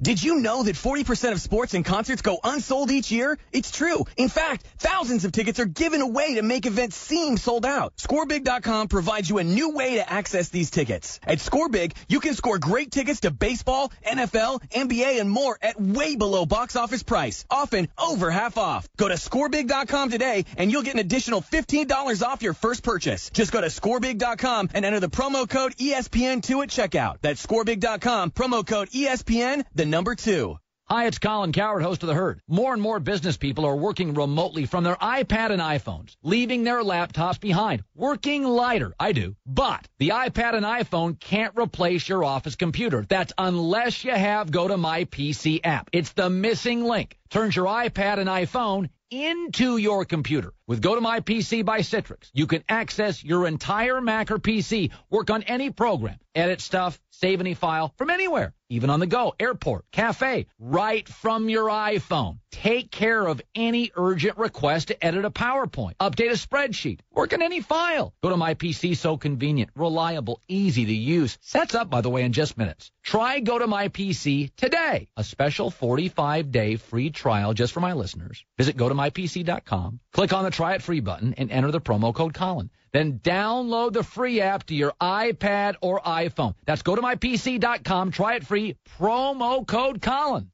Did you know that 40% of sports and concerts go unsold each year? It's true. In fact, thousands of tickets are given away to make events seem sold out. ScoreBig.com provides you a new way to access these tickets. At ScoreBig, you can score great tickets to baseball, NFL, NBA, and more at way below box office price, often over half off. Go to ScoreBig.com today, and you'll get an additional $15 off your first purchase. Just go to ScoreBig.com and enter the promo code ESPN2 at checkout. That's ScoreBig.com, promo code ESPN, the number 2. Hi, it's Colin Coward, host of The Herd. More and more business people are working remotely from their iPad and iPhones, leaving their laptops behind, working lighter. I do. But the iPad and iPhone can't replace your office computer. That's unless you have Go to My PC app. It's the missing link. Turns your iPad and iPhone into your computer. With Go to My PC by Citrix, you can access your entire Mac or PC, work on any program, edit stuff, save any file from anywhere, even on the go, airport, cafe, right from your iPhone. Take care of any urgent request to edit a PowerPoint, update a spreadsheet, work on any file. Go to My PC, so convenient, reliable, easy to use. Sets up, by the way, in just minutes. Try Go to My PC today. A special 45-day free trial just for my listeners. Visit gotomypc.com, click on the Try It Free button, and enter the promo code Colin. Then download the free app to your iPad or iPhone. That's gotomypc.com. Try it free. Promo code Colin.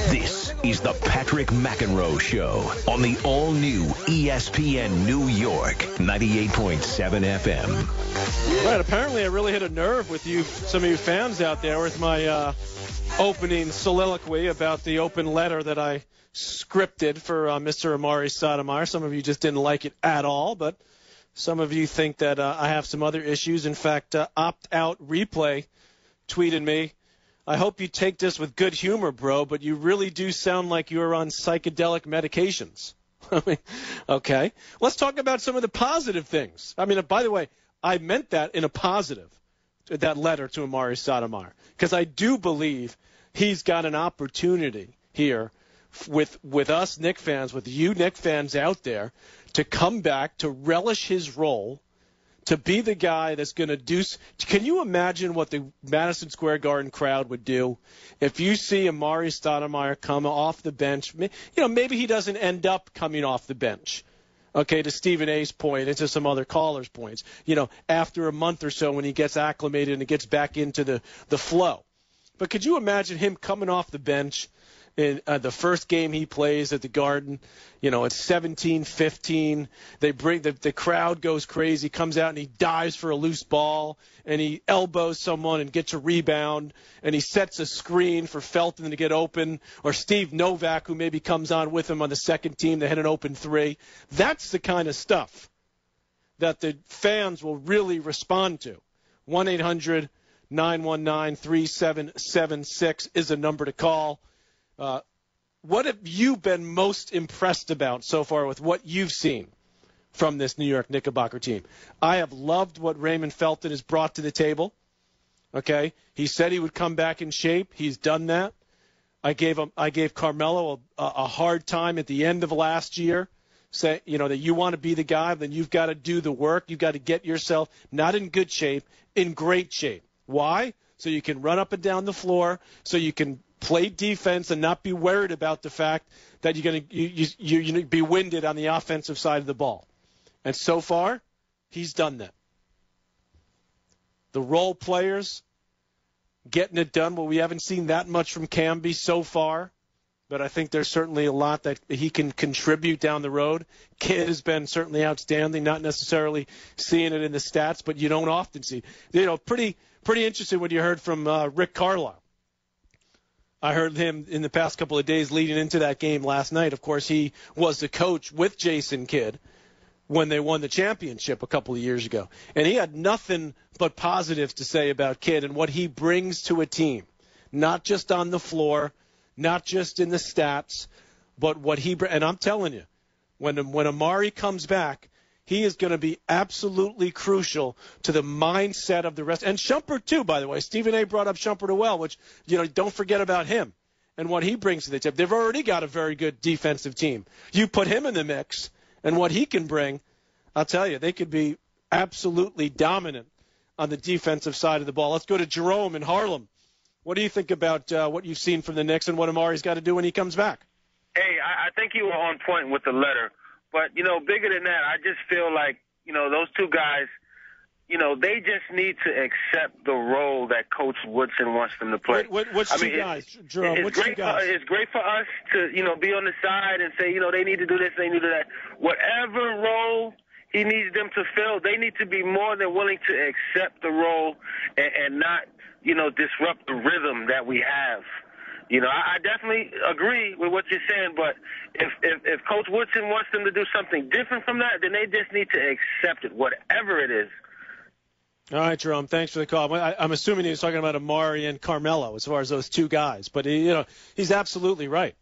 This is the Patrick McEnroe Show on the all-new ESPN New York, 98.7 FM. Right, apparently I really hit a nerve with you, some of you fans out there, with my opening soliloquy about the open letter that I scripted for Mr. Amari Stoudemire. Some of you just didn't like it at all, but some of you think that I have some other issues. In fact, Opt Out Replay tweeted me, "I hope you take this with good humor, bro, but you really do sound like you're on psychedelic medications." I mean, okay. Let's talk about some of the positive things. I mean, by the way, I meant that in a positive, that letter to Amari Stoudemire, because I do believe he's got an opportunity here with us Knick fans, with you Knick fans out there, to come back, to relish his role, to be the guy that's going to do. Can you imagine what the Madison Square Garden crowd would do if you see Amari Stoudemire come off the bench? You know, maybe he doesn't end up coming off the bench. Okay, to Stephen A's point and to some other callers' points. You know, after a month or so when he gets acclimated and he gets back into the flow. But could you imagine him coming off the bench in the first game he plays at the Garden? You know, it's 17-15. They bring the crowd goes crazy, comes out and he dives for a loose ball and he elbows someone and gets a rebound and he sets a screen for Felton to get open, or Steve Novak, who maybe comes on with him on the second team to hit an open three. That's the kind of stuff that the fans will really respond to. 1-800-919-3776 is a number to call. What have you been most impressed about so far with what you've seen from this New York Knickerbocker team? I have loved what Raymond Felton has brought to the table. Okay, he said he would come back in shape. He's done that. I gave Carmelo a hard time at the end of last year. Say, you know, that you want to be the guy, then you've got to do the work. You've got to get yourself not in good shape, in great shape. Why? So you can run up and down the floor, so you can play defense and not be worried about the fact that you're going to be winded on the offensive side of the ball. And so far, he's done that. The role players getting it done. Well, we haven't seen that much from Camby so far, but I think there's certainly a lot that he can contribute down the road. Kidd has been certainly outstanding, not necessarily seeing it in the stats, but you don't often see. You know, pretty interesting what you heard from Rick Carlisle. I heard him in the past couple of days leading into that game last night. Of course, he was the coach with Jason Kidd when they won the championship a couple of years ago. And he had nothing but positives to say about Kidd and what he brings to a team, not just on the floor, not just in the stats, but what he brings. And I'm telling you, when Amari comes back, he is going to be absolutely crucial to the mindset of the rest. And Shumpert, too, by the way. Stephen A. brought up Shumpert as well, which, you know, don't forget about him and what he brings to the table. They've already got a very good defensive team. You put him in the mix and what he can bring, I'll tell you, they could be absolutely dominant on the defensive side of the ball. Let's go to Jerome in Harlem. What do you think about what you've seen from the Knicks and what Amari's got to do when he comes back? Hey, I think you were on point with the letter. But, bigger than that, I just feel like, those two guys, they just need to accept the role that Coach Woodson wants them to play. What's two guys, Jerome? It's great for us to, be on the side and say, they need to do this, they need to do that. Whatever role he needs them to fill, they need to be more than willing to accept the role and not, disrupt the rhythm that we have. I definitely agree with what you're saying, but if Coach Woodson wants them to do something different from that, then they just need to accept it, whatever it is. All right, Jerome, thanks for the call. I'm assuming he was talking about Amari and Carmelo as far as those two guys, but he's absolutely right.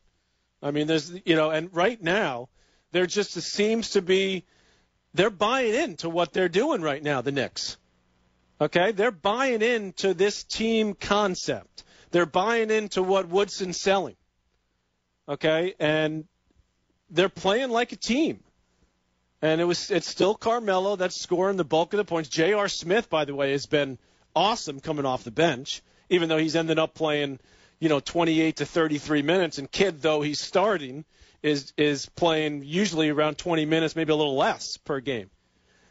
I mean, there's and right now there just seems to be they're buying into what they're doing right now, the Knicks. Okay, they're buying into this team concept. They're buying into what Woodson's selling. Okay, and they're playing like a team. And it's still Carmelo that's scoring the bulk of the points. J.R. Smith, by the way, has been awesome coming off the bench, even though he's ended up playing, 28 to 33 minutes. And Kidd, though he's starting, is playing usually around 20 minutes, maybe a little less per game.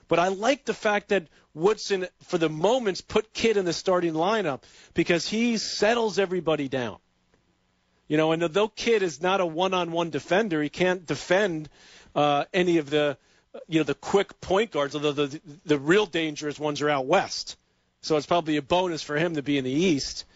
But I like the fact that Woodson, for the moments, put Kidd in the starting lineup because he settles everybody down. And though Kidd is not a one-on-one defender, he can't defend any of the quick point guards, although the real dangerous ones are out west. So it's probably a bonus for him to be in the east.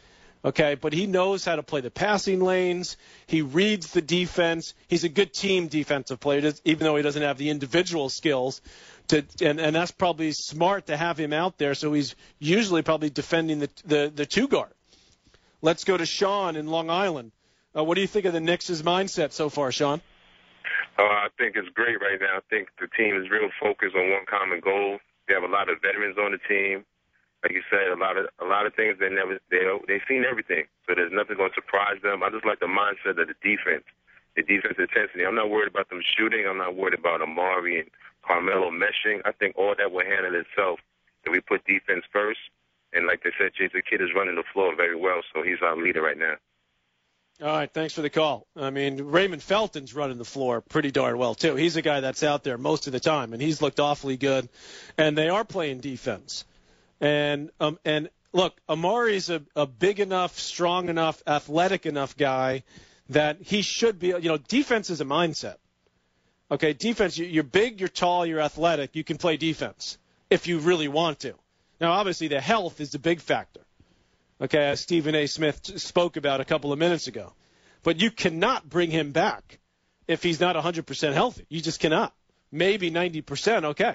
Okay, but he knows how to play the passing lanes. He reads the defense. He's a good team defensive player, even though he doesn't have the individual skills. And that's probably smart to have him out there, so he's usually probably defending the two guard. Let's go to Sean in Long Island. What do you think of the Knicks' mindset so far, Sean? I think it's great right now. I think the team is real focused on one common goal. They have a lot of veterans on the team. Like you said, a lot of things they've seen everything, so there's nothing going to surprise them. I just like the mindset of the defense intensity. I'm not worried about them shooting. I'm not worried about Amari and Carmelo meshing. I think all that will handle itself if we put defense first. And like they said, Jason Kidd is running the floor very well, so he's our leader right now. All right, thanks for the call. I mean, Raymond Felton's running the floor pretty darn well, too. He's a guy that's out there most of the time, and he's looked awfully good. And they are playing defense. And look, Amari's a big enough, strong enough, athletic enough guy that he should be, defense is a mindset. Okay, defense, you're big, you're tall, you're athletic, you can play defense if you really want to. Now, obviously, the health is the big factor. Okay, as Stephen A. Smith spoke about a couple of minutes ago. But you cannot bring him back if he's not 100% healthy. You just cannot. Maybe 90%, okay.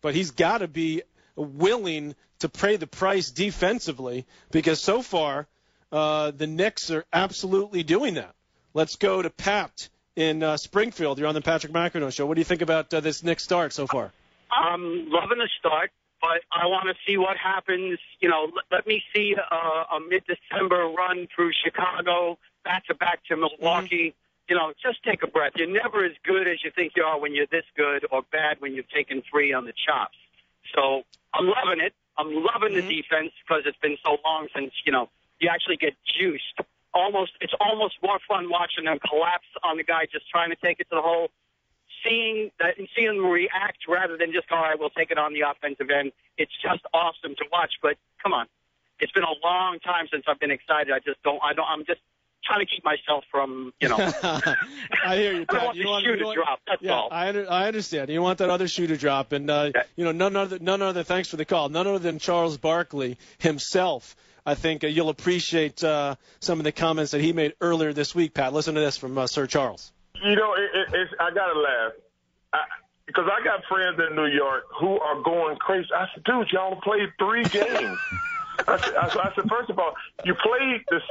But he's got to be willing to pay the price defensively because so far the Knicks are absolutely doing that. Let's go to Pat in Springfield. You're on the Patrick McEnroe Show. What do you think about this Knicks start so far? I'm loving the start, but I want to see what happens. Let me see a mid-December run through Chicago, back-to-back to Milwaukee. Mm-hmm. Just take a breath. You're never as good as you think you are when you're this good or bad when you've taken 3 on the chops. So I'm loving it. I'm loving the defense because it's been so long since, you actually get juiced. It's almost more fun watching them collapse on the guy just trying to take it to the hole. Seeing them react rather than just, all right, we'll take it on the offensive end. It's just awesome to watch. But come on, it's been a long time since I've been excited. I'm just trying to keep myself from, I hear you, Pat. I don't want the shoe to drop. That's all. I understand. You want that other shoe to drop, and none other. Thanks for the call. None other than Charles Barkley himself. I think you'll appreciate some of the comments that he made earlier this week. Pat, listen to this from Sir Charles. I gotta laugh because I got friends in New York who are going crazy. I said, dude, y'all played 3 games. I said, first of all, you played the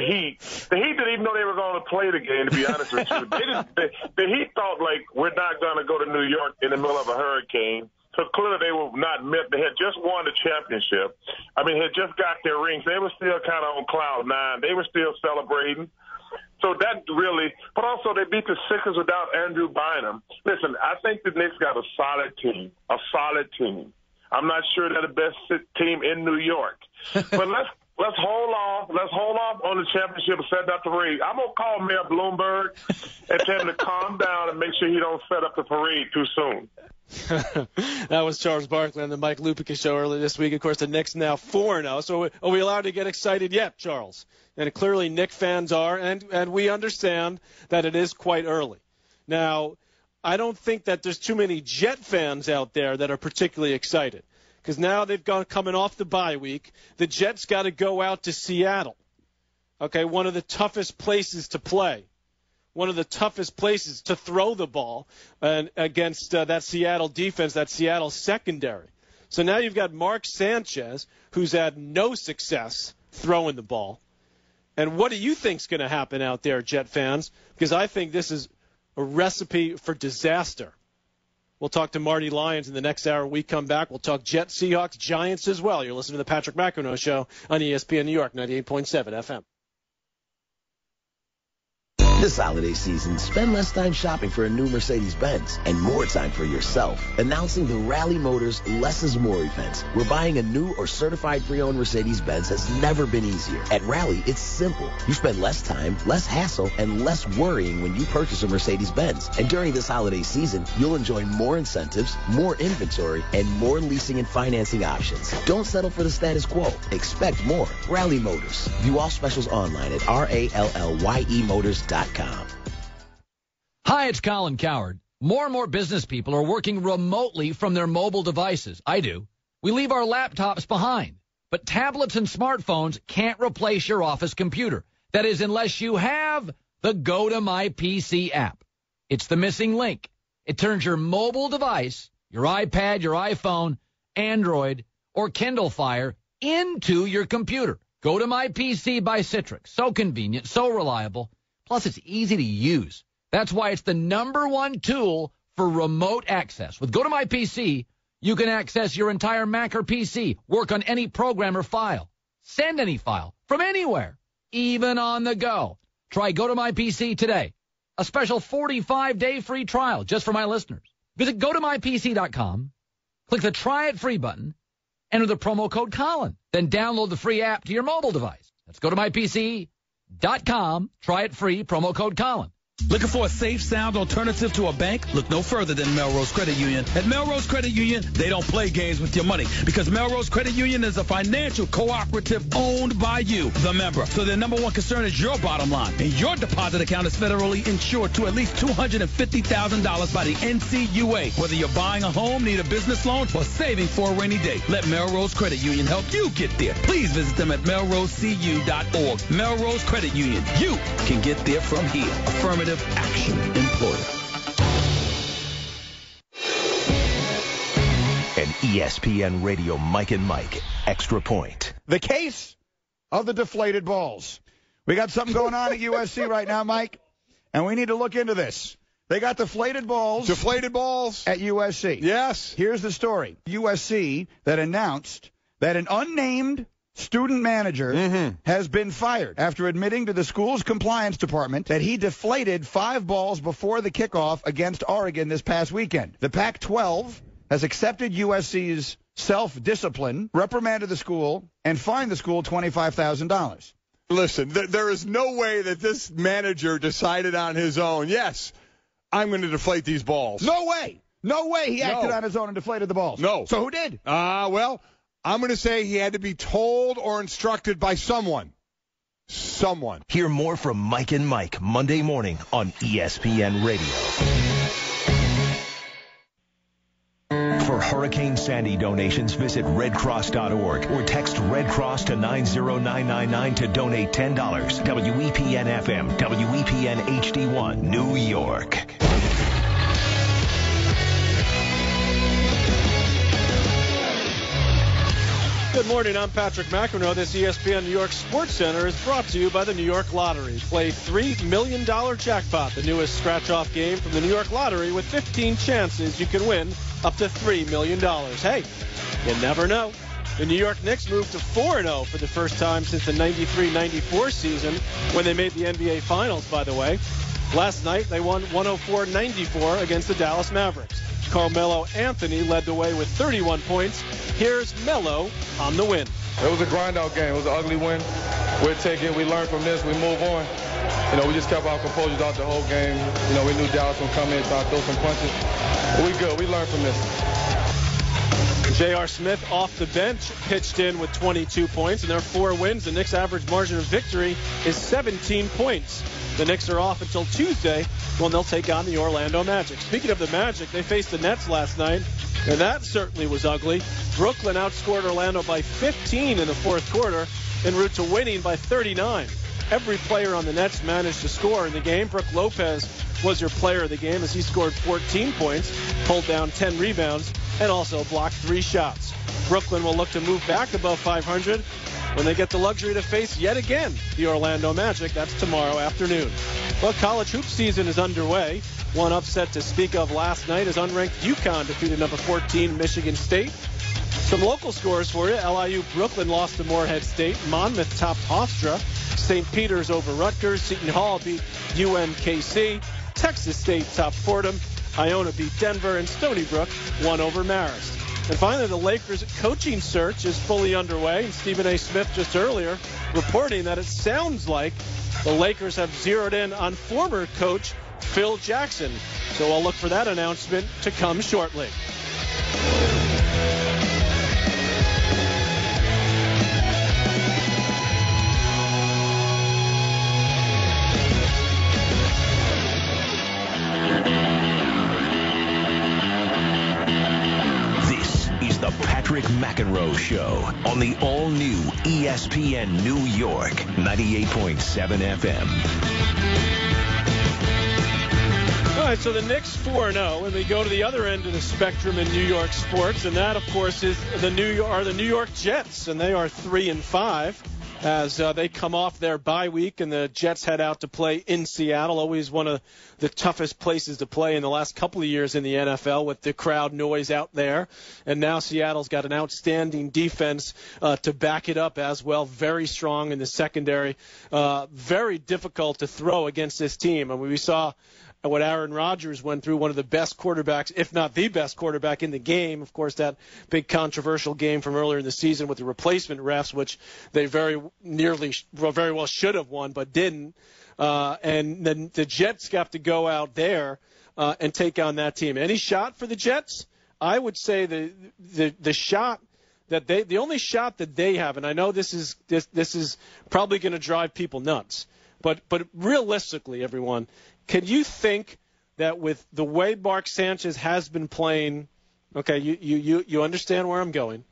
Heat. The Heat didn't even know they were going to play the game, to be honest with you. The Heat thought, we're not going to go to New York in the middle of a hurricane. So clearly they were not meant. They had just won the championship. Had just got their rings. They were still kind of on cloud 9. They were still celebrating. So that really, but also they beat the Sixers without Andrew Bynum. Listen, I think the Knicks got a solid team. I'm not sure they're the best team in New York, but let's hold off. Let's hold off on the championship and set up the parade. I'm gonna call Mayor Bloomberg and tell him to calm down and make sure he don't set up the parade too soon. That was Charles Barkley on the Mike Lupica show earlier this week. Of course, the Knicks now 4-0. So are we allowed to get excited yet, Charles? And clearly Knick fans are, and we understand that it is quite early. Now, I don't think that there's too many Jet fans out there that are particularly excited, because now they've coming off the bye week. The Jets got to go out to Seattle, okay, one of the toughest places to play, one of the toughest places to throw the ball against that Seattle defense, that Seattle secondary. So now you've got Mark Sanchez, who's had no success throwing the ball. And what do you think's going to happen out there, Jet fans? Because I think this is a recipe for disaster. We'll talk to Marty Lyons in the next hour. When we come back, we'll talk Jets, Seahawks, Giants as well. You're listening to the Patrick McEnroe Show on ESPN New York, 98.7 FM. This holiday season, spend less time shopping for a new Mercedes-Benz and more time for yourself. Announcing the Rally Motors Less is More event, where buying a new or certified pre-owned Mercedes-Benz has never been easier. At Rally, it's simple. You spend less time, less hassle, and less worrying when you purchase a Mercedes-Benz. And during this holiday season, you'll enjoy more incentives, more inventory, and more leasing and financing options. Don't settle for the status quo. Expect more. Rally Motors. View all specials online at RALLYEmotors.com. Hi, it's Colin Coward. More and more business people are working remotely from their mobile devices. I do. We leave our laptops behind. But tablets and smartphones can't replace your office computer. That is, unless you have the Go to My PC app. It's the missing link. It turns your mobile device, your iPad, your iPhone, Android, or Kindle Fire into your computer. Go to My PC by Citrix. So convenient, so reliable. Plus, it's easy to use. That's why it's the #1 tool for remote access. With Go to My PC, you can access your entire Mac or PC, work on any program or file, send any file from anywhere, even on the go. Try Go to My PC today. A special 45-day free trial just for my listeners. Visit gotomypc.com, click the Try It Free button, enter the promo code Colin, then download the free app to your mobile device. That's gotomypc.com, try it free, promo code Colin. Looking for a safe, sound alternative to a bank? Look no further than Melrose Credit Union. At Melrose Credit Union, they don't play games with your money because Melrose Credit Union is a financial cooperative owned by you, the member. So their #1 concern is your bottom line. And your deposit account is federally insured to at least $250,000 by the NCUA. Whether you're buying a home, need a business loan, or saving for a rainy day, let Melrose Credit Union help you get there. Please visit them at melrosecu.org. Melrose Credit Union. You can get there from here. Affirmative action employer. An ESPN Radio Mike and Mike Extra Point. The case of the deflated balls. We got something going on at USC right now, Mike, and we need to look into this. They got deflated balls. Deflated balls. At USC. Yes. Here's the story. USC that announced that an unnamed student manager has been fired after admitting to the school's compliance department that he deflated 5 balls before the kickoff against Oregon this past weekend. The Pac-12 has accepted USC's self-discipline, reprimanded the school, and fined the school $25,000. Listen, there is no way that this manager decided on his own, yes, I'm going to deflate these balls. No way. No way he acted on his own and deflated the balls. No. So who did? Well, I'm going to say he had to be told or instructed by someone. Someone. Hear more from Mike and Mike Monday morning on ESPN Radio. For Hurricane Sandy donations, visit redcross.org or text Red Cross to 90999 to donate $10. WEPN FM, WEPN HD1, New York. Good morning, I'm Patrick McEnroe. This ESPN New York Sports Center is brought to you by the New York Lottery. Play $3 million jackpot, the newest scratch-off game from the New York Lottery with 15 chances you can win up to $3 million. Hey, you never know. The New York Knicks moved to 4-0 for the first time since the 93-94 season when they made the NBA Finals, by the way. Last night, they won 104-94 against the Dallas Mavericks. Carmelo Anthony led the way with 31 points. Here's Melo on the win. It was a grind-out game. It was an ugly win. We'll take it. We learn from this. We move on. We just kept our composure out the whole game. We knew Dallas would come in and try to throw some punches. But we good. We learned from this. J.R. Smith off the bench pitched in with 22 points. In their 4 wins, the Knicks' average margin of victory is 17 points. The Knicks are off until Tuesday when they'll take on the Orlando Magic. Speaking of the Magic, they faced the Nets last night, and that certainly was ugly. Brooklyn outscored Orlando by 15 in the fourth quarter, en route to winning by 39. Every player on the Nets managed to score in the game. Brook Lopez was your player of the game as he scored 14 points, pulled down 10 rebounds, and also blocked 3 shots. Brooklyn will look to move back above 500 when they get the luxury to face yet again the Orlando Magic. That's tomorrow afternoon. Well, college hoop season is underway. One upset to speak of last night as unranked UConn defeated number 14 Michigan State. Some local scores for you. LIU Brooklyn lost to Morehead State. Monmouth topped Hofstra. St. Peter's over Rutgers. Seton Hall beat UMKC. Texas State topped Fordham. Iona beat Denver. And Stony Brook won over Marist. And finally, the Lakers' coaching search is fully underway. And Stephen A. Smith just earlier reporting that it sounds like the Lakers have zeroed in on former coach Phil Jackson. So I'll look for that announcement to come shortly. Patrick McEnroe Show on the all-new ESPN New York, 98.7 FM. All right, so the Knicks 4-0, and we go to the other end of the spectrum in New York sports, and that, of course, is the New York Jets, and they are 3-5 as they come off their bye week, and the Jets head out to play in Seattle, always one of the toughest places to play in the last couple of years in the NFL with the crowd noise out there. And now Seattle's got an outstanding defense to back it up as well, very strong in the secondary, very difficult to throw against this team. I mean, we saw what Aaron Rodgers went through, one of the best quarterbacks, if not the best quarterback in the game. Of course, that big controversial game from earlier in the season with the replacement refs, which they very well should have won, but didn't. And then the Jets got to go out there and take on that team. Any shot for the Jets? I would say the shot that the only shot that they have, and I know this is probably going to drive people nuts, but realistically, everyone, can you think that with the way Mark Sanchez has been playing, okay, you understand where I'm going,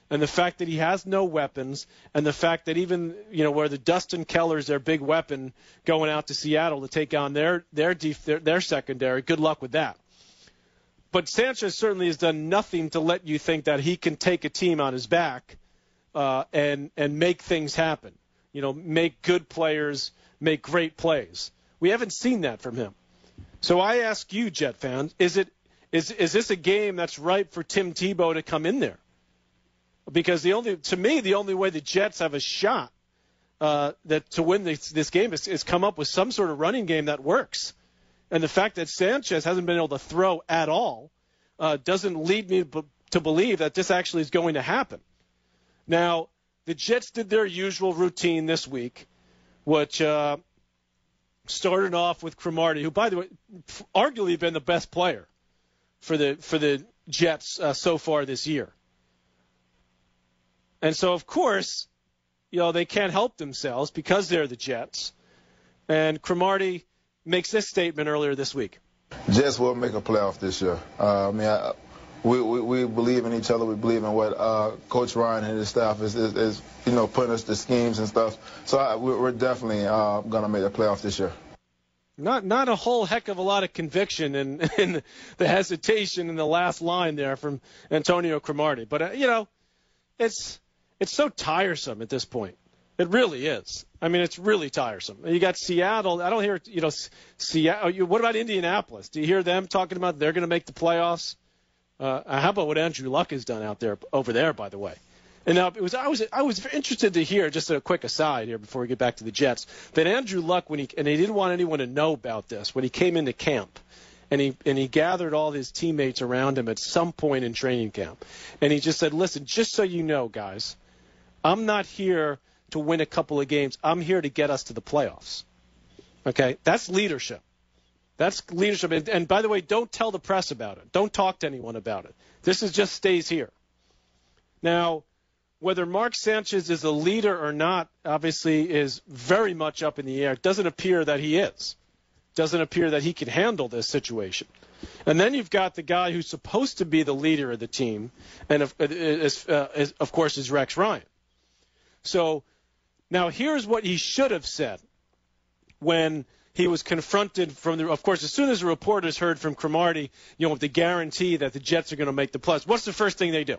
and the fact that he has no weapons, and the fact that even, where the Dustin Keller's their big weapon going out to Seattle to take on their secondary, good luck with that. But Sanchez certainly has done nothing to let you think that he can take a team on his back and make things happen. Make good players make great plays. We haven't seen that from him. So I ask you, Jet fans, is this a game that's ripe for Tim Tebow to come in there? Because the only way the Jets have a shot to win this game is come up with some sort of running game that works. And the fact that Sanchez hasn't been able to throw at all doesn't lead me to believe that this actually is going to happen. Now, the Jets did their usual routine this week, which started off with Cromartie, who, by the way, arguably been the best player for the Jets so far this year. And so, of course, they can't help themselves because they're the Jets. And Cromartie makes this statement earlier this week. Jets will make a playoff this year. We believe in each other. We believe in what Coach Ryan and his staff is putting us the schemes and stuff. So we're definitely going to make a playoff this year. Not a whole heck of a lot of conviction in the hesitation in the last line there from Antonio Cromartie. But, it's so tiresome at this point. It really is. I mean, it's really tiresome. You got Seattle. I don't hear, Seattle. What about Indianapolis? Do you hear them talking about they're going to make the playoffs? How about what Andrew Luck has done over there, by the way? And now I was interested to hear, just a quick aside here before we get back to the Jets, that Andrew Luck, and he didn't want anyone to know about this, when he came into camp, and he gathered all his teammates around him at some point in training camp, and he just said, listen, just so you know, guys, I'm not here to win a couple of games. I'm here to get us to the playoffs. Okay? That's leadership. That's leadership. And by the way, don't tell the press about it. Don't talk to anyone about it. This just stays here. Now, whether Mark Sanchez is a leader or not, obviously, is very much up in the air. It doesn't appear that he is. Doesn't appear that he can handle this situation. And then you've got the guy who's supposed to be the leader of the team, and of course is Rex Ryan. So now here's what he should have said when he was confronted of course, as soon as the reporters heard from Cromartie, with the guarantee that the Jets are going to make the playoffs, what's the first thing they do?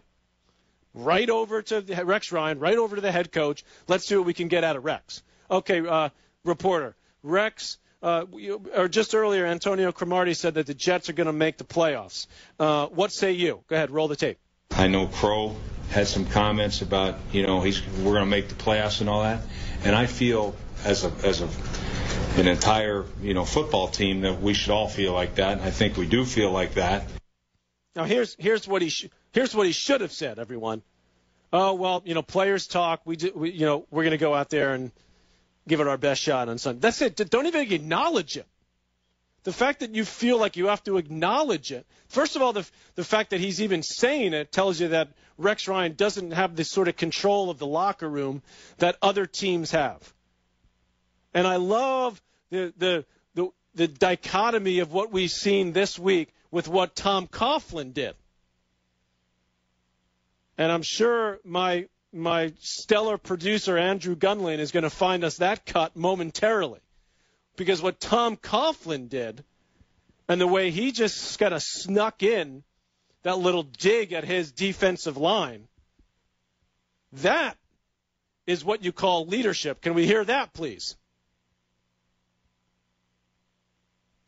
Right over to Rex Ryan, right over to the head coach. Let's see what we can get out of Rex. Okay, reporter, Rex, or just earlier, Antonio Cromartie said that the Jets are going to make the playoffs. What say you? Go ahead, roll the tape. I know Crow had some comments about, we're going to make the playoffs and all that, and I feel as an entire, football team that we should all feel like that. And I think we do feel like that. Now here's what he should have said, everyone. Oh well, players talk. We're going to go out there and give it our best shot on Sunday. That's it. Don't even acknowledge it. The fact that you feel like you have to acknowledge it. First of all, the fact that he's even saying it tells you that Rex Ryan doesn't have the sort of control of the locker room that other teams have. And I love the dichotomy of what we've seen this week with what Tom Coughlin did. And I'm sure my stellar producer, Andrew Gunlin, is going to find us that cut momentarily. Because what Tom Coughlin did, and the way he just kind of snuck in that little dig at his defensive line, that is what you call leadership. Can we hear that, please?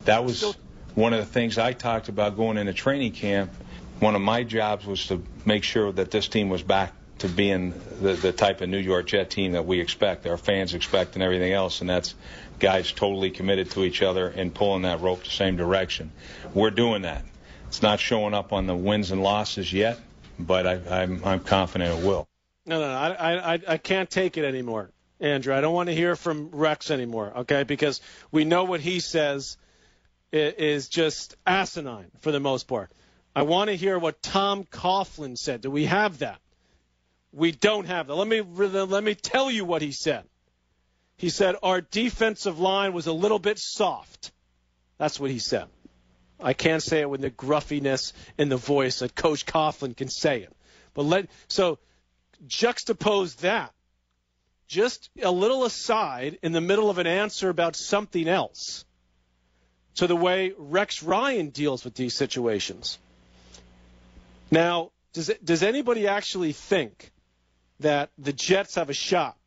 That was one of the things I talked about going into training camp. One of my jobs was to make sure that this team was back to being the type of New York Jet team that we expect, our fans expect, and everything else, and that's guys totally committed to each other and pulling that rope the same direction. We're doing that. It's not showing up on the wins and losses yet, but I'm confident it will. No, I can't take it anymore, Andrew. I don't want to hear from Rex anymore, okay, because we know what he says is just asinine for the most part. I want to hear what Tom Coughlin said. Do we have that? We don't have that. Let me tell you what he said. He said our defensive line was a little bit soft. That's what he said. I can't say it with the gruffiness in the voice that Coach Coughlin can say it. But so juxtapose that. Just a little aside in the middle of an answer about something else to the way Rex Ryan deals with these situations. Now, does anybody actually think that the Jets have a shot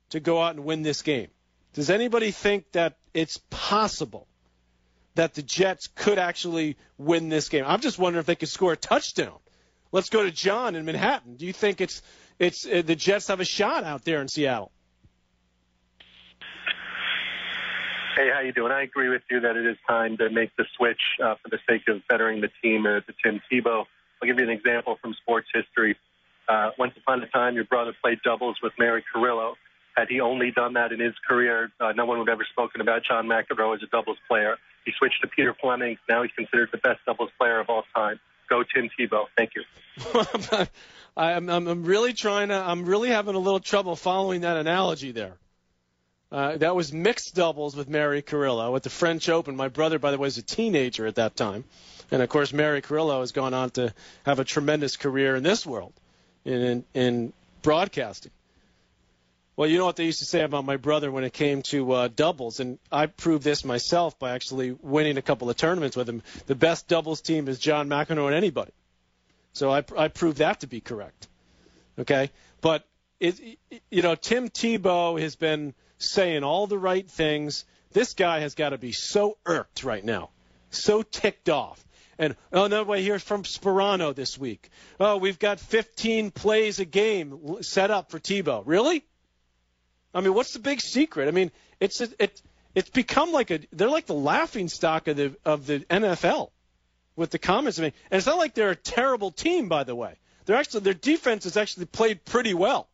to go out and win this game? Does anybody think that it's possible that the Jets could actually win this game? I'm just wondering if they could score a touchdown. Let's go to John in Manhattan. Do you think it's the Jets have a shot out there in Seattle? Hey, how you doing? I agree with you that it is time to make the switch for the sake of bettering the team to Tim Tebow. I'll give you an example from sports history. Once upon a time, your brother played doubles with Mary Carrillo. Had he only done that in his career, no one would have ever spoken about John McEnroe as a doubles player. He switched to Peter Fleming. Now he's considered the best doubles player of all time. Go Tim Tebow. Thank you. I'm really having a little trouble following that analogy there. That was mixed doubles with Mary Carrillo at the French Open. My brother, by the way, was a teenager at that time. And, of course, Mary Carrillo has gone on to have a tremendous career in this world, in broadcasting. Well, you know what they used to say about my brother when it came to doubles, and I proved this myself by actually winning a couple of tournaments with him. The best doubles team is John McEnroe and anybody. So I proved that to be correct. Okay? But, Tim Tebow has been saying all the right things. This guy has got to be so irked right now, so ticked off. And another way here from Sperano this week. Oh, we've got 15 plays a game set up for Tebow. Really? I mean, what's the big secret? I mean, it's become they're like the laughing stock of the NFL with the comments. I mean, and it's not like they're a terrible team, by the way. Their defense has actually played pretty well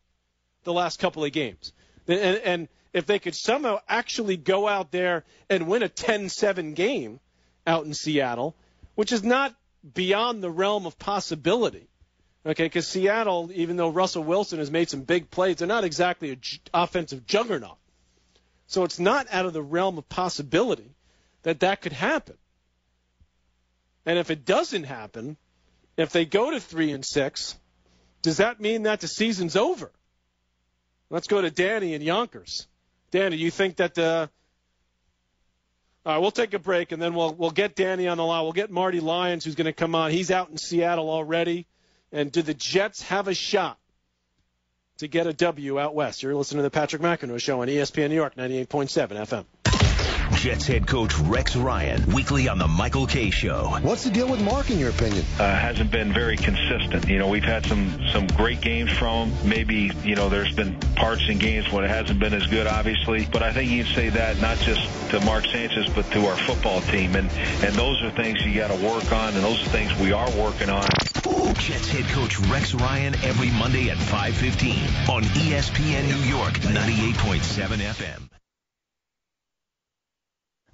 the last couple of games. And if they could somehow actually go out there and win a 10-7 game out in Seattle, which is not beyond the realm of possibility, okay, because Seattle, even though Russell Wilson has made some big plays, they're not exactly an offensive juggernaut. So it's not out of the realm of possibility that could happen. And if it doesn't happen, if they go to 3-6, does that mean that the season's over? Let's go to Danny in Yonkers. Danny, you think that all right, we'll take a break, and then we'll get Danny on the line. We'll get Marty Lyons, who's going to come on. He's out in Seattle already. And do the Jets have a shot to get a W out west? You're listening to the Patrick McEnroe Show on ESPN New York, 98.7 FM. Jets head coach Rex Ryan, weekly on the Michael K. Show. What's the deal with Mark, in your opinion? Hasn't been very consistent. We've had some great games from him. Maybe, there's been parts in games when it hasn't been as good, obviously. But I think you can say that not just to Mark Sanchez, but to our football team. And those are things you got to work on, and those are things we are working on. Jets head coach Rex Ryan every Monday at 5:15 on ESPN New York, 98.7 FM.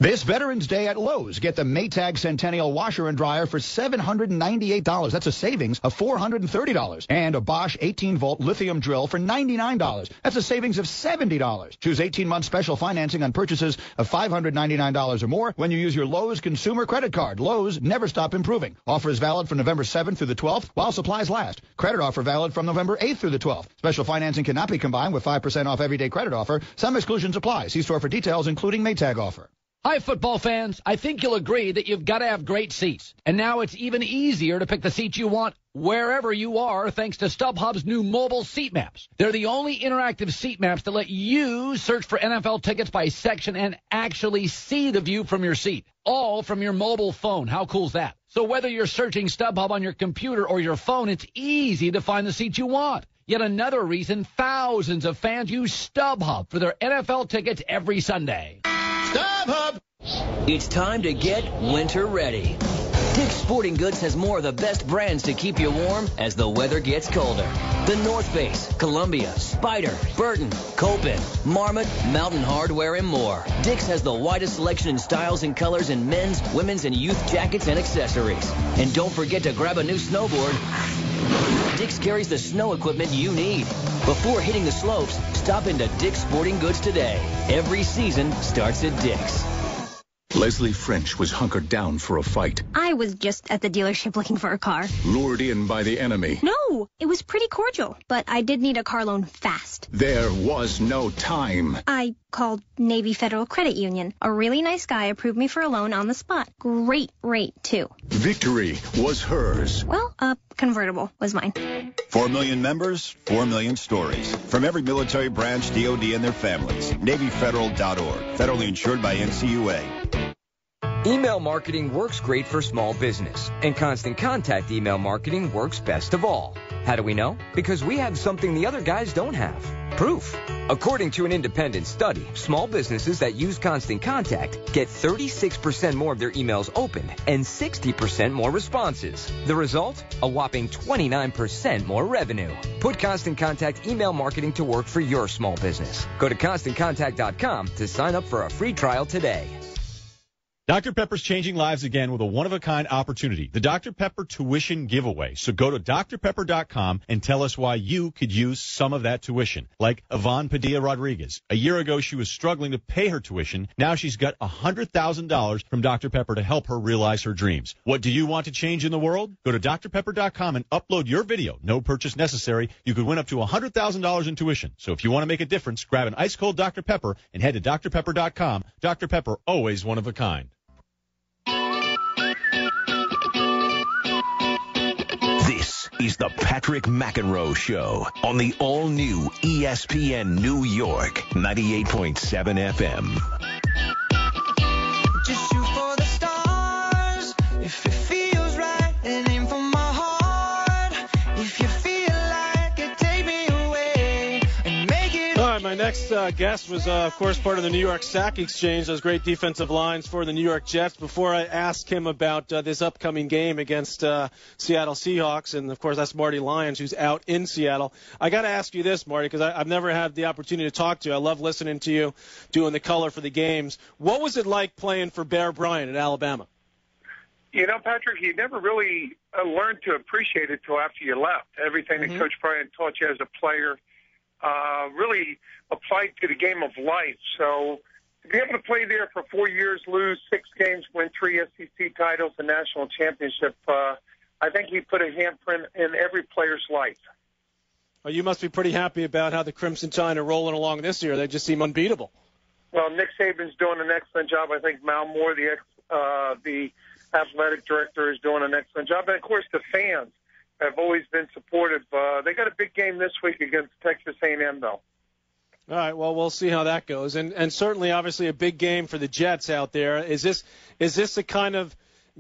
This Veterans Day at Lowe's, get the Maytag Centennial washer and dryer for $798. That's a savings of $430. And a Bosch 18-volt lithium drill for $99. That's a savings of $70. Choose 18-month special financing on purchases of $599 or more when you use your Lowe's consumer credit card. Lowe's, never stop improving. Offer is valid from November 7th through the 12th while supplies last. Credit offer valid from November 8th through the 12th. Special financing cannot be combined with 5% off everyday credit offer. Some exclusions apply. See store for details, including Maytag offer. Hi, football fans. I think you'll agree that you've got to have great seats. And now it's even easier to pick the seats you want wherever you are thanks to StubHub's new mobile seat maps. They're the only interactive seat maps that let you search for NFL tickets by section and actually see the view from your seat, all from your mobile phone. How cool is that? So whether you're searching StubHub on your computer or your phone, it's easy to find the seat you want. Yet another reason thousands of fans use StubHub for their NFL tickets every Sunday. StubHub! It's time to get winter ready. Dick's Sporting Goods has more of the best brands to keep you warm as the weather gets colder. The North Face, Columbia, Spyder, Burton, Copen, Marmot, Mountain Hardwear, and more. Dick's has the widest selection in styles and colors in men's, women's, and youth jackets and accessories. And don't forget to grab a new snowboard. Dick's carries the snow equipment you need. Before hitting the slopes, stop into Dick's Sporting Goods today. Every season starts at Dick's. Leslie French was hunkered down for a fight. I was just at the dealership looking for a car. Lured in by the enemy. No, it was pretty cordial, but I did need a car loan fast. There was no time. I called Navy Federal Credit Union. A really nice guy approved me for a loan on the spot. Great rate, too. Victory was hers. Well, a convertible was mine. 4 million members, 4 million stories. From every military branch, DOD, and their families. NavyFederal.org. Federally insured by NCUA. Email marketing works great for small business, and Constant Contact email marketing works best of all. How do we know? Because we have something the other guys don't have. Proof. According to an independent study, small businesses that use Constant Contact get 36% more of their emails opened and 60% more responses. The result? A whopping 29% more revenue. Put Constant Contact email marketing to work for your small business. Go to ConstantContact.com to sign up for a free trial today. Dr. Pepper's changing lives again with a one-of-a-kind opportunity, the Dr. Pepper tuition giveaway. So go to drpepper.com and tell us why you could use some of that tuition. Like Yvonne Padilla Rodriguez. A year ago, she was struggling to pay her tuition. Now she's got $100,000 from Dr. Pepper to help her realize her dreams. What do you want to change in the world? Go to drpepper.com and upload your video. No purchase necessary. You could win up to $100,000 in tuition. So if you want to make a difference, grab an ice-cold Dr. Pepper and head to drpepper.com. Dr. Pepper, always one of a kind. This is the Patrick McEnroe Show on the all-new ESPN New York, 98.7 FM. Just shoot for the stars if it feels next guest was, of course, part of the New York Sack Exchange, those great defensive lines for the New York Jets. Before I ask him about this upcoming game against Seattle Seahawks, and, of course, that's Marty Lyons, who's out in Seattle. I got to ask you this, Marty, because I've never had the opportunity to talk to you. I love listening to you doing the color for the games. What was it like playing for Bear Bryant at Alabama? You know, Patrick, you never really learned to appreciate it till after you left. Everything that Coach Bryant taught you as a player really applied to the game of life. So to be able to play there for 4 years, lose 6 games, win 3 SEC titles, a national championship, I think he put a handprint in every player's life. Well, you must be pretty happy about how the Crimson Tide are rolling along this year. They just seem unbeatable. Well, Nick Saban's doing an excellent job. I think Mal Moore, the athletic director, is doing an excellent job. And, of course, the fans have always been supportive. They got a big game this week against Texas A&M, though. All right, well, we'll see how that goes. And certainly, obviously, a big game for the Jets out there. Is this the kind of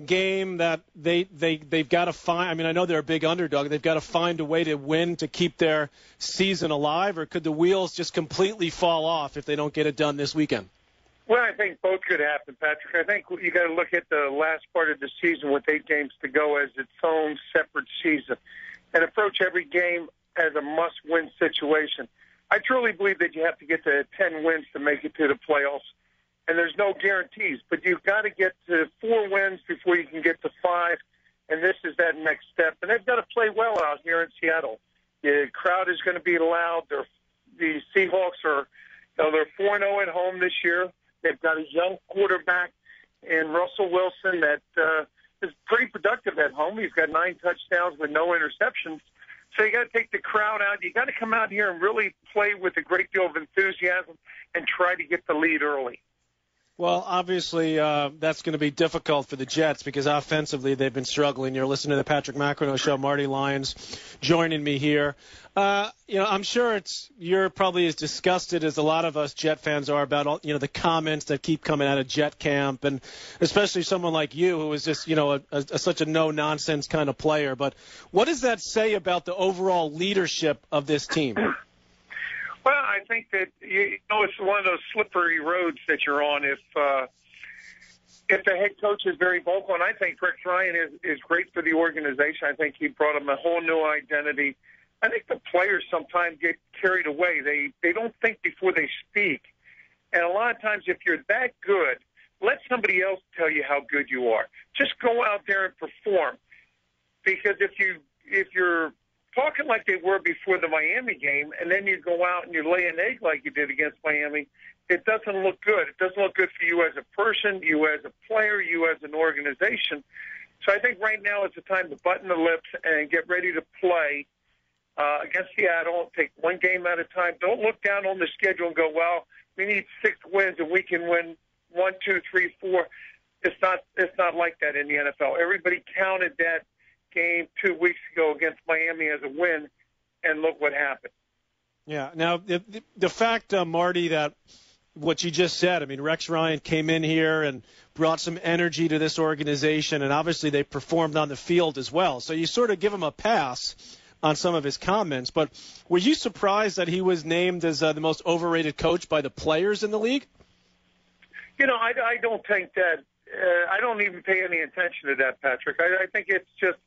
game that they've got to find? I mean, I know they're a big underdog. They've got to find a way to win to keep their season alive, or could the wheels just completely fall off if they don't get it done this weekend? Well, I think both could happen, Patrick. I think you got to look at the last part of the season with 8 games to go as its own separate season and approach every game as a must-win situation. I truly believe that you have to get to 10 wins to make it to the playoffs, and there's no guarantees. But you've got to get to 4 wins before you can get to 5, and this is that next step. And they've got to play well out here in Seattle. The crowd is going to be loud. The Seahawks are, they're 4-0 at home this year. They've got a young quarterback in Russell Wilson that is pretty productive at home. He's got 9 touchdowns with no interceptions. So you got to take the crowd out. You got to come out here and really play with a great deal of enthusiasm and try to get the lead early. Well, obviously, that's going to be difficult for the Jets because offensively they've been struggling. You're listening to the Patrick McEnroe Show. Marty Lyons joining me here. I'm sure you're probably as disgusted as a lot of us Jet fans are about all, the comments that keep coming out of Jet camp, and especially someone like you who is just, such a no-nonsense kind of player. But what does that say about the overall leadership of this team? Well, I think that it's one of those slippery roads that you're on. If the head coach is very vocal, and I think Rex Ryan is great for the organization. I think he brought them a whole new identity. I think the players sometimes get carried away. They don't think before they speak, and a lot of times if you're that good, let somebody else tell you how good you are. Just go out there and perform, because if you're talking like they were before the Miami game, and then you go out and you lay an egg like you did against Miami, it doesn't look good. It doesn't look good for you as a person, you as a player, you as an organization. So I think right now is the time to button the lips and get ready to play against Seattle. Take one game at a time. Don't look down on the schedule and go, well, we need 6 wins and we can win 1, 2, 3, 4. It's not like that in the NFL. Everybody counted that game 2 weeks ago against Miami as a win, and look what happened. Yeah. Now, the fact, Marty, that what you just said, I mean, Rex Ryan came in here and brought some energy to this organization, and obviously they performed on the field as well. So you sort of give him a pass on some of his comments. But were you surprised that he was named as the most overrated coach by the players in the league? I don't think that. I don't even pay any attention to that, Patrick. I think it's just,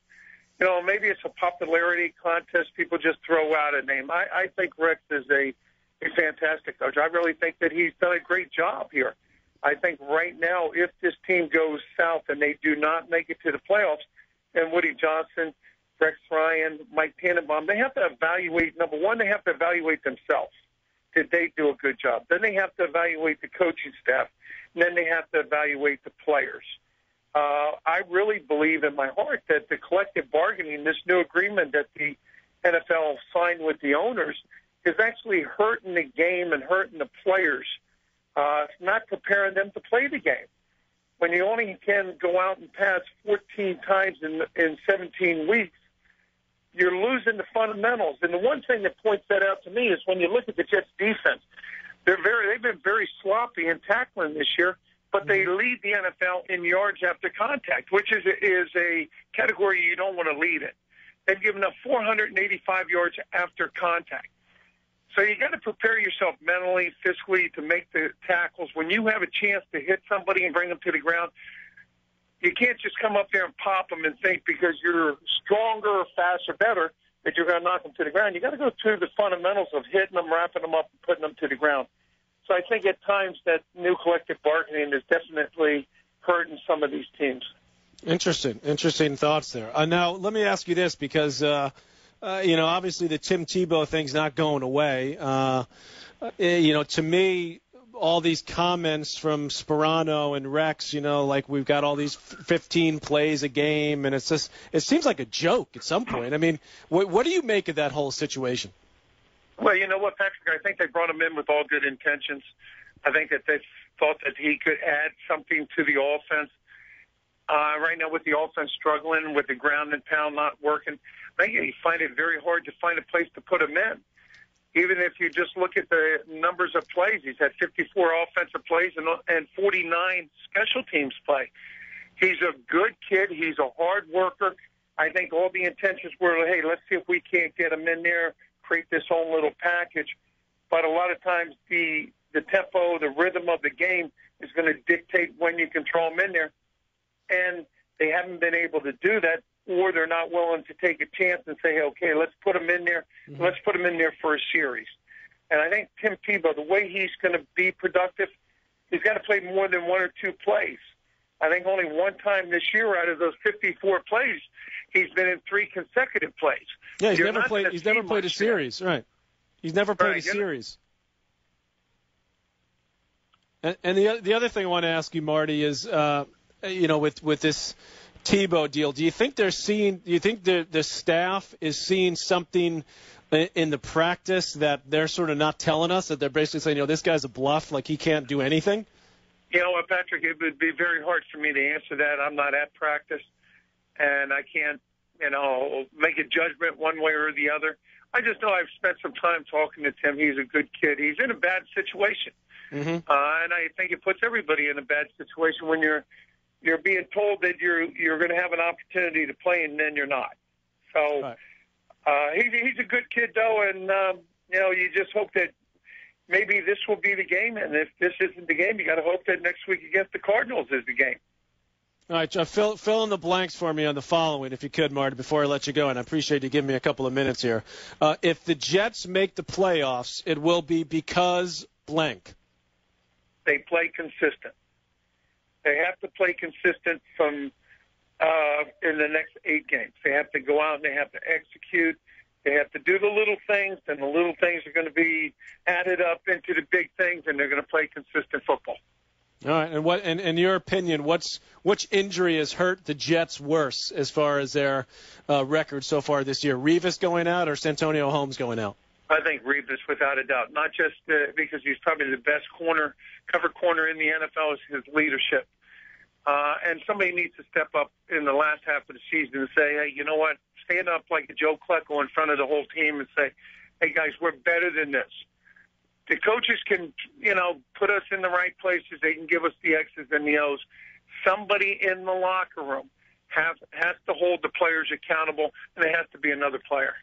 maybe it's a popularity contest. People just throw out a name. I think Rex is a fantastic coach. I really think that he's done a great job here. I think right now, if this team goes south and they do not make it to the playoffs, then Woody Johnson, Rex Ryan, Mike Tannenbaum, they have to evaluate, number one, they have to evaluate themselves. Did they do a good job? Then they have to evaluate the coaching staff. And then they have to evaluate the players. I really believe in my heart that the collective bargaining, this new agreement that the NFL signed with the owners, is actually hurting the game and hurting the players, not preparing them to play the game. When you only can go out and pass 14 times in 17 weeks, you're losing the fundamentals. And the one thing that points that out to me is when you look at the Jets' defense, they've been very sloppy in tackling this year, but they lead the NFL in yards after contact, which is a category you don't want to lead in. They've given up 485 yards after contact. So you got to prepare yourself mentally, physically to make the tackles. When you have a chance to hit somebody and bring them to the ground, you can't just come up there and pop them and think because you're stronger, faster, better that you're going to knock them to the ground. You got to go through the fundamentals of hitting them, wrapping them up, and putting them to the ground. So I think at times that new collective bargaining is definitely hurting some of these teams. Interesting thoughts there. Now, let me ask you this because, obviously the Tim Tebow thing's not going away. To me, all these comments from Sperano and Rex, like we've got all these 15 plays a game, and it seems like a joke at some point. I mean, what do you make of that whole situation? Well, you know what, Patrick? I think they brought him in with all good intentions. I think that they thought that he could add something to the offense. Right now with the offense struggling, with the ground and pound not working, I think you find it very hard to find a place to put him in. Even if you just look at the numbers of plays, he's had 54 offensive plays and 49 special teams play. He's a good kid. He's a hard worker. I think all the intentions were, hey, let's see if we can't get him in there, create this own little package. But a lot of times the tempo, the rhythm of the game is going to dictate when you can throw him in there. And they haven't been able to do that, or they're not willing to take a chance and say, okay, let's put him in there. Mm-hmm. Let's put him in there for a series. And I think Tim Tebow, the way he's going to be productive, he's got to play more than one or two plays. I think only one time this year out of those 54 plays, he's been in 3 consecutive plays. Yeah, he's never played a series, there. Right? He's never played a series. And the other thing I want to ask you, Marty, is with this Tebow deal, do you think the staff is seeing something in the practice that they're sort of not telling us, that they're basically saying, this guy's a bluff, like he can't do anything? You know what, Patrick, it would be very hard for me to answer that. I'm not at practice, and I can't, make a judgment one way or the other. I just know I've spent some time talking to Tim. He's a good kid. He's in a bad situation. Mm-hmm. And I think it puts everybody in a bad situation when you're being told that you're going to have an opportunity to play and then you're not. So he's a good kid, though, and, you just hope that maybe this will be the game. And if this isn't the game, you got to hope that next week against the Cardinals is the game. All right, Jeff, fill in the blanks for me on the following, if you could, Marty, before I let you go, and I appreciate you giving me a couple of minutes here. If the Jets make the playoffs, it will be because blank. They play consistent. They have to play consistent from in the next 8 games. They have to go out and they have to execute. They have to do the little things, and the little things are going to be added up into the big things, and they're going to play consistent football. All right, and in your opinion, which injury has hurt the Jets worse as far as their record so far this year? Revis going out or Santonio Holmes going out? I think Revis, without a doubt, not just because he's probably the best cover corner in the NFL, is his leadership. And somebody needs to step up in the last half of the season and say, hey, you know what, stand up like a Joe Klecko in front of the whole team and say, hey, guys, we're better than this. The coaches can, put us in the right places. They can give us the X's and the O's. Somebody in the locker room has to hold the players accountable, and it has to be another player.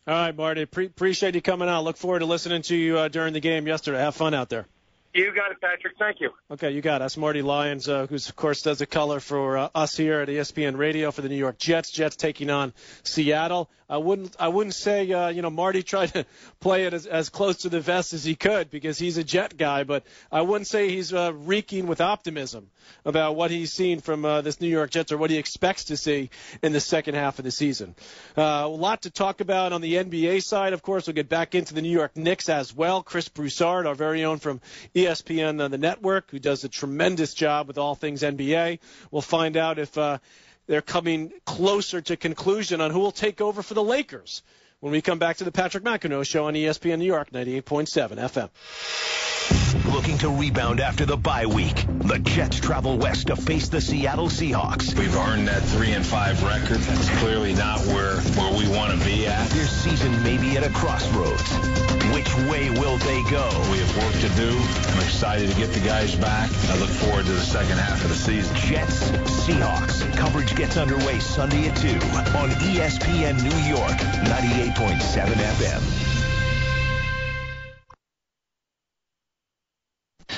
All right, Marty, appreciate you coming out. Look forward to listening to you during the game yesterday. Have fun out there. You got it, Patrick. Thank you. Okay, you got it. That's Marty Lyons, who's, of course, does the color for us here at ESPN Radio for the New York Jets. Jets taking on Seattle. I wouldn't say, Marty tried to play it as close to the vest as he could because he's a Jet guy, but I wouldn't say he's reeking with optimism about what he's seen from this New York Jets or what he expects to see in the second half of the season. A lot to talk about on the NBA side, of course. We'll get back into the New York Knicks as well. Chris Broussard, our very own from ESPN the network, who does a tremendous job with all things NBA. We'll find out if they're coming closer to conclusion on who will take over for the Lakers when we come back to the Patrick McEnroe Show on ESPN New York 98.7 FM. Looking to rebound after the bye week, the Jets travel west to face the Seattle Seahawks. We've earned that 3-5 record. That's clearly not where we want to be at. Their season may be at a crossroads. Which way will they go? We have work to do. I'm excited to get the guys back. I look forward to the second half of the season. Jets, Seahawks. Coverage gets underway Sunday at 2 on ESPN New York 98.7 FM.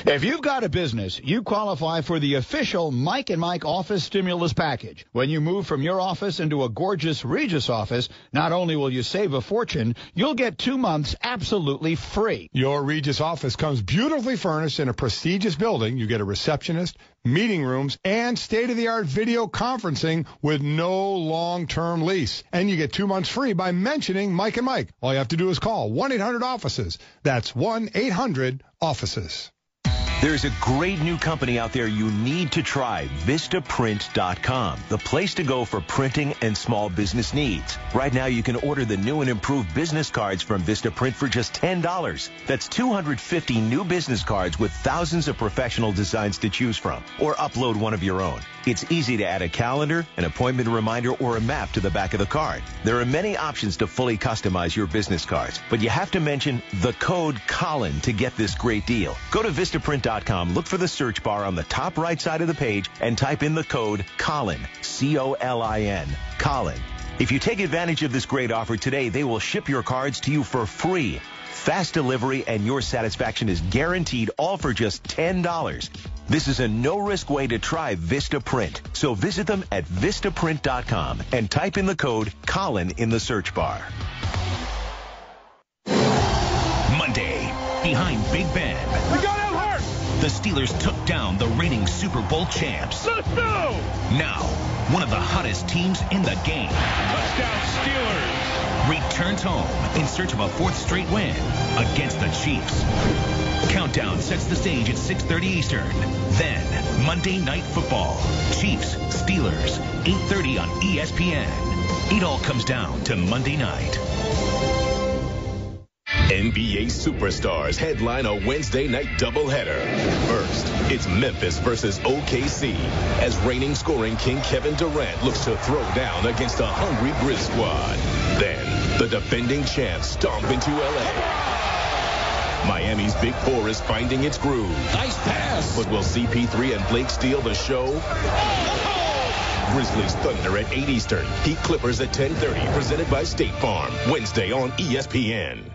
If you've got a business, you qualify for the official Mike and Mike office stimulus package. When you move from your office into a gorgeous Regis office, not only will you save a fortune, you'll get 2 months absolutely free. Your Regis office comes beautifully furnished in a prestigious building. You get a receptionist, meeting rooms, and state-of-the-art video conferencing with no long-term lease. And you get 2 months free by mentioning Mike and Mike. All you have to do is call 1-800-OFFICES. That's 1-800-OFFICES. There's a great new company out there you need to try, Vistaprint.com, the place to go for printing and small business needs. Right now, you can order the new and improved business cards from Vistaprint for just $10. That's 250 new business cards with thousands of professional designs to choose from, or upload one of your own. It's easy to add a calendar, an appointment reminder, or a map to the back of the card. There are many options to fully customize your business cards, but you have to mention the code Colin to get this great deal. Go to Vistaprint.com, look for the search bar on the top right side of the page, and type in the code Colin, C-O-L-I-N, Colin. If you take advantage of this great offer today, they will ship your cards to you for free. Fast delivery and your satisfaction is guaranteed, all for just $10. This is a no-risk way to try Vistaprint. So visit them at Vistaprint.com and type in the code Colin in the search bar. Monday, behind Big Ben. We got out hard! The Steelers took down the reigning Super Bowl champs. Let's go! Now, one of the hottest teams in the game. Touchdown Steelers! Returns home in search of a fourth straight win against the Chiefs. Countdown sets the stage at 6:30 Eastern. Then, Monday Night Football. Chiefs, Steelers, 8:30 on ESPN. It all comes down to Monday night. NBA superstars headline a Wednesday night doubleheader. First, it's Memphis versus OKC as reigning scoring king Kevin Durant looks to throw down against a hungry Grizz squad. Then, the defending champs stomp into L.A. Miami's Big Four is finding its groove. Nice pass. But will CP3 and Blake steal the show? Grizzlies Thunder at 8 Eastern. Heat Clippers at 10:30. Presented by State Farm. Wednesday on ESPN.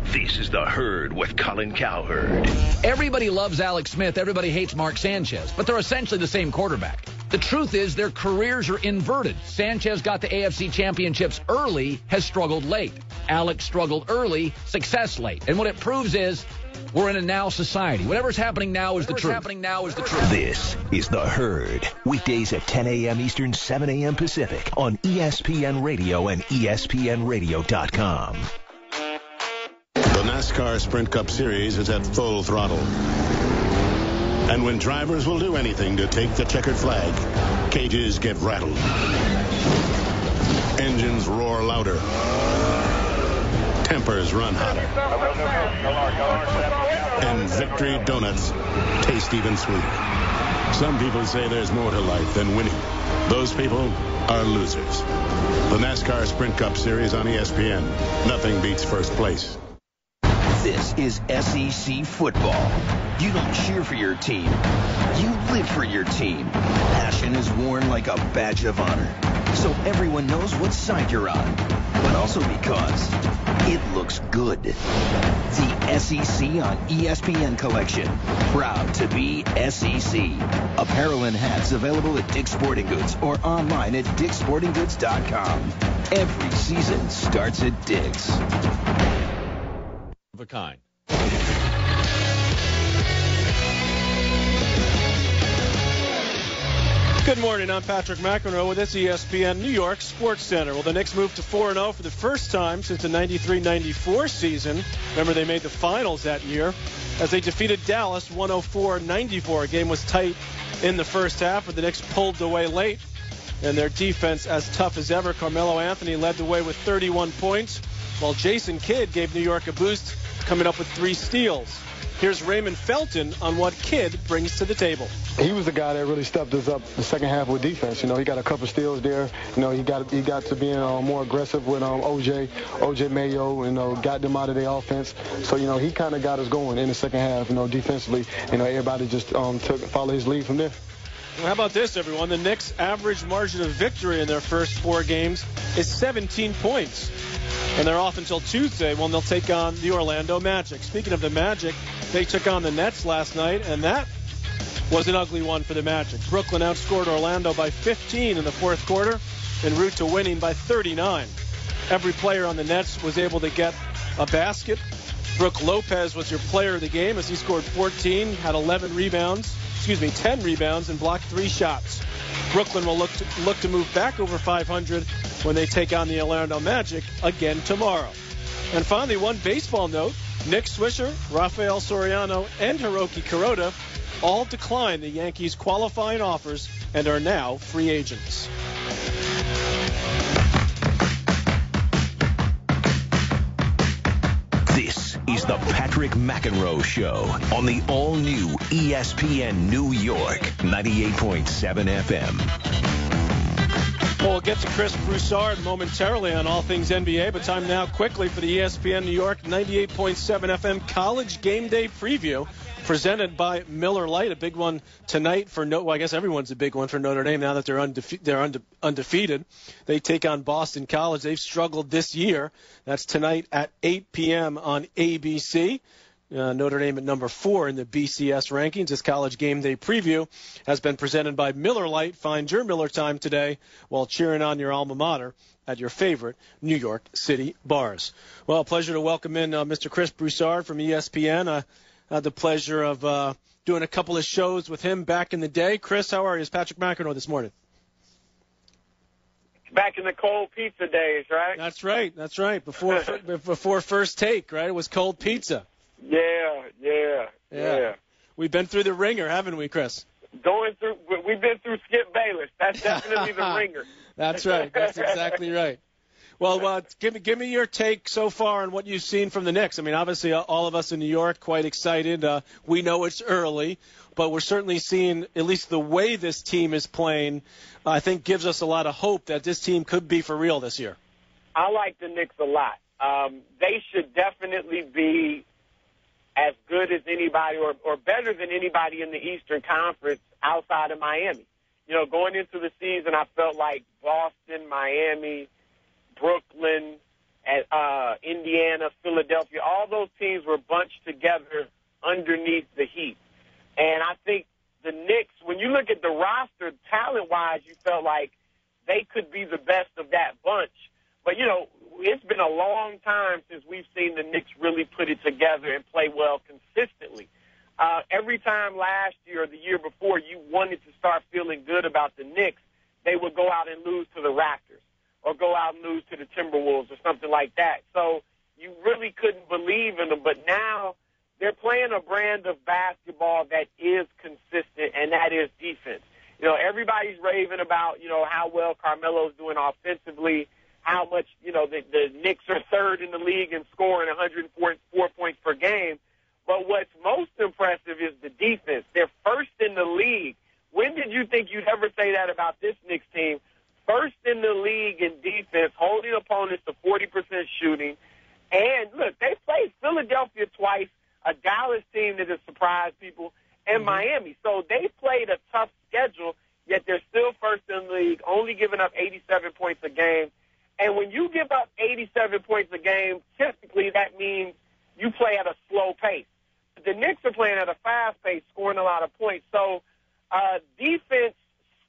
This is The Herd with Colin Cowherd. Everybody loves Alex Smith. Everybody hates Mark Sanchez, but they're essentially the same quarterback. The truth is their careers are inverted. Sanchez got the AFC championships early, has struggled late. Alex struggled early, success late. And what it proves is we're in a now society. Whatever's happening now is the truth. This is The Herd. Weekdays at 10 a.m. Eastern, 7 a.m. Pacific on ESPN Radio and ESPNradio.com. The NASCAR Sprint Cup Series is at full throttle. And when drivers will do anything to take the checkered flag, cages get rattled. Engines roar louder. Tempers run hotter. And victory donuts taste even sweeter. Some people say there's more to life than winning. Those people are losers. The NASCAR Sprint Cup Series on ESPN. Nothing beats first place. This is SEC football. You don't cheer for your team. You live for your team. Passion is worn like a badge of honor. So everyone knows what side you're on. But also because it looks good. The SEC on ESPN collection. Proud to be SEC. Apparel and hats available at Dick's Sporting Goods or online at dicksportinggoods.com. Every season starts at Dick's. Of a kind. Good morning. I'm Patrick McEnroe with this ESPN New York Sports Center. Well, the Knicks moved to 4-0 for the first time since the 93-94 season. Remember, they made the finals that year as they defeated Dallas 104-94. A game was tight in the first half, but the Knicks pulled away late. And their defense as tough as ever. Carmelo Anthony led the way with 31 points, while Jason Kidd gave New York a boost, coming up with 3 steals. Here's Raymond Felton on what Kidd brings to the table. He was the guy that really stepped us up the second half with defense. You know, he got a couple steals there. You know, he got to being more aggressive with OJ Mayo. You know, got them out of their offense. So you know, he kind of got us going in the second half. You know, defensively. You know, everybody just followed his lead from there. Well, how about this, everyone? The Knicks' average margin of victory in their first 4 games is 17 points. And they're off until Tuesday when they'll take on the Orlando Magic. Speaking of the Magic, They took on the Nets last night, and that was an ugly one for the Magic. Brooklyn outscored Orlando by 15 in the fourth quarter, en route to winning by 39. Every player on the Nets was able to get a basket. Brook Lopez was your player of the game as he scored 14, had 10 rebounds, and blocked 3 shots. Brooklyn will look to move back over 500 when they take on the Orlando Magic again tomorrow. And finally, one baseball note, Nick Swisher, Rafael Soriano, and Hiroki Kuroda all declined the Yankees' qualifying offers and are now free agents. This is the Patrick McEnroe Show on the all-new ESPN New York, 98.7 FM. Well, we'll get to Chris Broussard momentarily on all things NBA, but time now quickly for the ESPN New York 98.7 FM College Game Day Preview, presented by Miller Lite. A big one tonight for I guess everyone's a big one for Notre Dame now that they're undefeated. They take on Boston College. They've struggled this year. That's tonight at 8 p.m. on ABC. Notre Dame at number 4 in the BCS rankings. This College Game Day Preview has been presented by Miller Lite. Find your Miller time today while cheering on your alma mater at your favorite New York City bars. Well, pleasure to welcome in Mr. Chris Broussard from ESPN. I had the pleasure of doing a couple of shows with him back in the day. Chris, how are you? It's Patrick McEnroe this morning. Back in the cold pizza days, right? That's right. Before First Take, right? It was cold pizza. Yeah. We've been through the ringer, haven't we, Chris? We've been through Skip Bayless. That's definitely the ringer. That's right. That's exactly right. Well, give me your take so far on what you've seen from the Knicks. I mean, obviously, all of us in New York quite excited. We know it's early, but we're certainly seeing at least the way this team is playing, I think gives us a lot of hope that this team could be for real this year. I like the Knicks a lot. They should definitely be as good as anybody or better than anybody in the Eastern Conference outside of Miami. You know, going into the season, I felt like Boston, Miami, Brooklyn, Indiana, Philadelphia, all those teams were bunched together underneath the Heat. And I think the Knicks, when you look at the roster, talent-wise, you felt like they could be the best of that bunch. But, you know, it's been a long time since we've seen the Knicks really put it together and play well consistently. Every time last year or the year before you wanted to start feeling good about the Knicks, they would go out and lose to the Raptors or go out and lose to the Timberwolves or something like that. So you really couldn't believe in them. But now they're playing a brand of basketball that is consistent, and that is defense. You know, everybody's raving about, you know, how well Carmelo's doing offensively, how much, you know, the Knicks are third in the league in scoring 104 points per game. But what's most impressive is the defense. They're first in the league. When did you think you'd ever say that about this Knicks team? First in the league in defense, holding opponents to 40% shooting. And, look, they played Philadelphia twice, a Dallas team that has surprised people, and Miami. So they played a tough schedule, yet they're still first in the league, only giving up 87 points a game. And when you give up 87 points a game, typically that means you play at a slow pace. The Knicks are playing at a fast pace, scoring a lot of points. So defense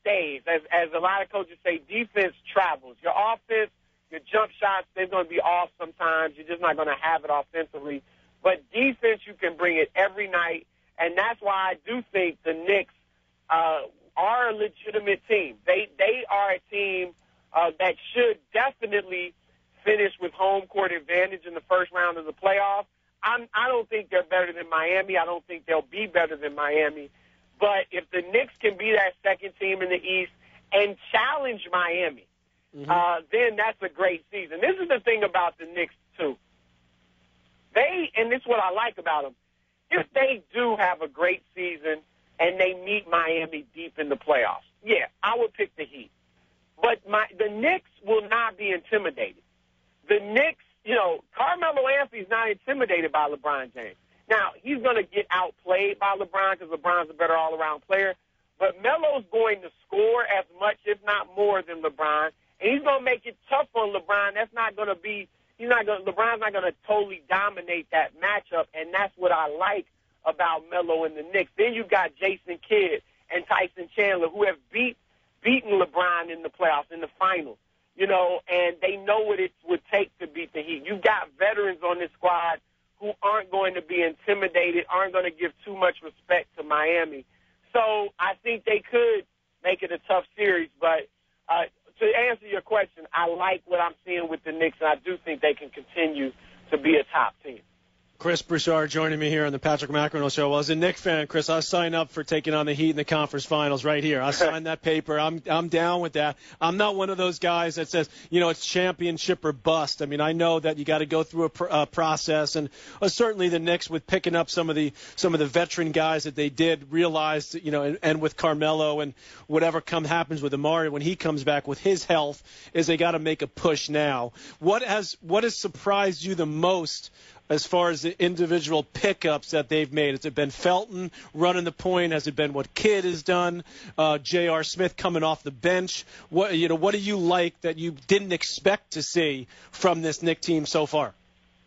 stays. As a lot of coaches say, defense travels. Your offense, your jump shots, they're going to be off sometimes. You're just not going to have it offensively. But defense, you can bring it every night. And that's why I do think the Knicks are a legitimate team. They are a team that should definitely finish with home court advantage in the first round of the playoffs. I don't think they're better than Miami. I don't think they'll be better than Miami. But if the Knicks can be that second team in the East and challenge Miami, then that's a great season. This is the thing about the Knicks, too. And this is what I like about them, if they do have a great season and they meet Miami deep in the playoffs, yeah, I would pick the Heat. But the Knicks will not be intimidated. The Knicks, you know, Carmelo Anthony's not intimidated by LeBron James. Now, he's going to get outplayed by LeBron because LeBron's a better all-around player. But Melo's going to score as much, if not more, than LeBron. And he's going to make it tough on LeBron. That's not going to be – LeBron's not going to totally dominate that matchup. And that's what I like about Melo and the Knicks. Then you got Jason Kidd and Tyson Chandler, who have beaten LeBron in the playoffs, in the finals, and they know what it would take to beat the Heat. You've got veterans on this squad who aren't going to be intimidated, aren't going to give too much respect to Miami. So I think they could make it a tough series. But to answer your question, I like what I'm seeing with the Knicks, and I do think they can continue to be a top team. Chris Broussard joining me here on the Patrick McEnroe Show. Well, as a Knicks fan, Chris, I signed up for taking on the Heat in the conference finals right here. I signed that paper. I'm down with that. I'm not one of those guys that says, it's championship or bust. I mean, I know that you got to go through a process, and certainly the Knicks, with picking up some of the veteran guys that they did, realized, and with Carmelo and whatever happens with Amari when he comes back with his health, is they got to make a push now. What has surprised you the most as far as the individual pickups that they've made? Has it been Felton running the point? Has it been what Kidd has done? J.R. Smith coming off the bench? What do you like that you didn't expect to see from this Knicks team so far?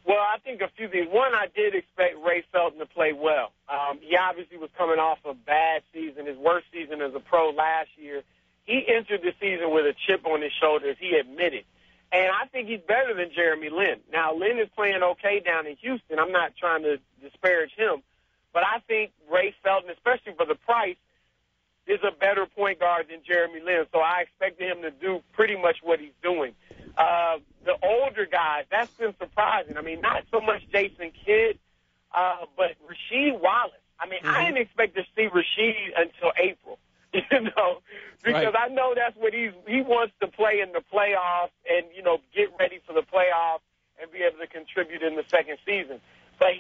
Well, I think a few things. One, I did expect Ray Felton to play well. He obviously was coming off a bad season, his worst season as a pro last year. He entered the season with a chip on his shoulder, as he admitted. And I think he's better than Jeremy Lin. Now, Lin is playing okay down in Houston. I'm not trying to disparage him. But I think Ray Felton, especially for the price, is a better point guard than Jeremy Lin. So I expected him to do pretty much what he's doing. The older guys, that's been surprising. I mean, not so much Jason Kidd, but Rasheed Wallace. I mean, I didn't expect to see Rasheed until April. Because I know that's what he wants to play in the playoffs and, get ready for the playoffs and be able to contribute in the second season. But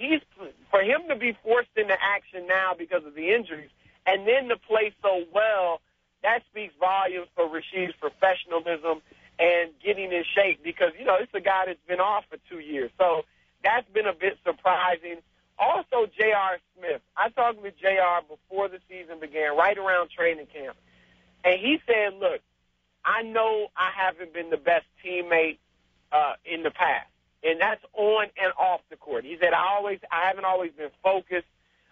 for him to be forced into action now because of the injuries and then to play so well, that speaks volumes for Rasheed's professionalism and getting in shape because, it's a guy that's been off for 2 years. So that's been a bit surprising. Also, J.R. Smith. I talked with J.R. before the season began, right around training camp. And he said, look, I know I haven't been the best teammate in the past, and that's on and off the court. He said, I haven't always been focused.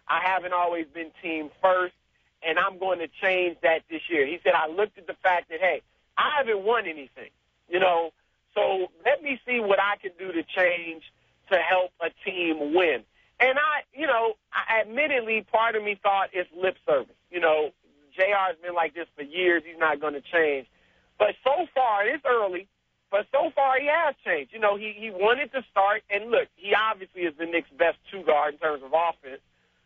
I haven't always been team first, and I'm going to change that this year. He said, I looked at the fact that, hey, I haven't won anything, so let me see what I can do to change to help a team win. And I admittedly, part of me thought it's lip service. JR's been like this for years. He's not going to change. But so far, it's early, but so far he has changed. He wanted to start, and look, he obviously is the Knicks' best two guard in terms of offense.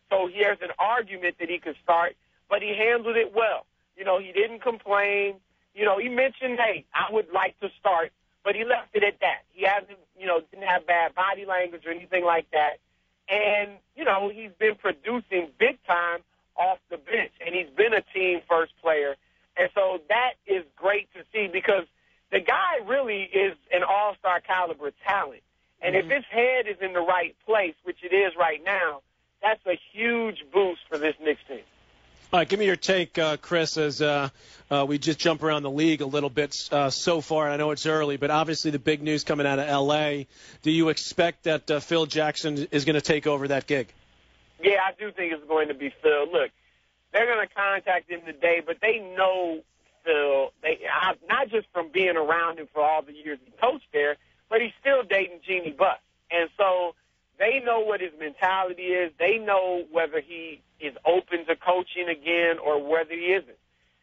So here's an argument that he could start, but he handled it well. He didn't complain. He mentioned, hey, I would like to start, but he left it at that. He hasn't, didn't have bad body language or anything like that. And, he's been producing big time off the bench, and he's been a team-first player. And so that is great to see because the guy really is an all-star caliber talent. And if his head is in the right place, which it is right now, that's a huge boost for this Knicks team. All right, give me your take, Chris, as we just jump around the league a little bit so far. And I know it's early, but obviously the big news coming out of L.A. Do you expect that Phil Jackson is going to take over that gig? Yeah, I do think it's going to be Phil. Look, they're going to contact him today, but they know Phil. Not just from being around him for all the years he coached there, but he's still dating Jeannie Buss. And so they know what his mentality is. They know whether he is open to coaching again or whether he isn't.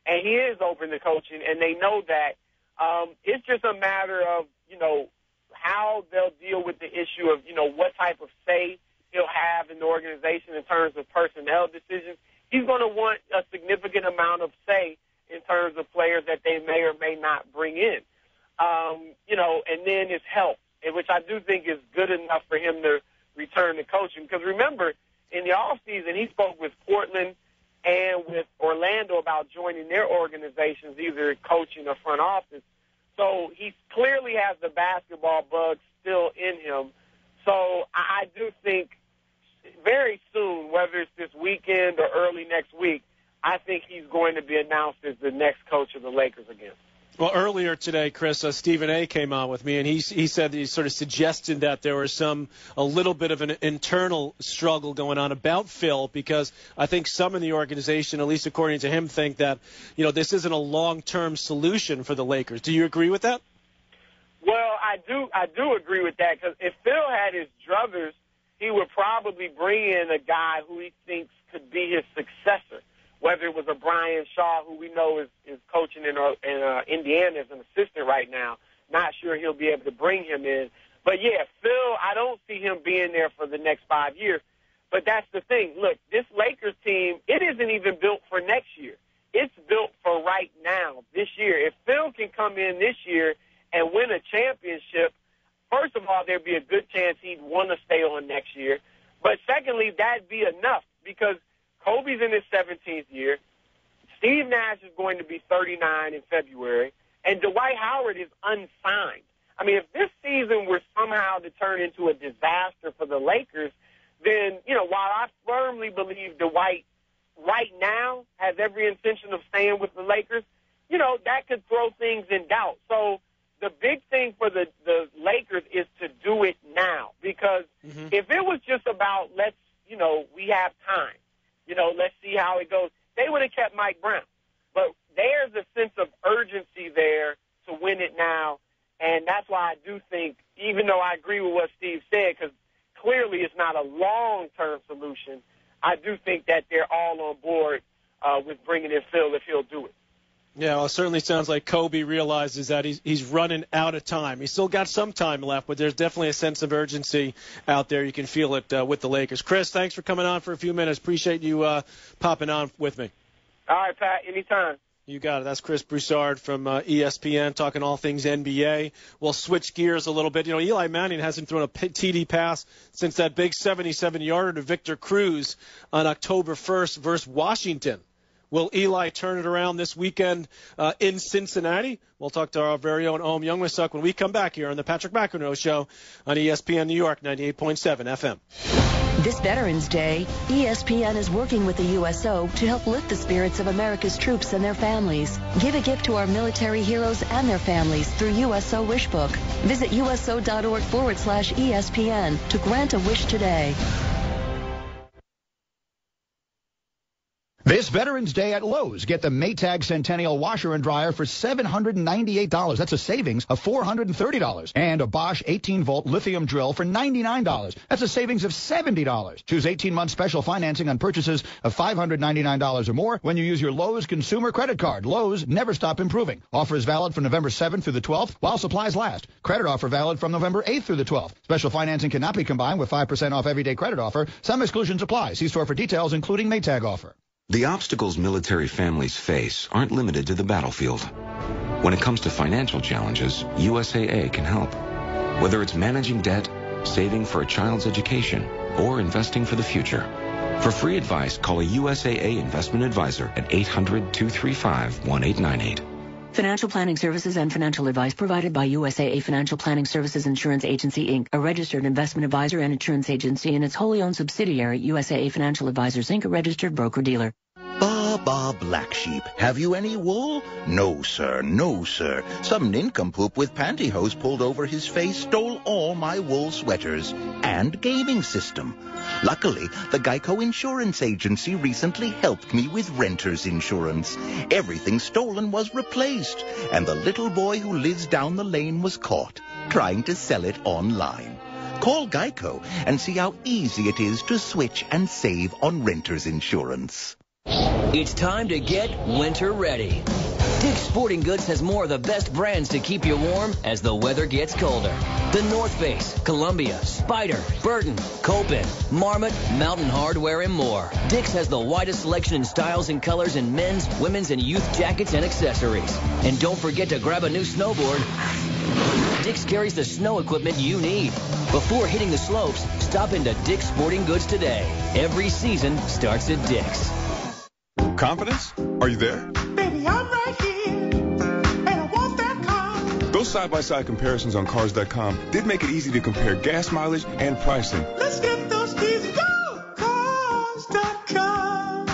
And he is open to coaching, and they know that. It's just a matter of, how they'll deal with the issue of, what type of say he'll have in the organization in terms of personnel decisions. He's going to want a significant amount of say in terms of players that they may or may not bring in. And then his health, which I do think is good enough for him to return to coaching. Because remember, in the offseason, he spoke with Portland and with Orlando about joining their organizations, either coaching or front office. So he clearly has the basketball bug still in him. So I do think very soon, whether it's this weekend or early next week, I think he's going to be announced as the next coach of the Lakers again. Well, earlier today, Chris, Stephen A. came on with me, and he said he sort of suggested that there was a little bit of an internal struggle going on about Phil, because I think some in the organization, at least according to him, think that, this isn't a long-term solution for the Lakers. Do you agree with that? Well, I do agree with that, because if Phil had his druthers, he would probably bring in a guy who he thinks could be his successor, whether it was a Brian Shaw, who we know is coaching in Indiana as an assistant right now. Not sure he'll be able to bring him in. But, yeah, Phil, I don't see him being there for the next 5 years. But that's the thing. Look, this Lakers team, it isn't even built for next year. It's built for right now, this year. If Phil can come in this year and win a championship, first of all, there'd be a good chance he'd want to stay on next year. But secondly, that'd be enough, because Kobe's in his 17th year. Steve Nash is going to be 39 in February. And Dwight Howard is unsigned. I mean, if this season were somehow to turn into a disaster for the Lakers, then, while I firmly believe Dwight right now has every intention of staying with the Lakers, that could throw things in doubt. So the big thing for the Lakers is to do it now, because if it was just about we have time, let's see how it goes, they would have kept Mike Brown. But there's a sense of urgency there to win it now, and that's why I do think, even though I agree with what Steve said, because clearly it's not a long-term solution, I do think that they're all on board with bringing in Phil if he'll do it. Yeah, well, it certainly sounds like Kobe realizes that he's running out of time. He's still got some time left, but there's definitely a sense of urgency out there. You can feel it with the Lakers. Chris, thanks for coming on for a few minutes. Appreciate you popping on with me. All right, Pat, anytime. You got it. That's Chris Broussard from ESPN talking all things NBA. We'll switch gears a little bit. Eli Manning hasn't thrown a TD pass since that big 77-yarder to Victor Cruz on October 1st versus Washington. Will Eli turn it around this weekend in Cincinnati? We'll talk to our very own Ohm Youngmisuk when we come back here on the Patrick McEnroe Show on ESPN New York 98.7 FM. This Veterans Day, ESPN is working with the USO to help lift the spirits of America's troops and their families. Give a gift to our military heroes and their families through USO Wish Book. Visit uso.org/ESPN to grant a wish today. This Veterans Day at Lowe's, get the Maytag Centennial washer and dryer for $798. That's a savings of $430. And a Bosch 18-volt lithium drill for $99. That's a savings of $70. Choose 18-month special financing on purchases of $599 or more when you use your Lowe's consumer credit card. Lowe's, never stop improving. Offer is valid from November 7th through the 12th while supplies last. Credit offer valid from November 8th through the 12th. Special financing cannot be combined with 5% off everyday credit offer. Some exclusions apply. See store for details, including Maytag offer. The obstacles military families face aren't limited to the battlefield. When it comes to financial challenges, USAA can help. Whether it's managing debt, saving for a child's education, or investing for the future. For free advice, call a USAA investment advisor at 800-235-1898. Financial planning services and financial advice provided by USAA Financial Planning Services Insurance Agency, Inc., a registered investment advisor and insurance agency, and its wholly owned subsidiary, USAA Financial Advisors, Inc., a registered broker-dealer. Bah, black sheep. Have you any wool? No, sir. No, sir. Some nincompoop with pantyhose pulled over his face stole all my wool sweaters and gaming system. Luckily, the Geico Insurance Agency recently helped me with renter's insurance. Everything stolen was replaced, and the little boy who lives down the lane was caught trying to sell it online. Call Geico and see how easy it is to switch and save on renter's insurance. It's time to get winter ready. Dick's Sporting Goods has more of the best brands to keep you warm as the weather gets colder. The North Face, Columbia, Spyder, Burton, Copen, Marmot, Mountain Hardwear, and more. Dick's has the widest selection in styles and colors in men's, women's, and youth jackets and accessories. And don't forget to grab a new snowboard. Dick's carries the snow equipment you need. Before hitting the slopes, stop into Dick's Sporting Goods today. Every season starts at Dick's. Confidence? Are you there? Baby, I'm right here, and I want that car. Those side-by-side comparisons on Cars.com did make it easy to compare gas mileage and pricing. Let's get those keys and go, Cars.com.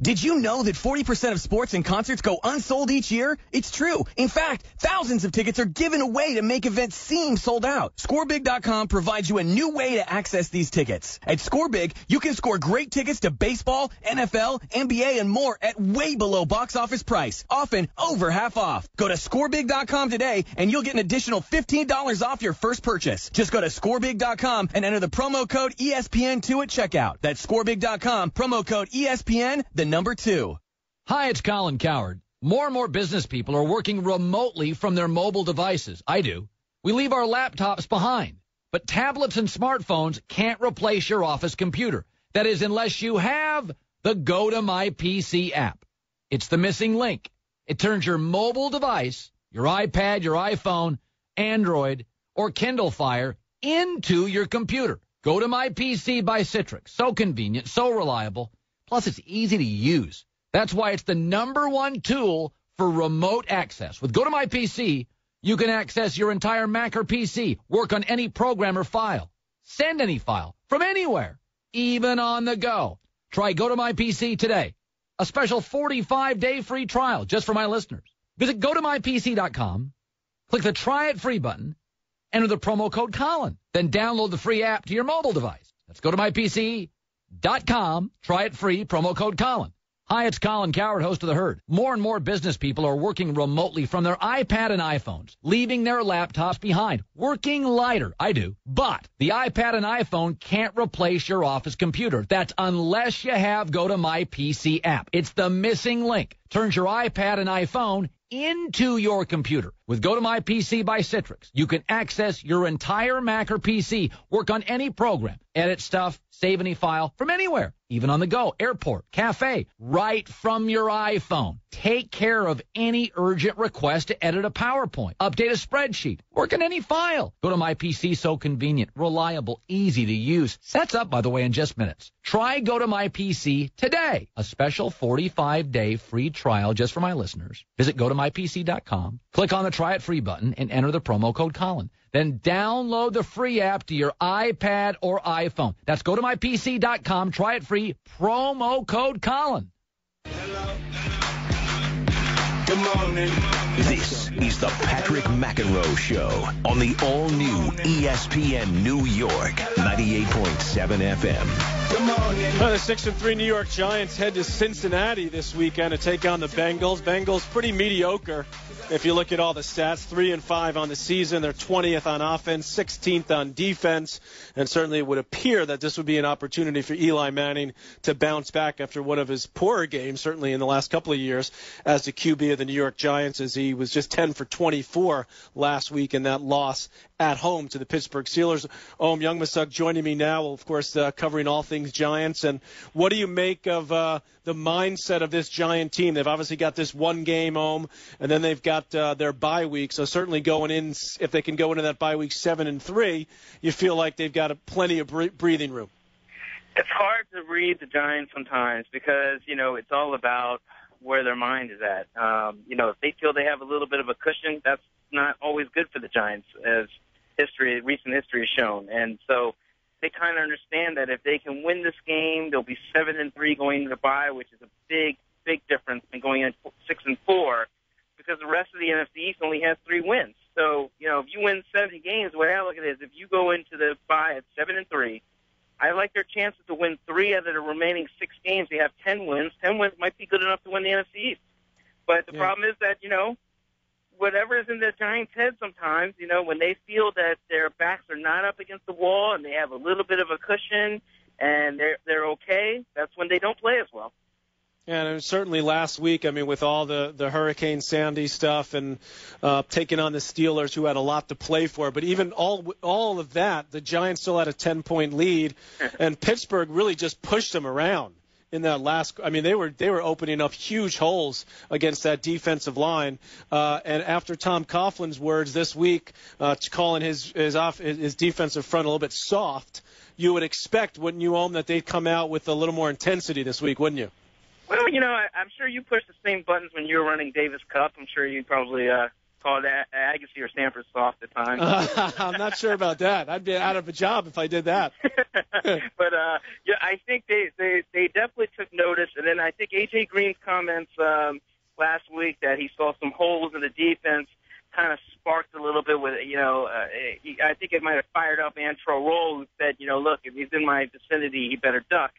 Did you know that 40% of sports and concerts go unsold each year? It's true. In fact, thousands of tickets are given away to make events seem sold out. ScoreBig.com provides you a new way to access these tickets. At ScoreBig, you can score great tickets to baseball, NFL, NBA, and more at way below box office price, often over half off. Go to ScoreBig.com today, and you'll get an additional $15 off your first purchase. Just go to ScoreBig.com and enter the promo code ESPN2 at checkout. That's ScoreBig.com, promo code ESPN, the number 2. Hi, it's Colin Coward. More and more business people are working remotely from their mobile devices. I do. We leave our laptops behind. But tablets and smartphones can't replace your office computer. That is, unless you have the Go to My PC app. It's the missing link. It turns your mobile device, your iPad, your iPhone, Android, or Kindle Fire into your computer. Go to My PC by Citrix. So convenient, so reliable. Plus, it's easy to use. That's why it's the #1 tool for remote access. With Go to My PC, you can access your entire Mac or PC, work on any program or file, send any file from anywhere, even on the go. Try Go to My PC today. A special 45-day free trial just for my listeners. Visit GoToMyPC.com, click the Try It Free button, enter the promo code Colin, then download the free app to your mobile device. That's GoToMyPC.com, try it free, promo code Colin. Hi, it's Colin Coward, host of The Herd. More and more business people are working remotely from their iPad and iPhones, leaving their laptops behind, working lighter. I do. But the iPad and iPhone can't replace your office computer. That's unless you have Go to My PC app. It's the missing link. Turns your iPad and iPhone into your computer. With Go to My PC by Citrix, you can access your entire Mac or PC, work on any program, edit stuff, save any file from anywhere, even on the go, airport, cafe, right from your iPhone. Take care of any urgent request to edit a PowerPoint, update a spreadsheet, work on any file. Go to My PC, so convenient, reliable, easy to use. Sets up, by the way, in just minutes. Try Go to My PC today. A special 45-day free trial just for my listeners. Visit GoToMyPC.com, click on the Try It Free button, and enter the promo code Colin. Then download the free app to your iPad or iPhone. That's GoToMyPC.com, try it free, promo code Colin. Good morning. This is the Patrick McEnroe Show on the all-new ESPN New York, 98.7 FM. Good morning. The 6-3 New York Giants head to Cincinnati this weekend to take on the Bengals. Bengals pretty mediocre if you look at all the stats. 3-5 on the season. They're 20th on offense, 16th on defense, and certainly it would appear that this would be an opportunity for Eli Manning to bounce back after one of his poorer games, certainly in the last couple of years, as the QB of the New York Giants, as he was just 10 for 24 last week in that loss at home to the Pittsburgh Steelers. Ohm Youngmasuk joining me now, of course, covering all things Giants. And what do you make of the mindset of this Giant team? They've obviously got this one game, Ohm, and then they've got their bye week. So certainly going in, if they can go into that bye week 7-3, you feel like they've got plenty of breathing room. It's hard to read the Giants sometimes because, it's all about where their mind is at. If they feel they have a little bit of a cushion, that's not always good for the Giants, as recent history has shown. And so they kind of understand that if they can win this game, they'll be 7-3 going into the bye, which is a big, big difference than going in 6-4, because the rest of the NFC East only has 3 wins. So, if you win 70 games, the way I look at it is if you go into the bye at 7-3, I like their chances to win 3 out of the remaining 6 games. They have 10 wins. 10 wins might be good enough to win the NFC East. But the problem is that, whatever is in the Giants' head sometimes, when they feel that their backs are not up against the wall and they have a little bit of a cushion and they're okay, that's when they don't play as well. And certainly last week, with all the Hurricane Sandy stuff and taking on the Steelers, who had a lot to play for. But even all of that, the Giants still had a 10-point lead, and Pittsburgh really just pushed them around in that last. They were opening up huge holes against that defensive line. And after Tom Coughlin's words this week, calling his defensive front a little bit soft, you would expect, wouldn't you, Ohm, that they'd come out with a little more intensity this week, wouldn't you? Well, I'm sure you pushed the same buttons when you were running Davis Cup. I'm sure you probably called Agassi or Stanford soft at times. I'm not sure about that. I'd be out of a job if I did that. But yeah, I think they definitely took notice. And then I think A.J. Green's comments last week that he saw some holes in the defense kind of sparked a little bit with, I think it might have fired up Antrel Roll, who said, look, if he's in my vicinity, he better duck.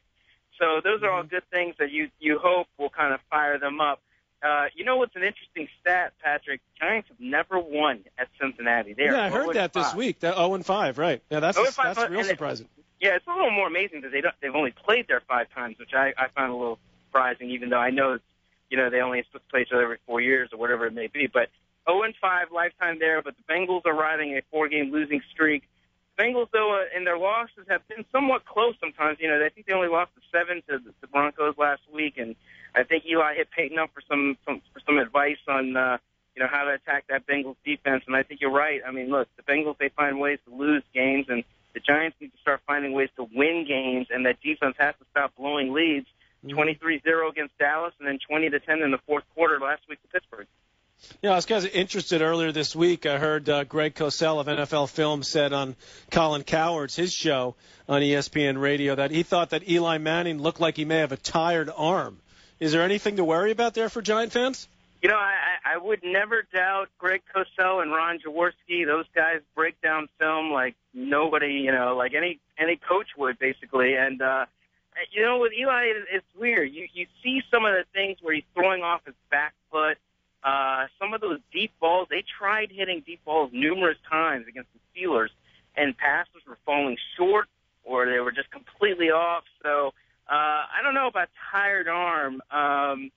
So those are all good things that you hope will kind of fire them up. What's an interesting stat, Patrick? Giants have never won at Cincinnati. I heard that this week. 0-5, right? Yeah, that's real surprising. It's a little more amazing that they've only played there 5 times, which I find a little surprising, even though I know they only play each other every 4 years or whatever it may be. But 0-5 lifetime there, but the Bengals are riding a 4-game losing streak. The Bengals, though, in their losses have been somewhat close sometimes. I think they only lost 7 to the Broncos last week, and I think Eli hit Peyton up for some advice on how to attack that Bengals defense. And I think you're right. I mean, look, the Bengals, they find ways to lose games, and the Giants need to start finding ways to win games, and that defense has to stop blowing leads. 23-0 against Dallas, and then 20-10 in the fourth quarter last week to Pittsburgh. Yeah, I was kind of interested earlier this week. I heard Greg Cosell of NFL Film said on Colin Cowherd's, his show on ESPN Radio, that he thought that Eli Manning looked like he may have a tired arm. Is there anything to worry about there for Giant fans? I would never doubt Greg Cosell and Ron Jaworski. Those guys break down film like nobody, like any coach would, basically. And, with Eli, it's weird. You see some of the things where he's throwing off his back foot. Some of those deep balls, they tried hitting deep balls numerous times against the Steelers, and passes were falling short or they were just completely off. So I don't know about tired arm. I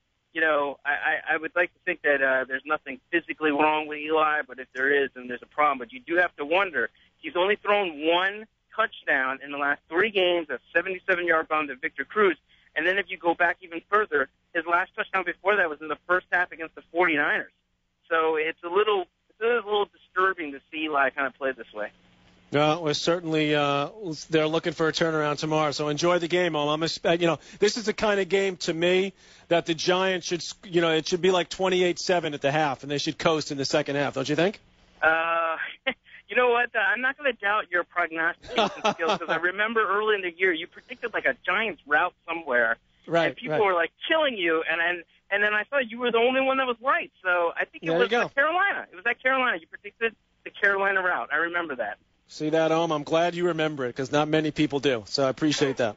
would like to think that there's nothing physically wrong with Eli, but if there is, then there's a problem. But you do have to wonder. He's only thrown 1 touchdown in the last 3 games, a 77-yard bomb to Victor Cruz. And then if you go back even further, his last touchdown before that was in the first half against the 49ers. So it's a little disturbing to see Eli kind of play this way. No, we're certainly they're looking for a turnaround tomorrow. So enjoy the game, Om. This is the kind of game to me that the Giants should, it should be like 28-7 at the half, and they should coast in the second half. Don't you think? You know what? I'm not going to doubt your prognostication skills, because I remember early in the year you predicted like a Giants route somewhere, right? And people were like killing you, and then I thought you were the only one that was right. So I think it was at Carolina. It was at Carolina. You predicted the Carolina route. I remember that. See that, Om? I'm glad you remember it, because not many people do. So I appreciate that.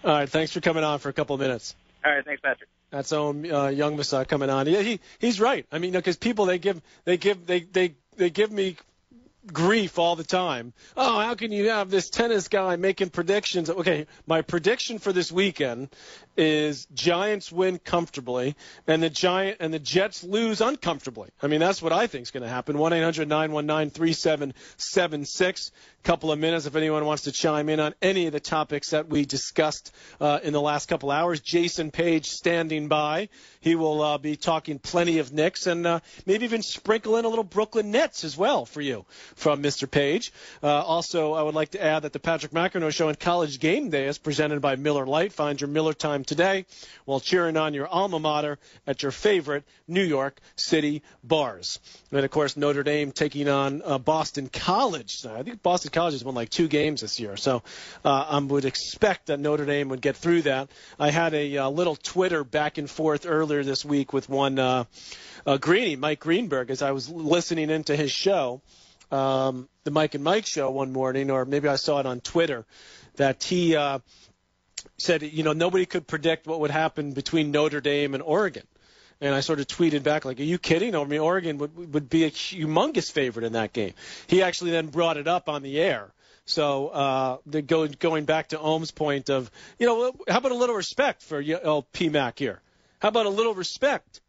All right, thanks for coming on for a couple of minutes. All right, thanks, Patrick. That's Om Young Masa coming on. Yeah, he's right. I mean, because people they give me grief all the time. Oh, how can you have this tennis guy making predictions? Okay, my prediction for this weekend is Giants win comfortably and the Jets lose uncomfortably. I mean, that's what I think is going to happen. 1-800-919-3776. Couple of minutes if anyone wants to chime in on any of the topics that we discussed in the last couple hours. Jason Page standing by. He will be talking plenty of Knicks and maybe even sprinkle in a little Brooklyn Nets as well for you from Mr. Page. Also, I would like to add that the Patrick McEnroe Show and College Game Day is presented by Miller Lite. Find your Miller time today while cheering on your alma mater at your favorite New York City bars. And, of course, Notre Dame taking on Boston College. I think Boston College has won like 2 games this year. So I would expect that Notre Dame would get through that. I had a little Twitter back and forth earlier this week with one Greenie, Mike Greenberg, as I was listening into his show, the Mike and Mike show one morning, or maybe I saw it on Twitter, that he said, nobody could predict what would happen between Notre Dame and Oregon. And I sort of tweeted back, like, are you kidding? I mean, Oregon would be a humongous favorite in that game. He actually then brought it up on the air. So going back to Ohm's point of, how about a little respect for PMAC here? How about a little respect?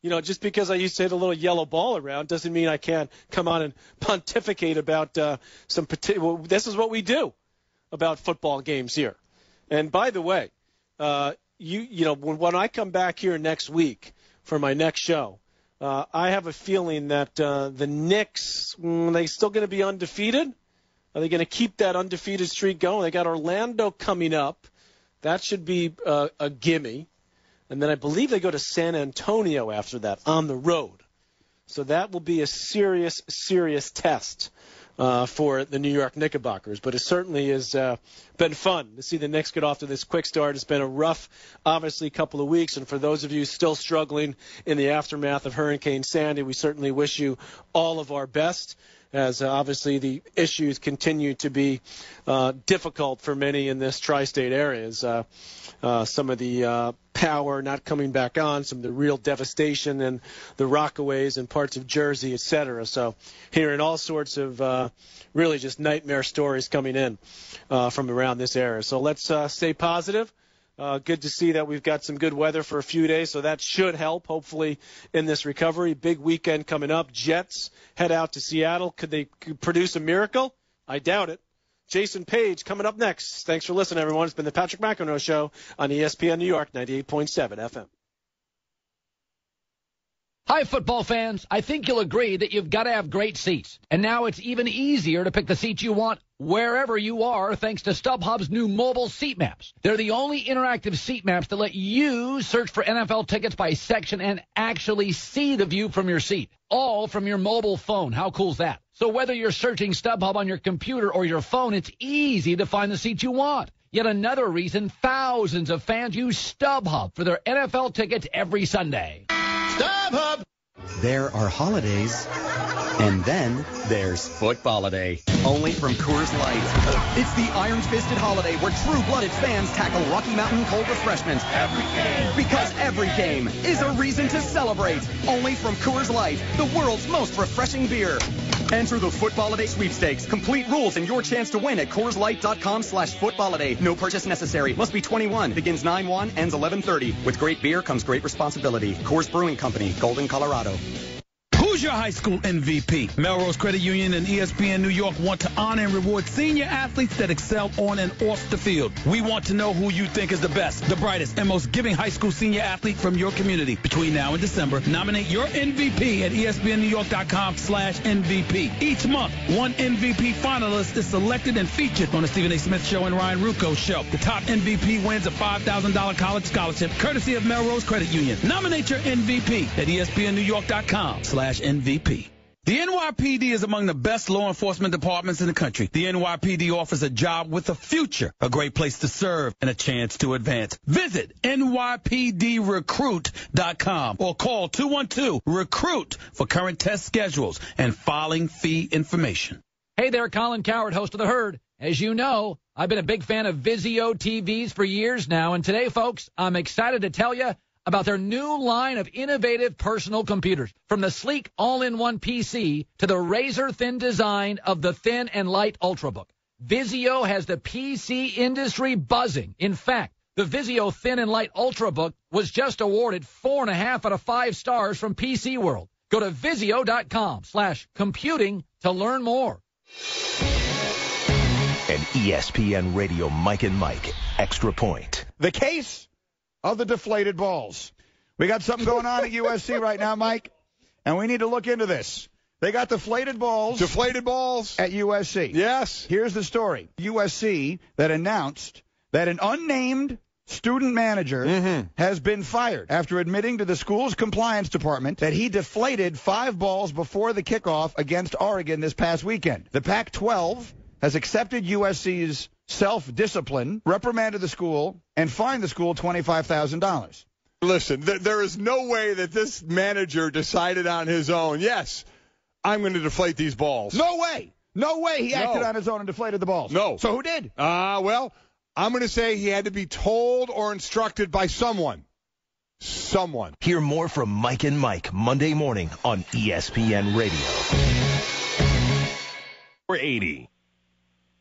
Just because I used to hit a little yellow ball around doesn't mean I can't come on and pontificate about some particular. This is what we do about football games here. And by the way, when I come back here next week for my next show, I have a feeling that the Knicks, are they still going to be undefeated? Are they going to keep that undefeated streak going? They got Orlando coming up. That should be a gimme. And then I believe they go to San Antonio after that on the road. So that will be a serious, serious test for the New York Knickerbockers. But it certainly has been fun to see the Knicks get off to this quick start. It's been a rough, obviously, couple of weeks. And for those of you still struggling in the aftermath of Hurricane Sandy, we certainly wish you all of our best, as obviously the issues continue to be difficult for many in this tri-state area. Some of the power not coming back on, some of the real devastation in the Rockaways and parts of Jersey, et cetera. So hearing all sorts of really just nightmare stories coming in from around this area. So let's stay positive. Good to see that we've got some good weather for a few days, so that should help, hopefully, in this recovery. Big weekend coming up. Jets head out to Seattle. Could they produce a miracle? I doubt it. Jason Page coming up next. Thanks for listening, everyone. It's been the Patrick McEnroe Show on ESPN New York, 98.7 FM. Hi, football fans. I think you'll agree that you've got to have great seats. And now it's even easier to pick the seats you want wherever you are thanks to StubHub's new mobile seat maps. They're the only interactive seat maps that let you search for NFL tickets by section and actually see the view from your seat, all from your mobile phone. How cool is that? So whether you're searching StubHub on your computer or your phone, it's easy to find the seat you want. Yet another reason thousands of fans use StubHub for their NFL tickets every Sunday. StubHub! There are holidays, and then there's Footballiday, only from Coors Light. It's the iron-fisted holiday where true-blooded fans tackle Rocky Mountain cold refreshments. Every game! Because every game is a reason to celebrate. Only from Coors Light, the world's most refreshing beer. Enter the Footballiday sweepstakes. Complete rules and your chance to win at CoorsLight.com/Footballiday. No purchase necessary. Must be 21. Begins 9/1, ends 11/30. With great beer comes great responsibility. Coors Brewing Company, Golden, Colorado. Who's your high school MVP? Melrose Credit Union and ESPN New York want to honor and reward senior athletes that excel on and off the field. We want to know who you think is the best, the brightest, and most giving high school senior athlete from your community. Between now and December, nominate your MVP at ESPNNewYork.com/MVP. Each month, one MVP finalist is selected and featured on the Stephen A. Smith Show and Ryan Rucco Show. The top MVP wins a $5,000 college scholarship, courtesy of Melrose Credit Union. Nominate your MVP at ESPNNewYork.com/MVP. The NYPD is among the best law enforcement departments in the country. The NYPD offers a job with a future, a great place to serve, and a chance to advance. Visit NYPDRecruit.com or call 212-RECRUIT for current test schedules and filing fee information. Hey there, Colin Coward, host of The Herd. As you know, I've been a big fan of Vizio TVs for years now, and today, folks, I'm excited to tell you about their new line of innovative personal computers. From the sleek all-in-one PC to the razor-thin design of the Thin and Light Ultrabook, Vizio has the PC industry buzzing. In fact, the Vizio Thin and Light Ultrabook was just awarded 4.5 out of 5 stars from PC World. Go to Vizio.com/computing to learn more. An ESPN Radio Mike and Mike Extra Point. The case of the deflated balls. We got something going on at USC right now, Mike, and we need to look into this. They got deflated balls. Deflated balls. At USC. Yes. Here's the story. USC that announced that an unnamed student manager has been fired after admitting to the school's compliance department that he deflated 5 balls before the kickoff against Oregon this past weekend. The Pac-12 has accepted USC's self-discipline, reprimanded the school, and fined the school $25,000. Listen, there is no way that this manager decided on his own, yes, I'm going to deflate these balls. No way. No way he acted on his own and deflated the balls. No. So who did? Well, I'm going to say he had to be told or instructed by someone. Someone. Hear more from Mike and Mike Monday morning on ESPN Radio. 480.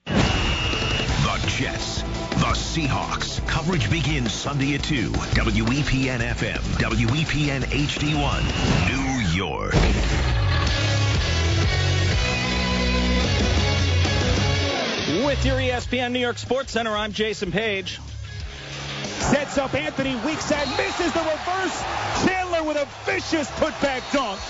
The Jets, the Seahawks. Coverage begins Sunday at 2. WEPN FM, WEPN HD1, New York. With your ESPN New York Sports Center, I'm Jason Page. Sets up Anthony Weeks and misses the reverse. Chandler with a vicious putback dunk.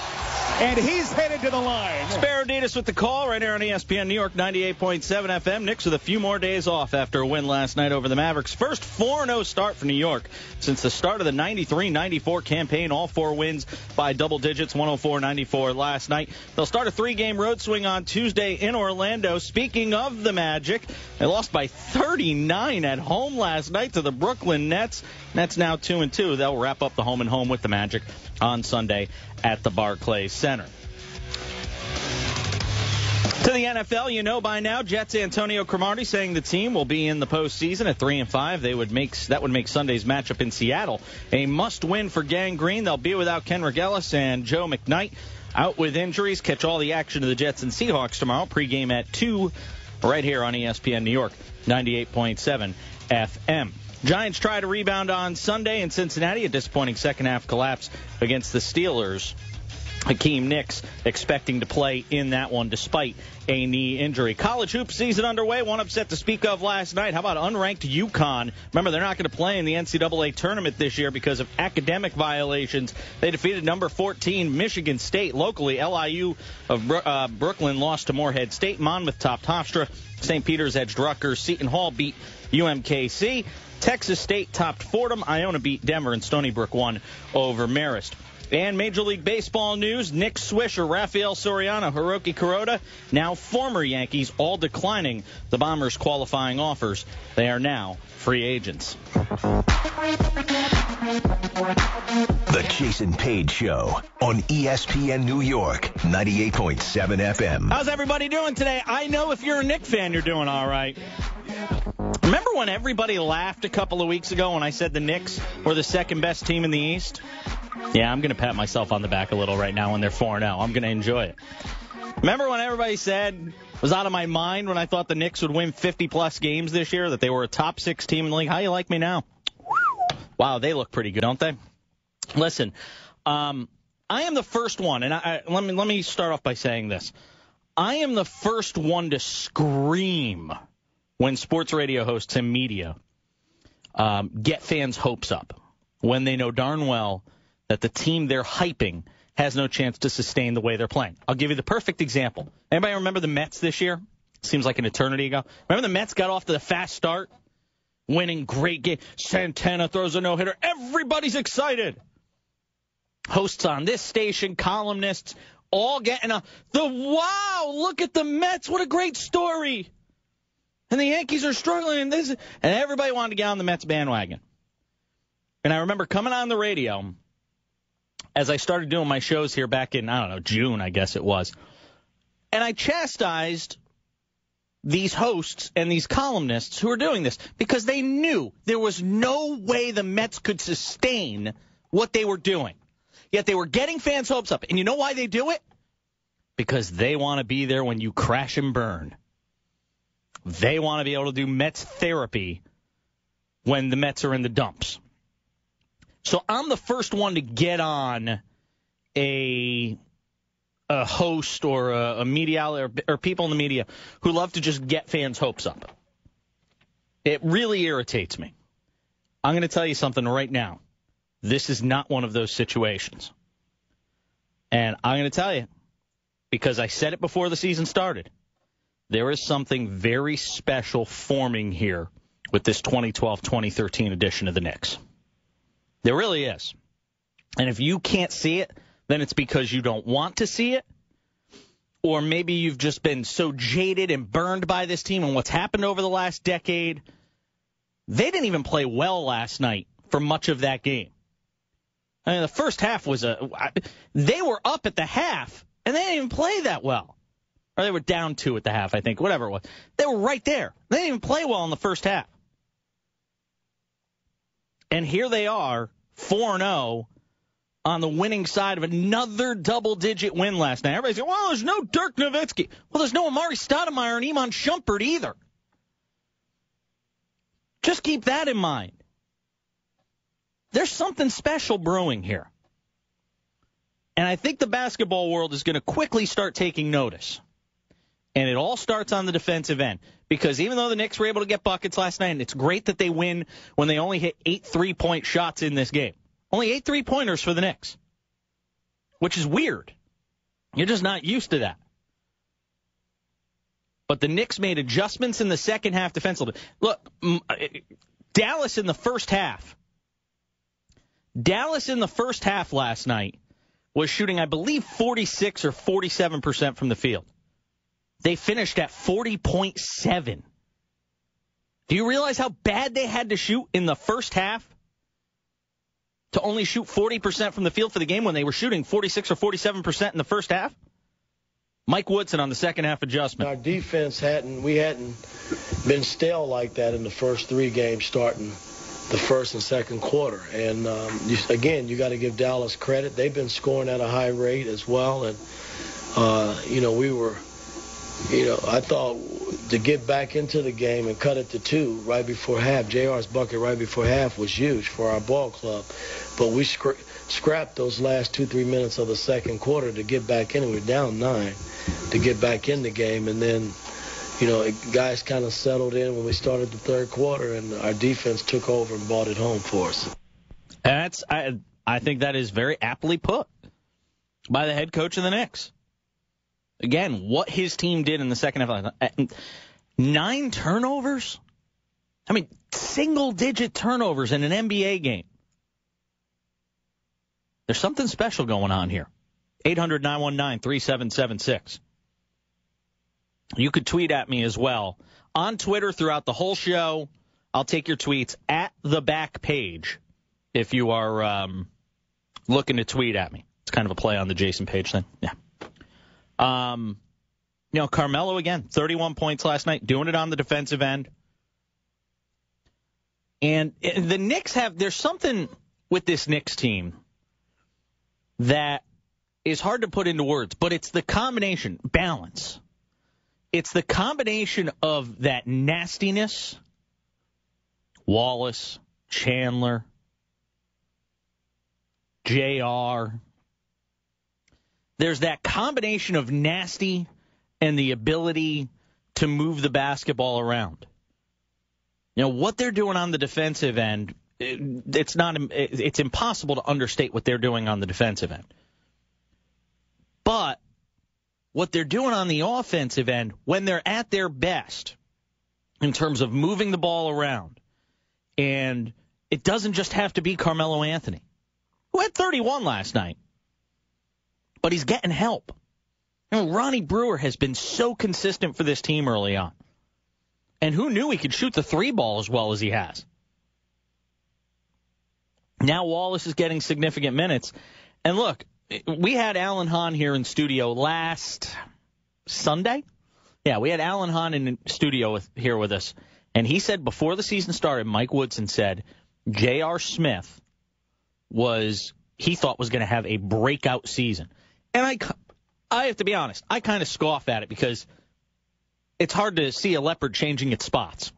And he's headed to the line. Sparaditas with the call right here on ESPN New York 98.7 FM. Knicks with a few more days off after a win last night over the Mavericks. First 4-0 start for New York since the start of the 93-94 campaign. All 4 wins by double digits, 104-94 last night. They'll start a 3-game road swing on Tuesday in Orlando. Speaking of the Magic, they lost by 39 at home last night to the Brooklyn Nets. Nets now 2-2. They'll wrap up the home and home with the Magic on Sunday at the Barclays Center. To the NFL, you know by now, Jets' Antonio Cromartie saying the team will be in the postseason at 3-5. That would make Sunday's matchup in Seattle a must-win for Gang Green. They'll be without Ken Regelis and Joe McKnight out with injuries. Catch all the action of the Jets and Seahawks tomorrow. Pregame at 2 right here on ESPN New York 98.7 FM. Giants try to rebound on Sunday in Cincinnati. A disappointing second-half collapse against the Steelers. Hakeem Nicks expecting to play in that one despite a knee injury. College hoop season underway. One upset to speak of last night. How about unranked UConn? Remember, they're not going to play in the NCAA tournament this year because of academic violations. They defeated number 14 Michigan State. Locally, LIU of Brooklyn lost to Morehead State. Monmouth topped Hofstra. St. Peter's edged Rutgers. Seton Hall beat UMKC. Texas State topped Fordham. Iona beat Denver, and Stony Brook won over Marist. And Major League Baseball news, Nick Swisher, Rafael Soriano, Hiroki Kuroda, now former Yankees, all declining the Bombers' qualifying offers. They are now free agents. The Jason Page Show on ESPN New York, 98.7 FM. How's everybody doing today? I know if you're a Knicks fan, you're doing all right. Remember when everybody laughed a couple of weeks ago when I said the Knicks were the second best team in the East? Yeah, I'm going to pat myself on the back a little right now when they're 4-0. I'm going to enjoy it. Remember when everybody said, was out of my mind when I thought the Knicks would win 50-plus games this year, that they were a top 6 team in the league? How you like me now? Wow, they look pretty good, don't they? Listen, I am the first one, and let me start off by saying this. I am the first one to scream when sports radio hosts and media get fans' hopes up when they know darn well that the team they're hyping has no chance to sustain the way they're playing. I'll give you the perfect example. Anybody remember the Mets this year? Seems like an eternity ago. Remember the Mets got off to the fast start, winning great game. Santana throws a no-hitter. Everybody's excited. Hosts on this station, columnists, all getting wow, look at the Mets. What a great story. And the Yankees are struggling. And everybody wanted to get on the Mets bandwagon. And I remember coming on the radio as I started doing my shows here back in, June, I guess it was. And I chastised these hosts and these columnists who were doing this because they knew there was no way the Mets could sustain what they were doing. Yet they were getting fans' hopes up. And you know why they do it? Because they want to be there when you crash and burn. They want to be able to do Mets therapy when the Mets are in the dumps. So I'm the first one to get on a host or a media outlet or people in the media who love to just get fans' hopes up. It really irritates me. I'm going to tell you something right now. This is not one of those situations. And I'm going to tell you, because I said it before the season started, there is something very special forming here with this 2012-2013 edition of the Knicks. There really is. And if you can't see it, then it's because you don't want to see it. Or maybe you've just been so jaded and burned by this team and what's happened over the last decade. They didn't even play well last night for much of that game. I mean, the first half was they were up at the half, and they didn't even play that well. Or they were down 2 at the half, I think, whatever it was. They were right there. They didn't even play well in the first half. And here they are, 4-0, on the winning side of another double-digit win last night. Everybody's saying, well, there's no Dirk Nowitzki. Well, there's no Amari Stoudemire and Iman Shumpert either. Just keep that in mind. There's something special brewing here. And I think the basketball world is going to quickly start taking notice. And it all starts on the defensive end. Because even though the Knicks were able to get buckets last night, and it's great that they win when they only hit 8 3-point shots in this game. Only 8 3-pointers for the Knicks. Which is weird. You're just not used to that. But the Knicks made adjustments in the second half defensively. Look, Dallas in the first half last night was shooting, I believe, 46 or 47% from the field. They finished at 40.7. Do you realize how bad they had to shoot in the first half to only shoot 40% from the field for the game when they were shooting 46 or 47% in the first half? Mike Woodson on the second half adjustment. Our defense hadn't been stale like that in the first three games starting the first and second quarter. And, you got to give Dallas credit. They've been scoring at a high rate as well. And, I thought to get back into the game and cut it to 2 right before half, JR's bucket right before half was huge for our ball club. But we scrapped those last 2-3 minutes of the second quarter to get back in. We were down 9 to get back in the game. And then, guys kind of settled in when we started the third quarter, and our defense took over and brought it home for us. I think that is very aptly put by the head coach of the Knicks. Again, what his team did in the second half. 9 turnovers? I mean, single-digit turnovers in an NBA game. There's something special going on here. 800-919-3776. You could tweet at me as well. On Twitter throughout the whole show, I'll take your tweets at the back page if you are looking to tweet at me. It's kind of a play on the Jason Page thing. Yeah. Carmelo, again, 31 points last night, doing it on the defensive end. And the Knicks there's something with this Knicks team that is hard to put into words, but it's the combination, balance. It's the combination of that nastiness, Wallace, Chandler, JR. There's that combination of nasty and the ability to move the basketball around. What they're doing on the defensive end, it's impossible to understate what they're doing on the defensive end. But what they're doing on the offensive end, when they're at their best, in terms of moving the ball around, and it doesn't just have to be Carmelo Anthony, who had 31 last night, but he's getting help. Ronnie Brewer has been so consistent for this team early on. And who knew he could shoot the 3 ball as well as he has? Now Wallace is getting significant minutes. And look, we had Alan Hahn here in studio last Sunday. Yeah, we had Alan Hahn in studio here with us. And he said before the season started, Mike Woodson said J.R. Smith he thought was going to have a breakout season. And I have to be honest, I kind of scoff at it because it's hard to see a leopard changing its spots.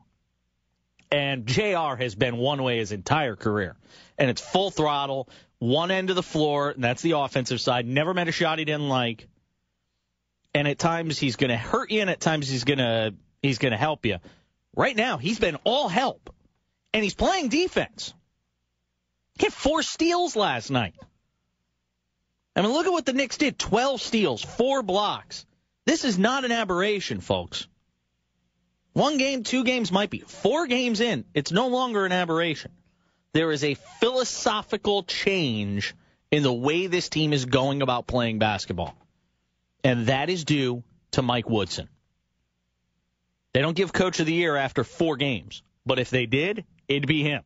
And JR has been one way his entire career. And it's full throttle, one end of the floor, and that's the offensive side. Never met a shot he didn't like. And at times he's going to hurt you, and at times he's going to help you. Right now, he's been all help. And he's playing defense. He had 4 steals last night. I mean, look at what the Knicks did. 12 steals, 4 blocks. This is not an aberration, folks. 1 game, 2 games might be. 4 games in, it's no longer an aberration. There is a philosophical change in the way this team is going about playing basketball. And that is due to Mike Woodson. They don't give Coach of the Year after 4 games. But if they did, it'd be him.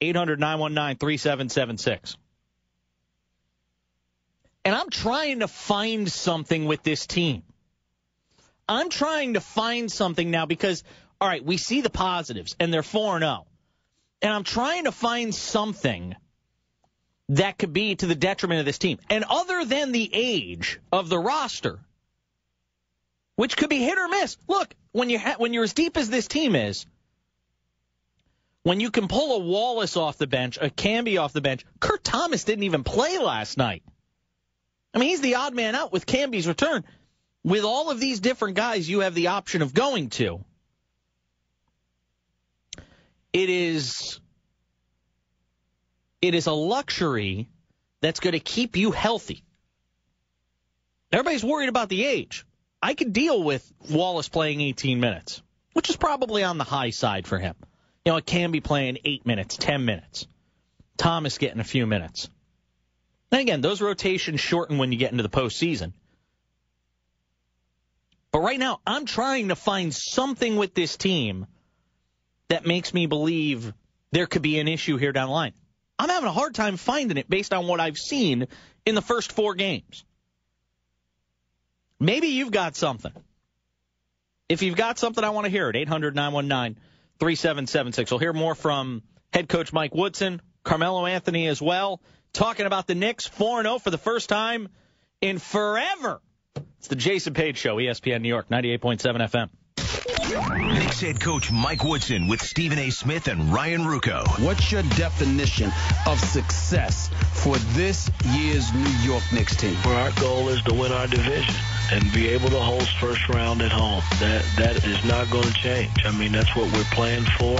800-919-3776. And I'm trying to find something with this team. I'm trying to find something now because, all right, we see the positives, and they're 4-0. And I'm trying to find something that could be to the detriment of this team. And other than the age of the roster, which could be hit or miss. Look, when you're as deep as this team is, when you can pull a Wallace off the bench, a Camby off the bench, Kurt Thomas didn't even play last night. I mean, he's the odd man out with Camby's return. With all of these different guys you have the option of going to, it is a luxury that's going to keep you healthy. Everybody's worried about the age. I could deal with Wallace playing 18 minutes, which is probably on the high side for him. You know, it can be playing 8 minutes, 10 minutes. Thomas getting a few minutes. And again, those rotations shorten when you get into the postseason. But right now, I'm trying to find something with this team that makes me believe there could be an issue here down the line. I'm having a hard time finding it based on what I've seen in the first 4 games. Maybe you've got something. If you've got something, I want to hear it. 800-919-3776. We'll hear more from head coach Mike Woodson, Carmelo Anthony as well, talking about the Knicks 4-0 for the first time in forever. It's the Jason Page Show, ESPN New York, 98.7 FM. Knicks head coach Mike Woodson with Stephen A. Smith and Ryan Rucco. What's your definition of success for this year's New York Knicks team? Well, our goal is to win our division and be able to host first round at home. That is not going to change. I mean, that's what we're playing for.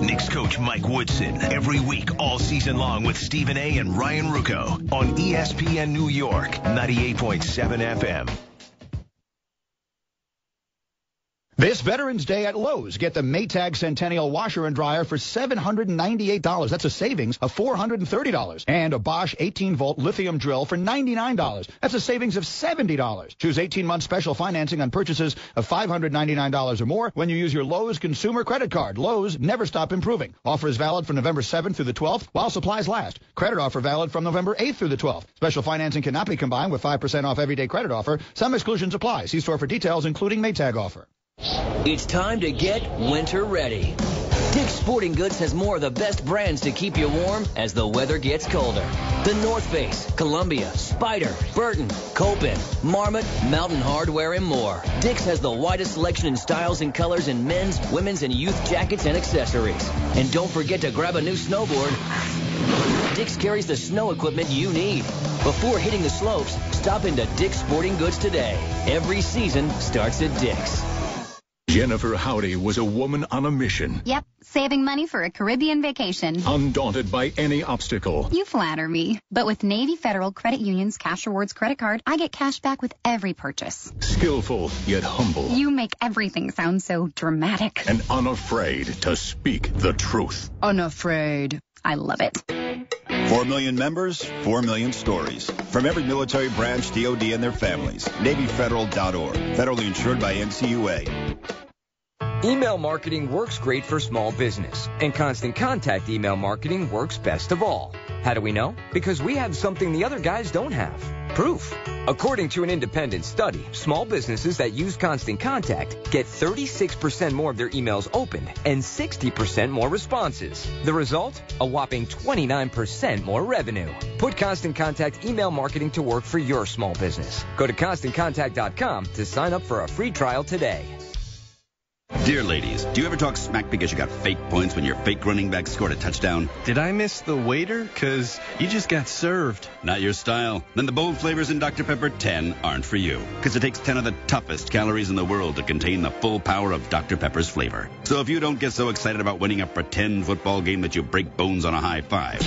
Knicks coach Mike Woodson every week all season long with Stephen A. and Ryan Rucco on ESPN New York, 98.7 FM. This Veterans Day at Lowe's, get the Maytag Centennial Washer and Dryer for $798. That's a savings of $430. And a Bosch 18-volt lithium drill for $99. That's a savings of $70. Choose 18-month special financing on purchases of $599 or more when you use your Lowe's consumer credit card. Lowe's, never stop improving. Offer is valid from November 7th through the 12th while supplies last. Credit offer valid from November 8th through the 12th. Special financing cannot be combined with 5% off everyday credit offer. Some exclusions apply. See store for details, including Maytag offer. It's time to get winter ready. Dick's Sporting Goods has more of the best brands to keep you warm as the weather gets colder. The North Face, Columbia, Spyder, Burton, Copen, Marmot, Mountain Hardwear, and more. Dick's has the widest selection in styles and colors in men's, women's, and youth jackets and accessories. And don't forget to grab a new snowboard. Dick's carries the snow equipment you need. Before hitting the slopes, stop into Dick's Sporting Goods today. Every season starts at Dick's. Jennifer Howdy was a woman on a mission. Yep, saving money for a Caribbean vacation. Undaunted by any obstacle. You flatter me. But with Navy Federal Credit Union's Cash Rewards credit card, I get cash back with every purchase. Skillful yet humble. You make everything sound so dramatic. And unafraid to speak the truth. Unafraid. I love it. 4 million members, 4 million stories. From every military branch, DOD, and their families. NavyFederal.org. Federally insured by NCUA. Email marketing works great for small business, and Constant Contact email marketing works best of all. How do we know? Because we have something the other guys don't have. Proof. According to an independent study, small businesses that use Constant Contact get 36% more of their emails opened and 60% more responses. The result? A whopping 29% more revenue. Put Constant Contact email marketing to work for your small business. Go to ConstantContact.com to sign up for a free trial today. Dear ladies, do you ever talk smack because you got fake points when your fake running back scored a touchdown? Did I miss the waiter? 'Cause you just got served. Not your style? Then the bold flavors in Dr. Pepper 10 aren't for you. 'Cause it takes 10 of the toughest calories in the world to contain the full power of Dr. Pepper's flavor. So if you don't get so excited about winning a pretend football game that you break bones on a high five,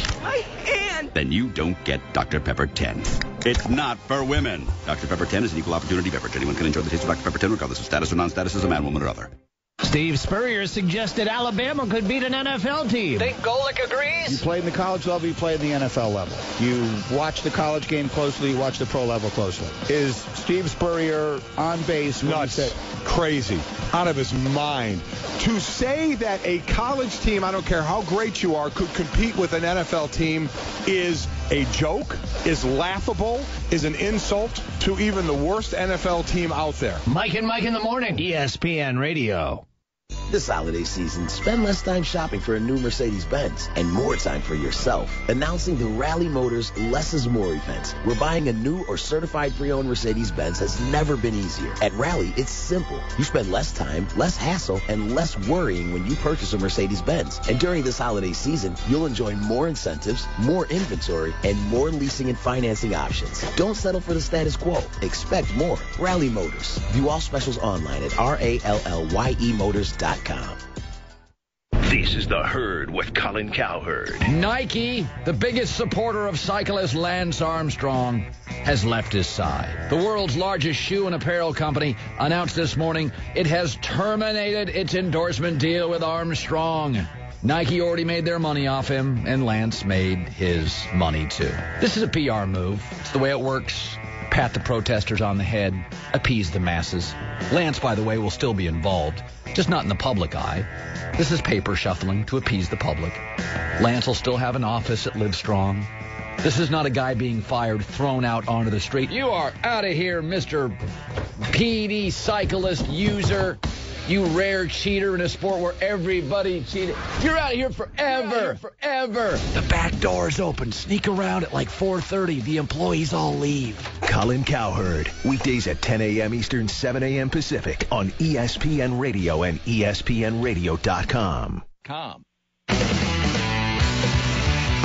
then you don't get Dr. Pepper 10. It's not for women. Dr. Pepper 10 is an equal opportunity beverage. Anyone can enjoy the taste of Dr. Pepper 10 regardless of status or non-status as a man, woman, or other. Steve Spurrier suggested Alabama could beat an NFL team. Think Golick agrees? You played in the college level, you played in the NFL level. You watch the college game closely, you watch the pro level closely. Is Steve Spurrier on base? Nuts. Crazy. Out of his mind. To say that a college team, I don't care how great you are, could compete with an NFL team is a joke, is laughable, is an insult to even the worst NFL team out there. Mike and Mike in the morning, ESPN Radio. This holiday season, spend less time shopping for a new Mercedes-Benz and more time for yourself. Announcing the Rally Motors Less is More event, where buying a new or certified pre-owned Mercedes-Benz has never been easier. At Rally, it's simple. You spend less time, less hassle, and less worrying when you purchase a Mercedes-Benz. And during this holiday season, you'll enjoy more incentives, more inventory, and more leasing and financing options. Don't settle for the status quo. Expect more. Rally Motors. View all specials online at RALLYEmotors.com. This is The Herd with Colin Cowherd. Nike, the biggest supporter of cyclist Lance Armstrong, has left his side. The world's largest shoe and apparel company announced this morning it has terminated its endorsement deal with Armstrong. Nike already made their money off him, and Lance made his money too. This is a PR move. It's the way it works. Pat the protesters on the head, appease the masses. Lance, by the way, will still be involved, just not in the public eye. This is paper shuffling to appease the public. Lance will still have an office at Livestrong. This is not a guy being fired, thrown out onto the street. You are out of here, Mr. PD cyclist user. You rare cheater in a sport where everybody cheated. You're out of here forever. The back door's open. Sneak around at like 4:30. The employees all leave. Colin Cowherd, weekdays at 10 a.m. Eastern, 7 a.m. Pacific on ESPN Radio and ESPNradio.com.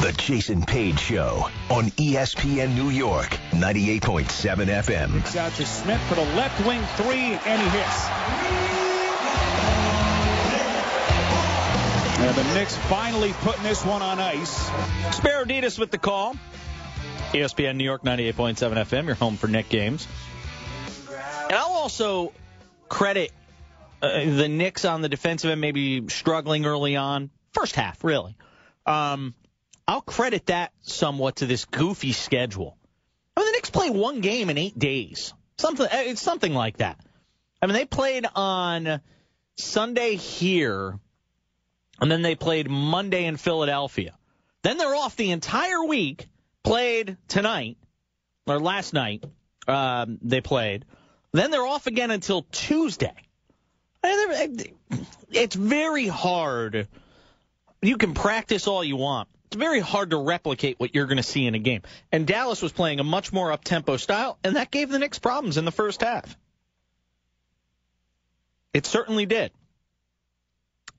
The Jason Page Show on ESPN New York, 98.7 FM. It's out to Smith for the left wing three, and he hits. And the Knicks finally putting this one on ice. Sparoditas with the call. ESPN New York, 98.7 FM, your home for Knick games. And I'll also credit the Knicks on the defensive end, maybe struggling early on. First half, really. I'll credit that somewhat to this goofy schedule. I mean, the Knicks play one game in 8 days. It's something like that. I mean, they played on Sunday here, and then they played Monday in Philadelphia. Then they're off the entire week, played tonight, or last night they played. Then they're off again until Tuesday. It's very hard. You can practice all you want. It's very hard to replicate what you're going to see in a game. And Dallas was playing a much more up-tempo style, and that gave the Knicks problems in the first half. It certainly did.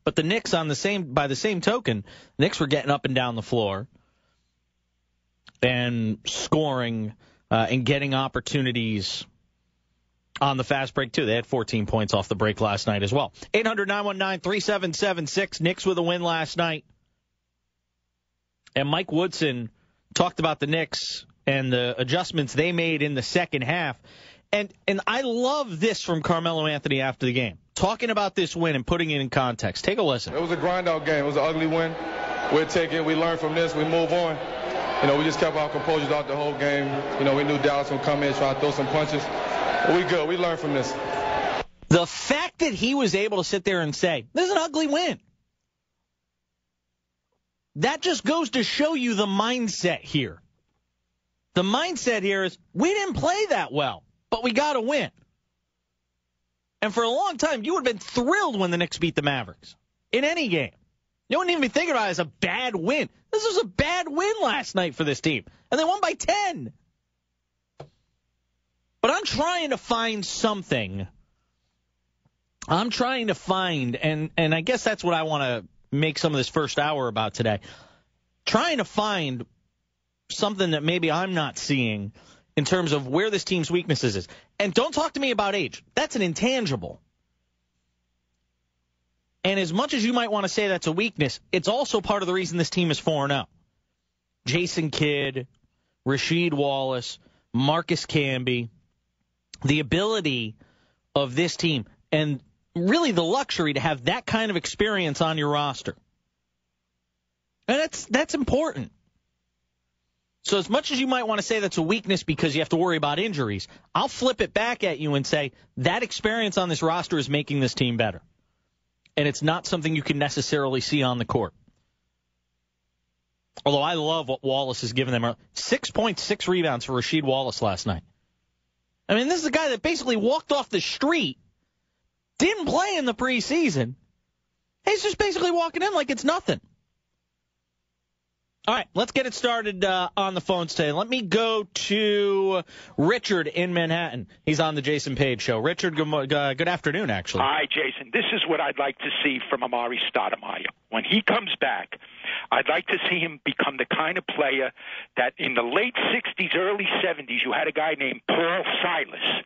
But the Knicks, by the same token, the Knicks were getting up and down the floor and scoring and getting opportunities on the fast break, too. They had 14 points off the break last night as well. 800-919-3776. Knicks with a win last night. And Mike Woodson talked about the Knicks and the adjustments they made in the second half. And I love this from Carmelo Anthony after the game, talking about this win and putting it in context. Take a listen. It was a grind-out game. It was an ugly win. We'll take it. We learn from this. We move on. We just kept our composure throughout the whole game. We knew Dallas would come in, try to throw some punches. But we good. We learned from this. The fact that he was able to sit there and say, this is an ugly win, that just goes to show you the mindset here. The mindset here is, we didn't play that well, but we got to win. And for a long time, you would have been thrilled when the Knicks beat the Mavericks in any game. You wouldn't even be thinking about it as a bad win. This was a bad win last night for this team, and they won by 10. But I'm trying to find something. I'm trying to find, and I guess that's what I want to make some of this first hour about today. Trying to find something that maybe I'm not seeing in terms of where this team's weaknesses is. And don't talk to me about age. That's an intangible. And as much as you might want to say that's a weakness, it's also part of the reason this team is 4-0. Jason Kidd, Rasheed Wallace, Marcus Camby, the ability of this team, and really the luxury to have that kind of experience on your roster. And that's important. So as much as you might want to say that's a weakness because you have to worry about injuries, I'll flip it back at you and say that experience on this roster is making this team better. And it's not something you can necessarily see on the court. Although I love what Wallace has given them. 6.6 rebounds for Rasheed Wallace last night. I mean, this is a guy that basically walked off the street, didn't play in the preseason. He's just basically walking in like it's nothing. All right, let's get it started on the phones today. Let me go to Richard in Manhattan. He's on the Jason Page Show. Richard, good afternoon, actually. Hi, Jason. This is what I'd like to see from Amari Stoudemire. When he comes back, I'd like to see him become the kind of player that in the late 60s, early 70s, you had a guy named Paul Silas.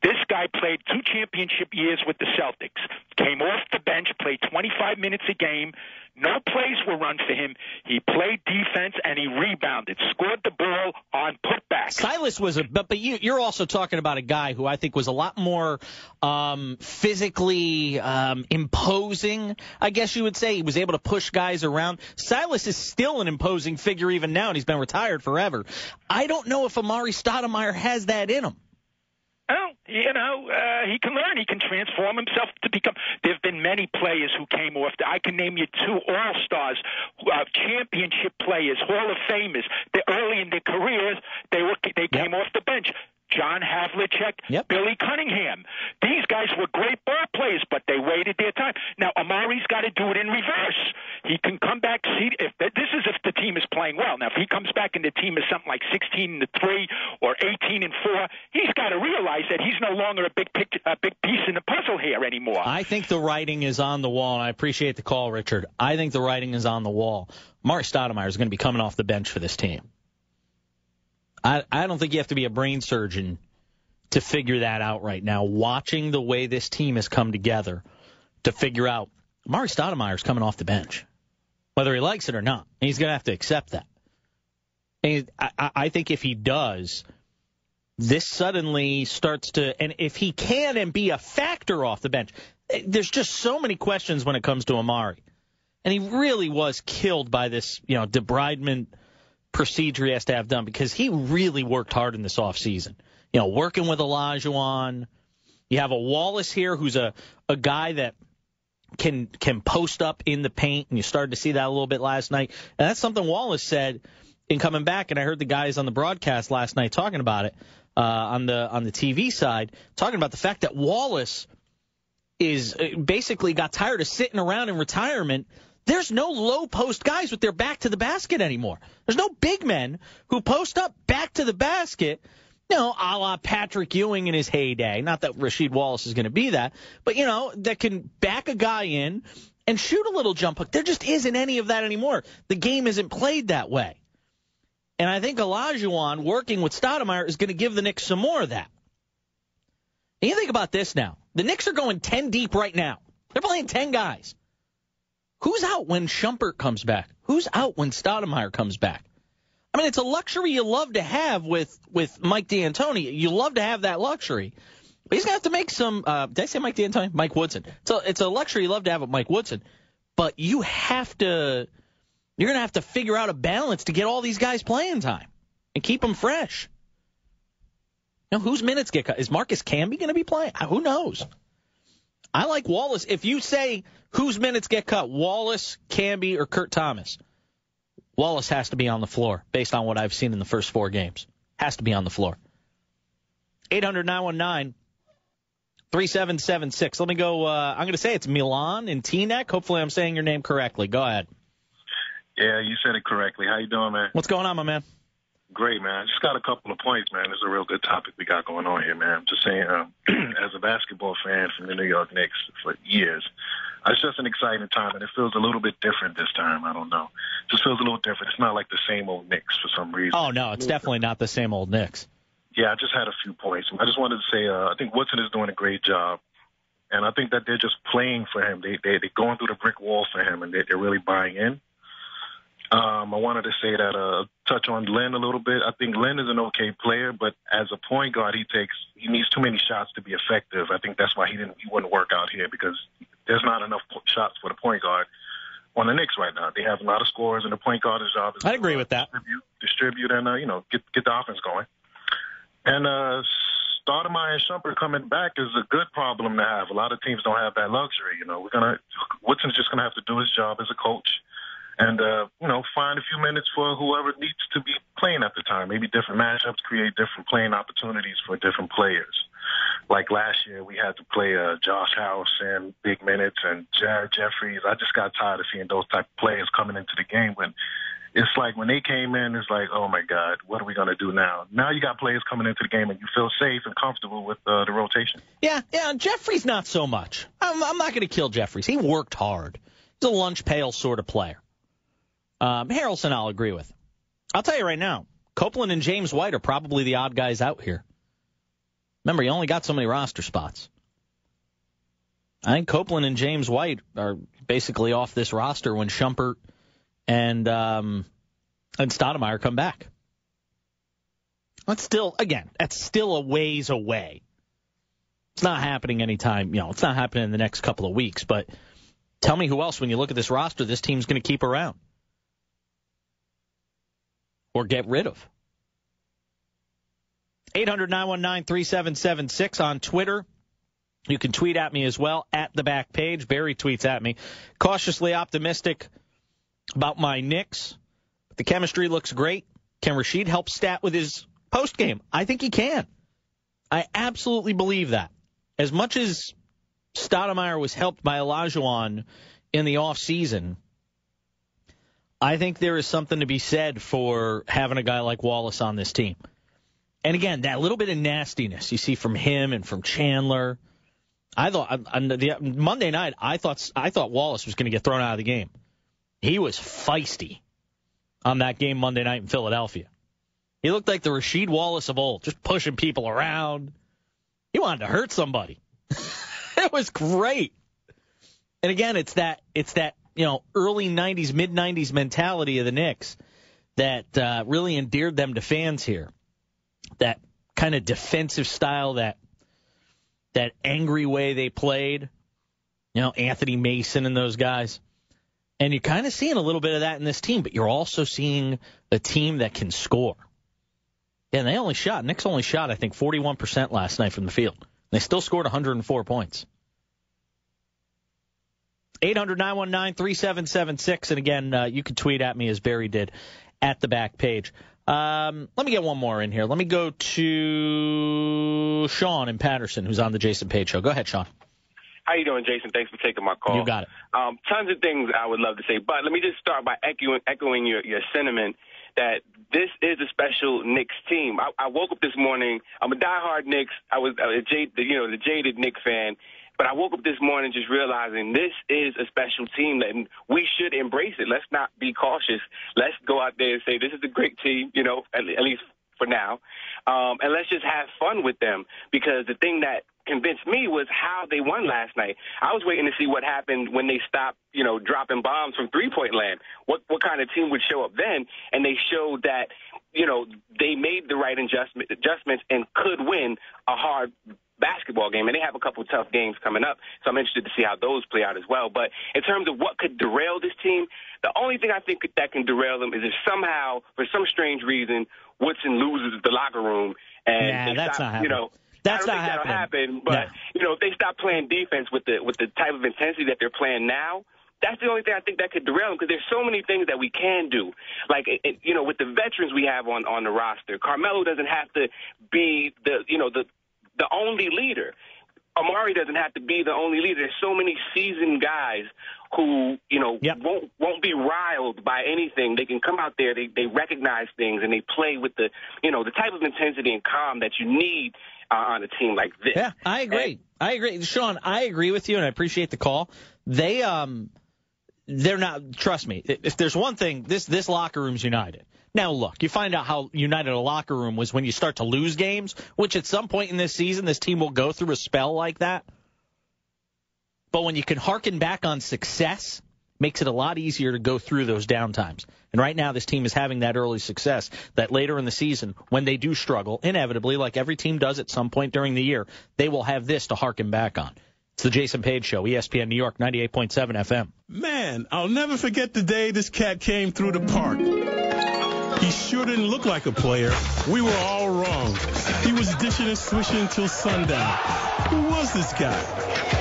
This guy played 2 championship years with the Celtics, came off the bench, played 25 minutes a game. No plays were run for him. He played defense, and he rebounded, scored the ball on putbacks. Silas was but you're also talking about a guy who I think was a lot more physically imposing, I guess you would say. He was able to push guys around. Silas is still an imposing figure even now, and he's been retired forever. I don't know if Amari Stoudemire has that in him. Well, he can learn. He can transform himself to become. There have been many players who came off. I can name you 2 All-Stars, championship players, Hall of Famers. Early in their careers, they came off the bench. John Havlicek, Billy Cunningham. These guys were great ball players, but they waited their time. Now, Amari's got to do it in reverse. He can come back. This is if the team is playing well. Now, if he comes back and the team is something like 16-3 or 18-4, he's got to realize that he's no longer a big piece in the puzzle here anymore. I think the writing is on the wall, and I appreciate the call, Richard. I think the writing is on the wall. Amari Stoudemire is going to be coming off the bench for this team. I don't think you have to be a brain surgeon to figure that out right now. Watching the way this team has come together to figure out Amari Stoudemire is coming off the bench, whether he likes it or not. And he's going to have to accept that. And I think if he does, this suddenly starts to, and if he can and be a factor off the bench, there's just so many questions when it comes to Amari. And he really was killed by this, debridement procedure he has to have done, because he really worked hard in this offseason. Working with Olajuwon. You have a Wallace here who's a guy that can post up in the paint, and you started to see that a little bit last night. And that's something Wallace said in coming back, and I heard the guys on the broadcast last night talking about it on the TV side, talking about the fact that Wallace is basically got tired of sitting around in retirement. There's no low-post guys with their back to the basket anymore. There's no big men who post up back to the basket, a la Patrick Ewing in his heyday. Not that Rasheed Wallace is going to be that, but, that can back a guy in and shoot a little jump hook. There just isn't any of that anymore. The game isn't played that way. And I think Olajuwon working with Stoudemire is going to give the Knicks some more of that. And you think about this now. The Knicks are going 10 deep right now. They're playing 10 guys. Who's out when Shumpert comes back? Who's out when Stoudemire comes back? I mean, it's a luxury you love to have with Mike D'Antoni. You love to have that luxury. But he's going to have to make some did I say Mike D'Antoni? Mike Woodson. It's a luxury you love to have with Mike Woodson. But you're going to have to figure out a balance to get all these guys playing time and keep them fresh. Whose minutes get cut? Is Marcus Camby going to be playing? Who knows? I like Wallace. If you say whose minutes get cut, Wallace, Camby, or Kurt Thomas, Wallace has to be on the floor based on what I've seen in the first 4 games. Has to be on the floor. 800-919-3776. Let me go. I'm going to say it's Milan in Teaneck. Hopefully I'm saying your name correctly. Go ahead. Yeah, you said it correctly. How you doing, man? What's going on, my man? Great, man. Just got a couple of points, man. It's a real good topic we got going on here, man. I'm just saying, as a basketball fan from the New York Knicks for years, it's just an exciting time, and it feels a little bit different this time. I don't know. It just feels a little different. It's not like the same old Knicks for some reason. Oh, no, it's definitely not the same old Knicks. Yeah, I just had a few points. I just wanted to say I think Woodson is doing a great job, and I think that they're just playing for him. They're going through the brick wall for him, and they're really buying in. I wanted to say that touch on Len a little bit. I think Len is an okay player, but as a point guard, he needs too many shots to be effective. I think that's why he wouldn't work out here, because there's not enough shots for the point guard on the Knicks right now. They have a lot of scorers, and the point guard's job is I agree with that. Distribute and get the offense going. And Stoudemire and Shumpert coming back is a good problem to have. A lot of teams don't have that luxury. Woodson's just gonna have to do his job as a coach. And, find a few minutes for whoever needs to be playing at the time. Maybe different matchups, create different playing opportunities for different players. Like last year, we had to play Josh House and big minutes and Jared Jeffries. I just got tired of seeing those type of players coming into the game. When it's like when they came in, it's like, oh, my God, what are we going to do now? Now you got players coming into the game, and you feel safe and comfortable with the rotation. Yeah, Jeffries not so much. I'm not going to kill Jeffries. He worked hard. He's a lunch pail sort of player. Harrelson, I'll agree with. I'll tell you right now, Copeland and James White are probably the odd guys out here. Remember, you only got so many roster spots. I think Copeland and James White are basically off this roster when Shumpert and Stoudemire come back. That's still a ways away. It's not happening anytime, it's not happening in the next couple of weeks, but tell me who else, when you look at this roster, this team's going to keep around or get rid of. 800-919-3776 on Twitter. You can tweet at me as well, at the back page. Barry tweets at me. Cautiously optimistic about my Knicks. The chemistry looks great. Can Rasheed help stat with his postgame? I think he can. I absolutely believe that. As much as Stoudemire was helped by Olajuwon in the offseason, I think there is something to be said for having a guy like Wallace on this team. And again, that little bit of nastiness you see from him and from Chandler. I thought on the Monday night, I thought Wallace was going to get thrown out of the game. He was feisty on that game Monday night in Philadelphia. He looked like the Rasheed Wallace of old, just pushing people around. He wanted to hurt somebody. It was great. And again, it's that early 90s, mid 90s mentality of the Knicks that really endeared them to fans here. That kind of defensive style, that angry way they played. Anthony Mason and those guys. And you're kind of seeing a little bit of that in this team, but you're also seeing a team that can score. And Knicks only shot, I think, 41% last night from the field. They still scored 104 points. 800-919-3776. And again, you can tweet at me as Barry did at the back page. Let me get one more in here. Let me go to Sean in Patterson, who's on the Jason Page Show. Go ahead, Sean. How you doing, Jason? Thanks for taking my call. You got it. Tons of things I would love to say, but let me just start by echoing your sentiment that this is a special Knicks team. I woke up this morning. I'm a diehard Knicks. I was the jaded Knicks fan, but I woke up this morning just realizing this is a special team and we should embrace it. Let's not be cautious. Let's go out there and say this is a great team, at least for now, and let's just have fun with them, because the thing that convinced me was how they won last night. I was waiting to see what happened when they stopped, dropping bombs from three-point land. What kind of team would show up then? And they showed that, they made the right adjustments and could win a hard basketball game. And they have a couple of tough games coming up, so I'm interested to see how those play out as well. But in terms of what could derail this team, the only thing I think that can derail them is if somehow, for some strange reason, Woodson loses the locker room and that's not happening. I don't think that'll happen, but if they stop playing defense with the type of intensity that they're playing now, that's the only thing I think that could derail them, because there's so many things that we can do. Like, with the veterans we have on the roster, Carmelo doesn't have to be the only leader. Amari doesn't have to be the only leader. There's so many seasoned guys who, won't be riled by anything. They can come out there, they recognize things, and they play with the type of intensity and calm that you need on a team like this. Yeah, I agree. Sean, I agree with you, and I appreciate the call. They're not, trust me, if there's one thing, this locker room's united. Now, look, you find out how united a locker room was when you start to lose games, which at some point in this season, this team will go through a spell like that. But when you can harken back on success, makes it a lot easier to go through those downtimes. And right now, this team is having that early success that later in the season, when they do struggle, inevitably, like every team does at some point during the year, they will have this to harken back on. It's the Jason Page Show, ESPN New York, 98.7 FM. Man, I'll never forget the day this cat came through the park. He sure didn't look like a player. We were all wrong. He was dishing and swishing till sundown. Who was this guy?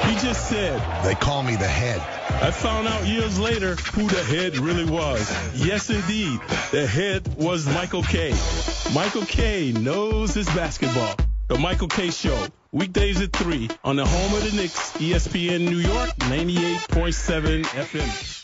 He just said, "They call me the head." I found out years later who the head really was. Yes, indeed. The head was Michael Kay. Michael Kay knows his basketball. The Michael Kay Show, weekdays at 3 on the home of the Knicks, ESPN New York, 98.7 FM.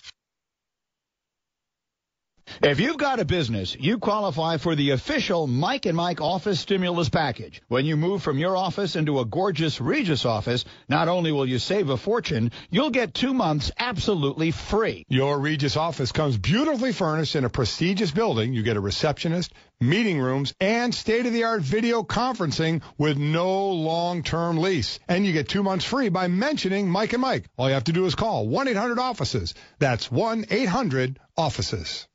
If you've got a business, you qualify for the official Mike and Mike office stimulus package. When you move from your office into a gorgeous Regis office, not only will you save a fortune, you'll get 2 months absolutely free. Your Regis office comes beautifully furnished in a prestigious building. You get a receptionist, meeting rooms, and state-of-the-art video conferencing with no long-term lease. And you get 2 months free by mentioning Mike and Mike. All you have to do is call 1-800-OFFICES. That's 1-800-OFFICES.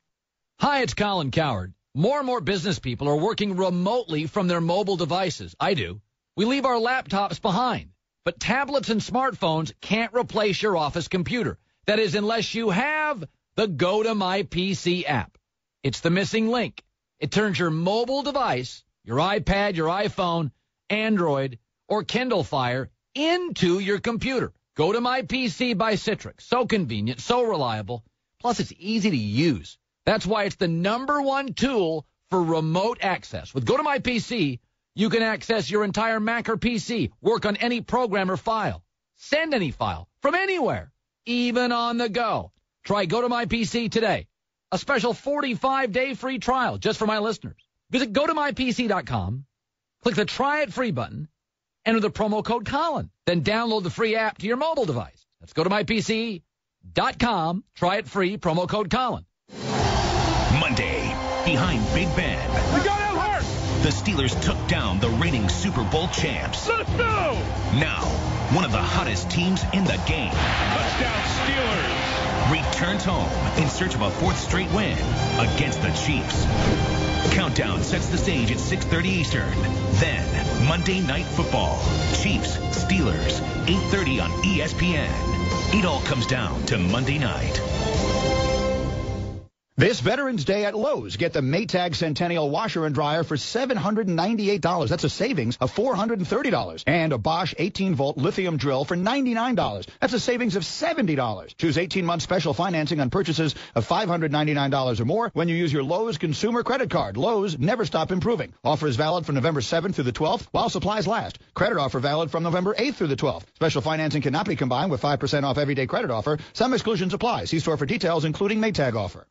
Hi, it's Colin Cowherd. More and more business people are working remotely from their mobile devices. I do. We leave our laptops behind. But tablets and smartphones can't replace your office computer. That is, unless you have the Go to My PC app. It's the missing link. It turns your mobile device, your iPad, your iPhone, Android, or Kindle Fire into your computer. Go to My PC by Citrix. So convenient, so reliable. Plus, it's easy to use. That's why it's the #1 tool for remote access. With Go to My PC, you can access your entire Mac or PC, work on any program or file, send any file from anywhere, even on the go. Try Go to My PC today. A special 45-day free trial just for my listeners. Visit gotomypc.com, click the Try It Free button, enter the promo code Colin, then download the free app to your mobile device. That's gotomypc.com, try it free, promo code Colin. Monday, behind Big Ben. We got him hurt! The Steelers took down the reigning Super Bowl champs. Let's go! Now, one of the hottest teams in the game. Touchdown Steelers! Returns home in search of a 4th straight win against the Chiefs. Countdown sets the stage at 6:30 Eastern. Then, Monday Night Football. Chiefs, Steelers, 8:30 on ESPN. It all comes down to Monday night. This Veterans Day at Lowe's, get the Maytag Centennial washer and dryer for $798. That's a savings of $430. And a Bosch 18-volt lithium drill for $99. That's a savings of $70. Choose 18-month special financing on purchases of $599 or more when you use your Lowe's consumer credit card. Lowe's, never stop improving. Offer is valid from November 7th through the 12th while supplies last. Credit offer valid from November 8th through the 12th. Special financing cannot be combined with 5% off everyday credit offer. Some exclusions apply. See store for details, including Maytag offer.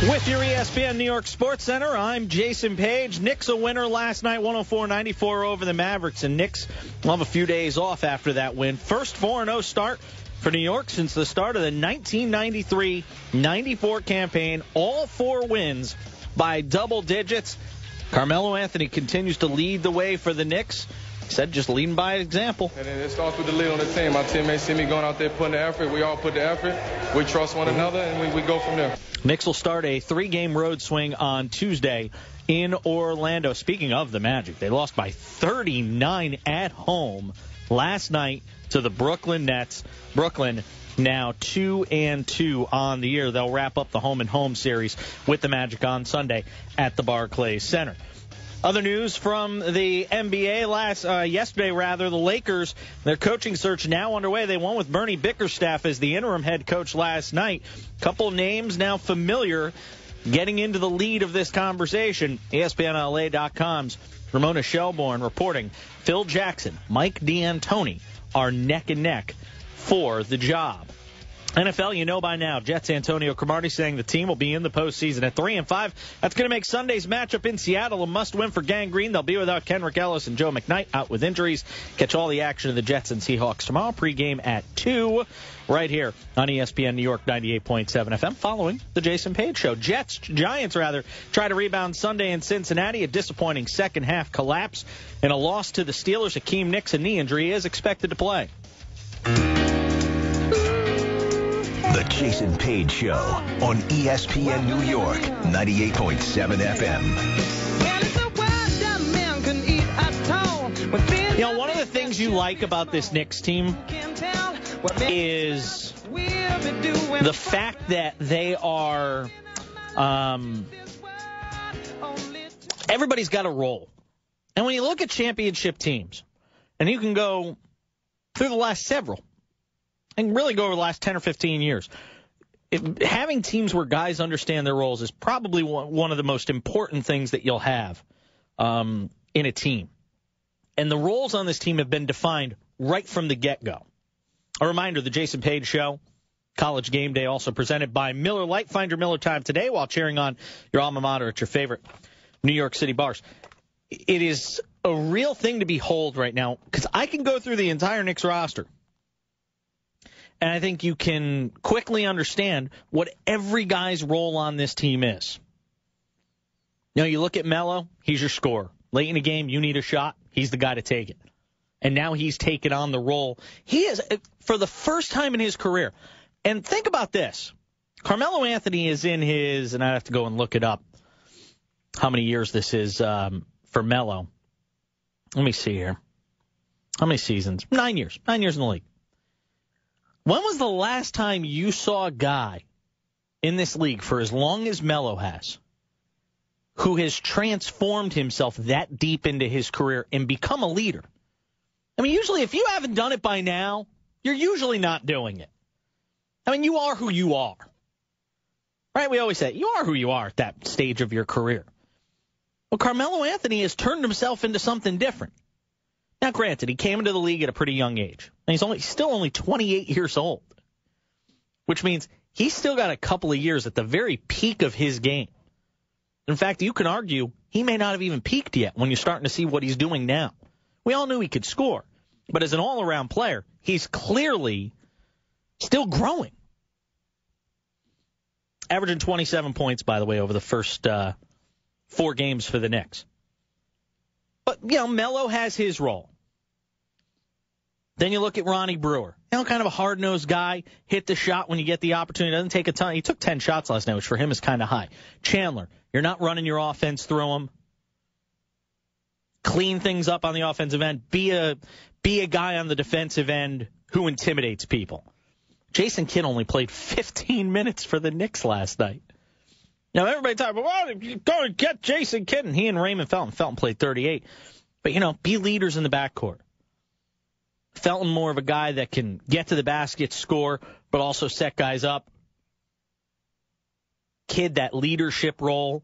With your ESPN New York Sports Center, I'm Jason Page. Knicks a winner last night, 104-94 over the Mavericks, and Knicks will have a few days off after that win. First 4-0 start for New York since the start of the 1993-94 campaign. All 4 wins by double digits. Carmelo Anthony continues to lead the way for the Knicks. Said just leading by example. And it starts with the lead on the team. My teammates see me going out there putting the effort. We all put the effort. We trust one another, and we go from there. Knicks will start a 3-game road swing on Tuesday in Orlando. Speaking of the Magic, they lost by 39 at home last night to the Brooklyn Nets. Brooklyn now 2-2 on the year. They'll wrap up the home-and-home series with the Magic on Sunday at the Barclays Center. Other news from the NBA yesterday, the Lakers, their coaching search now underway. They won with Bernie Bickerstaff as the interim head coach last night. Couple names now familiar getting into the lead of this conversation. ESPNLA.com's Ramona Shelbourne reporting Phil Jackson, Mike D'Antoni are neck and neck for the job. NFL, you know by now, Jets' Antonio Cromartie saying the team will be in the postseason at 3-5. That's going to make Sunday's matchup in Seattle a must-win for Gang Green. They'll be without Kenrick Ellis and Joe McKnight out with injuries. Catch all the action of the Jets and Seahawks tomorrow. Pregame at 2 right here on ESPN New York 98.7 FM following the Jason Page Show. Giants try to rebound Sunday in Cincinnati. A disappointing second-half collapse and a loss to the Steelers. Akeem Nicks, a knee injury, is expected to play. The Jason Page Show on ESPN New York, 98.7 FM. You know, one of the things you like about this Knicks team is the fact that they are everybody's got a role. And when you look at championship teams, and you can go through the last several, and really go over the last 10 or 15 years, having teams where guys understand their roles is probably one of the most important things that you'll have in a team. And the roles on this team have been defined right from the get-go. A reminder, the Jason Page Show, College Game Day, also presented by Miller Lite. Find your Miller time today while cheering on your alma mater at your favorite New York City bars. It is a real thing to behold right now, because I can go through the entire Knicks roster, and I think you can quickly understand what every guy's role on this team is. You look at Melo, he's your scorer. Late in the game, you need a shot, he's the guy to take it. And now he's taken on the role. He is, for the first time in his career. And think about this. Carmelo Anthony is in his, and I have to go and look it up, how many years this is for Melo. Let me see here. How many seasons? 9 years. 9 years in the league. When was the last time you saw a guy in this league, for as long as Melo has, who has transformed himself that deep into his career and become a leader? I mean, usually if you haven't done it by now, you're usually not doing it. I mean, you are who you are. Right? We always say, you are who you are at that stage of your career. Well, Carmelo Anthony has turned himself into something different. Now, granted, he came into the league at a pretty young age. And he's still only 28 years old, which means he's still got a couple of years at the very peak of his game. In fact, you can argue he may not have even peaked yet when you're starting to see what he's doing now. We all knew he could score, but as an all-around player, he's clearly still growing. Averaging 27 points, by the way, over the first 4 games for the Knicks. But, Melo has his role. Then you look at Ronnie Brewer. Kind of a hard-nosed guy, hit the shot when you get the opportunity. Doesn't take a ton. He took 10 shots last night, which for him is kind of high. Chandler, you're not running your offense through him. Clean things up on the offensive end. Be a guy on the defensive end who intimidates people. Jason Kidd only played 15 minutes for the Knicks last night. Now, everybody talking about, well, you go and get Jason Kidd. And he and Raymond Felton. Felton played 38. But, be leaders in the backcourt. Felton more of a guy that can get to the basket, score, but also set guys up. Kidd, that leadership role.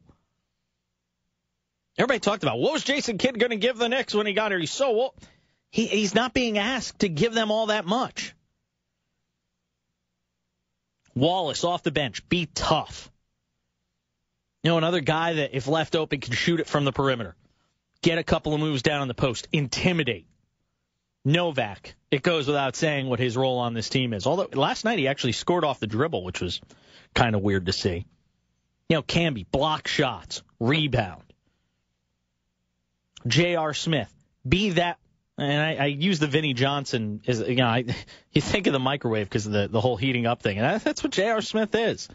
Everybody talked about, what was Jason Kidd going to give the Knicks when he got here? He's so old. He's not being asked to give them all that much. Wallace off the bench, be tough. Another guy that, if left open, can shoot it from the perimeter. Get a couple of moves down on the post. Intimidate. Novak, it goes without saying what his role on this team is. Although last night he actually scored off the dribble, which was kind of weird to see. Camby, block shots, rebound. J.R. Smith, be that. And I use the Vinnie Johnson as, you think of the microwave because of the whole heating up thing. And that's what J.R. Smith is.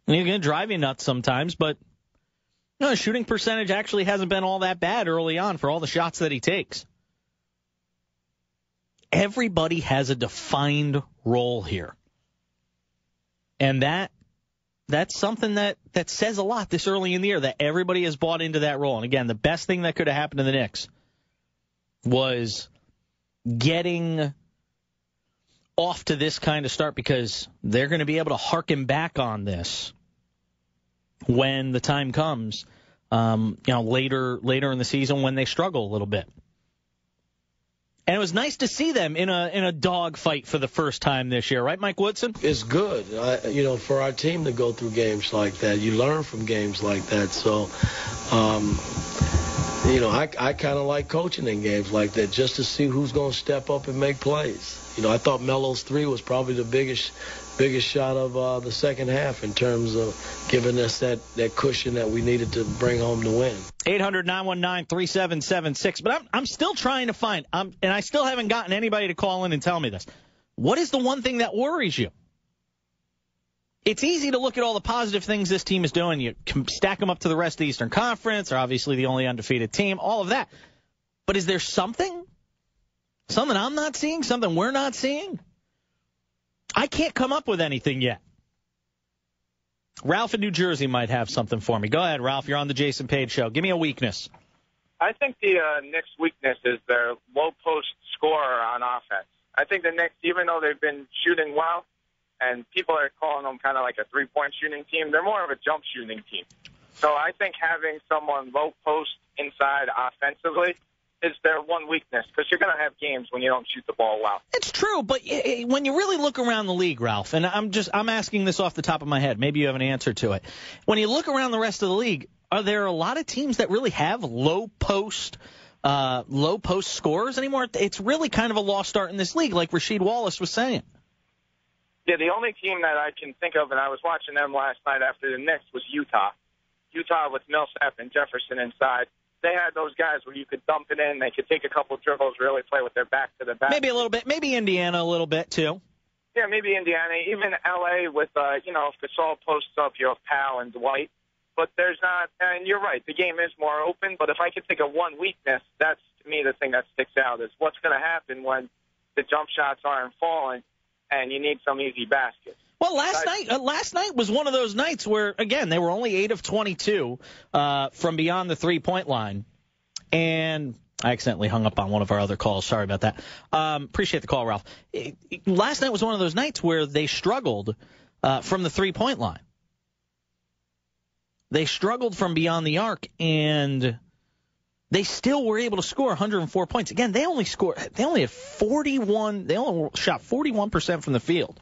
And he's going to drive you nuts sometimes, but the shooting percentage actually hasn't been all that bad early on for all the shots that he takes. Everybody has a defined role here. And that's something that says a lot this early in the year, that everybody has bought into that role. And again, the best thing that could have happened to the Knicks was getting off to this kind of start, because they're going to be able to harken back on this when the time comes, later in the season when they struggle a little bit. And it was nice to see them in a dog fight for the first time this year, right, Mike Woodson? It's good, for our team to go through games like that. You learn from games like that. So, I kind of like coaching in games like that, just to see who's going to step up and make plays. I thought Melo's 3 was probably the biggest shot of the second half in terms of giving us that cushion that we needed to bring home the win. 800-919-3776. But I'm still trying to find, and I still haven't gotten anybody to call in and tell me this. What is the one thing that worries you? It's easy to look at all the positive things this team is doing. You can stack them up to the rest of the Eastern Conference. They're obviously the only undefeated team, all of that. But is there something I'm not seeing, something we're not seeing? I can't come up with anything yet. Ralph in New Jersey might have something for me. Go ahead, Ralph. You're on the Jason Page Show. Give me a weakness. I think the Knicks' weakness is their low-post scorer on offense. I think the Knicks, even though they've been shooting well, and people are calling them kind of like a three-point shooting team, they're more of a jump shooting team. So I think having someone low-post inside offensively is their one weakness, because you're going to have games when you don't shoot the ball well. It's true, but when you really look around the league, Ralph, and I'm asking this off the top of my head. Maybe you have an answer to it. When you look around the rest of the league, are there a lot of teams that really have low post scorers anymore? It's really kind of a lost art in this league, like Rasheed Wallace was saying. Yeah, the only team that I can think of, and I was watching them last night after the Knicks, was Utah. Utah with Millsap and Jefferson inside. They had those guys where you could dump it in. They could take a couple dribbles, really play with their back to the back. Maybe a little bit. Maybe Indiana a little bit, too. Yeah, maybe Indiana. Even L.A. with, if Gasol posts up, you have Powell and Dwight. But there's not, and you're right, the game is more open. But if I could think of one weakness, that's, to me, the thing that sticks out is what's going to happen when the jump shots aren't falling and you need some easy baskets. Well, last night was one of those nights where, again, they were only 8 of 22 from beyond the three-point line. And I accidentally hung up on one of our other calls. Sorry about that. Appreciate the call, Ralph. Last night was one of those nights where they struggled from the three-point line. They struggled from beyond the arc, and they still were able to score 104 points. Again, they only shot 41% from the field.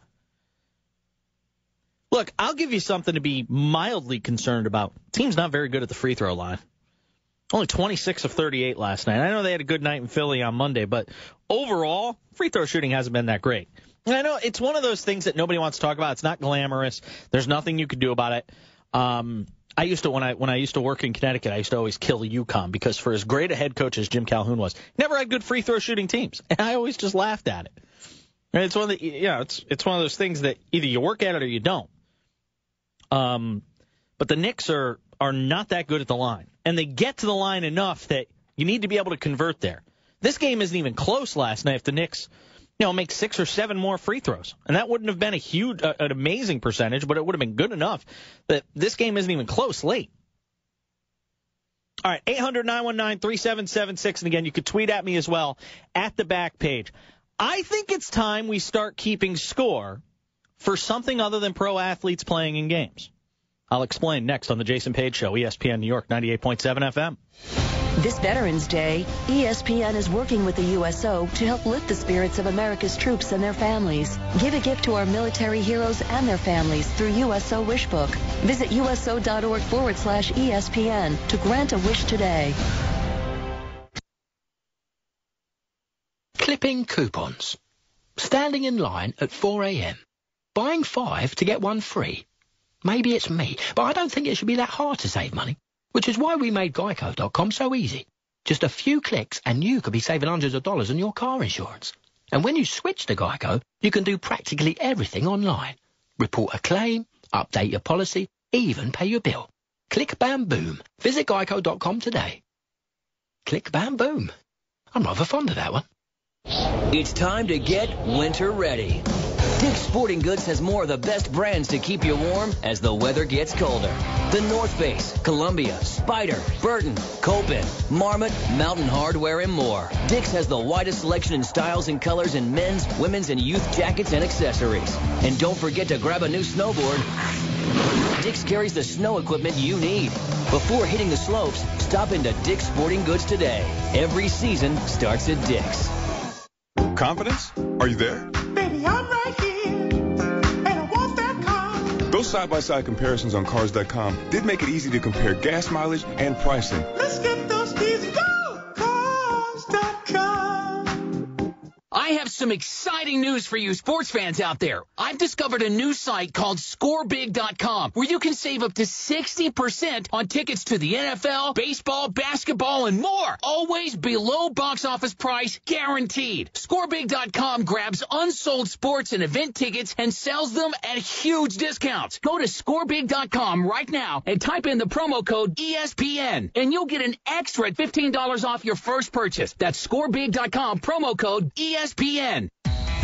Look, I'll give you something to be mildly concerned about. Team's not very good at the free throw line. Only 26 of 38 last night. I know they had a good night in Philly on Monday, but overall, free throw shooting hasn't been that great. And I know it's one of those things that nobody wants to talk about. It's not glamorous. There's nothing you could do about it. When I used to work in Connecticut, I used to always kill UConn because for as great a head coach as Jim Calhoun was, never had good free throw shooting teams, and I always just laughed at it. And it's one of those things that either you work at it or you don't. But the Knicks are not that good at the line, and they get to the line enough that you need to be able to convert there. This game isn't even close last night if the Knicks, make 6 or 7 more free throws, and that wouldn't have been an amazing percentage, but it would have been good enough that this game isn't even close late. All right, 800-919-3776, and again, you could tweet at me as well at the back page. I think it's time we start keeping score for something other than pro athletes playing in games. I'll explain next on the Jason Page Show, ESPN New York, 98.7 FM. This Veterans Day, ESPN is working with the USO to help lift the spirits of America's troops and their families. Give a gift to our military heroes and their families through USO Wish Book. Visit uso.org/ESPN to grant a wish today. Clipping coupons. Standing in line at 4 a.m. Buying 5 to get 1 free. Maybe it's me, but I don't think it should be that hard to save money, which is why we made Geico.com so easy. Just a few clicks and you could be saving hundreds of dollars on your car insurance. And when you switch to Geico, you can do practically everything online. Report a claim, update your policy, even pay your bill. Click, bam, boom. Visit Geico.com today. Click, bam, boom. I'm rather fond of that one. It's time to get winter ready. Dick's Sporting Goods has more of the best brands to keep you warm as the weather gets colder. The North Face, Columbia, Spyder, Burton, Copen, Marmot, Mountain Hardwear, and more. Dick's has the widest selection in styles and colors in men's, women's, and youth jackets and accessories. And don't forget to grab a new snowboard. Dick's carries the snow equipment you need. Before hitting the slopes, stop into Dick's Sporting Goods today. Every season starts at Dick's. Confidence? Are you there? Baby, I'm right here, and I want that car. Those side-by-side comparisons on Cars.com did make it easy to compare gas mileage and pricing. Let's get those keys and go! Cars.com. I have some exciting news for you sports fans out there. I've discovered a new site called ScoreBig.com where you can save up to 60% on tickets to the NFL, baseball, basketball, and more. Always below box office price, guaranteed. ScoreBig.com grabs unsold sports and event tickets and sells them at huge discounts. Go to ScoreBig.com right now and type in the promo code ESPN, and you'll get an extra $15 off your first purchase. That's ScoreBig.com, promo code ESPN.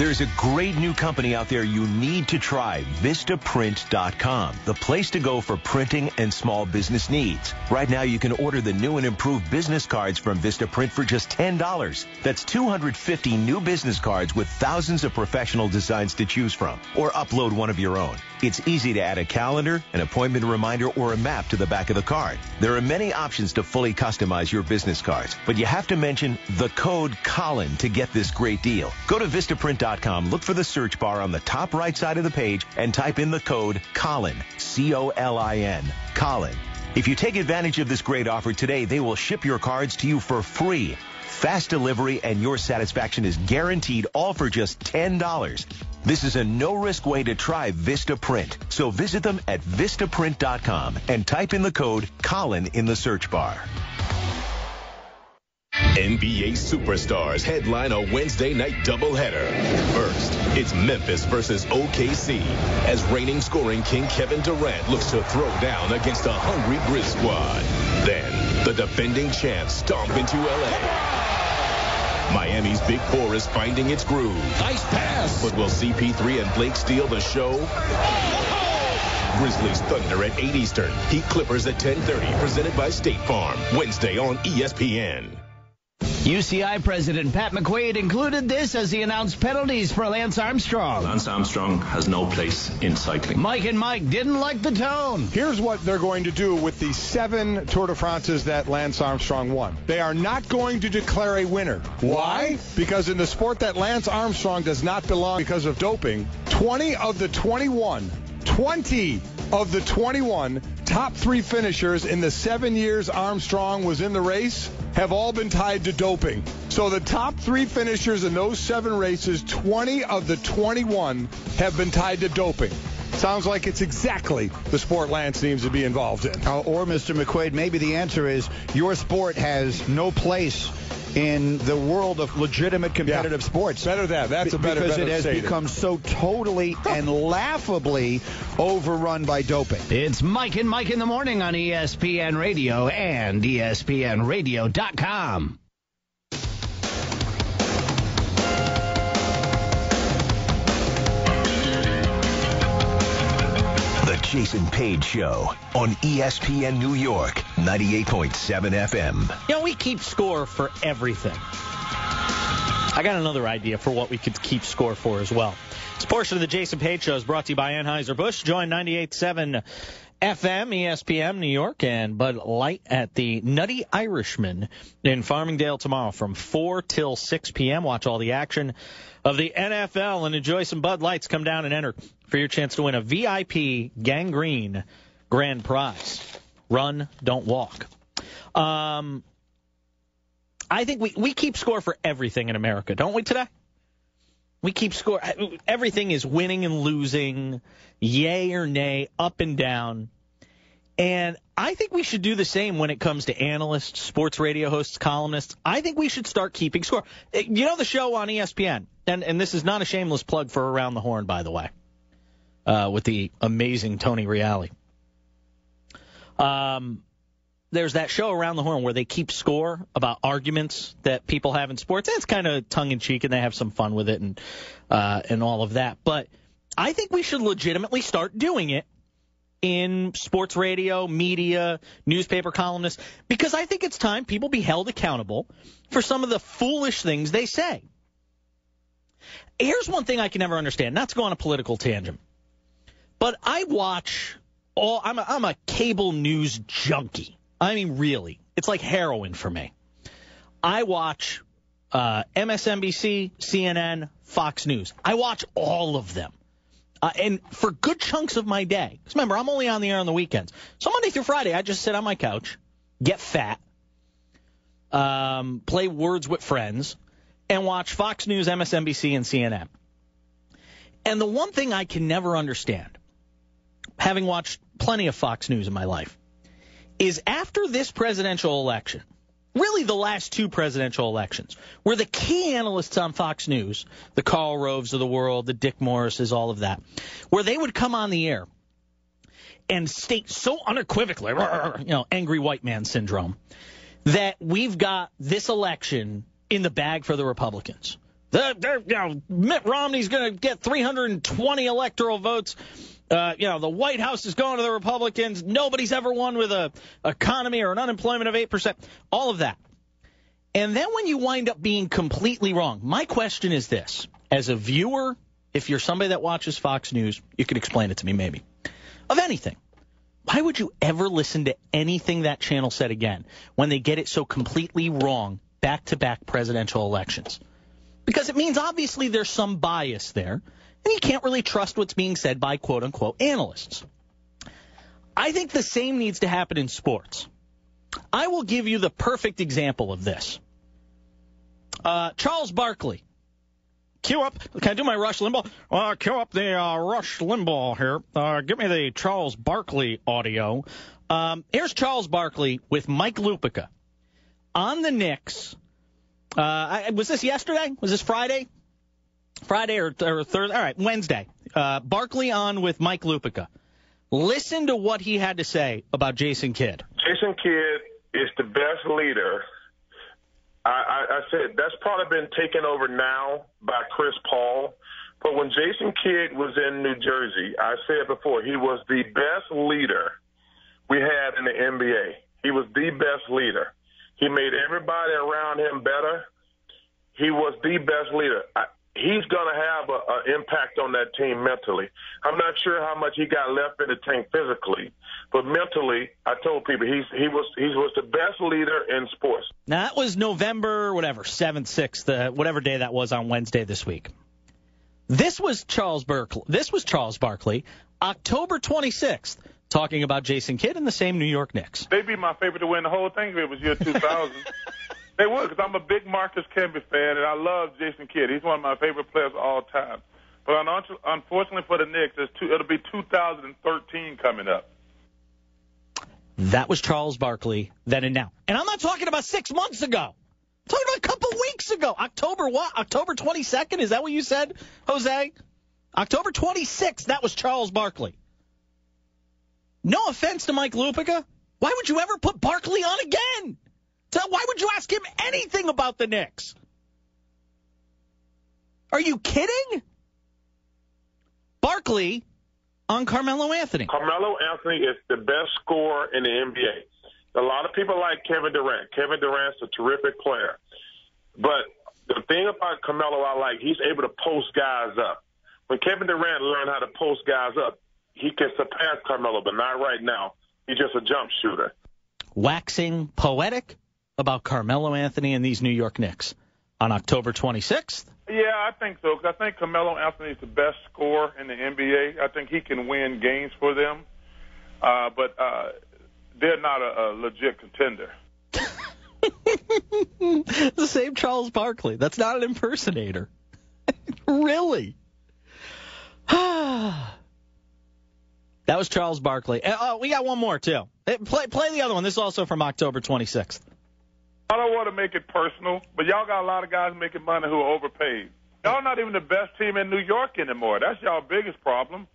There's a great new company out there you need to try, Vistaprint.com, the place to go for printing and small business needs. Right now, you can order the new and improved business cards from Vistaprint for just $10. That's 250 new business cards with thousands of professional designs to choose from, or upload one of your own. It's easy to add a calendar, an appointment reminder, or a map to the back of the card. There are many options to fully customize your business cards, but you have to mention the code Colin to get this great deal. Go to Vistaprint.com, look for the search bar on the top right side of the page, and type in the code Colin, C-O-L-I-N, Colin. If you take advantage of this great offer today, they will ship your cards to you for free. Fast delivery and your satisfaction is guaranteed, all for just $10. This is a no-risk way to try Vistaprint. So visit them at Vistaprint.com and type in the code Colin in the search bar. NBA superstars headline a Wednesday night doubleheader. First, it's Memphis versus OKC as reigning scoring king Kevin Durant looks to throw down against a hungry Grizz squad. Then, the defending champs stomp into L.A. Miami's Big Four is finding its groove. Nice pass. But will CP3 and Blake steal the show? Grizzlies Thunder at 8 Eastern. Heat Clippers at 10:30. Presented by State Farm. Wednesday on ESPN. UCI President Pat McQuaid included this as he announced penalties for Lance Armstrong. Lance Armstrong has no place in cycling. Mike and Mike didn't like the tone. Here's what they're going to do with the 7 Tour de France's that Lance Armstrong won. They are not going to declare a winner. Why? Because in the sport that Lance Armstrong does not belong because of doping, 20 of the 21 top 3 finishers in the 7 years Armstrong was in the race have all been tied to doping. So the top 3 finishers in those 7 races, 20 of the 21 have been tied to doping. Sounds like it's exactly the sport Lance needs to be involved in. Or, Mr. McQuaid, maybe the answer is your sport has no place in the world of legitimate competitive sports. Better that. That's a better because it has stated. become so totally and laughably overrun by doping. It's Mike and Mike in the morning on ESPN Radio and ESPNRadio.com. The Jason Page Show on ESPN New York, 98.7 FM. You know, we keep score for everything. I got another idea for what we could keep score for as well. This portion of the Jason Page Show is brought to you by Anheuser-Busch. Join 98.7 FM, ESPN New York, and Bud Light at the Nutty Irishman in Farmingdale tomorrow from 4 till 6 p.m. Watch all the action of the NFL and enjoy some Bud Lights. Come down and enter for your chance to win a VIP Gangrene grand prize. Run, don't walk. I think we keep score for everything in America, don't we, today? We keep score. Everything is winning and losing, yay or nay, up and down. And I think we should do the same when it comes to analysts, sports radio hosts, columnists. I think we should start keeping score. You know the show on ESPN, and this is not a shameless plug for Around the Horn, by the way, with the amazing Tony Reale. There's that show Around the Horn where they keep score about arguments that people have in sports. And it's kind of tongue-in-cheek, and they have some fun with it and all of that. But I think we should legitimately start doing it in sports radio, media, newspaper columnists, because I think it's time people be held accountable for some of the foolish things they say. Here's one thing I can never understand, not to go on a political tangent, but I watch I'm a cable news junkie. I mean, really, it's like heroin for me. I watch MSNBC, CNN, Fox News. I watch all of them. And for good chunks of my day, because remember, I'm only on the air on the weekends. So Monday through Friday, I just sit on my couch, get fat, play Words with Friends, and watch Fox News, MSNBC, and CNN. And the one thing I can never understand, having watched plenty of Fox News in my life, is after this presidential election, really the last 2 presidential elections, where the key analysts on Fox News, the Karl Roves of the world, the Dick Morrises, all of that, where they would come on the air and state so unequivocally, angry white man syndrome, that we've got this election in the bag for the Republicans. Mitt Romney's going to get 320 electoral votes. The White House is going to the Republicans. Nobody's ever won with an economy or an unemployment of 8%. All of that. And then when you wind up being completely wrong, my question is this. As a viewer, if you're somebody that watches Fox News, you could explain it to me maybe. Of anything. Why would you ever listen to anything that channel said again when they get it so completely wrong back-to-back presidential elections? Because it means obviously there's some bias there, and you can't really trust what's being said by quote-unquote analysts. I think the same needs to happen in sports. I will give you the perfect example of this. Charles Barkley. Cue up. Can I do my Rush Limbaugh? Cue up the Rush Limbaugh here. Give me the Charles Barkley audio. Here's Charles Barkley with Mike Lupica on the Knicks. Was this yesterday? Was this Friday? Friday or Thursday? All right, Wednesday. Barkley on with Mike Lupica. Listen to what he had to say about Jason Kidd. Jason Kidd is the best leader. I said that's probably been taken over now by Chris Paul. But when Jason Kidd was in New Jersey, I said before, he was the best leader we had in the NBA. He was the best leader. He made everybody around him better. He was the best leader. He's going to have an impact on that team mentally. I'm not sure how much he got left in the tank physically, but mentally, I told people he was the best leader in sports. Now, that was November, 7th, 6th, whatever day that was on Wednesday this week. This was Charles Barkley, October 26th, talking about Jason Kidd and the same New York Knicks. They'd be my favorite to win the whole thing if it was year 2000. They would, because I'm a big Marcus Camby fan, and I love Jason Kidd. He's one of my favorite players of all time. But unfortunately for the Knicks, it'll be 2013 coming up. That was Charles Barkley then and now. And I'm not talking about 6 months ago. I'm talking about a couple weeks ago. October what? October 22nd? Is that what you said, Jose? October 26th, that was Charles Barkley. No offense to Mike Lupica. Why would you ever put Barkley on again? Why would you ask him anything about the Knicks? Are you kidding? Barkley on Carmelo Anthony. Carmelo Anthony is the best scorer in the NBA. A lot of people like Kevin Durant. Kevin Durant's a terrific player. But the thing about Carmelo I like, he's able to post guys up. When Kevin Durant learned how to post guys up, he can surpass Carmelo, but not right now. He's just a jump shooter. Waxing poetic about Carmelo Anthony and these New York Knicks on October 26th? Yeah, I think so, because I think Carmelo Anthony is the best scorer in the NBA. I think he can win games for them, but they're not a legit contender. The same Charles Barkley. That's not an impersonator. Really? That was Charles Barkley. We got one more, too. Play the other one. This is also from October 26th. I don't want to make it personal, but y'all got a lot of guys making money who are overpaid. Y'all not even the best team in New York anymore. That's y'all biggest problem.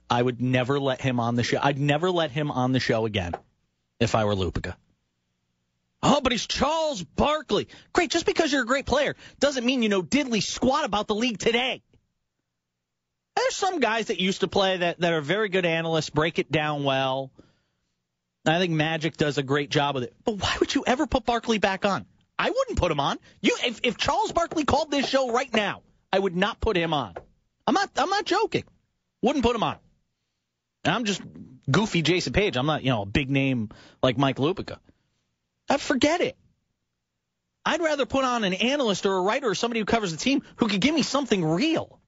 I would never let him on the show. I'd never let him on the show again if I were Lupica. Oh, but he's Charles Barkley. Great, just because you're a great player doesn't mean you know diddly squat about the league today. There's some guys that used to play that are very good analysts, break it down well. I think Magic does a great job with it. But why would you ever put Barkley back on? I wouldn't put him on. If Charles Barkley called this show right now, I would not put him on. I'm not joking. Wouldn't put him on. I'm just goofy Jason Page. I'm not, a big name like Mike Lupica. Forget it. I'd rather put on an analyst or a writer or somebody who covers the team who could give me something real.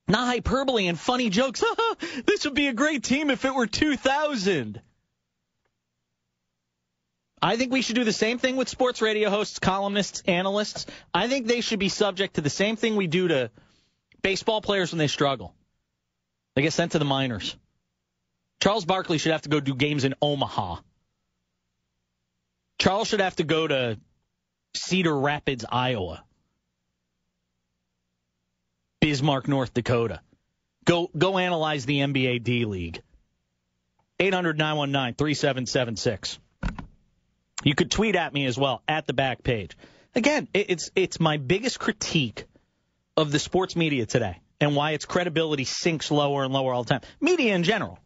Not hyperbole and funny jokes. This would be a great team if it were 2000. I think we should do the same thing with sports radio hosts, columnists, analysts. I think they should be subject to the same thing we do to baseball players when they struggle. They get sent to the minors. Charles Barkley should have to go do games in Omaha. Charles should have to go to Cedar Rapids, Iowa. Bismarck, North Dakota. Go analyze the NBA D-League. 800-919-3776. You could tweet at me as well, at the back page. Again, it's my biggest critique of the sports media today and why its credibility sinks lower and lower all the time. Media in general.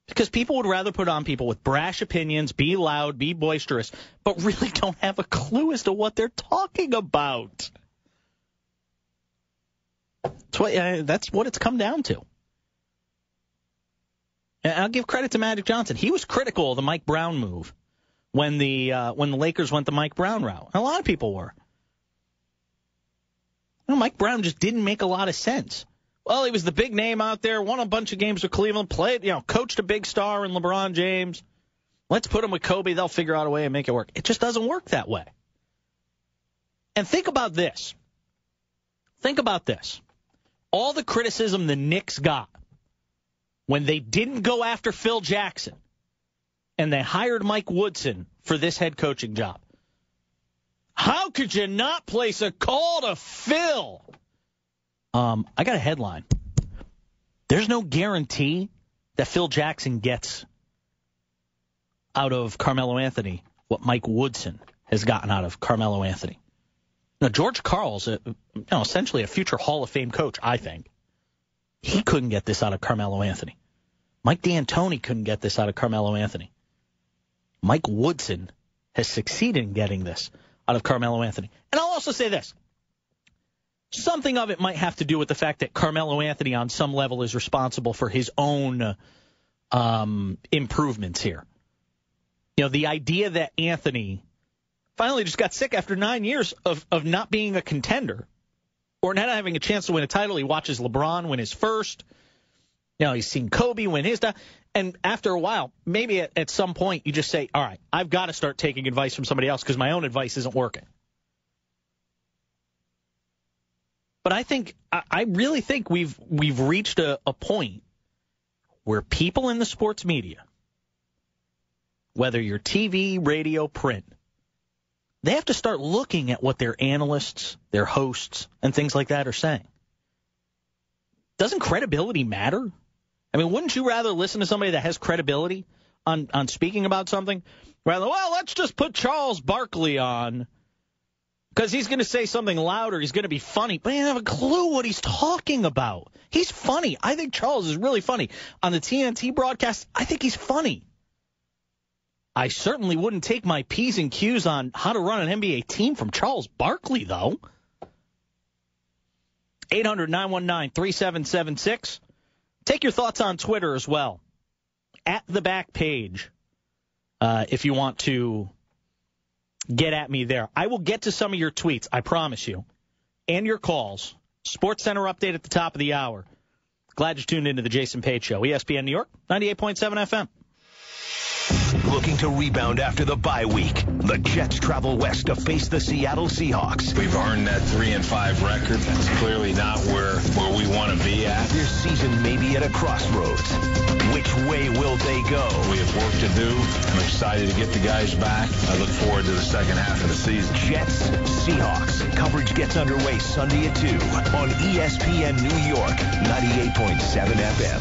Because people would rather put on people with brash opinions, be loud, be boisterous, but really don't have a clue as to what they're talking about. That's what it's come down to. And I'll give credit to Magic Johnson. He was critical of the Mike Brown move when the Lakers went the Mike Brown route. A lot of people were. Mike Brown just didn't make a lot of sense. Well, he was the big name out there, won a bunch of games with Cleveland, played, coached a big star in LeBron James. Let's put him with Kobe. They'll figure out a way and make it work. It just doesn't work that way. And think about this. All the criticism the Knicks got when they didn't go after Phil Jackson and they hired Mike Woodson for this head coaching job. How could you not place a call to Phil? I got a headline. There's no guarantee that Phil Jackson gets out of Carmelo Anthony what Mike Woodson has gotten out of Carmelo Anthony. Now, George Karl's essentially a future Hall of Fame coach, I think. He couldn't get this out of Carmelo Anthony. Mike D'Antoni couldn't get this out of Carmelo Anthony. Mike Woodson has succeeded in getting this out of Carmelo Anthony. And I'll also say this. Something of it might have to do with the fact that Carmelo Anthony on some level is responsible for his own improvements here. The idea that Anthony finally just got sick after 9 years of not being a contender or not having a chance to win a title. He watches LeBron win his first. He's seen Kobe win his. And after a while, maybe at some point you just say, all right, I've got to start taking advice from somebody else because my own advice isn't working. But I really think we've reached a point where people in the sports media, whether you're TV, radio, print, they have to start looking at what their analysts, their hosts, and things like that are saying. Doesn't credibility matter? I mean, wouldn't you rather listen to somebody that has credibility on speaking about something? Rather, let's just put Charles Barkley on because he's going to say something louder. He's going to be funny, but he doesn't have a clue what he's talking about. He's funny. I think Charles is really funny. On the TNT broadcast, I think he's funny. I certainly wouldn't take my P's and Q's on how to run an NBA team from Charles Barkley, though. 800-919-3776. Take your thoughts on Twitter as well. At the back page, if you want to get at me there. I will get to some of your tweets, I promise you, and your calls. Sports Center update at the top of the hour. Glad you tuned into the Jason Page Show. ESPN New York, 98.7 FM. Looking to rebound after the bye week. The Jets travel west to face the Seattle Seahawks. We've earned that 3-5 record. That's clearly not where we want to be at. This season may be at a crossroads. Which way will they go? We have work to do. I'm excited to get the guys back. I look forward to the second half of the season. Jets, Seahawks. Coverage gets underway Sunday at 2 on ESPN New York, 98.7 FM.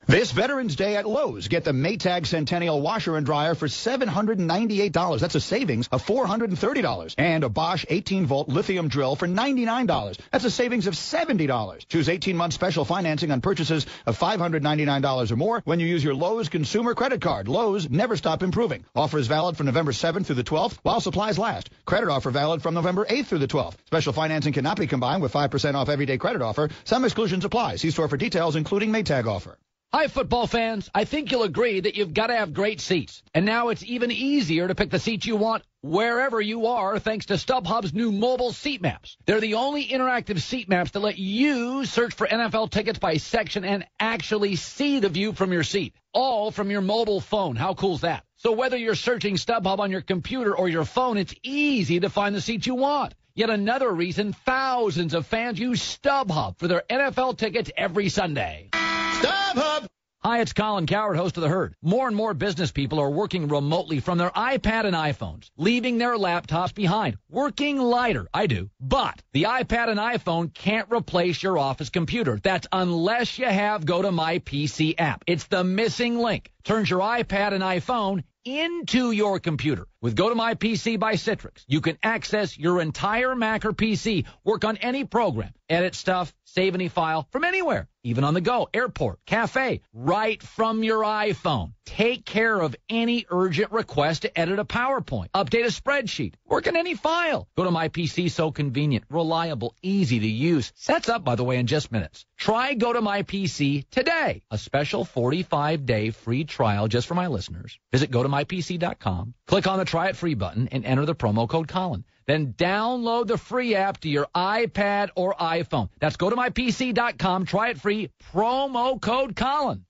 This Veterans Day at Lowe's, get the Maytag Centennial washer and dryer for $798. That's a savings of $430. And a Bosch 18-volt lithium drill for $99. That's a savings of $70. Choose 18-month special financing on purchases of $599 or more when you use your Lowe's consumer credit card. Lowe's, never stop improving. Offer is valid from November 7th through the 12th while supplies last. Credit offer valid from November 8th through the 12th. Special financing cannot be combined with 5% off everyday credit offer. Some exclusions apply. See store for details, including Maytag offer. Hi, football fans. I think you'll agree that you've got to have great seats. And now it's even easier to pick the seats you want wherever you are thanks to StubHub's new mobile seat maps. They're the only interactive seat maps that let you search for NFL tickets by section and actually see the view from your seat, all from your mobile phone. How cool is that? So whether you're searching StubHub on your computer or your phone, it's easy to find the seats you want. Yet another reason thousands of fans use StubHub for their NFL tickets every Sunday. StubHub! Hi, it's Colin Coward, host of The Herd. More and more business people are working remotely from their iPad and iPhones, leaving their laptops behind, working lighter. I do. But the iPad and iPhone can't replace your office computer. That's unless you have Go to My PC app. It's the missing link. Turns your iPad and iPhone into your computer. With Go to My PC by Citrix, you can access your entire Mac or PC, work on any program, edit stuff, save any file from anywhere, even on the go, airport, cafe, right from your iPhone. Take care of any urgent request to edit a PowerPoint, update a spreadsheet, work on any file. Go to My PC, so convenient, reliable, easy to use. Sets up, by the way, in just minutes. Try Go to My PC today. A special 45-day free trial just for my listeners. Visit gotomypc.com, click on the Try It Free button, and enter the promo code Colin. Then download the free app to your iPad or iPhone. That's gotomypc.com, try it free, promo code Colin.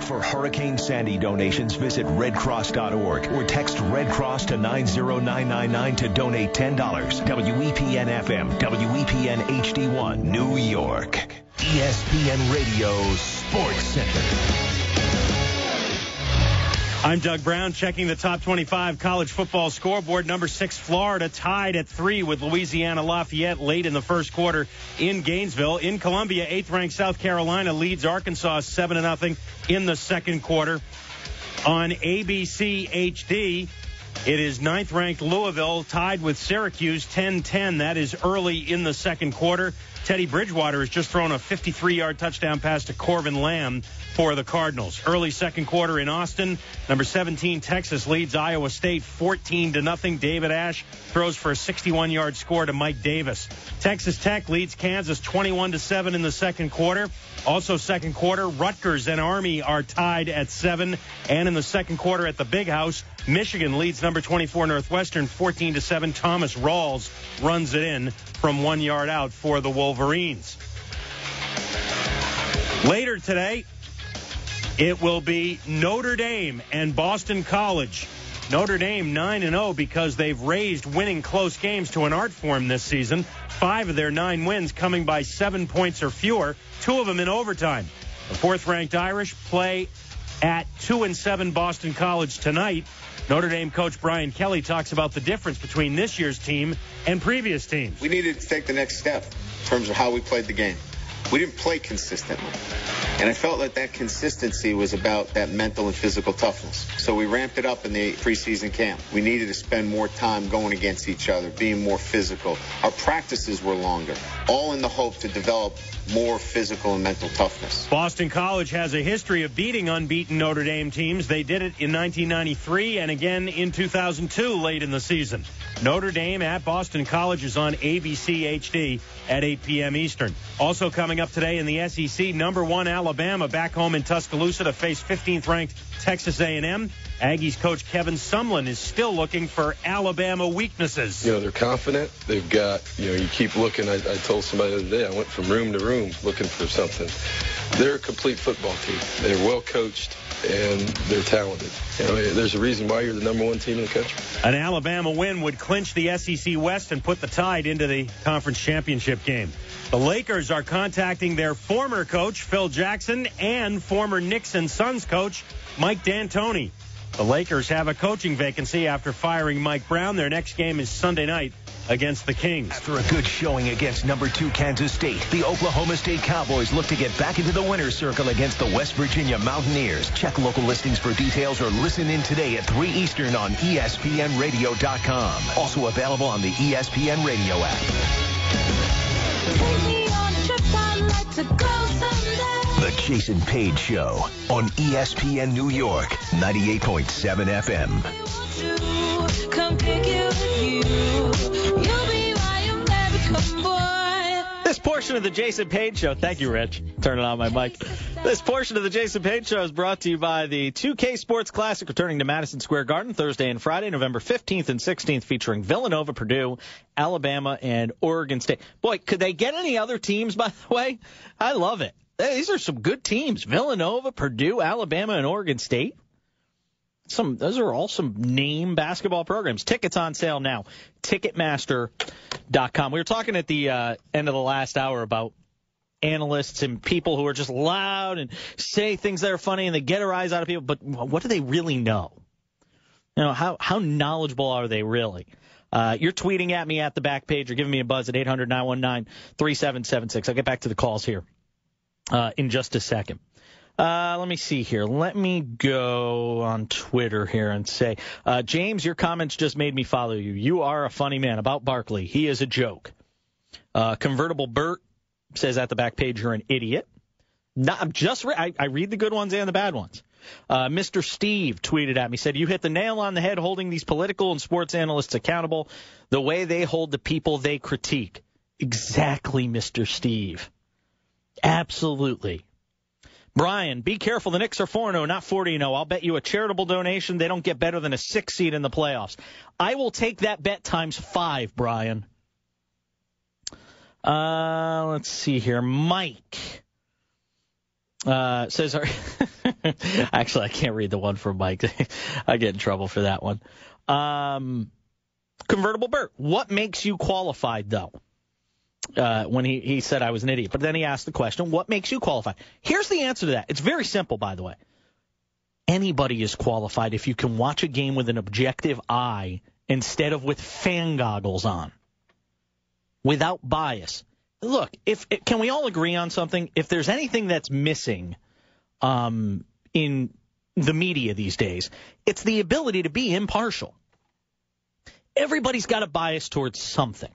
For Hurricane Sandy donations, visit redcross.org or text Red Cross to 90999 to donate $10. WEPN FM, WEPN HD1, New York. ESPN Radio Sports Center. I'm Doug Brown, checking the top 25 college football scoreboard. Number 6, Florida, tied at 3 with Louisiana Lafayette late in the first quarter in Gainesville. In Columbia, 8th-ranked South Carolina leads Arkansas 7-0 in the second quarter. On ABC HD, it is 9th-ranked Louisville tied with Syracuse 10-10. That is early in the second quarter. Teddy Bridgewater has just thrown a 53-yard touchdown pass to Corvin Lamb for the Cardinals. Early second quarter in Austin, number 17 Texas leads Iowa State 14-0. David Ash throws for a 61-yard score to Mike Davis. Texas Tech leads Kansas 21-7 in the second quarter. Also second quarter, Rutgers and Army are tied at 7. And in the second quarter at the Big House, Michigan leads number 24 Northwestern 14-7. Thomas Rawls runs it in from 1 yard out for the Wolverines. Later today, it will be Notre Dame and Boston College. Notre Dame 9-0 because they've raised winning close games to an art form this season. 5 of their 9 wins coming by 7 points or fewer, 2 of them in overtime. The 4th-ranked Irish play at 2-7 Boston College tonight. Notre Dame coach Brian Kelly talks about the difference between this year's team and previous teams. We needed to take the next step in terms of how we played the game. We didn't play consistently. And I felt like that consistency was about that mental and physical toughness. So we ramped it up in the preseason camp. We needed to spend more time going against each other, being more physical. Our practices were longer, all in the hope to develop more physical and mental toughness. Boston College has a history of beating unbeaten Notre Dame teams. They did it in 1993 and again in 2002 late in the season. Notre Dame at Boston College is on ABC HD at 8 p.m. Eastern. Also coming up today in the SEC, number 1 Alabama back home in Tuscaloosa to face 15th-ranked Texas A&M. Aggies coach Kevin Sumlin is still looking for Alabama weaknesses. You know, they're confident. They've got, you keep looking. I told somebody the other day, I went from room to room looking for something. They're a complete football team. They're well coached, and they're talented. There's a reason why you're the number 1 team in the country. An Alabama win would clinch the SEC West and put the Tide into the conference championship game. The Lakers are contacting their former coach, Phil Jackson, and former Knicks and Suns coach, Mike D'Antoni. The Lakers have a coaching vacancy after firing Mike Brown. Their next game is Sunday night against the Kings. After a good showing against number 2 Kansas State, the Oklahoma State Cowboys look to get back into the winner's circle against the West Virginia Mountaineers. Check local listings for details or listen in today at 3 Eastern on ESPNradio.com. Also available on the ESPN Radio app. The Jason Page Show on ESPN New York, 98.7 FM. This portion of the Jason Page Show, thank you, Rich. Turning on my mic. This portion of the Jason Page Show is brought to you by the 2K Sports Classic, returning to Madison Square Garden Thursday and Friday, November 15th and 16th, featuring Villanova, Purdue, Alabama, and Oregon State. Boy, could they get any other teams, by the way? I love it. These are some good teams. Villanova, Purdue, Alabama, and Oregon State. Those are all some name basketball programs. Tickets on sale now. Ticketmaster.com. We were talking at the end of the last hour about analysts and people who are just loud and say things that are funny and they get a rise out of people. But what do they really know? How knowledgeable are they really? You're tweeting at me at the back page or giving me a buzz at 800-919-3776. I'll get back to the calls here in just a second. Let me see here. Let me go on Twitter here and say, James, your comments just made me follow you. You are a funny man. About Barkley, he is a joke. Convertible Bert says at the back page, you're an idiot. I read the good ones and the bad ones. Mr. Steve tweeted at me, said, you hit the nail on the head holding these political and sports analysts accountable the way they hold the people they critique. Exactly, Mr. Steve. Absolutely. Brian, be careful. The Knicks are 4-0, not 40-0. I'll bet you a charitable donation they don't get better than a 6 seed in the playoffs. I will take that bet times 5, Brian. Let's see here. Mike says, actually, I can't read the one from Mike. I get in trouble for that one. Convertible Bert, what makes you qualified, though? When he said I was an idiot. But then he asked the question, what makes you qualified? Here's the answer to that. It's very simple, by the way. Anybody is qualified if you can watch a game with an objective eye instead of with fan goggles on, without bias. Look, can we all agree on something? If there's anything that's missing in the media these days, it's the ability to be impartial. Everybody's got a bias towards something.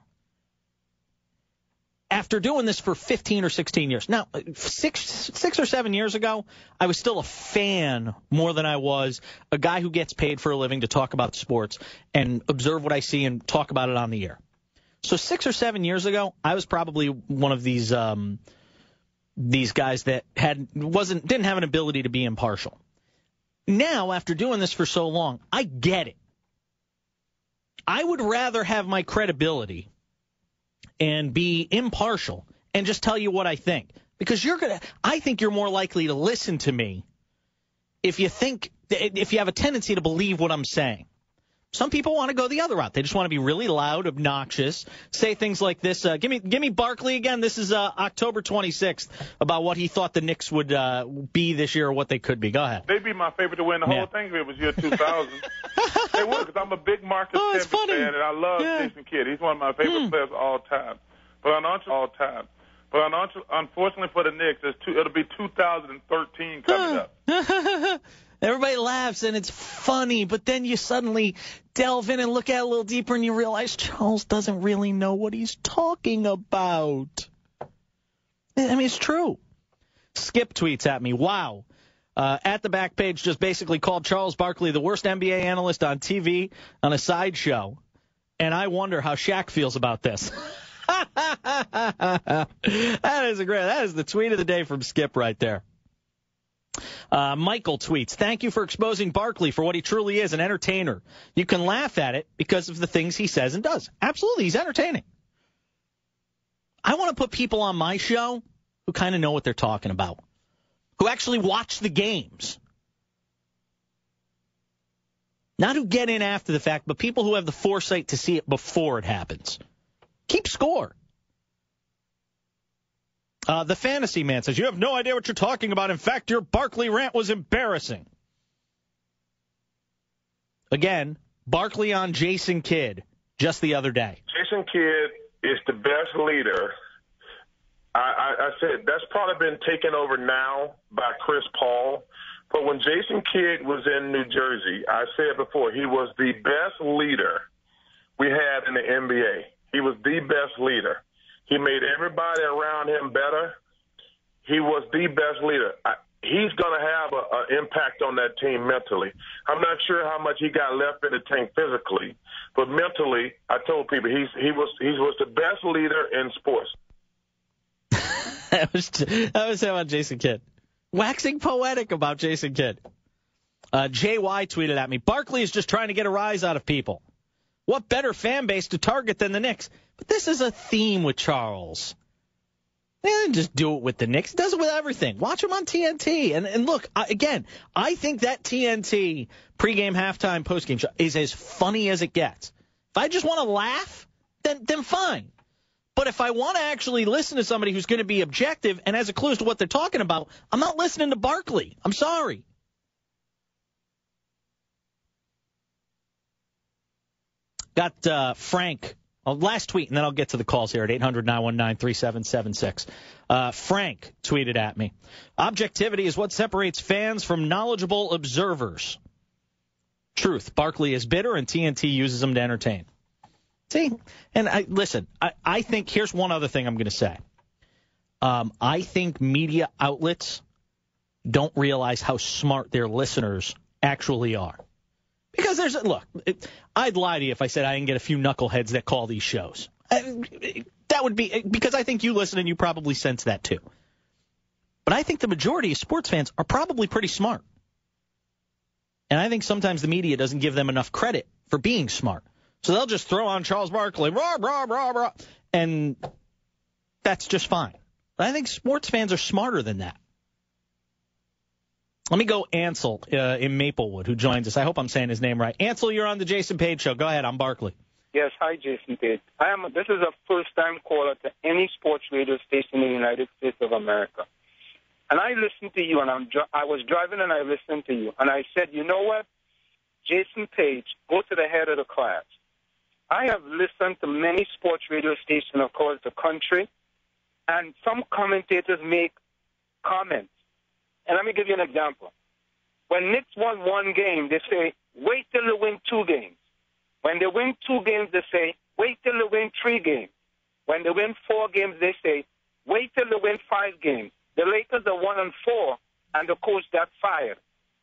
After doing this for 15 or 16 years. Now, 6 or 7 years ago, I was still a fan more than I was a guy who gets paid for a living to talk about sports and observe what I see and talk about it on the air. So 6 or 7 years ago, I was probably one of these guys that didn't have an ability to be impartial. Now, after doing this for so long, I get it. I would rather have my credibility and be impartial and just tell you what I think. Because I think you're more likely to listen to me if you have a tendency to believe what I'm saying. Some people want to go the other route. They just want to be really loud, obnoxious, say things like this. Give me Barkley again. This is October 26th about what he thought the Knicks would be this year or what they could be. Go ahead. They'd be my favorite to win the whole thing if it was year 2000. They would, because I'm a big Marcus Camby fan, and I love Jason Kidd. He's one of my favorite players of all time. But unfortunately for the Knicks, it'll be 2013 coming up. Everybody laughs, and it's funny, but then you suddenly delve in and look at it a little deeper, and you realize Charles doesn't really know what he's talking about. I mean, it's true. Skip tweets at me, wow. At the back page just basically called Charles Barkley the worst NBA analyst on TV on a sideshow, and I wonder how Shaq feels about this. That is the tweet of the day from Skip right there. Michael tweets, thank you for exposing Barkley for what he truly is, an entertainer. You can laugh at it because of the things he says and does. Absolutely, he's entertaining. I want to put people on my show who kind of know what they're talking about, who actually watch the games. Not who get in after the fact, but people who have the foresight to see it before it happens. Keep score. The Fantasy Man says, you have no idea what you're talking about. In fact, your Barkley rant was embarrassing. Again, Barkley on Jason Kidd just the other day. Jason Kidd is the best leader. I said that's probably been taken over now by Chris Paul. But when Jason Kidd was in New Jersey, I said before, he was the best leader we had in the NBA. He was the best leader. He made everybody around him better. He was the best leader. He's going to have an impact on that team mentally. I'm not sure how much he got left in the tank physically, but mentally, I told people he was the best leader in sports. That was about Jason Kidd. Waxing poetic about Jason Kidd. JY tweeted at me, Barkley is just trying to get a rise out of people. What better fan base to target than the Knicks? But this is a theme with Charles. They didn't just do it with the Knicks. He does it with everything. Watch him on TNT. And look, again, I think that TNT pregame, halftime, postgame show is as funny as it gets. If I just want to laugh, then fine. But if I want to actually listen to somebody who's going to be objective and has a clue as to what they're talking about, I'm not listening to Barkley. I'm sorry. Got Frank Last tweet, and then I'll get to the calls here at 800-919-3776. Frank tweeted at me. Objectivity is what separates fans from knowledgeable observers. Truth. Barkley is bitter, and TNT uses him to entertain. See? And I think here's one other thing I'm going to say. I think media outlets don't realize how smart their listeners actually are. Because I'd lie to you if I said I didn't get a few knuckleheads that call these shows. That would be because I think you listen and you probably sense that too. But I think the majority of sports fans are probably pretty smart. And I think sometimes the media doesn't give them enough credit for being smart. So they'll just throw on Charles Barkley, rah, rah, rah, rah, and that's just fine. But I think sports fans are smarter than that. Let me go Ansel in Maplewood, who joins us. I hope I'm saying his name right. Ansel, you're on the Jason Page Show. Go ahead. I'm Barkley. Yes, hi, Jason Page. This is a first-time caller to any sports radio station in the United States of America. And I listened to you, and I was driving, and I listened to you. And I said, you know what? Jason Page, go to the head of the class. I have listened to many sports radio stations across the country, and some commentators make comments. And let me give you an example. When Knicks won one game, they say, wait till they win 2 games. When they win 2 games, they say, wait till they win 3 games. When they win 4 games, they say, wait till they win 5 games. The Lakers are 1-4, and the coach got fired.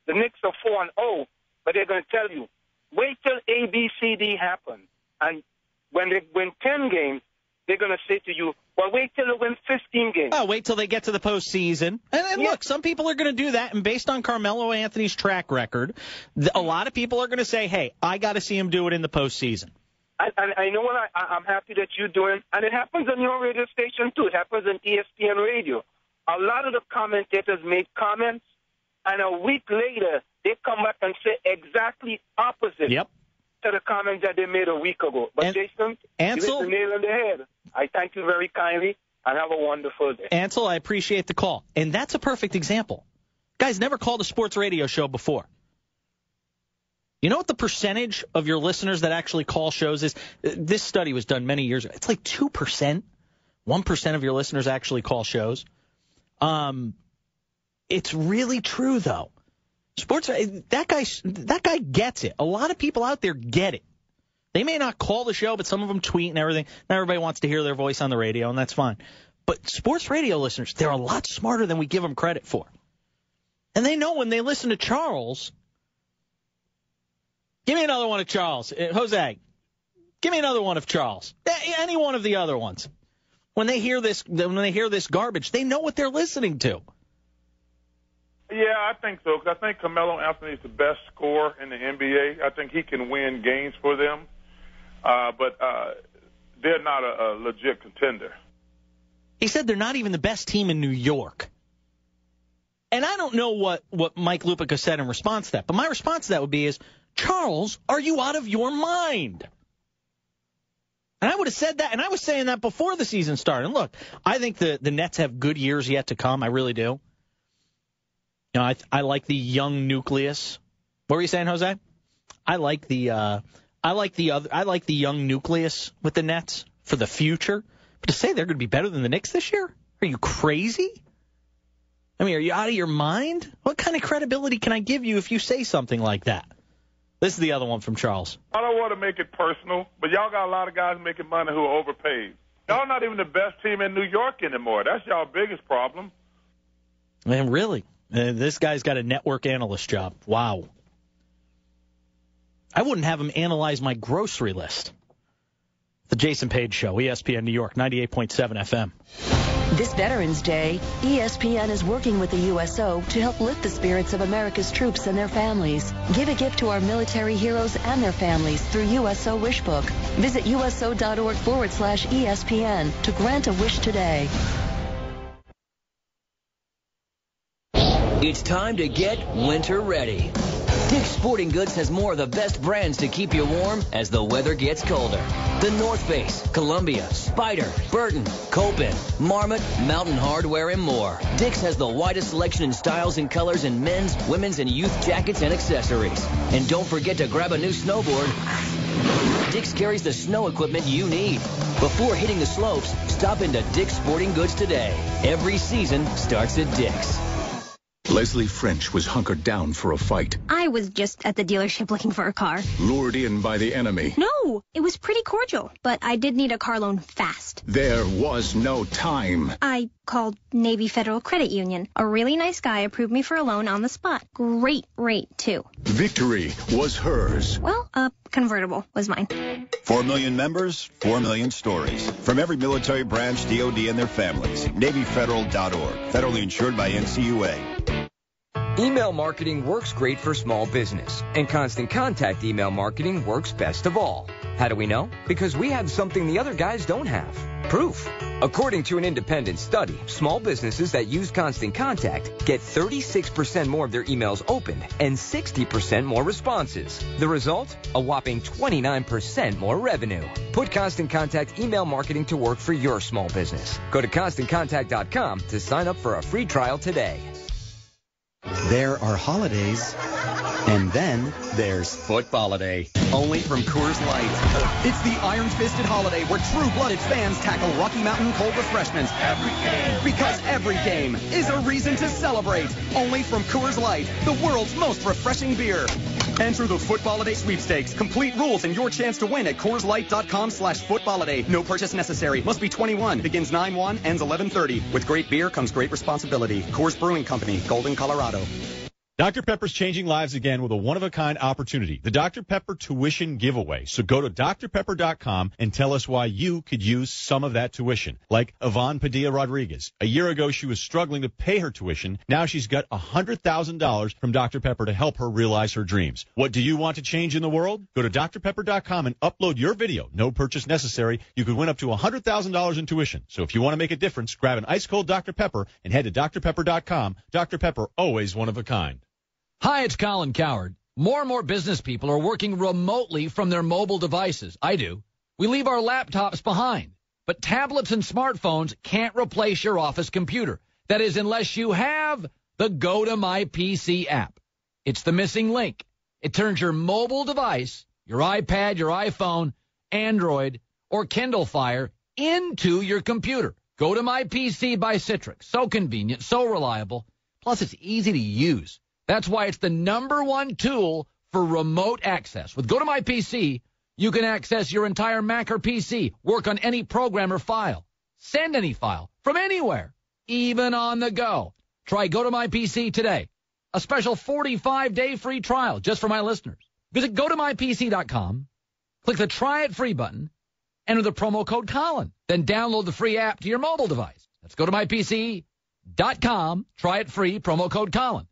The Knicks are 4-0, but they're going to tell you, wait till A, B, C, D happen. And when they win 10 games, they're going to say to you, well, wait till they win 15 games. Oh, wait till they get to the postseason. And look, some people are going to do that, and based on Carmelo Anthony's track record, a lot of people are going to say, hey, I got to see him do it in the postseason. I know what I'm happy that you're doing, and it happens on your radio station, too. It happens on ESPN Radio. A lot of the commentators make comments, and a week later, they come back and say exactly opposite to the comments that they made a week ago. But Jason, Ansel, you hit the nail on the head. I thank you very kindly, and have a wonderful day. Ansel, I appreciate the call. And that's a perfect example. Guys, never called a sports radio show before. You know what the percentage of your listeners that actually call shows is? This study was done many years ago. It's like 2%. 1% of your listeners actually call shows. It's really true, though. Sports, that guy gets it. A lot of people out there get it. They may not call the show, but some of them tweet and everything. Not everybody wants to hear their voice on the radio, and that's fine. But sports radio listeners, they're a lot smarter than we give them credit for. And they know when they listen to Charles. Give me another one of Charles. Jose, give me another one of Charles. Any one of the other ones. When they hear this garbage, they know what they're listening to. Yeah, I think so, because I think Carmelo Anthony is the best scorer in the NBA. I think he can win games for them, but they're not a legit contender. He said they're not even the best team in New York. And I don't know what Mike Lupica said in response to that, but my response to that would be Charles, are you out of your mind? And I would have said that, and I was saying that before the season started. And look, I think the Nets have good years yet to come. I really do. You know, I like the young nucleus. What were you saying, Jose? I like the young nucleus with the Nets for the future. But to say they're going to be better than the Knicks this year? Are you crazy? I mean, are you out of your mind? What kind of credibility can I give you if you say something like that? This is the other one from Charles. I don't want to make it personal, but y'all got a lot of guys making money who are overpaid. Y'all not even the best team in New York anymore. That's y'all biggest problem. Man, really? This guy's got a network analyst job. Wow. I wouldn't have him analyze my grocery list. The Jason Page Show, ESPN New York, 98.7 FM. This Veterans Day, ESPN is working with the USO to help lift the spirits of America's troops and their families. Give a gift to our military heroes and their families through USO Wishbook. Visit USO.org/ESPN to grant a wish today. It's time to get winter ready. Dick's Sporting Goods has more of the best brands to keep you warm as the weather gets colder. The North Face, Columbia, Spider, Burton, Copen, Marmot, Mountain Hardwear, and more. Dick's has the widest selection in styles and colors in men's, women's, and youth jackets and accessories. And don't forget to grab a new snowboard Dick's carries the snow equipment you need. Before hitting the slopes, stop into Dick's Sporting Goods today. Every season starts at Dick's. Leslie French was hunkered down for a fight. I was just at the dealership looking for a car. Lured in by the enemy. No, it was pretty cordial, but I did need a car loan fast. There was no time. I called Navy Federal Credit Union. A really nice guy approved me for a loan on the spot. Great rate, too. Victory was hers. Well, a convertible was mine. 4 million members, 4 million stories. From every military branch, DOD, and their families. NavyFederal.org. Federally insured by NCUA. Email marketing works great for small business, and Constant Contact email marketing works best of all. How do we know? Because we have something the other guys don't have. Proof. According to an independent study, small businesses that use Constant Contact get 36% more of their emails opened and 60% more responses. The result? A whopping 29% more revenue. Put Constant Contact email marketing to work for your small business. Go to ConstantContact.com to sign up for a free trial today. There are holidays, and then there's Footballiday, only from Coors Light. It's the iron-fisted holiday where true-blooded fans tackle Rocky Mountain cold refreshments every game. Because every game is a reason to celebrate. Only from Coors Light, the world's most refreshing beer. Enter the Footballiday sweepstakes. Complete rules and your chance to win at CoorsLight.com/Footballiday. No purchase necessary. Must be 21. Begins 9/1, ends 11/30. With great beer comes great responsibility. Coors Brewing Company, Golden, Colorado. Dr. Pepper's changing lives again with a one-of-a-kind opportunity, the Dr. Pepper tuition giveaway. So go to drpepper.com and tell us why you could use some of that tuition. Like Yvonne Padilla Rodriguez. A year ago, she was struggling to pay her tuition. Now she's got $100,000 from Dr. Pepper to help her realize her dreams. What do you want to change in the world? Go to drpepper.com and upload your video. No purchase necessary. You could win up to $100,000 in tuition. So if you want to make a difference, grab an ice-cold Dr. Pepper and head to drpepper.com. Dr. Pepper, always one of a kind. Hi, it's Colin Coward. More and more business people are working remotely from their mobile devices. I do. We leave our laptops behind. But tablets and smartphones can't replace your office computer. That is, unless you have the Go to My PC app. It's the missing link. It turns your mobile device, your iPad, your iPhone, Android, or Kindle Fire into your computer. Go to My PC by Citrix. So convenient, so reliable. Plus, it's easy to use. That's why it's the #1 tool for remote access. With Go to My PC, you can access your entire Mac or PC, work on any program or file, send any file from anywhere, even on the go. Try Go to My PC today. A special 45-day free trial just for my listeners. Visit gotomypc.com, click the Try It Free button, enter the promo code Colin, then download the free app to your mobile device. That's gotomypc.com, try it free, promo code Colin.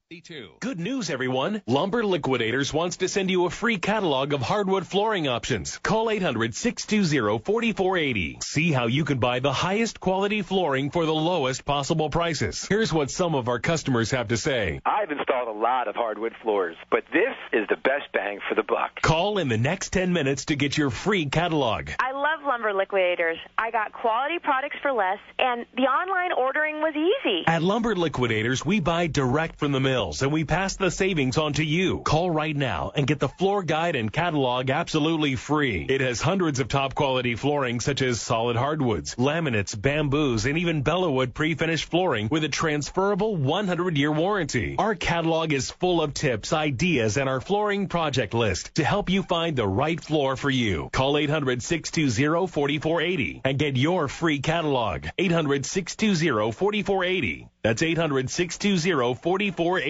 Good news, everyone. Lumber Liquidators wants to send you a free catalog of hardwood flooring options. Call 800-620-4480. See how you can buy the highest quality flooring for the lowest possible prices. Here's what some of our customers have to say. I've installed a lot of hardwood floors, but this is the best bang for the buck. Call in the next 10 minutes to get your free catalog. I love Lumber Liquidators. I got quality products for less, and the online ordering was easy. At Lumber Liquidators, we buy direct from the mill, and we pass the savings on to you. Call right now and get the floor guide and catalog absolutely free. It has hundreds of top quality flooring such as solid hardwoods, laminates, bamboos, and even Bellawood pre-finished flooring with a transferable 100-year warranty. Our catalog is full of tips, ideas, and our flooring project list to help you find the right floor for you. Call 800-620-4480 and get your free catalog. 800-620-4480. That's 800-620-4480.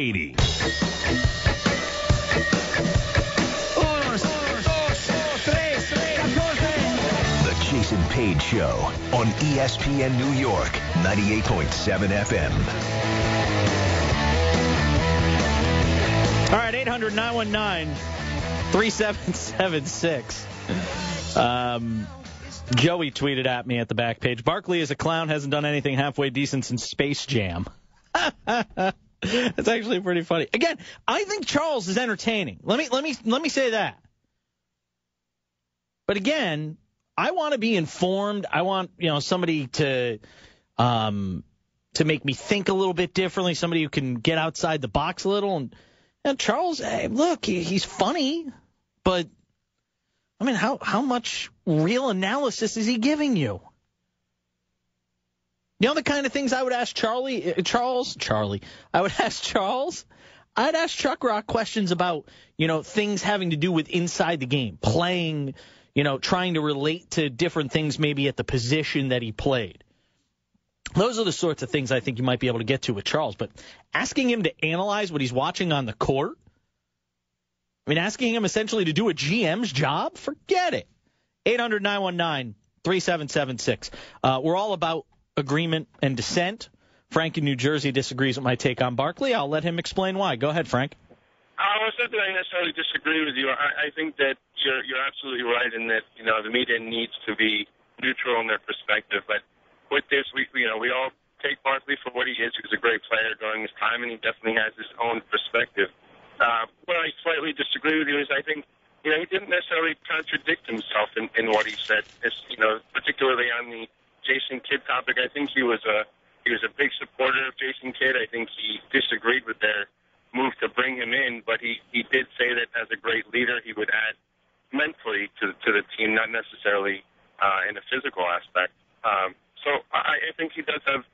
The Jason Page Show on ESPN New York, 98.7 FM. All right, 800-919-3776. Joey tweeted at me at the back page. Barkley is a clown, hasn't done anything halfway decent since Space Jam. It's actually pretty funny. Again, I think Charles is entertaining. Let me say that. But again, I want to be informed. I want, somebody to make me think a little bit differently, somebody who can get outside the box a little. And Charles, hey, look, he's funny, but I mean, how much real analysis is he giving you? You know the kind of things I would ask Charles? I would ask Charles. I'd ask Chuck Rock questions about, things having to do with inside the game, playing, trying to relate to different things maybe at the position that he played. Those are the sorts of things I think you might be able to get to with Charles. But asking him to analyze what he's watching on the court, asking him essentially to do a GM's job, forget it. 800-919-3776. We're all about agreement and dissent. Frank in New Jersey disagrees with my take on Barkley. I'll let him explain why. Go ahead, Frank. I was not that I necessarily disagree with you. I think that you're absolutely right in that, the media needs to be neutral in their perspective. But with this, we all take Barkley for what he is. He was a great player during his time, and he definitely has his own perspective. What I slightly disagree with you is I think, he didn't necessarily contradict himself in what he said. Particularly on the Jason Kidd topic. I think he was a big supporter of Jason Kidd. I think he disagreed with their move to bring him in, but he did say that as a great leader, he would add mentally to the team, not necessarily in a physical aspect. So I think he does have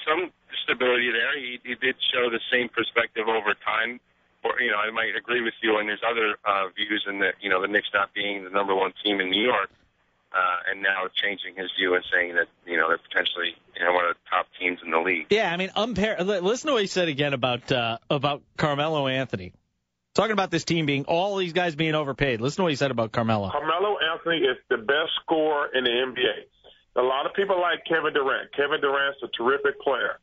some stability there. He did show the same perspective over time. Or, I might agree with you, and there's other views in that, the Knicks not being the number one team in New York, and now changing his view and saying that, they're potentially, one of the top teams in the league. Yeah, listen to what he said again about Carmelo Anthony. Talking about this team all these guys being overpaid. Listen to what he said about Carmelo. Carmelo Anthony is the best scorer in the NBA. A lot of people like Kevin Durant. Kevin Durant's a terrific player.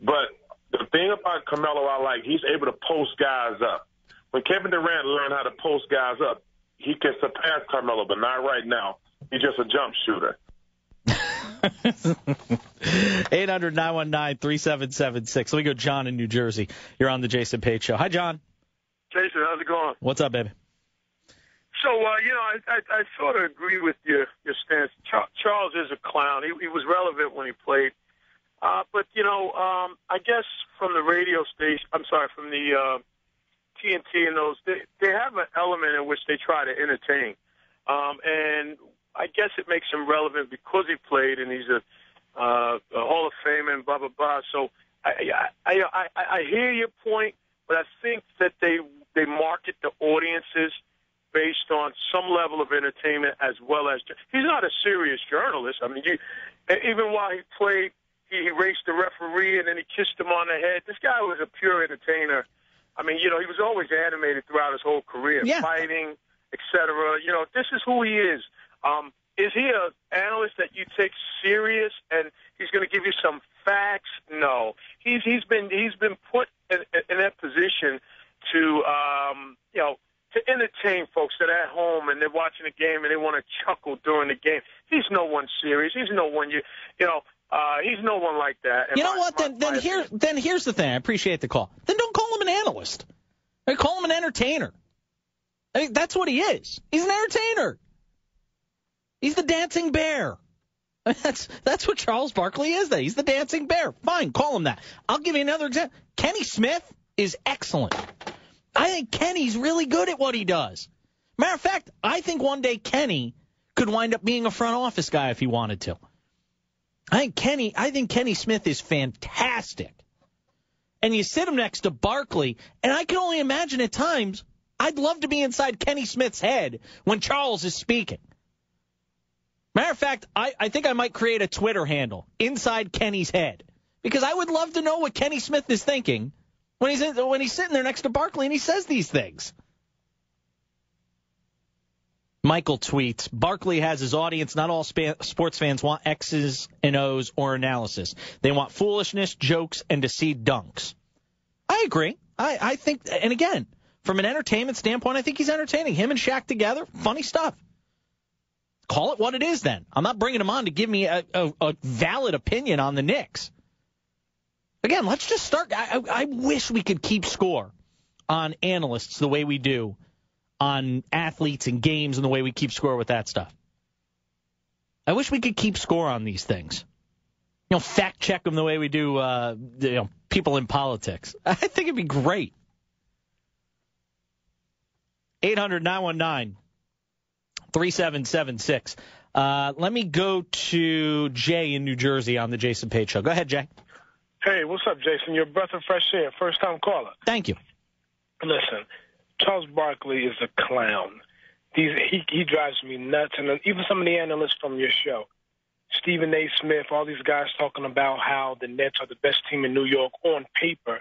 But the thing about Carmelo I like, he's able to post guys up. When Kevin Durant learned how to post guys up, he can surpass Carmelo, but not right now. He's just a jump shooter. 800-919-3776. Let me go John in New Jersey. You're on the Jason Page Show. Hi, John. Jason, how's it going? What's up, baby? So, I sort of agree with your stance. Charles is a clown. He was relevant when he played. But, I guess from the radio station, from the TNT and those, they have an element in which they try to entertain. And I guess it makes him relevant because he played and he's a Hall of Fame and blah, blah, blah. So I hear your point, but I think that they market the audiences based on some level of entertainment as well as – he's not a serious journalist. Even while he played, he raced the referee and then he kissed him on the head. This guy was a pure entertainer. He was always animated throughout his whole career, fighting, et cetera. This is who he is. Is he an analyst that you take serious and he's going to give you some facts? No. He's been put in that position to to entertain folks that are at home and they're watching a game and they want to chuckle during the game. He's no one serious. He's no one he's no one like that. And then here's the thing. I appreciate the call. Then don't call him an analyst. Call him an entertainer. That's what he is. He's an entertainer. He's the dancing bear. That's what Charles Barkley is. He's the dancing bear. Fine, call him that. I'll give you another example. Kenny Smith is excellent. I think Kenny's really good at what he does. Matter of fact, I think one day Kenny could wind up being a front office guy if he wanted to. I think Kenny Smith is fantastic. And you sit him next to Barkley, and I can only imagine at times I'd love to be inside Kenny Smith's head when Charles is speaking. Matter of fact, I think I might create a Twitter handle, Inside Kenny's Head, because I would love to know what Kenny Smith is thinking when he's sitting there next to Barkley and he says these things. Michael tweets, Barkley has his audience. Not all sports fans want X's and O's or analysis. They want foolishness, jokes, and to see dunks. I agree. I think, and again, from an entertainment standpoint, I think he's entertaining. Him and Shaq together, funny stuff. Call it what it is then. I'm not bringing him on to give me a valid opinion on the Knicks. Again, let's just start. I wish we could keep score on analysts the way we do on athletes and games and the way we keep score with that stuff. I wish we could keep score on these things. Fact check them the way we do people in politics. I think it'd be great. 800-919 3776. Let me go to Jay in New Jersey on the Jason Page Show. Go ahead, Jay. Hey, what's up, Jason? You're a breath of fresh air. First-time caller. Thank you. Listen, Charles Barkley is a clown. He drives me nuts, and even some of the analysts from your show, Stephen A. Smith, all these guys talking about how the Nets are the best team in New York on paper.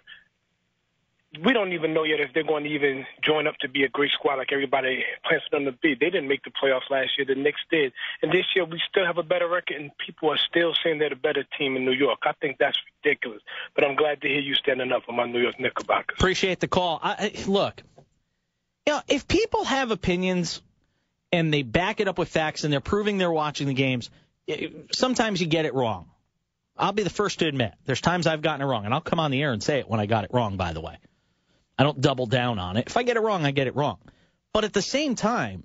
We don't even know yet if they're going to even join up to be a great squad like everybody plans for them to be. They didn't make the playoffs last year. The Knicks did. And this year we still have a better record, and people are still saying they're the better team in New York. I think that's ridiculous. But I'm glad to hear you standing up for my New York Knickerbockers. Appreciate the call. Look, if people have opinions and they back it up with facts and they're proving they're watching the games, sometimes you get it wrong. I'll be the first to admit there's times I've gotten it wrong, and I'll come on the air and say it when I got it wrong, by the way. I don't double down on it. If I get it wrong, I get it wrong. But at the same time,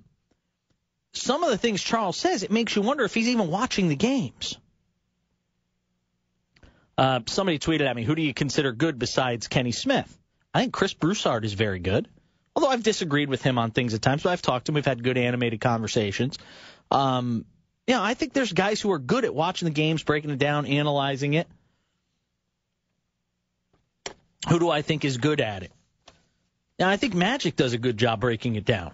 some of the things Charles says, it makes you wonder if he's even watching the games. Somebody tweeted at me, who do you consider good besides Kenny Smith? I think Chris Broussard is very good, although I've disagreed with him on things at times, but I've talked to him. We've had good animated conversations. I think there's guys who are good at watching the games, breaking it down, analyzing it. Who do I think is good at it? Now, I think Magic does a good job breaking it down.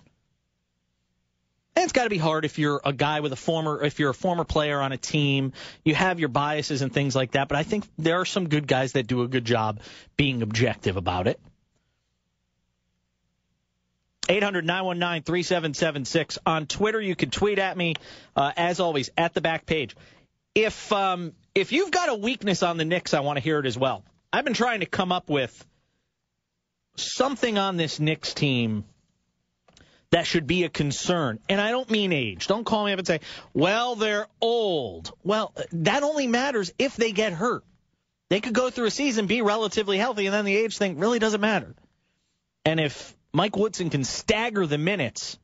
And it's got to be hard if you're a guy with if you're a former player on a team, you have your biases and things like that. But I think there are some good guys that do a good job being objective about it. 800-919-3776. On Twitter, you can tweet at me, as always, at the back page. If you've got a weakness on the Knicks, I want to hear it as well. I've been trying to come up with something on this Knicks team that should be a concern. And I don't mean age. Don't call me up and say, well, they're old. Well, that only matters if they get hurt. They could go through a season, be relatively healthy, and then the age thing really doesn't matter. And if Mike Woodson can stagger the minutes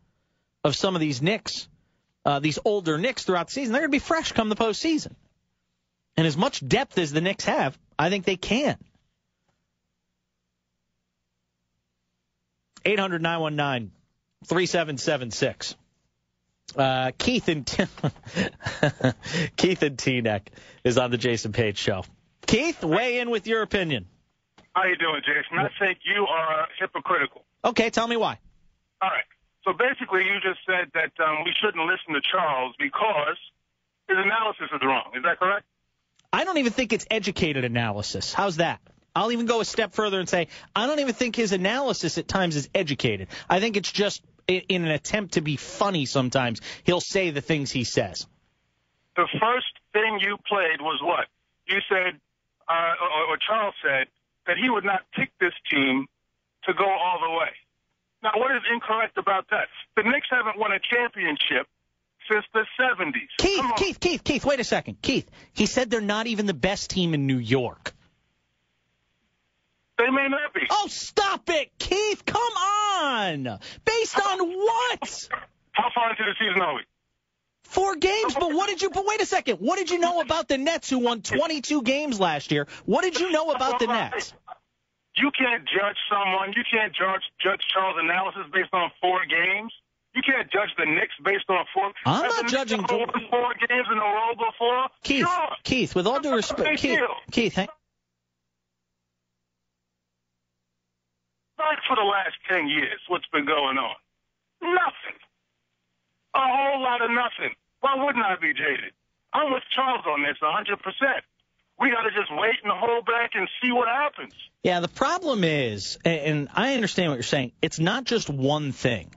of some of these Knicks, these older Knicks throughout the season, they're going to be fresh come the postseason. And as much depth as the Knicks have, I think they can. 800-919-3776. Keith in Teaneck is on the Jason Page Show. Keith, weigh in with your opinion. How you doing, Jason? I think you are hypocritical. Okay, tell me why. All right. So basically you just said that we shouldn't listen to Charles because his analysis is wrong. Is that correct? I don't even think it's educated analysis. How's that? I'll even go a step further and say I don't even think his analysis at times is educated. I think it's just in an attempt to be funny sometimes. He'll say the things he says. The first thing you played was what? You said, or Charles said, that he would not pick this team to go all the way. Now, what is incorrect about that? The Knicks haven't won a championship since the 70s. Keith, wait a second. Keith, he said they're not even the best team in New York. They may not be. Oh, stop it, Keith. Come on. Based on what? How far into the season are we? 4 games, but wait a second. What did you know about the Nets who won 22 games last year? What did you know about the Nets? You can't judge someone. You can't judge Charles' analysis based on 4 games. You can't judge the Knicks based on 4. I'm not judging 4 games in a row before. Keith, sure. Keith, with all due respect, Keith, hang. Like for the last 10 years, what's been going on? Nothing. A whole lot of nothing. Why wouldn't I be jaded? I'm with Charles on this 100%. We got to just wait and hold back and see what happens. Yeah, the problem is, and I understand what you're saying, it's not just one thing.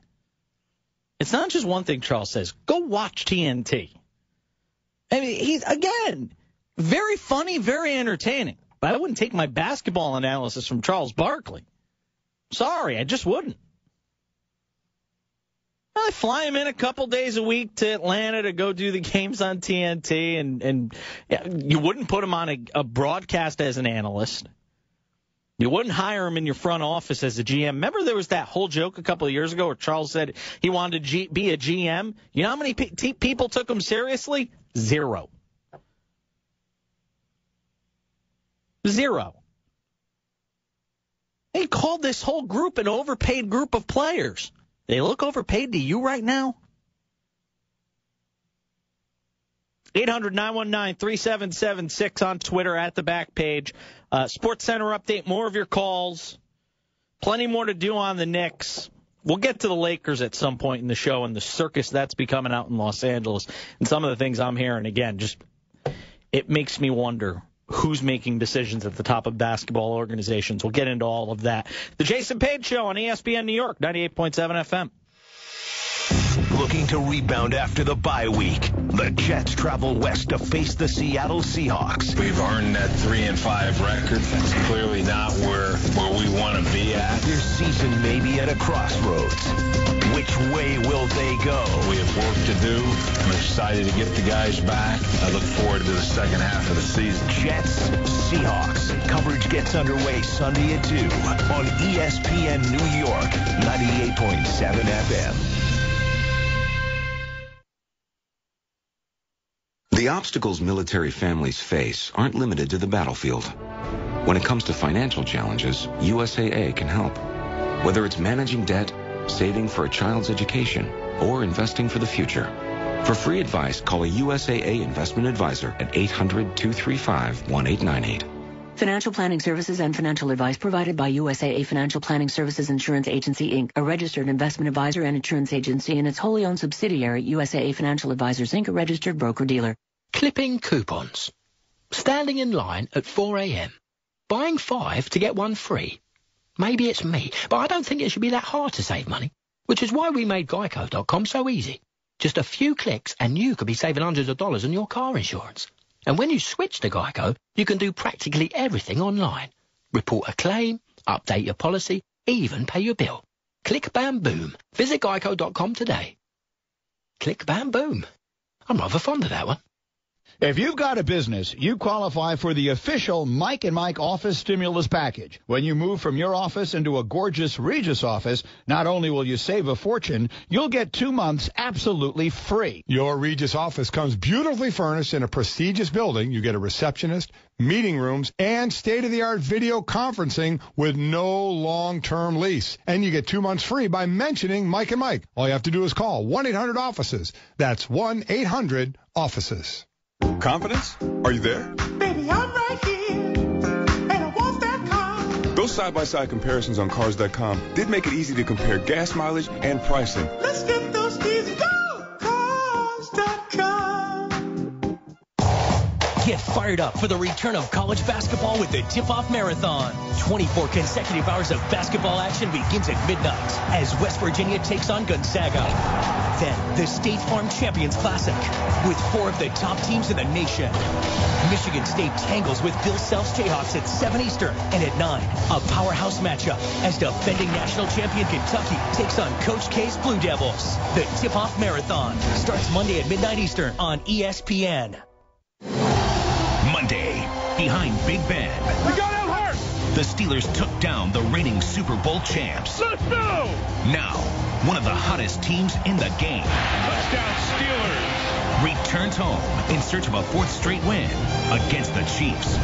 It's not just one thing Charles says. Go watch TNT. I mean, he's, again, very funny, very entertaining. But I wouldn't take my basketball analysis from Charles Barkley. Sorry, I just wouldn't. Well, I fly him in a couple days a week to Atlanta to go do the games on TNT, and you wouldn't put him on a broadcast as an analyst. You wouldn't hire him in your front office as a GM. Remember there was that whole joke a couple of years ago where Charles said he wanted to be a GM? You know how many people took him seriously? 0. 0. He called this whole group an overpaid group of players. They look overpaid to you right now? 800-919-3776 on Twitter at the back page. Sports Center update, more of your calls. Plenty more to do on the Knicks. We'll get to the Lakers at some point in the show and the circus that's becoming out in Los Angeles. And some of the things I'm hearing, again, just it makes me wonder who's making decisions at the top of basketball organizations. We'll get into all of that. The Jason Page Show on ESPN New York, 98.7 FM. Looking to rebound after the bye week. The Jets travel west to face the Seattle Seahawks. We've earned that 3-5 record. That's clearly not where we want to be at. Your season may be at a crossroads. Which way will they go? We have work to do. I'm excited to get the guys back. I look forward to the second half of the season. Jets, Seahawks. Coverage gets underway Sunday at 2 on ESPN New York, 98.7 FM. The obstacles military families face aren't limited to the battlefield. When it comes to financial challenges, USAA can help. Whether it's managing debt, saving for a child's education, or investing for the future. For free advice, call a USAA investment advisor at 800-235-1898. Financial planning services and financial advice provided by USAA Financial Planning Services Insurance Agency, Inc., a registered investment advisor and insurance agency, and its wholly owned subsidiary, USAA Financial Advisors, Inc., a registered broker-dealer. Clipping coupons. Standing in line at 4 a.m. Buying 5 to get 1 free. Maybe it's me, but I don't think it should be that hard to save money, which is why we made Geico.com so easy. Just a few clicks and you could be saving hundreds of dollars on your car insurance. And when you switch to Geico, you can do practically everything online. Report a claim, update your policy, even pay your bill. Click, bam, boom. Visit Geico.com today. Click, bam, boom. I'm rather fond of that one. If you've got a business, you qualify for the official Mike and Mike office stimulus package. When you move from your office into a gorgeous Regis office, not only will you save a fortune, you'll get 2 months absolutely free. Your Regis office comes beautifully furnished in a prestigious building. You get a receptionist, meeting rooms, and state-of-the-art video conferencing with no long-term lease. And you get 2 months free by mentioning Mike and Mike. All you have to do is call 1-800-OFFICES. That's 1-800-OFFICES. Confidence? Are you there? Baby, I'm right here, and I want that car. Those side-by-side comparisons on Cars.com did make it easy to compare gas mileage and pricing. Let's get those keys and go. Cars.com. Get fired up for the return of college basketball with the Tip-Off Marathon. 24 consecutive hours of basketball action begins at midnight as West Virginia takes on Gonzaga. Then, the State Farm Champions Classic with 4 of the top teams in the nation. Michigan State tangles with Bill Self's Jayhawks at 7 Eastern, and at 9, a powerhouse matchup as defending national champion Kentucky takes on Coach K's Blue Devils. The Tip-Off Marathon starts Monday at midnight Eastern on ESPN. Monday, behind Big Ben. We got out hard. The Steelers took down the reigning Super Bowl champs. Let's go! Now, one of the hottest teams in the game. Touchdown Steelers. Returns home in search of a 4th straight win against the Chiefs.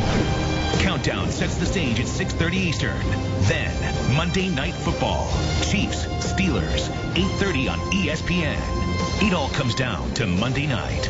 Countdown sets the stage at 6:30 Eastern. Then, Monday Night Football. Chiefs, Steelers, 8:30 on ESPN. It all comes down to Monday night.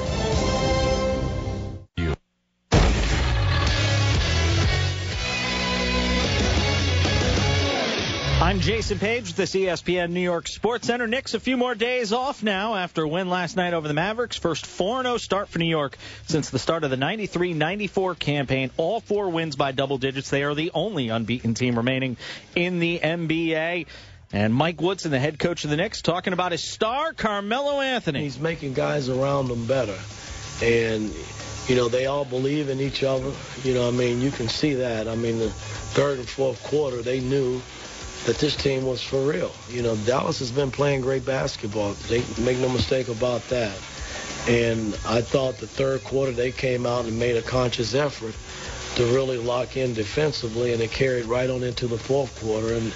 I'm Jason Page, this ESPN New York Sports Center. Knicks a few more days off now after a win last night over the Mavericks. First 4-0 start for New York since the start of the 93-94 campaign. All 4 wins by double digits. They are the only unbeaten team remaining in the NBA. And Mike Woodson, the head coach of the Knicks, talking about his star, Carmelo Anthony. He's making guys around him better. And, you know, they all believe in each other. You know, I mean, you can see that. I mean, the third and fourth quarter, they knew that this team was for real. You know, Dallas has been playing great basketball. They make no mistake about that. And I thought the third quarter they came out and made a conscious effort to really lock in defensively, and it carried right on into the fourth quarter. And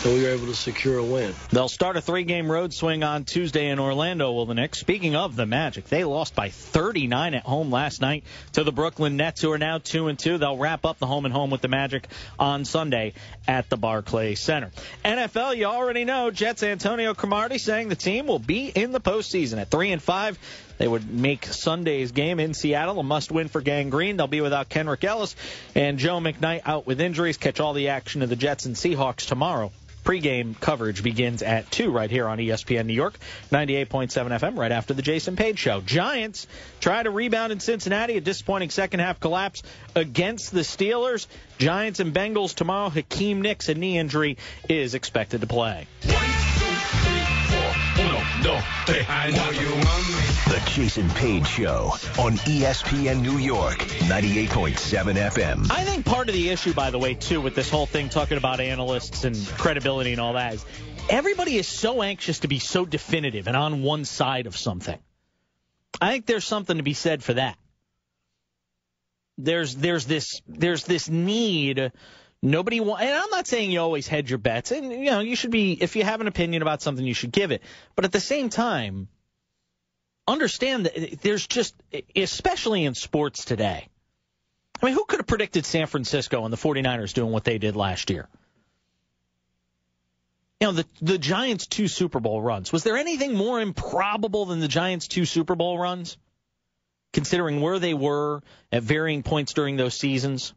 and we were able to secure a win. They'll start a 3-game road swing on Tuesday in Orlando, will the Knicks. Speaking of the Magic, they lost by 39 at home last night to the Brooklyn Nets, who are now 2-2. They'll wrap up the home and home with the Magic on Sunday at the Barclays Center. NFL, you already know, Jets' Antonio Cromartie saying the team will be in the postseason at 3-5. They would make Sunday's game in Seattle a must-win for Gang Green. They'll be without Kenrick Ellis and Joe McKnight out with injuries. Catch all the action of the Jets and Seahawks tomorrow. Pre-game coverage begins at 2 right here on ESPN New York, 98.7 FM, right after the Jason Page Show. Giants try to rebound in Cincinnati. A disappointing second-half collapse against the Steelers. Giants and Bengals tomorrow. Hakeem Nicks, a knee injury, is expected to play. I know you want me. The Jason Page Show on ESPN New York, 98.7 FM. I think part of the issue, by the way, too, with this whole thing talking about analysts and credibility and all that is everybody is so anxious to be so definitive and on one side of something. I think there's something to be said for that. There's this need. Nobody and I'm not saying you always hedge your bets, and you should be, if you have an opinion about something, you should give it. But at the same time, understand that there's just, especially in sports today. I mean, who could have predicted San Francisco and the 49ers doing what they did last year? The Giants' 2 Super Bowl runs. Was there anything more improbable than the Giants' 2 Super Bowl runs, considering where they were at varying points during those seasons?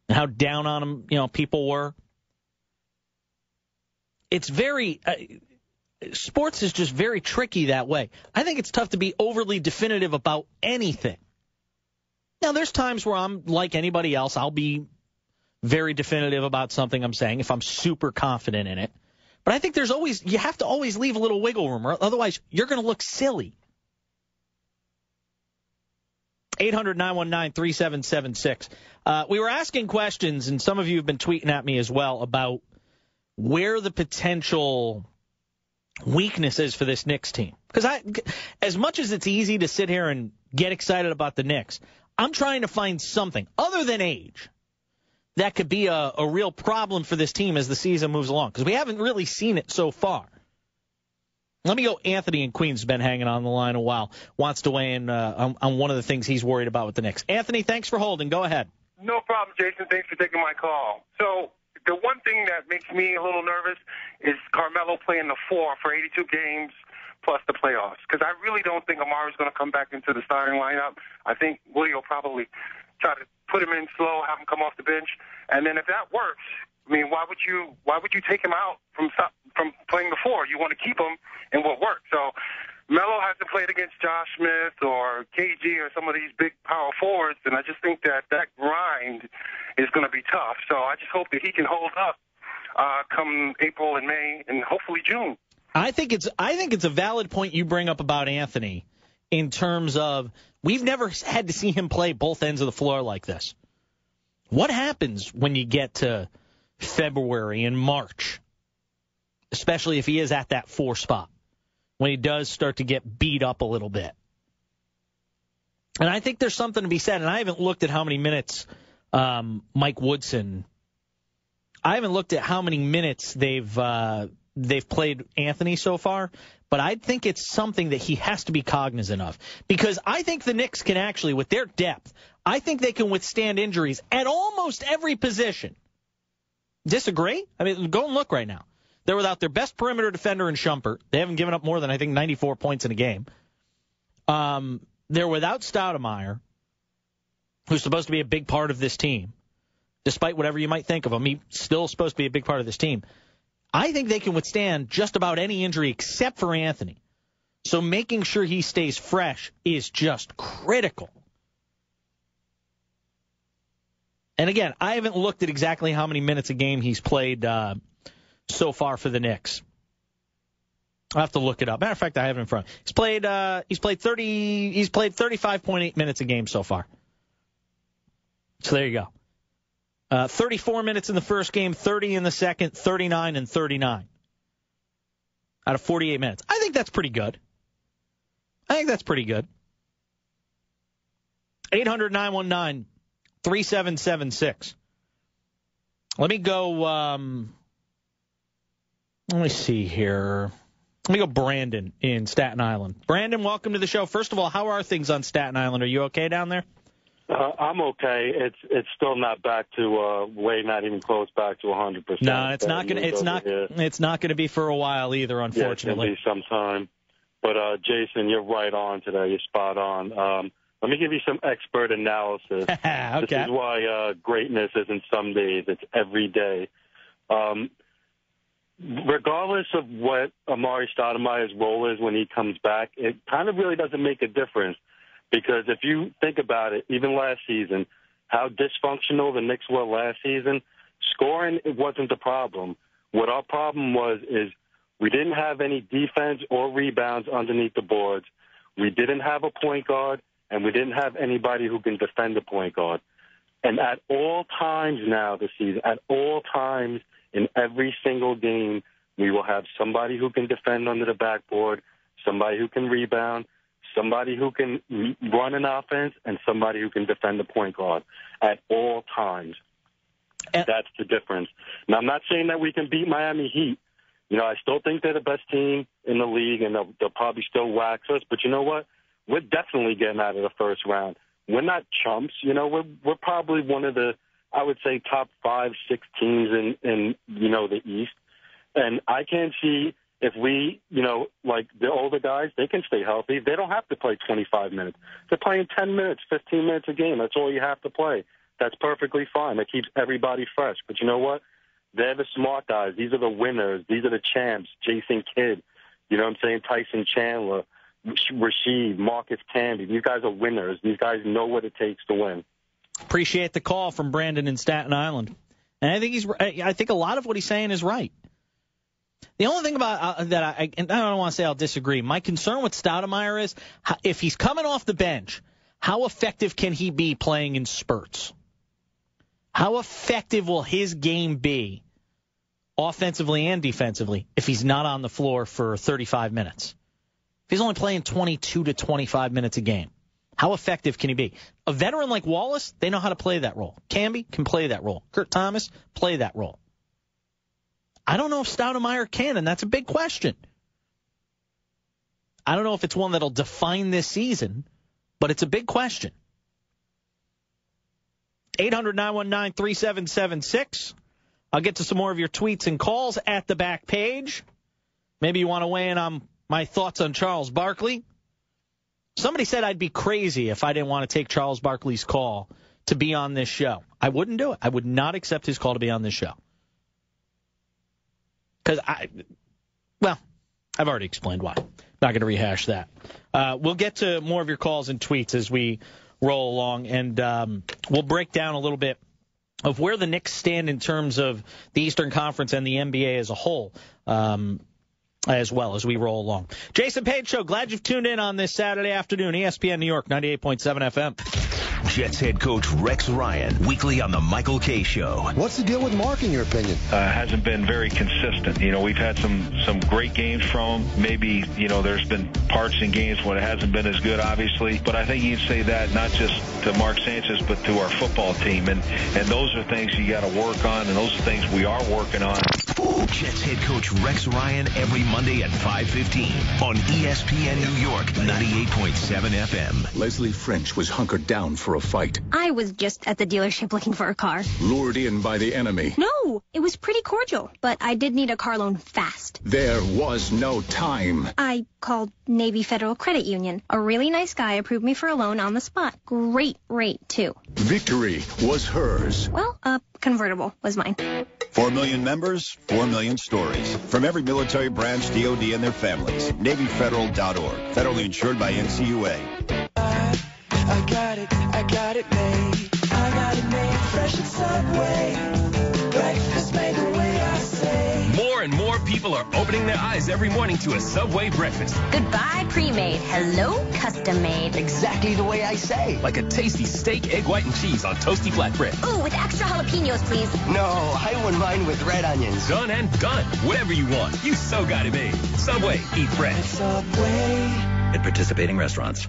And how down on them, people were. It's very sports is just very tricky that way. I think it's tough to be overly definitive about anything. Now, there's times where I'm like anybody else. I'll be very definitive about something I'm saying if I'm super confident in it. But I think you have to always leave a little wiggle room, or otherwise you're going to look silly. 800-919-3776. We were asking questions, and some of you have been tweeting at me as well about where the potential weakness is for this Knicks team. Because as much as it's easy to sit here and get excited about the Knicks, I'm trying to find something other than age that could be a real problem for this team as the season moves along, because we haven't really seen it so far. Let me go. Anthony in Queens has been hanging on the line a while. Wants to weigh in on one of the things he's worried about with the Knicks. Anthony, thanks for holding. Go ahead. No problem, Jason. Thanks for taking my call. So the one thing that makes me a little nervous is Carmelo playing the 4 for 82 games plus the playoffs, because I really don't think Amari's going to come back into the starting lineup. I think Woody will probably try to put him in slow, have him come off the bench, and then if that works, I mean, why would you take him out from playing the 4? You want to keep him in what works. So Melo hasn't played against Josh Smith or KG or some of these big power forwards, and I just think that grind is going to be tough. So I just hope that he can hold up come April and May and hopefully June. I think it's a valid point you bring up about Anthony in terms of we've never had to see him play both ends of the floor like this. What happens when you get to February and March, especially if he is at that 4 spot, when he does start to get beat up a little bit? And I think there's something to be said, and I haven't looked at how many minutes Mike Woodson, I haven't looked at how many minutes they've played Anthony so far, but I think it's something that he has to be cognizant of, because I think the Knicks can actually, with their depth, I think they can withstand injuries at almost every position. Disagree? I mean, go and look right now. They're without their best perimeter defender in Shumpert. They haven't given up more than, I think, 94 points in a game. They're without Stoudemire, who's supposed to be a big part of this team. Despite whatever you might think of him, he's still supposed to be a big part of this team. I think they can withstand just about any injury except for Anthony. So making sure he stays fresh is just critical. And again, I haven't looked at exactly how many minutes a game he's played so far for the Knicks. I'll have to look it up. Matter of fact, I have it in front. He's played 35.8 minutes a game so far. So there you go. 34 minutes in the first game, 30 in the second, 39 and 39 out of 48 minutes. I think that's pretty good. 800-919-3776. Let me go Let me see here. Let me go Brandon in Staten Island. Brandon, welcome to the show. First of all, how are things on Staten Island? Are you okay down there? I'm okay. It's still not back to way not even close back to 100%. No, it's not going to. It's not going to be for a while either, unfortunately. Yeah, it's going to be some time. But Jason, you're right on today. You're spot on. Let me give you some expert analysis. Okay. This is why greatness isn't some days; it's every day. Regardless of what Amari Stoudemire's role is when he comes back, it kind of really doesn't make a difference. Because if you think about it, even last season, how dysfunctional the Knicks were last season, scoring it wasn't the problem. What our problem is we didn't have any defense or rebounds underneath the boards. We didn't have a point guard, and we didn't have anybody who can defend the point guard. And at all times now this season, at all times in every single game, we will have somebody who can defend under the backboard, somebody who can rebound, somebody who can run an offense, and somebody who can defend the point guard at all times. That's the difference. Now, I'm not saying that we can beat Miami Heat. You know, I still think they're the best team in the league, and they'll probably still wax us. But you know what? We're definitely getting out of the first round. We're not chumps. You know, we're probably one of the, I would say, top 5-6 teams in the East. And I can't see if we, like the older guys, they can stay healthy. They don't have to play 25 minutes. They're playing 10 minutes, 15 minutes a game. That's all you have to play. That's perfectly fine. That keeps everybody fresh. But you know what? They're the smart guys. These are the winners. These are the champs. Jason Kidd, you know what I'm saying? Tyson Chandler, Rasheed, Marcus Camby. These guys are winners. These guys know what it takes to win. Appreciate the call from Brandon in Staten Island. And I think a lot of what he's saying is right. The only thing about that I don't want to say I'll disagree. My concern with Stoudemire is if he's coming off the bench, how effective can he be playing in spurts? How effective will his game be, offensively and defensively, if he's not on the floor for 35 minutes? If he's only playing 22 to 25 minutes a game, how effective can he be? A veteran like Wallace, they know how to play that role. Camby can play that role. Kurt Thomas, play that role. I don't know if Stoudemire can, and that's a big question. I don't know if it's one that'll define this season, but it's a big question. 800-919-3776. I'll get to some more of your tweets and calls at the back page. Maybe you want to weigh in on my thoughts on Charles Barkley. Somebody said I'd be crazy if I didn't want to take Charles Barkley's call to be on this show. I wouldn't do it. I would not accept his call to be on this show. Because I've already explained why. Not going to rehash that. We'll get to more of your calls and tweets as we roll along, and we'll break down a little bit of where the Knicks stand in terms of the Eastern Conference and the NBA as a whole, as well as we roll along. Jason Page Show, glad you've tuned in on this Saturday afternoon. ESPN New York, 98.7 FM. Jets head coach Rex Ryan, weekly on the Michael K. Show. What's the deal with Mark, in your opinion? Hasn't been very consistent. You know, we've had some great games from him. Maybe, there's been parts in games when it hasn't been as good, obviously. But I think you'd say that not just to Mark Sanchez, but to our football team. And those are things you got to work on, and those are things we are working on. Jets head coach Rex Ryan every Monday at 5:15 on ESPN New York, 98.7 FM. Leslie French was hunkered down for a fight. I was just at the dealership looking for a car. Lured in by the enemy. No, it was pretty cordial, but I did need a car loan fast. There was no time. I called Navy Federal Credit Union. A really nice guy approved me for a loan on the spot. Great rate, too. Victory was hers. Well, convertible was mine. 4 million members, 4 million stories. From every military branch, DOD, and their families. NavyFederal.org. Federally insured by NCUA. I got it made. I got it made fresh at Subway. Breakfast made the way I say. More and more people are opening their eyes every morning to a Subway breakfast. Goodbye, pre-made. Hello, custom-made. Exactly the way I say. Like a tasty steak, egg white, and cheese on toasty flatbread. Ooh, with extra jalapenos, please. No, I want mine with red onions. Done and done. Whatever you want. You so got it made. Subway. Eat fresh. Subway. At participating restaurants.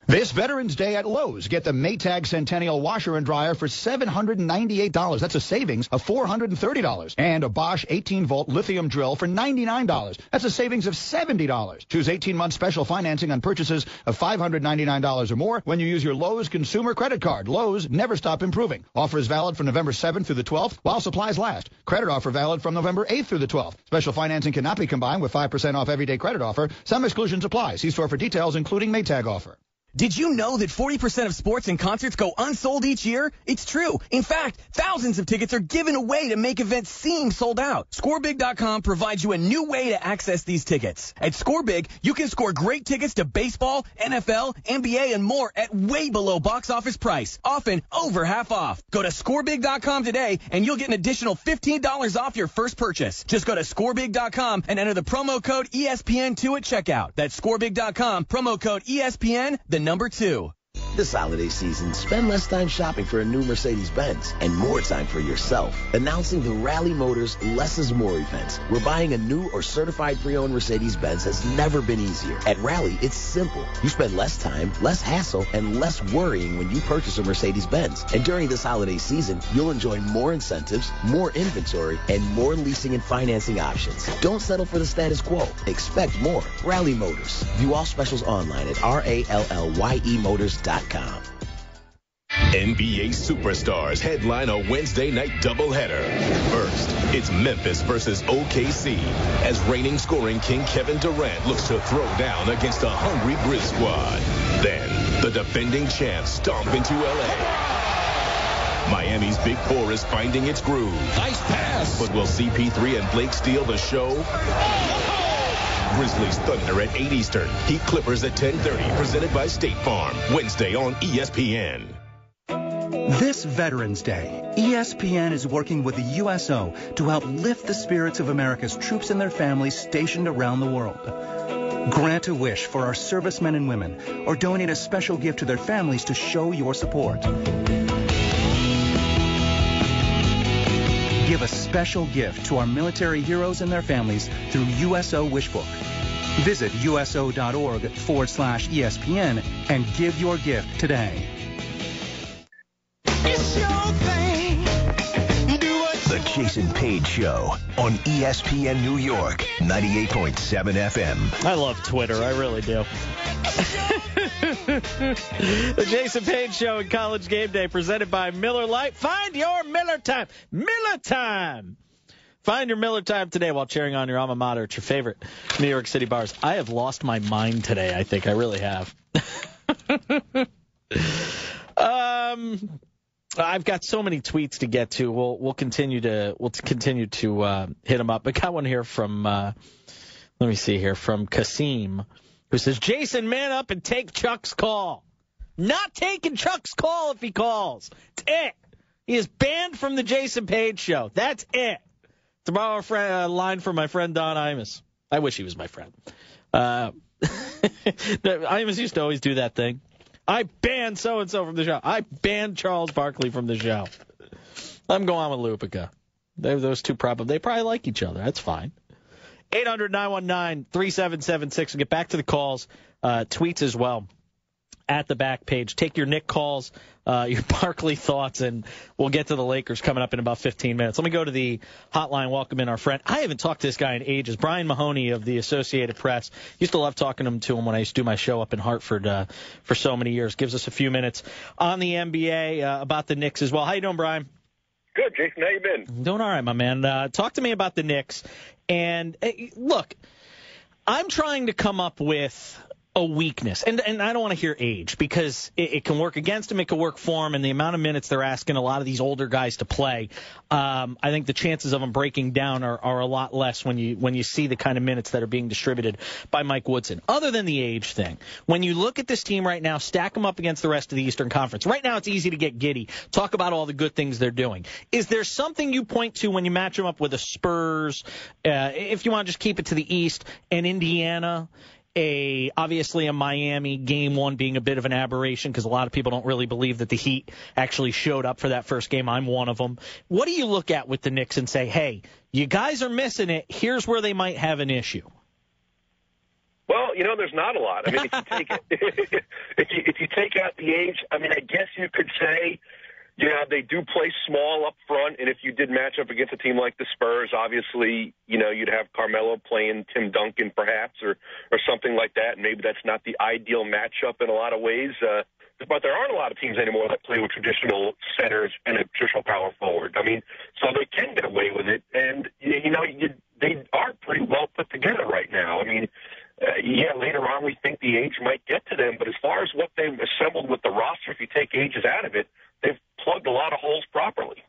This Veterans Day at Lowe's, get the Maytag Centennial washer and dryer for $798. That's a savings of $430. And a Bosch 18-volt lithium drill for $99. That's a savings of $70. Choose 18-month special financing on purchases of $599 or more when you use your Lowe's consumer credit card. Lowe's, never stop improving. Offer is valid from November 7th through the 12th while supplies last. Credit offer valid from November 8th through the 12th. Special financing cannot be combined with 5% off everyday credit offer. Some exclusions apply. See store for details, including Maytag offer. Did you know that 40% of sports and concerts go unsold each year? It's true. In fact, thousands of tickets are given away to make events seem sold out. ScoreBig.com provides you a new way to access these tickets. At ScoreBig, you can score great tickets to baseball, NFL, NBA, and more at way below box office price, often over half off. Go to ScoreBig.com today, and you'll get an additional $15 off your first purchase. Just go to ScoreBig.com and enter the promo code ESPN2 at checkout. That's ScoreBig.com, promo code ESPN, the number 2. This holiday season, spend less time shopping for a new Mercedes-Benz and more time for yourself. Announcing the Rally Motors Less is More events, where buying a new or certified pre-owned Mercedes-Benz has never been easier. At Rally, it's simple. You spend less time, less hassle, and less worrying when you purchase a Mercedes-Benz. And during this holiday season, you'll enjoy more incentives, more inventory, and more leasing and financing options. Don't settle for the status quo. Expect more. Rally Motors. View all specials online at RALLYEmotors.com. NBA superstars headline a Wednesday night doubleheader. First, it's Memphis versus OKC as reigning scoring king Kevin Durant looks to throw down against a hungry Grizz squad. Then, the defending champs stomp into L.A. Miami's Big Four is finding its groove. Nice pass. But will CP3 and Blake steal the show? Grizzlies Thunder at 8 Eastern. Heat Clippers at 10:30. Presented by State Farm. Wednesday on ESPN. This Veterans Day, ESPN is working with the USO to help lift the spirits of America's troops and their families stationed around the world. Grant a wish for our servicemen and women, or donate a special gift to their families to show your support. Give a special gift to our military heroes and their families through USO Wishbook. Visit uso.org/ESPN and give your gift today. It's your thing. The Jason Page Show on ESPN New York, 98.7 FM. I love Twitter. I really do. The Jason Page Show and College Game Day presented by Miller Lite. Find your Miller time. Miller time. Find your Miller time today while cheering on your alma mater at your favorite New York City bars. I have lost my mind today, I think. I really have. I've got so many tweets to get to. We'll continue to hit them up. I got one here from let me see here, from Kasim, who says, Jason, man up and take Chuck's call. Not taking Chuck's call if he calls. That's it. He is banned from the Jason Page Show. That's it. To borrow a line from my friend Don Imus. I wish he was my friend. Imus used to always do that thing. I banned so-and-so from the show. I banned Charles Barkley from the show. I'm going with Lupica. Those two they probably like each other. That's fine. 800-919-3776. We'll get back to the calls, tweets as well, at the back page. Take your Nick calls, your Barkley thoughts, and we'll get to the Lakers coming up in about 15 minutes. Let me go to the hotline, welcome in our friend. I haven't talked to this guy in ages. Brian Mahoney of the Associated Press. Used to love talking to him when I used to do my show up in Hartford for so many years. Gives us a few minutes on the NBA, about the Knicks as well. How you doing, Brian? Good, Jason. How you been? I'm doing all right, my man. Talk to me about the Knicks. And, look, I'm trying to come up with a weakness. And I don't want to hear age, because it can work against him, it can work for him, and the amount of minutes they're asking a lot of these older guys to play, I think the chances of them breaking down are a lot less when you see the kind of minutes that are being distributed by Mike Woodson. Other than the age thing, when you look at this team right now, stack them up against the rest of the Eastern Conference. Right now it's easy to get giddy. Talk about all the good things they're doing. Is there something you point to when you match them up with the Spurs, if you want to just keep it to the East, and Indiana, obviously a Miami, game one being a bit of an aberration because a lot of people don't really believe that the Heat actually showed up for that first game. I'm one of them. What do you look at with the Knicks and say, hey, you guys are missing it. Here's where they might have an issue? Well, Well, there's not a lot. I mean, if you take if you take out the age, I mean, I guess you could say, they do play small up front, and if you did match up against a team like the Spurs, obviously, you'd have Carmelo playing Tim Duncan perhaps or something like that, and maybe that's not the ideal matchup in a lot of ways. But there aren't a lot of teams anymore that play with traditional centers and a traditional power forward. I mean, so they can get away with it, and, they are pretty well put together right now. I mean, later on we think the age might get to them, but as far as what they've assembled with the roster, if you take ages out of it, they've plugged a lot of holes properly.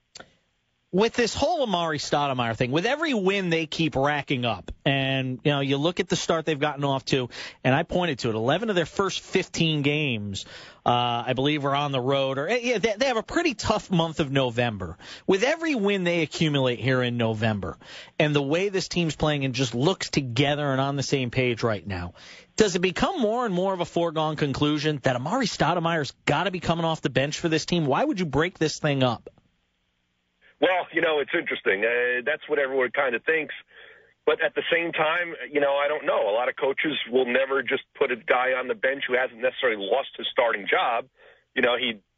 With this whole Amari Stoudemire thing, with every win they keep racking up, and, you look at the start they've gotten off to, and I pointed to it, 11 of their first 15 games, I believe, are on the road. They have a pretty tough month of November. With every win they accumulate here in November, and the way this team's playing and just looks together and on the same page right now, does it become more and more of a foregone conclusion that Amari Stoudemire's got to be coming off the bench for this team? Why would you break this thing up? Well, it's interesting. That's what everyone kind of thinks. But at the same time, I don't know. A lot of coaches will never just put a guy on the bench who hasn't necessarily lost his starting job. He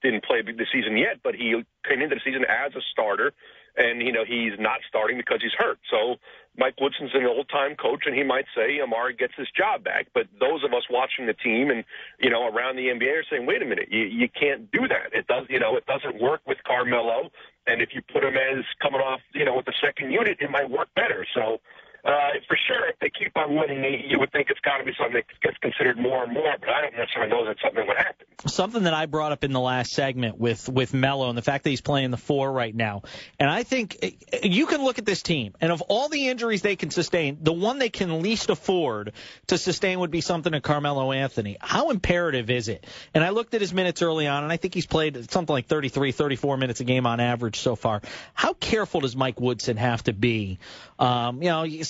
didn't play the season yet, but he came into the season as a starter, and, he's not starting because he's hurt. So Mike Woodson's an old-time coach, and he might say Amari gets his job back. But those of us watching the team and, around the NBA are saying, wait a minute, you can't do that. It doesn't work with Carmelo. And if you put him as coming off, with the second unit, it might work better. So, for sure, if they keep on winning, you would think it's got to be something that gets considered more and more, but I don't necessarily know that something would happen. Something that I brought up in the last segment with Melo and the fact that he's playing the 4 right now. And I think you can look at this team, and of all the injuries they can sustain, the one they can least afford to sustain would be something to Carmelo Anthony. How imperative is it? And I looked at his minutes early on, and I think he's played something like 33, 34 minutes a game on average so far. How careful does Mike Woodson have to be?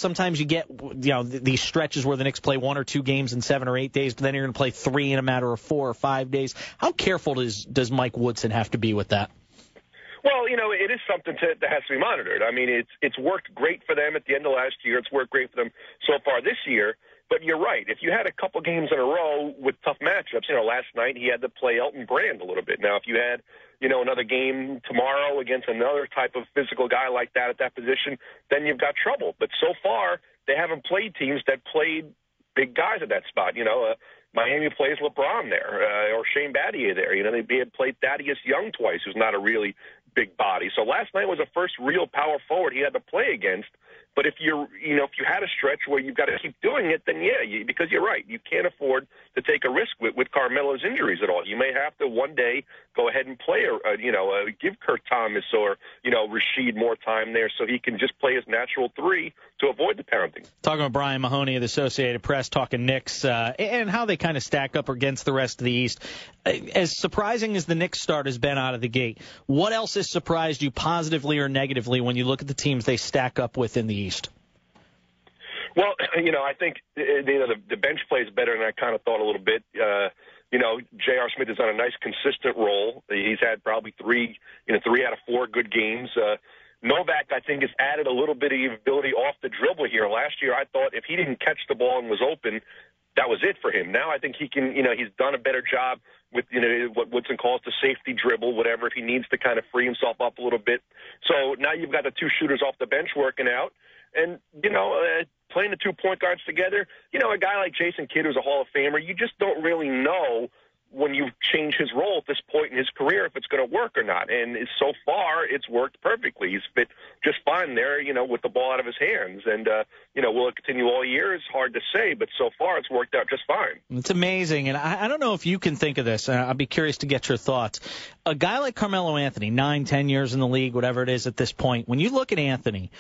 Sometimes you get, these stretches where the Knicks play 1 or 2 games in 7 or 8 days, but then you're going to play 3 in a matter of 4 or 5 days. How careful does Mike Woodson have to be with that? Well, it is something that has to be monitored. I mean, it's worked great for them at the end of last year. It's worked great for them so far this year. But you're right. If you had a couple games in a row with tough matchups, last night he had to play Elton Brand a little bit. Now, if you had, another game tomorrow against another type of physical guy like that at that position, then you've got trouble. But so far, they haven't played teams that played big guys at that spot. Miami plays LeBron there, or Shane Battier there. They had played Thaddeus Young twice, who's not a really big body. So last night was the first real power forward he had to play against. But if you had a stretch where you've got to keep doing it, then because you're right, you can't afford to take a risk with Carmelo's injuries at all. You may have to one day go ahead and play, give Kurt Thomas or Rasheed more time there so he can just play his natural 3 to avoid the pounding. Talking with Brian Mahoney of the Associated Press, talking Knicks and how they kind of stack up against the rest of the East. As surprising as the Knicks start has been out of the gate, what else has surprised you positively or negatively when you look at the teams they stack up with in the East? Well, I think the bench plays better than I kind of thought a little bit. J.R. Smith has done a nice consistent role. He's had probably 3 out of 4 good games. Novak, I think, has added a little bit of ability off the dribble here. Last year, I thought if he didn't catch the ball and was open, that was it for him. Now I think he can, he's done a better job with, what Woodson calls the safety dribble, whatever, if he needs to kind of free himself up a little bit. So now you've got the 2 shooters off the bench working out. And, playing the 2 point guards together, a guy like Jason Kidd, who's a Hall of Famer, you just don't really know when you change his role at this point in his career if it's going to work or not. And so far, it's worked perfectly. He's fit just fine there, with the ball out of his hands. And, will it continue all year? It's hard to say, but so far it's worked out just fine. It's amazing. And I don't know if you can think of this. I'd be curious to get your thoughts. A guy like Carmelo Anthony, 9-10 years in the league, whatever it is at this point, when you look at Anthony,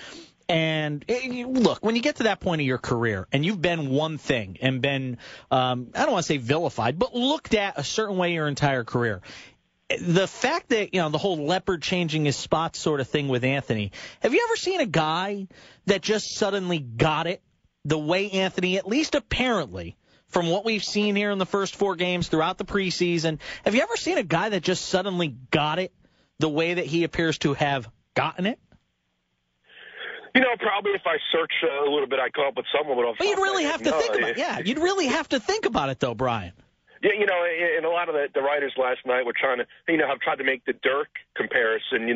and look, when you get to that point of your career and you've been one thing and been, I don't want to say vilified, but looked at a certain way your entire career, the fact that, the whole leopard changing his spots sort of thing with Anthony, have you ever seen a guy that just suddenly got it the way Anthony, at least apparently, from what we've seen here in the first 4 games throughout the preseason, have you ever seen a guy that just suddenly got it the way that he appears to have gotten it? Probably if I search a little bit, I come up with someone. But you'd really have to think about it. Yeah, you'd really have to think about it, though, Brian. Yeah, and a lot of the writers last night were trying to, have tried to make the Dirk comparison,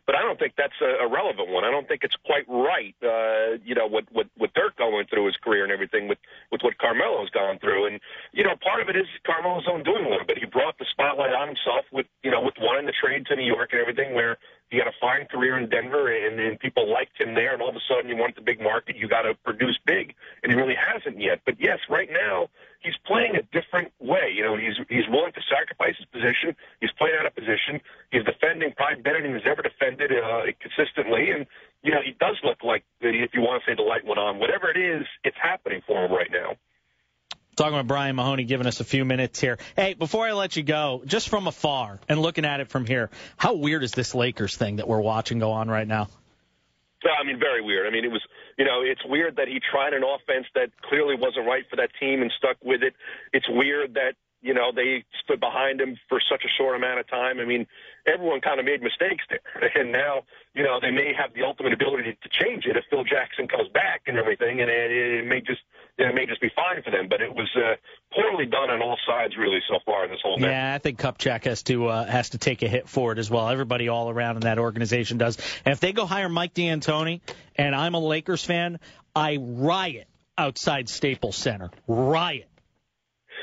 but I don't think that's a relevant one. I don't think it's quite right, what Dirk going through his career and everything with what Carmelo's gone through. And, part of it is Carmelo's own doing a little bit. He brought the spotlight on himself with wanting to trade to New York and everything, where he had a fine career in Denver and people liked him there, and all of a sudden you want the big market, you got to produce big, and he really hasn't yet. But yes, right now he's playing a different way. He's willing to sacrifice his position. He's playing out of position. He's defending probably better than he's ever defended consistently, and he does look like, if you want to say the light went on, whatever it is, it's happening for him right now. Talking about Brian Mahoney, giving us a few minutes here. Hey, before I let you go, just from afar and looking at it from here, how weird is this Lakers thing that we're watching go on right now? Very weird. It was, it's weird that he tried an offense that clearly wasn't right for that team and stuck with it. It's weird that, they stood behind him for such a short amount of time. Everyone kind of made mistakes there. And now, they may have the ultimate ability to change it if Phil Jackson comes back and everything, and it may just be fine for them. But it was poorly done on all sides, really, so far in this whole thing. Yeah, I think Kupchak has to take a hit for it as well. Everybody all around in that organization does. And if they go hire Mike D'Antoni, and I'm a Lakers fan, I riot outside Staples Center. Riot.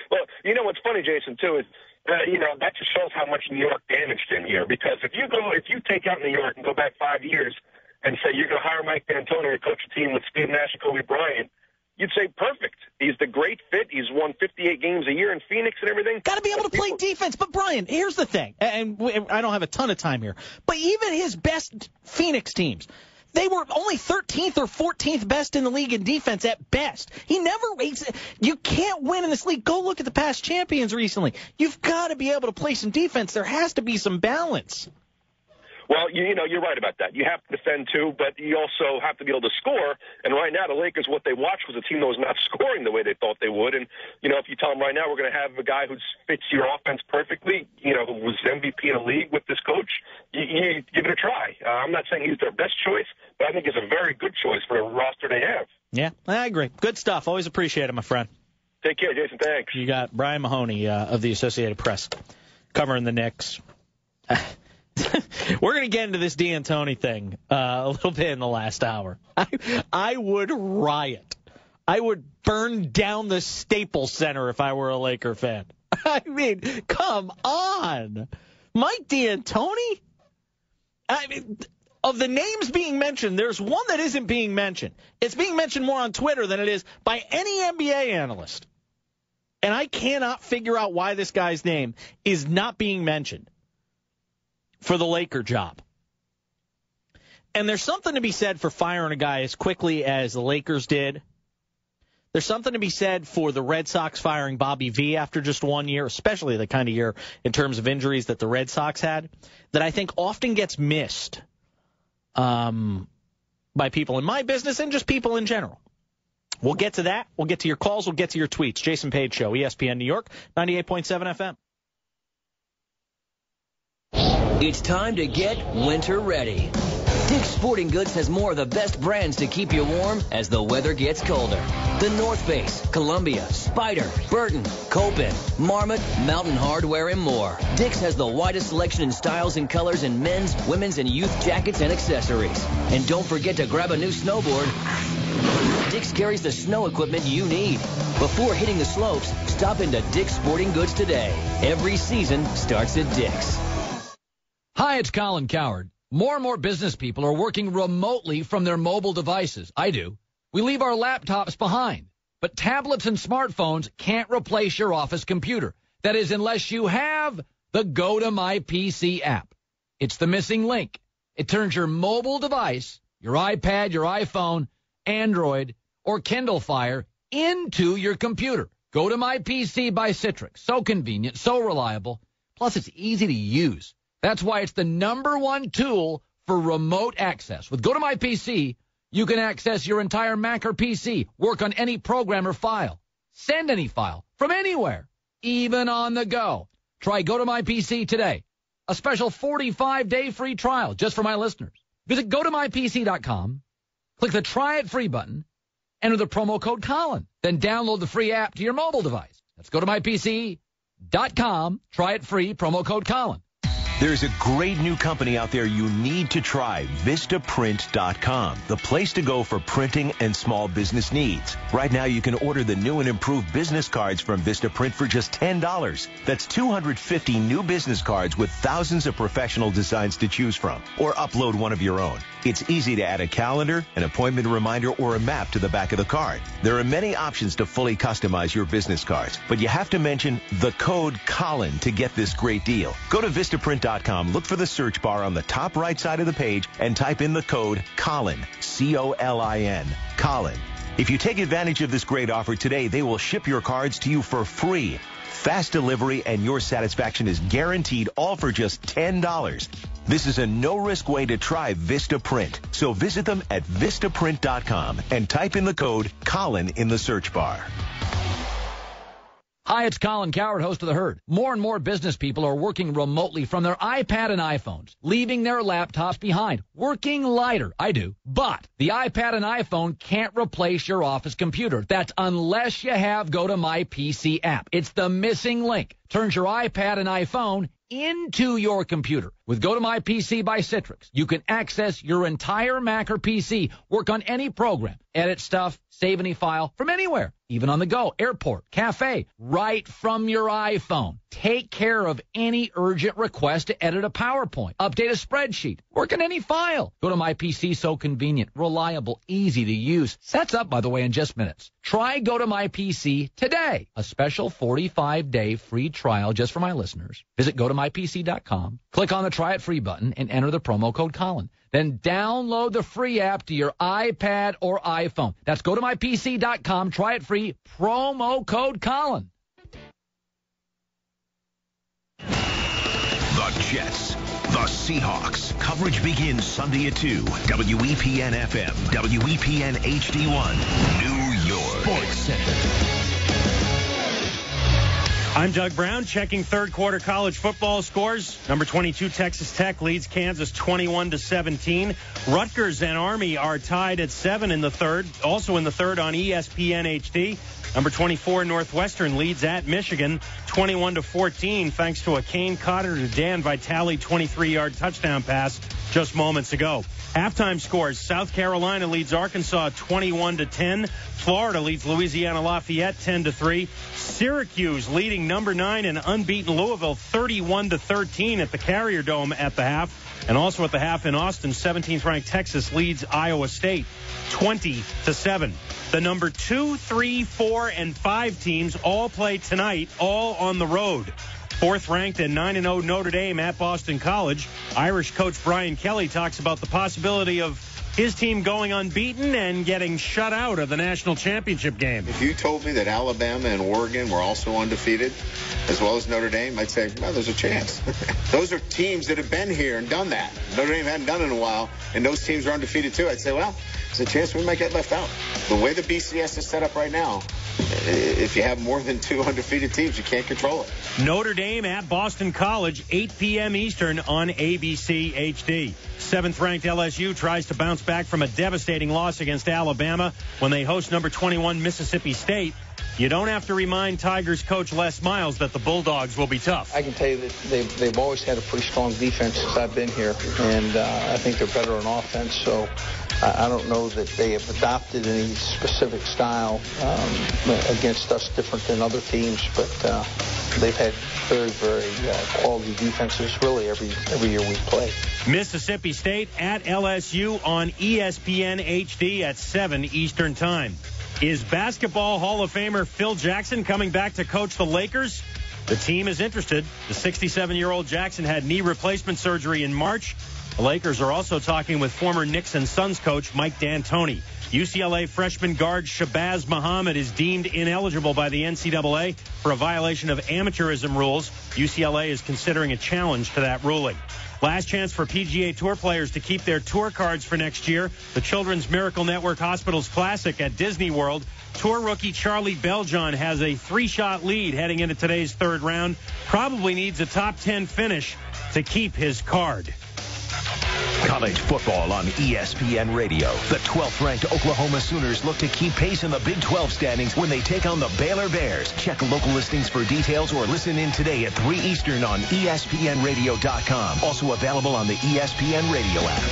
Well, what's funny, Jason, too, is that just shows how much New York damaged him here. Because if you take out New York and go back 5 years and say you're going to hire Mike D'Antoni to coach a team with Steve Nash and Kobe Bryant, you'd say perfect. He's the great fit. He's won 58 games a year in Phoenix and everything. Got to be able to play defense. But, Brian, here's the thing, and I don't have a ton of time here, but even his best Phoenix teams, they were only 13th or 14th best in the league in defense at best. You can't win in this league. Go look at the past champions recently. You've got to be able to play some defense. There has to be some balance. Well, you're right about that. You have to defend, too, but you also have to be able to score. And right now, the Lakers, what they watched was a team that was not scoring the way they thought they would. And, if you tell them right now we're going to have a guy who fits your offense perfectly, who was MVP in the league with this coach, you give it a try. I'm not saying he's their best choice, but I think it's a very good choice for the roster they have. Yeah, I agree. Good stuff. Always appreciate it, my friend. Take care, Jason. Thanks. You got Brian Mahoney of the Associated Press covering the Knicks. We're going to get into this D'Antoni thing a little bit in the last hour. I would riot. I would burn down the Staples Center if I were a Laker fan. Come on. Mike D'Antoni? Of the names being mentioned, there's one that isn't being mentioned. It's being mentioned more on Twitter than it is by any NBA analyst. And I cannot figure out why this guy's name is not being mentioned for the Laker job. And there's something to be said for firing a guy as quickly as the Lakers did. There's something to be said for the Red Sox firing Bobby V after just 1 year, especially the kind of year in terms of injuries that the Red Sox had, that I think often gets missed by people in my business and just people in general. We'll get to that. We'll get to your calls. We'll get to your tweets. Jason Page Show, ESPN New York, 98.7 FM. It's time to get winter ready. Dick's Sporting Goods has more of the best brands to keep you warm as the weather gets colder. The North Face, Columbia, Spider, Burton, Copen, Marmot, Mountain Hardwear, and more. Dick's has the widest selection in styles and colors in men's, women's, and youth jackets and accessories. And don't forget to grab a new snowboard. Dick's carries the snow equipment you need. Before hitting the slopes, stop into Dick's Sporting Goods today. Every season starts at Dick's. Hi, it's Colin Coward. More and more business people are working remotely from their mobile devices. I do. We leave our laptops behind. But tablets and smartphones can't replace your office computer. That is, unless you have the Go to My PC app. It's the missing link. It turns your mobile device, your iPad, your iPhone, Android, or Kindle Fire into your computer. Go to My PC by Citrix. So convenient, so reliable. Plus, it's easy to use. That's why it's the #1 tool for remote access. With Go to My PC, you can access your entire Mac or PC, work on any program or file, send any file from anywhere, even on the go. Try Go to My PC today. A special 45-day free trial just for my listeners. Visit gotomypc.com, Click the Try It Free button, enter the promo code Colin, then download the free app to your mobile device. Let's go to mypc.com, try it free, promo code Colin. There's a great new company out there you need to try, Vistaprint.com, the place to go for printing and small business needs. Right now, you can order the new and improved business cards from Vistaprint for just $10. That's 250 new business cards with thousands of professional designs to choose from, or upload one of your own. It's easy to add a calendar, an appointment reminder, or a map to the back of the card. There are many options to fully customize your business cards, but you have to mention the code Colin to get this great deal. Go to Vistaprint.com, look for the search bar on the top right side of the page, and type in the code Colin, C-O-L-I-N, Colin. If you take advantage of this great offer today, they will ship your cards to you for free. Fast delivery and your satisfaction is guaranteed, all for just $10. This is a no-risk way to try Vistaprint. So visit them at Vistaprint.com and type in the code Colin in the search bar. Hi, it's Colin Cowherd, host of The Herd. More and more business people are working remotely from their iPad and iPhones, leaving their laptops behind, working lighter. I do. But the iPad and iPhone can't replace your office computer. That's unless you have Go to My PC app. It's the missing link. Turns your iPad and iPhone into your computer. With Go to My PC by Citrix, you can access your entire Mac or PC, work on any program, edit stuff, save any file from anywhere, even on the go, airport, cafe, right from your iPhone. Take care of any urgent request to edit a PowerPoint, update a spreadsheet, work on any file. Go to My PC, so convenient, reliable, easy to use. Sets up, by the way, in just minutes. Try Go to My PC today. A special 45-day free trial just for my listeners. Visit gotomypc.com, click on the Try It Free button, and enter the promo code Colin. Then download the free app to your iPad or iPhone. That's gotomypc.com, try it free, promo code Colin. The Jets, the Seahawks. Coverage begins Sunday at 2. WEPN FM, WEPN HD1, New York. Sports Center. I'm Doug Brown, checking third quarter college football scores. Number 22, Texas Tech leads Kansas 21-17. Rutgers and Army are tied at 7 in the third. Also in the third on ESPN HD. Number 24, Northwestern leads at Michigan 21-14, thanks to a Kane Cotter to Dan Vitale 23-yard touchdown pass just moments ago. Halftime scores: South Carolina leads Arkansas 21-10. Florida leads Louisiana Lafayette 10-3. Syracuse leading number 9 and unbeaten Louisville 31-13 at the Carrier Dome at the half. And also at the half in Austin, 17th ranked Texas leads Iowa State 20-7. The number 2, 3, 4, and 5 teams all play tonight, all on the road. Fourth ranked and 9-0 Notre Dame at Boston College. Irish coach Brian Kelly talks about the possibility of his team going unbeaten and getting shut out of the national championship game. If you told me that Alabama and Oregon were also undefeated, as well as Notre Dame, I'd say, well, there's a chance. Those are teams that have been here and done that. Notre Dame hadn't done it in a while, and those teams are undefeated too. I'd say, well, there's a chance we might get left out. The way the BCS is set up right now, if you have more than 2 undefeated teams, you can't control it. Notre Dame at Boston College, 8 p.m. Eastern on ABC HD. 7th-ranked LSU tries to bounce back from a devastating loss against Alabama when they host number 21 Mississippi State. You don't have to remind Tigers coach Les Miles that the Bulldogs will be tough. I can tell you that they've always had a pretty strong defense since I've been here, and I think they're better on offense, so I don't know that they have adopted any specific style against us different than other teams, but they've had very, very quality defenses really every year we play. Mississippi State at LSU on ESPN HD at 7 Eastern Time. Is basketball Hall of Famer Phil Jackson coming back to coach the Lakers? The team is interested. The 67-year-old Jackson had knee replacement surgery in March. The Lakers are also talking with former Knicks and Suns coach Mike D'Antoni. UCLA freshman guard Shabazz Muhammad is deemed ineligible by the NCAA for a violation of amateurism rules. UCLA is considering a challenge to that ruling. Last chance for PGA Tour players to keep their tour cards for next year. The Children's Miracle Network Hospitals Classic at Disney World. Tour rookie Charlie Beljon has a 3-shot lead heading into today's third round. Probably needs a top 10 finish to keep his card. College football on ESPN Radio. The 12th-ranked Oklahoma Sooners look to keep pace in the Big 12 standings when they take on the Baylor Bears. Check local listings for details or listen in today at 3 Eastern on ESPNradio.com. Also available on the ESPN Radio app.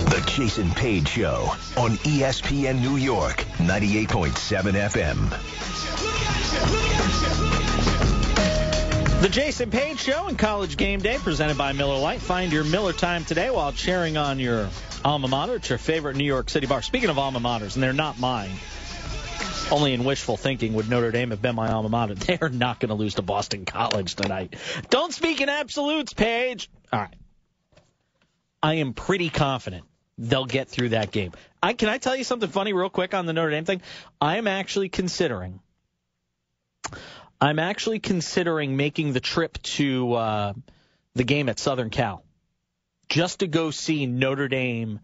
The Jason Page Show on ESPN New York, 98.7 FM. The Jason Page Show and College Game Day presented by Miller Lite. Find your Miller time today while cheering on your alma mater. It's your favorite New York City bar. Speaking of alma maters, and they're not mine, only in wishful thinking would Notre Dame have been my alma mater. They are not going to lose to Boston College tonight. Don't speak in absolutes, Page. All right. I am pretty confident they'll get through that game. Can I tell you something funny real quick on the Notre Dame thing? I'm actually considering making the trip to the game at Southern Cal just to go see Notre Dame.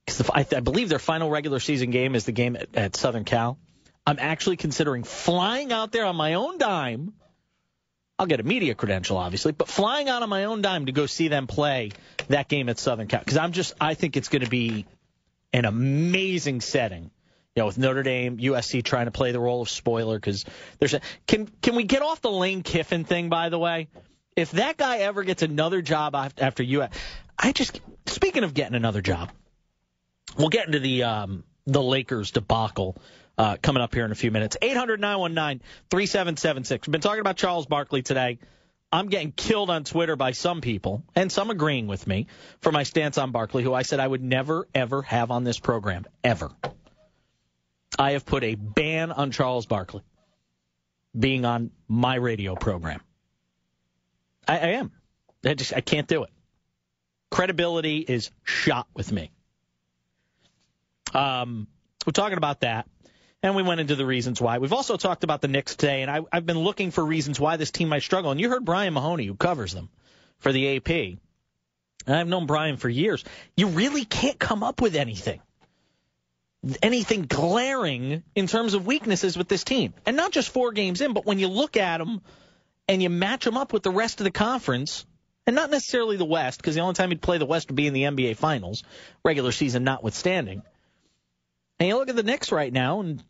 Because I believe their final regular season game is the game at Southern Cal. I'm actually considering flying out there on my own dime. I'll get a media credential, obviously, but flying out on my own dime to go see them play that game at Southern Cal. Because I think it's going to be an amazing setting. You know, with Notre Dame, USC trying to play the role of spoiler, because can we get off the Lane Kiffin thing, by the way? If that guy ever gets another job after speaking of getting another job, we'll get into the Lakers debacle coming up here in a few minutes. 800-919-3776. We've been talking about Charles Barkley today. I'm getting killed on Twitter by some people, and some agreeing with me, for my stance on Barkley, who I said I would never, ever have on this program, ever. I have put a ban on Charles Barkley being on my radio program. I am. I can't do it. Credibility is shot with me. We're talking about that, and we went into the reasons why. We've also talked about the Knicks today, and I've been looking for reasons why this team might struggle. And you heard Brian Mahoney, who covers them for the AP. And I've known Brian for years. You really can't come up with anything glaring in terms of weaknesses with this team. And not just 4 games in, but when you look at them and you match them up with the rest of the conference, and not necessarily the West, because the only time you'd play the West would be in the NBA Finals, regular season notwithstanding. And you look at the Knicks right now, and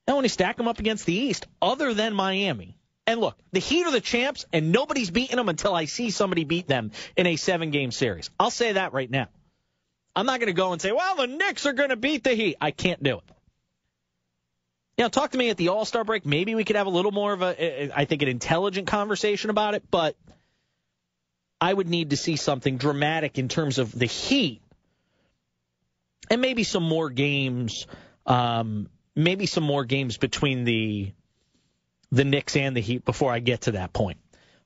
when you stack them up against the East, other than Miami. And look, the Heat are the champs, and nobody's beating them until I see somebody beat them in a 7-game series. I'll say that right now. I'm not going to go and say, well, the Knicks are going to beat the Heat. I can't do it. You know, talk to me at the All-Star break. Maybe we could have a little more of an intelligent conversation about it, but I would need to see something dramatic in terms of the Heat and maybe some more games, between the Knicks and the Heat before I get to that point.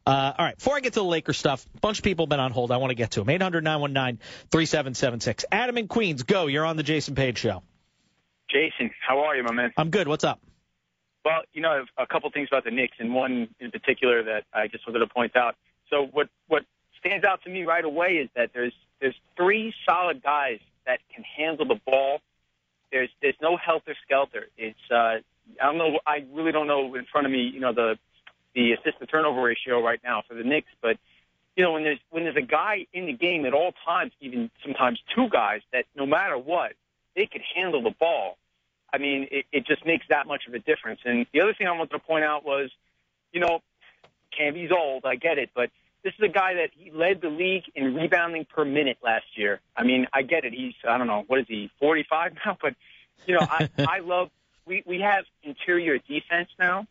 All right, before I get to the Lakers stuff, a bunch of people have been on hold. I want to get to them. 800-919-3776. Adam in Queens, go. You're on the Jason Page Show. Jason, how are you, my man? I'm good. What's up? Well, you know, a couple things about the Knicks, and one in particular that I just wanted to point out. So what stands out to me right away is that there's 3 solid guys that can handle the ball. There's no helter-skelter. It's I really don't know in front of me, you know, the assist-to-turnover ratio right now for the Knicks. But, you know, when there's a guy in the game at all times, even sometimes 2 guys, that no matter what, they could handle the ball, I mean, it just makes that much of a difference. And the other thing I wanted to point out was, you know, Camby's old, I get it, but this is a guy that he led the league in rebounding per minute last year. I mean, I get it. He's, I don't know, what is he, 45 now? But, you know, I love – we have interior defense now.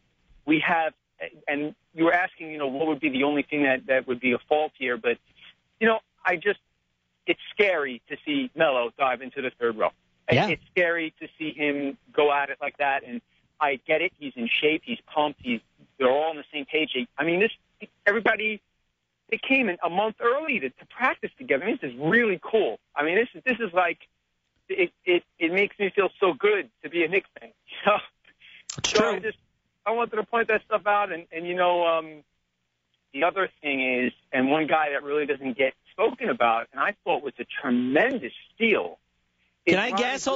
We have – and you were asking, you know, what would be the only thing that would be a fault here. But, you know, it's scary to see Melo dive into the third row. Yeah. It's scary to see him go at it like that. And I get it. He's in shape. He's pumped. They're all on the same page. I mean, everybody, they came in a month early to practice together. I mean, this is really cool. I mean, this is like, it makes me feel so good to be a Knicks fan. It's true. I wanted to point that stuff out, and you know, the other thing is, and one guy that really doesn't get spoken about, and I thought was a tremendous steal. Can I guess? I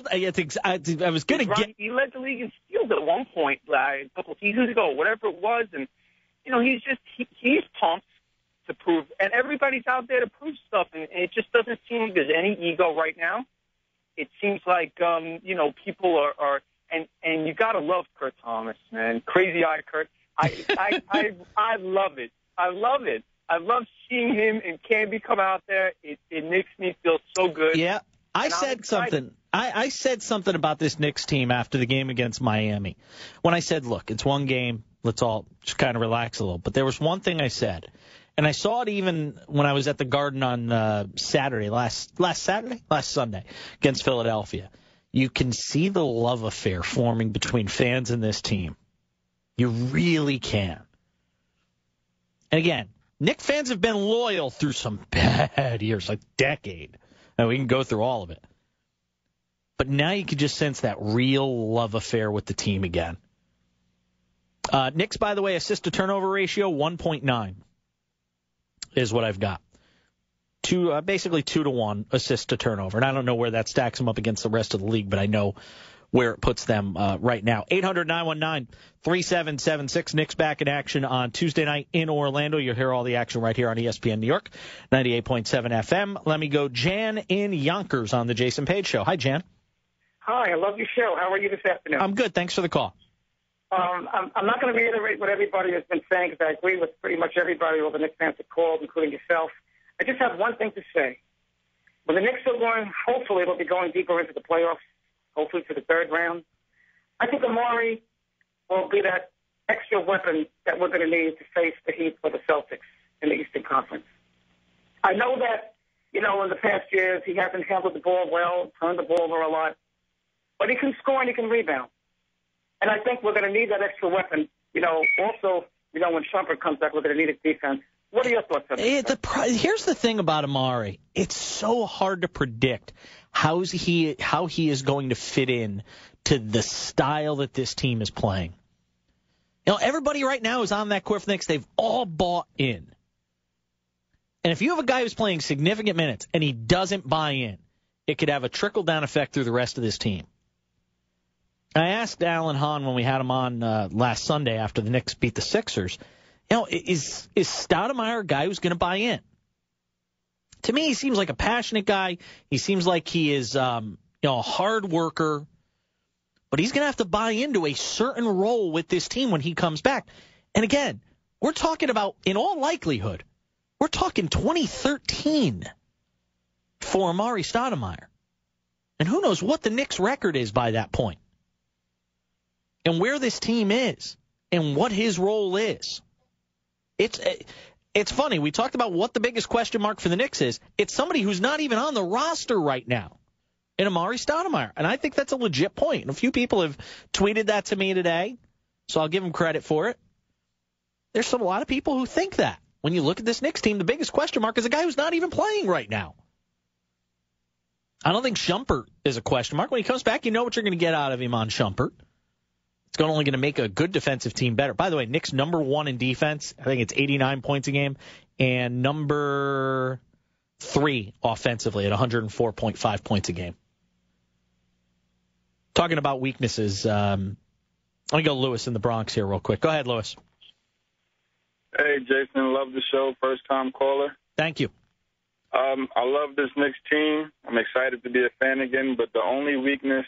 was going to get. He led the league in steals at one point, a couple of seasons ago, whatever it was, and you know, he's pumped to prove, and everybody's out there to prove stuff, and it just doesn't seem like there's any ego right now. It seems like, people are and you got to love Kurt Thomas, man. Crazy-eyed Kurt. I love it. I love it. I love seeing him and Canby come out there. It makes me feel so good. Yeah, I said something. I said something about this Knicks team after the game against Miami. When I said, look, it's one game. Let's all just kind of relax a little. But there was one thing I said, and I saw it even when I was at the Garden on Saturday, last Sunday, against Philadelphia. You can see the love affair forming between fans and this team. You really can. And again, Knicks fans have been loyal through some bad years, like decade. And we can go through all of it. But now you can just sense that real love affair with the team again. Knicks, by the way, assist-to-turnover ratio, 1.9 is what I've got. Basically 2-to-1 assist-to-turnover. And I don't know where that stacks them up against the rest of the league, but I know where it puts them right now. 800-919-3776. Knicks back in action on Tuesday night in Orlando. You'll hear all the action right here on ESPN New York, 98.7 FM. Let me go Jan in Yonkers on the Jason Page Show. Hi, Jan. Hi, I love your show. How are you this afternoon? I'm good. Thanks for the call. I'm not going to reiterate what everybody has been saying because I agree with pretty much everybody, all the Knicks fans have called, including yourself. I just have one thing to say. When the Knicks are going, hopefully they'll be going deeper into the playoffs, hopefully to the third round. I think Amari will be that extra weapon that we're going to need to face the Heat or the Celtics in the Eastern Conference. I know that, in the past years he hasn't handled the ball well, turned the ball over a lot, but he can score and he can rebound. And I think we're going to need that extra weapon. Also, when Shumpert comes back, we're going to need his defense. What are your thoughts on that? Here's the thing about Amari. It's so hard to predict how he is going to fit in to the style that this team is playing. Everybody right now is on that court for the Knicks. They've all bought in. And if you have a guy who's playing significant minutes and he doesn't buy in, it could have a trickle-down effect through the rest of this team. I asked Alan Hahn when we had him on last Sunday after the Knicks beat the Sixers, is Stoudemire a guy who's going to buy in? To me, he seems like a passionate guy. He seems like he is a hard worker. But he's going to have to buy into a certain role with this team when he comes back. And again, we're talking about, in all likelihood, we're talking 2013 for Amari Stoudemire. And who knows what the Knicks' record is by that point. And where this team is. And what his role is. It's funny. We talked about what the biggest question mark for the Knicks is. It's somebody who's not even on the roster right now. In Amari Stoudemire. And I think that's a legit point. And a few people have tweeted that to me today, so I'll give them credit for it. There's a lot of people who think that. When you look at this Knicks team, the biggest question mark is a guy who's not even playing right now. I don't think Shumpert is a question mark. When he comes back, you know what you're going to get out of him on Shumpert. It's only going to make a good defensive team better. By the way, Knicks number 1 in defense. I think it's 89 points a game. And number 3 offensively at 104.5 points a game. Talking about weaknesses, let me go Lewis in the Bronx here real quick. Go ahead, Lewis. Hey, Jason, love the show. First-time caller. Thank you. I love this Knicks team. I'm excited to be a fan again, but the only weakness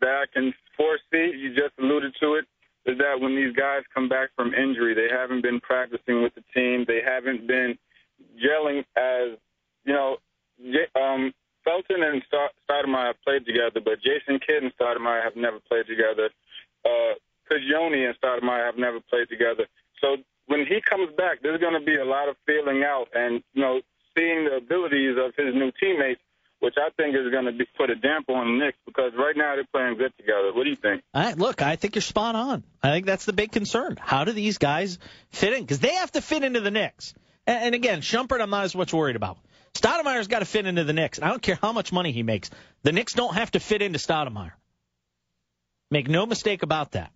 that I can foresee, you just alluded to it, is that when these guys come back from injury, they haven't been practicing with the team. They haven't been gelling as, Felton and Stoudemire have played together, but Jason Kidd and Stoudemire have never played together. Prigioni and Stoudemire have never played together. So when he comes back, there's going to be a lot of feeling out and, seeing the abilities of his new teammates, which I think is going to put a damper on the Knicks because right now they're playing good together. What do you think? Look, I think you're spot on. I think that's the big concern. How do these guys fit in? Because they have to fit into the Knicks. And again, Shumpert I'm not as much worried about. Stoudemire's got to fit into the Knicks. I don't care how much money he makes. The Knicks don't have to fit into Stoudemire. Make no mistake about that.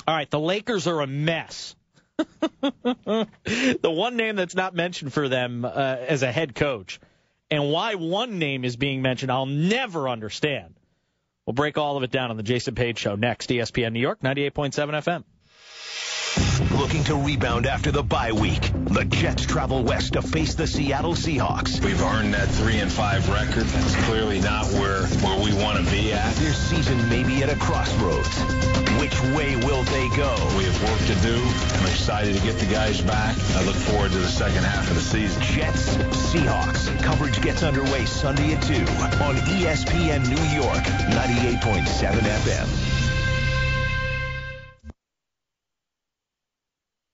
All right, the Lakers are a mess. The one name that's not mentioned for them as a head coach, and why one name is being mentioned, I'll never understand. We'll break all of it down on the Jason Page Show next. ESPN New York, 98.7 FM. Looking to rebound after the bye week, the Jets travel west to face the Seattle Seahawks. We've earned that 3-5 record. That's clearly not where we want to be at. This season may be at a crossroads. Which way will they go? We have work to do. I'm excited to get the guys back. I look forward to the second half of the season. Jets, Seahawks. Coverage gets underway Sunday at 2 on ESPN New York, 98.7 FM.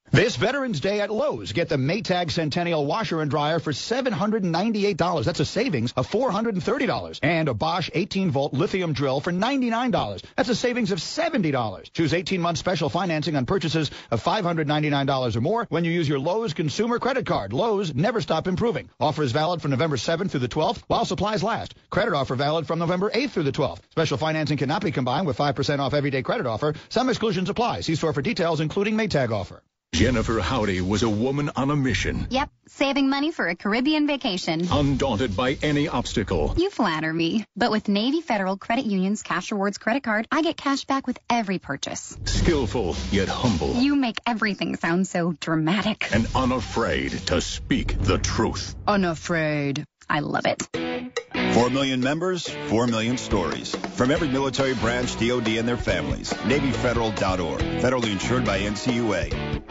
This Veterans Day at Lowe's, get the Maytag Centennial Washer and Dryer for $798. That's a savings of $430. And a Bosch 18-volt lithium drill for $99. That's a savings of $70. Choose 18-month special financing on purchases of $599 or more when you use your Lowe's consumer credit card. Lowe's, never stop improving. Offer is valid from November 7th through the 12th while supplies last. Credit offer valid from November 8th through the 12th. Special financing cannot be combined with 5% off everyday credit offer. Some exclusions apply. See store for details, including Maytag offer. Jennifer Howdy was a woman on a mission. Yep, saving money for a Caribbean vacation. Undaunted by any obstacle. You flatter me. But with Navy Federal Credit Union's Cash Rewards credit card, I get cash back with every purchase. Skillful, yet humble. You make everything sound so dramatic. And unafraid to speak the truth. Unafraid. I love it. 4 million members, 4 million stories. From every military branch, DOD, and their families. NavyFederal.org. Federally insured by NCUA.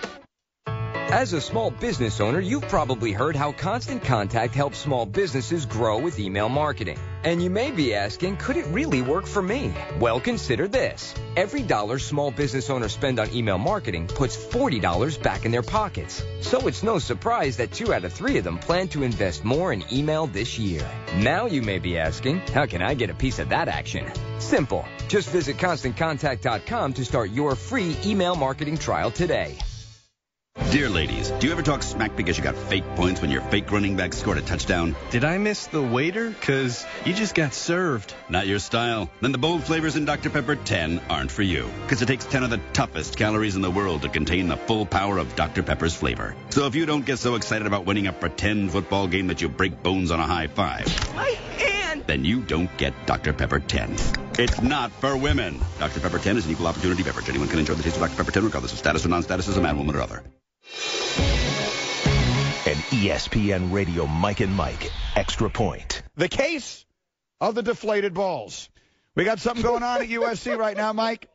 As a small business owner, you've probably heard how Constant Contact helps small businesses grow with email marketing. And you may be asking, could it really work for me? Well, consider this. Every dollar small business owners spend on email marketing puts $40 back in their pockets. So it's no surprise that 2 out of 3 of them plan to invest more in email this year. Now you may be asking, how can I get a piece of that action? Simple. Just visit ConstantContact.com to start your free email marketing trial today. Dear ladies, do you ever talk smack because you got fake points when your fake running back scored a touchdown? Did I miss the waiter? 'Cause you just got served. Not your style? Then the bold flavors in Dr. Pepper 10 aren't for you. 'Cause it takes 10 of the toughest calories in the world to contain the full power of Dr. Pepper's flavor. So if you don't get so excited about winning a pretend football game that you break bones on a high five, My hand! then you don't get Dr. Pepper 10. It's not for women. Dr. Pepper 10 is an equal opportunity beverage. Anyone can enjoy the taste of Dr. Pepper 10 regardless of status or non-status as a man, woman, or other. An ESPN Radio Mike and Mike Extra Point. The case of the deflated balls. We got something going on at USC right now, Mike,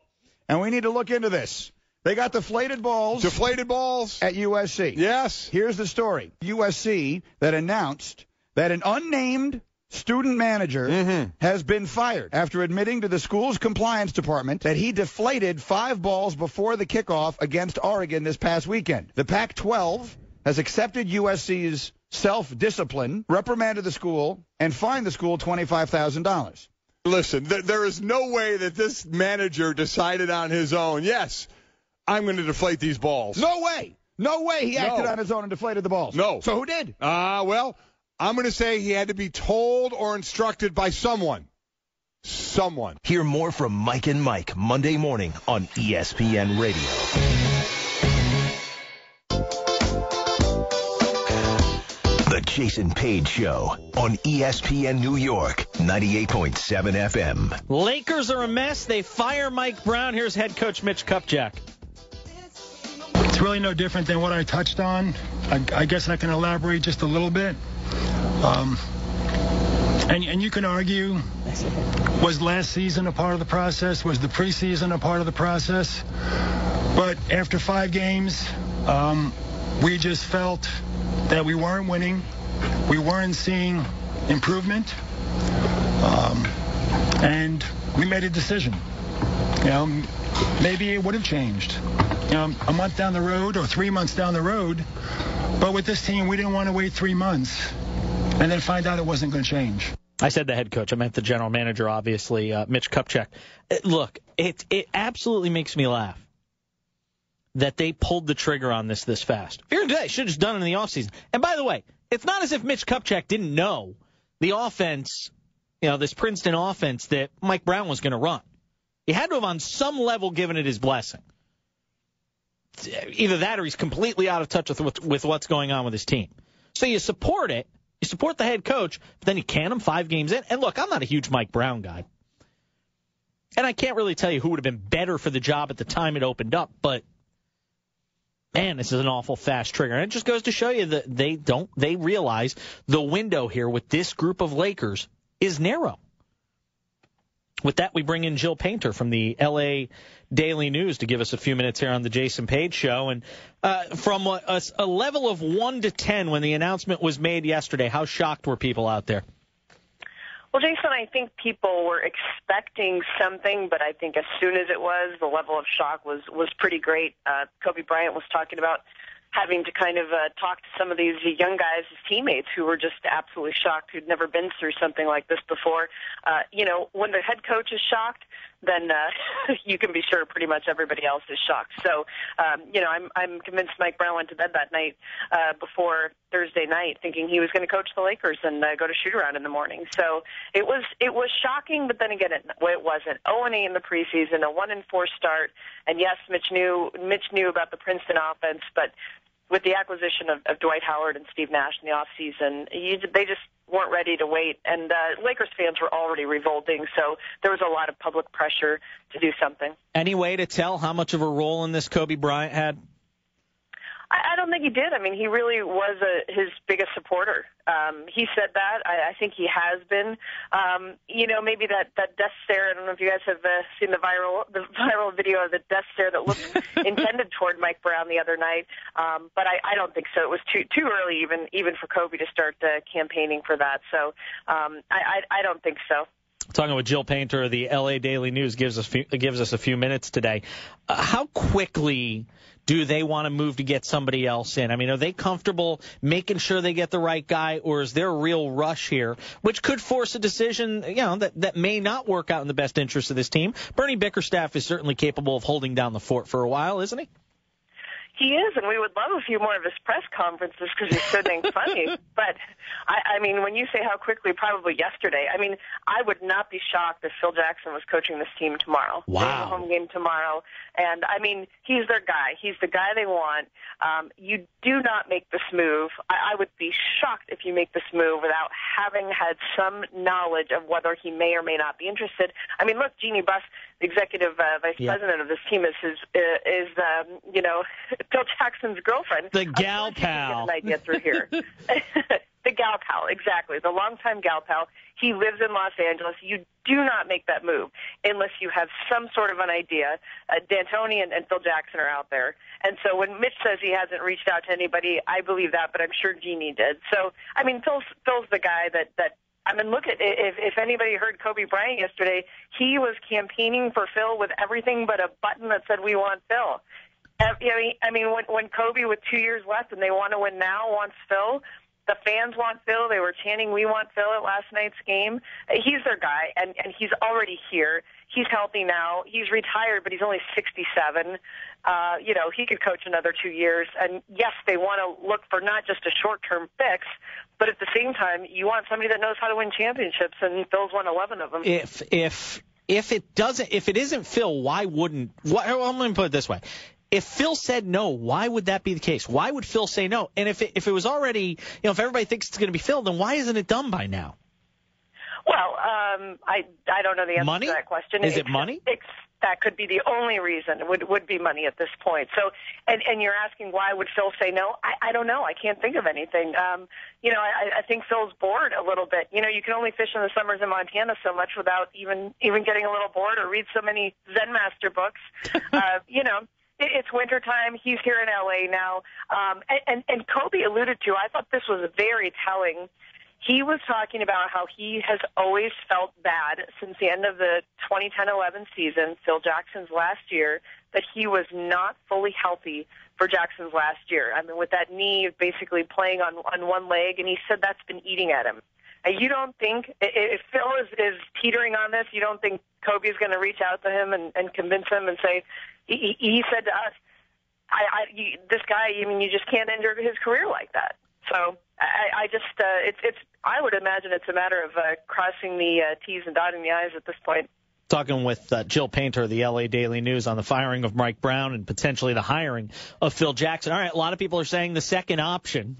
and we need to look into this. They got deflated balls. Deflated balls. At USC. Yes. Here's the story. USC that announced that an unnamed student manager has been fired after admitting to the school's compliance department that he deflated 5 balls before the kickoff against Oregon this past weekend. The Pac-12 has accepted USC's self-discipline, reprimanded the school, and fined the school $25,000. Listen, there is no way that this manager decided on his own, yes, I'm going to deflate these balls. No way. No way he acted on his own and deflated the balls. No. So who did? Well, I'm going to say he had to be told or instructed by someone. Someone. Hear more from Mike and Mike Monday morning on ESPN Radio. The Jason Page Show on ESPN New York, 98.7 FM. Lakers are a mess. They fire Mike Brown. Here's head coach Mitch Kupchak. It's really no different than what I touched on. I guess I can elaborate just a little bit. And you can argue, was last season a part of the process? Was the preseason a part of the process? But after 5 games, we just felt that we weren't winning. We weren't seeing improvement. And we made a decision. Maybe it would have changed. A month down the road or 3 months down the road. But with this team, we didn't want to wait 3 months and then find out it wasn't going to change. I said the head coach. I meant the general manager, obviously, Mitch Kupchak. Look, it absolutely makes me laugh that they pulled the trigger on this fast. If you're today, should have just done it in the offseason. And by the way, it's not as if Mitch Kupchak didn't know the offense, this Princeton offense that Mike Brown was going to run. He had to have on some level given it his blessing. Either that or he's completely out of touch with what's going on with his team. So you support it. You support the head coach, but then you can him 5 games in. And look, I'm not a huge Mike Brown guy. And I can't really tell you who would have been better for the job at the time it opened up, but Man, this is an awful fast trigger. And it just goes to show you that they realize the window here with this group of Lakers is narrow. With that, we bring in Jill Painter from the L.A. Daily News to give us a few minutes here on the Jason Page Show. And from a level of 1 to 10 when the announcement was made yesterday, how shocked were people out there? Well, Jason, I think people were expecting something, but I think as soon as it was, the level of shock was pretty great. Kobe Bryant was talking about having to kind of talk to some of these young guys, his teammates, who were just absolutely shocked, who'd never been through something like this before. When the head coach is shocked, then you can be sure pretty much everybody else is shocked. So, I'm convinced Mike Brown went to bed that night before Thursday night thinking he was going to coach the Lakers and go to shoot-around in the morning. So it was shocking, but then again, it wasn't. 0-8 in the preseason, a 1-4 start, and yes, Mitch knew about the Princeton offense, but with the acquisition of Dwight Howard and Steve Nash in the offseason, they just weren't ready to wait. And Lakers fans were already revolting, so there was a lot of public pressure to do something. Any way to tell how much of a role in this Kobe Bryant had? I don't think he did. I mean, he really was his biggest supporter. He said that. I think he has been. Maybe that death stare. I don't know if you guys have seen the viral video of the death stare that looked intended toward Mike Brown the other night. But I don't think so. It was too early even for Kobe to start campaigning for that. So I don't think so. Talking with Jill Painter of the L.A. Daily News gives us a few minutes today. How quickly do they want to move to get somebody else in? I mean, are they comfortable making sure they get the right guy, or is there a real rush here, which could force a decision, that may not work out in the best interest of this team? Bernie Bickerstaff is certainly capable of holding down the fort for a while, isn't he? He is, and we would love a few more of his press conferences because he's so dang funny. But, I mean, when you say how quickly, probably yesterday. I mean, I would not be shocked if Phil Jackson was coaching this team tomorrow. Wow. They have a home game tomorrow. And, I mean, he's their guy. He's the guy they want. You do not make this move. I would be shocked if you make this move without having had some knowledge of whether he may or may not be interested. I mean, look, Jeannie Buss, the executive vice president of this team, is Phil Jackson's girlfriend. The gal pal. Get an idea through here. The gal pal, exactly. The longtime gal pal. He lives in Los Angeles. You do not make that move unless you have some sort of an idea. D'Antoni and Phil Jackson are out there. And so when Mitch says he hasn't reached out to anybody, I believe that, but I'm sure Jeannie did. So, I mean, Phil's the guy that I mean, look at if anybody heard Kobe Bryant yesterday, he was campaigning for Phil with everything but a button that said, "We want Phil." I mean, when Kobe, with 2 years left and they want to win now, wants Phil, the fans want Phil. They were chanting, "We want Phil" at last night's game. He's their guy, and he's already here. He's healthy now. He's retired, but he's only 67. He could coach another 2 years. And, yes, they want to look for not just a short-term fix, but at the same time, you want somebody that knows how to win championships, and Phil's won 11 of them. If it isn't Phil, why wouldn't? I'm going to put it this way. If Phil said no, why would that be the case? Why would Phil say no? And if it was already, if everybody thinks it's going to be Phil, then why isn't it done by now? Well, I don't know the answer money? To that question. Is it money? That could be the only reason. It would be money at this point. So, and you're asking why would Phil say no? I don't know. I can't think of anything. I think Phil's bored a little bit. You can only fish in the summers in Montana so much without even getting a little bored or read so many Zen Master books. It's wintertime. He's here in L.A. now. And Kobe alluded to, I thought this was very telling. He was talking about how he has always felt bad since the end of the 2010-11 season, Phil Jackson's last year, that he was not fully healthy for Jackson's last year. I mean, with that knee basically playing on one leg, and he said that's been eating at him. And you don't think, if Phil is teetering on this, you don't think Kobe is going to reach out to him and convince him and say, he said to us, this guy, you just can't end his career like that. So I would imagine it's a matter of crossing the T's and dotting the I's at this point. Talking with Jill Painter of the LA Daily News on the firing of Mike Brown and potentially the hiring of Phil Jackson. All right, a lot of people are saying the second option,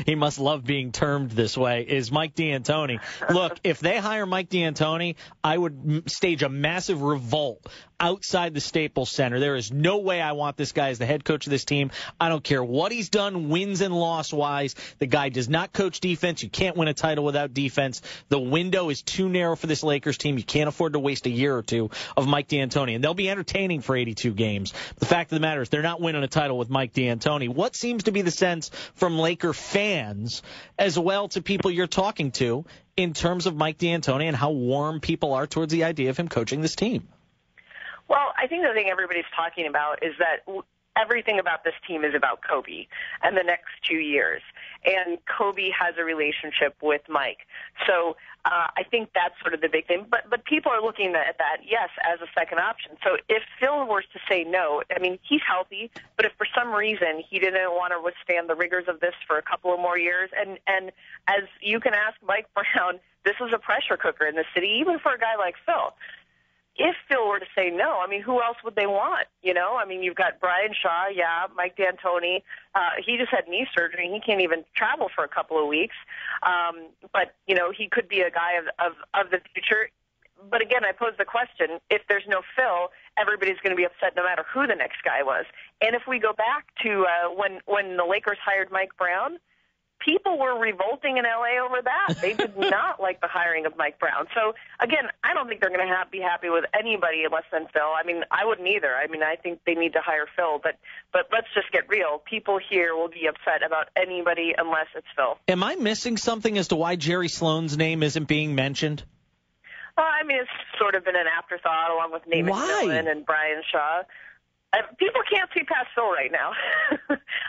he must love being termed this way, is Mike D'Antoni. Look, if they hire Mike D'Antoni, I would stage a massive revolt outside the Staples Center. There is no way I want this guy as the head coach of this team. I don't care what he's done wins and loss-wise. The guy does not coach defense. You can't win a title without defense. The window is too narrow for this Lakers team. You can't afford to waste a year or two of Mike D'Antoni. And they'll be entertaining for 82 games. The fact of the matter is they're not winning a title with Mike D'Antoni. What seems to be the sense from Laker fans as well to people you're talking to in terms of Mike D'Antoni and how warm people are towards the idea of him coaching this team? Well, I think the thing everybody's talking about is that everything about this team is about Kobe and the next 2 years. And Kobe has a relationship with Mike. So I think that's sort of the big thing. But people are looking at that, yes, as a second option. So if Phil were to say no, I mean, he's healthy, but if for some reason he didn't want to withstand the rigors of this for a couple of more years, and as you can ask Mike Brown, this is a pressure cooker in the city, even for a guy like Phil. If Phil were to say no, I mean, who else would they want? You know, I mean, you've got Brian Shaw, yeah, Mike D'Antoni. He just had knee surgery. He can't even travel for a couple of weeks. But, you know, he could be a guy of the future. But again, I pose the question, if there's no Phil, everybody's going to be upset no matter who the next guy was. And if we go back to when the Lakers hired Mike Brown, people were revolting in L.A. over that. They did not like the hiring of Mike Brown. So, again, I don't think they're going to be happy with anybody less than Phil. I mean, I wouldn't either. I mean, I think they need to hire Phil. But let's just get real. People here will be upset about anybody unless it's Phil. Am I missing something as to why Jerry Sloan's name isn't being mentioned? I mean, it's sort of been an afterthought along with Nate McMillan and Brian Shaw. People can't see past Phil right now.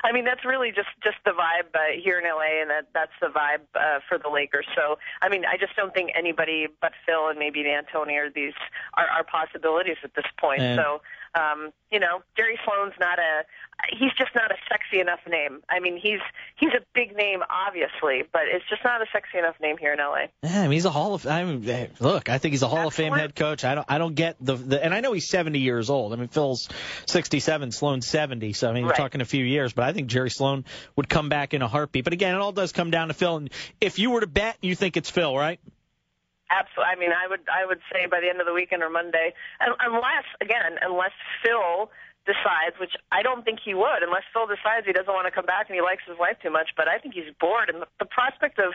I mean, that's really just the vibe here in L.A., and that's the vibe for the Lakers. So, I mean, I just don't think anybody but Phil and maybe D'Antoni are possibilities at this point. So, you know, Jerry Sloan's he's just not a sexy enough name. I mean, he's a big name, obviously, but it's just not a sexy enough name here in L.A. Yeah, I mean, he's a I think he's a Hall of Fame head coach. I don't get and I know he's 70 years old. I mean, Phil's 67, Sloan's 70, so I mean, we're talking a few years, but I think Jerry Sloan would come back in a heartbeat. But again, it all does come down to Phil. And if you were to bet, you think it's Phil, right? Absolutely. I mean, I would say by the end of the weekend or Monday, unless Phil decides, which I don't think he would, unless Phil decides he doesn't want to come back and he likes his wife too much. But I think he's bored, and the prospect of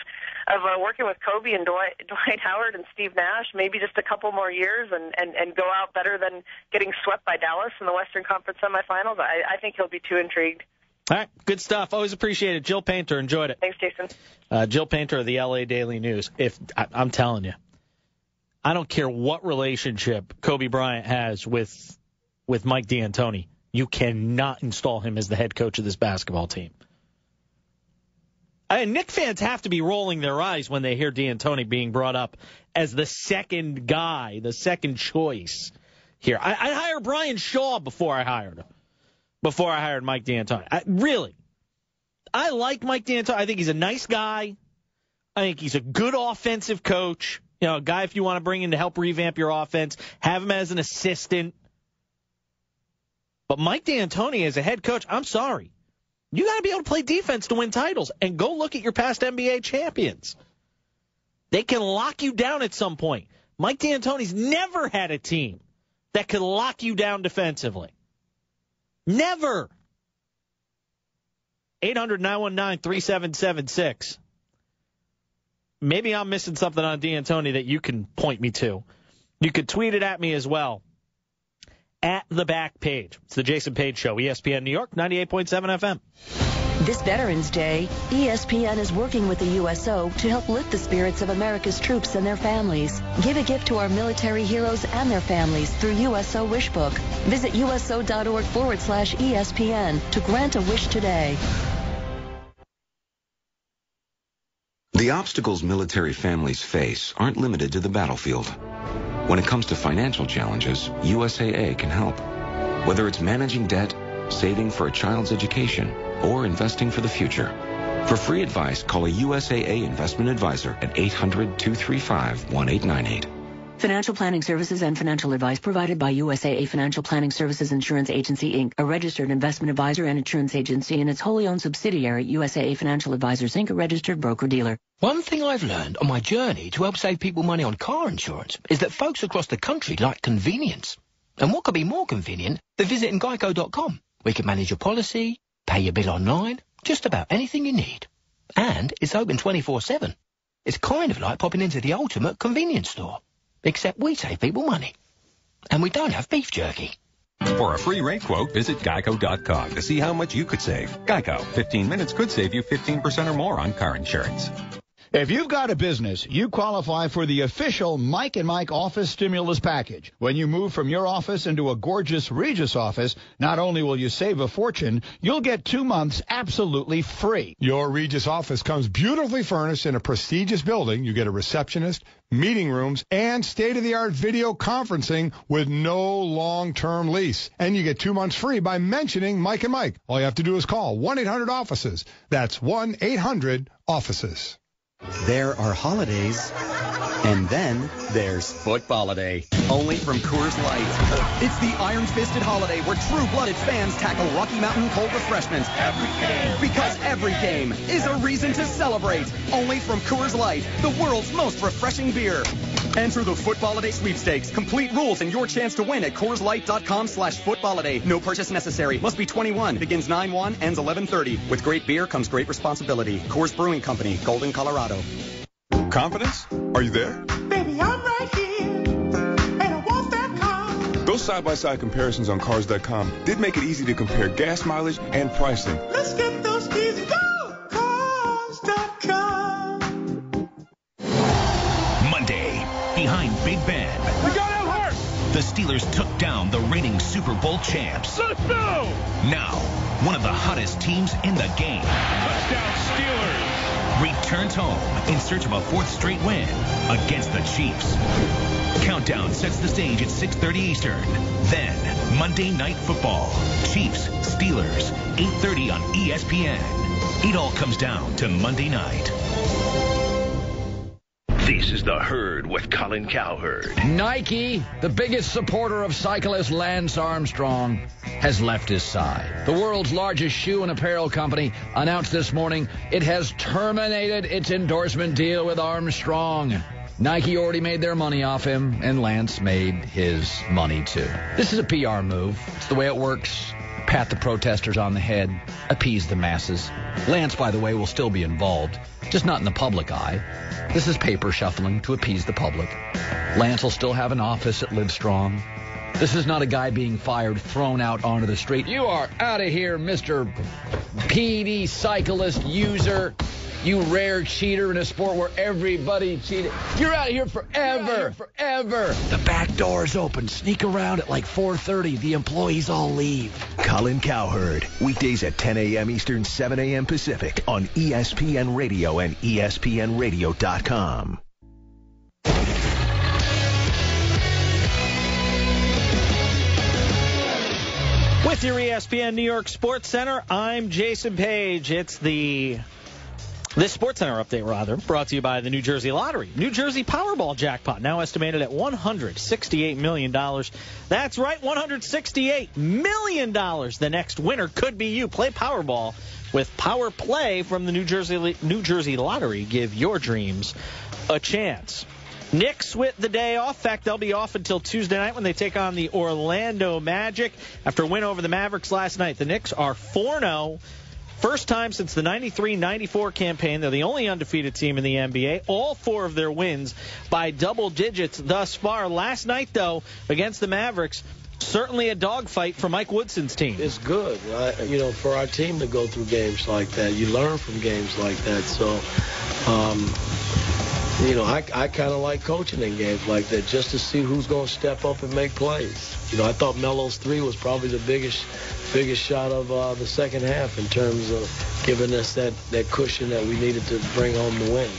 working with Kobe and Dwight Howard and Steve Nash, maybe just a couple more years and go out better than getting swept by Dallas in the Western Conference semifinals, I think he'll be too intrigued. All right, good stuff. Always appreciate it. Jill Painter, enjoyed it. Thanks, Jason. Jill Painter of the LA Daily News. I'm telling you, I don't care what relationship Kobe Bryant has with Mike D'Antoni, you cannot install him as the head coach of this basketball team. And Knick fans have to be rolling their eyes when they hear D'Antoni being brought up as the second guy, the second choice here. I'd hire Brian Shaw before I hired Mike D'Antoni. I like Mike D'Antoni. I think he's a nice guy. I think he's a good offensive coach. You know, a guy if you want to bring in to help revamp your offense, have him as an assistant. But Mike D'Antoni as a head coach, I'm sorry. You got to be able to play defense to win titles. And go look at your past NBA champions. They can lock you down at some point. Mike D'Antoni's never had a team that could lock you down defensively. Never. 800-919-3776. Maybe I'm missing something on D'Antoni that you can point me to. You could tweet it at me as well. At the back page. It's the Jason Page Show, ESPN New York, 98.7 FM. This Veterans Day, ESPN is working with the USO to help lift the spirits of America's troops and their families. Give a gift to our military heroes and their families through USO Wish Book. Visit USO.org/ESPN to grant a wish today. The obstacles military families face aren't limited to the battlefield. When it comes to financial challenges, USAA can help. Whether it's managing debt, saving for a child's education, or investing for the future. For free advice, call a USAA investment advisor at 800-235-1898. Financial planning services and financial advice provided by USAA Financial Planning Services Insurance Agency, Inc., a registered investment advisor and insurance agency, and its wholly owned subsidiary, USAA Financial Advisors, Inc., a registered broker-dealer. One thing I've learned on my journey to help save people money on car insurance is that folks across the country like convenience. And what could be more convenient than visiting Geico.com? We can manage your policy, pay your bill online, just about anything you need. And it's open 24/7. It's kind of like popping into the ultimate convenience store. Except we save people money. And we don't have beef jerky. For a free rate quote, visit Geico.com to see how much you could save. Geico. 15 minutes could save you 15% or more on car insurance. If you've got a business, you qualify for the official Mike and Mike office stimulus package. When you move from your office into a gorgeous Regis office, not only will you save a fortune, you'll get 2 months absolutely free. Your Regis office comes beautifully furnished in a prestigious building. You get a receptionist, meeting rooms, and state-of-the-art video conferencing with no long-term lease. And you get 2 months free by mentioning Mike and Mike. All you have to do is call 1-800-OFFICES. That's 1-800-OFFICES. There are holidays, and then there's Footballiday, only from Coors Light. It's the iron-fisted holiday where true-blooded fans tackle Rocky Mountain cold refreshments every game. Because every game is a reason to celebrate. Only from Coors Light, the world's most refreshing beer. Enter the Footballiday sweepstakes. Complete rules and your chance to win at CoorsLight.com/Footballiday. No purchase necessary. Must be 21. Begins 9/1, ends 11/30. With great beer comes great responsibility. Coors Brewing Company, Golden, Colorado. Confidence? Are you there? Baby, I'm right here, and I want that car. Those side-by-side comparisons on Cars.com did make it easy to compare gas mileage and pricing. Let's get those keys and go. Cars.com. Monday, behind Big Ben. We got out horse. The Steelers took down the reigning Super Bowl champs. Let's go. Now, one of the hottest teams in the game. Touchdown Steelers. Returns home in search of a 4th straight win against the Chiefs. Countdown sets the stage at 6:30 Eastern. Then, Monday Night Football. Chiefs, Steelers, 8:30 on ESPN. It all comes down to Monday night. This is The Herd with Colin Cowherd. Nike, the biggest supporter of cyclist Lance Armstrong, has left his side. The world's largest shoe and apparel company announced this morning it has terminated its endorsement deal with Armstrong. Nike already made their money off him, and Lance made his money too. This is a PR move. It's the way it works. Pat the protesters on the head, appease the masses. Lance, by the way, will still be involved, just not in the public eye. This is paper shuffling to appease the public. Lance will still have an office at Livestrong. This is not a guy being fired, thrown out onto the street. You are out of here, Mr. PD cyclist user. You rare cheater in a sport where everybody cheated. You're out of here forever. The back door is open. Sneak around at like 4:30. The employees all leave. Colin Cowherd, weekdays at 10 a.m. Eastern, 7 a.m. Pacific on ESPN Radio and ESPNradio.com. With your ESPN New York Sports Center, I'm Jason Page. It's this Sports Center update, brought to you by the New Jersey Lottery. New Jersey Powerball jackpot, now estimated at $168 million. That's right, $168 million. The next winner could be you. Play Powerball with Power Play from the New Jersey Lottery. Give your dreams a chance. Knicks with the day off. In fact, they'll be off until Tuesday night when they take on the Orlando Magic. After a win over the Mavericks last night, the Knicks are 4-0. First time since the 93-94 campaign. They're the only undefeated team in the NBA. All 4 of their wins by double digits thus far. Last night, though, against the Mavericks, certainly a dogfight for Mike Woodson's team. It's good, for our team to go through games like that. You learn from games like that. So, I kind of like coaching in games like that just to see who's going to step up and make plays. I thought Melo's 3 was probably the biggest shot of the second half in terms of giving us that cushion that we needed to bring home the win.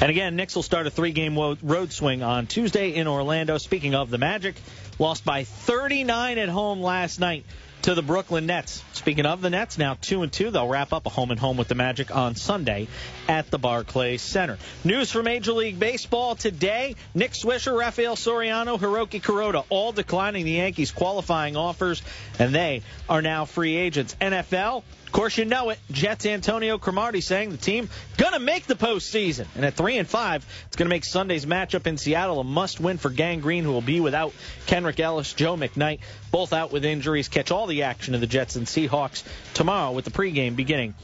And again, Knicks will start a 3-game road swing on Tuesday in Orlando. Speaking of the Magic, lost by 39 at home last night to the Brooklyn Nets. Speaking of the Nets, now 2-2. They'll wrap up a home-and-home with the Magic on Sunday at the Barclays Center. News for Major League Baseball today. Nick Swisher, Rafael Soriano, Hiroki Kuroda all declining the Yankees' qualifying offers, and they are now free agents. NFL, of course you know it, Jets' Antonio Cromartie saying the team going to make the postseason. And at 3-5, it's going to make Sunday's matchup in Seattle a must-win for Gang Green, who will be without Kenrick Ellis, Joe McKnight, both out with injuries. Catch all the action of the Jets and Seahawks tomorrow with the pregame beginning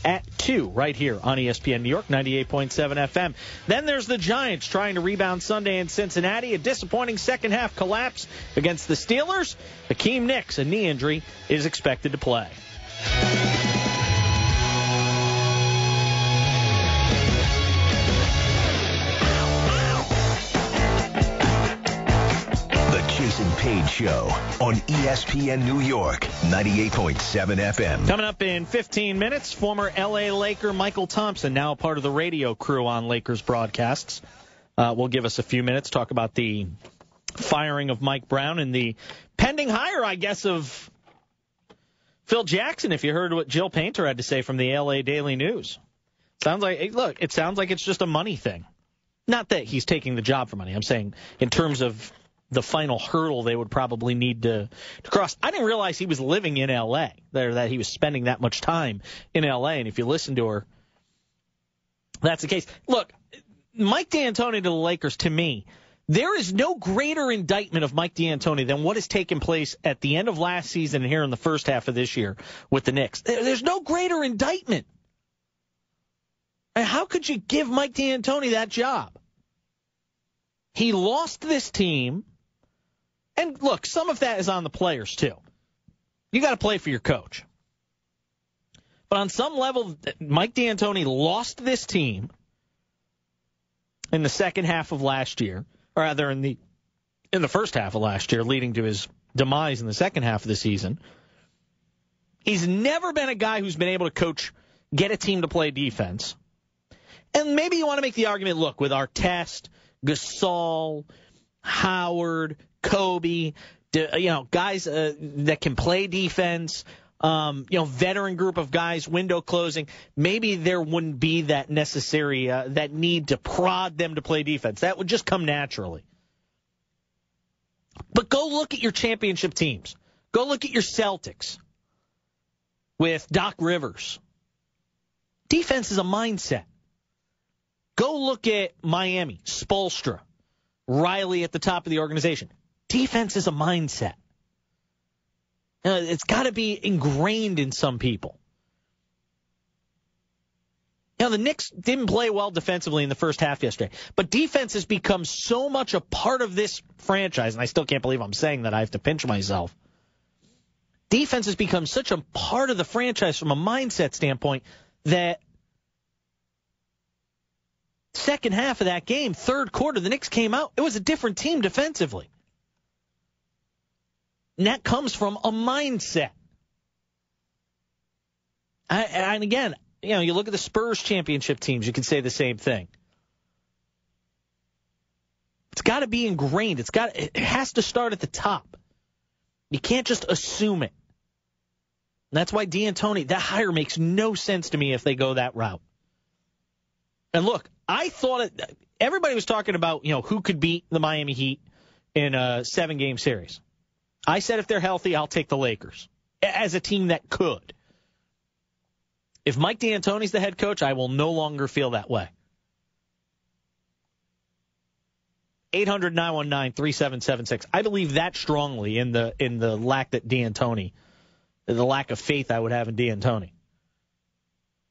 at 2 right here on ESPN New York, 98.7 FM. Then there's the Giants trying to rebound Sunday in Cincinnati. A disappointing second-half collapse against the Steelers. Hakeem Nicks, a knee injury, is expected to play. Jason Page Show on ESPN New York, 98.7 FM. Coming up in 15 minutes, former L.A. Laker Michael Thompson, now a part of the radio crew on Lakers broadcasts, will give us a few minutes, talk about the firing of Mike Brown and the pending hire, I guess, of Phil Jackson, if you heard what Jill Painter had to say from the L.A. Daily News. Sounds like it's just a money thing. Not that he's taking the job for money. I'm saying in terms of the final hurdle they would probably need to cross. I didn't realize he was living in L.A., that he was spending that much time in L.A., and if you listen to her, that's the case. Look, Mike D'Antoni to the Lakers, to me, there is no greater indictment of Mike D'Antoni than what has taken place at the end of last season and here in the first half of this year with the Knicks. There's no greater indictment. And how could you give Mike D'Antoni that job? He lost this team. And, look, some of that is on the players, too. You got to play for your coach. But on some level, Mike D'Antoni lost this team in the second half of last year, or rather in the first half of last year, leading to his demise in the second half of the season. He's never been a guy who's been able to get a team to play defense. And maybe you want to make the argument, look, with Artest, Gasol, Howard, Kobe, guys that can play defense, veteran group of guys, window closing, maybe there wouldn't be that necessary, that need to prod them to play defense. That would just come naturally. But go look at your championship teams. Go look at your Celtics with Doc Rivers. Defense is a mindset. Go look at Miami, Spoelstra, Riley at the top of the organization. Defense is a mindset. It's got to be ingrained in some people. The Knicks didn't play well defensively in the first half yesterday, but defense has become so much a part of this franchise, and I still can't believe I'm saying that. I have to pinch myself. Defense has become such a part of the franchise from a mindset standpoint that second half of that game, third quarter, the Knicks came out. It was a different team defensively. And that comes from a mindset. And again, you look at the Spurs championship teams, you can say the same thing. It's got to be ingrained. It has to start at the top. You can't just assume it. And that's why D'Antoni, that hire makes no sense to me if they go that route. And look, I thought everybody was talking about, who could beat the Miami Heat in a 7-game series. I said if they're healthy, I'll take the Lakers as a team that could. If Mike D'Antoni's the head coach, I will no longer feel that way. 800-919-3776. I believe that strongly in the lack that D'Antoni, the lack of faith I would have in D'Antoni.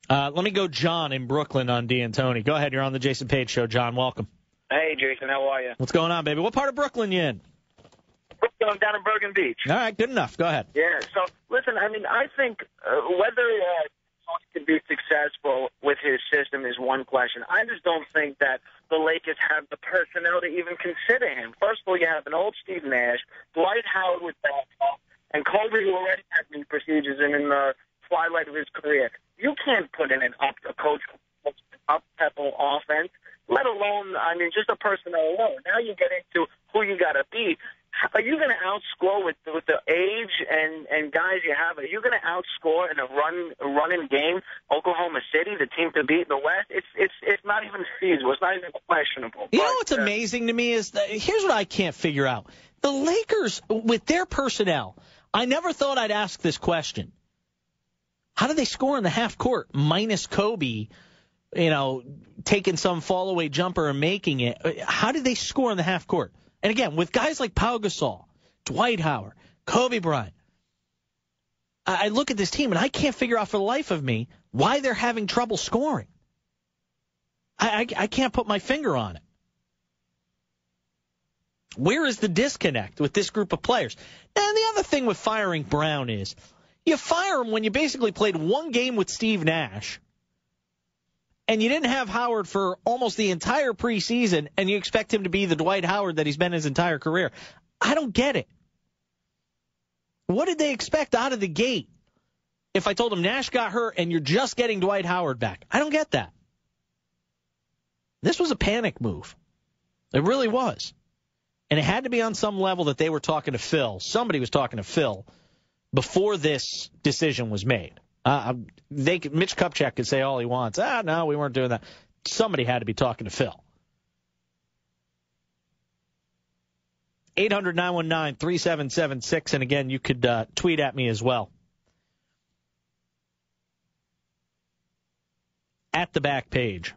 Let me go John in Brooklyn on D'Antoni. Go ahead. You're on the Jason Page Show. John, welcome. Hey, Jason. How are you? What's going on, baby? What part of Brooklyn you in? I'm down in Bergen Beach. All right, good enough. Go ahead. Yeah, so, listen, I think whether Coach can be successful with his system is one question. I just don't think that the Lakers have the personnel to even consider him. First of all, you have an old Steve Nash, Dwight Howard with basketball, and Kobe, who already had knee procedures and in the twilight of his career. You can't put in a coach up-tempo offense, let alone, just the personnel alone. Now you get into who you got to beat. are you going to outscore with the age and guys you have? Are you going to outscore in a running game Oklahoma City, the team to beat in the West? It's not even feasible. It's not even questionable. You know what's amazing to me is that here's what I can't figure out. The Lakers, with their personnel, I never thought I'd ask this question. How do they score in the half court minus Kobe, taking some fall-away jumper and making it? How did they score in the half court? And again, with guys like Pau Gasol, Dwight Howard, Kobe Bryant, I look at this team and I can't figure out for the life of me why they're having trouble scoring. I can't put my finger on it. Where is the disconnect with this group of players? And the other thing with firing Brown is you fire him when you basically played one game with Steve Nash and you didn't have Howard for almost the entire preseason, and you expect him to be the Dwight Howard that he's been his entire career. I don't get it. What did they expect out of the gate if I told them Nash got hurt and you're just getting Dwight Howard back? I don't get that. This was a panic move. It really was. And it had to be on some level that they were talking to Phil. Somebody was talking to Phil before this decision was made. Mitch Kupchak could say all he wants. No, we weren't doing that. Somebody had to be talking to Phil. 800-919-3776, and again, you could tweet at me as well. At the back page.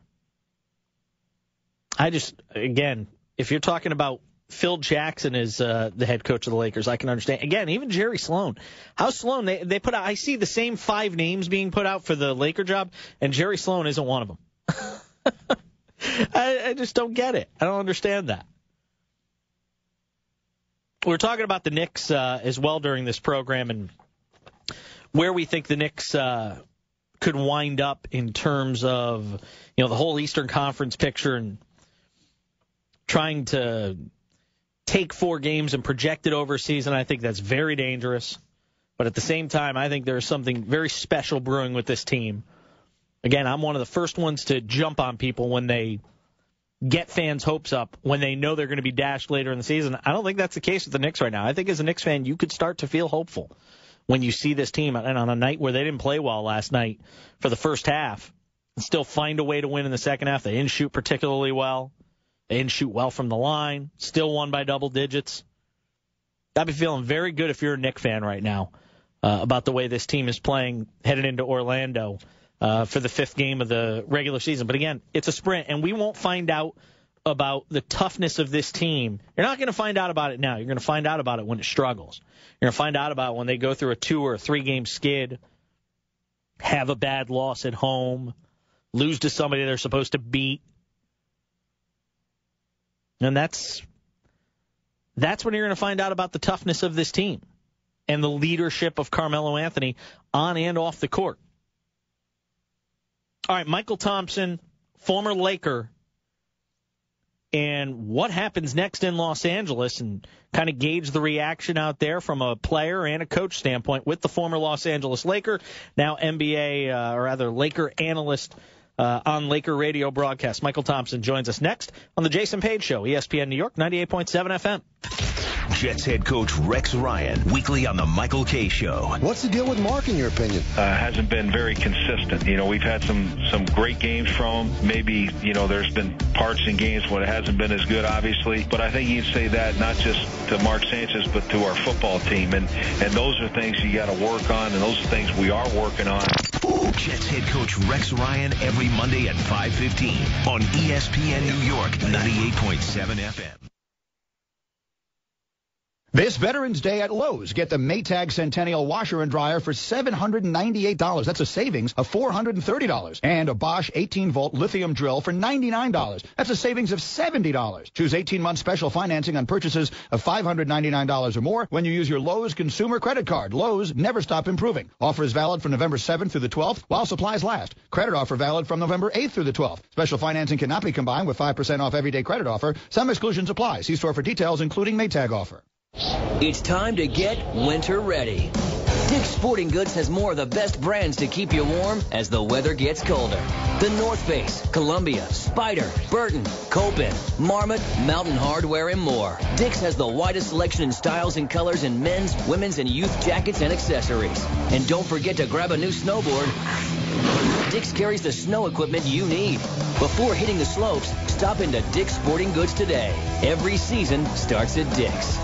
Again, if you're talking about Phil Jackson is the head coach of the Lakers, I can understand. Again, even Jerry Sloan. How Sloan, they put out, I see the same 5 names being put out for the Laker job, and Jerry Sloan isn't one of them. I just don't get it. I don't understand that. We're talking about the Knicks as well during this program and where we think the Knicks could wind up in terms of, the whole Eastern Conference picture and trying to take 4 games and project it over a season. I think that's very dangerous. But at the same time, I think there's something very special brewing with this team. Again, I'm one of the first ones to jump on people when they get fans' hopes up, when they know they're going to be dashed later in the season. I don't think that's the case with the Knicks right now. I think as a Knicks fan, you could start to feel hopeful when you see this team, and on a night where they didn't play well last night for the first half, and still find a way to win in the second half. They didn't shoot particularly well. They didn't shoot well from the line. Still won by double digits. I'd be feeling very good if you're a Knicks fan right now about the way this team is playing headed into Orlando for the 5th game of the regular season. But again, it's a sprint, and we won't find out about the toughness of this team. You're not going to find out about it now. You're going to find out about it when it struggles. You're going to find out about it when they go through a 2 or 3 game skid, have a bad loss at home, lose to somebody they're supposed to beat. And that's when you're going to find out about the toughness of this team and the leadership of Carmelo Anthony on and off the court. All right, Michael Thompson, former Laker, and what happens next in Los Angeles, and kind of gauge the reaction out there from a player and a coach standpoint with the former Los Angeles Laker, now Laker analyst on Laker radio broadcast. Michael Thompson joins us next on the Jason Page Show, ESPN New York, 98.7 FM. Jets head coach Rex Ryan, weekly on the Michael K. Show. What's the deal with Mark, in your opinion? Hasn't been very consistent. We've had some great games from him. Maybe, there's been parts in games when it hasn't been as good, obviously. But I think you can say that not just to Mark Sanchez, but to our football team. And those are things you got to work on, and those are things we are working on. Jets head coach Rex Ryan every Monday at 5:15 on ESPN New York, 98.7 FM. This Veterans Day at Lowe's, get the Maytag Centennial washer and dryer for $798. That's a savings of $430. And a Bosch 18-volt lithium drill for $99. That's a savings of $70. Choose 18-month special financing on purchases of $599 or more when you use your Lowe's consumer credit card. Lowe's, never stop improving. Offer is valid from November 7th through the 12th while supplies last. Credit offer valid from November 8th through the 12th. Special financing cannot be combined with 5% off everyday credit offer. Some exclusions apply. See store for details, including Maytag offer. It's time to get winter ready. Dick's Sporting Goods has more of the best brands to keep you warm as the weather gets colder. The North Face, Columbia, Spyder, Burton, Copen, Marmot, Mountain Hardware, and more. Dick's has the widest selection in styles and colors in men's, women's, and youth jackets and accessories. And don't forget to grab a new snowboard. Dick's carries the snow equipment you need. Before hitting the slopes, stop into Dick's Sporting Goods today. Every season starts at Dick's.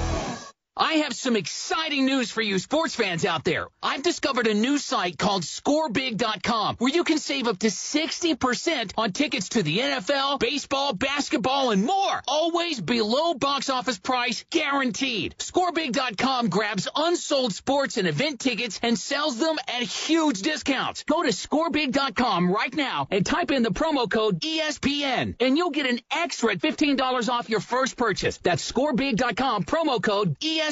I have some exciting news for you sports fans out there. I've discovered a new site called ScoreBig.com where you can save up to 60% on tickets to the NFL, baseball, basketball, and more. Always below box office price, guaranteed. ScoreBig.com grabs unsold sports and event tickets and sells them at huge discounts. Go to ScoreBig.com right now and type in the promo code ESPN, and you'll get an extra $15 off your first purchase. That's ScoreBig.com, promo code ESPN.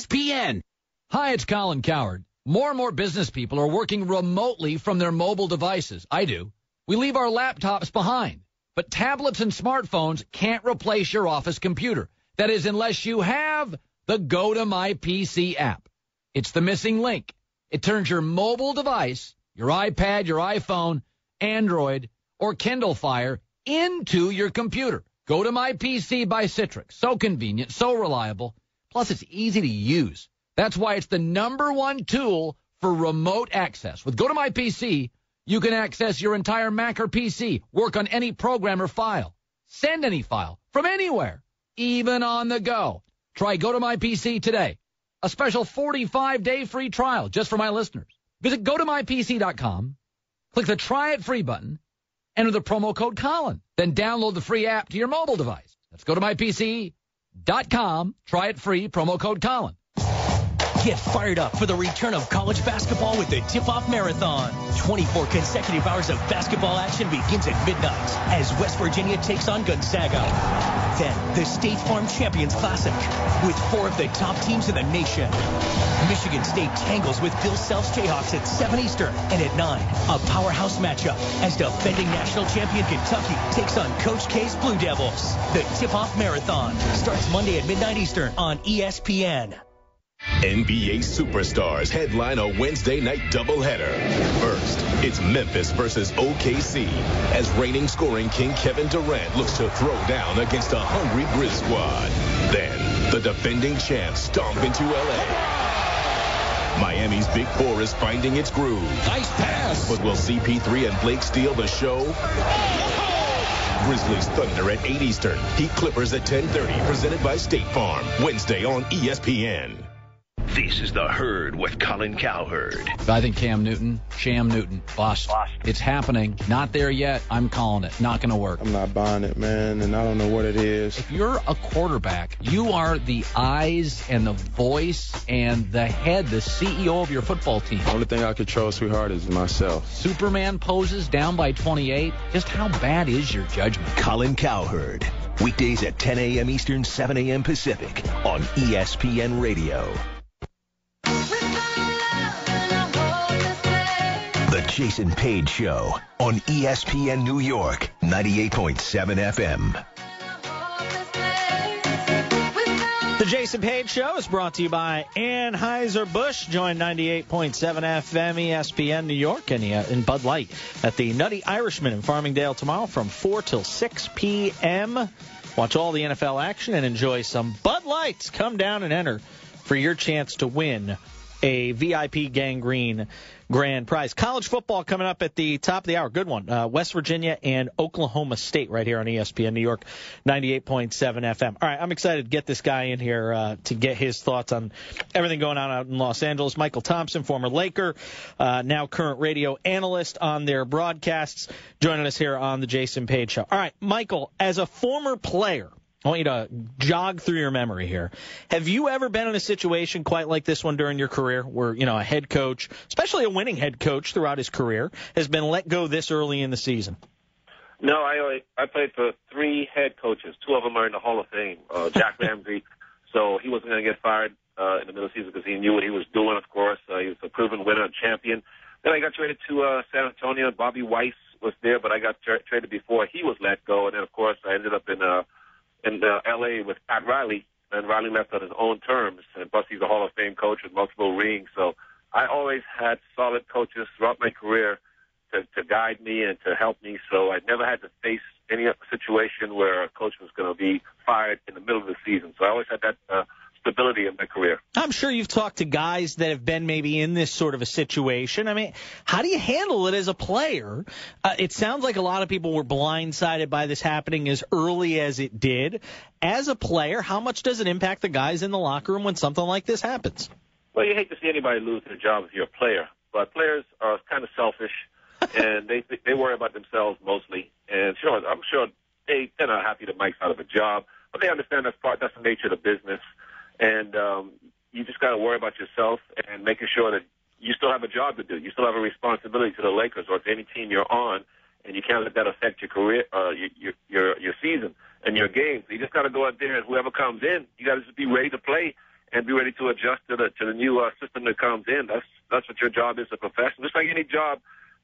Hi, it's Colin Cowherd. More and more business people are working remotely from their mobile devices. I do. We leave our laptops behind. But tablets and smartphones can't replace your office computer. That is, unless you have the Go to My PC app. It's the missing link. It turns your mobile device, your iPad, your iPhone, Android, or Kindle Fire into your computer. Go to My PC by Citrix. So convenient, so reliable. Plus, it's easy to use. That's why it's the #1 tool for remote access. With Go to My PC, you can access your entire Mac or PC, work on any program or file, send any file from anywhere, even on the go. Try Go to My PC today. A special 45-day free trial just for my listeners. Visit GoToMyPC.com, click the Try It Free button, enter the promo code Colin, then download the free app to your mobile device. That's GoToMyPC.com. Try it free, promo code Colin. Get fired up for the return of college basketball with the Tip-Off Marathon. 24 consecutive hours of basketball action begins at midnight as West Virginia takes on Gonzaga. Then, the State Farm Champions Classic with 4 of the top teams in the nation. Michigan State tangles with Bill Self's Jayhawks at 7 Eastern. And at 9, a powerhouse matchup as defending national champion Kentucky takes on Coach K's Blue Devils. The Tip-Off Marathon starts Monday at midnight Eastern on ESPN. NBA superstars headline a Wednesday night doubleheader. First, it's Memphis versus OKC as reigning scoring king Kevin Durant looks to throw down against a hungry Grizz squad. Then, the defending champs stomp into L.A. Miami's Big Four is finding its groove. Nice pass. But will CP3 and Blake steal the show? Grizzlies Thunder at 8 Eastern. Heat Clippers at 10:30. Presented by State Farm. Wednesday on ESPN. This is The Herd with Colin Cowherd. I think Sham Newton, bust. It's happening. Not there yet. I'm calling it. Not going to work. I'm not buying it, man, and I don't know what it is. If you're a quarterback, you are the eyes and the voice and the head, the CEO of your football team. The only thing I control, sweetheart, is myself. Superman poses down by 28. Just how bad is your judgment? Colin Cowherd. Weekdays at 10 a.m. Eastern, 7 a.m. Pacific on ESPN Radio. The Jason Page Show on ESPN New York, 98.7 FM. The Jason Page Show is brought to you by Anheuser-Busch. Join 98.7 FM ESPN New York and Bud Light at the Nutty Irishman in Farmingdale tomorrow from 4 till 6 p.m. Watch all the NFL action and enjoy some Bud Lights. Come down and enter for your chance to win a VIP Gangrene grand prize. College football coming up at the top of the hour. Good one. West Virginia and Oklahoma State right here on ESPN New York, 98.7 FM. All right, I'm excited to get this guy in here to get his thoughts on everything going on out in Los Angeles. Michael Thompson, former Laker, now current radio analyst on their broadcasts, joining us here on the Jason Page Show. All right, Michael, as a former player, I want you to jog through your memory here. Have you ever been in a situation quite like this one during your career where, a head coach, especially a winning head coach throughout his career, has been let go this early in the season? No, I played for 3 head coaches. 2 of them are in the Hall of Fame. Jack Ramsey, so he wasn't going to get fired in the middle of the season because he knew what he was doing, of course. He was a proven winner and champion. Then I got traded to San Antonio. Bobby Weiss was there, but I got traded before he was let go. And then, of course, I ended up in L.A. with Pat Riley, and Riley left on his own terms. And plus, he's a Hall of Fame coach with multiple rings. So I always had solid coaches throughout my career to guide me and to help me, so I never had to face any situation where a coach was going to be fired in the middle of the season. So I always had that stability in my career. I'm sure you've talked to guys that have been maybe in this sort of a situation. I mean, how do you handle it as a player? It sounds like a lot of people were blindsided by this happening as early as it did. As a player, how much does it impact the guys in the locker room when something like this happens? Well, you hate to see anybody lose their job if you're a player, but players are kind of selfish, and they worry about themselves mostly. And sure, I'm sure they're not happy that Mike's out of a job, but they understand that's the nature of the business. And you just got to worry about yourself and making sure that you still have a job to do. You still have a responsibility to the Lakers or to any team you're on, and you can't let that affect your career, your season and your games. You just got to go out there, and whoever comes in, you got to just be ready to play and be ready to adjust to the new system that comes in. That's what your job is as a professional. Just like any job,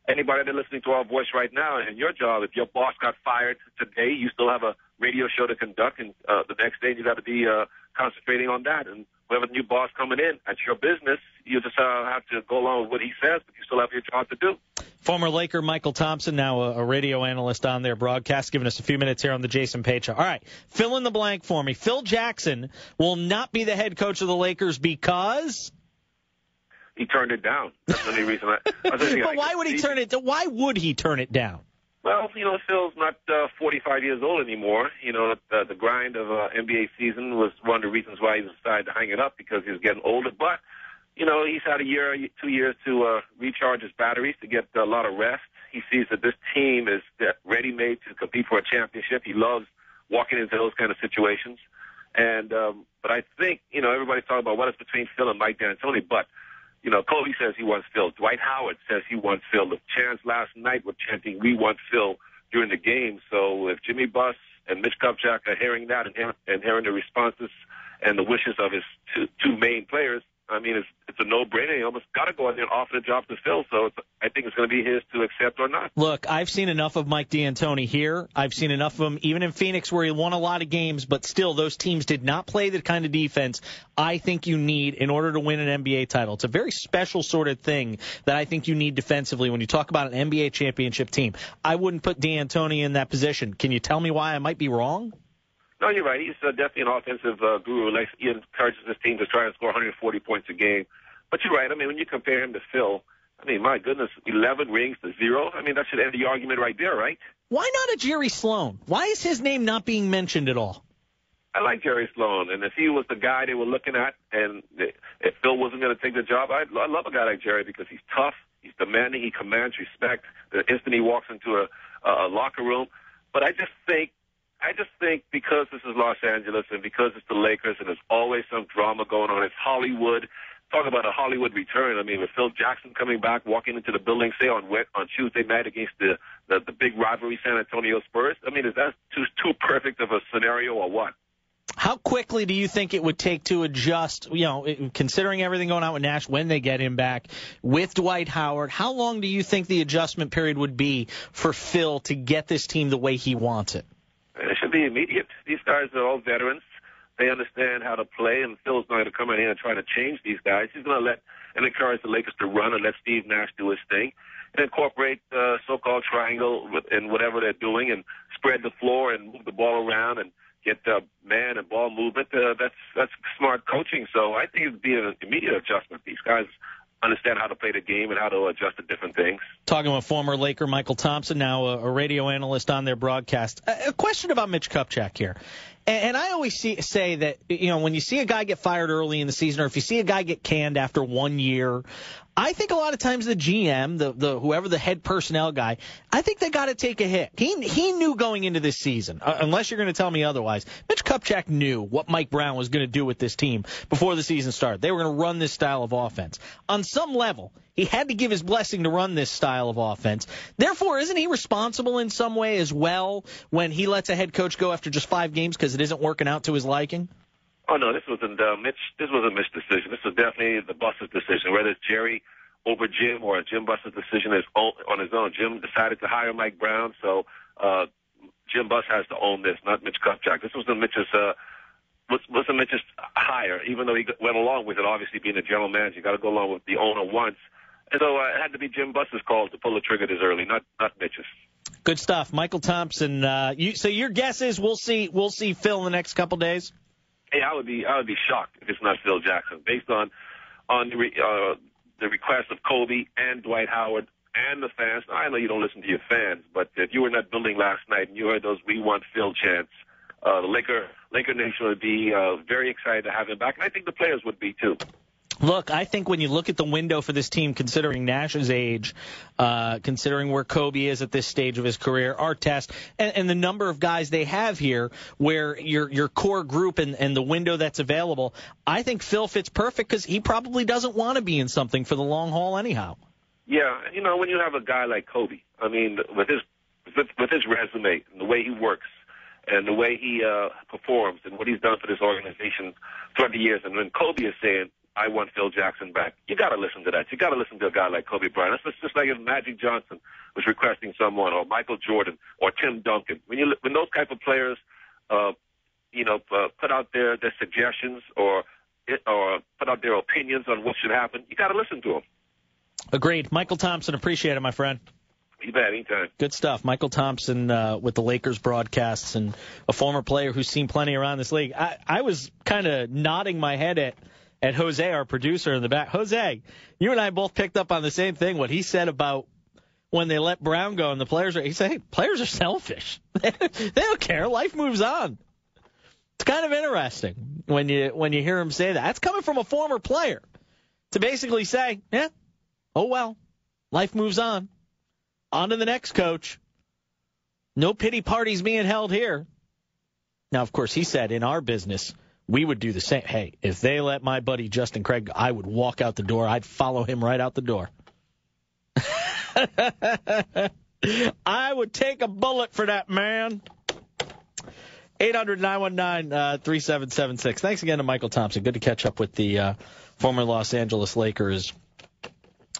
anybody that's listening to our voice right now, and your job, if your boss got fired today, you still have a radio show to conduct, and the next day you got to be concentrating on that. And whoever the new boss coming in, at your business, you just have to go along with what he says, but you still have your job to do. Former Laker Michael Thompson, now a radio analyst on their broadcast, giving us a few minutes here on the Jason Page Show. All right, fill in the blank for me. Phil Jackson will not be the head coach of the Lakers because he turned it down. That's the only reason. But why would he turn it? Why would he turn it down? Well, Phil's not 45 years old anymore. The grind of NBA season was one of the reasons why he decided to hang it up, because he was getting older. But, he's had a year, 2 years to recharge his batteries, to get a lot of rest. He sees that this team is ready-made to compete for a championship. He loves walking into those kind of situations. And but I think, everybody's talking about what is between Phil and Mike D'Antoni, but Kobe says he wants Phil. Dwight Howard says he wants Phil. The chants last night were chanting, "We want Phil," during the game. So if Jimmy Buss and Mitch Kupchak are hearing that and hearing the responses and the wishes of his two main players, I mean, it's a no-brainer. He almost got to go out there and offer the job to Phil. So I think it's going to be his to accept or not. Look, I've seen enough of Mike D'Antoni here. I've seen enough of him even in Phoenix, where he won a lot of games, but still those teams did not play the kind of defense I think you need in order to win an NBA title. It's a very special sort of thing that I think you need defensively when you talk about an NBA championship team. I wouldn't put D'Antoni in that position. Can you tell me why I might be wrong? No, you're right. He's definitely an offensive guru. He encourages his team to try and score 140 points a game. But you're right. I mean, when you compare him to Phil, I mean, my goodness, 11 rings to 0. I mean, that should end the argument right there, right? Why not a Jerry Sloan? Why is his name not being mentioned at all? I like Jerry Sloan, and if he was the guy they were looking at, and if Phil wasn't going to take the job, I love a guy like Jerry because he's tough, he's demanding, he commands respect the instant he walks into a locker room. But I just think because this is Los Angeles and because it's the Lakers and there's always some drama going on, it's Hollywood. Talk about a Hollywood return. I mean, with Phil Jackson coming back, walking into the building, say on Tuesday night against the big rivalry San Antonio Spurs. I mean, is that too perfect of a scenario or what? How quickly do you think it would take to adjust, considering everything going on with Nash when they get him back, with Dwight Howard? How long do you think the adjustment period would be for Phil to get this team the way he wants it? It should be immediate. These guys are all veterans. They understand how to play, and Phil's not going to come in here and try to change these guys. He's going to let and encourage the Lakers to run and let Steve Nash do his thing and incorporate the so-called triangle in whatever they're doing and spread the floor and move the ball around and get man and ball movement. That's smart coaching. So I think it would be an immediate adjustment. These guys understand how to play the game and how to adjust to different things. Talking with former Laker Michael Thompson, now a radio analyst on their broadcast. A question about Mitch Kupchak here. And I always say that, when you see a guy get fired early in the season or if you see a guy get canned after 1 year, I think a lot of times the GM, the whoever the head personnel guy, I think they got to take a hit. He knew going into this season, unless you're going to tell me otherwise. Mitch Kupchak knew what Mike Brown was going to do with this team before the season started. They were going to run this style of offense. On some level, he had to give his blessing to run this style of offense. Therefore, isn't he responsible in some way as well when he lets a head coach go after just 5 games because it isn't working out to his liking? Oh, no, this wasn't Mitch. This was a Mitch decision. This was definitely the Buss's decision, whether it's Jerry over Jim or Jim Buss's decision is on his own. Jim decided to hire Mike Brown, so Jim Buss has to own this, not Mitch Kupchak. This was Mitch's wasn't just higher, even though he went along with it, obviously being a general manager. You got to go along with the owner once. And so it had to be Jim Buss's call to pull the trigger this early, not Mitch's. Good stuff. Michael Thompson, so your guess is we'll see Phil in the next couple days? Hey, I would be shocked if it's not Phil Jackson, based on the request of Kobe and Dwight Howard and the fans. Now, I know you don't listen to your fans, but if you were in that building last night and you heard those "We Want Phil" chants, the Laker Nation would be very excited to have him back, and I think the players would be too. Look, I think when you look at the window for this team, considering Nash's age, considering where Kobe is at this stage of his career, Artest, and the number of guys they have here, where your core group and the window that's available, I think Phil fits perfect because he probably doesn't want to be in something for the long haul anyhow. Yeah, you know, when you have a guy like Kobe, I mean, with his resume and the way he works and the way he performs and what he's done for this organization throughout the years, and when Kobe is saying, "I want Phil Jackson back," you got to listen to that. You got to listen to a guy like Kobe Bryant. That's just like if Magic Johnson was requesting someone, or Michael Jordan, or Tim Duncan. When those type of players, put out their suggestions or put out their opinions on what should happen, you got to listen to them. Agreed. Michael Thompson, appreciate it, my friend. You bet, anytime. Good stuff. Michael Thompson with the Lakers broadcasts, and a former player who's seen plenty around this league. I was kind of nodding my head at Jose, our producer in the back. Jose, you and I both picked up on the same thing, what he said about when they let Brown go and the players he said, hey, players are selfish. They don't care. Life moves on. It's kind of interesting when you hear him say that. That's coming from a former player to basically say, yeah, oh well, life moves on. On to the next coach. No pity parties being held here. Now, of course, he said in our business, we would do the same. Hey, if they let my buddy Justin Craig, I would walk out the door. I'd follow him right out the door. I would take a bullet for that man. 800-919-3776. Thanks again to Michael Thompson. Good to catch up with the former Los Angeles Lakers.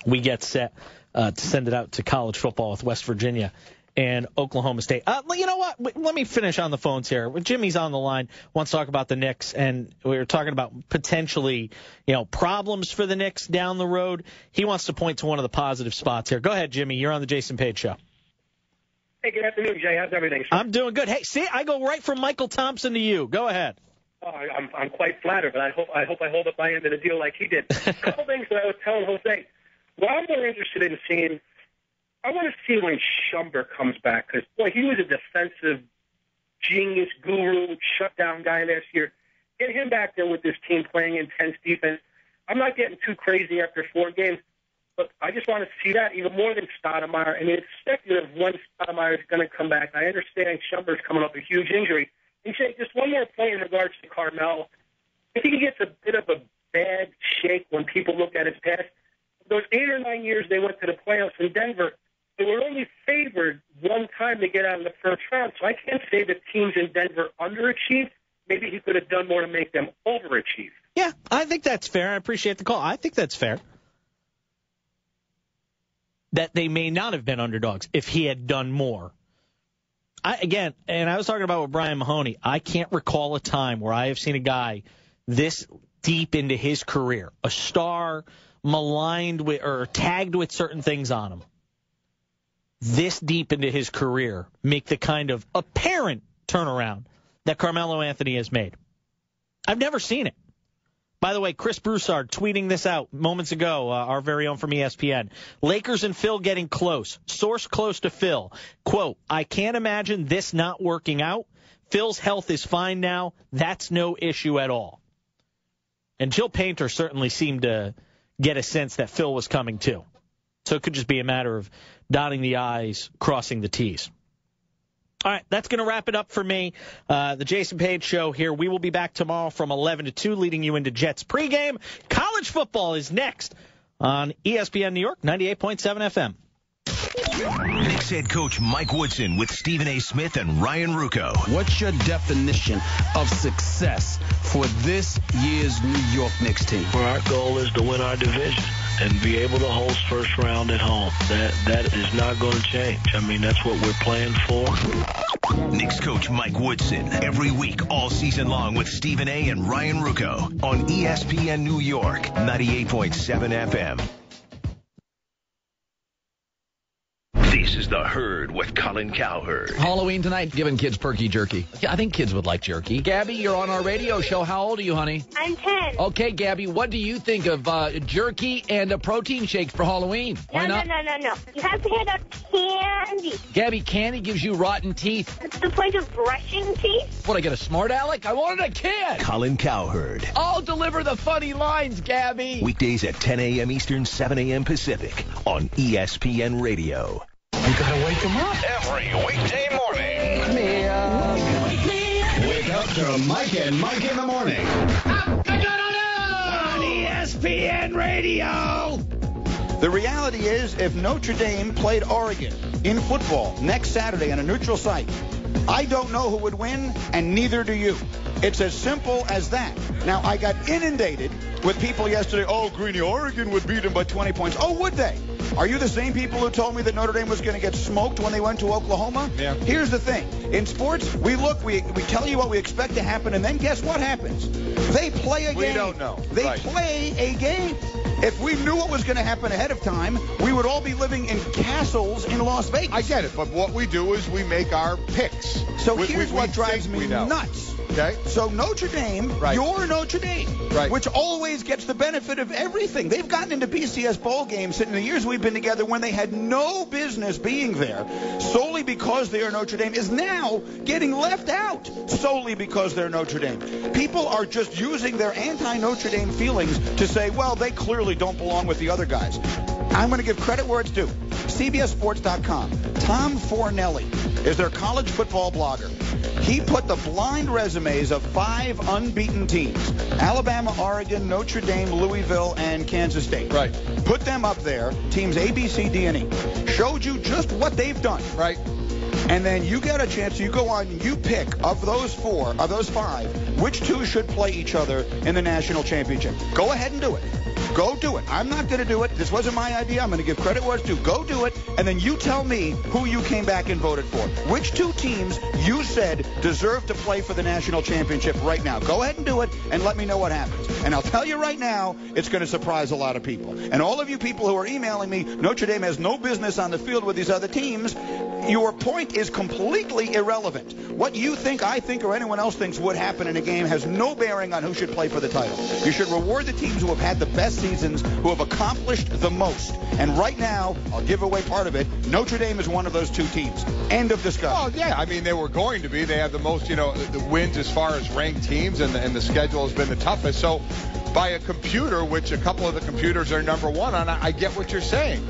We get set to send it out to college football with West Virginia and Oklahoma State. You know what? Let me finish on the phones here. Jimmy's on the line, wants to talk about the Knicks, and we were talking about potentially, problems for the Knicks down the road. He wants to point to one of the positive spots here. Go ahead, Jimmy. You're on the Jason Page Show. Hey, good afternoon, Jay. How's everything? I'm doing good. Hey, see, I go right from Michael Thompson to you. Go ahead. Oh, I'm quite flattered, but I hope I hold up my end of the deal like he did. A couple things that I was telling Jose. What I'm more interested in seeing, I want to see when Shumpert comes back, because, boy, he was a defensive genius, guru, shutdown guy last year. Get him back there with this team playing intense defense. I'm not getting too crazy after 4 games, but I just want to see that even more than Stoudemire. I mean, it's speculative when Stoudemire is going to come back. I understand Shumpert's coming up with a huge injury. And Jay, just one more point in regards to Carmelo. I think he gets a bit of a bad shake when people look at his past. Those 8 or 9 years they went to the playoffs in Denver, they were only favored one time to get out of the first round. So I can't say that teams in Denver underachieved. Maybe he could have done more to make them overachieve. Yeah, I think that's fair. I appreciate the call. I think that's fair. That they may not have been underdogs if he had done more. I was talking about with Brian Mahoney, I can't recall a time where I have seen a guy this deep into his career, a star maligned with or tagged with certain things on him, this deep into his career, make the kind of apparent turnaround that Carmelo Anthony has made. I've never seen it. By the way, Chris Broussard tweeting this out moments ago, our very own from ESPN. Lakers and Phil getting close. Source close to Phil. Quote, I can't imagine this not working out. Phil's health is fine now. That's no issue at all. And Jill Painter certainly seemed to get a sense that Phil was coming too. So it could just be a matter of dotting the I's, crossing the T's. All right, that's going to wrap it up for me. The Jason Page Show here. We will be back tomorrow from 11 to 2, leading you into Jets pregame. College football is next on ESPN New York, 98.7 FM. Knicks head coach Mike Woodson with Stephen A. Smith and Ryan Rucco. What's your definition of success for this year's New York Knicks team? Well, our goal is to win our division and be able to host first round at home. That is not going to change. I mean, that's what we're playing for. Knicks coach Mike Woodson every week all season long with Stephen A. and Ryan Rucco on ESPN New York, 98.7 FM. This is The Herd with Colin Cowherd. Halloween tonight, giving kids perky jerky. I think kids would like jerky. Gabby, you're on our radio show. How old are you, honey? I'm 10. Okay, Gabby, what do you think of jerky and protein shakes for Halloween? Why not? No. You have to hand out candy. Gabby, candy gives you rotten teeth. That's the point of brushing teeth. What, I get a smart aleck? I wanted a kid. Colin Cowherd. I'll deliver the funny lines, Gabby. Weekdays at 10 a.m. Eastern, 7 a.m. Pacific on ESPN Radio. You gotta wake them up. Every weekday morning. Wake up to Mike and Mike in the morning. On ESPN Radio. The reality is, if Notre Dame played Oregon in football next Saturday on a neutral site, I don't know who would win, and neither do you. It's as simple as that. Now, I got inundated with people yesterday. Oh, Greeny, Oregon would beat them by 20 points. Oh, would they? Are you the same people who told me that Notre Dame was going to get smoked when they went to Oklahoma? Yeah. Here's the thing. In sports, we tell you what we expect to happen, and then guess what happens? They play a game. We don't know. They Right. play a game. If we knew what was going to happen ahead of time, we would all be living in castles in Las Vegas. I get it, but what we do is we make our picks. So here's what drives think me we know. nuts. Okay. So Notre Dame, Right. you're Notre Dame, Right. which always gets the benefit of everything. They've gotten into BCS bowl games in the years we've been together when they had no business being there, solely because they are Notre Dame, is now getting left out solely because they're Notre Dame. People are just using their anti-Notre Dame feelings to say, well, they clearly don't belong with the other guys. I'm going to give credit where it's due. CBSSports.com. Tom Fornelli is their college football blogger. He put the blind resumes of 5 unbeaten teams: Alabama, Oregon, Notre Dame, Louisville, and Kansas State. Right. Put them up there, teams A, B, C, D, and E. Showed you just what they've done. Right. And then you get a chance, you go on and you pick of those 5, which 2 should play each other in the national championship. Go ahead and do it. Go do it. I'm not going to do it. This wasn't my idea. I'm going to give credit where it's due. Go do it, and then you tell me who you came back and voted for. Which 2 teams you said deserve to play for the national championship right now. Go ahead and do it, and let me know what happens. And I'll tell you right now, it's going to surprise a lot of people. And all of you people who are emailing me, Notre Dame has no business on the field with these other teams, your point is completely irrelevant. What you think, I think, or anyone else thinks would happen in a game has no bearing on who should play for the title. You should reward the teams who have had the best seasons, who have accomplished the most. And right now, I'll give away part of it, Notre Dame is one of those 2 teams. End of discussion. Oh, yeah. I mean, they were going to be. They have the most, the wins as far as ranked teams, and the schedule has been the toughest. So by a computer, which a couple of the computers are number 1 on, I get what you're saying.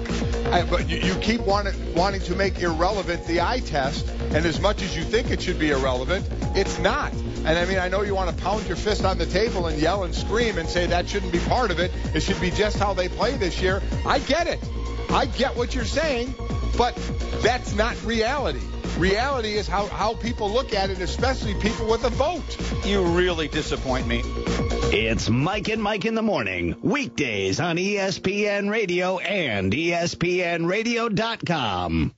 But you keep wanting to make irrelevant the eye test, and as much as you think it should be irrelevant, it's not. And I mean, I know you want to pound your fist on the table and yell and scream and say that shouldn't be part of it. It should be just how they play this year. I get it. I get what you're saying, but that's not reality. Reality is how people look at it, especially people with a vote. You really disappoint me. It's Mike and Mike in the morning, weekdays on ESPN Radio and ESPNRadio.com.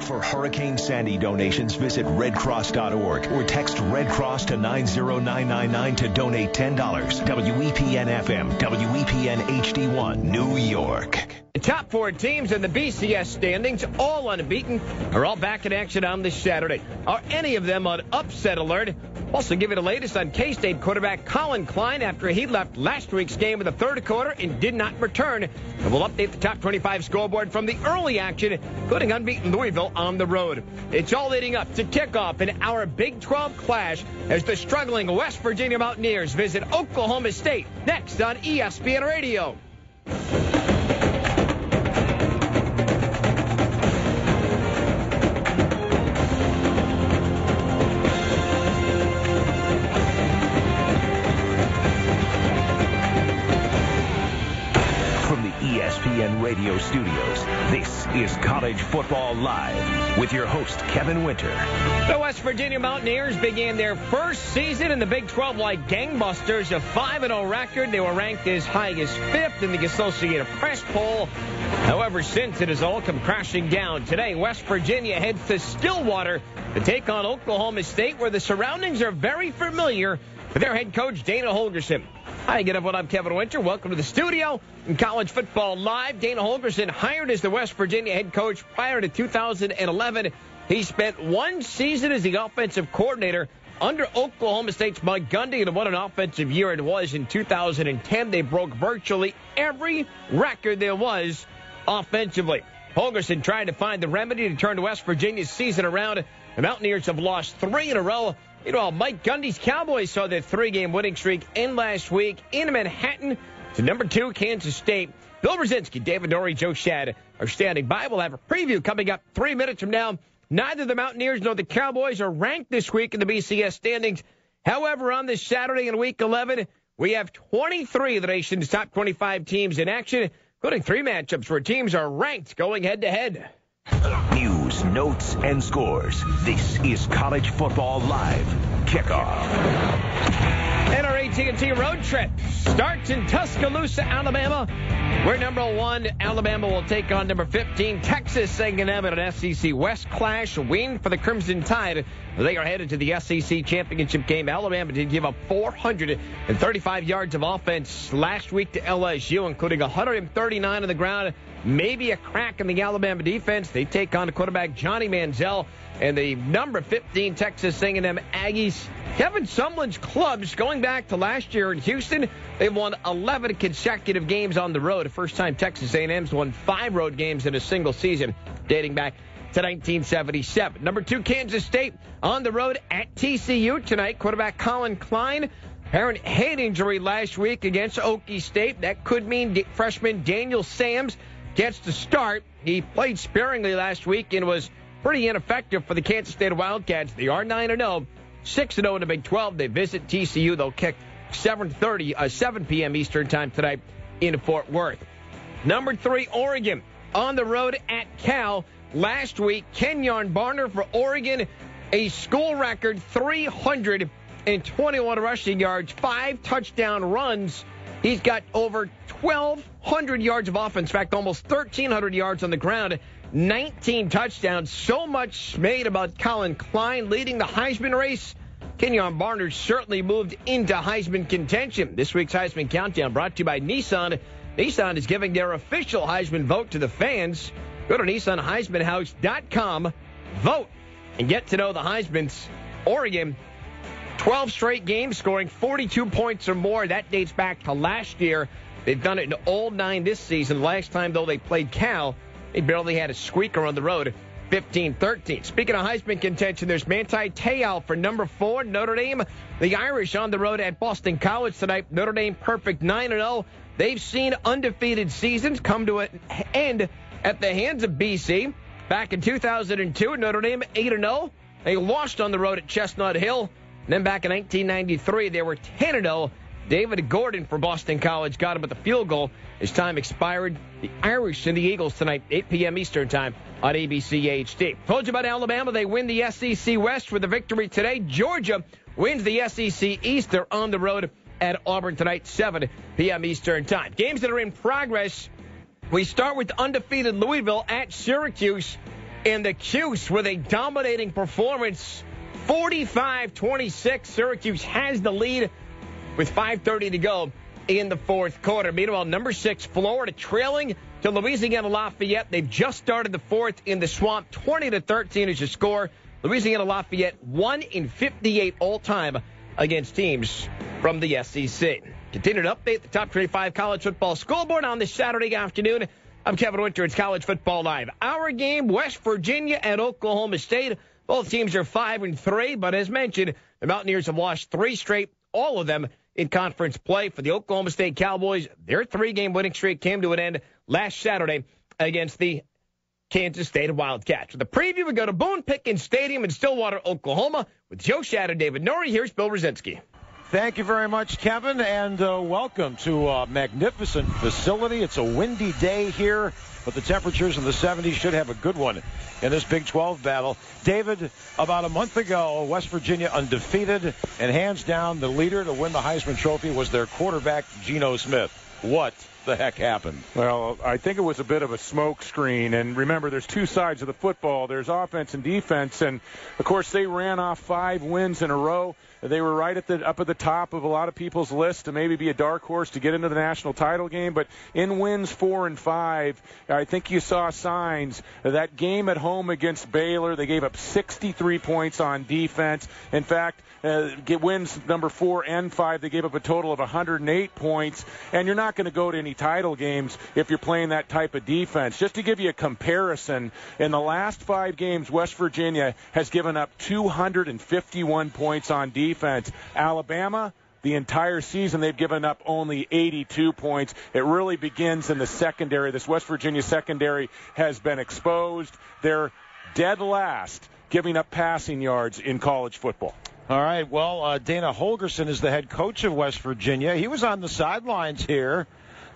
For Hurricane Sandy donations, visit redcross.org or text Red Cross to 90999 to donate $10. WEPN FM, WEPN HD1, New York. The top 4 teams in the BCS standings, all unbeaten, are all back in action on this Saturday. Are any of them on upset alert? Also give you the latest on K-State quarterback Colin Klein after he left last week's game in the 3rd quarter and did not return. And we'll update the top 25 scoreboard from the early action, including unbeaten Louisville on the road. It's all leading up to kickoff in our Big 12 clash as the struggling West Virginia Mountaineers visit Oklahoma State next on ESPN Radio. ESPN Radio Studios, this is College Football Live with your host, Kevin Winter. The West Virginia Mountaineers began their first season in the Big 12 like gangbusters, a 5-0 record. They were ranked as high as 5th in the Associated Press poll. However, since it has all come crashing down. Today, West Virginia heads to Stillwater to take on Oklahoma State, where the surroundings are very familiar with their head coach, Dana Holgorsen. Hi, get up. I'm Kevin Winter. Welcome to the studio in College Football Live. Dana Holgorsen, hired as the West Virginia head coach prior to 2011. He spent one season as the offensive coordinator under Oklahoma State's Mike Gundy, and what an offensive year it was in 2010. They broke virtually every record there was offensively. Holgorsen trying to find the remedy to turn West Virginia's season around. The Mountaineers have lost 3 in a row. Meanwhile, Mike Gundy's Cowboys saw their 3-game winning streak end last week in Manhattan to number 2 Kansas State. Bill Brzezinski, David Norrie, Joe Shad are standing by. We'll have a preview coming up 3 minutes from now. Neither the Mountaineers nor the Cowboys are ranked this week in the BCS standings. However, on this Saturday in Week 11, we have 23 of the nation's top 25 teams in action, including 3 matchups where teams are ranked going head-to-head. News, notes, and scores. This is College Football Live. Kickoff. And our AT&T road trip starts in Tuscaloosa, Alabama, where number 1, Alabama will take on number 15, Texas A&M in an SEC West clash. A win for the Crimson Tide. They are headed to the SEC championship game. Alabama did give up 435 yards of offense last week to LSU, including 139 on the ground. Maybe a crack in the Alabama defense. They take on the quarterback Johnny Manziel and the number 15 Texas A&M Aggies. Kevin Sumlin's clubs, going back to last year in Houston, they've won 11 consecutive games on the road. The first time Texas A&M's won 5 road games in a single season, dating back to 1977. Number 2, Kansas State on the road at TCU tonight. Quarterback Colin Klein, apparent head injury last week against Okie State. That could mean freshman Daniel Sams gets the start. He played sparingly last week and was pretty ineffective for the Kansas State Wildcats. They are 9-0, 6-0 in the Big 12. They visit TCU. They'll kick 7 p.m. Eastern time tonight in Fort Worth. Number 3, Oregon on the road at Cal. Last week, Kenyon Barner for Oregon, a school record 321 rushing yards, 5 touchdown runs. He's got over 1,200 yards of offense. In fact, almost 1,300 yards on the ground, 19 touchdowns. So much made about Colin Klein leading the Heisman race. Kenyon Barner certainly moved into Heisman contention. This week's Heisman Countdown brought to you by Nissan. Nissan is giving their official Heisman vote to the fans. Go to NissanHeismanHouse.com, vote, and get to know the Heismans. Oregon, 12 straight games, scoring 42 points or more. That dates back to last year. They've done it in all 9 this season. Last time, though, they played Cal, they barely had a squeaker on the road, 15-13. Speaking of Heisman contention, there's Manti Te'o for number 4, Notre Dame. The Irish on the road at Boston College tonight. Notre Dame perfect 9-0. They've seen undefeated seasons come to an end at the hands of BC. Back in 2002, Notre Dame 8-0. They lost on the road at Chestnut Hill. And then back in 1993, they were 10-0. David Gordon for Boston College got him at the field goal. His time expired. The Irish and the Eagles tonight, 8 p.m. Eastern time on ABC HD. Told you about Alabama. They win the SEC West with a victory today. Georgia wins the SEC East. They're on the road at Auburn tonight, 7 p.m. Eastern time. Games that are in progress. We start with undefeated Louisville at Syracuse. And the Cuse with a dominating performance. 45-26. Syracuse has the lead with 5:30 to go in the fourth quarter. Meanwhile, number 6, Florida trailing to Louisiana Lafayette. They've just started the fourth in the Swamp. 20-13 is your score. Louisiana Lafayette 1-58 all-time against teams from the SEC. Continue to update the top 25 college football scoreboard on this Saturday afternoon. I'm Kevin Winter. It's College Football Live. Our game, West Virginia and Oklahoma State. Both teams are 5-3, but as mentioned, the Mountaineers have lost 3 straight, all of them in conference play. For the Oklahoma State Cowboys, their 3-game winning streak came to an end last Saturday against the Kansas State Wildcats. For the preview, we go to Boone Pickens Stadium in Stillwater, Oklahoma, with Joe Shad and David Norrie. Here's Bill Brzezinski. Thank you very much, Kevin, and welcome to a magnificent facility. It's a windy day here, but the temperatures in the 70s should have a good one in this Big 12 battle. David, about a month ago, West Virginia undefeated, and hands down the leader to win the Heisman Trophy was their quarterback, Geno Smith. What the heck happened? Well, I think it was a bit of a smoke screen. And remember, there's two sides of the football. There's offense and defense. And, of course, they ran off 5 wins in a row. They were right at up at the top of a lot of people's list to maybe be a dark horse to get into the national title game. But in wins 4 and 5, I think you saw signs. That game at home against Baylor, they gave up 63 points on defense. In fact, wins number 4 and 5, they gave up a total of 108 points. And you're not going to go to any title games if you're playing that type of defense. Just to give you a comparison, in the last 5 games, West Virginia has given up 251 points on defense. Alabama, the entire season, they've given up only 82 points. It really begins in the secondary. This West Virginia secondary has been exposed. They're dead last, giving up passing yards in college football. All right, well, Dana Holgorsen is the head coach of West Virginia. He was on the sidelines here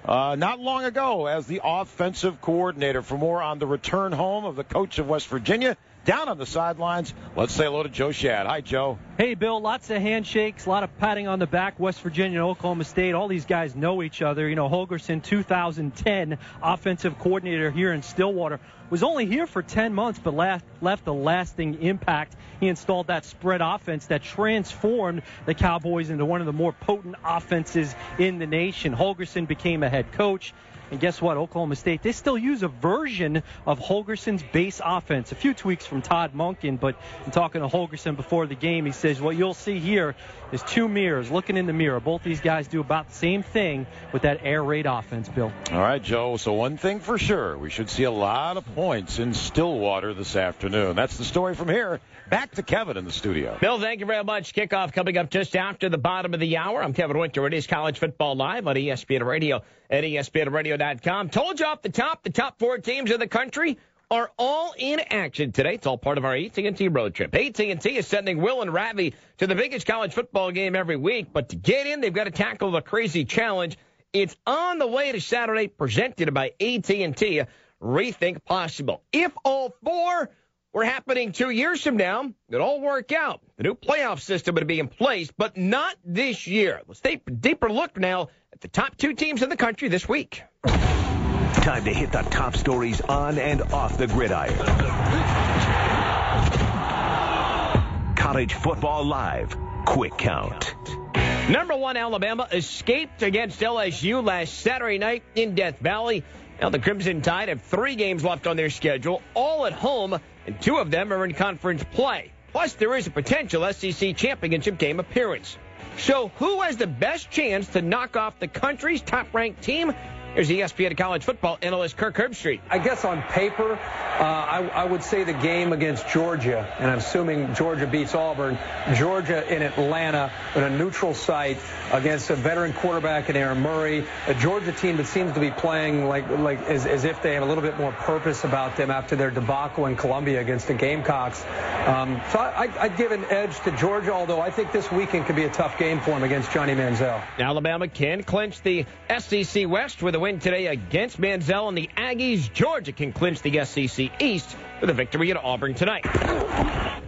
not long ago as the offensive coordinator. For more on the return home of the coach of West Virginia, down on the sidelines, let's say hello to Joe Shad. Hi, Joe. Hey, Bill. Lots of handshakes, a lot of patting on the back. West Virginia and Oklahoma State, all these guys know each other. You know, Holgorsen, 2010 offensive coordinator here in Stillwater, was only here for 10 months, but left a lasting impact. He installed that spread offense that transformed the Cowboys into one of the more potent offenses in the nation. Holgorsen became a head coach. And guess what? Oklahoma State, they still use a version of Holgorsen's base offense. A few tweaks from Todd Monken, but in talking to Holgorsen before the game, he says, what you'll see here is 2 mirrors looking in the mirror. Both these guys do about the same thing with that air raid offense, Bill. All right, Joe. So one thing for sure, we should see a lot of points in Stillwater this afternoon. That's the story from here. Back to Kevin in the studio. Bill, thank you very much. Kickoff coming up just after the bottom of the hour. I'm Kevin Winter. It is College Football Live on ESPN Radio at ESPNRadio.com. Told you off the top 4 teams in the country are all in action today. It's all part of our AT&T road trip. AT&T is sending Will and Ravi to the biggest college football game every week, but to get in, they've got to tackle the crazy challenge. It's on the way to Saturday, presented by AT&T. Rethink Possible. If all 4 were happening 2 years from now, it'd all work out. The new playoff system would be in place, but not this year. Let's take a deeper look now at the top 2 teams in the country this week. Time to hit the top stories on and off the gridiron. College Football Live. Quick count. Number 1, Alabama escaped against LSU last Saturday night in Death Valley. Now the Crimson Tide have 3 games left on their schedule, all at home, and 2 of them are in conference play. Plus, there is a potential SEC championship game appearance. So who has the best chance to knock off the country's top-ranked team? Here's ESPN college football analyst Kirk Herbstreit. I guess on paper, I would say the game against Georgia, and I'm assuming Georgia beats Auburn. Georgia in Atlanta in a neutral site against a veteran quarterback in Aaron Murray, a Georgia team that seems to be playing like as if they have a little bit more purpose about them after their debacle in Columbia against the Gamecocks. So I'd give an edge to Georgia, although I think this weekend could be a tough game for them against Johnny Manziel. Alabama can clinch the SEC West with a win today against Manziel, and the Aggies. Georgia can clinch the SEC East with a victory at Auburn tonight.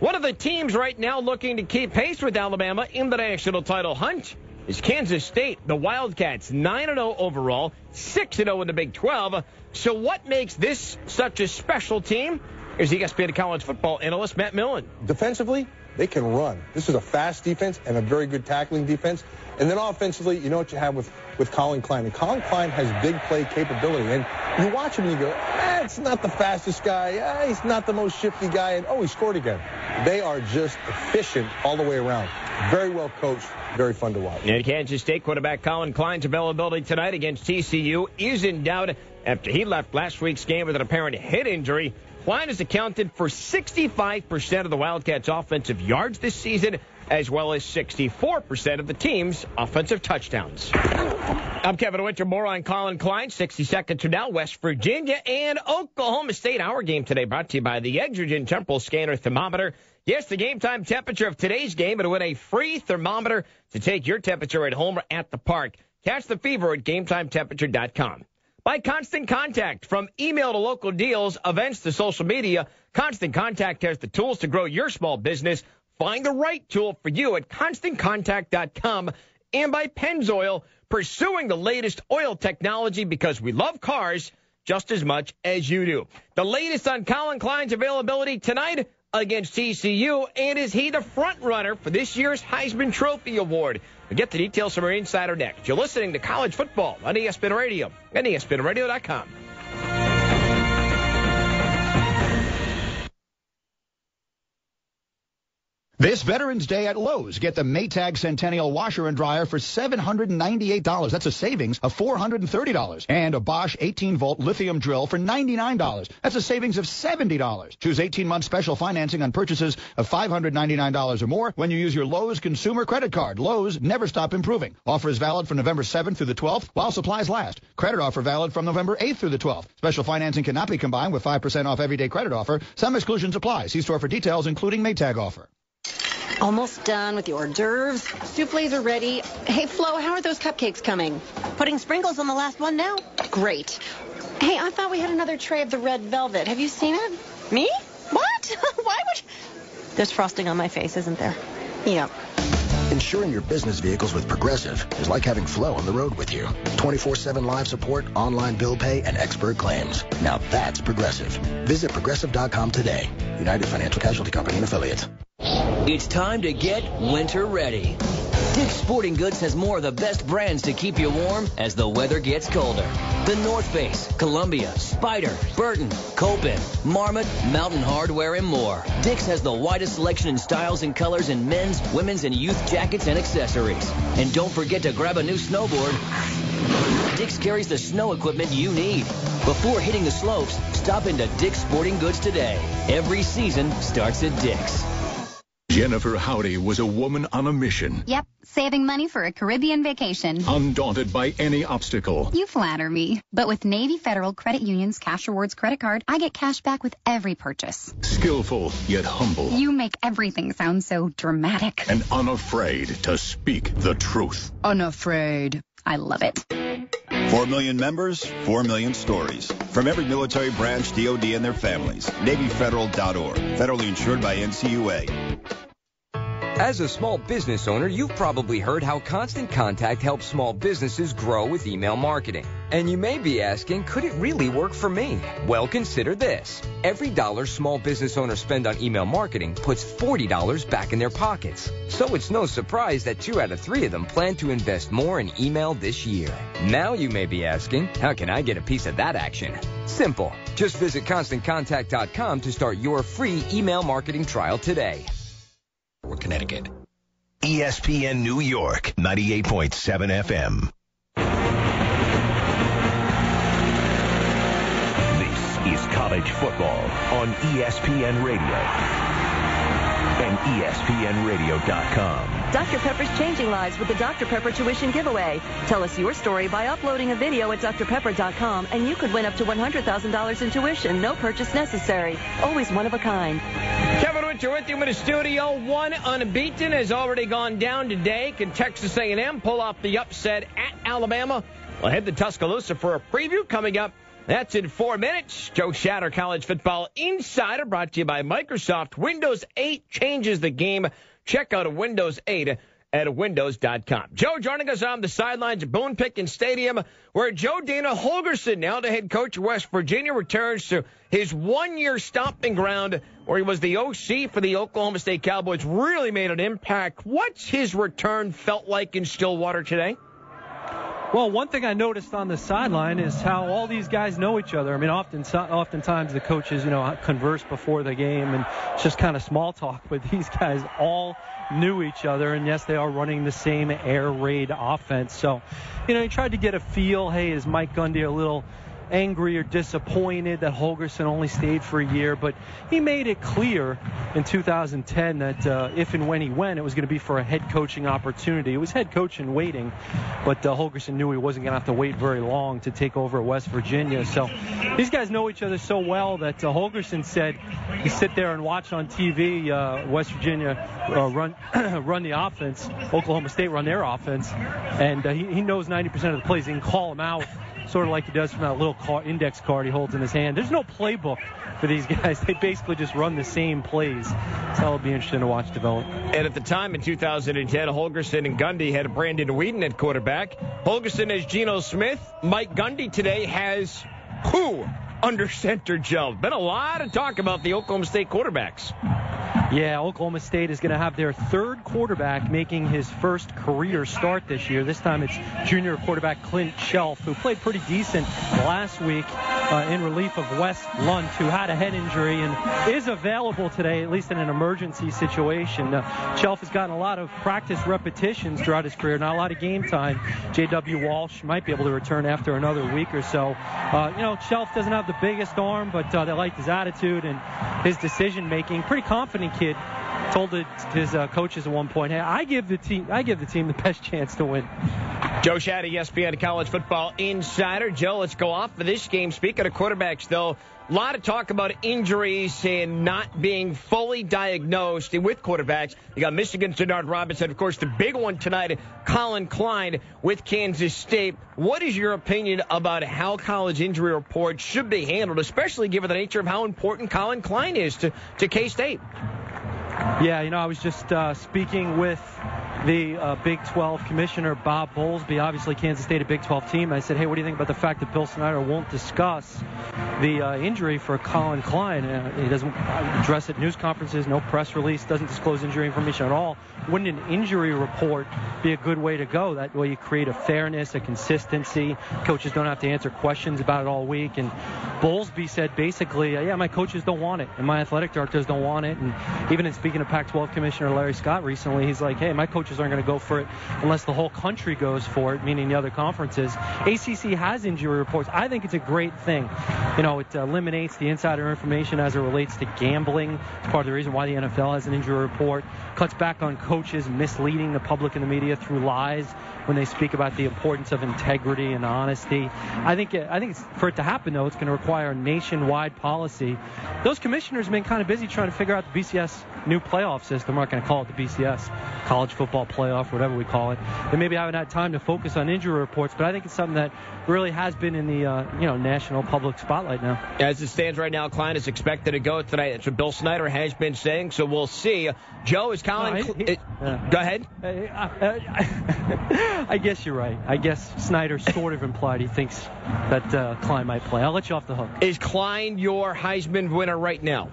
One of the teams right now looking to keep pace with Alabama in the national title hunt is Kansas State. The Wildcats 9-0 overall, 6-0 in the Big 12. So what makes this such a special team? Here's ESPN college football analyst Matt Millen. Defensively, they can run. This is a fast defense and a very good tackling defense. And then offensively, you know what you have with Colin Klein. And Colin Klein has big play capability. And you watch him and you go, it's not the fastest guy. He's not the most shifty guy. And, he scored again. They are just efficient all the way around. Very well coached. Very fun to watch. And Kansas State quarterback Colin Klein's availability tonight against TCU is in doubt after he left last week's game with an apparent head injury. Klein has accounted for 65% of the Wildcats' offensive yards this season, as well as 64% of the team's offensive touchdowns. I'm Kevin Winter. More on Colin Klein 60 seconds from now. West Virginia and Oklahoma State. Our game today brought to you by the Exergen Temporal Scanner Thermometer. Yes, the game time temperature of today's game, and win a free thermometer to take your temperature at home or at the park. Catch the fever at GameTimeTemperature.com. By Constant Contact. From email to local deals, events to social media, Constant Contact has the tools to grow your small business. Find the right tool for you at ConstantContact.com. And by Pennzoil, pursuing the latest oil technology because we love cars just as much as you do. The latest on Colin Klein's availability tonight against TCU, and is he the front runner for this year's Heisman Trophy Award? We'll get the details from our insider next. You're listening to College Football on ESPN Radio and ESPNRadio.com. This Veterans Day at Lowe's, get the Maytag Centennial Washer and Dryer for $798. That's a savings of $430. And a Bosch 18-volt lithium drill for $99. That's a savings of $70. Choose 18-month special financing on purchases of $599 or more when you use your Lowe's consumer credit card. Lowe's, never stop improving. Offer is valid from November 7th through the 12th while supplies last. Credit offer valid from November 8th through the 12th. Special financing cannot be combined with 5% off everyday credit offer. Some exclusions apply. See store for details, including Maytag offer. Almost done with the hors d'oeuvres. Souffles are ready. Hey, Flo, how are those cupcakes coming? Putting sprinkles on the last one now. Great. Hey, I thought we had another tray of the red velvet. Have you seen it? Me? What? Why would... There's frosting on my face, isn't there? Yeah. Insuring your business vehicles with Progressive is like having Flo on the road with you. 24/7 live support, online bill pay, and expert claims. Now that's Progressive. Visit Progressive.com today. United Financial Casualty Company and Affiliates. It's time to get winter ready. Dick's Sporting Goods has more of the best brands to keep you warm as the weather gets colder. The North Face, Columbia, Spyder, Burton, Copen, Marmot, Mountain Hardwear, and more. Dick's has the widest selection in styles and colors in men's, women's, and youth jackets and accessories. And don't forget to grab a new snowboard. Dick's carries the snow equipment you need. Before hitting the slopes, stop into Dick's Sporting Goods today. Every season starts at Dick's. Jennifer Howdy was a woman on a mission. Yep, saving money for a Caribbean vacation. Undaunted by any obstacle. You flatter me. But with Navy Federal Credit Union's Cash Rewards credit card, I get cash back with every purchase. Skillful, yet humble. You make everything sound so dramatic. And unafraid to speak the truth. Unafraid. I love it. 4 million members, 4 million stories. From every military branch, DOD, and their families. NavyFederal.org. Federally insured by NCUA. As a small business owner, you've probably heard how Constant Contact helps small businesses grow with email marketing. And you may be asking, could it really work for me? Well, consider this. Every $1 small business owners spend on email marketing puts $40 back in their pockets. So it's no surprise that 2 out of 3 of them plan to invest more in email this year. Now you may be asking, how can I get a piece of that action? Simple. Just visit ConstantContact.com to start your free email marketing trial today. Connecticut. ESPN New York, 98.7 FM. This is college football on ESPN Radio and ESPNRadio.com. Dr. Pepper's changing lives with the Dr. Pepper tuition giveaway. Tell us your story by uploading a video at drpepper.com, and you could win up to $100,000 in tuition. No purchase necessary. Always one of a kind. Kevin Winter with you in the studio. One unbeaten has already gone down today. Can Texas A&M pull off the upset at Alabama? We'll head to Tuscaloosa for a preview coming up. That's in 4 minutes. Joe Shatter, College Football Insider, brought to you by Microsoft. Windows 8 changes the game. Check out Windows 8 at Windows.com. Joe joining us on the sidelines at Boone Pickens Stadium, where Joe Dana Holgorsen, now the head coach of West Virginia, returns to his one-year stomping ground where he was the OC for the Oklahoma State Cowboys. Really made an impact. What's his return felt like in Stillwater today? Well, one thing I noticed on the sideline is how all these guys know each other. I mean, oftentimes the coaches, converse before the game, and it's just kind of small talk. But these guys all knew each other, and yes, they are running the same air raid offense. So, you tried to get a feel. Hey, is Mike Gundy a little angry or disappointed that Holgorsen only stayed for a year, but he made it clear in 2010 that if and when he went, it was going to be for a head coaching opportunity. It was head coaching waiting, but Holgorsen knew he wasn't going to have to wait very long to take over at West Virginia. So these guys know each other so well that Holgorsen said you sit there and watch on TV West Virginia run the offense, Oklahoma State run their offense, and he knows 90% of the plays. He can call them out, sort of like he does from that little index card he holds in his hand. There's no playbook for these guys. They basically just run the same plays. So it'll be interesting to watch develop. And at the time in 2010, Holgorsen and Gundy had Brandon Whedon at quarterback. Holgorsen has Geno Smith. Mike Gundy today has who under center, Joe? Been a lot of talk about the Oklahoma State quarterbacks. Yeah, Oklahoma State is going to have their third quarterback making his first career start this year. This time it's junior quarterback Clint Shelf, who played pretty decent last week in relief of Wes Lunt, who had a head injury and is available today, at least in an emergency situation. Shelf has gotten a lot of practice repetitions throughout his career, not a lot of game time. J.W. Walsh might be able to return after another week or so. Shelf doesn't have the biggest arm, but they liked his attitude and his decision-making. Pretty confident kid. Told his coaches at one point, hey, I give the team the best chance to win. Joe Schad, ESPN College Football Insider. Joe, let's go off for this game. Speaking of quarterbacks, though, a lot of talk about injuries and not being fully diagnosed with quarterbacks. You got Michigan's Denard Robinson. Of course, the big one tonight, Colin Klein with Kansas State. What is your opinion about how college injury reports should be handled, especially given the nature of how important Colin Klein is to K-State? Yeah, I was just speaking with the Big 12 commissioner, Bob Bowlesby. Obviously, Kansas State, a Big 12 team. I said, hey, what do you think about the fact that Bill Snyder won't discuss the injury for Colin Klein? He doesn't address it at news conferences, no press release, doesn't disclose injury information at all. Wouldn't an injury report be a good way to go? That way you create a fairness, a consistency. Coaches don't have to answer questions about it all week. And Bowlesby said basically, yeah, my coaches don't want it, and my athletic directors don't want it. And even in speaking to Pac-12 Commissioner Larry Scott recently, he's like, hey, my coaches aren't going to go for it unless the whole country goes for it, meaning the other conferences. ACC has injury reports. I think it's a great thing. It eliminates the insider information as it relates to gambling. It's part of the reason why the NFL has an injury report. Cuts back on coaches misleading the public and the media through lies when they speak about the importance of integrity and honesty. I think it's, for it to happen, though, it's going to require a nationwide policy. Those commissioners have been kind of busy trying to figure out the BCS new playoff system. We're not going to call it the BCS, college football playoff, whatever we call it. They maybe haven't had time to focus on injury reports, but I think it's something that really has been in the national public spotlight now. As it stands right now, Klein is expected to go tonight. That's what Bill Snyder has been saying, so we'll see. Joe, is Colin... go ahead. I guess you're right. I guess Snyder sort of implied he thinks that Klein might play. I'll let you off the hook. Is Klein your Heisman winner right now?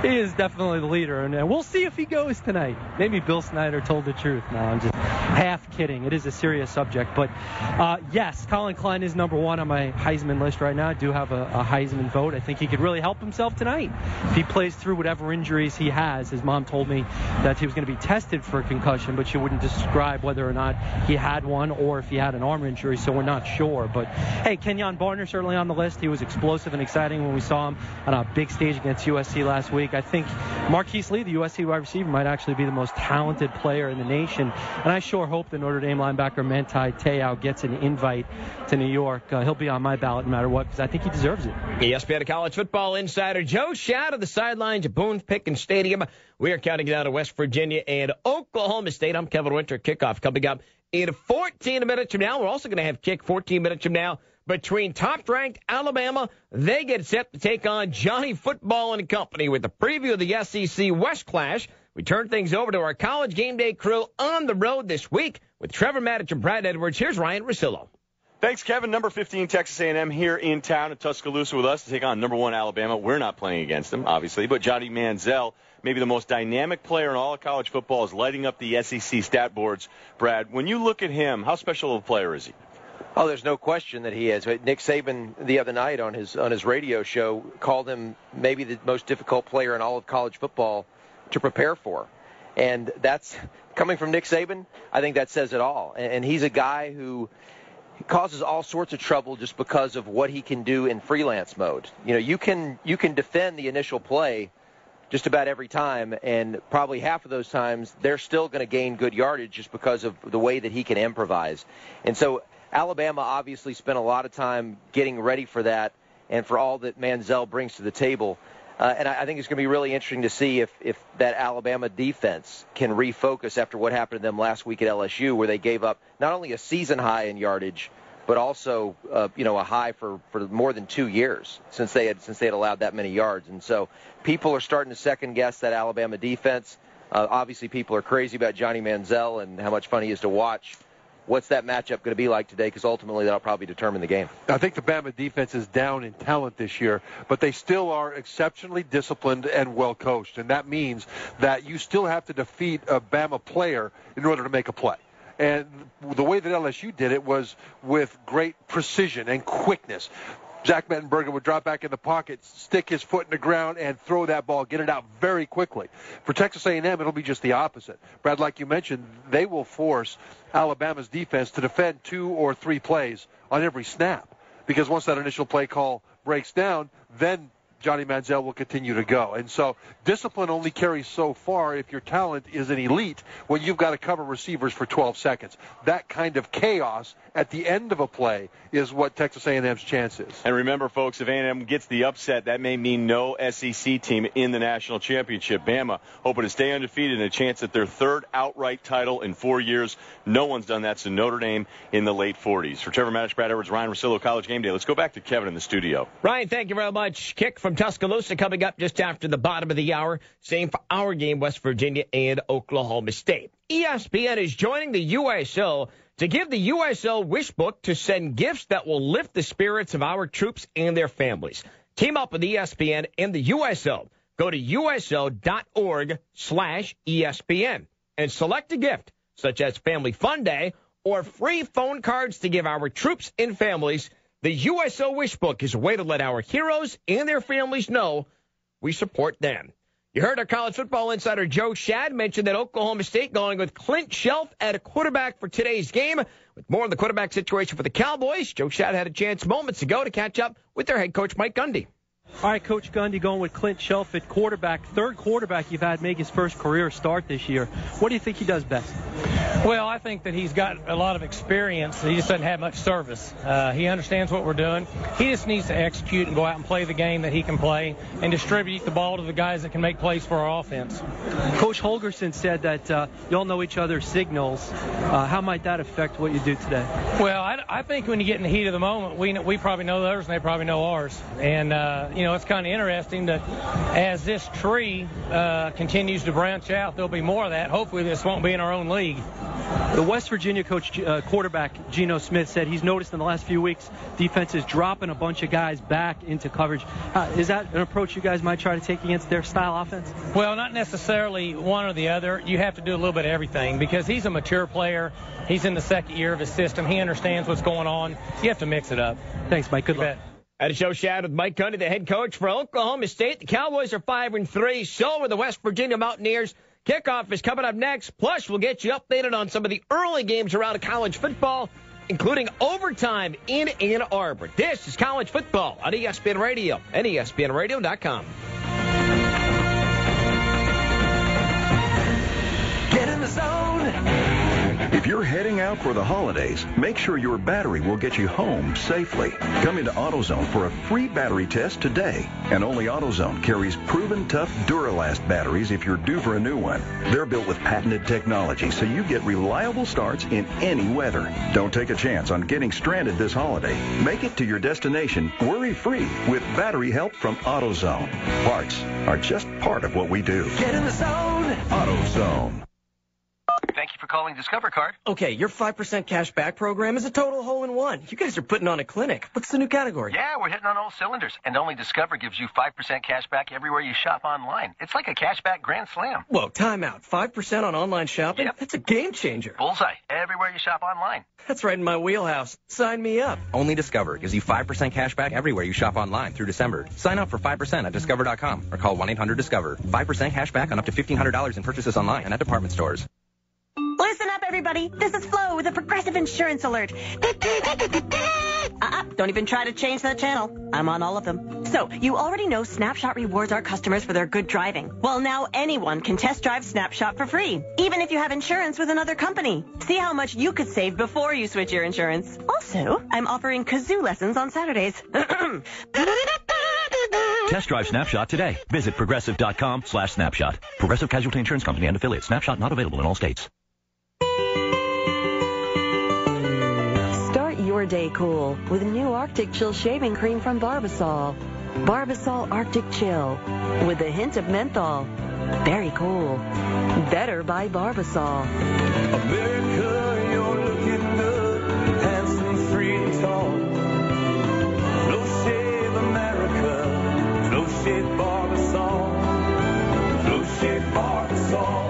He is definitely the leader, and we'll see if he goes tonight. Maybe Bill Snyder told the truth. No, I'm just half kidding. It is a serious subject. But, yes, Colin Klein is number one on my Heisman list right now. I do have a Heisman vote. I think he could really help himself tonight if he plays through whatever injuries he has. His mom told me that he was going to be tested for a concussion, but she wouldn't describe whether or not he had one or if he had an arm injury, so we're not sure. But, hey, Kenyon Barner certainly on the list. He was explosive and exciting when we saw him on a big stage against USC last week. I think Marquise Lee, the USC wide receiver, might actually be the most talented player in the nation. And I sure hope the Notre Dame linebacker Manti Te'o gets an invite to New York. He'll be on my ballot no matter what, because I think he deserves it. ESPN College Football Insider Joe Schad of the sidelines at Boone-Pickens Stadium. We are counting down to West Virginia and Oklahoma State. I'm Kevin Winter. Kickoff coming up in 14 minutes from now. We're also going to have kick 14 minutes from now between top-ranked Alabama. They get set to take on Johnny Football and Company with a preview of the SEC West Clash. We turn things over to our College Game Day crew on the road this week with Trevor Maddich and Brad Edwards. Here's Ryan Russillo. Thanks, Kevin. Number 15, Texas A&M here in town in Tuscaloosa with us to take on number 1 Alabama. We're not playing against them, obviously, but Johnny Manziel, maybe the most dynamic player in all of college football, is lighting up the SEC stat boards. Brad, when you look at him, how special of a player is he? Oh, there's no question that he is. Nick Saban the other night on his radio show called him maybe the most difficult player in all of college football to prepare for. And that's coming from Nick Saban. I think that says it all. And he's a guy who causes all sorts of trouble just because of what he can do in freelance mode. You know, you can defend the initial play just about every time, and probably half of those times they're still going to gain good yardage just because of the way that he can improvise. And so Alabama obviously spent a lot of time getting ready for that and for all that Manziel brings to the table. And I think it's going to be really interesting to see if that Alabama defense can refocus after what happened to them last week at LSU, where they gave up not only a season high in yardage, but also a high for more than 2 years since they had allowed that many yards. And so people are starting to second guess that Alabama defense. Obviously, people are crazy about Johnny Manziel and how much fun he is to watch. What's that matchup going to be like today? Because ultimately that'll probably determine the game. I think the Bama defense is down in talent this year, but they still are exceptionally disciplined and well coached, and that means that you still have to defeat a Bama player in order to make a play. And the way that LSU did it was with great precision and quickness. Zach Mettenberger would drop back in the pocket, stick his foot in the ground, and throw that ball, get it out very quickly. For Texas A&M, it'll be just the opposite. Brad, like you mentioned, they will force Alabama's defense to defend 2 or 3 plays on every snap, because once that initial play call breaks down, then Johnny Manziel will continue to go. And so discipline only carries so far if your talent is an elite when you've got to cover receivers for 12 seconds. That kind of chaos at the end of a play is what Texas A&M's chance is. And remember, folks, if A&M gets the upset, that may mean no SEC team in the national championship. Bama hoping to stay undefeated and a chance at their 3rd outright title in 4 years. No one's done that since Notre Dame in the late 40s. For Trevor Maddox, Brad Edwards, Ryan Russillo, College Game Day, let's go back to Kevin in the studio. Ryan, thank you very much. Kick from Tuscaloosa coming up just after the bottom of the hour. Same for our game, West Virginia and Oklahoma State. ESPN is joining the USO to give the USO wish book to send gifts that will lift the spirits of our troops and their families. Team up with ESPN and the USO. Go to uso.org/ESPN and select a gift, such as Family Fun Day or free phone cards to give our troops and families. The USO Wish Book is a way to let our heroes and their families know we support them. You heard our college football insider Joe Shad mention that Oklahoma State going with Clint Shelf at a quarterback for today's game. With more on the quarterback situation for the Cowboys, Joe Shad had a chance moments ago to catch up with their head coach Mike Gundy. All right, Coach Gundy going with Clint Shelf at quarterback. 3rd quarterback you've had make his first career start this year. What do you think he does best? Well, I think that he's got a lot of experience. He just doesn't have much service. He understands what we're doing. He just needs to execute and go out and play the game that he can play and distribute the ball to the guys that can make plays for our offense. Coach Holgerson said that you all know each other's signals. How might that affect what you do today? Well, I think when you get in the heat of the moment, we probably know theirs and they probably know ours. And, it's kind of interesting that as this tree continues to branch out, there'll be more of that. Hopefully this won't be in our own league. The West Virginia quarterback, Geno Smith, said he's noticed in the last few weeks defense is dropping a bunch of guys back into coverage. Is that an approach you guys might try to take against their style offense? Well, not necessarily one or the other. You have to do a little bit of everything because he's a mature player. He's in the 2nd year of his system. He understands what's going on. You have to mix it up. Thanks, Mike. Good luck. At a show chat with Mike Gundy, the head coach for Oklahoma State. The Cowboys are 5-3. So are the West Virginia Mountaineers. Kickoff is coming up next. Plus, we'll get you updated on some of the early games around college football, including overtime in Ann Arbor. This is college football on ESPN Radio and ESPNRadio.com. Get in the zone. If you're heading out for the holidays, make sure your battery will get you home safely. Come into AutoZone for a free battery test today. And only AutoZone carries proven tough Duralast batteries if you're due for a new one. They're built with patented technology, so you get reliable starts in any weather. Don't take a chance on getting stranded this holiday. Make it to your destination worry-free with battery help from AutoZone. Parts are just part of what we do. Get in the zone. AutoZone. Thank you for calling Discover Card. Okay, your 5% cash back program is a total hole-in-one. You guys are putting on a clinic. What's the new category? Yeah, we're hitting on all cylinders. And only Discover gives you 5% cash back everywhere you shop online. It's like a cashback grand slam. Whoa, time out. 5% on online shopping? Yep. That's a game changer. Bullseye. Everywhere you shop online. That's right in my wheelhouse. Sign me up. Only Discover gives you 5% cash back everywhere you shop online through December. Sign up for 5% at Discover.com or call 1-800-DISCOVER. 5% cash back on up to $1,500 in purchases online and at department stores. Listen up, everybody. This is Flo with a Progressive Insurance Alert. Don't even try to change that channel. I'm on all of them. So, you already know Snapshot rewards our customers for their good driving. Well, now anyone can test drive Snapshot for free, even if you have insurance with another company. See how much you could save before you switch your insurance. Also, I'm offering kazoo lessons on Saturdays. Test drive Snapshot today. Visit progressive.com/snapshot. Progressive Casualty Insurance Company and affiliates. Snapshot not available in all states. Start your day cool with new Arctic Chill shaving cream from Barbasol. Barbasol Arctic Chill with a hint of menthol. Very cool. Better by Barbasol. America, you're looking good, handsome, free and tall. Flow Shave America, Flow Shave Barbasol, Flow Shave Barbasol.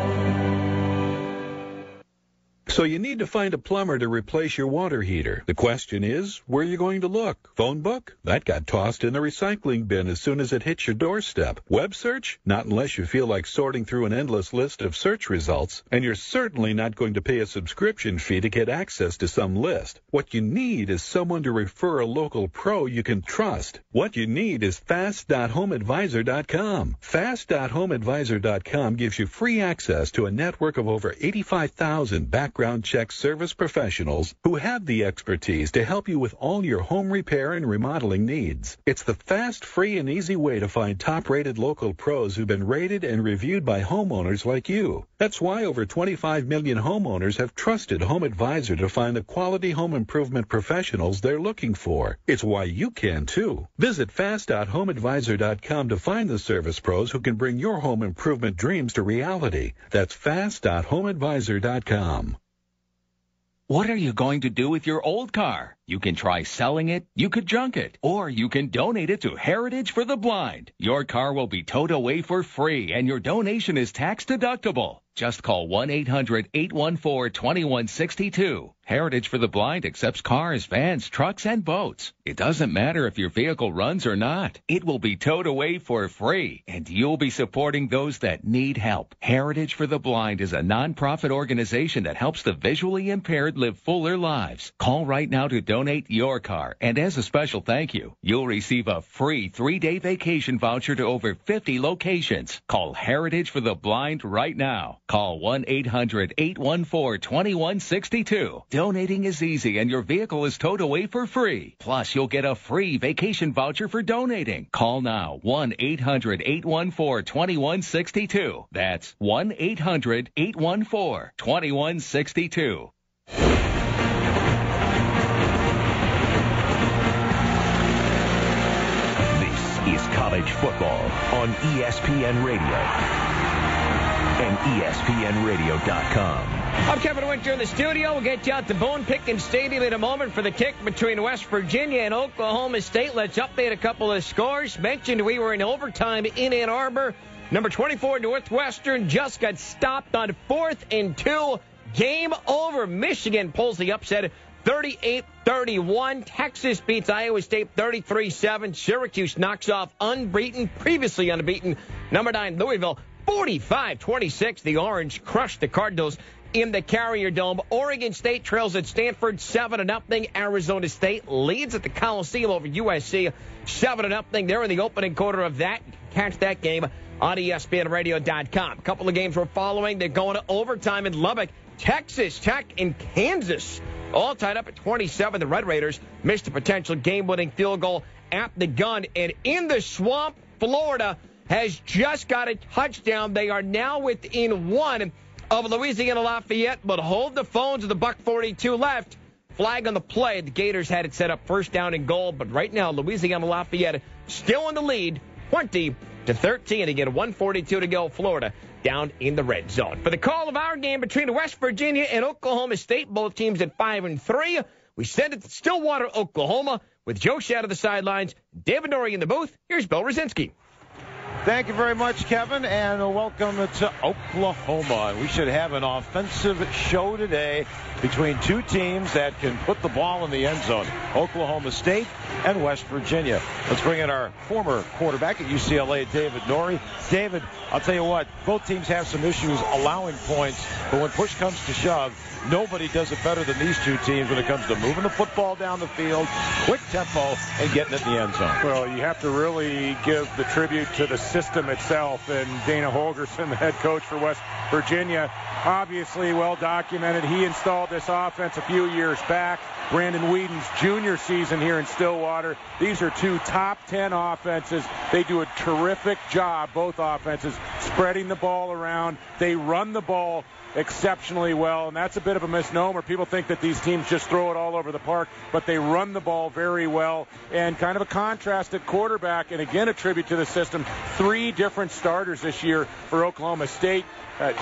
So you need to find a plumber to replace your water heater. The question is, where are you going to look? Phone book? That got tossed in the recycling bin as soon as it hits your doorstep. Web search? Not unless you feel like sorting through an endless list of search results. And you're certainly not going to pay a subscription fee to get access to some list. What you need is someone to refer a local pro you can trust. What you need is fast.homeadvisor.com. Fast.homeadvisor.com gives you free access to a network of over 85,000 background check service professionals who have the expertise to help you with all your home repair and remodeling needs. It's the fast, free, and easy way to find top-rated local pros who've been rated and reviewed by homeowners like you. That's why over 25 million homeowners have trusted Home Advisor to find the quality home improvement professionals they're looking for. It's why you can, too. Visit fast.homeadvisor.com to find the service pros who can bring your home improvement dreams to reality. That's fast.homeadvisor.com. What are you going to do with your old car? You can try selling it, you could junk it, or you can donate it to Heritage for the Blind. Your car will be towed away for free, and your donation is tax deductible. Just call 1-800-814-2162. Heritage for the Blind accepts cars, vans, trucks, and boats. It doesn't matter if your vehicle runs or not. It will be towed away for free, and you'll be supporting those that need help. Heritage for the Blind is a nonprofit organization that helps the visually impaired live fuller lives. Call right now to donate your car, and as a special thank you, you'll receive a free 3-day vacation voucher to over 50 locations. Call Heritage for the Blind right now. Call 1-800-814-2162. Donating is easy, and your vehicle is towed away for free. Plus, you'll get a free vacation voucher for donating. Call now, 1-800-814-2162. That's 1-800-814-2162. This is college football on ESPN Radio and ESPNradio.com. I'm Kevin Winter in the studio. We'll get you out to Bone Pickens Stadium in a moment for the kick between West Virginia and Oklahoma State. Let's update a couple of scores. Mentioned we were in overtime in Ann Arbor. Number 24, Northwestern, just got stopped on 4th and 2. Game over. Michigan pulls the upset 38-31. Texas beats Iowa State 33-7. Syracuse knocks off previously unbeaten, number 9, Louisville 45-26. The Orange crushed the Cardinals in the Carrier Dome. Oregon State trails at Stanford 7-0. Arizona State leads at the Coliseum over USC 7-0. They're in the opening quarter of that. Catch that game on ESPNradio.com. A couple of games we're following. They're going to overtime in Lubbock. Texas Tech and Kansas all tied up at 27. The Red Raiders missed a potential game-winning field goal at the gun. And in the swamp, Florida has just got a touchdown. They are now within 1 of Louisiana Lafayette, but hold the phones with the .42 left. Flag on the play. The Gators had it set up first down and goal, but right now Louisiana Lafayette still in the lead, 20-13. Again, 1:42 to go. Florida down in the red zone. For the call of our game between West Virginia and Oklahoma State, both teams at 5-3. We send it to Stillwater, Oklahoma, with Joe Shad of the sidelines, David Norrie in the booth. Here's Bill Rosinski. Thank you very much, Kevin, and welcome to Oklahoma. We should have an offensive show today between two teams that can put the ball in the end zone, Oklahoma State and West Virginia. Let's bring in our former quarterback at UCLA, David Norrie. David, I'll tell you what, both teams have some issues allowing points, but when push comes to shove, nobody does it better than these two teams when it comes to moving the football down the field, quick tempo, and getting it in the end zone. Well, you have to really give the tribute to the system itself, and Dana Holgorsen, the head coach for West Virginia, obviously well documented. He installed this offense a few years back. Brandon Whedon's junior season here in Stillwater. These are two top 10 offenses. They do a terrific job, both offenses, spreading the ball around. They run the ball exceptionally well, and that's a bit of a misnomer. People think that these teams just throw it all over the park, but they run the ball very well, and kind of a contrast at quarterback, and again a tribute to the system. 3 different starters this year for Oklahoma State.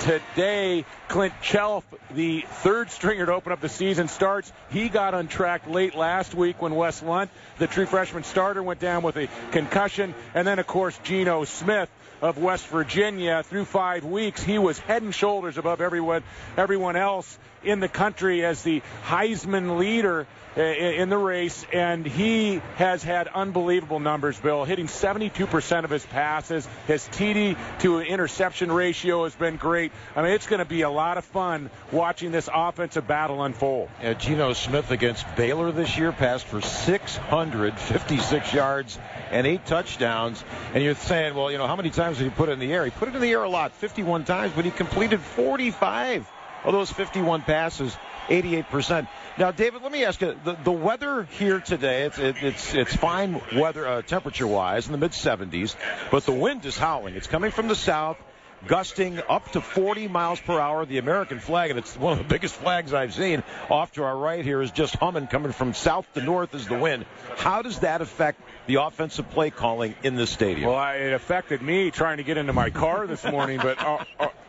Today, Clint Chelf, the third stringer to open up the season, starts. He got untracked late last week when Wes Lunt, the true freshman starter, went down with a concussion. And then, of course, Geno Smith of West Virginia. Through 5 weeks, he was head and shoulders above everyone else in the country as the Heisman leader in the race, and he has had unbelievable numbers, Bill, hitting 72% of his passes. His TD to interception ratio has been great. I mean, it's going to be a lot of fun watching this offensive battle unfold. Geno Smith against Baylor this year passed for 656 yards and 8 touchdowns. And you're saying, well, how many times did he put it in the air? He put it in the air a lot, 51 times, but he completed 45 of those 51 passes, 88%. Now, David, let me ask you, the weather here today, it's fine weather temperature-wise in the mid-70s, but the wind is howling. It's coming from the south, gusting up to 40 miles per hour. The American flag, and it's one of the biggest flags I've seen, off to our right here is just humming, coming from south to north is the wind. How does that affect the offensive play calling in this stadium? Well, it affected me trying to get into my car this morning, but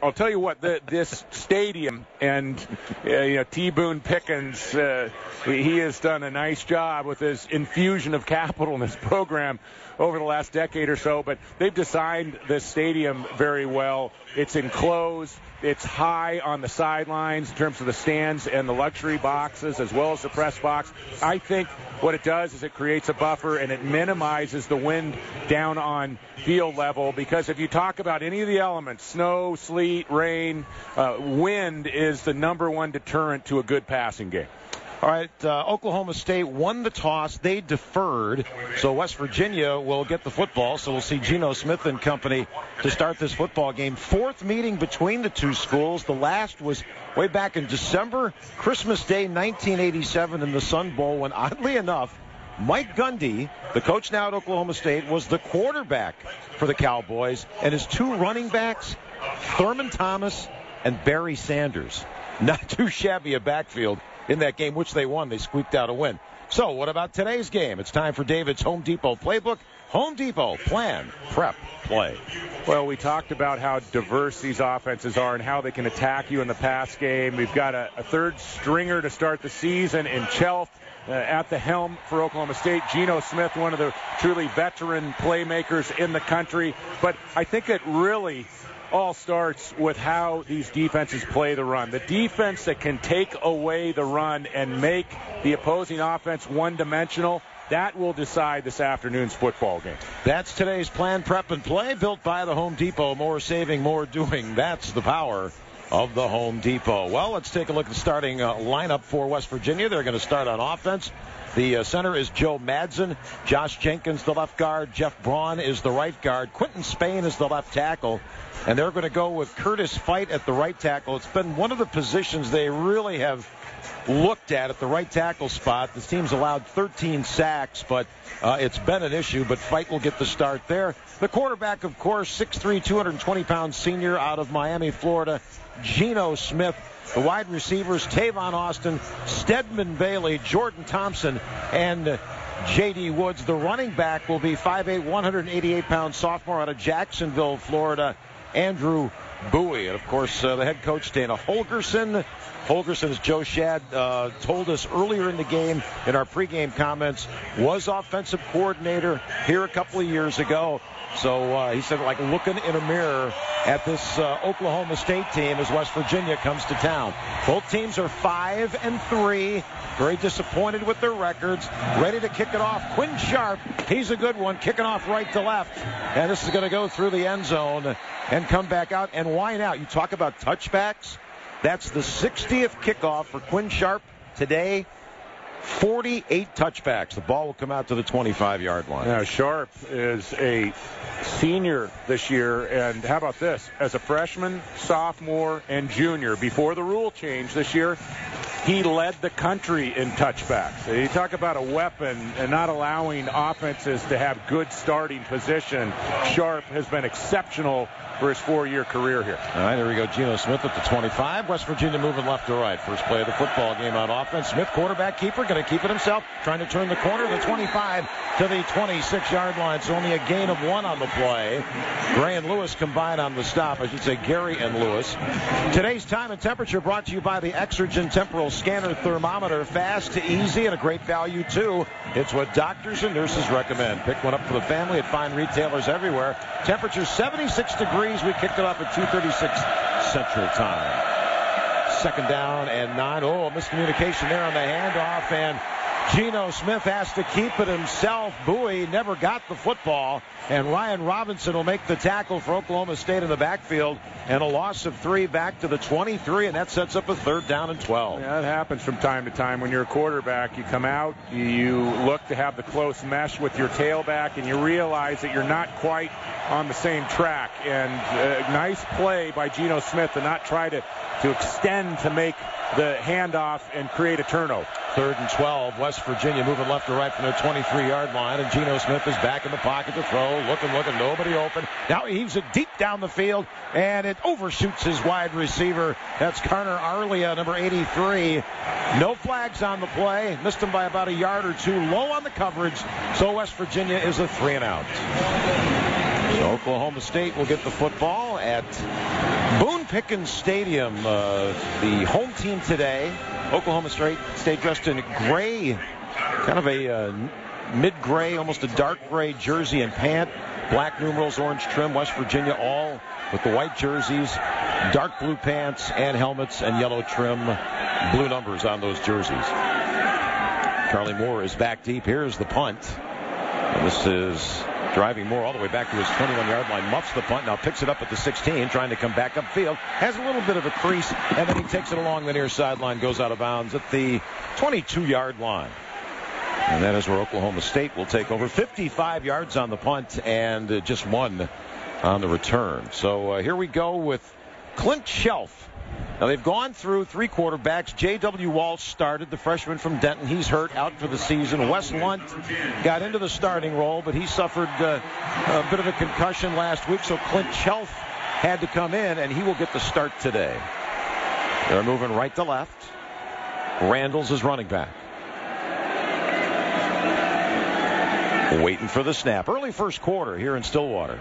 I'll tell you what, this stadium and T. Boone Pickens, he has done a nice job with his infusion of capital in his program over the last decade or so, but they've designed this stadium very well. It's enclosed. It's high on the sidelines in terms of the stands and the luxury boxes as well as the press box. I think what it does is it creates a buffer and it minimizes the wind down on field level, because if you talk about any of the elements, snow, sleet, rain, wind is the number one deterrent to a good passing game. All right, Oklahoma State won the toss. They deferred, so West Virginia will get the football. So we'll see Geno Smith and company to start this football game. 4th meeting between the two schools. The last was way back in December, Christmas Day, 1987 in the Sun Bowl, when, oddly enough, Mike Gundy, the coach now at Oklahoma State, was the quarterback for the Cowboys, and his 2 running backs, Thurman Thomas and Barry Sanders. Not too shabby a backfield in that game, which they won. They squeaked out a win. So what about today's game? It's time for David's Home Depot playbook. Home Depot, plan, prep, play. Well, we talked about how diverse these offenses are and how they can attack you in the pass game. We've got a third stringer to start the season in Chelf at the helm for Oklahoma State. Geno Smith, one of the truly veteran playmakers in the country. But I think it really all starts with how these defenses play the run. The defense that can take away the run and make the opposing offense one-dimensional, that will decide this afternoon's football game. That's today's plan, prep, and play, built by the Home Depot. More saving, more doing. That's the power of the Home Depot. Well, let's take a look at the starting lineup for West Virginia. They're going to start on offense. The center is Joe Madsen. Josh Jenkins, the left guard. Jeff Braun is the right guard. Quentin Spain is the left tackle. And they're going to go with Curtis Fight at the right tackle. It's been one of the positions they really have looked at the right tackle spot. The team's allowed 13 sacks, but it's been an issue. But Fight will get the start there. The quarterback, of course, 6'3", 220-pound senior out of Miami, Florida, Geno Smith. The wide receivers, Tavon Austin, Stedman Bailey, Jordan Thompson, and J.D. Woods. The running back will be 5'8", 188-pound sophomore out of Jacksonville, Florida, Andrew Bowie. And, of course, the head coach, Dana Holgerson. Holgerson, as Joe Shad told us earlier in the game in our pregame comments, was offensive coordinator here a couple of years ago. So he said, like looking in a mirror at this Oklahoma State team as West Virginia comes to town. Both teams are 5-3, very disappointed with their records, ready to kick it off. Quinn Sharp, he's a good one, kicking off right to left. And this is going to go through the end zone and come back out. And why not? You talk about touchbacks. That's the 60th kickoff for Quinn Sharp today. 48 touchbacks. The ball will come out to the 25-yard line. Now, Sharp is a senior this year, and how about this? As a freshman, sophomore, and junior, before the rule change this year, he led the country in touchbacks. You talk about a weapon and not allowing offenses to have good starting position. Sharp has been exceptional for his 4-year career here. All right, there we go. Geno Smith at the 25. West Virginia moving left to right. First play of the football game on offense. Smith, quarterback keeper, going to keep it himself. Trying to turn the corner, the 25 to the 26-yard line. So only a gain of 1 on the play. Gray and Lewis combined on the stop. I should say Gary and Lewis. Today's time and temperature brought to you by the Exergen Temporal Scanner Thermometer. Fast, easy, and a great value, too. It's what doctors and nurses recommend. Pick one up for the family at fine retailers everywhere. Temperature 76 degrees. We kicked it off at 2:36 Central Time. Second down and 9. Oh, miscommunication there on the handoff, and Geno Smith has to keep it himself. Bowie never got the football, and Ryan Robinson will make the tackle for Oklahoma State in the backfield, and a loss of 3 back to the 23, and that sets up a 3rd down and 12. Yeah, that happens from time to time. When you're a quarterback, you come out, you look to have the close mesh with your tailback, and you realize that you're not quite on the same track. And a nice play by Geno Smith to not try to extend to make the handoff and create a turnover. 3rd and 12. West Virginia moving left to right from their 23-yard line, and Geno Smith is back in the pocket to throw. Looking, nobody open. Now he heaves it deep down the field, and it overshoots his wide receiver. That's Carter Arlia, number 83. No flags on the play. Missed him by about a yard or two. Low on the coverage, so West Virginia is a 3-and-out. So Oklahoma State will get the football at Boone Pickens Stadium. The home team today, Oklahoma State dressed in gray, kind of a mid-gray, almost a dark gray jersey and pant. Black numerals, orange trim. West Virginia all with the white jerseys, dark blue pants and helmets, and yellow trim, blue numbers on those jerseys. Charlie Moore is back deep. Here's the punt. And this is driving Moore all the way back to his 21-yard line. Muffs the punt. Now picks it up at the 16, trying to come back upfield. Has a little bit of a crease, and then he takes it along the near sideline, goes out of bounds at the 22-yard line. And that is where Oklahoma State will take over. 55 yards on the punt and just 1 on the return. So here we go with Clint Shelf. Now they've gone through 3 quarterbacks. J.W. Walsh started, the freshman from Denton. He's hurt, out for the season. Wes Lunt got into the starting role, but he suffered a bit of a concussion last week, so Clint Shelf had to come in, and he will get the start today. They're moving right to left. Randall's is running back. Waiting for the snap. Early first quarter here in Stillwater.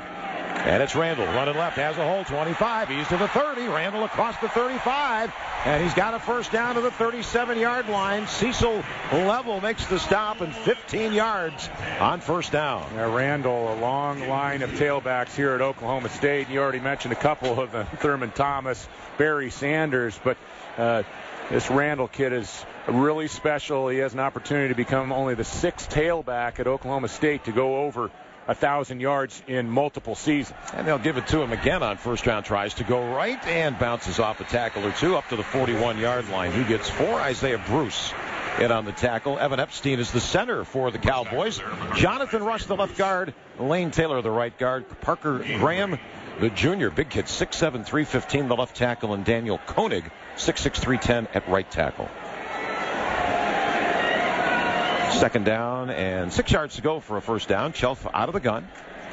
And it's Randall running left, has a hole, 25. He's to the 30. Randall across the 35. And he's got a first down to the 37-yard line. Cecil Level makes the stop, and 15 yards on first down. Yeah, Randall, a long line of tailbacks here at Oklahoma State. You already mentioned a couple of them, Thurman Thomas, Barry Sanders. But this Randall kid is really special. He has an opportunity to become only the 6th tailback at Oklahoma State to go over 1,000 yards in multiple seasons. And they'll give it to him again on first round. Tries to go right and bounces off a tackle or two up to the 41-yard line. He gets 4. Isaiah Bruce in on the tackle. Evan Epstein is the center for the Cowboys. Jonathan Rush, the left guard. Lane Taylor, the right guard. Parker Graham, the junior. Big kid, 6'7", 315, the left tackle. And Daniel Koenig, 6'6", 310 at right tackle. Second down and 6 yards to go for a first down. Shelf out of the gun.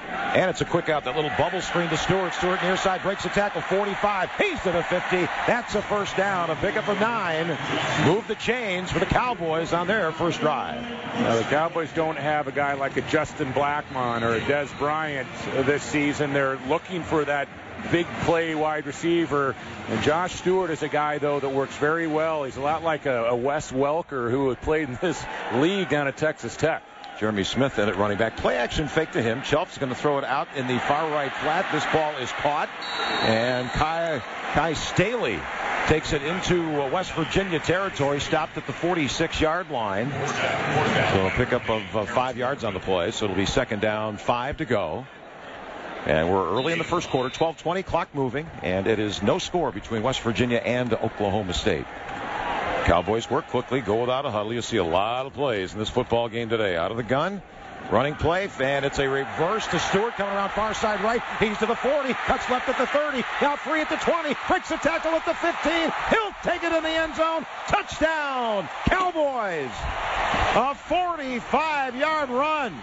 And it's a quick out. That little bubble screen to Stewart. Stewart near side breaks the tackle. 45. He's to the 50. That's a first down. A pickup of 9. Move the chains for the Cowboys on their first drive. Now, the Cowboys don't have a guy like a Justin Blackmon or a Des Bryant this season. They're looking for that big play wide receiver. And Josh Stewart is a guy, though, that works very well. He's a lot like a Wes Welker who had played in this league down at Texas Tech. Jeremy Smith in at running back. Play action fake to him. Chelf's going to throw it out in the far right flat. This ball is caught. And Kai Staley takes it into West Virginia territory, stopped at the 46-yard line. So a pickup of 5 yards on the play. So it'll be second down, 5 to go. And we're early in the first quarter, 12:20, clock moving, and it is no score between West Virginia and Oklahoma State. Cowboys work quickly, go without a huddle. You'll see a lot of plays in this football game today. Out of the gun, running play, and it's a reverse to Stewart coming around far side right. He's to the 40, cuts left at the 30, now free at the 20, breaks the tackle at the 15. He'll take it in the end zone. Touchdown, Cowboys! A 45-yard run.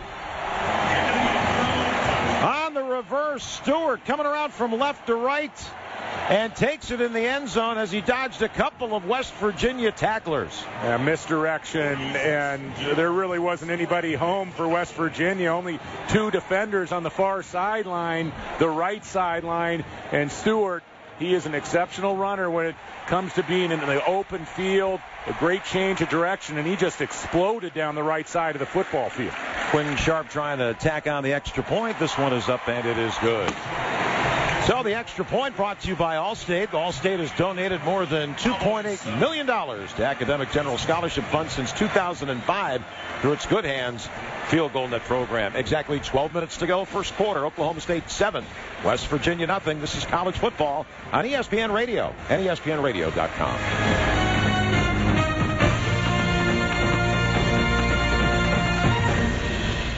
On the reverse, Stewart coming around from left to right and takes it in the end zone as he dodged a couple of West Virginia tacklers. Yeah, misdirection, and there really wasn't anybody home for West Virginia. Only 2 defenders on the far sideline, the right sideline, and Stewart, he is an exceptional runner when it comes to being in the open field. A great change of direction, and he just exploded down the right side of the football field. Quinn Sharp trying to tack on the extra point. This one is up, and it is good. So the extra point brought to you by Allstate. Allstate has donated more than $2.8 million to Academic General Scholarship Fund since 2005 through its Good Hands Field Goal Net program. Exactly 12 minutes to go, first quarter. Oklahoma State 7, West Virginia nothing. This is college football on ESPN Radio and ESPNRadio.com.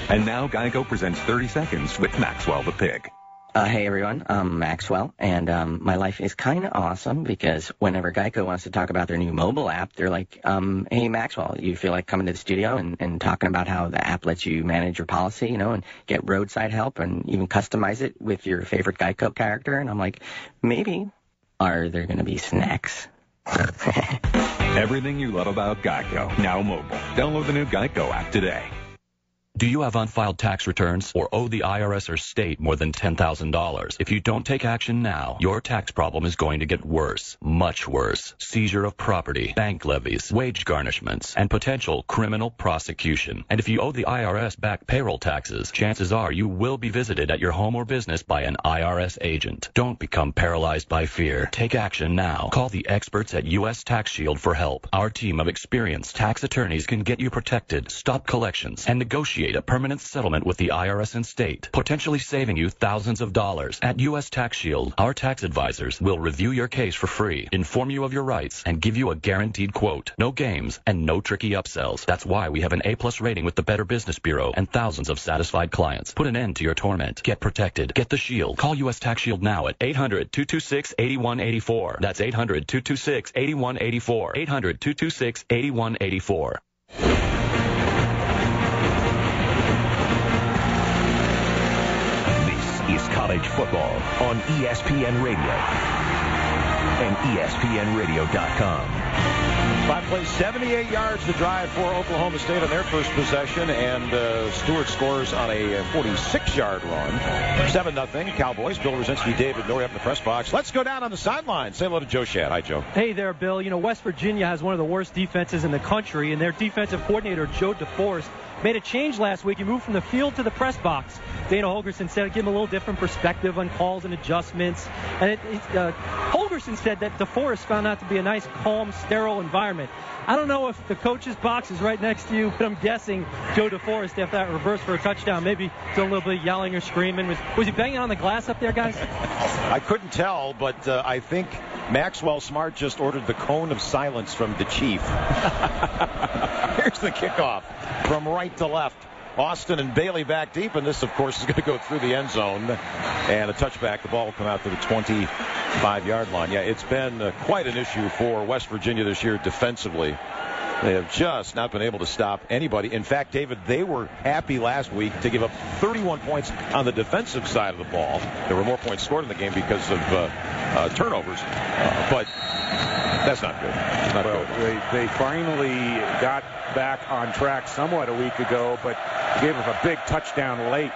And now Geico presents 30 Seconds with Maxwell the Pig. Hey everyone, I'm Maxwell, and my life is kind of awesome because whenever Geico wants to talk about their new mobile app, they're like, hey Maxwell, you feel like coming to the studio and talking about how the app lets you manage your policy, and get roadside help and even customize it with your favorite Geico character? And I'm like, maybe. Are there going to be snacks? Everything you love about Geico, now mobile. Download the new Geico app today. Do you have unfiled tax returns or owe the IRS or state more than $10,000? If you don't take action now, your tax problem is going to get worse, much worse. Seizure of property, bank levies, wage garnishments, and potential criminal prosecution. And if you owe the IRS back payroll taxes, chances are you will be visited at your home or business by an IRS agent. Don't become paralyzed by fear. Take action now. Call the experts at U.S. Tax Shield for help. Our team of experienced tax attorneys can get you protected, stop collections, and negotiate a permanent settlement with the IRS and state, potentially saving you thousands of dollars. At U.S. Tax Shield, our tax advisors will review your case for free, inform you of your rights, and give you a guaranteed quote. No games and no tricky upsells. That's why we have an A+ rating with the Better Business Bureau and thousands of satisfied clients. Put an end to your torment. Get protected. Get the Shield. Call U.S. Tax Shield now at 800-226-8184. That's 800-226-8184. 800-226-8184. Is college football on ESPN Radio and ESPNRadio.com. 5 plays, 78 yards to drive for Oklahoma State on their first possession, and Stewart scores on a 46-yard run. 7-0 Cowboys. Bill Rosinski, David Norrie up in the press box. Let's go down on the sideline. Say hello to Joe Shad. Hi, Joe. Hey there, Bill. West Virginia has one of the worst defenses in the country, and their defensive coordinator, Joe DeForest, made a change last week. He moved from the field to the press box. Dana Holgorsen said give him a little different perspective on calls and adjustments. And Holgorsen said that DeForest found out to be a nice, calm, sterile environment. I don't know if the coach's box is right next to you, but I'm guessing Joe DeForest, after that reverse for a touchdown, maybe doing a little bit of yelling or screaming. Was he banging on the glass up there, guys? I couldn't tell, but I think Maxwell Smart just ordered the cone of silence from the chief. Here's the kickoff from right to left. Austin and Bailey back deep, and this, of course, is going to go through the end zone. And a touchback. The ball will come out to the 25-yard line. Yeah, it's been quite an issue for West Virginia this year defensively. They have just not been able to stop anybody. In fact, David, they were happy last week to give up 31 points on the defensive side of the ball. There were more points scored in the game because of turnovers. But that's not good. It's not good. They finally got back on track somewhat a week ago, but gave up a big touchdown late.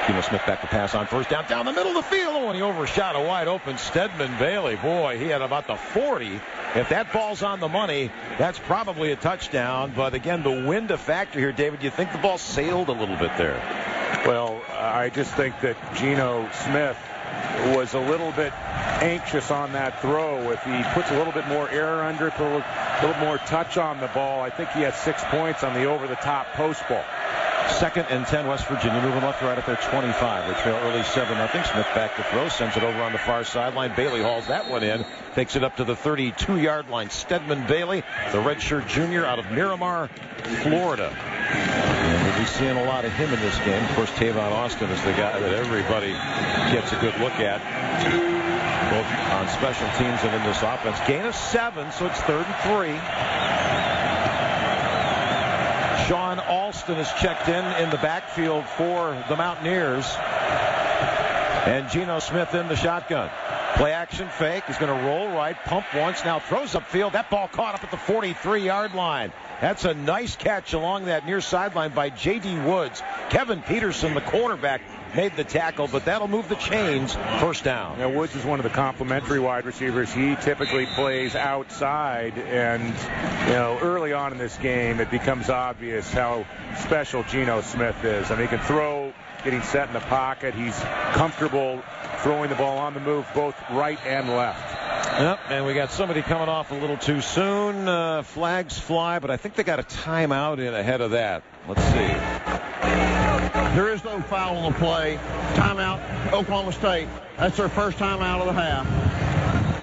Geno Smith back to pass on first down the middle of the field. Oh, and he overshot a wide open Stedman Bailey. Boy, he had about the 40. If that ball's on the money, that's probably a touchdown. But again, the wind a factor here, David. You think the ball sailed a little bit there? Well, I just think that Geno Smith was a little bit anxious on that throw. If he puts a little bit more air under it, a little more touch on the ball, I think he had 6 points on the over-the-top post ball. 2nd and 10, West Virginia moving left to right at their 25. They trail early 7-0. Smith back to throw, sends it over on the far sideline. Bailey hauls that one in, takes it up to the 32-yard line. Stedman Bailey, the redshirt junior out of Miramar, Florida. And we'll be seeing a lot of him in this game. Of course, Tavon Austin is the guy that everybody gets a good look at, both on special teams and in this offense. Gain of 7, so it's 3rd and 3. Sean Alston is checked in the backfield for the Mountaineers. And Geno Smith in the shotgun. Play action fake. He's going to roll right, pump once, now throws upfield. That ball caught up at the 43-yard line. That's a nice catch along that near sideline by J.D. Woods. Kevin Peterson, the cornerback, made the tackle, but that'll move the chains. First down. Now, Woods is one of the complimentary wide receivers. He typically plays outside, and early on in this game, it becomes obvious how special Geno Smith is. I mean, he can throw, getting set in the pocket. He's comfortable throwing the ball on the move, both right and left. Yep, and we got somebody coming off a little too soon. Flags fly, but I think they got a timeout in ahead of that. Let's see. There is no foul on the play. Timeout, Oklahoma State. That's their first timeout of the half.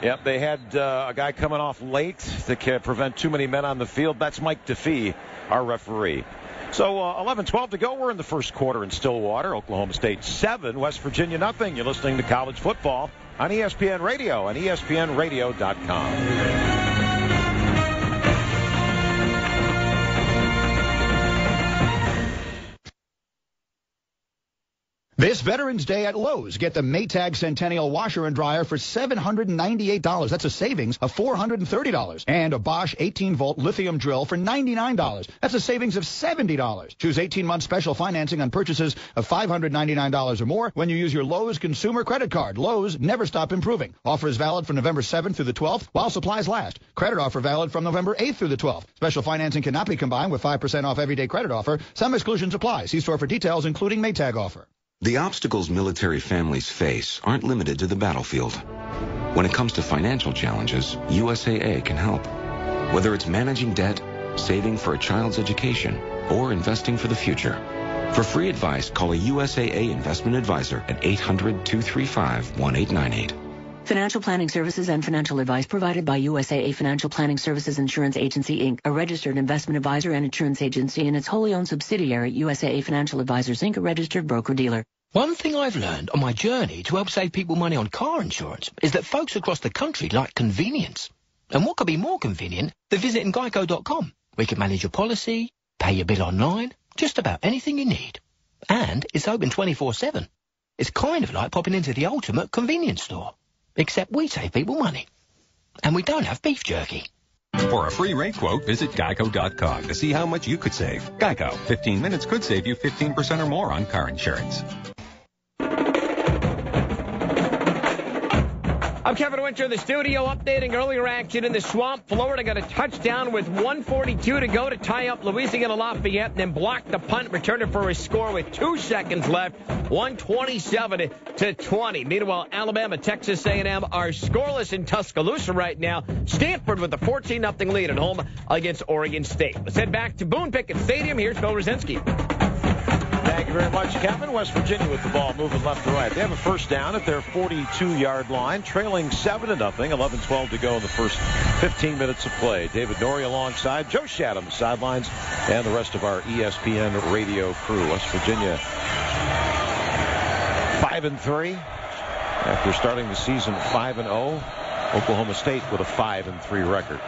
Yep, they had a guy coming off late to prevent too many men on the field. That's Mike DeFee, our referee. So 11-12 to go. We're in the first quarter in Stillwater. Oklahoma State 7, West Virginia nothing. You're listening to College Football on ESPN Radio and ESPNradio.com. This Veterans Day at Lowe's, get the Maytag Centennial washer and dryer for $798. That's a savings of $430. And a Bosch 18-volt lithium drill for $99. That's a savings of $70. Choose 18-month special financing on purchases of $599 or more when you use your Lowe's consumer credit card. Lowe's, never stop improving. Offer is valid from November 7th through the 12th while supplies last. Credit offer valid from November 8th through the 12th. Special financing cannot be combined with 5% off everyday credit offer. Some exclusions apply. See store for details, including Maytag offer. The obstacles military families face aren't limited to the battlefield. When it comes to financial challenges, USAA can help. Whether it's managing debt, saving for a child's education, or investing for the future. For free advice, call a USAA investment advisor at 800-235-1898. Financial planning services and financial advice provided by USAA Financial Planning Services Insurance Agency, Inc., a registered investment advisor and insurance agency, and its wholly owned subsidiary, USAA Financial Advisors, Inc., a registered broker-dealer. One thing I've learned on my journey to help save people money on car insurance is that folks across the country like convenience. And what could be more convenient than visiting Geico.com? We can manage your policy, pay your bill online, just about anything you need. And it's open 24/7. It's kind of like popping into the ultimate convenience store. Except we save people money. And we don't have beef jerky. For a free rate quote, visit Geico.com to see how much you could save. Geico, 15 minutes could save you 15% or more on car insurance. I'm Kevin Winter in the studio, updating earlier action in the Swamp. Florida got a touchdown with 1:42 to go to tie up Louisiana Lafayette, and then block the punt, return it for a score with 2 seconds left, 127-20. Meanwhile, Alabama, Texas A&M are scoreless in Tuscaloosa right now. Stanford with a 14-0 lead at home against Oregon State. Let's head back to Boone Pickett Stadium. Here's Phil Rosinski. Thank you very much, Kevin. West Virginia with the ball moving left to right. They have a first down at their 42-yard line, trailing 7-0. 11-12 to go in the first 15 minutes of play. David Norrie alongside Joe Shadd on the sidelines and the rest of our ESPN radio crew. West Virginia 5-3 after starting the season 5-0. Oklahoma State with a 5-3 record.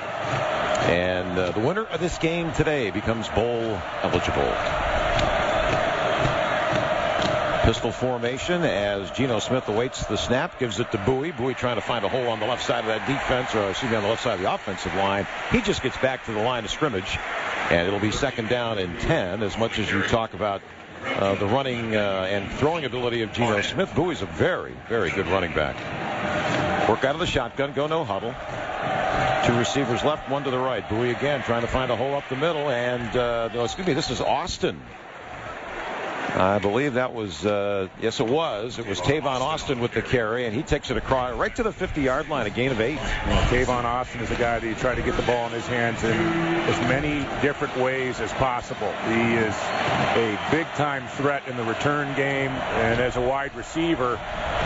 And the winner of this game today becomes bowl eligible. Pistol formation as Geno Smith awaits the snap, gives it to Bowie. Bowie trying to find a hole on the left side of that defense, or excuse me, on the left side of the offensive line. He just gets back to the line of scrimmage And it'll be second down and 10. As much as you talk about the running and throwing ability of Geno Smith, Bowie's a very, very good running back. Work out of the shotgun, go no huddle. 2 receivers left, 1 to the right. Bowie again trying to find a hole up the middle. And, this is Austin. I believe that was, yes, it was. It was Tavon Austin with the carry, and he takes it across right to the 50-yard line, a gain of 8. Tavon Austin is a guy that you try to get the ball in his hands in as many different ways as possible. He is a big-time threat in the return game, and as a wide receiver,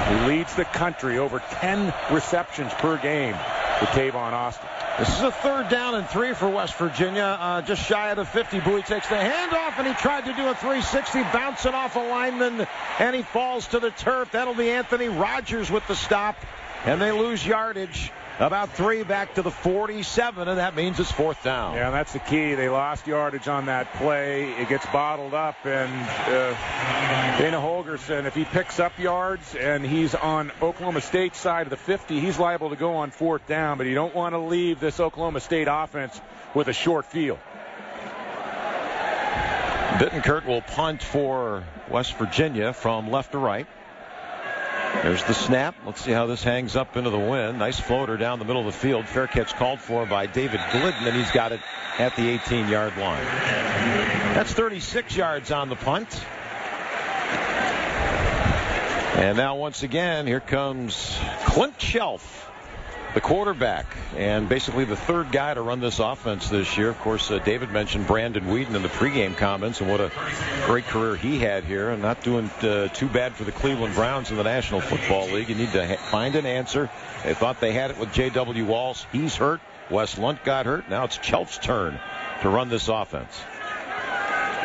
he leads the country over 10 receptions per game with Tavon Austin. This is a 3rd down and 3 for West Virginia. Just shy of the 50. Bowie takes the handoff, and he tried to do a 360, bouncing off a lineman, and he falls to the turf. That'll be Anthony Rogers with the stop, and they lose yardage. About 3 back to the 47, and that means it's 4th down. Yeah, that's the key. They lost yardage on that play. It gets bottled up, and Dana Holgorsen, if he picks up yards and he's on Oklahoma State's side of the 50, he's liable to go on 4th down, but you don't want to leave this Oklahoma State offense with a short field. Bittenkurt will punt for West Virginia from left to right. There's the snap. Let's see how this hangs up into the wind. Nice floater down the middle of the field. Fair catch called for by David Glidden, and he's got it at the 18-yard line. That's 36 yards on the punt. And now once again, here comes Clint Shelf, the quarterback, and basically the 3rd guy to run this offense this year. Of course, David mentioned Brandon Whedon in the pregame comments and what a great career he had here, and not doing too bad for the Cleveland Browns in the National Football League. You need to find an answer. They thought they had it with J.W. Walsh. He's hurt. Wes Lunt got hurt. Now it's Chelf's turn to run this offense.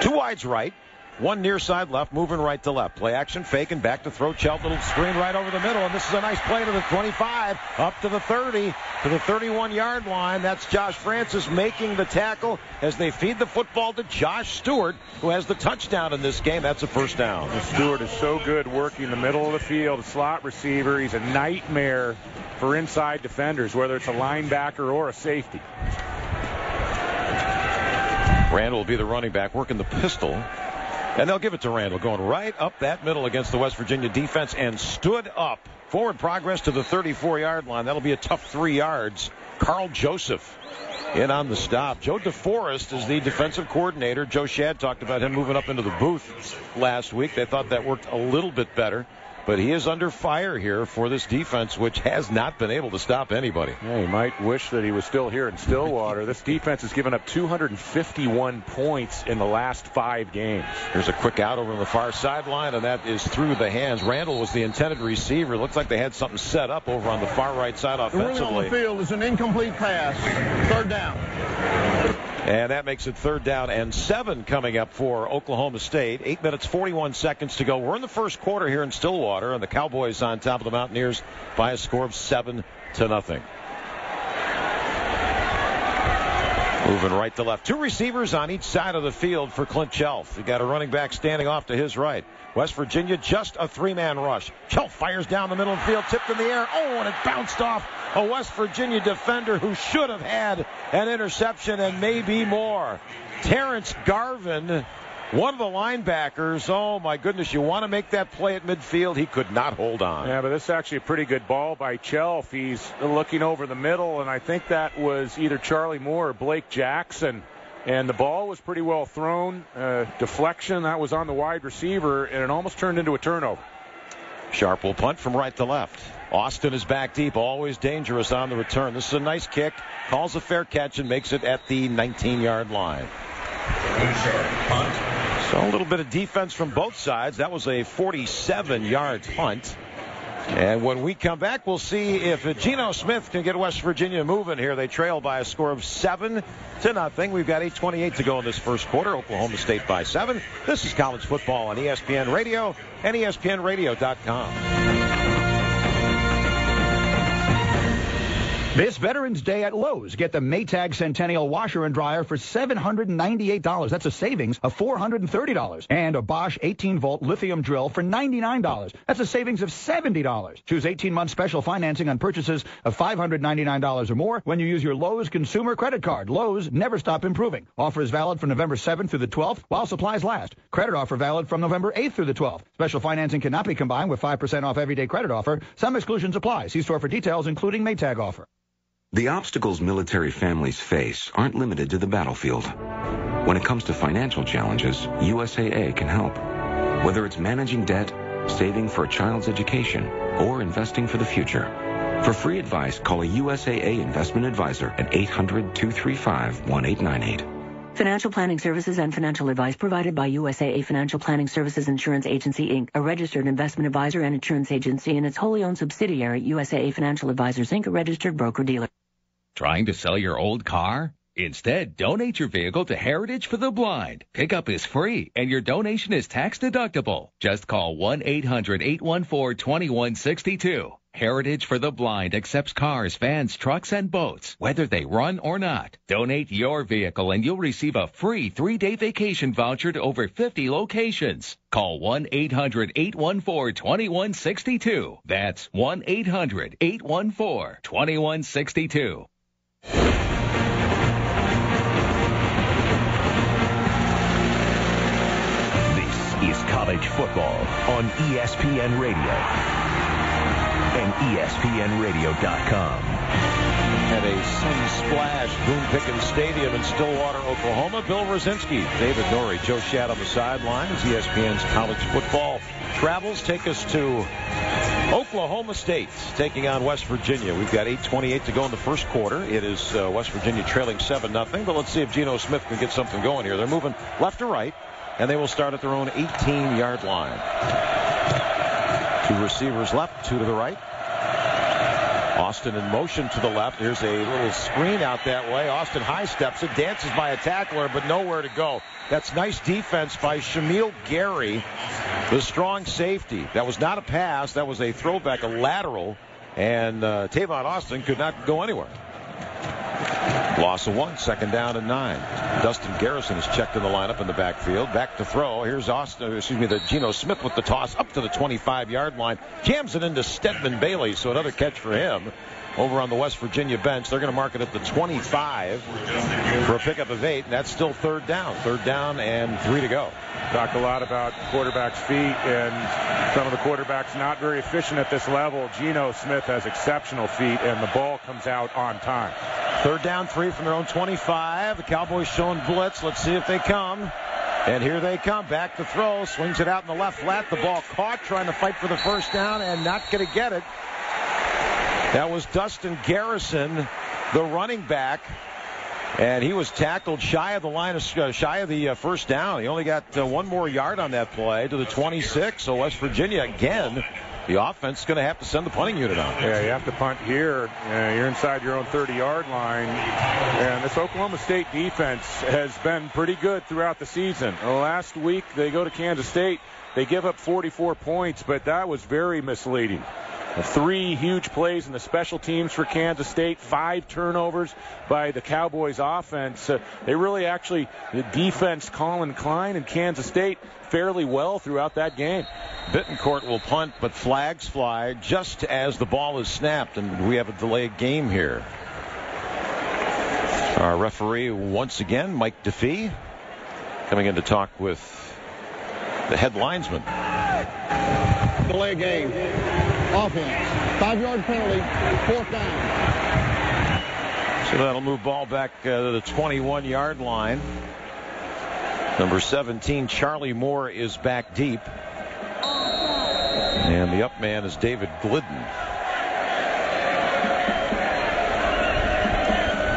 2 wides right. 1 near side left, moving right to left. Play action, fake, and back to throw. Chelf, little screen right over the middle, and this is a nice play to the 25, up to the 30, to the 31-yard line. That's Josh Francis making the tackle as they feed the football to Josh Stewart, who has the touchdown in this game. That's a 1st down. And Stewart is so good working the middle of the field, a slot receiver. He's a nightmare for inside defenders, whether it's a linebacker or a safety. Randall will be the running back, working the pistol. And they'll give it to Randall, going right up that middle against the West Virginia defense, and stood up. Forward progress to the 34-yard line. That'll be a tough 3 yards. Carl Joseph in on the stop. Joe DeForest is the defensive coordinator. Joe Shad talked about him moving up into the booth last week. They thought that worked a little bit better. But he is under fire here for this defense, which has not been able to stop anybody. Yeah, he might wish that he was still here in Stillwater. This defense has given up 251 points in the last 5 games. There's a quick out over on the far sideline, and that is through the hands. Randall was the intended receiver. Looks like they had something set up over on the far right side offensively. The ruling on the field is an incomplete pass. 3rd down. And that makes it 3rd down and 7 coming up for Oklahoma State. 8 minutes, 41 seconds to go. We're in the first quarter here in Stillwater, and the Cowboys on top of the Mountaineers by a score of 7-0. Moving right to left. 2 receivers on each side of the field for Clint Shelf. You got a running back standing off to his right. West Virginia, just a 3-man rush. Shelf fires down the middle of the field, tipped in the air. Oh, and it bounced off a West Virginia defender who should have had an interception and maybe more. Terrence Garvin, one of the linebackers. Oh, my goodness, you want to make that play at midfield. He could not hold on. Yeah, but this is actually a pretty good ball by Shelf. He's looking over the middle, and I think that was either Charlie Moore or Blake Jackson. And the ball was pretty well thrown. Deflection, that was on the wide receiver, and it almost turned into a turnover. Sharp will punt from right to left. Austin is back deep, always dangerous on the return. This is a nice kick, calls a fair catch, and makes it at the 19-yard line. So a little bit of defense from both sides. That was a 47-yard punt. And when we come back, we'll see if Geno Smith can get West Virginia moving here. They trail by a score of 7-0. We've got 8:28 to go in this first quarter. Oklahoma State by 7. This is college football on ESPN Radio and ESPNRadio.com. This Veterans Day at Lowe's, get the Maytag Centennial washer and dryer for $798. That's a savings of $430. And a Bosch 18-volt lithium drill for $99. That's a savings of $70. Choose 18-month special financing on purchases of $599 or more when you use your Lowe's consumer credit card. Lowe's, never stop improving. Offer is valid from November 7th through the 12th while supplies last. Credit offer valid from November 8th through the 12th. Special financing cannot be combined with 5% off everyday credit offer. Some exclusions apply. See store for details, including Maytag offer. The obstacles military families face aren't limited to the battlefield. When it comes to financial challenges, USAA can help. Whether it's managing debt, saving for a child's education, or investing for the future. For free advice, call a USAA investment advisor at 800-235-1898. Financial planning services and financial advice provided by USAA Financial Planning Services Insurance Agency, Inc., a registered investment advisor and insurance agency, and its wholly owned subsidiary, USAA Financial Advisors, Inc., a registered broker-dealer. Trying to sell your old car? Instead, donate your vehicle to Heritage for the Blind. Pickup is free, and your donation is tax-deductible. Just call 1-800-814-2162. Heritage for the Blind accepts cars, vans, trucks, and boats, whether they run or not. Donate your vehicle, and you'll receive a free 3-day vacation voucher to over 50 locations. Call 1-800-814-2162. That's 1-800-814-2162. This is college football on ESPN Radio and ESPNradio.com. At a sun-splashed Boone Pickens Stadium in Stillwater, Oklahoma, Bill Rosinski, David Norrie, Joe Shadd on the sideline as ESPN's college football travels take us to Oklahoma State taking on West Virginia. We've got 8:28 to go in the first quarter. It is West Virginia trailing 7-0, but let's see if Geno Smith can get something going here. They're moving left to right, and they will start at their own 18-yard line. 2 receivers left, 2 to the right. Austin in motion to the left. Here's a little screen out that way. Austin high steps it, dances by a tackler, but nowhere to go. That's nice defense by Shamil Gary, the strong safety. That was not a pass. That was a throwback, a lateral, and Tavon Austin could not go anywhere. Loss of 1, 2nd down and 9. Dustin Garrison is checked in the lineup in the backfield. Back to throw. Here's Geno Smith with the toss up to the 25-yard line. Jams it into Stedman Bailey, so another catch for him. Over on the West Virginia bench, they're going to mark it at the 25 for a pickup of 8, and that's still 3rd down. 3rd down and 3 to go. Talked a lot about quarterbacks' feet and some of the quarterbacks not very efficient at this level. Geno Smith has exceptional feet, and the ball comes out on time. 3rd down, 3 from their own 25. The Cowboys showing blitz. Let's see if they come. And here they come. Back to throw. Swings it out in the left flat. The ball caught, trying to fight for the first down, and not going to get it. That was Dustin Garrison, the running back, and he was tackled shy of the line of the first down. He only got 1 more yard on that play to the 26. So West Virginia again, the offense is going to have to send the punting unit on. Yeah, you have to punt here. You're inside your own 30-yard line, and this Oklahoma State defense has been pretty good throughout the season. Last week they go to Kansas State. They give up 44 points, but that was very misleading. 3 huge plays in the special teams for Kansas State, 5 turnovers by the Cowboys offense. They really the defense, Colin Klein and Kansas State, fairly well throughout that game. Bittencourt will punt, but flags fly just as the ball is snapped, and we have a delayed game here. Our referee once again, Mike DeFee, coming in to talk with the head linesman. Delay game. Offense. 5-yard penalty. 4th down. So that'll move ball back to the 21-yard line. Number 17, Charlie Moore, is back deep. And the up man is David Glidden.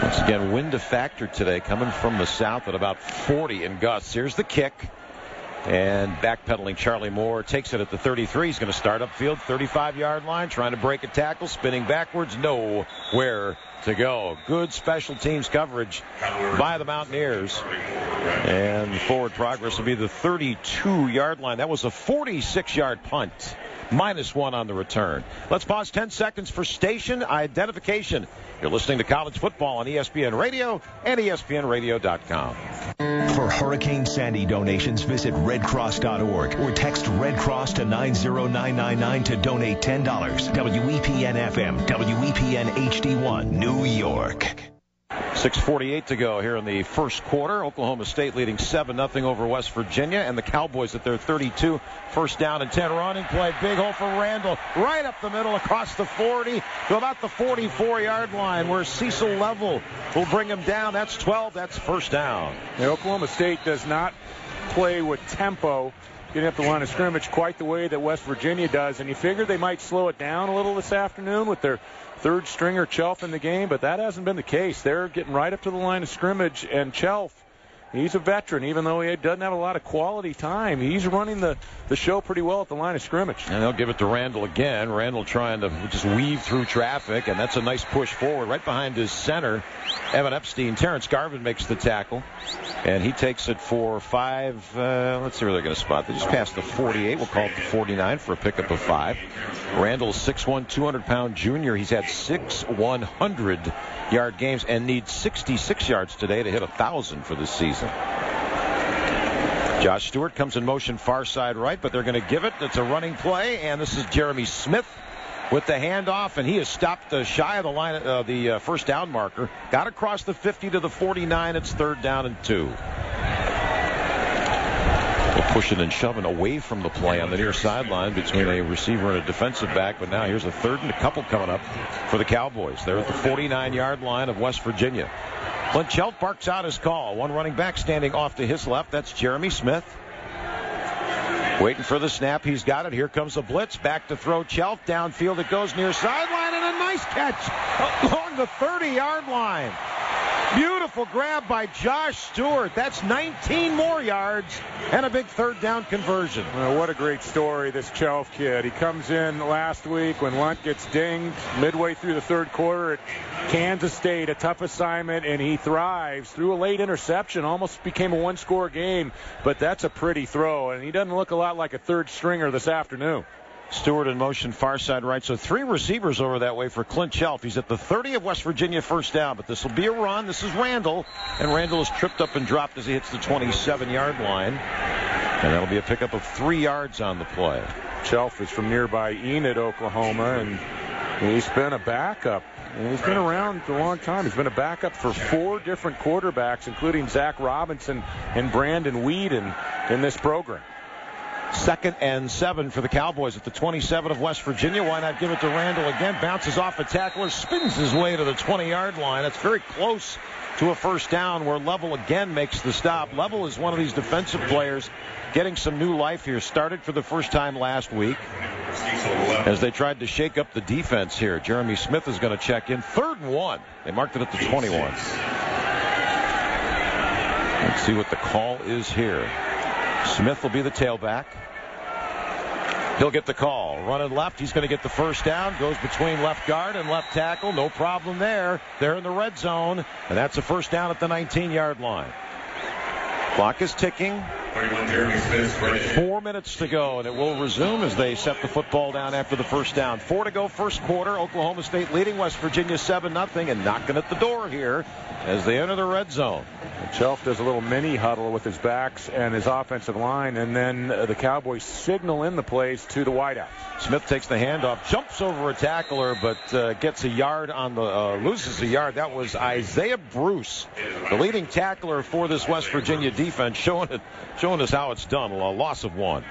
Once again, wind a factor today, coming from the south at about 40 in gusts. Here's the kick. And backpedaling Charlie Moore takes it at the 33. He's going to start upfield, 35-yard line, trying to break a tackle, spinning backwards, nowhere to go. Good special teams coverage by the Mountaineers. And forward progress will be the 32-yard line. That was a 46-yard punt -1 on the return. Let's pause 10 seconds for station identification. You're listening to college football on ESPN Radio and ESPNRadio.com. For Hurricane Sandy donations, visit redcross.org or text Red Cross to 90999 to donate $10. WEPN FM, WEPN HD1, New York. 6:48 to go here in the first quarter. Oklahoma State leading 7-0 over West Virginia, and the Cowboys at their 32. First down and 10 running play. Big hole for Randall. Right up the middle across the 40 to about the 44-yard line where Cecil Level will bring him down. That's 12. That's first down. Yeah, Oklahoma State does not play with tempo getting up the line of scrimmage quite the way that West Virginia does, and you figured they might slow it down a little this afternoon with their third stringer Chelf in the game, but that hasn't been the case. They're getting right up to the line of scrimmage, and Chelf, he's a veteran. Even though he doesn't have a lot of quality time, he's running the show pretty well at the line of scrimmage. And they'll give it to Randall again. Randall trying to just weave through traffic, and that's a nice push forward right behind his center, Evan Epstein. Terrence Garvin makes the tackle, and he takes it for 5. Let's see where they're going to spot. They just passed the 48. We'll call it the 49 for a pickup of 5. Randall's 6'1", 200-pound junior. He's had 6 100-yard games and needs 66 yards today to hit 1,000 for this season. Josh Stewart comes in motion far side right, but they're going to give it. It's a running play, and this is Jeremy Smith with the handoff, and he is stopped shy of the line, the first down marker. Got across the 50 to the 49. It's 3rd down and 2. Pushing and shoving away from the play on the near sideline between a receiver and a defensive back, but now here's a 3rd and a couple coming up for the Cowboys. They're at the 49-yard line of West Virginia. Clint Chelf barks out his call. One running back standing off to his left. That's Jeremy Smith. Waiting for the snap. He's got it. Here comes a blitz. Back to throw. Chelf downfield. It goes near sideline, and a nice catch along the 30-yard line. Beautiful grab by Josh Stewart. That's 19 more yards and a big 3rd down conversion. Well, what a great story, this Chelf kid. He comes in last week when Lunt gets dinged midway through the 3rd quarter at Kansas State, a tough assignment, and he thrives. Threw a late interception, almost became a 1-score game, but that's a pretty throw, and he doesn't look a lot like a 3rd stringer this afternoon. Stewart in motion far side right. So 3 receivers over that way for Clint Chelf. He's at the 30 of West Virginia, first down, but this will be a run. This is Randall, and Randall is tripped up and dropped as he hits the 27-yard line, and that'll be a pickup of 3 yards on the play. Chelf is from nearby Enid, Oklahoma, and he's been a backup. And he's been around for a long time. He's been a backup for 4 different quarterbacks, including Zach Robinson and Brandon Weeden in this program. 2nd and 7 for the Cowboys at the 27 of West Virginia. Why not give it to Randall again? Bounces off a tackler, spins his way to the 20-yard line. That's very close to a first down where Level again makes the stop. Level is one of these defensive players getting some new life here. Started for the first time last week as they tried to shake up the defense here. Jeremy Smith is going to check in. 3rd and 1. They marked it at the 21. Let's see what the call is here. Smith will be the tailback. He'll get the call. Running left. He's going to get the first down. Goes between left guard and left tackle. No problem there. They're in the red zone. And that's a first down at the 19-yard line. Clock is ticking. 4 minutes to go, and it will resume as they set the football down after the first down. 4 to go first quarter. Oklahoma State leading West Virginia 7-0 and knocking at the door here as they enter the red zone. Chelf does a little mini huddle with his backs and his offensive line, and then the Cowboys signal in the plays to the wideouts. Smith takes the handoff, jumps over a tackler, but gets a yard on the loses a yard. That was Isaiah Bruce, the leading tackler for this West Virginia defense, showing us how it's done. A loss of 1.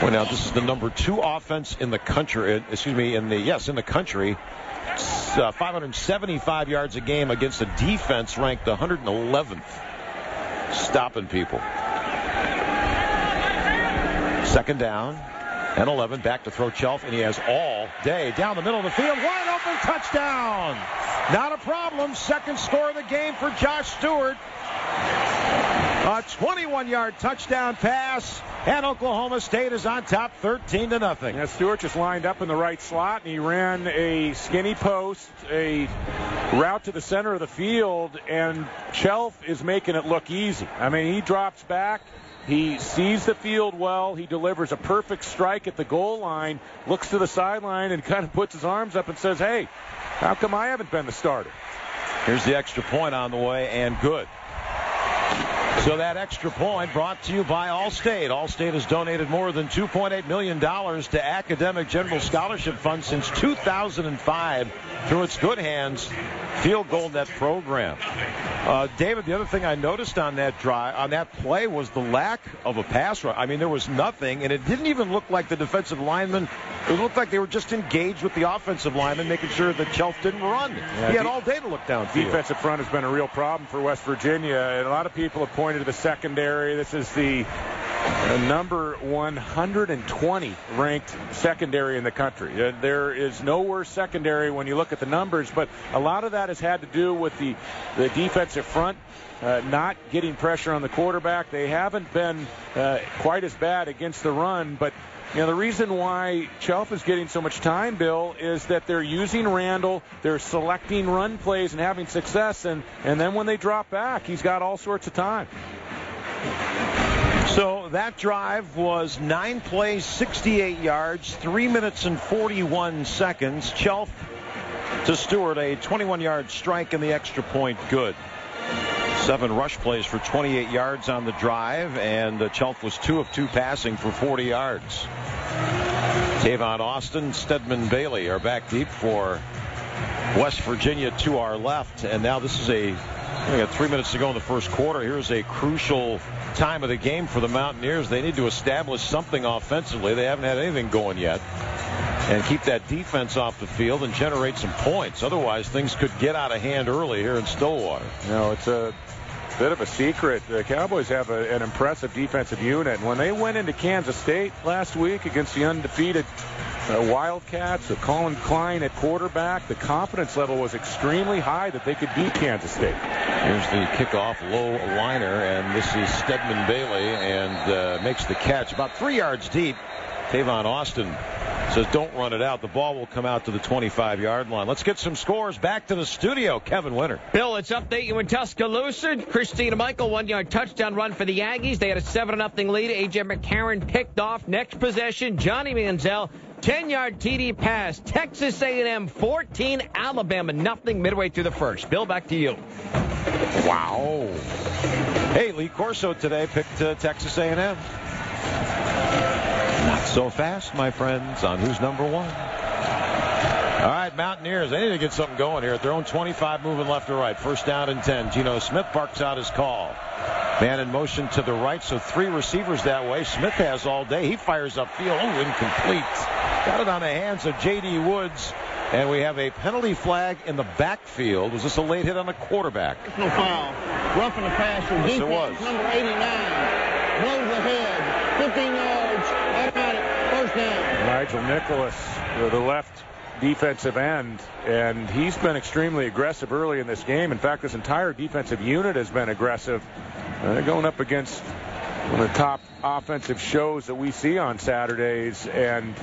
Well, now this is the number 2 offense in the country. In the country. 575 yards a game against a defense ranked 111th, stopping people. 2nd down and 11. Back to throw Chelf, and he has all day down the middle of the field. Wide open, touchdown. Not a problem. 2nd score of the game for Josh Stewart. A 21-yard touchdown pass, and Oklahoma State is on top 13-0. Yeah, Stewart just lined up in the right slot, and he ran a skinny post, a route to the center of the field, and Chelf is making it look easy. I mean, he drops back, He sees the field well. He delivers a perfect strike at the goal line, looks to the sideline, and kind of puts his arms up and says, hey, how come I haven't been the starter? Here's the extra point on the way, and good. So that extra point brought to you by Allstate. Allstate has donated more than $2.8 million to Academic General Scholarship Fund since 2005 through its Good Hands Field Goal Net program. David, the other thing I noticed on that play was the lack of a pass rush. I mean, there was nothing, and it didn't even look like the defensive linemen. It looked like they were just engaged with the offensive linemen, making sure that Chelf didn't run. He had all day to look downfield. Defensive front has been a real problem for West Virginia, and a lot of people have pointed to the secondary. This is the number 120 ranked secondary in the country. There is no worse secondary when you look at the numbers, but a lot of that has had to do with the defensive front not getting pressure on the quarterback. They haven't been quite as bad against the run, but the reason why Chelf is getting so much time, Bill, is that they're using Randall, they're selecting run plays and having success, and then when they drop back, he's got all sorts of time. So that drive was 9 plays, 68 yards, 3 minutes and 41 seconds. Chelf to Stewart, a 21-yard strike and the extra point good. 7 rush plays for 28 yards on the drive, and Chelf was 2 of 2 passing for 40 yards. Tavon Austin, Stedman Bailey are back deep for West Virginia to our left, and now this is we got 3 minutes to go in the first quarter. Here's a crucial time of the game for the Mountaineers. They need to establish something offensively. They haven't had anything going yet. And keep that defense off the field and generate some points. Otherwise, things could get out of hand early here in Stillwater. It's a bit of a secret. The Cowboys have an impressive defensive unit. And when they went into Kansas State last week against the undefeated Wildcats, with Colin Klein at quarterback, the confidence level was extremely high that they could beat Kansas State. Here's the kickoff low liner, and this is Stedman Bailey, and makes the catch about 3 yards deep. Tavon Austin says don't run it out. The ball will come out to the 25-yard line. Let's get some scores back to the studio. Kevin Winter. Bill, let's update you in Tuscaloosa. Christina Michael, 1-yard touchdown run for the Aggies. They had a 7-0 lead. A.J. McCarron picked off. Next possession, Johnny Manziel, 10-yard TD pass. Texas A&M 14, Alabama nothing midway through the first. Bill, back to you. Wow. Hey, Lee Corso today picked Texas A&M. Not so fast, my friends, on who's number 1. All right, Mountaineers, they need to get something going here at their own 25, moving left to right. First down and 10. Geno Smith barks out his call. Man in motion to the right, so 3 receivers that way. Smith has all day. He fires upfield. Oh, incomplete. Got it on the hands of J.D. Woods. And we have a penalty flag in the backfield. Was this a late hit on the quarterback? No foul. Roughing the passer. Yes, defense, it was. number 89. Blows ahead. 15 yards. Automatic. First down. Nigel Nicholas, the left defensive end, and he's been extremely aggressive early in this game. In fact, this entire defensive unit has been aggressive. They're going up against one of the top offensive shows that we see on Saturdays, and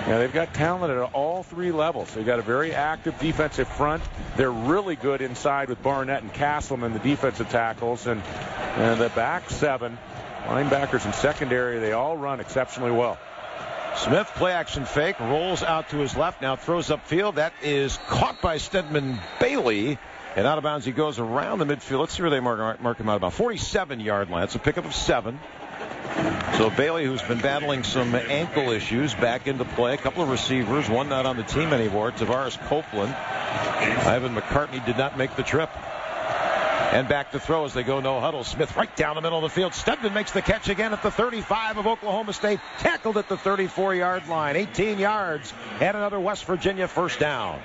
they've got talent at all 3 levels. They've got a very active defensive front. They're really good inside with Barnett and Castleman, the defensive tackles, and the back 7 linebackers and secondary, they all run exceptionally well. Smith, play action fake, rolls out to his left, now throws upfield. That is caught by Stedman Bailey. And out of bounds he goes around the midfield. Let's see where they mark him out, about 47-yard line. It's a pickup of 7. So Bailey, who's been battling some ankle issues, back into play. A couple of receivers, one not on the team anymore. Tavares Copeland. Ivan McCartney did not make the trip. And back to throw as they go no huddle. Smith right down the middle of the field. Stedman makes the catch again at the 35 of Oklahoma State. Tackled at the 34-yard line. 18 yards. And another West Virginia first down.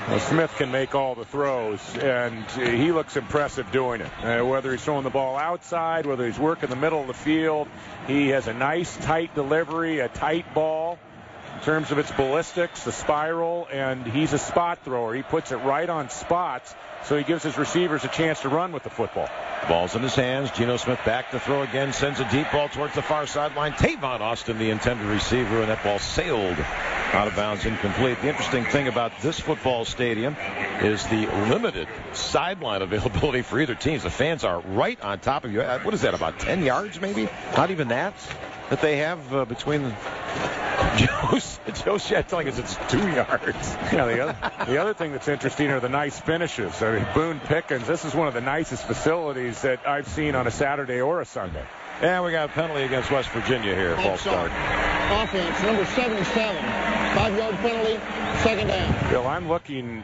Well, Smith can make all the throws, and he looks impressive doing it. Whether he's throwing the ball outside, whether he's working the middle of the field, he has a nice, tight delivery, a tight ball. In terms of its ballistics, the spiral, and he's a spot thrower. He puts it right on spots, so he gives his receivers a chance to run with the football. Ball's in his hands. Geno Smith back to throw again, sends a deep ball towards the far sideline. Tavon Austin, the intended receiver, and that ball sailed out of bounds, incomplete. The interesting thing about this football stadium, is the limited sideline availability for either teams. The fans are right on top of you. What is that, about 10 yards maybe? Not even that they have between Joe Shad telling us it's 2 yards. Yeah, the other thing that's interesting are the nice finishes. I mean, Boone Pickens, this is one of the nicest facilities that I've seen on a Saturday or a Sunday. And we got a penalty against West Virginia here. False start. Offense, number 77. 5-yard penalty, second down. Bill, I'm looking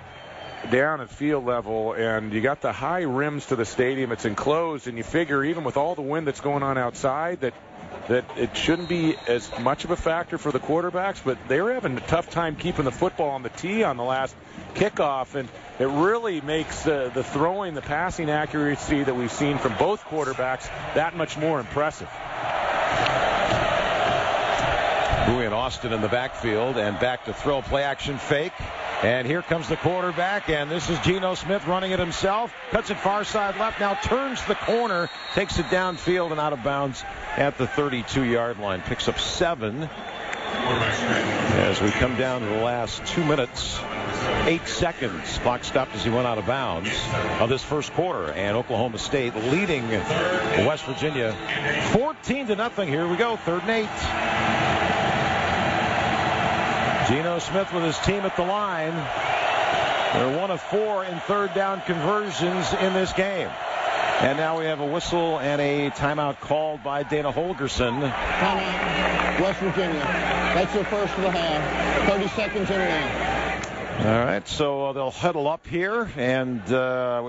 down at field level, and you got the high rims to the stadium. It's enclosed, and you figure even with all the wind that's going on outside that it shouldn't be as much of a factor for the quarterbacks, but they were having a tough time keeping the football on the tee on the last kickoff, and it really makes the throwing, the passing accuracy that we've seen from both quarterbacks that much more impressive. Bowie and Austin in the backfield, and back to throw, play action fake. And here comes the quarterback, and this is Geno Smith running it himself. Cuts it far side left, now turns the corner, takes it downfield and out of bounds at the 32-yard line. Picks up 7 as we come down to the last 2 minutes, 8 seconds. Clock stopped as he went out of bounds of this first quarter. And Oklahoma State leading West Virginia 14-0. Here we go, 3rd and 8. Geno Smith with his team at the line. They're 1 of 4 in 3rd down conversions in this game. And now we have a whistle and a timeout called by Dana Holgerson. Timeout, West Virginia. That's their first of the half. 30 seconds in now. All right, so they'll huddle up here, and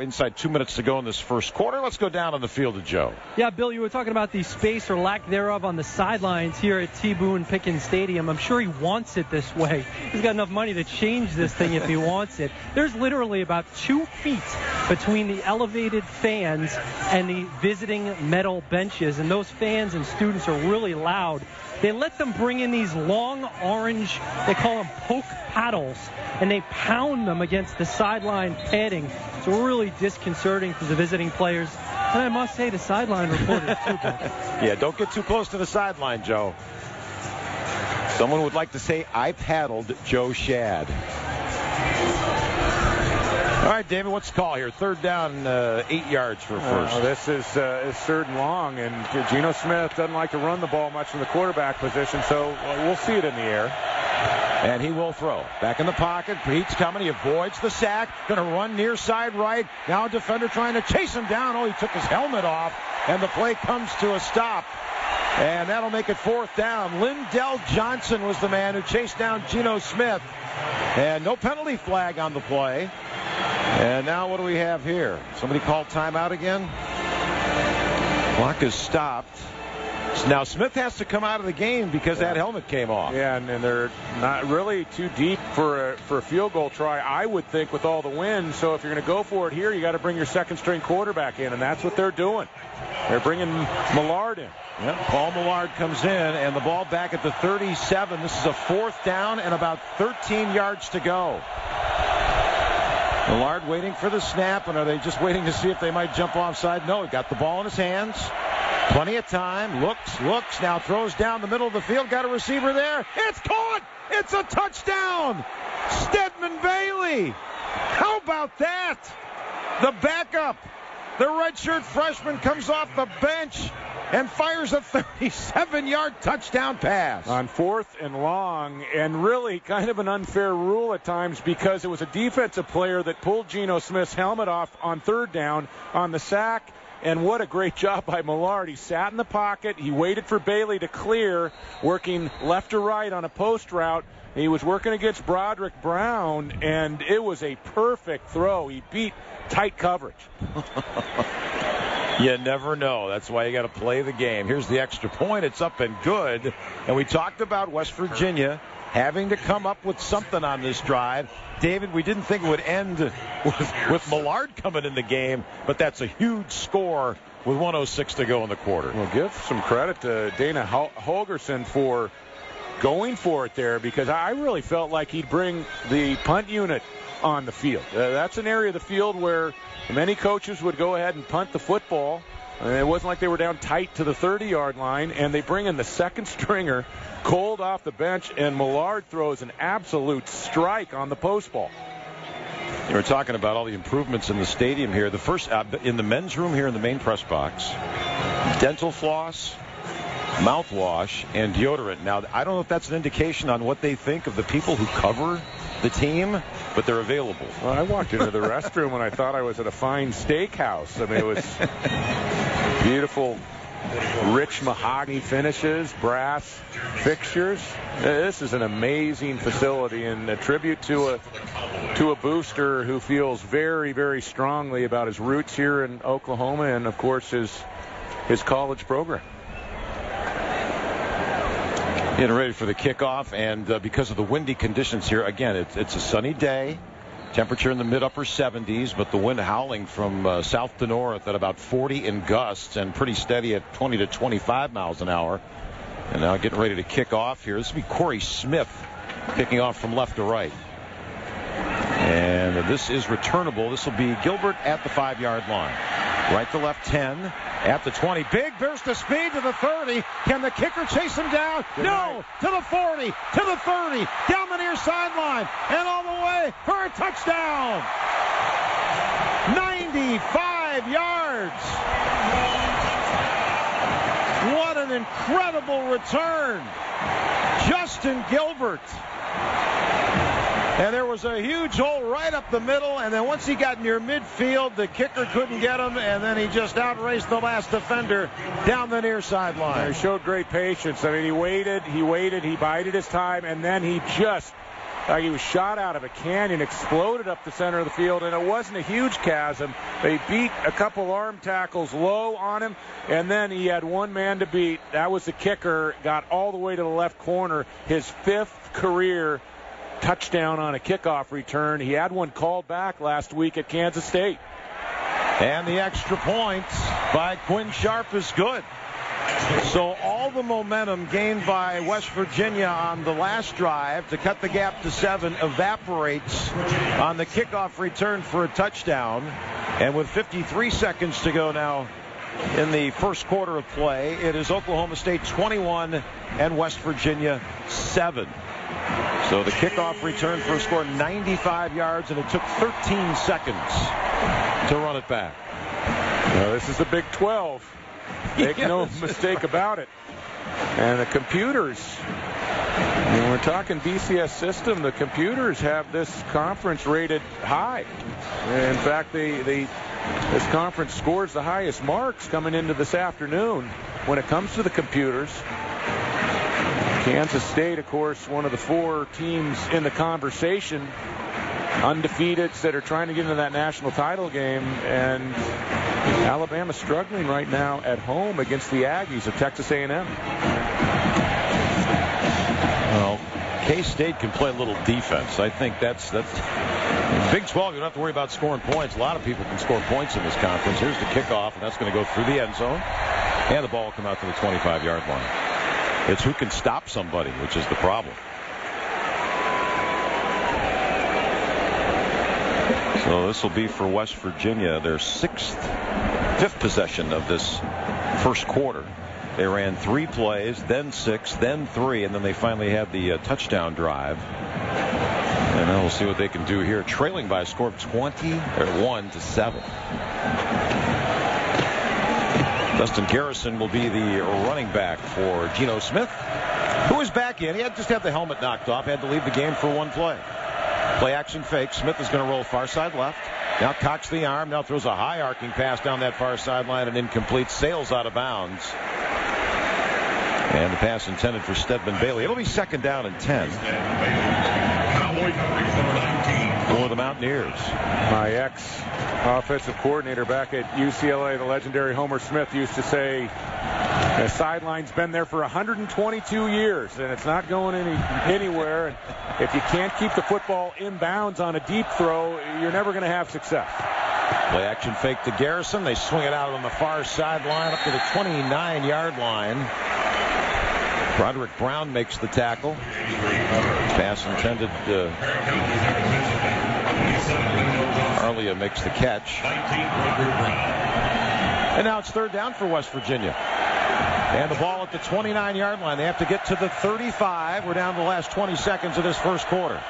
inside 2 minutes to go in this first quarter. Let's go down on the field to Joe. Yeah, Bill, you were talking about the space or lack thereof on the sidelines here at T. Boone Pickens Stadium. I'm sure he wants it this way. He's got enough money to change this thing if he wants it. There's literally about 2 feet between the elevated fans and the visiting metal benches, and those fans and students are really loud. They let them bring in these long orange, they call them poke paddles, and they pound them against the sideline padding. It's really disconcerting for the visiting players. And I must say, the sideline reporters too, Bill. Yeah, don't get too close to the sideline, Joe. Someone would like to say, I paddled Joe Shad. All right, David, what's the call here? 3rd down, 8 yards for first. This is 3rd and long, and Geno Smith doesn't like to run the ball much from the quarterback position, so we'll see it in the air. And he will throw. Back in the pocket. Heat's coming. He avoids the sack. Going to run near side right. Now a defender trying to chase him down. Oh, he took his helmet off, and the play comes to a stop. And that'll make it 4th down. Lindell Johnson was the man who chased down Geno Smith. And no penalty flag on the play. And now what do we have here? Somebody called timeout again. Clock is stopped. Now Smith has to come out of the game because that helmet came off. Yeah, and they're not really too deep for a field goal try, I would think, with all the wind. So if you're going to go for it here, you got to bring your second-string quarterback in, and that's what they're doing. They're bringing Millard in. Yep, Paul Millard comes in, and the ball back at the 37. This is a 4th down and about 13 yards to go. Millard waiting for the snap, and are they just waiting to see if they might jump offside? No, he got the ball in his hands. Plenty of time. Looks, now throws down the middle of the field. Got a receiver there. It's caught! It's a touchdown! Stedman Bailey! How about that? The backup. The redshirt freshman comes off the bench and fires a 37-yard touchdown pass. On 4th and long, and really kind of an unfair rule at times because it was a defensive player that pulled Geno Smith's helmet off on 3rd down on the sack. And what a great job by Millard. He sat in the pocket. He waited for Bailey to clear, working left or right on a post route. He was working against Broderick Brown, and it was a perfect throw. He beat tight coverage. You never know. That's why you got to play the game. Here's the extra point. It's up and good. And we talked about West Virginia having to come up with something on this drive. David, we didn't think it would end with Millard coming in the game, but that's a huge score with 1:06 to go in the quarter. Well, give some credit to Dana Holgerson for going for it there, because I really felt like he'd bring the punt unit on the field. That's an area of the field where many coaches would go ahead and punt the football. It wasn't like they were down tight to the 30-yard line, and they bring in the second stringer cold off the bench, and Millard throws an absolute strike on the post ball. You were talking about all the improvements in the stadium here. The first in the men's room here in the main press box, dental floss, mouthwash, and deodorant. Now, I don't know if that's an indication on what they think of the people who cover the team, but they're available. Well, I walked into the restroom and I thought I was at a fine steakhouse. I mean, it was beautiful, rich mahogany finishes, brass fixtures. This is an amazing facility, and a tribute to a booster who feels very, very strongly about his roots here in Oklahoma and, of course, his college program. Getting ready for the kickoff, and because of the windy conditions here, again, it's a sunny day. Temperature in the mid-upper 70s, but the wind howling from south to north at about 40 in gusts and pretty steady at 20 to 25 miles an hour. And now getting ready to kick off here. This will be Corey Smith kicking off from left to right. And this is returnable. This will be Gilbert at the 5-yard line. Right to left 10. At the 20. Big burst of speed to the 30. Can the kicker chase him down? No. To the 40. To the 30. Down the near sideline. And all the way for a touchdown. 95 yards. What an incredible return. Justin Gilbert. And there was a huge hole right up the middle, and then once he got near midfield, the kicker couldn't get him, and then he just outraced the last defender down the near sideline. He showed great patience. I mean, he waited, he bided his time, and then he just, like he was shot out of a canyon, exploded up the center of the field, and it wasn't a huge chasm. They beat a couple arm tackles low on him, and then he had one man to beat. That was the kicker, got all the way to the left corner, his 5th career touchdown on a kickoff return. He had one called back last week at Kansas State. And the extra point by Quinn Sharp is good. So all the momentum gained by West Virginia on the last drive to cut the gap to 7 evaporates on the kickoff return for a touchdown. And with 53 seconds to go now in the first quarter of play, it is Oklahoma State 21 and West Virginia 7. So the kickoff return for a score 95 yards, and it took 13 seconds to run it back. Well, this is the Big 12. Make no mistake about it. And the computers, when we're talking BCS system, the computers have this conference rated high. In fact, this conference scores the highest marks coming into this afternoon when it comes to the computers. Kansas State, of course, one of the 4 teams in the conversation, undefeateds that are trying to get into that national title game, and Alabama struggling right now at home against the Aggies of Texas A&M. Well, K-State can play a little defense. I think that's Big 12. You don't have to worry about scoring points. A lot of people can score points in this conference. Here's the kickoff, and that's going to go through the end zone, and the ball will come out to the 25-yard line. It's who can stop somebody, which is the problem. So this will be for West Virginia their 5th possession of this first quarter. They ran 3 plays, then 6, then 3, and then they finally had the touchdown drive. And then we'll see what they can do here, trailing by a score of 1-7. Dustin Garrison will be the running back for Geno Smith, who is back in. He just had the helmet knocked off, had to leave the game for one play. Play action fake. Smith is going to roll far side left. Now cocks the arm. Now throws a high arcing pass down that far sideline and incomplete. Sails out of bounds. And the pass intended for Stedman Bailey. It'll be 2nd down and 10 for the Mountaineers. My ex-offensive coordinator back at UCLA, the legendary Homer Smith, used to say, the sideline's been there for 122 years, and it's not going anywhere. And if you can't keep the football inbounds on a deep throw, you're never going to have success. Play action fake to Garrison. They swing it out on the far sideline up to the 29-yard line. Broderick Brown makes the tackle. Pass intended. Arlia makes the catch. And now it's 3rd down for West Virginia. And the ball at the 29-yard line. They have to get to the 35. We're down to the last 20 seconds of this first quarter.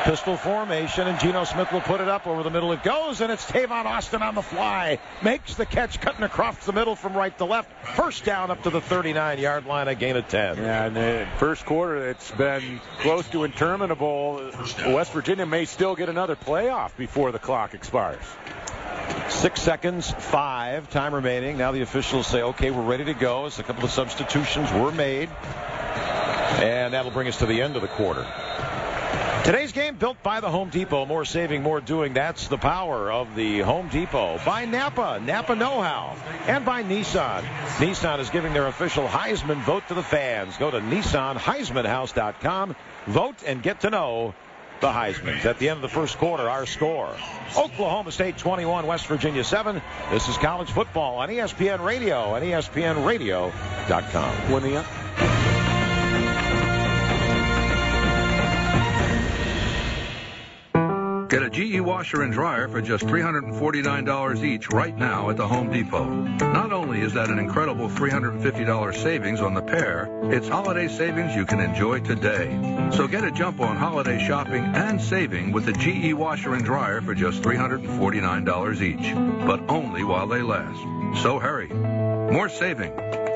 Pistol formation, and Geno Smith will put it up over the middle. It goes, and it's Tavon Austin on the fly. Makes the catch, cutting across the middle from right to left. First down up to the 39-yard line, a gain of 10. Yeah, in the first quarter, it's been close to interminable. West Virginia may still get another playoff before the clock expires. 6 seconds, 5, time remaining. Now the officials say, okay, we're ready to go. As a couple of substitutions were made. And that'll bring us to the end of the quarter. Today's game built by the Home Depot. More saving, more doing. That's the power of the Home Depot. By Napa Know-How. And by Nissan. Nissan is giving their official Heisman vote to the fans. Go to NissanHeismanHouse.com. Vote and get to know the Heismans. At the end of the first quarter, our score: Oklahoma State 21, West Virginia 7. This is college football on ESPN Radio and ESPNRadio.com. When the Get a GE washer and dryer for just $349 each right now at the Home Depot. Not only is that an incredible $350 savings on the pair, it's holiday savings you can enjoy today. So get a jump on holiday shopping and saving with the GE washer and dryer for just $349 each, but only while they last. So hurry. More saving,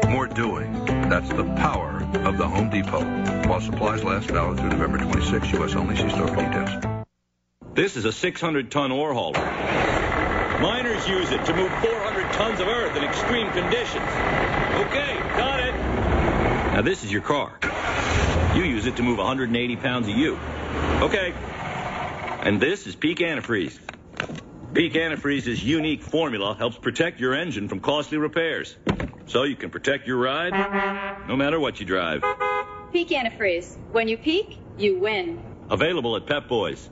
more doing. That's the power of the Home Depot. While supplies last, valid through November 26. U.S. only. See store for details. This is a 600-ton ore hauler. Miners use it to move 400 tons of earth in extreme conditions. Okay, got it. Now this is your car. You use it to move 180 pounds of you. Okay. And this is peak antifreeze. Peak antifreeze's unique formula helps protect your engine from costly repairs. So you can protect your ride no matter what you drive. Peak antifreeze. When you peak, you win. Available at Pep Boys.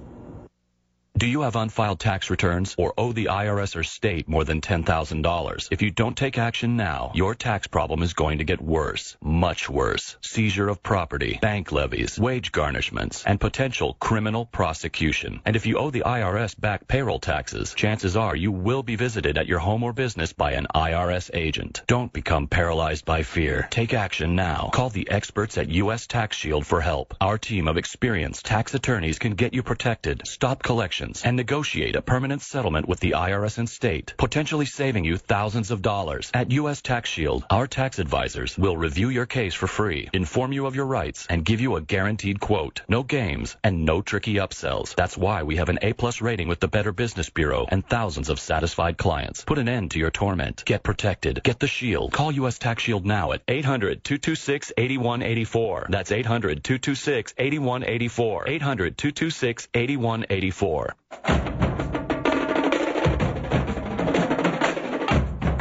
Do you have unfiled tax returns or owe the IRS or state more than $10,000? If you don't take action now, your tax problem is going to get worse, much worse. Seizure of property, bank levies, wage garnishments, and potential criminal prosecution. And if you owe the IRS back payroll taxes, chances are you will be visited at your home or business by an IRS agent. Don't become paralyzed by fear. Take action now. Call the experts at U.S. Tax Shield for help. Our team of experienced tax attorneys can get you protected, stop collections, and negotiate a permanent settlement with the IRS and state, potentially saving you thousands of dollars. At U.S. Tax Shield, our tax advisors will review your case for free, inform you of your rights, and give you a guaranteed quote. No games and no tricky upsells. That's why we have an A+ rating with the Better Business Bureau and thousands of satisfied clients. Put an end to your torment. Get protected. Get the Shield. Call U.S. Tax Shield now at 800-226-8184. That's 800-226-8184. 800-226-8184.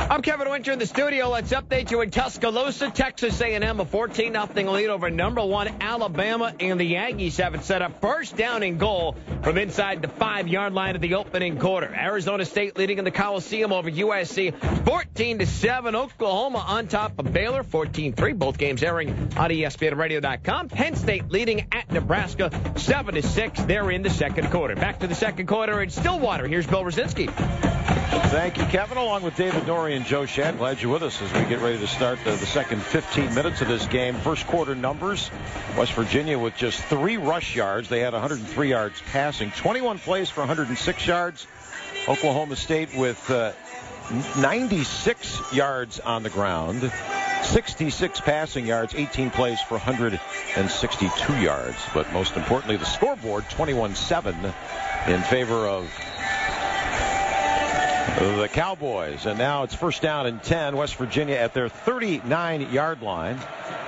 I'm Kevin Winter in the studio. Let's update you in Tuscaloosa. Texas A&M, a 14-0 lead over number 1 Alabama, and the Aggies have it set up first down and goal from inside the 5-yard line of the opening quarter. Arizona State leading in the Coliseum over USC 14-7. Oklahoma on top of Baylor 14-3. Both games airing on ESPNRadio.com. Penn State leading at Nebraska 7-6. They're in the second quarter. Back to the second quarter in Stillwater. Here's Bill Rosinski. Thank you, Kevin, along with David Norrie and Joe Shad. Glad you're with us as we get ready to start the second 15 minutes of this game. First quarter numbers: West Virginia with just 3 rush yards. They had 103 yards passing, 21 plays for 106 yards. Oklahoma State with 96 yards on the ground, 66 passing yards, 18 plays for 162 yards. But most importantly, the scoreboard, 21-7 in favor of the Cowboys. And now it's first down and 10. West Virginia at their 39-yard line.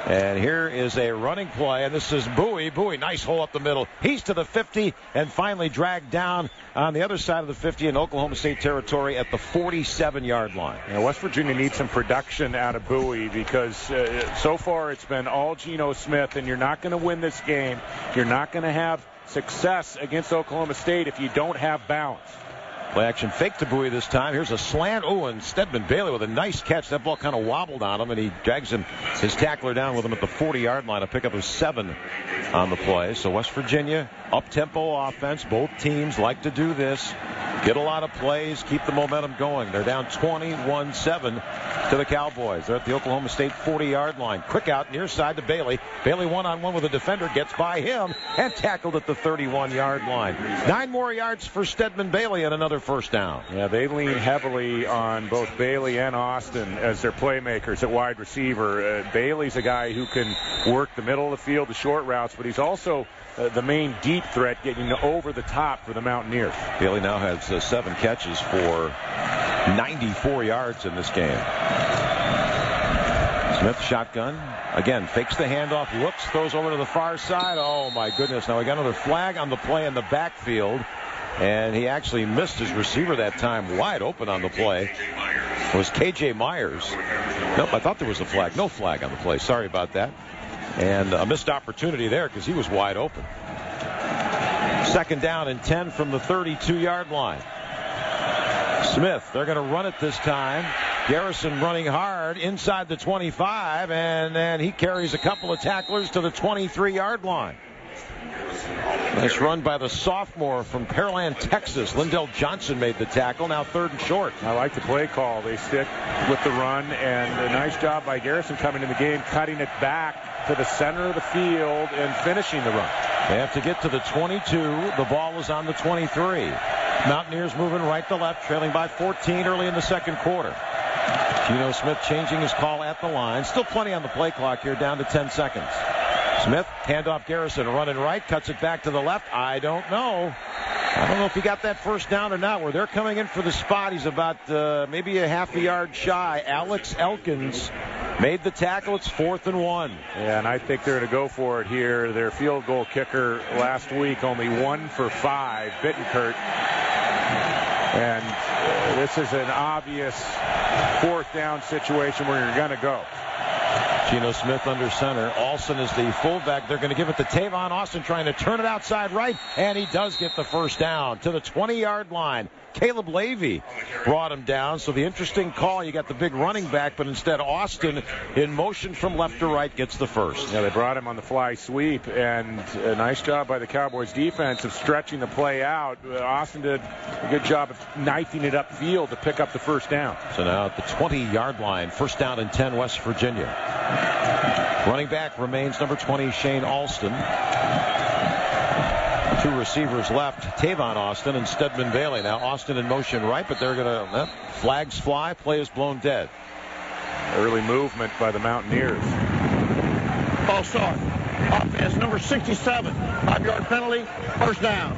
And here is a running play, and this is Bowie. Bowie, nice hole up the middle. He's to the 50 and finally dragged down on the other side of the 50 in Oklahoma State territory at the 47-yard line. Yeah, West Virginia needs some production out of Bowie because so far it's been all Geno Smith, and you're not going to win this game. You're not going to have success against Oklahoma State if you don't have balance. Play action fake to Bowie this time. Here's a slant. Oh, and Stedman Bailey with a nice catch. That ball kind of wobbled on him, and he drags his tackler down with him at the 40-yard line. A pickup of 7 on the play. So West Virginia, up-tempo offense. Both teams like to do this. Get a lot of plays, keep the momentum going. They're down 21-7 to the Cowboys. They're at the Oklahoma State 40-yard line. Quick out near side to Bailey. Bailey one-on-one with a defender, gets by him and tackled at the 31-yard line. 9 more yards for Stedman Bailey and another first down. Yeah, they lean heavily on both Bailey and Austin as their playmakers at wide receiver. Bailey's a guy who can work the middle of the field, the short routes, but he's also the main deep threat getting over the top for the Mountaineers. Bailey now has 7 catches for 94 yards in this game. Smith shotgun. Again, fakes the handoff, looks, throws over to the far side. Oh, my goodness. Now we got another flag on the play in the backfield. And he actually missed his receiver that time, wide open on the play. It was K.J. Myers. Nope, I thought there was a flag. No flag on the play. Sorry about that. And a missed opportunity there because he was wide open. 2nd down and 10 from the 32-yard line. Smith, they're going to run it this time. Garrison running hard inside the 25, and then he carries a couple of tacklers to the 23-yard line. Nice run by the sophomore from Pearland, Texas. Lindell Johnson made the tackle. Now 3rd and short. I like the play call. They stick with the run, and a nice job by Garrison coming in the game, cutting it back to the center of the field and finishing the run. They have to get to the 22. The ball is on the 23. Mountaineers moving right to left, trailing by 14 early in the 2nd quarter. Geno Smith changing his call at the line. Still plenty on the play clock here, down to 10 seconds. Smith, handoff Garrison, running right, cuts it back to the left. I don't know if he got that first down or not. Where they're coming in for the spot, he's about maybe a half a yard shy. Alex Elkins made the tackle. It's 4th and 1. Yeah, and I think they're going to go for it here. Their field goal kicker last week, only 1 for 5, Bittenkurt. And this is an obvious 4th down situation where you're going to go. Geno Smith under center. Alston is the fullback. They're going to give it to Tavon Austin, trying to turn it outside right, and he does get the first down to the 20-yard line. Caleb Levy brought him down. So the interesting call, you got the big running back, but instead Austin in motion from left to right gets the first. Yeah, they brought him on the fly sweep, and a nice job by the Cowboys defense of stretching the play out. Austin did a good job of knifing it upfield to pick up the first down. So now at the 20-yard line, 1st down and 10, West Virginia. Running back remains number 20, Shane Alston. 2 receivers left, Tavon Austin and Stedman Bailey. Now Austin in motion right, but they're going to flags fly, play is blown dead. Early movement by the Mountaineers. Ball start. Offense number 67. 5-yard penalty. First down.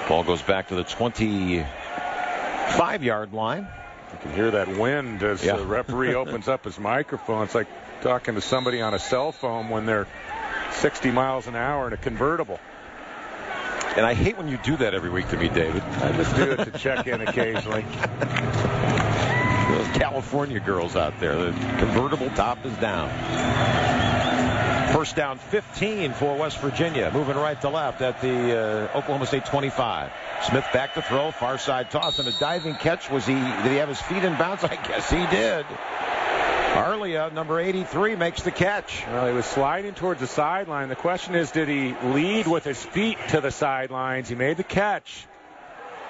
Ball goes back to the 25-yard line. You can hear that wind as the referee opens up his microphone. It's like talking to somebody on a cell phone when they're 60 miles an hour in a convertible. And I hate when you do that every week to me, David. I just do it to check in occasionally. Those California girls out there, the convertible top is down. First down 15 for West Virginia. Moving right to left at the Oklahoma State 25. Smith back to throw, far side toss, and a diving catch. Did he have his feet in bounds? I guess he did. Arlia, number 83, makes the catch. Well, he was sliding towards the sideline. The question is, did he lead with his feet to the sidelines? He made the catch.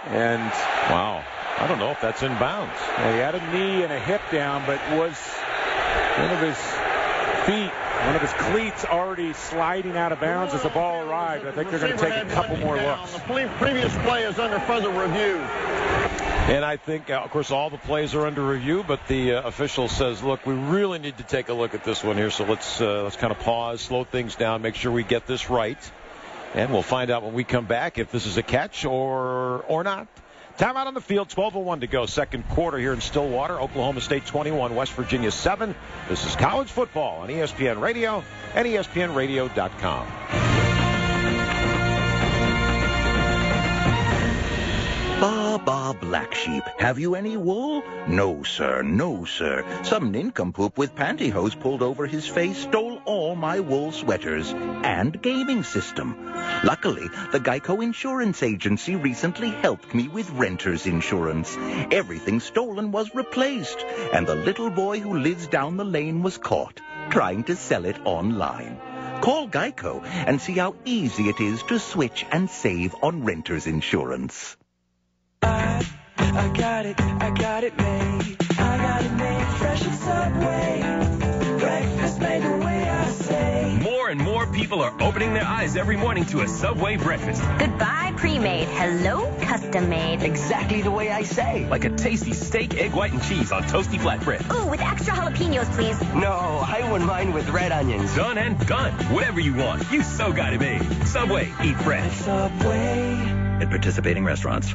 And wow, I don't know if that's in bounds. Yeah, he had a knee and a hip down, but was one of his feet, one of his cleats already sliding out of bounds as the ball arrived. I think they're going to take a couple more looks. The previous play is under further review. And I think, of course, all the plays are under review, but the official says, look, we really need to take a look at this one here, so let's kind of pause, slow things down, make sure we get this right. And we'll find out when we come back if this is a catch or not. Timeout on the field, 12:01 to go. 2nd quarter here in Stillwater. Oklahoma State 21, West Virginia 7. This is college football on ESPN Radio and ESPNRadio.com. Ba, black sheep, have you any wool? No, sir, no, sir. Some nincompoop with pantyhose pulled over his face stole all my wool sweaters and gaming system. Luckily, the Geico Insurance Agency recently helped me with renter's insurance. Everything stolen was replaced, and the little boy who lives down the lane was caught trying to sell it online. Call Geico and see how easy it is to switch and save on renter's insurance. I got it made. I got it made fresh at Subway. Breakfast made the way I say. More and more people are opening their eyes every morning to a Subway breakfast. Goodbye, pre-made. Hello, custom-made. Exactly the way I say. Like a tasty steak, egg white, and cheese on toasty flatbread. Ooh, with extra jalapenos, please. No, I wouldn't mind with red onions. Done and done. Whatever you want. You so got it made. Subway. Eat fresh. Subway. At participating restaurants.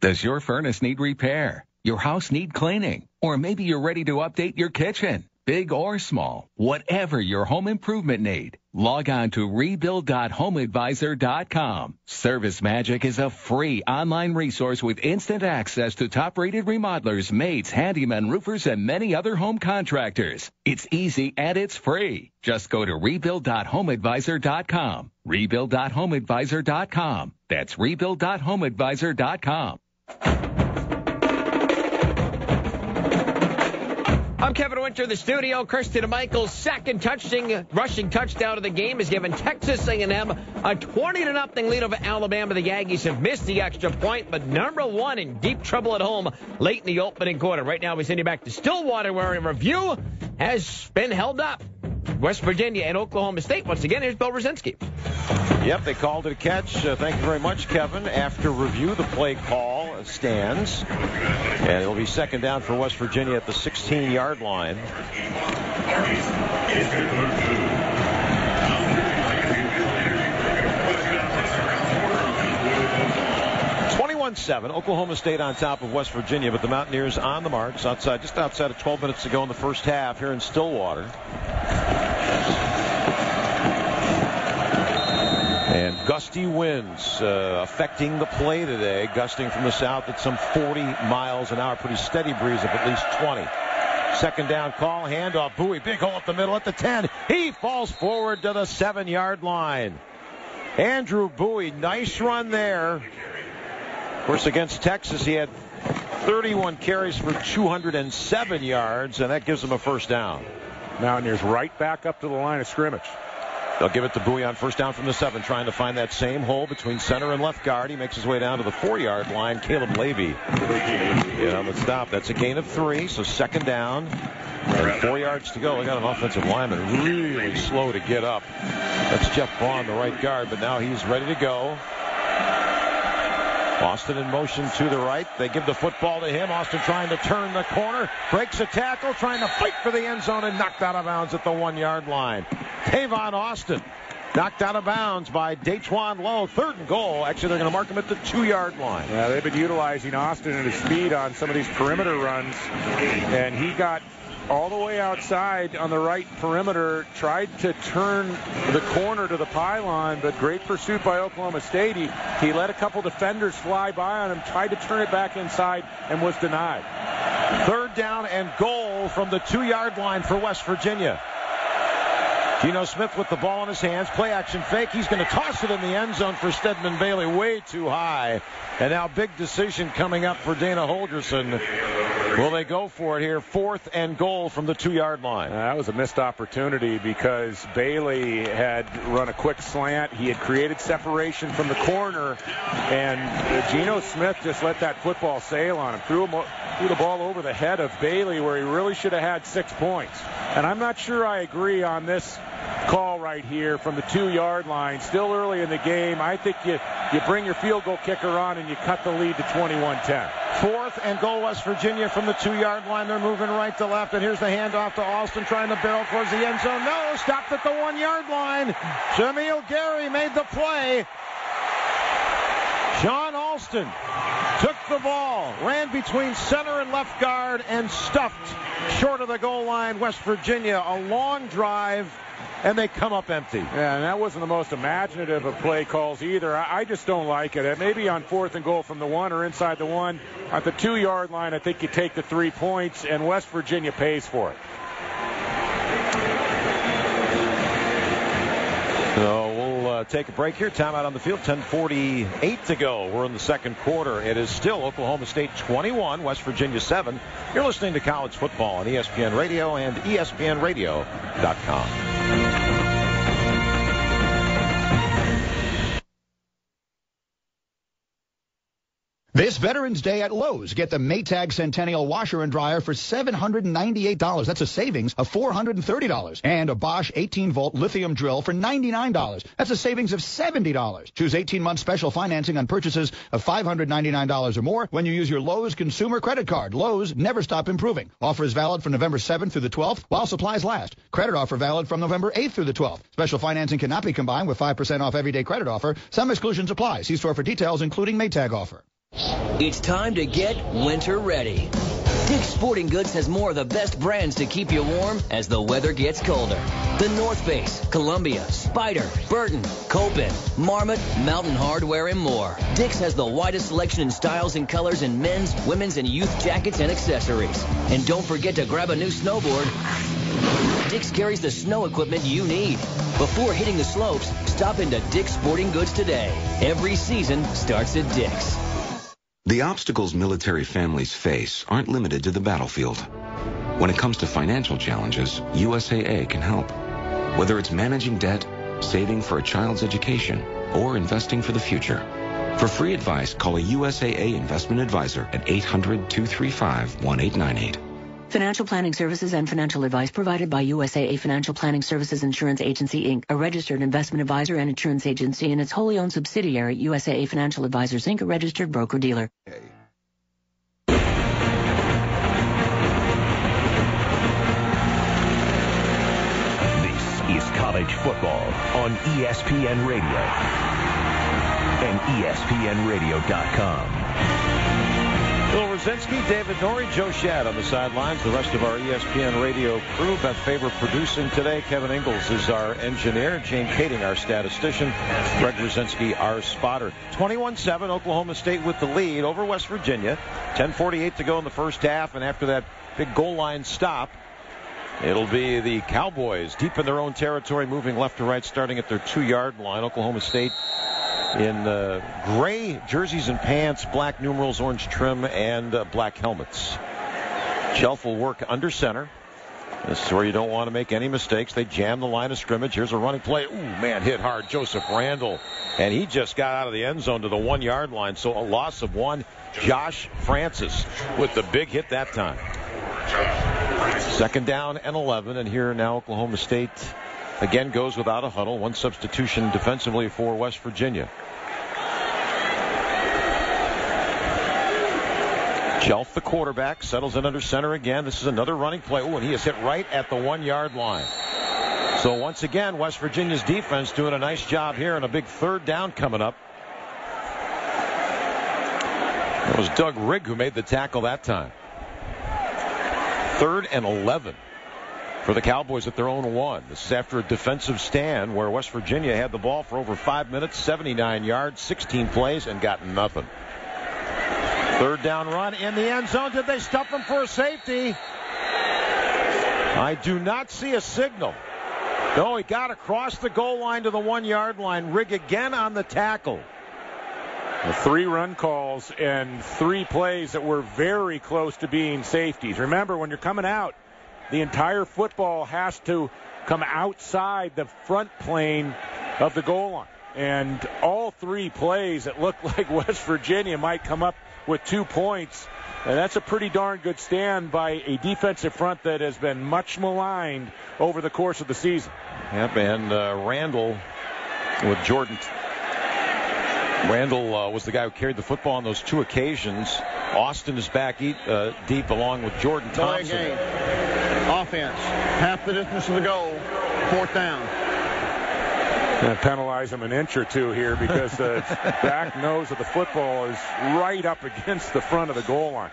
Does your furnace need repair? Your house need cleaning? Or maybe you're ready to update your kitchen? Big or small, whatever your home improvement need, log on to rebuild.homeadvisor.com. Service Magic is a free online resource with instant access to top-rated remodelers, mates, handymen, roofers, and many other home contractors. It's easy and it's free. Just go to rebuild.homeadvisor.com. Rebuild.homeadvisor.com. That's rebuild.homeadvisor.com. I'm Kevin Winter in the studio. Kirsten Michaels' second rushing touchdown of the game has given Texas A&M a 20-0 lead over Alabama. The Aggies have missed the extra point, but number one in deep trouble at home late in the opening quarter. Right now we send you back to Stillwater, where a review has been held up. West Virginia and Oklahoma State. Once again, here's Bill Rosinski. Yep, they called it a catch. Thank you very much, Kevin. After review, the play call stands. And it'll be second down for West Virginia at the 16-yard line. 21-7, Oklahoma State on top of West Virginia, but the Mountaineers on the marks just outside of 12 minutes to go in the first half here in Stillwater. And gusty winds affecting the play today, gusting from the south at some 40 miles an hour. Pretty steady breeze of at least 20. Second down call, handoff, Bowie, big hole up the middle at the 10. He falls forward to the 7-yard line. Andrew Bowie, nice run there. Of course, against Texas, he had 31 carries for 207 yards, and that gives him a first down. Mountaineers right back up to the line of scrimmage. They'll give it to Bowie on first down from the 7, trying to find that same hole between center and left guard. He makes his way down to the 4-yard line. Caleb Levy on the stop. That's a gain of 3, so second down and 4 yards to go. They got an offensive lineman really slow to get up. That's Jeff Vaughn, the right guard, but now he's ready to go. Austin in motion to the right. They give the football to him. Austin trying to turn the corner. Breaks a tackle, trying to fight for the end zone, and knocked out of bounds at the 1-yard line. Tavon Austin knocked out of bounds by Daquan Lowe. 3rd and goal. Actually, they're going to mark him at the 2-yard line. Yeah, they've been utilizing Austin and his speed on some of these perimeter runs, and he got all the way outside on the right perimeter, tried to turn the corner to the pylon, but great pursuit by Oklahoma State. He let a couple defenders fly by on him, tried to turn it back inside, and was denied. 3rd down and goal from the 2-yard line for West Virginia. Geno Smith with the ball in his hands. Play action fake. He's going to toss it in the end zone for Stedman Bailey. Way too high. And now big decision coming up for Dana Holgerson. Will they go for it here? 4th and goal from the 2-yard line. That was a missed opportunity because Bailey had run a quick slant. He had created separation from the corner, and Geno Smith just let that football sail on him. Threw the ball over the head of Bailey where he really should have had 6 points. And I'm not sure I agree on this call right here from the 2-yard line. Still early in the game. I think you bring your field goal kicker on and you cut the lead to 21-10. 4th and goal, West Virginia from the 2-yard line. They're moving right to left, and here's the handoff to Alston, trying to barrel towards the end zone. No, stopped at the 1-yard line. Jamil Gary made the play. John Alston took the ball, ran between center and left guard, and stuffed short of the goal line West Virginia. A long drive, and they come up empty. Yeah, and that wasn't the most imaginative of play calls either. I just don't like it. Maybe on 4th and goal from the 1 or inside the 1. At the 2-yard line, I think you take the 3 points, and West Virginia pays for it. So we'll take a break here. Timeout on the field. 10:48 to go. We're in the second quarter. It is still Oklahoma State 21, West Virginia 7. You're listening to College Football on ESPN Radio and ESPNRadio.com. This Veterans Day at Lowe's, get the Maytag Centennial washer and dryer for $798. That's a savings of $430. And a Bosch 18-volt lithium drill for $99. That's a savings of $70. Choose 18-month special financing on purchases of $599 or more when you use your Lowe's consumer credit card. Lowe's, never stop improving. Offer is valid from November 7th through the 12th while supplies last. Credit offer valid from November 8th through the 12th. Special financing cannot be combined with 5% off everyday credit offer. Some exclusions apply. See store for details, including Maytag offer. It's time to get winter ready. Dick's Sporting Goods has more of the best brands to keep you warm as the weather gets colder. The North Face, Columbia, Spyder, Burton, Copen, Marmot, Mountain Hardwear, and more. Dick's has the widest selection in styles and colors in men's, women's, and youth jackets and accessories. And don't forget to grab a new snowboard. Dick's carries the snow equipment you need. Before hitting the slopes, stop into Dick's Sporting Goods today. Every season starts at Dick's. The obstacles military families face aren't limited to the battlefield. When it comes to financial challenges, USAA can help. Whether it's managing debt, saving for a child's education, or investing for the future. For free advice, call a USAA investment advisor at 800-235-1898. Financial planning services and financial advice provided by USAA Financial Planning Services Insurance Agency, Inc., a registered investment advisor and insurance agency, and its wholly owned subsidiary, USAA Financial Advisors, Inc., a registered broker-dealer. This is college football on ESPN Radio and ESPNradio.com. Bill Rosinski, David Norrie, Joe Shad on the sidelines. The rest of our ESPN radio crew. Beth Faber producing today. Kevin Ingalls is our engineer. Jane Kading, our statistician. Greg Rosinski, our spotter. 21-7, Oklahoma State with the lead over West Virginia. 10:48 to go in the first half, and after that big goal line stop, it'll be the Cowboys deep in their own territory, moving left to right, starting at their 2-yard line. Oklahoma State in gray jerseys and pants, black numerals, orange trim, and black helmets. Shelf will work under center. This is where you don't want to make any mistakes. They jam the line of scrimmage. Here's a running play. Ooh, man, hit hard. Joseph Randall. And he just got out of the end zone to the 1-yard line. So a loss of 1. Josh Francis with the big hit that time. 2nd down and 11. And here now Oklahoma State again goes without a huddle. 1 substitution defensively for West Virginia. Shelf, the quarterback, settles in under center again. This is another running play. Ooh, and he is hit right at the 1-yard line. So once again, West Virginia's defense doing a nice job here, and a big 3rd down coming up. It was Doug Rigg who made the tackle that time. 3rd and 11 for the Cowboys at their own 1. This is after a defensive stand where West Virginia had the ball for over 5 minutes, 79 yards, 16 plays, and got nothing. 3rd down run in the end zone. Did they stuff him for a safety? I do not see a signal. No, he got across the goal line to the 1-yard line. Rigg again on the tackle. 3 run calls and 3 plays that were very close to being safeties. Remember, when you're coming out, the entire football has to come outside the front plane of the goal line. And all 3 plays, it looked like West Virginia might come up with 2 points. And that's a pretty darn good stand by a defensive front that has been much maligned over the course of the season. Yep, and Randall with Jordan. Randall was the guy who carried the football on those 2 occasions. Austin is back deep along with Jordan Thompson. Delay game. Offense. Half the distance to the goal. 4th down. Going to penalize him an inch or 2 here because the back nose of the football is right up against the front of the goal line.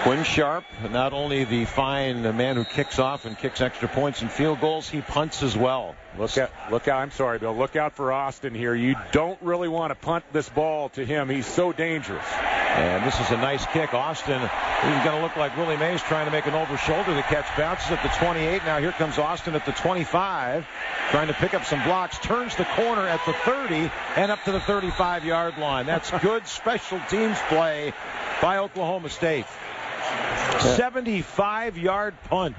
Quinn Sharp, not only the fine man who kicks off and kicks extra points and field goals, he punts as well. Look out! I'm sorry, Bill. Look out for Austin here. You don't really want to punt this ball to him. He's so dangerous. And this is a nice kick. Austin, he's going to look like Willie Mays trying to make an over-shoulder. The catch bounces at the 28. Now here comes Austin at the 25, trying to pick up some blocks. Turns the corner at the 30 and up to the 35-yard line. That's good special teams play by Oklahoma State. 75-yard punt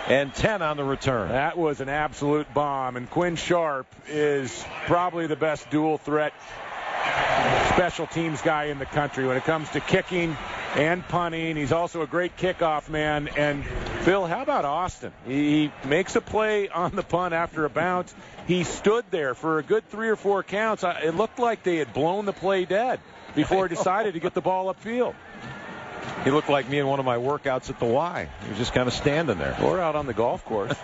and 10 on the return. That was an absolute bomb, and Quinn Sharp is probably the best dual threat special teams guy in the country when it comes to kicking and punting. He's also a great kickoff man. And, Phil, how about Austin? He makes a play on the punt after a bounce. He stood there for a good 3 or 4 counts. It looked like they had blown the play dead before he decided to get the ball upfield. He looked like me in one of my workouts at the Y. He was just kind of standing there. Or out on the golf course.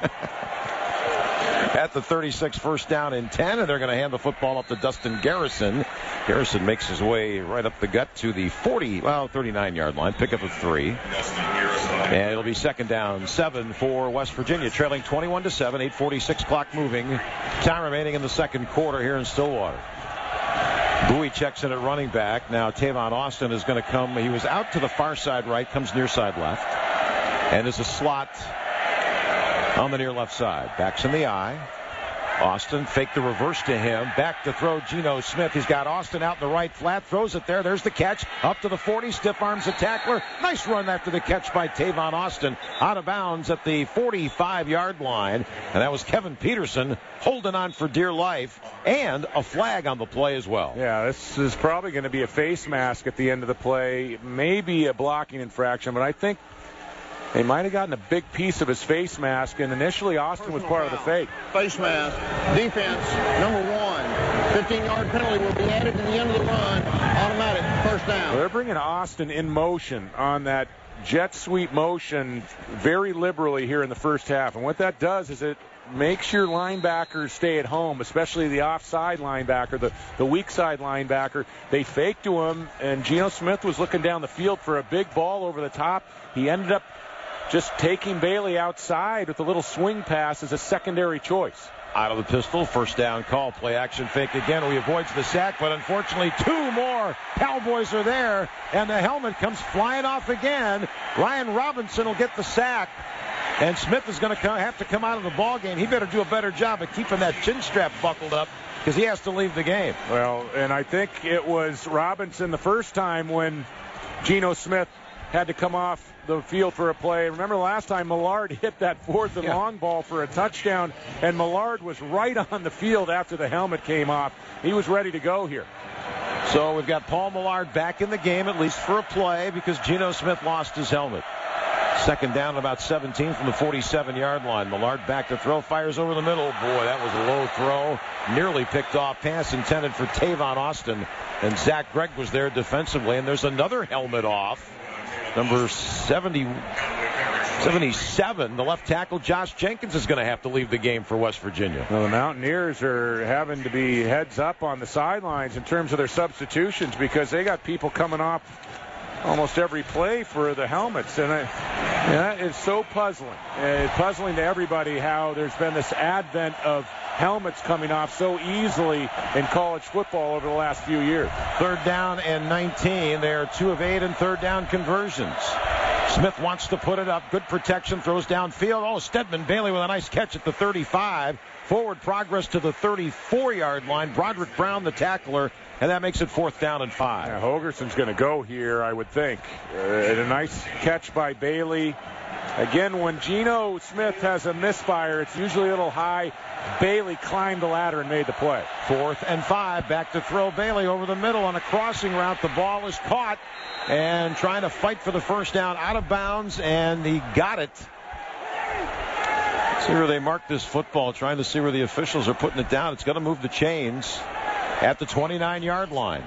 At the 36, first down and 10, and they're going to hand the football up to Dustin Garrison. Garrison makes his way right up the gut to the 39-yard line, pick up a 3. And it'll be second down 7 for West Virginia, trailing 21-7, 8:46 clock moving. Time remaining in the second quarter here in Stillwater. Bowie checks in at running back. Now Tavon Austin is going to come. He was out to the far side right, comes near side left. And is a slot on the near left side. Backs in the eye. Austin faked the reverse to him. Back to throw Geno Smith. He's got Austin out in the right flat. Throws it there. There's the catch. Up to the 40. Stiff arms the tackler. Nice run after the catch by Tavon Austin. Out of bounds at the 45-yard line. And that was Kevin Peterson holding on for dear life. And a flag on the play as well. Yeah, this is probably going to be a face mask at the end of the play. Maybe a blocking infraction, but I think they might have gotten a big piece of his face mask, and initially Austin was part of the fake. Face mask. Defense, number 1. 15-yard penalty will be added to the end of the run. Automatic first down. Well, they're bringing Austin in motion on that jet sweep motion very liberally here in the first half. And what that does is it makes your linebackers stay at home, especially the offside linebacker, the weak side linebacker. They faked to him, and Geno Smith was looking down the field for a big ball over the top. He ended up just taking Bailey outside with a little swing pass as a secondary choice. Out of the pistol, first down call, play action fake again. He avoids the sack, but unfortunately 2 more Cowboys are there, and the helmet comes flying off again. Ryan Robinson will get the sack, and Smith is going to have to come out of the ball game. He better do a better job of keeping that chin strap buckled up because he has to leave the game. Well, and I think it was Robinson the first time when Geno Smith had to come off the field for a play. Remember last time Millard hit that 4th and long ball for a touchdown, and Millard was right on the field after the helmet came off. He was ready to go here. So we've got Paul Millard back in the game, at least for a play, because Geno Smith lost his helmet. Second down, about 17 from the 47-yard line. Millard back to throw, fires over the middle. Boy, that was a low throw. Nearly picked off. Pass intended for Tavon Austin. And Zach Gregg was there defensively. And there's another helmet off. Number 77, the left tackle, Josh Jenkins, is going to have to leave the game for West Virginia. Well, the Mountaineers are having to be heads up on the sidelines in terms of their substitutions because they got people coming off almost every play for the helmets. And that is so puzzling. It's puzzling to everybody how there's been this advent of helmets coming off so easily in college football over the last few years. Third down and 19. They are 2 of 8 in third down conversions. Smith wants to put it up. Good protection. Throws downfield. Oh, Stedman Bailey with a nice catch at the 35. Forward progress to the 34-yard line. Broderick Brown, the tackler, and that makes it 4th down and 5. Yeah, Hogerson's going to go here, I would think. A nice catch by Bailey. Again, when Geno Smith has a misfire, it's usually a little high. Bailey climbed the ladder and made the play. 4th and 5. Back to throw. Bailey over the middle on a crossing route. The ball is caught and trying to fight for the first down, out of bounds, and he got it. See where they mark this football, trying to see where the officials are putting it down. It's going to move the chains at the 29-yard line.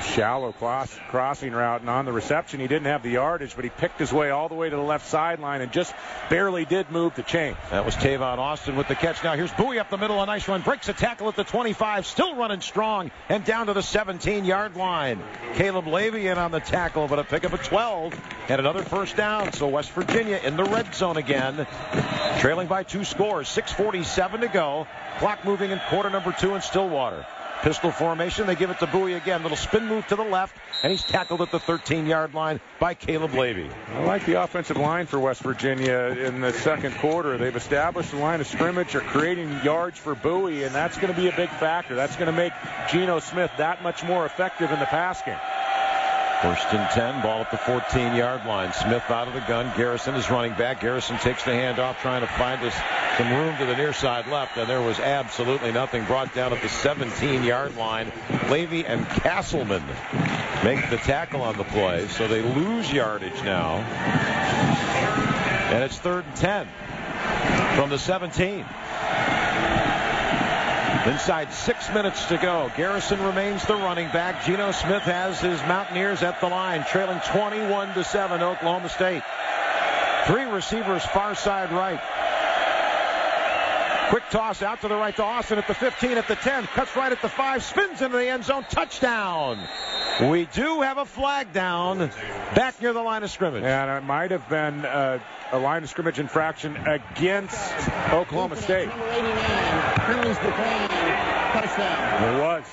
Shallow crossing route, and on the reception he didn't have the yardage, but he picked his way all the way to the left sideline and just barely did move the chain. That was Tavon Austin with the catch. Now here's Bowie up the middle, a nice run, breaks a tackle at the 25, still running strong, and down to the 17-yard line. Caleb Levy in on the tackle, but a pickup of 12 and another first down. So West Virginia in the red zone again, trailing by 2 scores, 6:47 to go. Clock moving in quarter number 2 in Stillwater. Pistol formation. They give it to Bowie again. Little spin move to the left, and he's tackled at the 13-yard line by Caleb Levy. I like the offensive line for West Virginia in the second quarter. They've established the line of scrimmage, are creating yards for Bowie, and that's going to be a big factor. That's going to make Geno Smith that much more effective in the pass game. 1st and 10, ball at the 14-yard line. Smith out of the gun. Garrison is running back. Garrison takes the handoff, trying to find his some room to the near side left, and there was absolutely nothing. Brought down at the 17-yard line. Levy and Castleman make the tackle on the play, so they lose yardage now. And it's 3rd and 10 from the 17. Inside 6 minutes to go. Garrison remains the running back. Geno Smith has his Mountaineers at the line, trailing 21-7 Oklahoma State. 3 receivers far side right. Quick toss out to the right to Austin at the 15, at the 10, cuts right at the 5, spins into the end zone, touchdown. We do have a flag down back near the line of scrimmage. And it might have been a line of scrimmage infraction against Oklahoma State. Number 89, Crowns the touchdown. It was.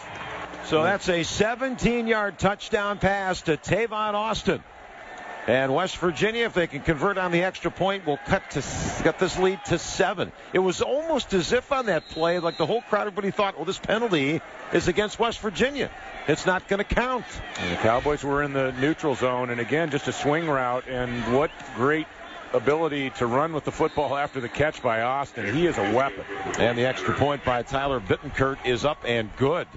So that's a 17-yard touchdown pass to Tavon Austin. And West Virginia, if they can convert on the extra point, will cut this lead to 7. It was almost as if on that play, like the whole crowd, everybody thought, well, this penalty is against West Virginia. It's not going to count. And the Cowboys were in the neutral zone, and again, just a swing route, and what great ability to run with the football after the catch by Austin. He is a weapon. And the extra point by Tyler Bittenkurt is up and good.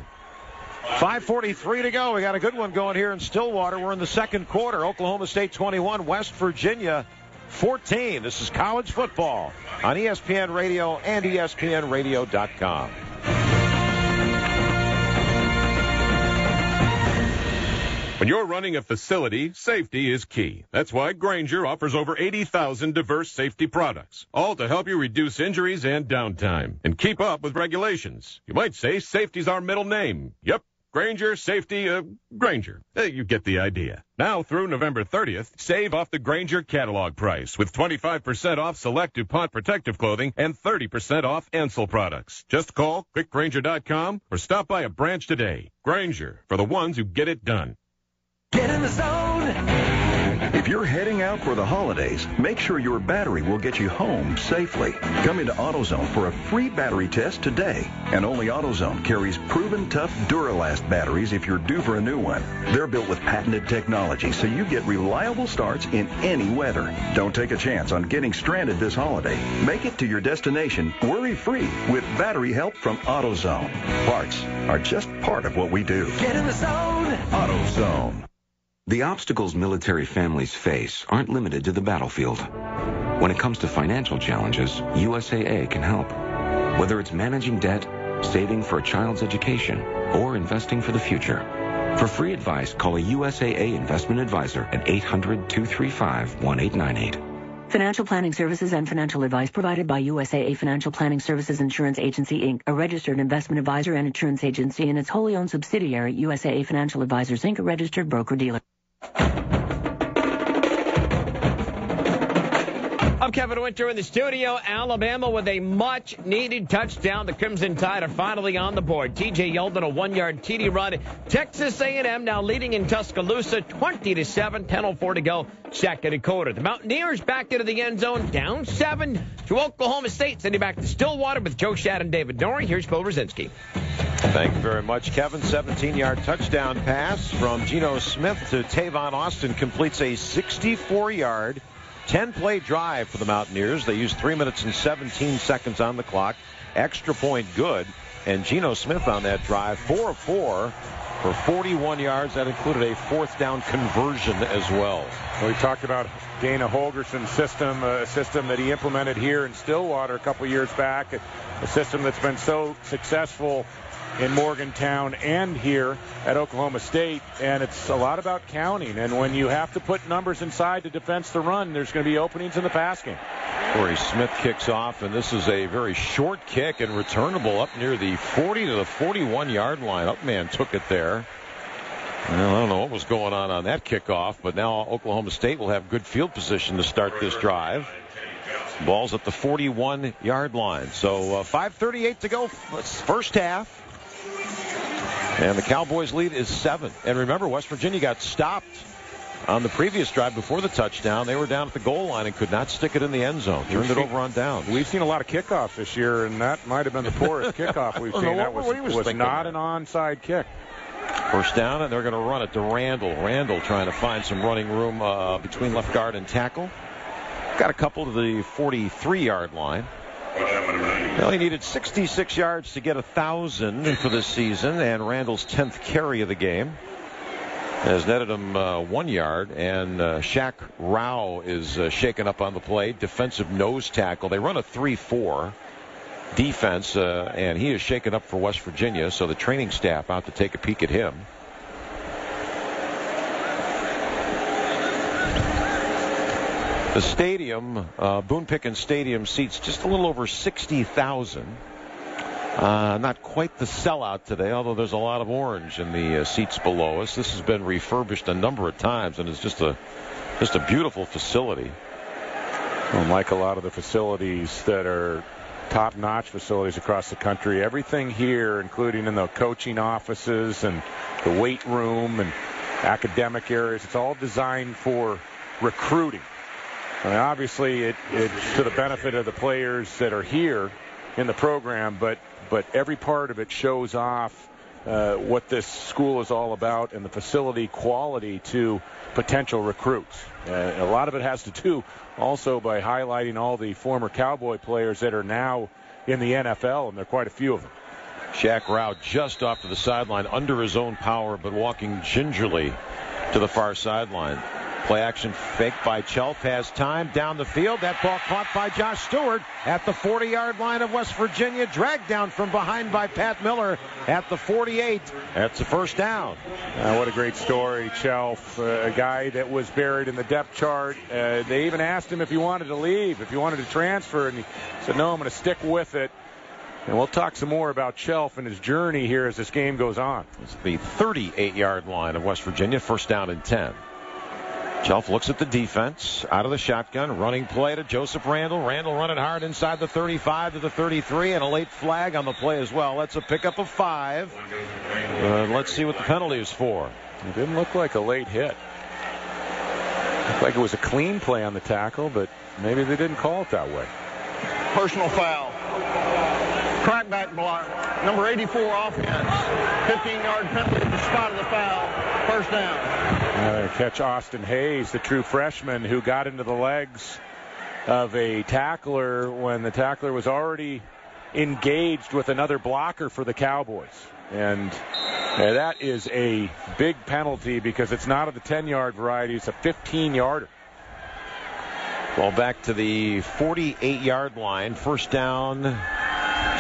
5:43 to go. We got a good one going here in Stillwater. We're in the second quarter. Oklahoma State 21, West Virginia 14. This is college football on ESPN Radio and ESPNRadio.com. When you're running a facility, safety is key. That's why Grainger offers over 80,000 diverse safety products, all to help you reduce injuries and downtime and keep up with regulations. You might say safety's our middle name. Yep. Grainger, safety, Grainger. You get the idea. Now through November 30th, save off the Grainger catalog price with 25% off select DuPont protective clothing and 30% off Ansel products. Just call quickgrainger.com or stop by a branch today. Grainger, for the ones who get it done. Get in the zone. If you're heading out for the holidays, make sure your battery will get you home safely. Come into AutoZone for a free battery test today. And only AutoZone carries proven tough Duralast batteries if you're due for a new one. They're built with patented technology, so you get reliable starts in any weather. Don't take a chance on getting stranded this holiday. Make it to your destination worry-free with battery help from AutoZone. Parts are just part of what we do. Get in the zone. AutoZone. The obstacles military families face aren't limited to the battlefield. When it comes to financial challenges, USAA can help. Whether it's managing debt, saving for a child's education, or investing for the future. For free advice, call a USAA investment advisor at 800-235-1898. Financial planning services and financial advice provided by USAA Financial Planning Services Insurance Agency, Inc., a registered investment advisor and insurance agency, and its wholly owned subsidiary, USAA Financial Advisors, Inc., a registered broker-dealer. I'm Kevin Winter in the studio. Alabama with a much-needed touchdown. The Crimson Tide are finally on the board. T.J. Yeldon, a 1-yard TD run. Texas A&M now leading in Tuscaloosa, 20-7, 10:04 to go, second quarter. The Mountaineers back into the end zone, down 7 to Oklahoma State. Sending back to Stillwater with Joe Shad and David Norrie. Here's Phil Brzezinski. Thank you very much, Kevin. 17-yard touchdown pass from Geno Smith to Tavon Austin completes a 64-yard 10-play drive for the Mountaineers. They used 3 minutes and 17 seconds on the clock. Extra point good. And Geno Smith on that drive, 4 of 4 for 41 yards. That included a fourth down conversion as well. We talked about Dana Holgerson's system, a system that he implemented here in Stillwater a couple years back, a system that's been so successful in Morgantown and here at Oklahoma State, and it's a lot about counting. And when you have to put numbers inside to defense the run, there's going to be openings in the pass game. Corey Smith kicks off, and this is a very short kick and returnable up near the 40 to the 41-yard line. Upman took it there. Well, I don't know what was going on that kickoff, but now Oklahoma State will have good field position to start this drive. Ball's at the 41-yard line. So 5:38 to go, first half. And the Cowboys' lead is 7. And remember, West Virginia got stopped on the previous drive before the touchdown. They were down at the goal line and could not stick it in the end zone. Turned it over on down. We've seen a lot of kickoffs this year, and that might have been the poorest kickoff we've seen. That was not an onside kick. First down, and they're going to run it to Randall. Randall trying to find some running room between left guard and tackle. Got a couple to the 43-yard line. Well, he needed 66 yards to get 1,000 for this season, and Randall's 10th carry of the game has netted him 1 yard, and Shaq Rao is shaken up on the play, defensive nose tackle. They run a 3-4 defense, and he is shaken up for West Virginia, so the training staff out to take a peek at him. The stadium, Boone Pickens Stadium, seats just a little over 60,000. Not quite the sellout today, although there's a lot of orange in the seats below us. This has been refurbished a number of times, and it's just a beautiful facility. Well, like a lot of the facilities that are top-notch facilities across the country, everything here, including in the coaching offices and the weight room and academic areas, it's all designed for recruiting. I mean, obviously, it's to the benefit of the players that are here in the program, but every part of it shows off what this school is all about and the facility quality to potential recruits. A lot of it has to do also by highlighting all the former Cowboy players that are now in the NFL, and there are quite a few of them. Shaq Rao just off to the sideline under his own power, but walking gingerly to the far sideline. Play action fake by Chelf, has time down the field. That ball caught by Josh Stewart at the 40-yard line of West Virginia. Dragged down from behind by Pat Miller at the 48. That's the first down. What a great story, Chelf. A guy that was buried in the depth chart. They even asked him if he wanted to leave, if he wanted to transfer, and he said, no, I'm going to stick with it. And we'll talk some more about Chelf and his journey here as this game goes on. It's the 38-yard line of West Virginia, first down and 10. Chelf looks at the defense, out of the shotgun, running play to Joseph Randall. Randall running hard inside the 35 to the 33, and a late flag on the play as well. That's a pickup of 5. Let's see what the penalty is for. It didn't look like a late hit. Looked like it was a clean play on the tackle, but maybe they didn't call it that way. Personal foul. Crackback block. Number 84 offense. 15-yard penalty at the spot of the foul. First down. Catch Austin Hayes, the true freshman who got into the legs of a tackler when the tackler was already engaged with another blocker for the Cowboys. And that is a big penalty because it's not of the 10-yard variety. It's a 15-yarder. Well, back to the 48-yard line. First down,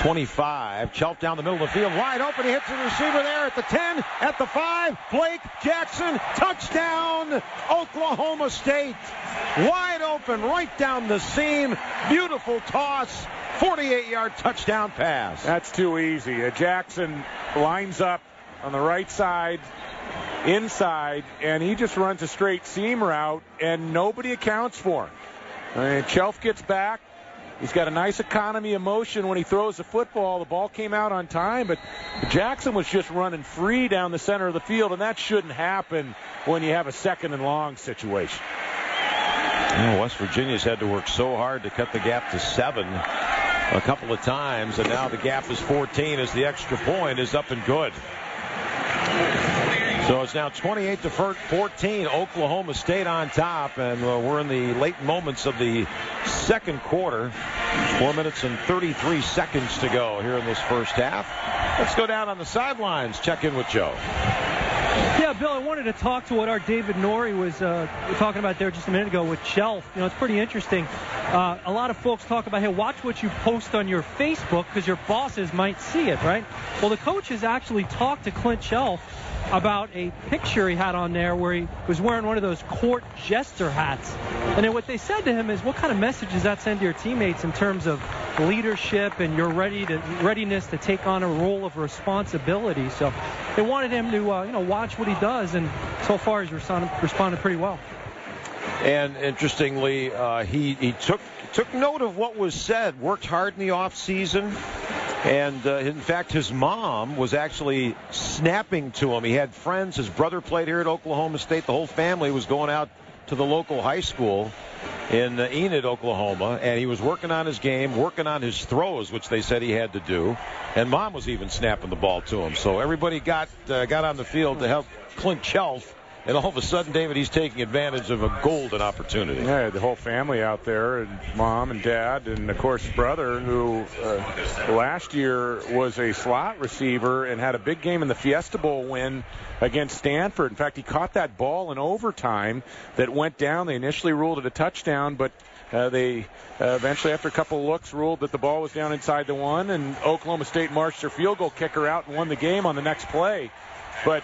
25. Chelf down the middle of the field, wide open. He hits the receiver there at the 10, at the 5. Blake Jackson, touchdown, Oklahoma State. Wide open, right down the seam. Beautiful toss. 48-yard touchdown pass. That's too easy. Jackson lines up on the right side, inside, and he just runs a straight seam route, and nobody accounts for him. And Chelf gets back. He's got a nice economy of motion when he throws the football. The ball came out on time, but Jackson was just running free down the center of the field, and that shouldn't happen when you have a second and long situation. West Virginia's had to work so hard to cut the gap to 7 a couple of times, and now the gap is 14 as the extra point is up and good. So it's now 28-14, Oklahoma State on top, and we're in the late moments of the second quarter. 4 minutes and 33 seconds to go here in this first half. Let's go down on the sidelines, check in with Joe. Yeah, Bill, I wanted to talk to what our David Norrie was talking about there just a minute ago with Chelf. You know, it's pretty interesting. A lot of folks talk about, hey, watch what you post on your Facebook because your bosses might see it, right? Well, the coach has actually talked to Clint Chelf about a picture he had on there where he was wearing one of those court jester hats. And then what they said to him is, what kind of message does that send to your teammates in terms of leadership and your readiness to take on a role of responsibility? So they wanted him to watch what he does, and so far he's responded pretty well. And interestingly, he took note of what was said, worked hard in the offseason. And, in fact, his mom was actually snapping to him. He had friends. His brother played here at Oklahoma State. The whole family was going out to the local high school in Enid, Oklahoma. And he was working on his game, working on his throws, which they said he had to do. And Mom was even snapping the ball to him. So everybody got on the field to help Clint Chelf And all of a sudden, David, he's taking advantage of a golden opportunity. Yeah, the whole family out there, and mom and dad, and of course brother, who last year was a slot receiver and had a big game in the Fiesta Bowl win against Stanford. In fact, he caught that ball in overtime that went down. They initially ruled it a touchdown, but they eventually, after a couple of looks, ruled that the ball was down inside the one, and Oklahoma State marched their field goal kicker out and won the game on the next play. But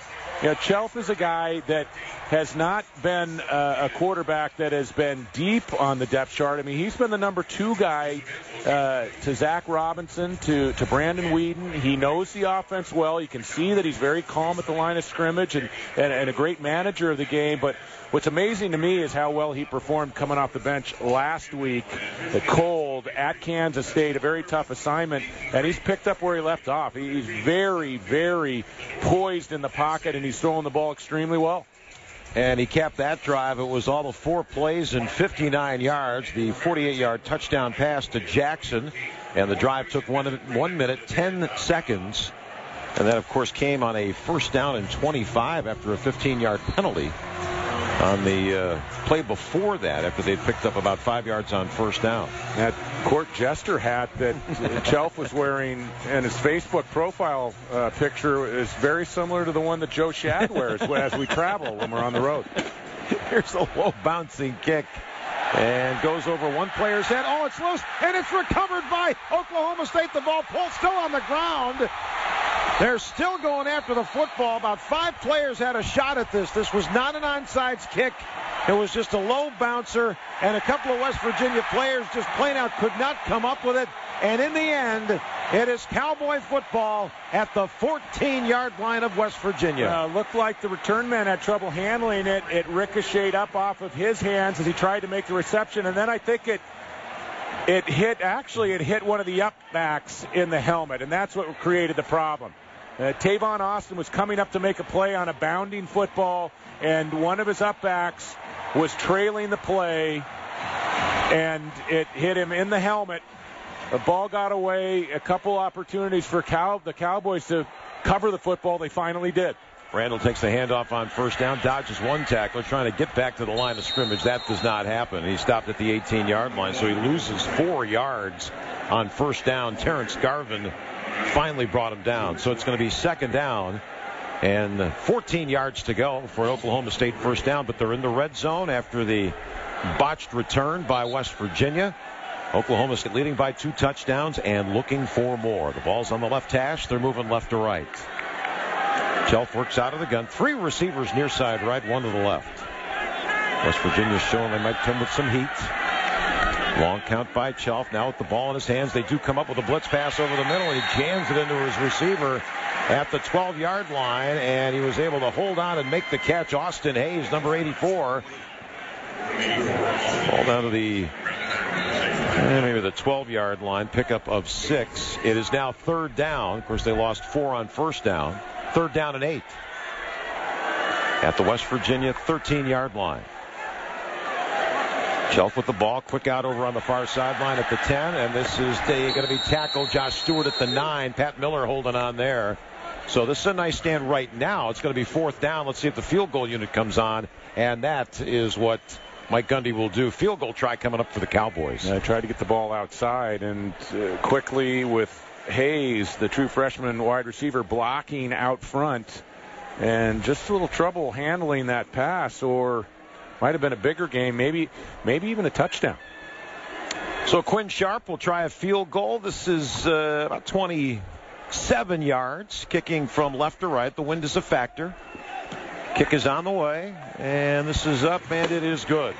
Chelf is a guy that has not been a quarterback that has been deep on the depth chart. I mean, he's been the number 2 guy to Zach Robinson, to Brandon Whedon. He knows the offense well. You can see that he's very calm at the line of scrimmage and a great manager of the game. But what's amazing to me is how well he performed coming off the bench last week, cold at Kansas State, a very tough assignment, and he's picked up where he left off. He's very, very poised in the pocket, and he's throwing the ball extremely well. And he capped that drive. It was all of 4 plays and 59 yards. The 48-yard touchdown pass to Jackson. And the drive took 1 minute, 10 seconds. And that, of course, came on a first down and 25 after a 15-yard penalty on the play before that, after they'd picked up about 5 yards on first down. That court jester hat that Chelf was wearing in his Facebook profile picture is very similar to the one that Joe Shad wears as we travel when we're on the road. Here's a low bouncing kick. And goes over one player's head. Oh, it's loose, and it's recovered by Oklahoma State. The ball pulled still on the ground. They're still going after the football. About 5 players had a shot at this. This was not an onside kick. It was just a low bouncer, and a couple of West Virginia players just plain out could not come up with it. And in the end, it is Cowboy football at the 14-yard line of West Virginia. Looked like the return man had trouble handling it. It ricocheted up off of his hands as he tried to make the reception, and then I think it hit one of the up backs in the helmet, and that's what created the problem. Tavon Austin was coming up to make a play on a bounding football, and one of his up backs was trailing the play, and it hit him in the helmet. The ball got away. A couple opportunities for the Cowboys to cover the football. They finally did. Randall takes the handoff on first down, dodges one tackler, trying to get back to the line of scrimmage. That does not happen. He stopped at the 18-yard line, so he loses 4 yards on first down. Terrence Garvin finally brought him down. So it's going to be second down and 14 yards to go for an Oklahoma State first down, but they're in the red zone after the botched return by West Virginia. Oklahoma State leading by 2 touchdowns and looking for more. The ball's on the left hash. They're moving left to right. Chelf works out of the gun. 3 receivers near side right, 1 to the left. West Virginia's showing they might come with some heat. Long count by Chelf. Now with the ball in his hands, they do come up with a blitz pass over the middle, and he jams it into his receiver at the 12-yard line, and he was able to hold on and make the catch. Austin Hayes, number 84. Ball down to the maybe the 12-yard line, pickup of 6. It is now third down. Of course, they lost 4 on first down. Third down and 8 at the West Virginia 13-yard line. Chelf with the ball, quick out over on the far sideline at the 10, and this is going to be tackled. Josh Stewart at the 9. Pat Miller holding on there. So this is a nice stand right now. It's going to be fourth down. Let's see if the field goal unit comes on, and that is what Mike Gundy will do. Field goal try coming up for the Cowboys. Yeah, tried to get the ball outside, and quickly with Hayes, the true freshman wide receiver, blocking out front, and just a little trouble handling that pass, or might have been a bigger game, maybe even a touchdown. So Quinn Sharp will try a field goal. This is about 27 yards, kicking from left to right. The wind is a factor. Kick is on the way, and this is up, and it is good.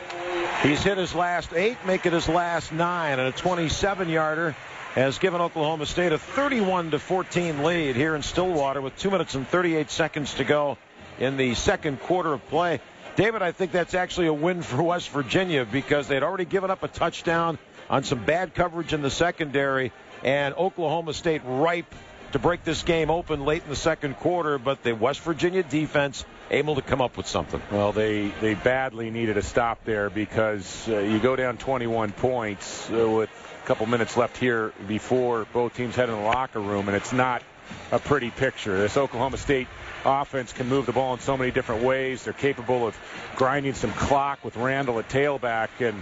He's hit his last 8, make it his last 9, and a 27-yarder has given Oklahoma State a 31-14 lead here in Stillwater with 2 minutes and 38 seconds to go in the second quarter of play. David, I think that's actually a win for West Virginia because they'd already given up a touchdown on some bad coverage in the secondary, and Oklahoma State ripe to break this game open late in the second quarter, but the West Virginia defense able to come up with something. Well, they badly needed a stop there because you go down 21 points with a couple minutes left here before both teams head in the locker room, and it's not a pretty picture. This Oklahoma State offense can move the ball in so many different ways. They're capable of grinding some clock with Randall at tailback, and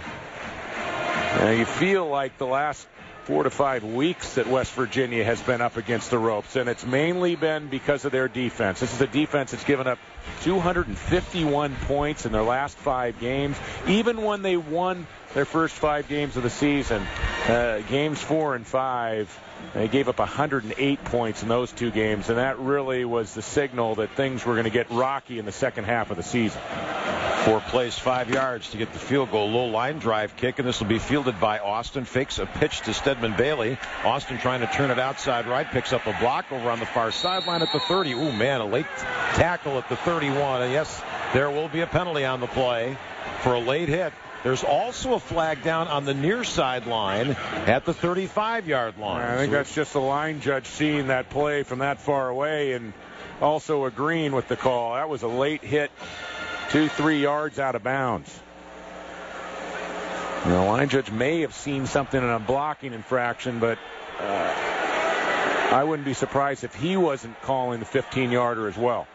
you feel like the last 4 to 5 weeks that West Virginia has been up against the ropes, and it's mainly been because of their defense. This is a defense that's given up 251 points in their last 5 games. Even when they won their first 5 games of the season, games 4 and 5, they gave up 108 points in those 2 games, and that really was the signal that things were going to get rocky in the second half of the season. 4 plays, 5 yards to get the field goal. Low line drive kick, and this will be fielded by Austin. Fakes a pitch to Stedman Bailey. Austin trying to turn it outside right. Picks up a block over on the far sideline at the 30. Ooh, man, a late tackle at the 31. And yes, there will be a penalty on the play for a late hit. There's also a flag down on the near sideline at the 35-yard line. I think that's just the line judge seeing that play from that far away and also agreeing with the call. That was a late hit, 2-3 yards out of bounds. The line judge may have seen something in a blocking infraction, but I wouldn't be surprised if he wasn't calling the 15-yarder as well.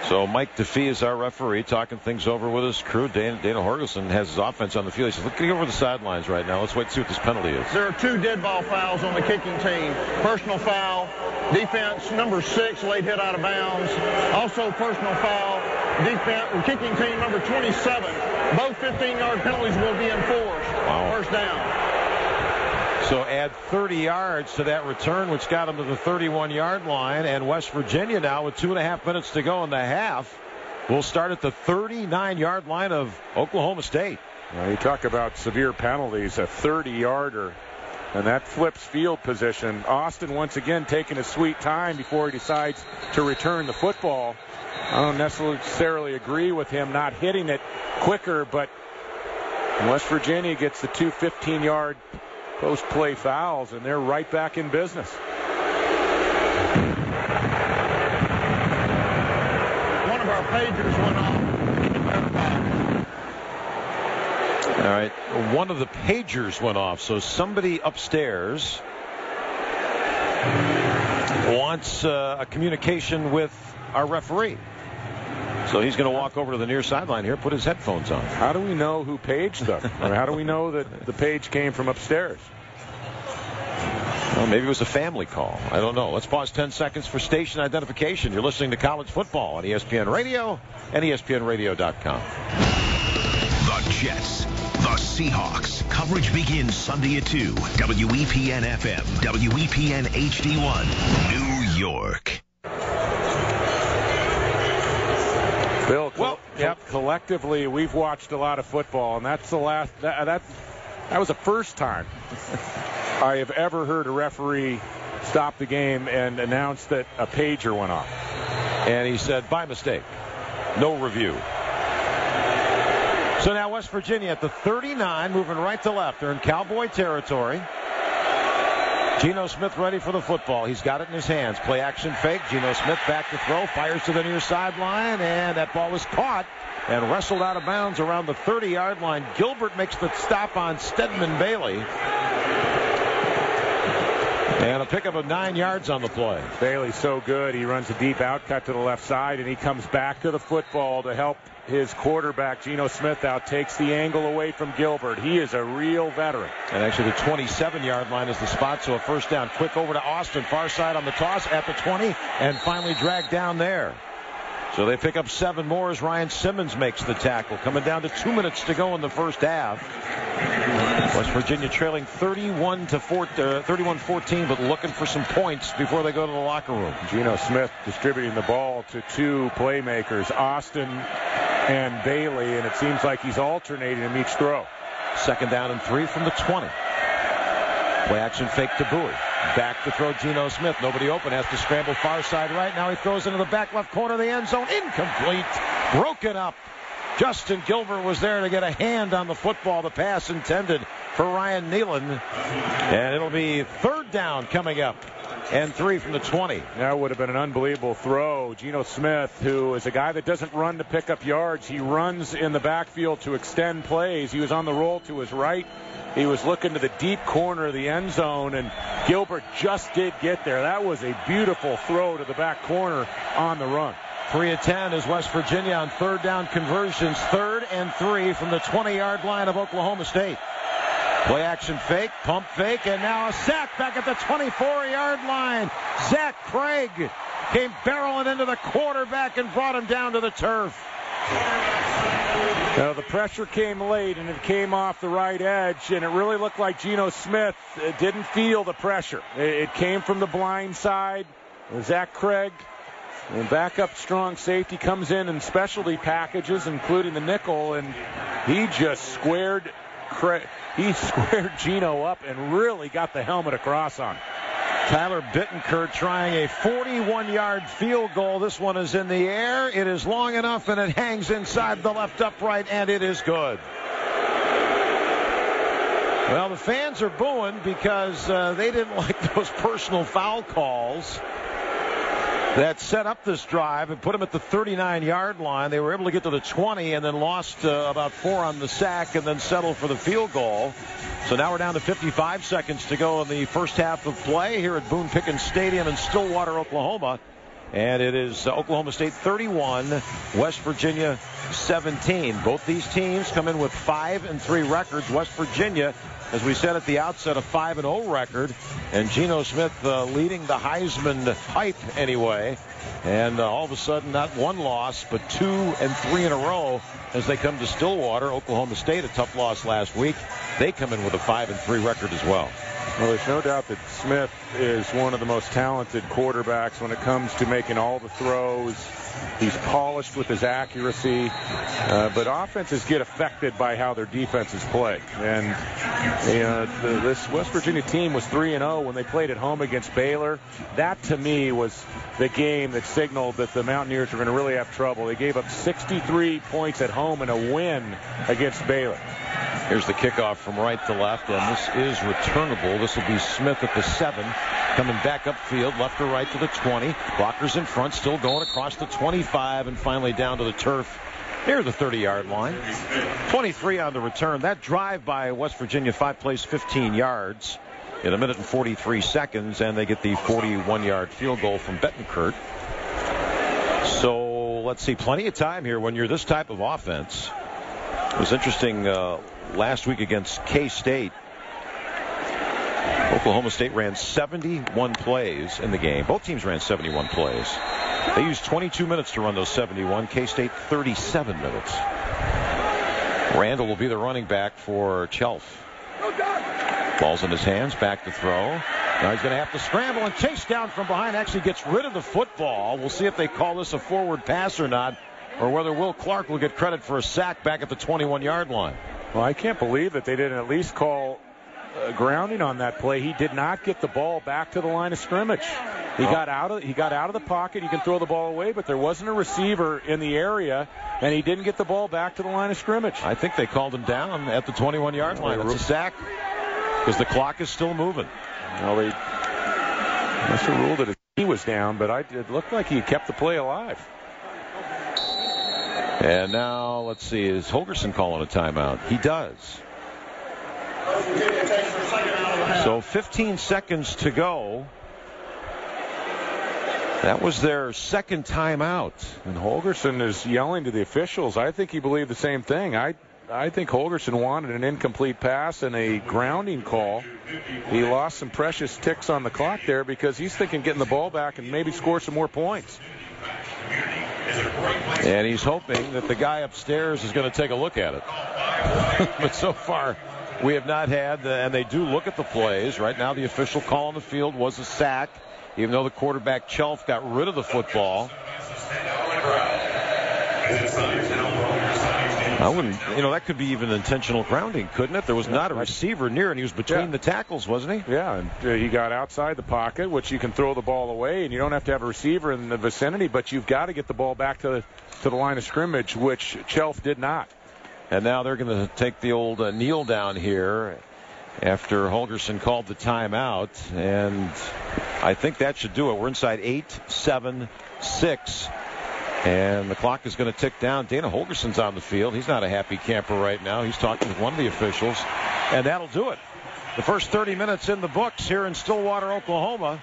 So Mike DeFee is our referee, talking things over with his crew. Dana Horgelson has his offense on the field. He says, look over the sidelines right now. Let's wait to see what this penalty is. There are 2 dead ball fouls on the kicking team. Personal foul, defense number 6, late hit out of bounds. Also personal foul, defense, kicking team number 27. Both 15-yard penalties will be enforced. Wow. First down. So add 30 yards to that return, which got them to the 31-yard line. And West Virginia now, with 2.5 minutes to go in the half, will start at the 39-yard line of Oklahoma State. Well, you talk about severe penalties, a 30-yarder, and that flips field position. Austin once again taking his sweet time before he decides to return the football. I don't necessarily agree with him not hitting it quicker, but West Virginia gets the 2 15-yard post-play fouls, and they're right back in business. One of our pagers went off. All right, one of the pagers went off, so somebody upstairs wants a communication with our referee. So he's going to walk over to the near sideline here, put his headphones on. How do we know who paged them? Or how do we know that the page came from upstairs? Well, maybe it was a family call. I don't know. Let's pause 10 seconds for station identification. You're listening to College Football on ESPN Radio and ESPNRadio.com. The Jets, the Seahawks. Coverage begins Sunday at 2. WEPN FM, WEPN HD1, New York. Bill, collectively, we've watched a lot of football, and that's the last. That was the first time I have ever heard a referee stop the game and announce that a pager went off. And he said, by mistake, no review. So now West Virginia at the 39, moving right to left. They're in Cowboy territory. Geno Smith ready for the football. He's got it in his hands. Play action fake. Geno Smith back to throw. Fires to the near sideline. And that ball is caught and wrestled out of bounds around the 30-yard line. Gilbert makes the stop on Stedman Bailey. And a pickup of 9 yards on the play. Bailey's so good. He runs a deep out cut to the left side, and he comes back to the football to help his quarterback, Geno Smith, out. Takes the angle away from Gilbert. He is a real veteran. And actually the 27-yard line is the spot, so a first down. Quick over to Austin, far side on the toss at the 20, and finally dragged down there. So they pick up 7 more as Ryan Simmons makes the tackle. Coming down to 2 minutes to go in the first half. West Virginia trailing 31-14, but looking for some points before they go to the locker room. Geno Smith distributing the ball to 2 playmakers, Austin and Bailey, and it seems like he's alternating in each throw. Second down and 3 from the 20. Play action fake to Bowie. Back to throw Geno Smith. Nobody open. Has to scramble far side right. Now he throws into the back left corner of the end zone. Incomplete. Broken up. Justin Gilbert was there to get a hand on the football. The pass intended for Ryan Nealon. And it'll be third down coming up and 3 from the 20. That would have been an unbelievable throw. Geno Smith, who is a guy that doesn't run to pick up yards, he runs in the backfield to extend plays. He was on the roll to his right. He was looking to the deep corner of the end zone, and Gilbert just did get there. That was a beautiful throw to the back corner on the run. 3 of 10 is West Virginia on third down conversions. 3rd and 3 from the 20-yard line of Oklahoma State. Play action fake, pump fake, and now a sack back at the 24-yard line. Zach Craig came barreling into the quarterback and brought him down to the turf. Now, the pressure came late, and it came off the right edge, and it really looked like Geno Smith didn't feel the pressure. It came from the blind side. Zach Craig, and backup strong safety, comes in specialty packages, including the nickel, and he just squared Geno up and really got the helmet across on him. Tyler Bittencourt trying a 41-yard field goal. This one is in the air. It is long enough, and it hangs inside the left upright, and it is good. Well, the fans are booing because they didn't like those personal foul calls that set up this drive and put them at the 39-yard line. They were able to get to the 20 and then lost about 4 on the sack and then settled for the field goal. So now we're down to 55 seconds to go in the first half of play here at Boone Pickens Stadium in Stillwater, Oklahoma. And it is Oklahoma State 31, West Virginia 17. Both these teams come in with 5-3 records. West Virginia, as we said at the outset, a 5-0 record. And Geno Smith leading the Heisman hype anyway. And all of a sudden, not one loss, but 2 and 3 in a row as they come to Stillwater. Oklahoma State, a tough loss last week. They come in with a 5-3 record as well. Well, there's no doubt that Smith is one of the most talented quarterbacks when it comes to making all the throws. He's polished with his accuracy, but offenses get affected by how their defenses play. And this West Virginia team was 3-0 when they played at home against Baylor. That, to me, was the game that signaled that the Mountaineers were going to really have trouble. They gave up 63 points at home in a win against Baylor. Here's the kickoff from right to left, and this is returnable. This will be Smith at the 7, coming back upfield, left to right to the 20. Blockers in front, still going across the 25, and finally down to the turf near the 30-yard line. 23 on the return. That drive by West Virginia, 5 plays, 15 yards in 1 minute and 43 seconds, and they get the 41-yard field goal from Bettencourt. So let's see, plenty of time here when you're this type of offense. It was interesting last week against K-State. Oklahoma State ran 71 plays in the game. Both teams ran 71 plays. They used 22 minutes to run those 71. K-State 37 minutes. Randall will be the running back for Chelf. Ball's in his hands, back to throw. Now he's going to have to scramble and chase down from behind. Actually gets rid of the football. We'll see if they call this a forward pass or not, or whether Will Clark will get credit for a sack back at the 21-yard line. Well, I can't believe that they didn't at least call grounding on that play. He did not get the ball back to the line of scrimmage. He got out of the pocket. He can throw the ball away, but there wasn't a receiver in the area, and he didn't get the ball back to the line of scrimmage. I think they called him down at the 21-yard line. It's a sack because the clock is still moving. Well, they must have ruled that he was down, but it looked like he kept the play alive. And now, let's see, is Holgerson calling a timeout? He does. So 15 seconds to go. That was their second timeout. And Holgerson is yelling to the officials. I think he believed the same thing. I think Holgerson wanted an incomplete pass and a grounding call. He lost some precious ticks on the clock there because he's thinking getting the ball back and maybe score some more points. And he's hoping that the guy upstairs is going to take a look at it. But so far, we have not had, and they do look at the plays. Right now, the official call on the field was a sack, even though the quarterback, Chelf, got rid of the football. I wouldn't, that could be even intentional grounding, couldn't it? There was not a receiver near, and he was between the tackles, wasn't he? Yeah, and he got outside the pocket, which you can throw the ball away, and you don't have to have a receiver in the vicinity, but you've got to get the ball back to the line of scrimmage, which Chelf did not. And now they're going to take the old kneel down here. after Holgerson called the timeout, and I think that should do it. We're inside 8, 7, 6, and the clock is going to tick down. Dana Holgerson's on the field. He's not a happy camper right now. He's talking with one of the officials, and that'll do it. The first 30 minutes in the books here in Stillwater, Oklahoma,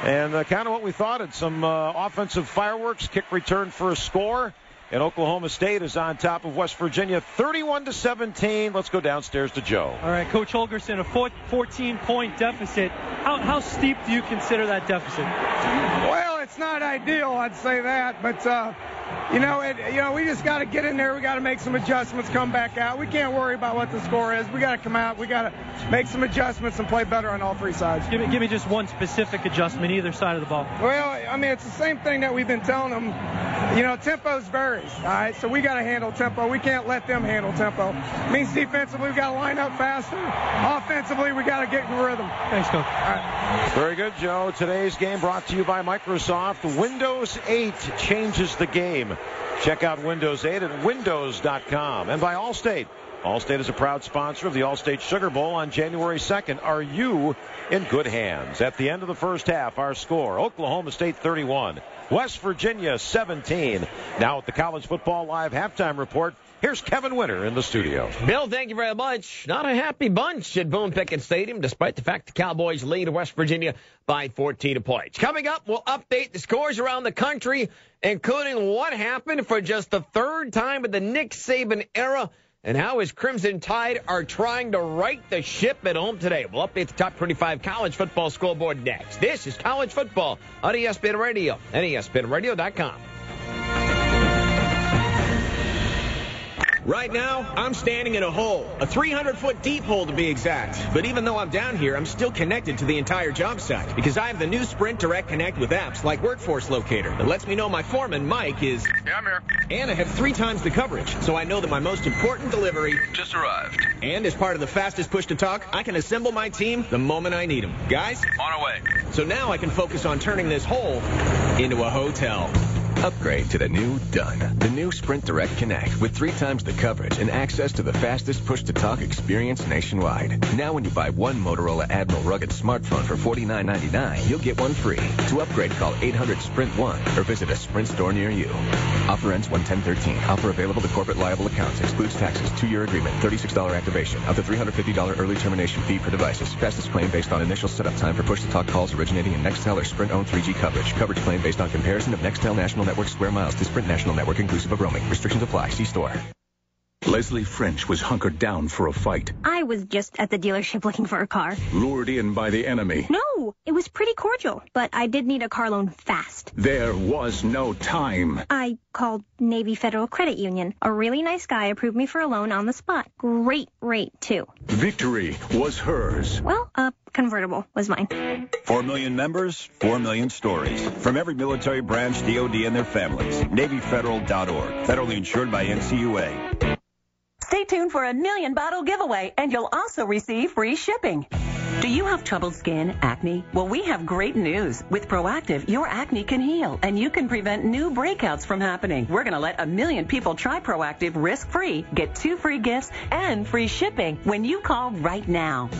and kind of what we thought. It's some offensive fireworks, kick return for a score. And Oklahoma State is on top of West Virginia, 31-17. Let's go downstairs to Joe. All right, Coach Holgerson, a 14-point deficit. How steep do you consider that deficit? Well, it's not ideal, I'd say that, but we just got to get in there. We got to make some adjustments, come back out. We can't worry about what the score is. We got to come out. We got to make some adjustments and play better on all three sides. Give me just one specific adjustment, either side of the ball. Well, I mean, it's the same thing that we've been telling them. Tempos varies, all right? So we got to handle tempo. We can't let them handle tempo. It means defensively, we got to line up faster. Offensively, we got to get in rhythm. Thanks, Coach. All right. Very good, Joe. Today's game brought to you by Microsoft. Windows 8 changes the game. Check out Windows 8 at windows.com. And by Allstate. Allstate is a proud sponsor of the Allstate Sugar Bowl on January 2nd. Are you in good hands? At the end of the first half, our score, Oklahoma State 31, West Virginia 17. Now at the College Football Live halftime report, here's Kevin Winter in the studio. Bill, thank you very much. Not a happy bunch at Boone Pickett Stadium, despite the fact the Cowboys lead West Virginia by 14 points. Coming up, we'll update the scores around the country, including what happened for just the third time in the Nick Saban era, and how his Crimson Tide are trying to right the ship at home today. We'll update the top 25 college football scoreboard next. This is College Football on ESPN Radio and ESPNRadio.com. Right now, I'm standing in a hole, a 300-foot deep hole to be exact. But even though I'm down here, I'm still connected to the entire job site because I have the new Sprint Direct Connect with apps like Workforce Locator that lets me know my foreman, Mike, is... Yeah, I'm here. And I have 3 times the coverage, so I know that my most important delivery... just arrived. And as part of the fastest push-to-talk, I can assemble my team the moment I need them. Guys? On our way. So now I can focus on turning this hole into a hotel. Upgrade to the new Done. The new Sprint Direct Connect with 3 times the coverage and access to the fastest push-to-talk experience nationwide. Now when you buy one Motorola Admiral rugged smartphone for $49.99, you'll get one free. To upgrade, call 800-SPRINT-1 or visit a Sprint store near you. Offer ends 1/10/13. Offer available to corporate liable accounts. Excludes taxes. 2-year agreement. $36 activation. Up to $350 early termination fee per devices. Fastest claim based on initial setup time for push-to-talk calls originating in Nextel or Sprint-owned 3G coverage. Coverage claim based on comparison of Nextel National Network square miles to Sprint National Network inclusive of roaming. Restrictions apply. See store. Leslie French was hunkered down for a fight. I was just at the dealership looking for a car. Lured in by the enemy. No, it was pretty cordial, but I did need a car loan fast. There was no time. I called Navy Federal Credit Union. A really nice guy approved me for a loan on the spot. Great rate, too. Victory was hers. Well, convertible was mine. 4 million members, 4 million stories. From every military branch, DOD, and their families. NavyFederal.org. Federally insured by NCUA. Stay tuned for a $1 million bottle giveaway, and you'll also receive free shipping. Do you have troubled skin, acne? Well, we have great news. With Proactive, your acne can heal, and you can prevent new breakouts from happening. We're going to let 1 million people try Proactive risk-free, get 2 free gifts, and free shipping when you call right now.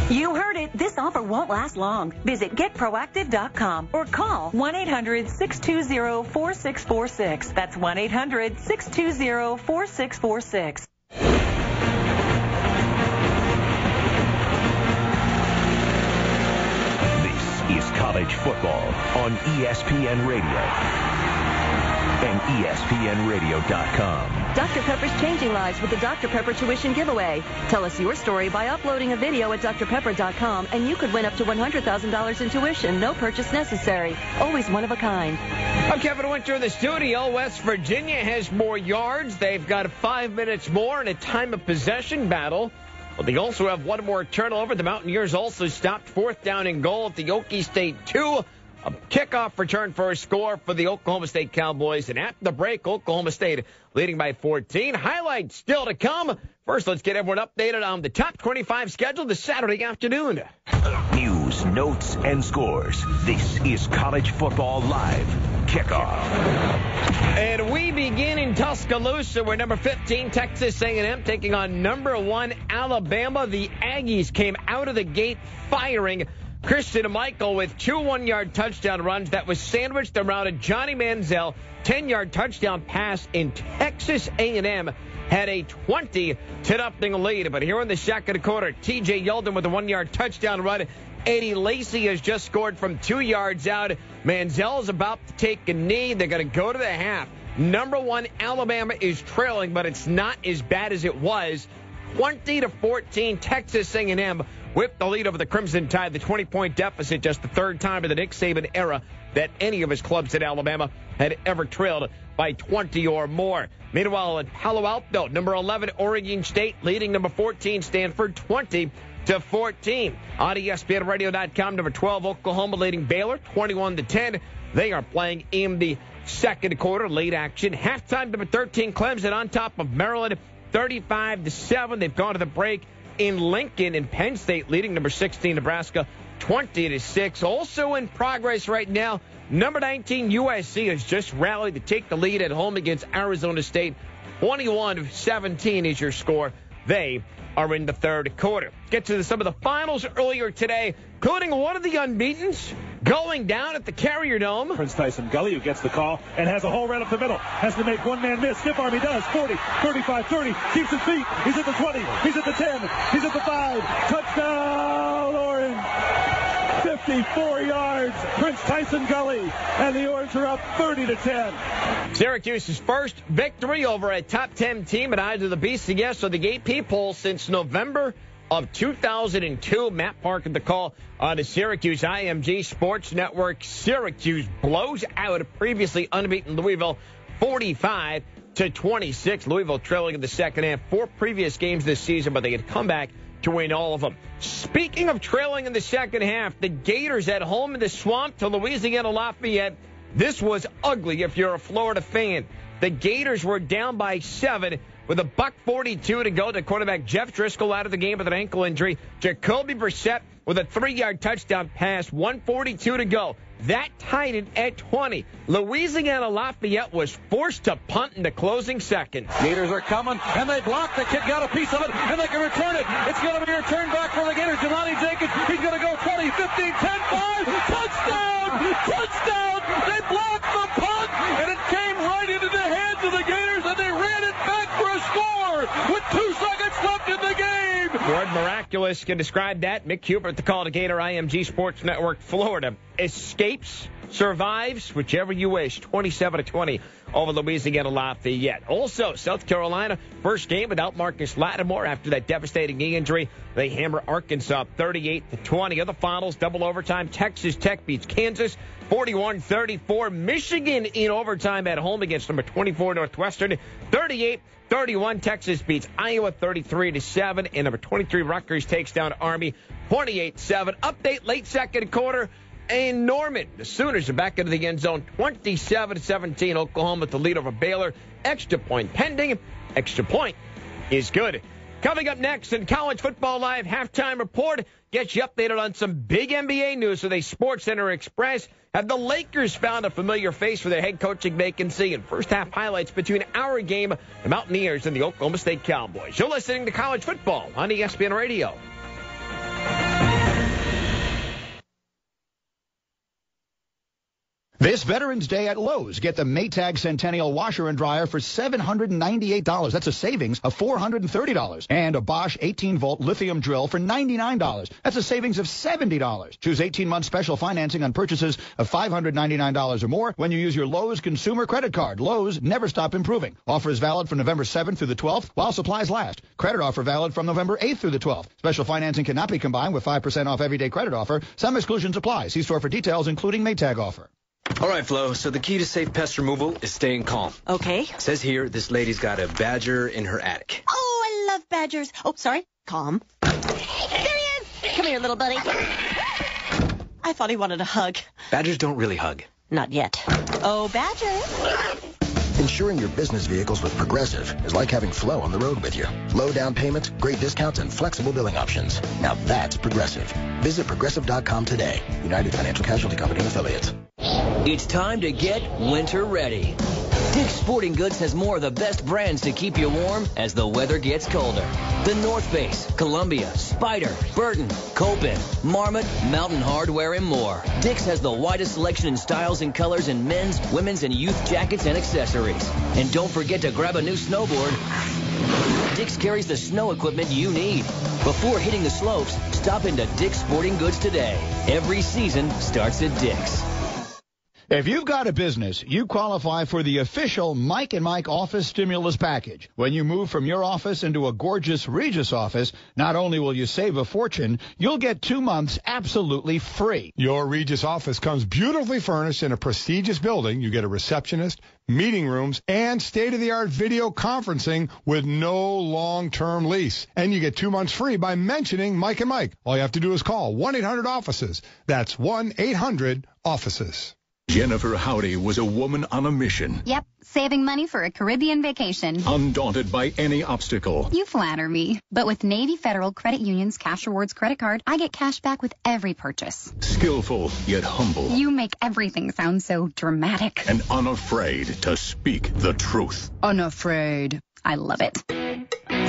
You heard it. This offer won't last long. Visit getproactive.com or call 1-800-620-4646. That's 1-800-620-4646. Is college football on ESPN Radio and ESPNRadio.com. Dr. Pepper's changing lives with the Dr. Pepper tuition giveaway. Tell us your story by uploading a video at drpepper.com, and you could win up to $100,000 in tuition. No purchase necessary. Always one of a kind. I'm Kevin Winter in the studio. West Virginia has more yards. They've got 5 minutes more in a time of possession battle. But they also have one more turnover. The Mountaineers also stopped 4th down and goal at the Okie State 2. A kickoff return for a score for the Oklahoma State Cowboys. And at the break, Oklahoma State leading by 14. Highlights still to come. First, let's get everyone updated on the top 25 schedule this Saturday afternoon. News, news, notes, and scores. This is College Football Live. Kickoff. And we begin in Tuscaloosa, where number 15, Texas A&M, taking on number 1, Alabama. The Aggies came out of the gate firing. Christian Michael with 2 one-yard touchdown runs that was sandwiched around a Johnny Manziel 10-yard touchdown pass, in Texas A&M had a 20-0 lead. But here in the second quarter, T.J. Yeldon with a 1-yard touchdown run. Eddie Lacy has just scored from 2 yards out. Manziel's about to take a knee. They're going to go to the half. Number 1, Alabama is trailing, but it's not as bad as it was. 20-14, Texas A&M whipped the lead over the Crimson Tide. The 20-point deficit, just the third time in the Nick Saban era that any of his clubs at Alabama had ever trailed by 20 or more. Meanwhile, in Palo Alto, number 11, Oregon State leading number 14, Stanford, 20-14. On ESPNRadio.com, number 12, Oklahoma leading Baylor, 21-10. They are playing in the second quarter, late action. Halftime, number 13, Clemson on top of Maryland, 35-7. They've gone to the break in Lincoln, and Penn State leading number 16, Nebraska, 20-6. Also in progress right now, number 19, USC has just rallied to take the lead at home against Arizona State. 21-17 is your score. They are in the third quarter. Get to some of the finals earlier today, including one of the unbeatens going down at the Carrier Dome. Prince Tyson Gully, who gets the call and has a hole right up the middle. Has to make one man miss. Stiff arm, he does. 40, 35, 30. Keeps his feet. He's at the 20. He's at the 10. He's at the 5. Touchdown, Orange. 54 yards. Prince Tyson Gully. And the Orange are up 30-10. Syracuse's first victory over a top 10 team at either the BCS or the AP poll since November of 2002. Matt Park at the call on the Syracuse IMG Sports Network. Syracuse blows out a previously unbeaten Louisville 45-26. Louisville trailing in the second half. 4 previous games this season, but they had come back to win all of them. Speaking of trailing in the second half, the Gators at home in the Swamp to Louisiana Lafayette. This was ugly if you're a Florida fan. The Gators were down by 7 with a $1:42 to go. The quarterback Jeff Driscoll out of the game with an ankle injury. Jacoby Brissett with a 3-yard touchdown pass, 1:42 to go. That tied it at 20. Louisiana Lafayette was forced to punt in the closing seconds. Gators are coming, and they block. The kid got a piece of it, and they can return it. It's going to be returned back for the Gators. Jelani Jenkins, he's going to go 20, 15, 10, 5. Touchdown! Touchdown! They blocked the punt, and it came right into the hands of the Gators, and they ran it back for a score with 2 seconds left in the game. Word miraculous can describe that. Mick Hubert, the call to Gator IMG Sports Network, Florida. Escapes, survives, whichever you wish. 27-20 over Louisiana Lafayette. Also, South Carolina, first game without Marcus Lattimore after that devastating knee injury. They hammer Arkansas 38-20. Other finals, double overtime. Texas Tech beats Kansas 41-34. Michigan in overtime at home against number 24 Northwestern 38-31. Texas beats Iowa 33-7. And number 23 Rutgers takes down Army 28-7. Update late second quarter. In Norman, the Sooners are back into the end zone, 27-17. Oklahoma with the lead over Baylor. Extra point pending. Extra point is good. Coming up next in College Football Live Halftime Report, gets you updated on some big NBA news with a SportsCenter Express. Have the Lakers found a familiar face for their head coaching vacancy? And first half highlights between our game, the Mountaineers, and the Oklahoma State Cowboys. You're listening to College Football on ESPN Radio. This Veterans Day at Lowe's, get the Maytag Centennial Washer and Dryer for $798. That's a savings of $430. And a Bosch 18-volt lithium drill for $99. That's a savings of $70. Choose 18-month special financing on purchases of $599 or more when you use your Lowe's consumer credit card. Lowe's, never stop improving. Offer is valid from November 7th through the 12th while supplies last. Credit offer valid from November 8th through the 12th. Special financing cannot be combined with 5% off everyday credit offer. Some exclusions apply. See store for details, including Maytag offer. All right, Flo, so the key to safe pest removal is staying calm. Okay. It says here this lady's got a badger in her attic. Oh, I love badgers. Oh, sorry. Calm. There he is. Come here, little buddy. I thought he wanted a hug. Badgers don't really hug. Not yet. Oh, badger. Insuring your business vehicles with Progressive is like having Flo on the road with you. Low down payment, great discounts, and flexible billing options. Now that's Progressive. Visit Progressive.com today. United Financial Casualty Company and Affiliates. It's time to get winter ready. Dick's Sporting Goods has more of the best brands to keep you warm as the weather gets colder. The North Face, Columbia, Spyder, Burton, Copen, Marmot, Mountain Hardwear, and more. Dick's has the widest selection in styles and colors in men's, women's, and youth jackets and accessories. And don't forget to grab a new snowboard. Dick's carries the snow equipment you need. Before hitting the slopes, stop into Dick's Sporting Goods today. Every season starts at Dick's. If you've got a business, you qualify for the official Mike and Mike office stimulus package. When you move from your office into a gorgeous Regis office, not only will you save a fortune, you'll get 2 months absolutely free. Your Regis office comes beautifully furnished in a prestigious building. You get a receptionist, meeting rooms, and state-of-the-art video conferencing with no long-term lease. And you get 2 months free by mentioning Mike and Mike. All you have to do is call 1-800-OFFICES. That's 1-800-OFFICES. Jennifer Howdy was a woman on a mission. Yep, saving money for a Caribbean vacation. Undaunted by any obstacle. You flatter me. But with Navy Federal Credit Union's Cash Rewards credit card, I get cash back with every purchase. Skillful, yet humble. You make everything sound so dramatic. And unafraid to speak the truth. Unafraid. I love it.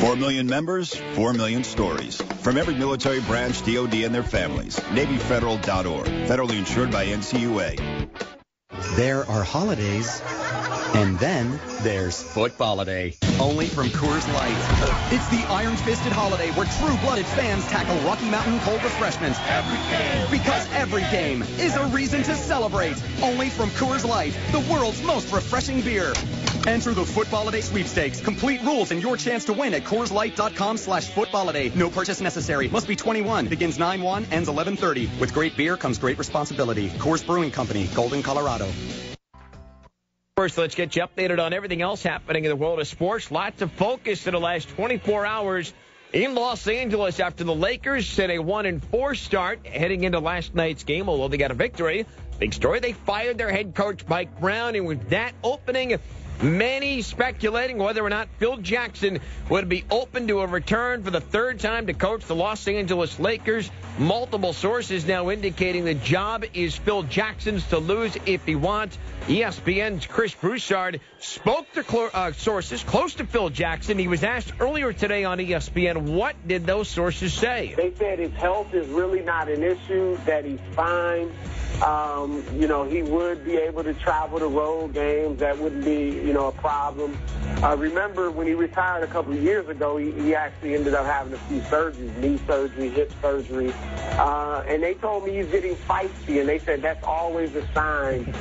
4 million members, 4 million stories. From every military branch, DOD, and their families. NavyFederal.org. Federally insured by NCUA. There are holidays, and then there's Football-a-Day, only from Coors Light. It's the iron-fisted holiday where true-blooded fans tackle Rocky Mountain cold refreshments every game. Because every game is a reason to celebrate. Only from Coors Light, the world's most refreshing beer. Enter the Football-a-Day sweepstakes. Complete rules and your chance to win at CoorsLight.com/Football-a-Day. No purchase necessary. Must be 21. Begins 9/1, ends 11/30. With great beer comes great responsibility. Coors Brewing Company, Golden, Colorado. First, let's get you updated on everything else happening in the world of sports. Lots of focus in the last 24 hours in Los Angeles after the Lakers set a 1-4 start heading into last night's game, although they got a victory. Big story, they fired their head coach, Mike Brown, and with that opening, many speculating whether or not Phil Jackson would be open to a return for the third time to coach the Los Angeles Lakers. Multiple sources now indicating the job is Phil Jackson's to lose if he wants. ESPN's Chris Broussard spoke to sources close to Phil Jackson. He was asked earlier today on ESPN, what did those sources say? They said his health is really not an issue, that he's fine. He would be able to travel to road games. That wouldn't be, a problem. Remember when he retired a couple of years ago, he actually ended up having a few surgeries, knee surgery, hip surgery. And they told me he's getting feisty, and they said that's always a sign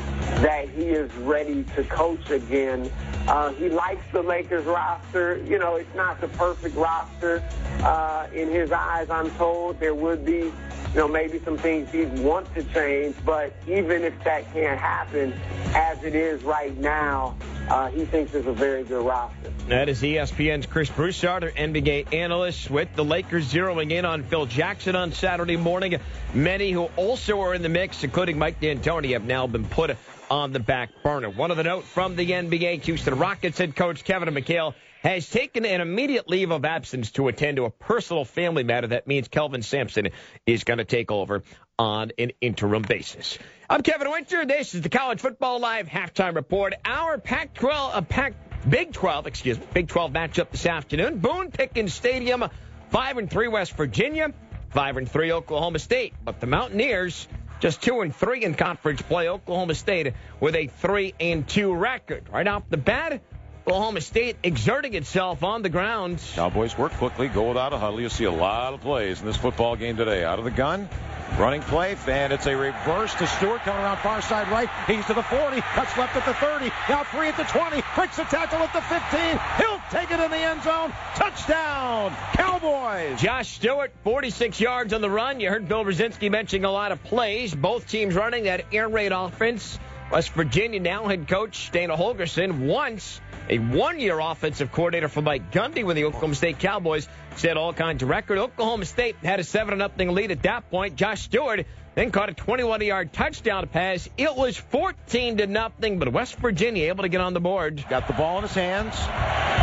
that he is ready to coach again. He likes the Lakers roster. It's not the perfect roster. In his eyes, I'm told there would be, maybe some things he'd want to change, but even if that can't happen, as it is right now, he thinks it's a very good roster. That is ESPN's Chris Broussard, our NBA analyst, with the Lakers zeroing in on Phil Jackson on Saturday morning. Many who also are in the mix, including Mike D'Antoni, have now been put on the back burner. One of the note from the NBA, Houston Rockets head coach Kevin McHale has taken an immediate leave of absence to attend to a personal family matter. That means Kelvin Sampson is going to take over on an interim basis. I'm Kevin Winter. This is the College Football Live Halftime Report. Our Big 12 matchup this afternoon. Boone-Pickens Stadium, 5-3 West Virginia, 5-3 Oklahoma State. But the Mountaineers just 2-3 in conference play. Oklahoma State with a 3-2 record. Right off the bat, Oklahoma State exerting itself on the ground. Cowboys work quickly, go without a huddle. You'll see a lot of plays in this football game today. Out of the gun, running play, and it's a reverse to Stewart coming around far side right. He's to the 40, cuts left at the 30, now 3 at the 20, breaks the tackle at the 15. He'll take it in the end zone. Touchdown, Cowboys. Josh Stewart, 46 yards on the run. You heard Bill Brzezinski mentioning a lot of plays. Both teams running that air raid offense. West Virginia now head coach Dana Holgorsen, once a one-year offensive coordinator for Mike Gundy with the Oklahoma State Cowboys, set all kinds of record. Oklahoma State had a 7-0 lead at that point. Josh Stewart then caught a 21-yard touchdown pass. It was 14-0, but West Virginia able to get on the board. Got the ball in his hands.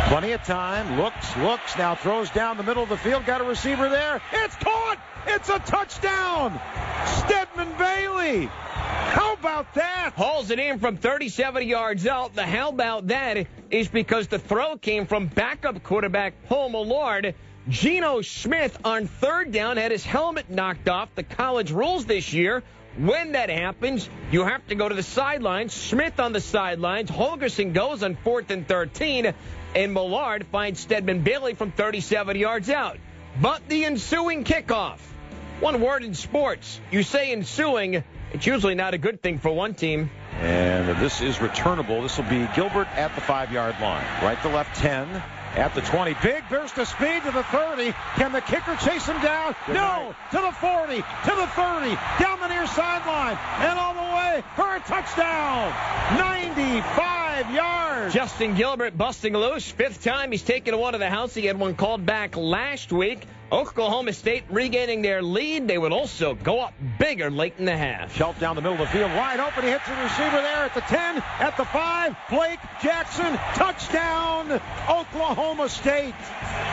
Plenty of time. Looks, now throws down the middle of the field. Got a receiver there. It's caught! It's a touchdown! Stedman Bailey! How about that? Hauls it in from 37 yards out. The how about that is because the throw came from backup quarterback Paul Millard. Geno Smith on third down had his helmet knocked off. The college rules this year, when that happens, you have to go to the sidelines. Smith on the sidelines. Holgorsen goes on 4th and 13, and Millard finds Stedman Bailey from 37 yards out. But the ensuing kickoff. One word in sports. You say ensuing, it's usually not a good thing for one team. And this is returnable. This will be Gilbert at the 5-yard line. Right to left 10. At the 20. Big burst of speed to the 30. Can the kicker chase him down? No. To the 40. To the 30. Down the near sideline. And all the way for a touchdown. 95 yards. Justin Gilbert busting loose. 5th time he's taken one to the house. He had one called back last week. Oklahoma State regaining their lead. They would also go up bigger late in the half. Shelf down the middle of the field. Wide open. He hits the receiver there at the 10. At the 5. Blake Jackson. Touchdown. Oklahoma State.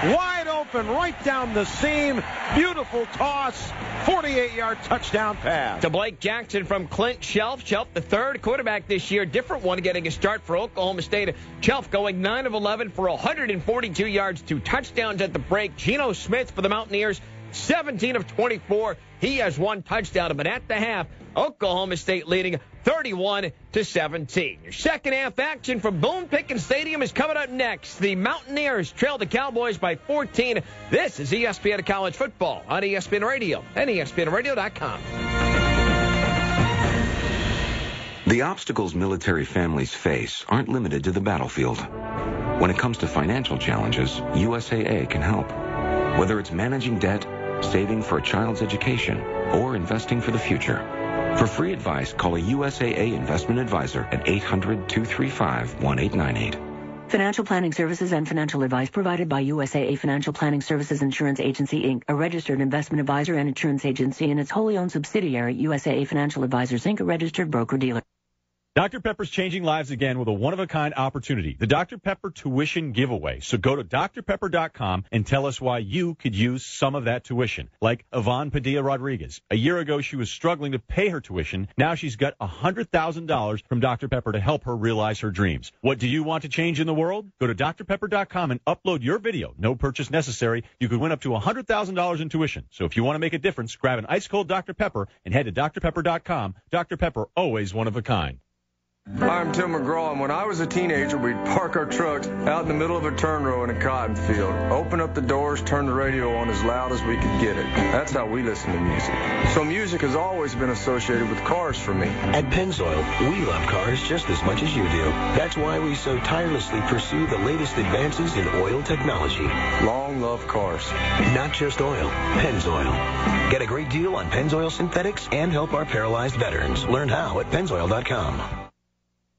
Wide open. Right down the seam. Beautiful toss. 48-yard touchdown pass. To Blake Jackson from Clint Shelf. Shelf, the third quarterback this year. Different one getting a start for Oklahoma State. Shelf going 9 of 11 for 142 yards. 2 touchdowns at the break. Geno Smith for the Mountaineers, 17 of 24. He has 1 touchdown, but at the half, Oklahoma State leading 31-17. Your second half action from Boone Pickens Stadium is coming up next. The Mountaineers trail the Cowboys by 14. This is ESPN College Football on ESPN Radio and ESPNRadio.com. The obstacles military families face aren't limited to the battlefield. When it comes to financial challenges, USAA can help. Whether it's managing debt, saving for a child's education, or investing for the future. For free advice, call a USAA investment advisor at 800-235-1898. Financial planning services and financial advice provided by USAA Financial Planning Services Insurance Agency, Inc., a registered investment advisor and insurance agency, and its wholly owned subsidiary, USAA Financial Advisors, Inc., a registered broker-dealer. Dr. Pepper's changing lives again with a one-of-a-kind opportunity, the Dr. Pepper tuition giveaway. So go to drpepper.com and tell us why you could use some of that tuition. Like Yvonne Padilla Rodriguez. A year ago, she was struggling to pay her tuition. Now she's got $100,000 from Dr. Pepper to help her realize her dreams. What do you want to change in the world? Go to drpepper.com and upload your video. No purchase necessary. You could win up to $100,000 in tuition. So if you want to make a difference, grab an ice-cold Dr. Pepper and head to drpepper.com. Dr. Pepper, always one of a kind. I'm Tim McGraw, and when I was a teenager, we'd park our trucks out in the middle of a turn row in a cotton field, open up the doors, turn the radio on as loud as we could get it. That's how we listen to music. So music has always been associated with cars for me. At Pennzoil, we love cars just as much as you do. That's why we so tirelessly pursue the latest advances in oil technology. Long love cars. Not just oil, Pennzoil. Get a great deal on Pennzoil synthetics and help our paralyzed veterans. Learn how at Pennzoil.com.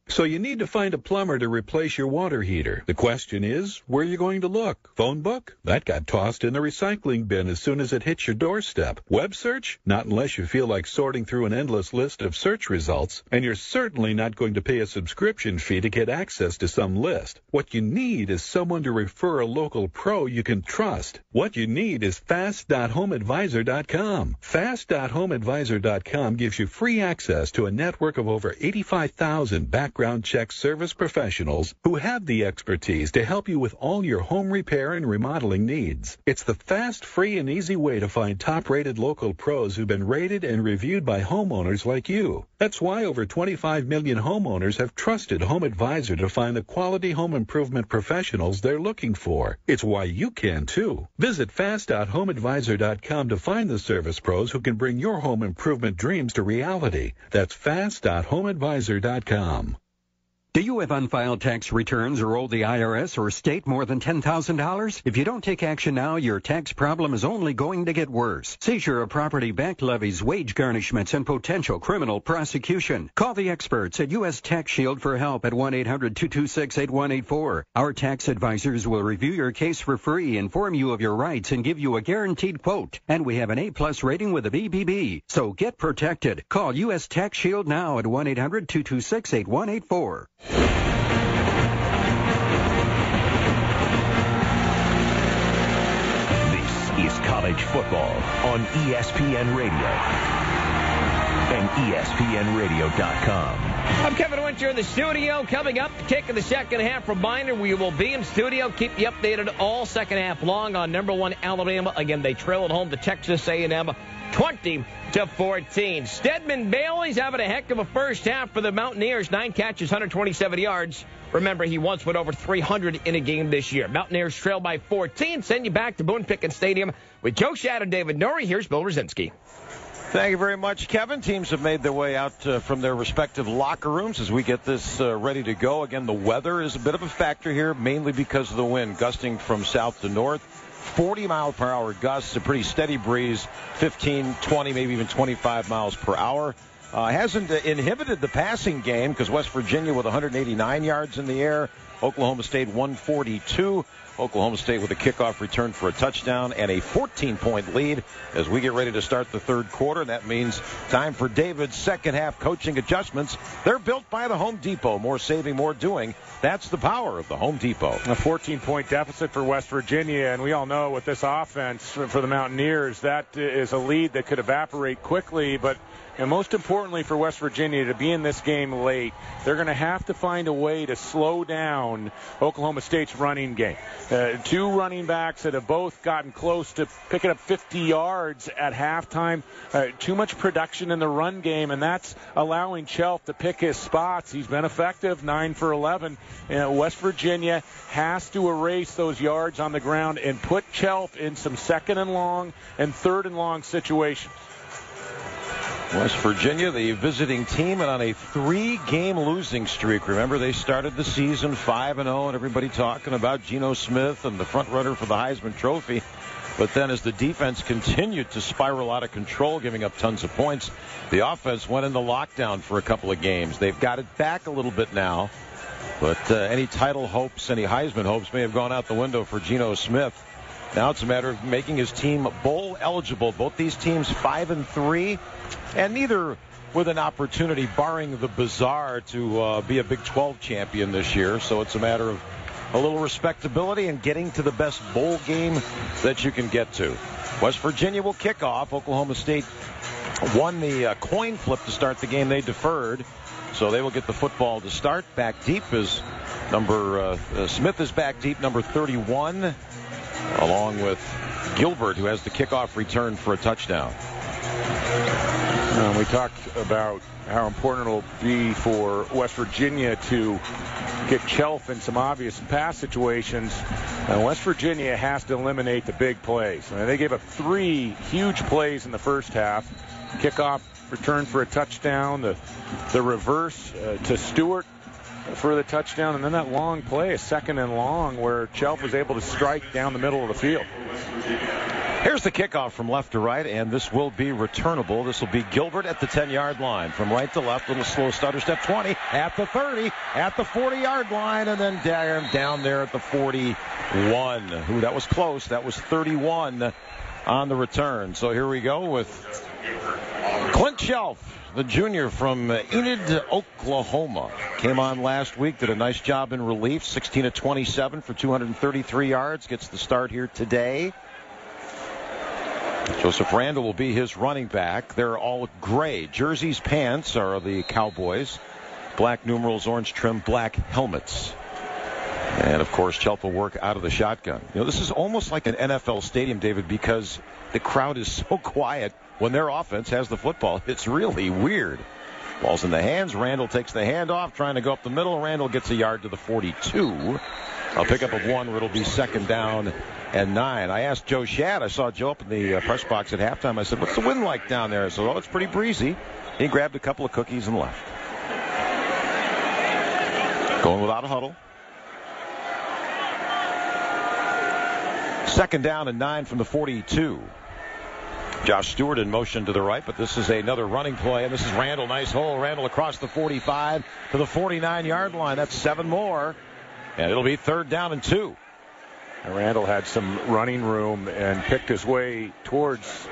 So you need to find a plumber to replace your water heater. The question is, where are you going to look? Phone book? That got tossed in the recycling bin as soon as it hits your doorstep. Web search? Not unless you feel like sorting through an endless list of search results. And you're certainly not going to pay a subscription fee to get access to some list. What you need is someone to refer a local pro you can trust. What you need is fast.homeadvisor.com. Fast.homeadvisor.com gives you free access to a network of over 85,000 background check service professionals who have the expertise to help you with all your home repair and remodeling needs. It's the fast, free, and easy way to find top-rated local pros who've been rated and reviewed by homeowners like you. That's why over 25 million homeowners have trusted Home Advisor to find the quality home improvement professionals they're looking for. It's why you can, too. Visit fast.homeadvisor.com to find the service pros who can bring your home improvement dreams to reality. That's fast.homeadvisor.com. Do you have unfiled tax returns or owe the IRS or state more than $10,000? If you don't take action now, your tax problem is only going to get worse. Seizure of property, back levies, wage garnishments, and potential criminal prosecution. Call the experts at U.S. Tax Shield for help at 1-800-226-8184. Our tax advisors will review your case for free, inform you of your rights, and give you a guaranteed quote. And we have an A-plus rating with the BBB. So get protected. Call U.S. Tax Shield now at 1-800-226-8184. This is college football on ESPN Radio and ESPNradio.com. I'm Kevin Winter in the studio. Coming up, the kick of the second half. Reminder, we will be in studio. Keep you updated all second half long on number 1 Alabama. Again, they trail at home to Texas A&M 20-14. Stedman Bailey's having a heck of a first half for the Mountaineers. 9 catches, 127 yards. Remember, he once went over 300 in a game this year. Mountaineers trail by 14. Send you back to Boone Pickens Stadium with Joe Schad and David Norrie. Here's Bill Rosinski. Thank you very much, Kevin. Teams have made their way out from their respective locker rooms as we get this ready to go. Again, the weather is a bit of a factor here, mainly because of the wind gusting from south to north. 40-mile-per-hour gusts, a pretty steady breeze, 15, 20, maybe even 25 miles per hour. Hasn't inhibited the passing game because West Virginia with 189 yards in the air, Oklahoma State 142. Oklahoma State with a kickoff return for a touchdown and a 14-point lead as we get ready to start the third quarter. That means time for David's second half coaching adjustments. They're built by the Home Depot. More saving, more doing. That's the power of the Home Depot. A 14-point deficit for West Virginia, and we all know with this offense for the Mountaineers, that is a lead that could evaporate quickly, but and most importantly for West Virginia to be in this game late, they're going to have to find a way to slow down Oklahoma State's running game. 2 running backs that have both gotten close to picking up 50 yards at halftime. Too much production in the run game, and that's allowing Chelf to pick his spots. He's been effective, 9 for 11. West Virginia has to erase those yards on the ground and put Chelf in some second and long and third and long situations. West Virginia, the visiting team, and on a 3-game losing streak. Remember, they started the season 5-0, and everybody talking about Geno Smith and the front runner for the Heisman Trophy. But then as the defense continued to spiral out of control, giving up tons of points, the offense went into lockdown for a couple of games. They've got it back a little bit now. But any title hopes, any Heisman hopes may have gone out the window for Geno Smith. Now it's a matter of making his team bowl eligible. Both these teams 5-3, and neither with an opportunity, barring the bizarre, to be a Big 12 champion this year. So it's a matter of a little respectability and getting to the best bowl game that you can get to. West Virginia will kick off. Oklahoma State won the coin flip to start the game. They deferred, so they will get the football to start. Back deep is Smith is back deep, number 31. Along with Gilbert, who has the kickoff return for a touchdown. We talked about how important it'll be for West Virginia to get Chelf in some obvious pass situations. West Virginia has to eliminate the big plays. They gave up 3 huge plays in the first half. Kickoff return for a touchdown, the reverse to Stewart for the touchdown, and then that long play, a second and long, where Chelf was able to strike down the middle of the field. Here's the kickoff from left to right, and this will be returnable. This will be Gilbert at the 10-yard line. From right to left, little slow stutter step, 20, at the 30, at the 40-yard line, and then down there at the 41. Ooh, that was close. That was 31 on the return. So here we go with Clint Chelf, the junior from Enid, Oklahoma. Came on last week, did a nice job in relief, 16 of 27 for 233 yards. Gets the start here today. Joseph Randall will be his running back. They're all gray. Jerseys, pants are the Cowboys. Black numerals, orange trim, black helmets. And, of course, Chelf will work out of the shotgun. This is almost like an NFL stadium, David, because the crowd is so quiet when their offense has the football. It's really weird. Ball's in the hands. Randall takes the handoff, trying to go up the middle. Randall gets a yard to the 42. A pickup of 1 where it'll be second down and 9. I asked Joe Schad. I saw Joe up in the press box at halftime. I said, what's the wind like down there? I said, it's pretty breezy. He grabbed a couple of cookies and left. Going without a huddle. 2nd down and 9 from the 42. Josh Stewart in motion to the right, but this is another running play, and this is Randall. Nice hole. Randall across the 45 to the 49-yard line. That's 7 more, and it'll be 3rd down and 2. And Randall had some running room and picked his way towards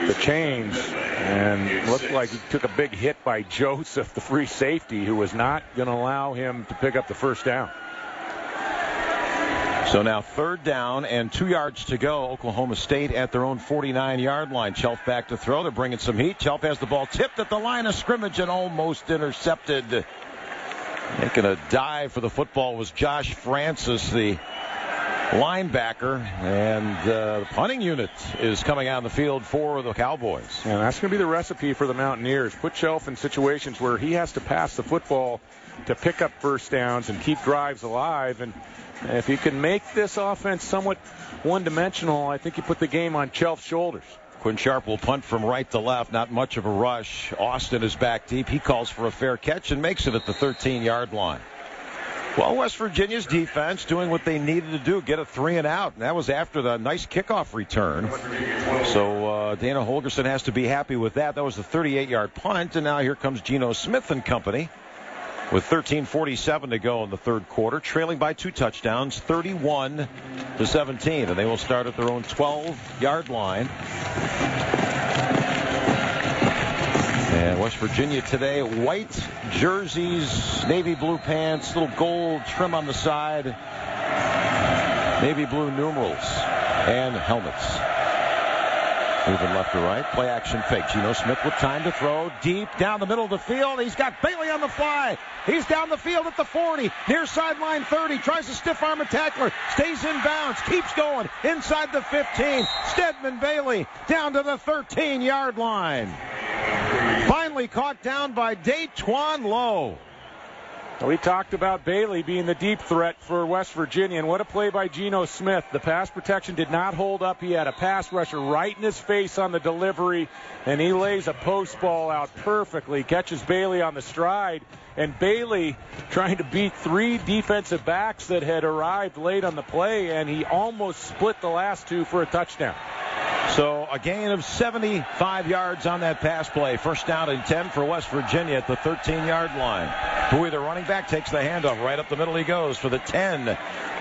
the chains and looked like he took a big hit by Joseph, the free safety, who was not going to allow him to pick up the 1st down. So now 3rd down and 2 yards to go. Oklahoma State at their own 49-yard line. Chelf back to throw. They're bringing some heat. Chelf has the ball tipped at the line of scrimmage and almost intercepted. Making a dive for the football was Josh Francis, the linebacker, and the punting unit is coming out on the field for the Cowboys. And that's going to be the recipe for the Mountaineers. Put Chelf in situations where he has to pass the football to pick up 1st downs and keep drives alive. And if you can make this offense somewhat one-dimensional, I think you put the game on Chelf's shoulders. Quinn Sharp will punt from right to left. Not much of a rush. Austin is back deep. He calls for a fair catch and makes it at the 13-yard line. Well, West Virginia's defense doing what they needed to do, get a 3 and out. And that was after the nice kickoff return. So Dana Holgerson has to be happy with that. That was the 38-yard punt. And now here comes Geno Smith and company with 13:47 to go in the 3rd quarter, trailing by 2 touchdowns, 31-17. And they will start at their own 12-yard line. And West Virginia today, white jerseys, navy blue pants, little gold trim on the side, navy blue numerals, and helmets. Moving left to right, play action fake. Geno Smith with time to throw, deep down the middle of the field. He's got Bailey on the fly. He's down the field at the 40, near sideline 30, tries to stiff arm a tackler, stays in bounds, keeps going, inside the 15. Stedman Bailey down to the 13-yard line. Finally caught down by Daytwan Lowe. We talked about Bailey being the deep threat for West Virginia, and what a play by Geno Smith. The pass protection did not hold up. He had a pass rusher right in his face on the delivery, and he lays a post ball out perfectly, catches Bailey on the stride, and Bailey trying to beat 3 defensive backs that had arrived late on the play, and he almost split the last 2 for a touchdown. So a gain of 75 yards on that pass play. 1st down and 10 for West Virginia at the 13-yard line. Bowie, the running back, takes the handoff. Right up the middle he goes for the 10.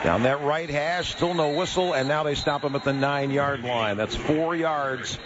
Down that right hash, still no whistle, and now they stop him at the 9-yard line. That's 4 yards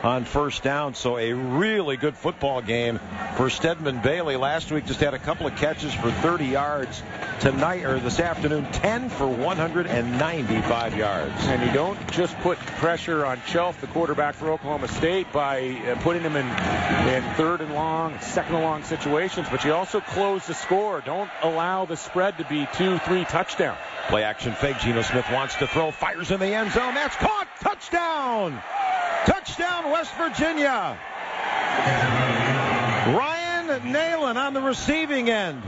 on 1st down. So a really good football game for Stedman Bailey. Last week just had a couple of catches for 30 yards. Tonight, or this afternoon, 10 for 195 yards. And you don't just put pressure on Chelf, the quarterback for Oklahoma State, by putting him in 3rd and long, 2nd and long situations, but you also close the score. Don't allow the spread to be 2-3 touchdowns. Play action fake. Geno Smith wants to throw, fires in the end zone. That's caught. Touchdown! Touchdown, West Virginia. Ryan Nalen on the receiving end.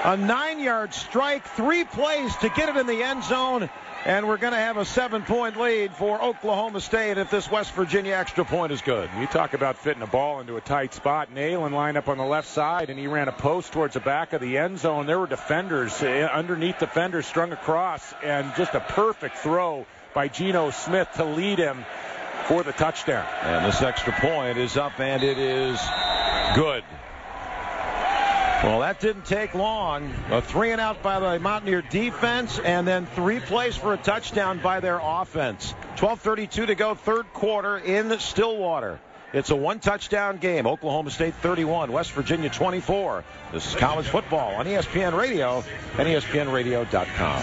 A 9-yard strike, 3 plays to get it in the end zone, and we're going to have a 7-point lead for Oklahoma State if this West Virginia extra point is good. You talk about fitting a ball into a tight spot. Nalen lined up on the left side, and he ran a post towards the back of the end zone. There were defenders underneath defenders strung across, and just a perfect throw by Geno Smith to lead him for the touchdown. And this extra point is up, and it is good. Well, that didn't take long. A 3 and out by the Mountaineer defense, and then 3 plays for a touchdown by their offense. 12:32 to go, 3rd quarter in Stillwater. It's a 1-touchdown game. Oklahoma State 31, West Virginia 24. This is college football on ESPN Radio and ESPNRadio.com.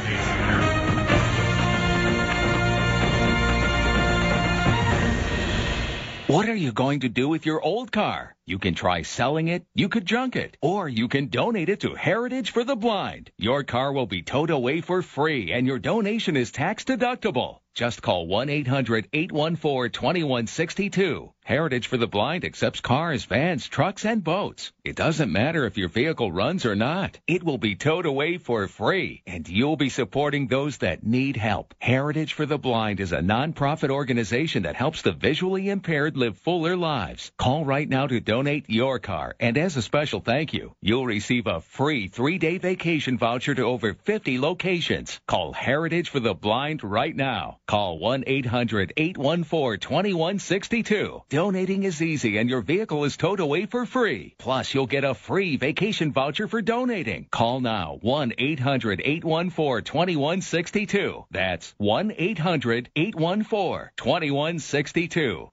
What are you going to do with your old car? You can try selling it, you could junk it, or you can donate it to Heritage for the Blind. Your car will be towed away for free, and your donation is tax deductible. Just call 1-800-814-2162. Heritage for the Blind accepts cars, vans, trucks, and boats. It doesn't matter if your vehicle runs or not. It will be towed away for free, and you'll be supporting those that need help. Heritage for the Blind is a nonprofit organization that helps the visually impaired live fuller lives. Call right now to donate donate your car. And as a special thank you, you'll receive a free 3-day vacation voucher to over 50 locations. Call Heritage for the Blind right now. Call 1-800-814-2162. Donating is easy and your vehicle is towed away for free. Plus, you'll get a free vacation voucher for donating. Call now, 1-800-814-2162. That's 1-800-814-2162.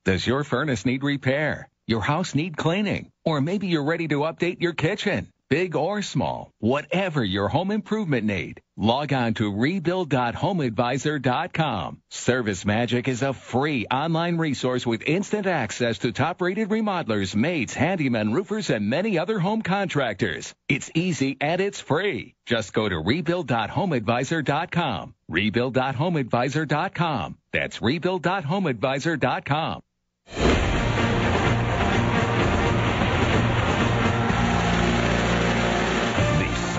Does your furnace need repair? Your house need cleaning? Or maybe you're ready to update your kitchen? Big or small, whatever your home improvement need, log on to rebuild.homeadvisor.com. Service Magic is a free online resource with instant access to top-rated remodelers, maids, handymen, roofers, and many other home contractors. It's easy and it's free. Just go to rebuild.homeadvisor.com. Rebuild.homeadvisor.com. That's rebuild.homeadvisor.com.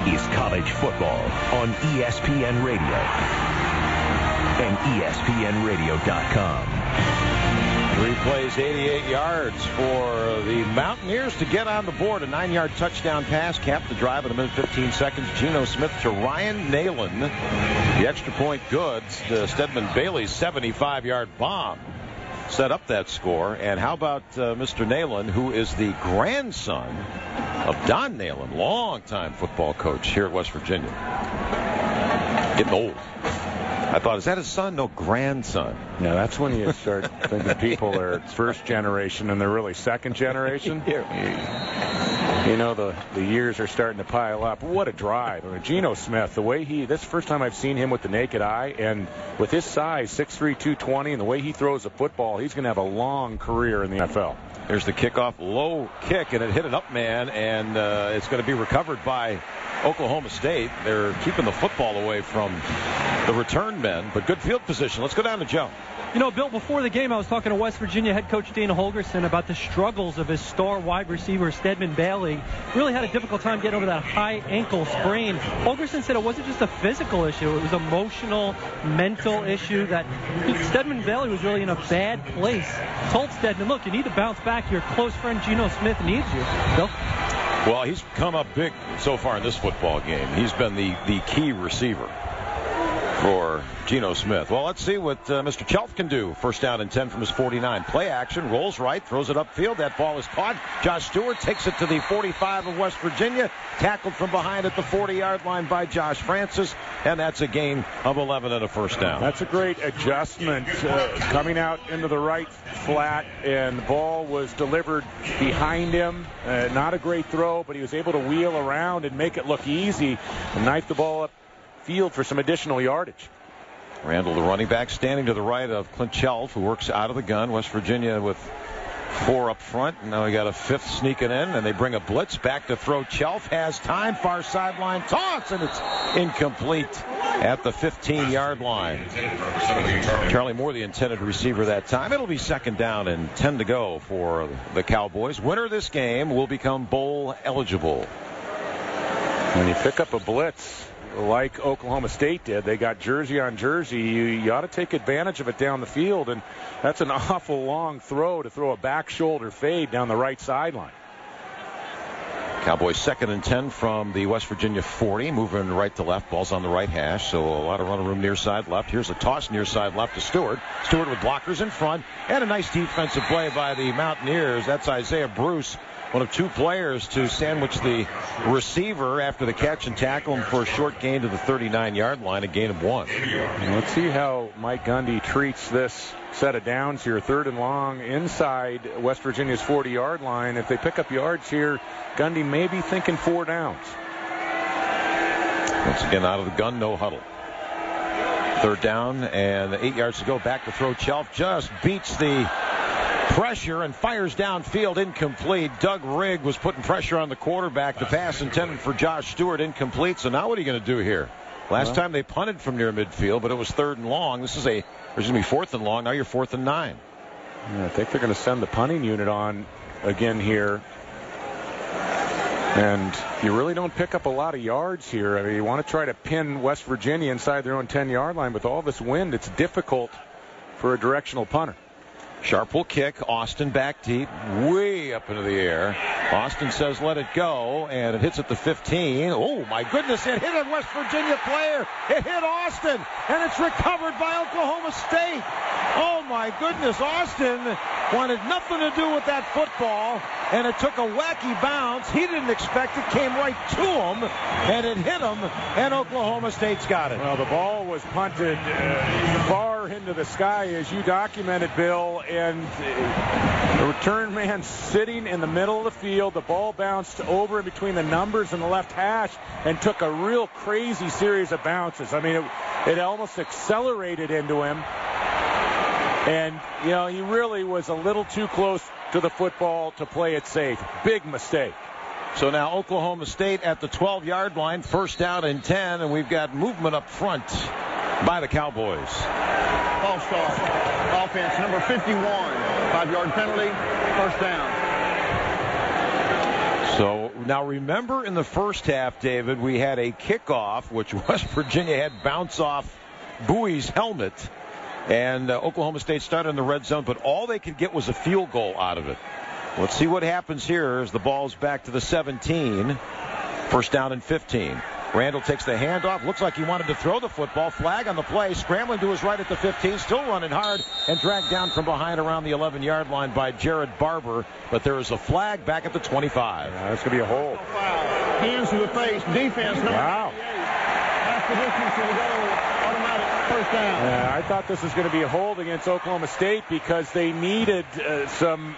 Is college football on ESPN Radio and ESPNradio.com. 3 plays, 88 yards for the Mountaineers to get on the board. A 9-yard touchdown pass capped the drive in a minute 15 seconds. Geno Smith to Ryan Nalen. The extra point good. Stedman Bailey's 75-yard bomb set up that score. And how about Mr. Nalen, who is the grandson of Don Nalen, longtime football coach here at West Virginia. Getting old. I thought, is that his son? No, grandson. No, that's when you start thinking people are first generation and they're really second generation. You know, the years are starting to pile up. What a drive. I mean, Geno Smith, the way this is the first time I've seen him with the naked eye, and with his size, 6'3", 220, and the way he throws a football, he's going to have a long career in the NFL. There's the kickoff, low kick, and it hit an up man, and it's going to be recovered by Oklahoma State. They're keeping the football away from the return men, but good field position. Let's go down to Joe. You know, Bill, before the game, I was talking to West Virginia head coach Dana Holgorsen about the struggles of his star wide receiver, Stedman Bailey. Really had a difficult time getting over that high ankle sprain. Holgorsen said it wasn't just a physical issue. It was mental issue that Stedman Bailey was really in a bad place. Told Stedman, look, you need to bounce back. Your close friend Geno Smith needs you. Bill? Well, he's come up big so far in this football game. He's been the key receiver for Geno Smith. Well, let's see what Mr. Chelf can do. First down and 10 from his 49. Play action, rolls right, throws it upfield. That ball is caught. Josh Stewart takes it to the 45 of West Virginia. Tackled from behind at the 40-yard line by Josh Francis. And that's a gain of 11 and a first down. That's a great adjustment coming out into the right flat, and the ball was delivered behind him. Not a great throw, but he was able to wheel around and make it look easy and knife the ball up field for some additional yardage. Randall, the running back, standing to the right of Clint Chelf, who works out of the gun. West Virginia with 4 up front. And now we got a 5th sneaking in, and they bring a blitz back to throw. Chelf has time, far sideline toss, and it's incomplete at the 15-yard line. Charlie Moore, the intended receiver that time. It'll be second down and 10 to go for the Cowboys. Winner of this game will become bowl eligible. When you pick up a blitz like Oklahoma State did, they got jersey on jersey. You ought to take advantage of it down the field, and that's an awful long throw to throw a back shoulder fade down the right sideline. Cowboys second and 10 from the West Virginia 40, moving right to left. Ball's on the right hash, so a lot of running room near side left. Here's a toss near side left to Stewart. Stewart with blockers in front, and a nice defensive play by the Mountaineers. That's Isaiah Bruce, one of 2 players to sandwich the receiver after the catch and tackle him for a short gain to the 39-yard line, a gain of 1. And let's see how Mike Gundy treats this set of downs here. 3rd and long inside West Virginia's 40-yard line. If they pick up yards here, Gundy may be thinking 4 downs. Once again, out of the gun, no huddle. 3rd down and 8 yards to go. Back to throw. Chelf just beats the pressure and fires downfield, incomplete. Doug Rigg was putting pressure on the quarterback. The pass intended for Josh Stewart, incomplete. So now what are you going to do here? Last time they punted from near midfield, but it was 3rd and long. There's going to be 4th and long. Now you're 4th and 9. Yeah, I think they're going to send the punting unit on again here. And you really don't pick up a lot of yards here. I mean, you want to try to pin West Virginia inside their own 10-yard line. With all this wind, it's difficult for a directional punter. Sharp will kick. Austin back deep, way up into the air. Austin says let it go, and it hits at the 15. Oh, my goodness, it hit a West Virginia player. It hit Austin, and it's recovered by Oklahoma State. Oh, my goodness, Austin wanted nothing to do with that football, and it took a wacky bounce. He didn't expect it, came right to him, and it hit him, and Oklahoma State's got it. Well, the ball was punted far into the sky, as you documented, Bill, and the return man sitting in the middle of the field. The ball bounced over in between the numbers and the left hash and took a real crazy series of bounces. I mean, it almost accelerated into him. And, you know, he really was a little too close to the football to play it safe. Big mistake. So now Oklahoma State at the 12-yard line, first down and 10, and we've got movement up front by the Cowboys. False start. Offense, number 51. 5-yard penalty, first down. So now remember in the first half, David, we had a kickoff, which West Virginia had bounce off Bowie's helmet. And Oklahoma State started in the red zone, but all they could get was a field goal out of it. Let's see what happens here as the ball's back to the 17. First down and 15. Randall takes the handoff. Looks like he wanted to throw the football. Flag on the play. Scrambling to his right at the 15. Still running hard and dragged down from behind around the 11-yard line by Jared Barber. But there is a flag back at the 25. Yeah, that's going to be a hold. Hands to the face. Defense. Wow. Half the distance to the goal. Automatic first down. Yeah, I thought this was going to be a hold against Oklahoma State because they needed some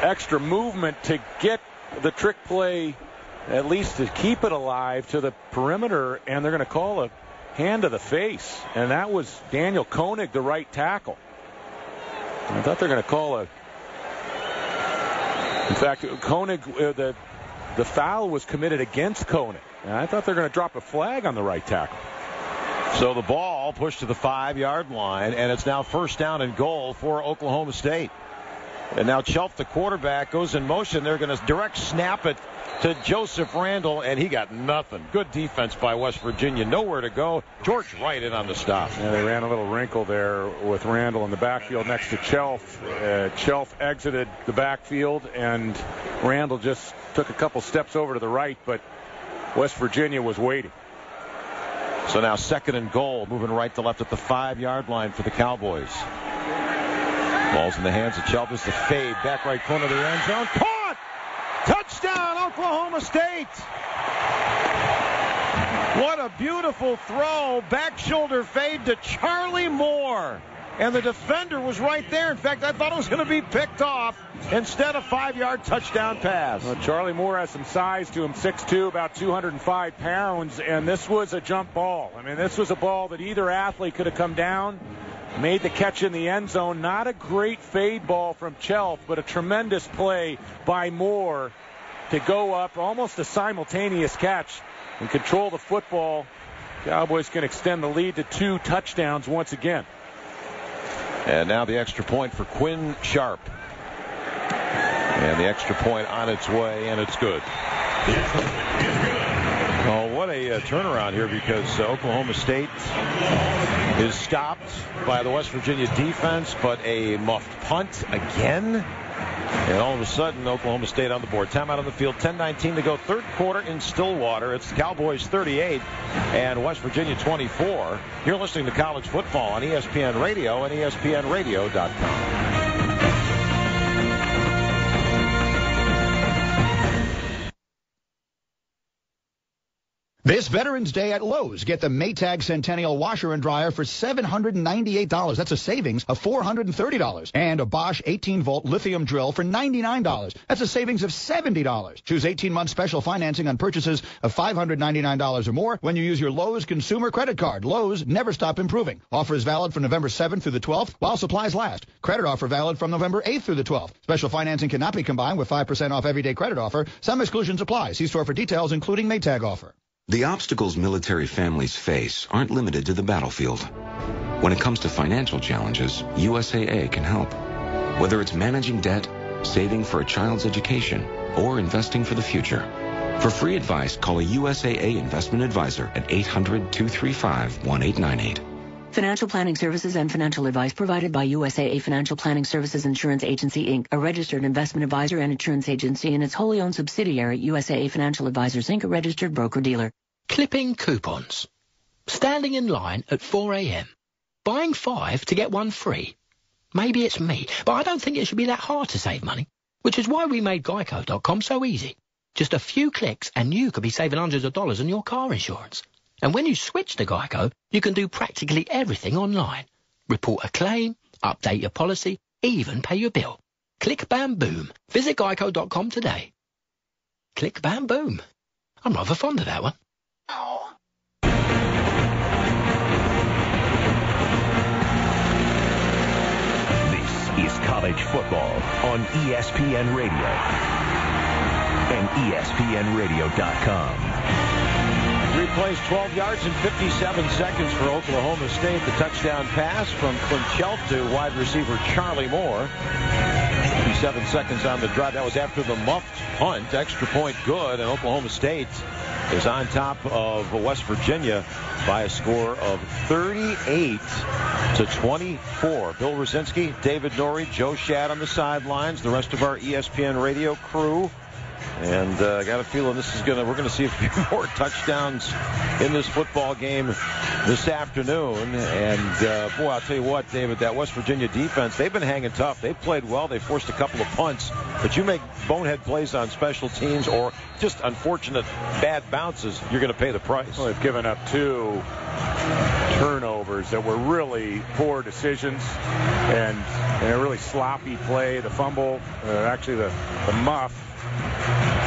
extra movement to get the trick play, at least to keep it alive, to the perimeter, and they're going to call a hand to the face, and that was Daniel Koenig, the right tackle. I thought they're going to call in fact, Koenig, the foul was committed against Koenig, and I thought they're going to drop a flag on the right tackle. So the ball pushed to the 5-yard line, and it's now first down and goal for Oklahoma State. And now Chelf, the quarterback, goes in motion. They're going to direct snap it to Joseph Randall, and he got nothing. Good defense by West Virginia. Nowhere to go. George Wright in on the stop. Yeah, they ran a little wrinkle there with Randall in the backfield next to Chelf. Chelf exited the backfield, and Randall just took a couple steps over to the right, but West Virginia was waiting. So now second and goal, moving right to left at the 5-yard line for the Cowboys. Ball's in the hands of Chelf. It's the fade. Back right corner of the end zone. Caught! Touchdown, Oklahoma State! What a beautiful throw. Back shoulder fade to Charlie Moore. And the defender was right there. In fact, I thought it was going to be picked off. Instead, a 5-yard touchdown pass. Well, Charlie Moore has some size to him, 6'2", about 205 pounds, and this was a jump ball. I mean, this was a ball that either athlete could have come down, made the catch in the end zone. Not a great fade ball from Chelf, but a tremendous play by Moore to go up, almost a simultaneous catch, and control the football. Cowboys can extend the lead to 2 touchdowns once again. And now the extra point for Quinn Sharp. And the extra point on its way, and it's good. Oh, what a turnaround here, because Oklahoma State is stopped by the West Virginia defense, but a muffed punt again. And all of a sudden, Oklahoma State on the board. Timeout on the field, 10:19 to go. Third quarter in Stillwater. It's the Cowboys 38 and West Virginia 24. You're listening to College Football on ESPN Radio and ESPNradio.com. This Veterans Day at Lowe's, get the Maytag Centennial Washer and Dryer for $798. That's a savings of $430. And a Bosch 18-volt lithium drill for $99. That's a savings of $70. Choose 18-month special financing on purchases of $599 or more when you use your Lowe's consumer credit card. Lowe's, never stop improving. Offer is valid from November 7th through the 12th while supplies last. Credit offer valid from November 8th through the 12th. Special financing cannot be combined with 5% off everyday credit offer. Some exclusions apply. See store for details, including Maytag offer. The obstacles military families face aren't limited to the battlefield. When it comes to financial challenges, USAA can help. Whether it's managing debt, saving for a child's education, or investing for the future. For free advice, call a USAA investment advisor at 800-235-1898. Financial planning services and financial advice provided by USAA Financial Planning Services Insurance Agency, Inc., a registered investment advisor and insurance agency, and its wholly owned subsidiary, USAA Financial Advisors, Inc., a registered broker-dealer. Clipping coupons. Standing in line at 4 a.m. Buying 5 to get 1 free. Maybe it's me, but I don't think it should be that hard to save money, which is why we made Geico.com so easy. Just a few clicks and you could be saving hundreds of dollars on your car insurance. And when you switch to Geico, you can do practically everything online. Report a claim, update your policy, even pay your bill. Click Bam Boom. Visit Geico.com today. Click Bam Boom. I'm rather fond of that one. This is college football on ESPN Radio and ESPNradio.com. Replays 12 yards and 57 seconds for Oklahoma State. The touchdown pass from Clint Shelf to wide receiver Charlie Moore. 57 seconds on the drive. That was after the muffed punt. Extra point good, and Oklahoma State is on top of West Virginia by a score of 38-24. Bill Rosinski, David Norrie, Joe Shad on the sidelines, the rest of our ESPN radio crew. And I got a feeling we're going to see a few more touchdowns in this football game this afternoon. And boy, I'll tell you what, David, that West Virginia defense, they've been hanging tough. They played well. They forced a couple of punts. But you make bonehead plays on special teams or just unfortunate bad bounces, you're going to pay the price. Well, they've given up 2 turnovers that were really poor decisions and a really sloppy play. The fumble, actually the muff,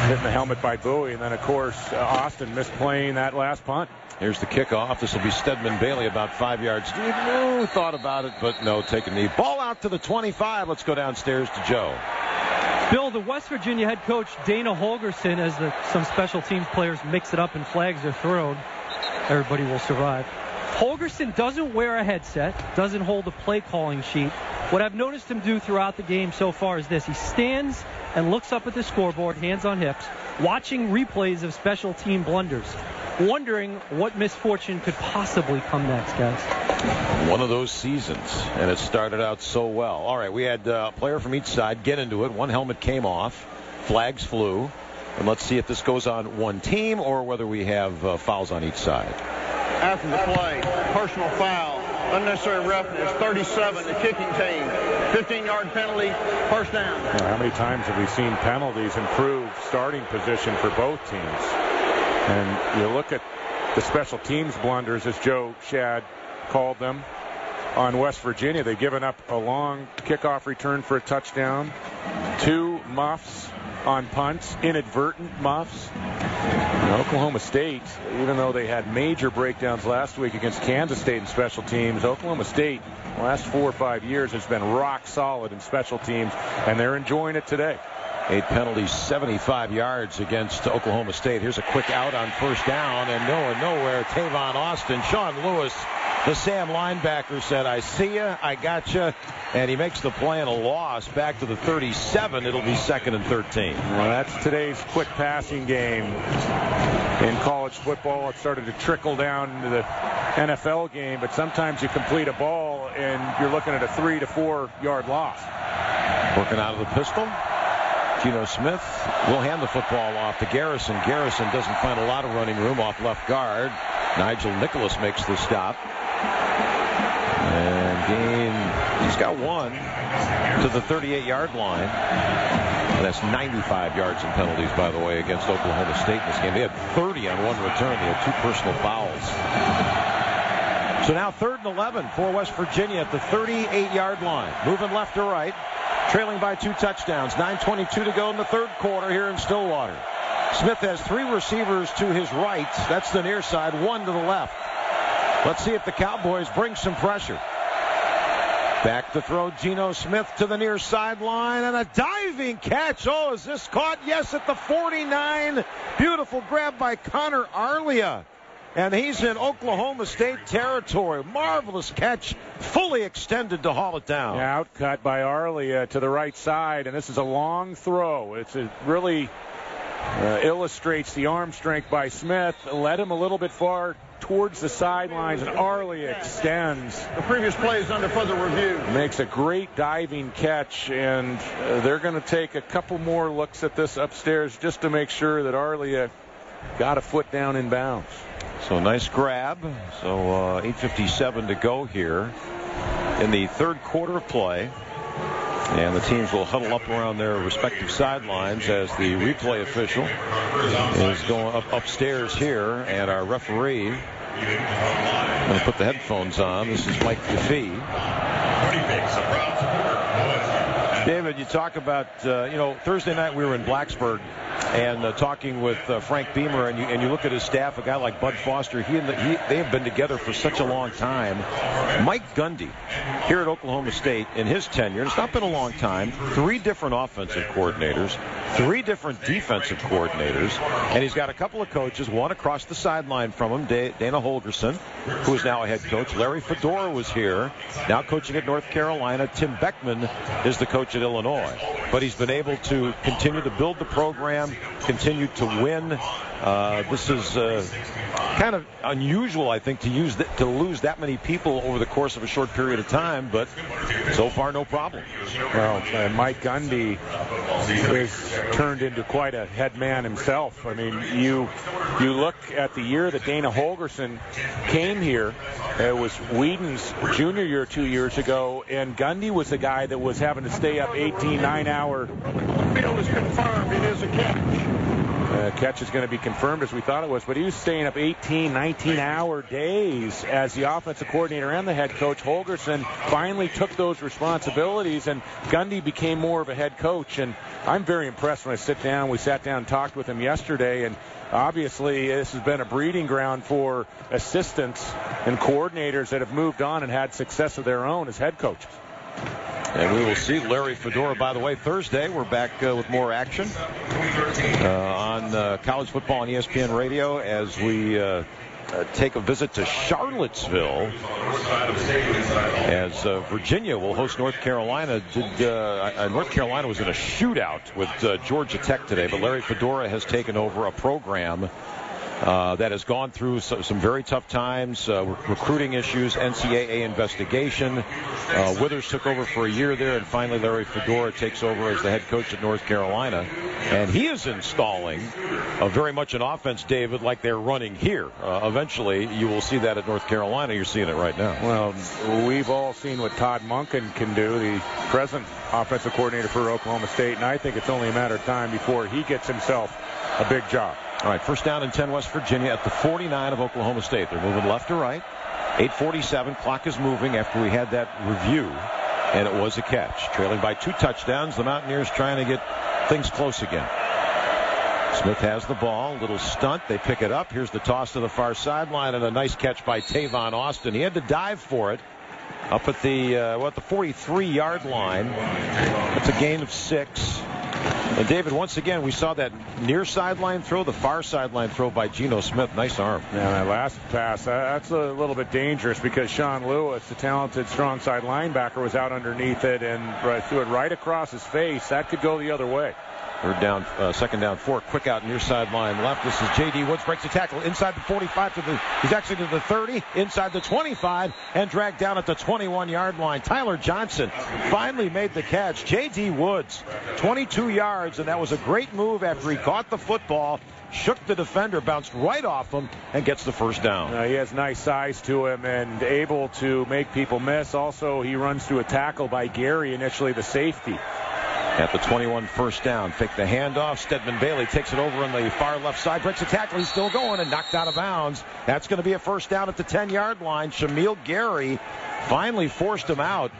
hitting the helmet by Bowie, and then, of course, Austin misplaying that last punt. Here's the kickoff. This will be Stedman Bailey about 5 yards deep. No, thought about it, but no, taking the ball out to the 25. Let's go downstairs to Joe. Bill, the West Virginia head coach Dana Holgerson, as some special teams players mix it up and flags are thrown, everybody will survive. Holgerson doesn't wear a headset, doesn't hold a play calling sheet. What I've noticed him do throughout the game so far is this. He stands and looks up at the scoreboard, hands on hips, watching replays of special team blunders, wondering what misfortune could possibly come next, guys. One of those seasons, and it started out so well. All right, we had a player from each side get into it. One helmet came off. Flags flew. And let's see if this goes on one team or whether we have fouls on each side. After the play, personal foul, unnecessary roughness, 37, the kicking team, 15-yard penalty, first down. How many times have we seen penalties improve starting position for both teams? And you look at the special teams blunders, as Joe Shad called them, on West Virginia. They've given up a long kickoff return for a touchdown, 2 muffs on punts, inadvertent muffs. And Oklahoma State, even though they had major breakdowns last week against Kansas State in special teams, Oklahoma State, the last 4 or 5 years, has been rock solid in special teams, and they're enjoying it today. 8 penalties, 75 yards against Oklahoma State. Here's a quick out on first down, and nowhere, Tavon Austin. Sean Lewis, the Sam linebacker, said, I see ya, I got you, and he makes the play and a loss back to the 37. It'll be 2nd and 13. Well, that's today's quick passing game in college football. It started to trickle down into the NFL game, but sometimes you complete a ball and you're looking at a 3 to 4 yard loss. Working out of the pistol. Geno Smith will hand the football off to Garrison. Garrison doesn't find a lot of running room off left guard. Nigel Nicholas makes the stop. And he's got 1 to the 38-yard line. And that's 95 yards in penalties, by the way, against Oklahoma State in this game. They had 30 on 1 return. They had 2 personal fouls. So now 3rd and 11 for West Virginia at the 38-yard line. Moving left to right. Trailing by 2 touchdowns. 9:22 to go in the 3rd quarter here in Stillwater. Smith has 3 receivers to his right. That's the near side. 1 to the left. Let's see if the Cowboys bring some pressure. Back to throw, Geno Smith to the near sideline, and a diving catch. Oh, is this caught? Yes, at the 49. Beautiful grab by Connor Arlia. And he's in Oklahoma State territory. Marvelous catch, fully extended to haul it down. Yeah, outcut by Arlia to the right side, and this is a long throw. It's a really illustrates the arm strength by Smith. Led him a little bit far towards the sidelines, and Arley extends. The previous play is under further review. Makes a great diving catch, and they're going to take a couple more looks at this upstairs just to make sure that Arley got a foot down in bounds. So nice grab. So 8:57 to go here in the third quarter of play. And the teams will huddle up around their respective sidelines as the replay official is going upstairs here. And our referee, I'm going to put the headphones on. This is Mike Vtp. David, you talk about, Thursday night we were in Blacksburg and talking with Frank Beamer, and you look at his staff, a guy like Bud Foster, they have been together for such a long time. Mike Gundy, here at Oklahoma State, in his tenure, and it's not been a long time, 3 different offensive coordinators, 3 different defensive coordinators, and he's got a couple of coaches, one across the sideline from him, Dana Holgerson, who is now a head coach. Larry Fedora was here, now coaching at North Carolina. Tim Beckman is the coach at Illinois, but he's been able to continue to build the program, continue to win. This is kind of unusual, I think, to lose that many people over the course of a short period of time, but so far no problem. Well, Mike Gundy is turned into quite a head man himself. I mean, you look at the year that Dana Holgerson came here. It was Whedon's junior year 2 years ago, and Gundy was the guy that was having to stay up 9-hour. Field is confirmed. It is a catch. Catch is going to be confirmed as we thought it was, but he was staying up 19-hour days as the offensive coordinator and the head coach. Holgerson finally took those responsibilities, and Gundy became more of a head coach. And I'm very impressed when I sit down. We sat down and talked with him yesterday, and obviously this has been a breeding ground for assistants and coordinators that have moved on and had success of their own as head coaches. And we will see Larry Fedora, by the way, Thursday. We're back with more action on college football on ESPN Radio as we take a visit to Charlottesville as Virginia will host North Carolina. North Carolina was in a shootout with Georgia Tech today, but Larry Fedora has taken over a program that has gone through some very tough times, recruiting issues, NCAA investigation. Withers took over for a year there, and finally Larry Fedora takes over as the head coach at North Carolina. And he is installing very much an offense, David, like they're running here. Eventually, you will see that at North Carolina. You're seeing it right now. Well, we've all seen what Todd Monken can do, the present offensive coordinator for Oklahoma State, and I think it's only a matter of time before he gets himself a big job. All right, first down and 10 West Virginia at the 49 of Oklahoma State. They're moving left to right. 8:47, clock is moving after we had that review, and it was a catch. Trailing by 2 touchdowns, the Mountaineers trying to get things close again. Smith has the ball, little stunt, they pick it up. Here's the toss to the far sideline, and a nice catch by Tavon Austin. He had to dive for it up at the 43-yard line. It's a gain of 6. And David, once again, we saw that near sideline throw, the far sideline throw by Geno Smith. Nice arm. Yeah, that last pass, that's a little bit dangerous because Sean Lewis, the talented strong side linebacker, was out underneath it and threw it right across his face. That could go the other way. Third down, second down, 4. Quick out near sideline left. This is J.D. Woods, breaks the tackle inside the 45 he's actually to the 30, inside the 25, and dragged down at the 21-yard line. Tyler Johnson finally made the catch. J.D. Woods, 22 yards, and that was a great move after he caught the football, shook the defender, bounced right off him, and gets the first down. He has nice size to him and able to make people miss. Also, he runs through a tackle by Gary, initially the safety. At the 21, first down. Fake the handoff. Stedman Bailey takes it over on the far left side. Breaks a tackle. He's still going and knocked out of bounds. That's going to be a first down at the 10-yard line. Shamil Gary finally forced him out.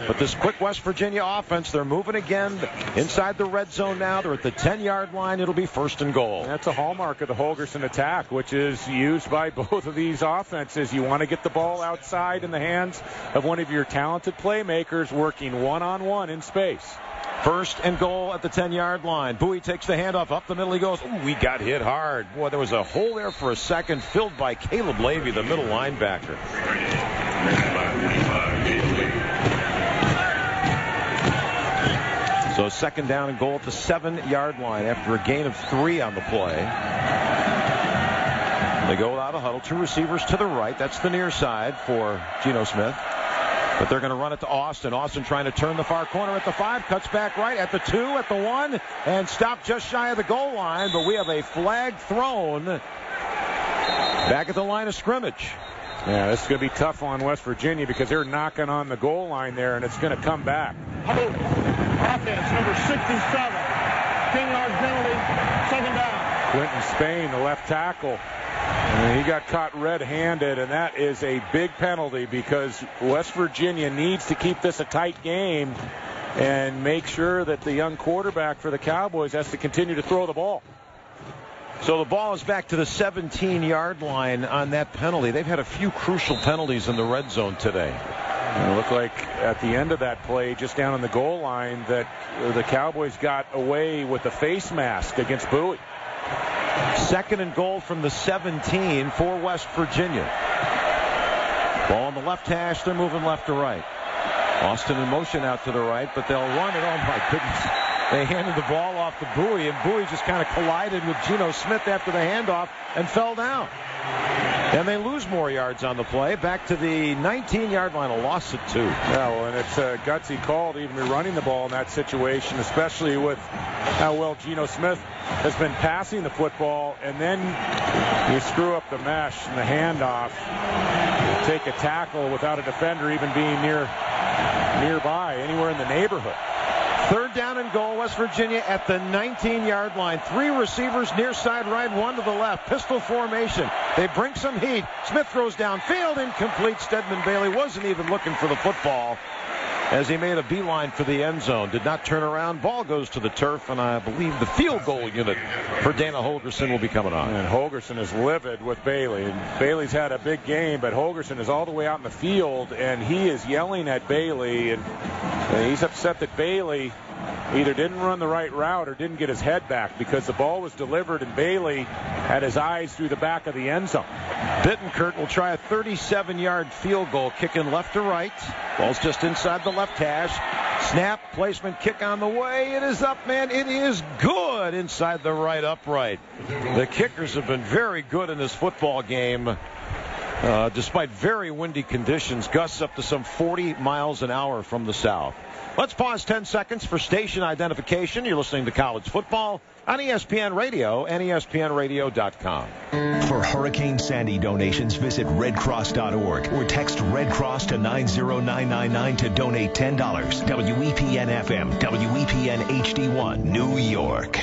But this quick West Virginia offense, they're moving again inside the red zone now. They're at the 10-yard line. It'll be first and goal. That's a hallmark of the Holgerson attack, which is used by both of these offenses. You want to get the ball outside in the hands of one of your talented playmakers working one-on-one in space. First and goal at the 10-yard line. Bowie takes the handoff. Up the middle he goes. Ooh, he got hit hard. Boy, there was a hole there for a second filled by Caleb Levy, the middle linebacker. So So second down and goal at the 7-yard line after a gain of 3 on the play. They go without a huddle. 2 receivers to the right. That's the near side for Geno Smith. But they're going to run it to Austin. Austin trying to turn the far corner at the 5. Cuts back right at the 2, at the 1. And stopped just shy of the goal line. But we have a flag thrown back at the line of scrimmage. Yeah, this is going to be tough on West Virginia because they're knocking on the goal line there, and it's going to come back. Offense, number 67. 10-yard penalty, second down. Quentin Spain, the left tackle. And he got caught red-handed, and that is a big penalty because West Virginia needs to keep this a tight game and make sure that the young quarterback for the Cowboys has to continue to throw the ball. So the ball is back to the 17-yard line on that penalty. They've had a few crucial penalties in the red zone today. It looked like at the end of that play, just down on the goal line, that the Cowboys got away with the face mask against Bowie. Second and goal from the 17 for West Virginia. Ball on the left hash. They're moving left to right. Austin in motion out to the right, but they'll run it. Oh, my goodness. They handed the ball off to Bowie, and Bowie just kind of collided with Geno Smith after the handoff and fell down. And they lose more yards on the play. Back to the 19-yard line, a loss of 2. Yeah, well, and it's a gutsy call to even be running the ball in that situation, especially with how well Geno Smith has been passing the football. And then you screw up the mesh and the handoff. You take a tackle without a defender even being nearby, anywhere in the neighborhood. Third down and goal, West Virginia at the 19-yard line. 3 receivers near side right, 1 to the left. Pistol formation. They bring some heat. Smith throws downfield, incomplete. Stedman Bailey wasn't even looking for the football as he made a beeline for the end zone. Did not turn around. Ball goes to the turf, and I believe the field goal unit for Dana Holgerson will be coming on. And Holgerson is livid with Bailey. And Bailey's had a big game, but Holgerson is all the way out in the field, and he is yelling at Bailey, and he's upset that Bailey either didn't run the right route or didn't get his head back because the ball was delivered and Bailey had his eyes through the back of the end zone. Bittenkurt will try a 37-yard field goal, kicking left to right. Ball's just inside the left hash. Snap, placement, kick on the way. It is up, man. It is good inside the right upright. The kickers have been very good in this football game. Despite very windy conditions, gusts up to some 40 miles an hour from the south. Let's pause 10 seconds for station identification. You're listening to College Football on ESPN Radio and ESPNradio.com. For Hurricane Sandy donations, visit redcross.org or text Red Cross to 90999 to donate $10. WEPN FM, WEPN HD1, New York.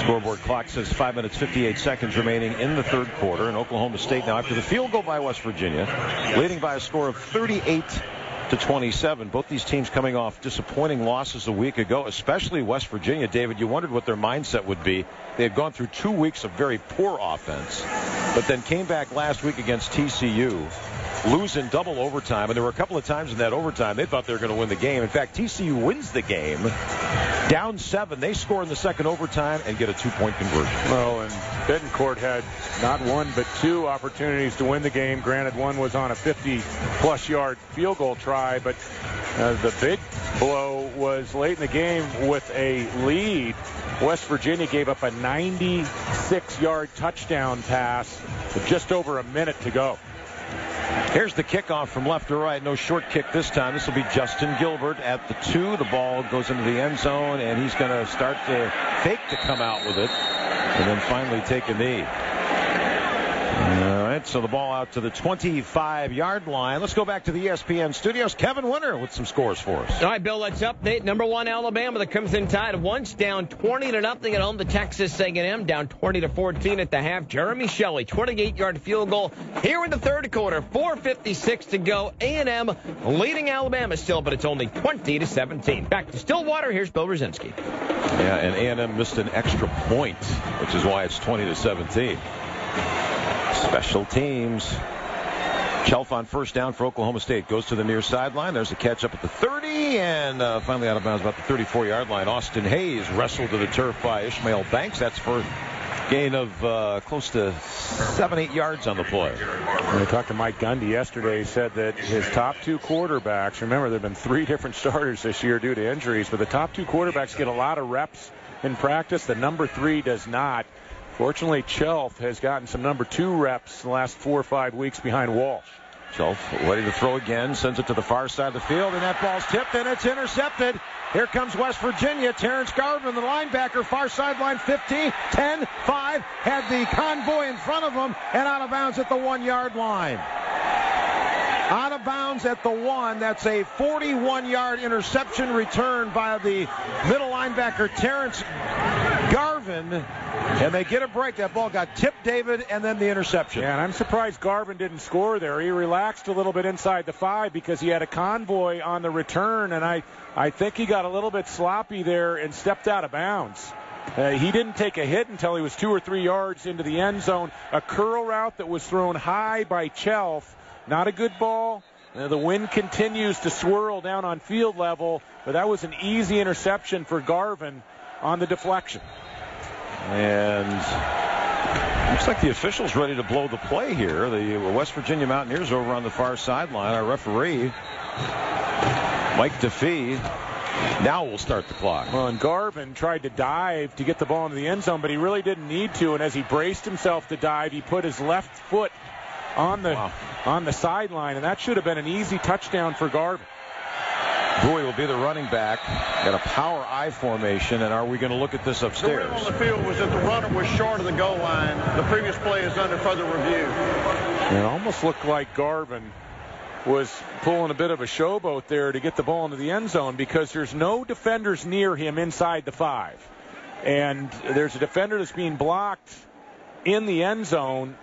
Scoreboard clock says 5 minutes 58 seconds remaining in the third quarter. And Oklahoma State now after the field goal by West Virginia, leading by a score of 38-27. Both these teams coming off disappointing losses a week ago, especially West Virginia. David, you wondered what their mindset would be. They had gone through 2 weeks of very poor offense, but then came back last week against TCU, lose in double overtime. And there were a couple of times in that overtime they thought they were going to win the game. In fact, TCU wins the game. Down 7. They score in the second overtime and get a 2-point conversion. Well, and Bittencourt had not 1 but 2 opportunities to win the game. Granted, one was on a 50-plus yard field goal try, but the big blow was late in the game with a lead. West Virginia gave up a 96-yard touchdown pass with just over a minute to go. Here's the kickoff from left to right. No short kick this time. This will be Justin Gilbert at the 2. The ball goes into the end zone, and he's going to start to fake to come out with it, and then finally take a knee. All right, so the ball out to the 25-yard line. Let's go back to the ESPN studios. Kevin Winter with some scores for us. All right, Bill, let's update. Number 1, Alabama, the Crimson Tide once down 20-0 at home to Texas A&M, down 20-14 at the half. Jeremy Shelley, 28-yard field goal here in the third quarter. 4:56 to go. A&M leading Alabama still, but it's only 20-17. Back to Stillwater. Here's Bill Rosinski. Yeah, and A&M missed an extra point, which is why it's 20-17. Special teams. Chelf on first down for Oklahoma State. Goes to the near sideline. There's a catch up at the 30, and finally out of bounds about the 34-yard line. Austin Hayes wrestled to the turf by Ishmael Banks. That's for Gain of close to 7-8 yards on the play. When I talked to Mike Gundy yesterday, he said that his top 2 quarterbacks, remember there have been 3 different starters this year due to injuries, but the top 2 quarterbacks get a lot of reps in practice. The number 3 does not. Fortunately, Chelf has gotten some number 2 reps in the last 4 or 5 weeks behind Walsh. Chelf ready to throw again, sends it to the far side of the field, and that ball's tipped, and it's intercepted. Here comes West Virginia. Terrence Garvin, the linebacker, far sideline, 15, 10, 5, had the convoy in front of him, and out of bounds at the 1-yard line. Out of bounds at the 1. That's a 41-yard interception return by the middle linebacker, Terrence Garvin. And they get a break. That ball got tipped, David, and then the interception. Yeah, and I'm surprised Garvin didn't score there. He relaxed a little bit inside the 5 because he had a convoy on the return, and I think he got a little bit sloppy there and stepped out of bounds. He didn't take a hit until he was 2 or 3 yards into the end zone. A curl route that was thrown high by Chelf. Not a good ball. The wind continues to swirl down on field level, but that was an easy interception for Garvin on the deflection. And looks like the official's ready to blow the play here. The West Virginia Mountaineers over on the far sideline. Our referee, Mike DeFee, now will start the clock. Well, and Garvin tried to dive to get the ball into the end zone, but he really didn't need to. And as he braced himself to dive, he put his left foot on the sideline, and that should have been an easy touchdown for Garvin. Bowie will be the running back. Got a power I formation, and are we going to look at this upstairs? The way on the field was that the runner was short of the goal line. The previous play is under further review. It almost looked like Garvin was pulling a bit of a showboat there to get the ball into the end zone because there's no defenders near him inside the 5. And there's a defender that's being blocked in the end zone.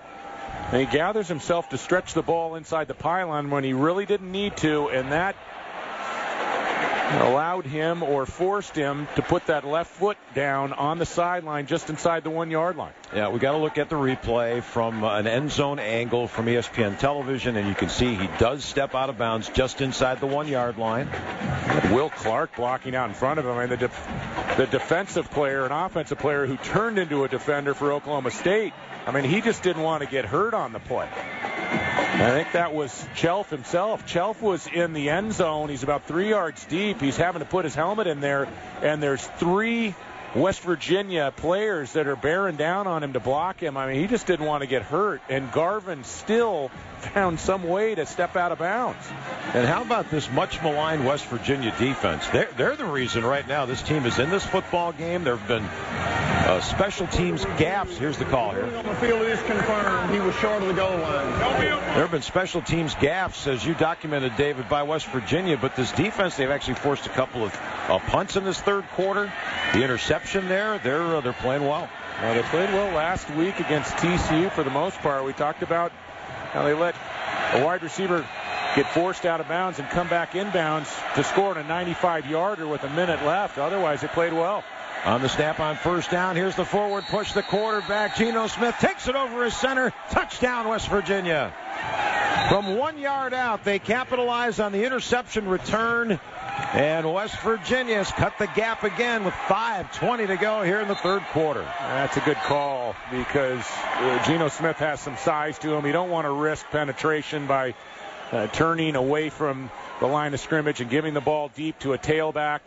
And he gathers himself to stretch the ball inside the pylon when he really didn't need to, and that allowed him or forced him to put that left foot down on the sideline just inside the 1-yard line. Yeah, we got to look at the replay from an end zone angle from ESPN television, and you can see he does step out of bounds just inside the 1-yard line. Will Clark blocking out in front of him, and the defensive player, an offensive player who turned into a defender for Oklahoma State, I mean, he just didn't want to get hurt on the play. I think that was Chelf himself. Chelf was in the end zone. He's about 3 yards deep. He's having to put his helmet in there, and there's 3 West Virginia players that are bearing down on him to block him. I mean, he just didn't want to get hurt, and Garvin still found some way to step out of bounds. And how about this much maligned West Virginia defense? They're the reason right now this team is in this football game. There have been special teams gaps. Here's the call here. On the field is confirmed. He was short of the goal line. There have been special teams gaps, as you documented, David, by West Virginia. But this defense, they've actually forced a couple of punts in this third quarter. The interception there, they're playing well. Well, they played well last week against TCU for the most part. We talked about how they let a wide receiver get forced out of bounds and come back inbounds to score on a 95-yarder with a minute left. Otherwise, they played well. On the snap on first down, here's the forward push. The quarterback, Geno Smith, takes it over his center. Touchdown, West Virginia. From 1 yard out, they capitalize on the interception return. And West Virginia's cut the gap again with 5:20 to go here in the third quarter. That's a good call because Geno Smith has some size to him. You don't want to risk penetration by turning away from the line of scrimmage and giving the ball deep to a tailback.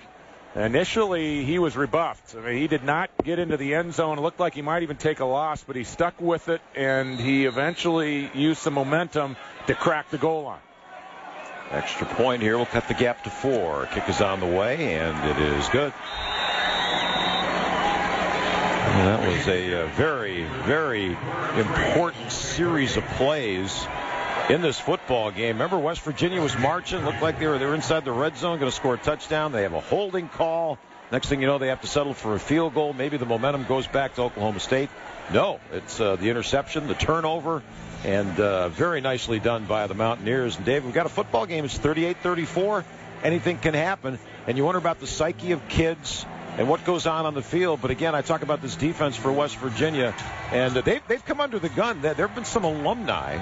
Initially, he was rebuffed. I mean, he did not get into the end zone. It looked like he might even take a loss, but he stuck with it, and he eventually used some momentum to crack the goal line. Extra point here will cut the gap to 4. Kick is on the way, and it is good. And that was a very, very important series of plays in this football game. Remember, West Virginia was marching. Looked like they were inside the red zone, going to score a touchdown. They have a holding call. Next thing you know, they have to settle for a field goal. Maybe the momentum goes back to Oklahoma State. No, it's the interception, the turnover, and very nicely done by the Mountaineers. And Dave, we've got a football game. It's 38-34. Anything can happen. And you wonder about the psyche of kids and what goes on the field. But again, I talk about this defense for West Virginia, and they've come under the gun. There have been some alumni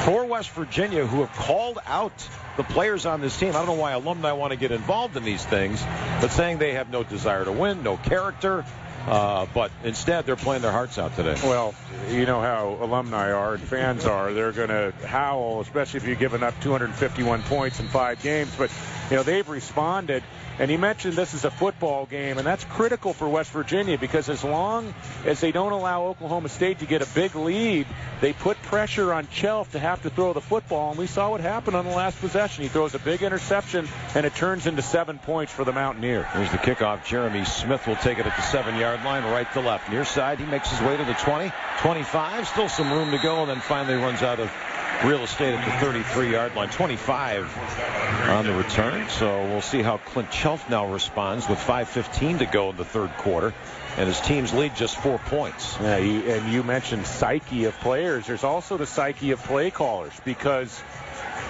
for West Virginia who have called out the players on this team. I don't know why alumni want to get involved in these things, but saying they have no desire to win, no character. But instead, they're playing their hearts out today. Well, you know how alumni are and fans are. They're going to howl, especially if you've given up 251 points in 5 games. But, they've responded. And he mentioned this is a football game, and that's critical for West Virginia because as long as they don't allow Oklahoma State to get a big lead, they put pressure on Chelf to have to throw the football, and we saw what happened on the last possession. He throws a big interception, and it turns into 7 points for the Mountaineers. Here's the kickoff. Jeremy Smith will take it at the 7-yard line, right to left. Near side, he makes his way to the 20, 25, still some room to go, and then finally runs out of real estate at the 33-yard line. 25 on the return. So we'll see how Clint Chelf now responds with 5:15 to go in the third quarter. And his team's lead just 4 points. Yeah, you mentioned psyche of players. There's also the psyche of play callers because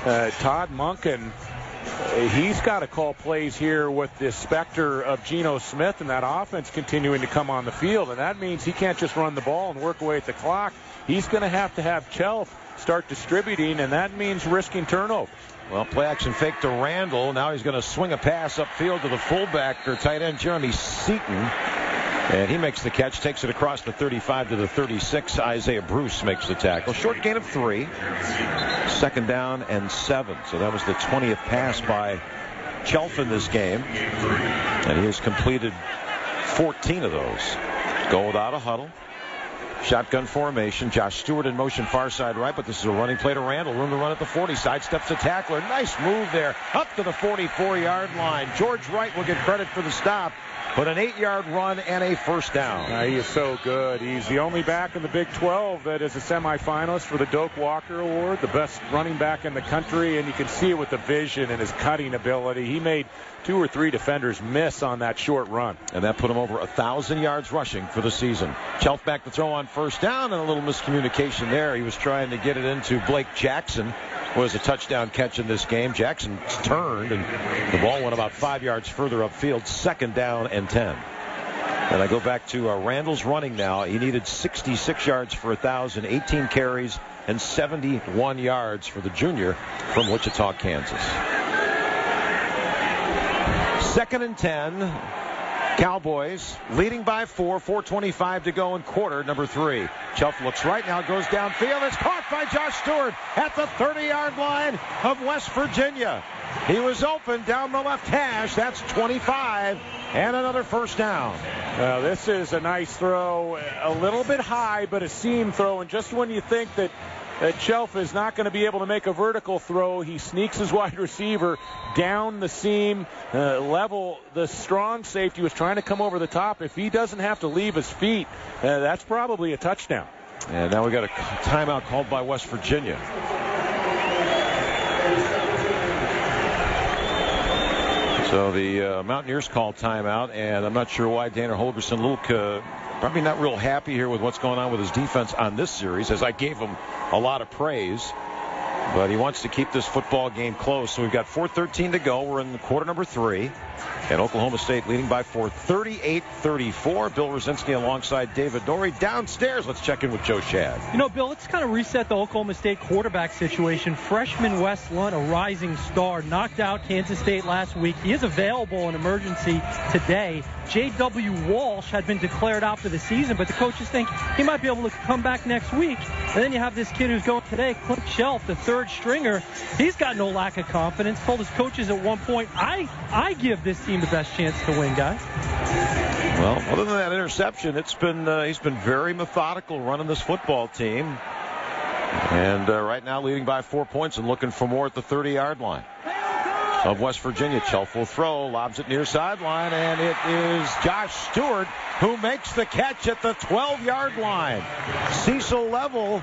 Todd Monken, he's got to call plays here with the specter of Geno Smith and that offense continuing to come on the field. And that means he can't just run the ball and work away at the clock. He's going to have Chelf start distributing, and that means risking turnovers. Well, play action fake to Randall. Now he's going to swing a pass upfield to the fullback or tight end Jeremy Seaton. And he makes the catch, takes it across the 35 to the 36. Isaiah Bruce makes the tackle. Short gain of 3. 2nd down and 7. So that was the 20th pass by Chelf in this game. And he has completed 14 of those. Go without a huddle. Shotgun formation. Josh Stewart in motion far side right, but this is a running play to Randall. Room to run at the 40. Sidesteps the tackler. Nice move there. Up to the 44-yard line. George Wright will get credit for the stop, but an 8-yard run and a first down. He is so good. He's the only back in the Big 12 that is a semifinalist for the Doak Walker Award, the best running back in the country, and you can see it with the vision and his cutting ability. He made 2 or 3 defenders miss on that short run. And that put him over 1,000 yards rushing for the season. Chelf back to throw on first down, and a little miscommunication there. He was trying to get it into Blake Jackson. Was a touchdown catch in this game. Jackson turned, and the ball went about 5 yards further upfield. 2nd down and 10. And I go back to Randall's running now. He needed 66 yards for 1,000, 18 carries, and 71 yards for the junior from Wichita, Kansas. 2nd and 10. Cowboys leading by 4, 4:25 to go in quarter number 3. Chelf looks right now, goes downfield. It's caught by Josh Stewart at the 30-yard line of West Virginia. He was open down the left hash. That's 25 and another first down. This is a nice throw, a little bit high, but a seam throw. And just when you think that Chelf is not going to be able to make a vertical throw, he sneaks his wide receiver down the seam level. The strong safety was trying to come over the top. If he doesn't have to leave his feet, that's probably a touchdown. And now we got a timeout called by West Virginia. So the Mountaineers call timeout, and I'm not sure why Dana Holgerson, Luke, probably not real happy here with what's going on with his defense on this series, as I gave him a lot of praise. But he wants to keep this football game close. So we've got 4:13 to go. We're in quarter number 3. And Oklahoma State leading by 4, 38-34. Bill Rosinski alongside David Dorey. Downstairs, let's check in with Joe Shad. Bill, let's kind of reset the Oklahoma State quarterback situation. Freshman Wes Lunt, a rising star, knocked out Kansas State last week. He is available in emergency today. J.W. Walsh had been declared out for the season, but the coaches think he might be able to come back next week. And then you have this kid who's going today, Clint Chelf, the third stringer. He's got no lack of confidence. Told his coaches at one point, I give this team the best chance to win, guys. Well, other than that interception, it's been he's been very methodical running this football team. And right now leading by 4 points and looking for more at the 30-yard line of West Virginia. Chelf will throw, lobs it near sideline, and it is Josh Stewart who makes the catch at the 12-yard line. Cecil Level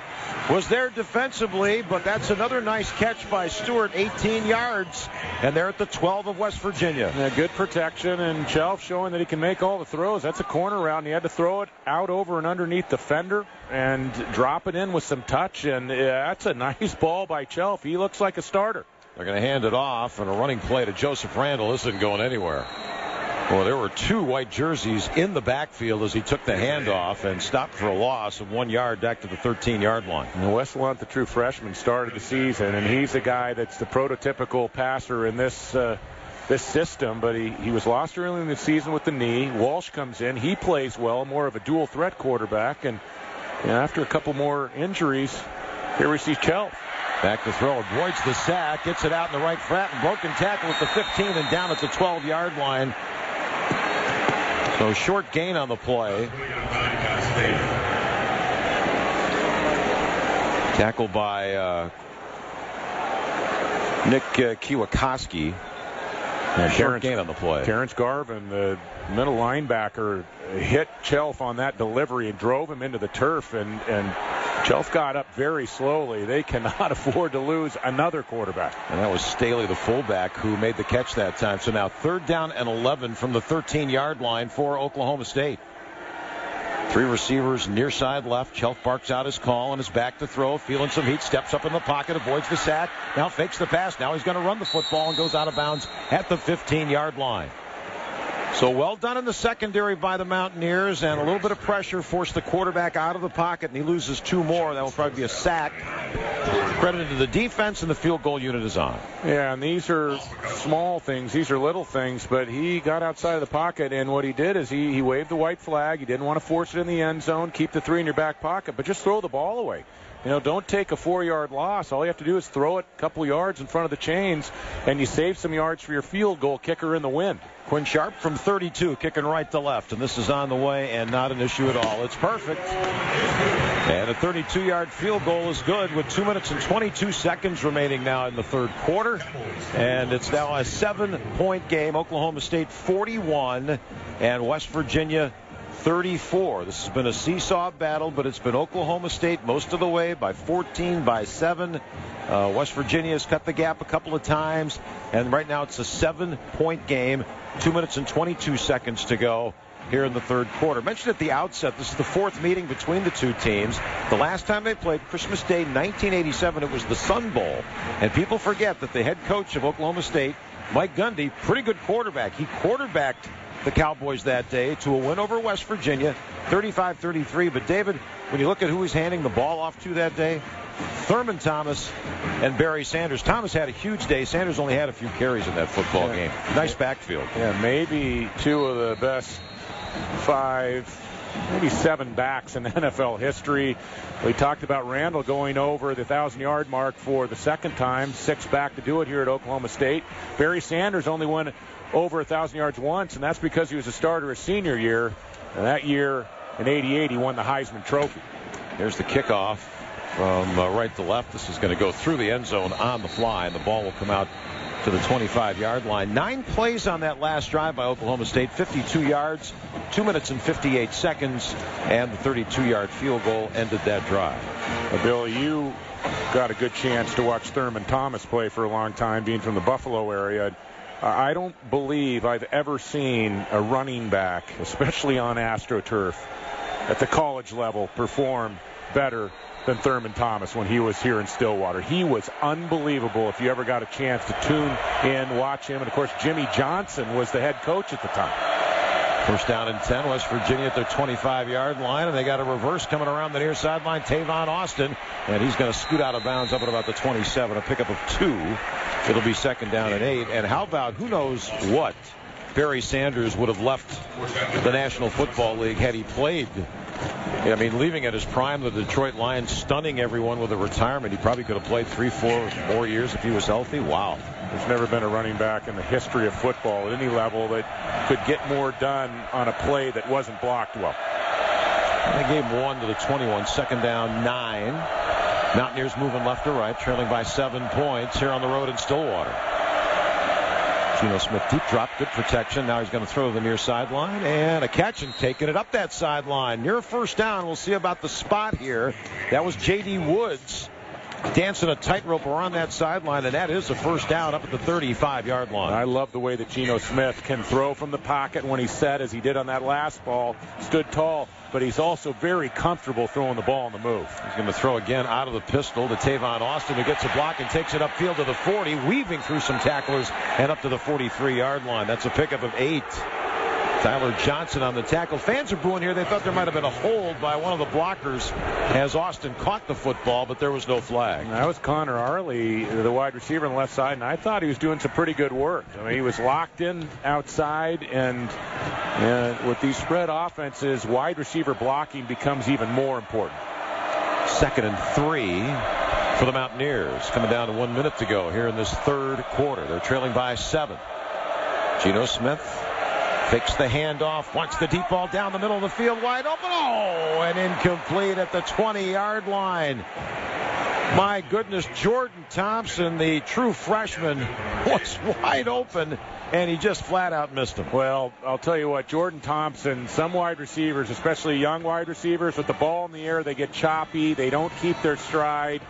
was there defensively, but that's another nice catch by Stewart, 18 yards, and they're at the 12 of West Virginia. Yeah, good protection, and Chelf showing that he can make all the throws. That's a corner route, and he had to throw it out over and underneath the fender and drop it in with some touch, and that's a nice ball by Chelf. He looks like a starter. They're going to hand it off, and a running play to Joseph Randall isn't going anywhere. Well, there were 2 white jerseys in the backfield as he took the handoff and stopped for a loss of 1 yard back to the 13-yard line. And Wes Lunt, the true freshman, started the season, and he's the guy that's the prototypical passer in this this system, but he was lost early in the season with the knee. Walsh comes in. He plays well, more of a dual threat quarterback. And after a couple more injuries, here we see Chelf. Back to throw. Avoids the sack. Gets it out in the right flat. And broken tackle at the 15 and down at the 12-yard line. So short gain on the play. Tackled by Nick Kiwakoski. And short gain on the play. Terrence Garvin, the middle linebacker, hit Chelf on that delivery and drove him into the turf. And Chelf got up very slowly. They cannot afford to lose another quarterback. And that was Staley, the fullback, who made the catch that time. So now 3rd down and 11 from the 13-yard line for Oklahoma State. 3 receivers near side left. Chelf barks out his call and is back to throw. Feeling some heat. Steps up in the pocket. Avoids the sack. Now fakes the pass. Now he's going to run the football and goes out of bounds at the 15-yard line. So well done in the secondary by the Mountaineers, and a little bit of pressure forced the quarterback out of the pocket, and he loses 2 more. That will probably be a sack. Credit to the defense, and the field goal unit is on. Yeah, and these are small things. These are little things, but he got outside of the pocket, and what he did is he waved the white flag. He didn't want to force it in the end zone. Keep the 3 in your back pocket, but just throw the ball away. Don't take a 4-yard loss. All you have to do is throw it a couple yards in front of the chains, and you save some yards for your field goal kicker in the wind. Quinn Sharp from 32, kicking right to left, and this is on the way and not an issue at all. It's perfect. And a 32-yard field goal is good with 2 minutes and 22 seconds remaining now in the 3rd quarter. And it's now a 7-point game. Oklahoma State 41 and West Virginia 34. This has been a seesaw battle, but it's been Oklahoma State most of the way by 14, by 7. West Virginia has cut the gap a couple of times, and right now it's a 7-point game. 2 minutes and 22 seconds to go here in the 3rd quarter. Mentioned at the outset, this is the 4th meeting between the two teams. The last time they played, Christmas Day 1987, it was the Sun Bowl. And people forget that the head coach of Oklahoma State, Mike Gundy, pretty good quarterback. He quarterbacked the Cowboys that day to a win over West Virginia, 35-33. But David, when you look at who he's handing the ball off to that day, Thurman Thomas and Barry Sanders. Thomas had a huge day. Sanders only had a few carries in that football game. Nice backfield. Yeah, maybe 2 of the best 5, maybe 7 backs in NFL history. We talked about Randall going over the 1,000-yard mark for the 2nd time, 6th back to do it here at Oklahoma State. Barry Sanders only won over 1,000 yards once, and that's because he was a starter his senior year. And that year in '88, he won the Heisman Trophy. Here's the kickoff from right to left. This is going to go through the end zone on the fly, and the ball will come out to the 25-yard line. 9 plays on that last drive by Oklahoma State, 52 yards, 2 minutes and 58 seconds, and the 32-yard field goal ended that drive. Bill, you got a good chance to watch Thurman Thomas play for a long time, being from the Buffalo area. I don't believe I've ever seen a running back, especially on AstroTurf, at the college level, perform better than Thurman Thomas when he was here in Stillwater. He was unbelievable if you ever got a chance to tune in, watch him. And, of course, Jimmy Johnson was the head coach at the time. 1st down and 10, West Virginia at their 25-yard line, and they got a reverse coming around the near sideline, Tavon Austin, and he's going to scoot out of bounds up at about the 27, a pickup of 2. It'll be 2nd down and 8. And how about, who knows what Barry Sanders would have left the National Football League had he played. I mean, leaving at his prime, the Detroit Lions stunning everyone with a retirement. He probably could have played 3-4 more years if he was healthy. Wow. There's never been a running back in the history of football at any level that could get more done on a play that wasn't blocked well. And they gave 1 to the 21, 2nd down, 9. Mountaineers moving left to right, trailing by 7 points here on the road in Stillwater. Geno Smith deep drop, good protection. Now he's going to throw to the near sideline, and a catch and taking it up that sideline. Near a 1st down. We'll see about the spot here. That was J.D. Woods dancing a tightrope around that sideline, and that is a 1st down up at the 35-yard line. I love the way that Geno Smith can throw from the pocket when he's set, as he did on that last ball. Stood tall, but he's also very comfortable throwing the ball on the move. He's going to throw again out of the pistol to Tavon Austin, who gets a block and takes it upfield to the 40, weaving through some tacklers and up to the 43-yard line. That's a pickup of 8. Tyler Johnson on the tackle. Fans are booing here. They thought there might have been a hold by one of the blockers as Austin caught the football, but there was no flag. That was Connor Arley, the wide receiver on the left side, and I thought he was doing some pretty good work. I mean, he was locked in outside, and with these spread offenses, wide receiver blocking becomes even more important. 2nd and 3 for the Mountaineers. Coming down to 1 minute to go here in this third quarter. They're trailing by 7. Geno Smith fakes the handoff, wants the deep ball down the middle of the field, wide open. Oh, and incomplete at the 20-yard line. My goodness, Jordan Thompson, the true freshman, was wide open, and he just flat out missed him. Well, I'll tell you what, Jordan Thompson, some wide receivers, especially young wide receivers, with the ball in the air, they get choppy, they don't keep their stride.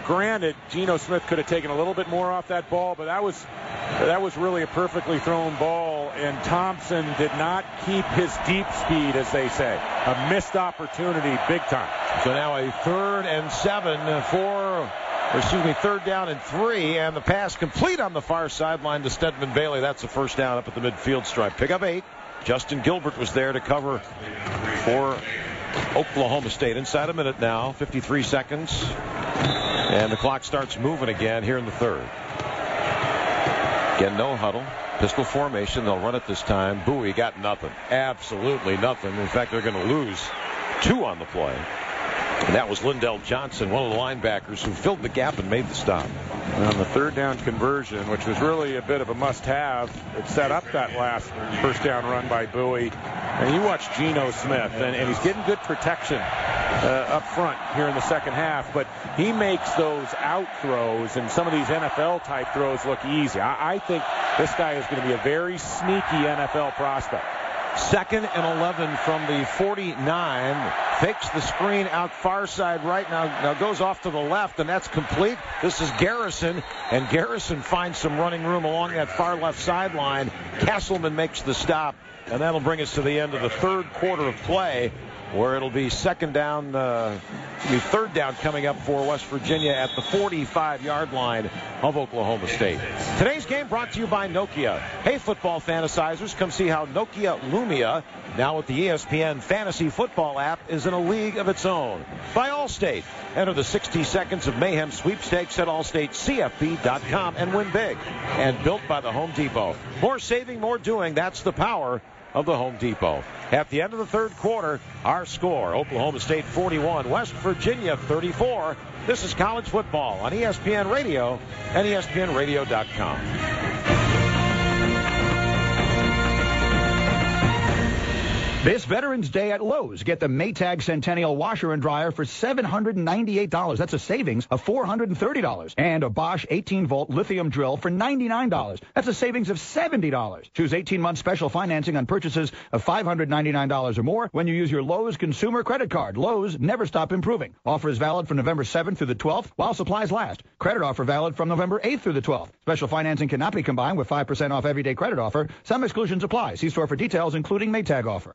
Granted, Geno Smith could have taken a little bit more off that ball, but that was really a perfectly thrown ball, and Thompson did not keep his deep speed, as they say. A missed opportunity, big time. So now a 3rd and 3rd down and 3, and the pass complete on the far sideline to Stedman Bailey. That's the first down up at the midfield stripe. Pick up 8. Justin Gilbert was there to cover for Oklahoma State. Inside a minute now, 53 seconds. And the clock starts moving again here in the third. Again, no huddle. Pistol formation. They'll run it this time. Bowie got nothing. Absolutely nothing. In fact, they're going to lose 2 on the play. And that was Lindell Johnson, one of the linebackers who filled the gap and made the stop. On the 3rd down conversion, which was really a bit of a must-have, it set up that last first down run by Bowie. And you watch Geno Smith, and he's getting good protection up front here in the second half, but he makes those out throws and some of these NFL-type throws look easy. I think this guy is going to be a very sneaky NFL prospect. 2nd and 11 from the 49. Fakes the screen out far side right now goes off to the left, and that's complete. This is Garrison, and Garrison finds some running room along that far left sideline. Castleman makes the stop, and that'll bring us to the end of the third quarter of play, where it'll be 3rd down coming up for West Virginia at the 45-yard line of Oklahoma State. Today's game brought to you by Nokia. Hey, football fantasizers, come see how Nokia Lumia, now with the ESPN Fantasy Football app, is in a league of its own. By Allstate. Enter the 60 Seconds of Mayhem sweepstakes at AllStateCFB.com and win big. And built by the Home Depot. More saving, more doing. That's the power of the Home Depot. At the end of the third quarter, our score, Oklahoma State 41, West Virginia 34. This is college football on ESPN Radio and ESPNRadio.com. This Veterans Day at Lowe's, get the Maytag Centennial washer and dryer for $798. That's a savings of $430. And a Bosch 18-volt lithium drill for $99. That's a savings of $70. Choose 18-month special financing on purchases of $599 or more when you use your Lowe's consumer credit card. Lowe's, never stop improving. Offer is valid from November 7th through the 12th while supplies last. Credit offer valid from November 8th through the 12th. Special financing cannot be combined with 5% off everyday credit offer. Some exclusions apply. See store for details, including Maytag offer.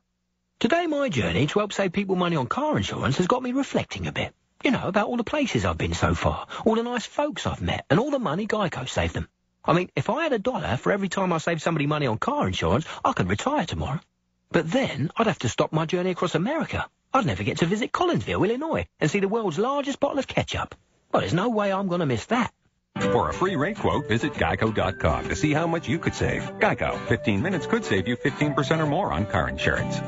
Today, my journey to help save people money on car insurance has got me reflecting a bit. You know, about all the places I've been so far, all the nice folks I've met, and all the money Geico saved them. I mean, if I had $1 for every time I saved somebody money on car insurance, I could retire tomorrow. But then I'd have to stop my journey across America. I'd never get to visit Collinsville, Illinois, and see the world's largest bottle of ketchup. Well, there's no way I'm going to miss that. For a free rate quote, visit Geico.com to see how much you could save. Geico, 15 minutes could save you 15% or more on car insurance.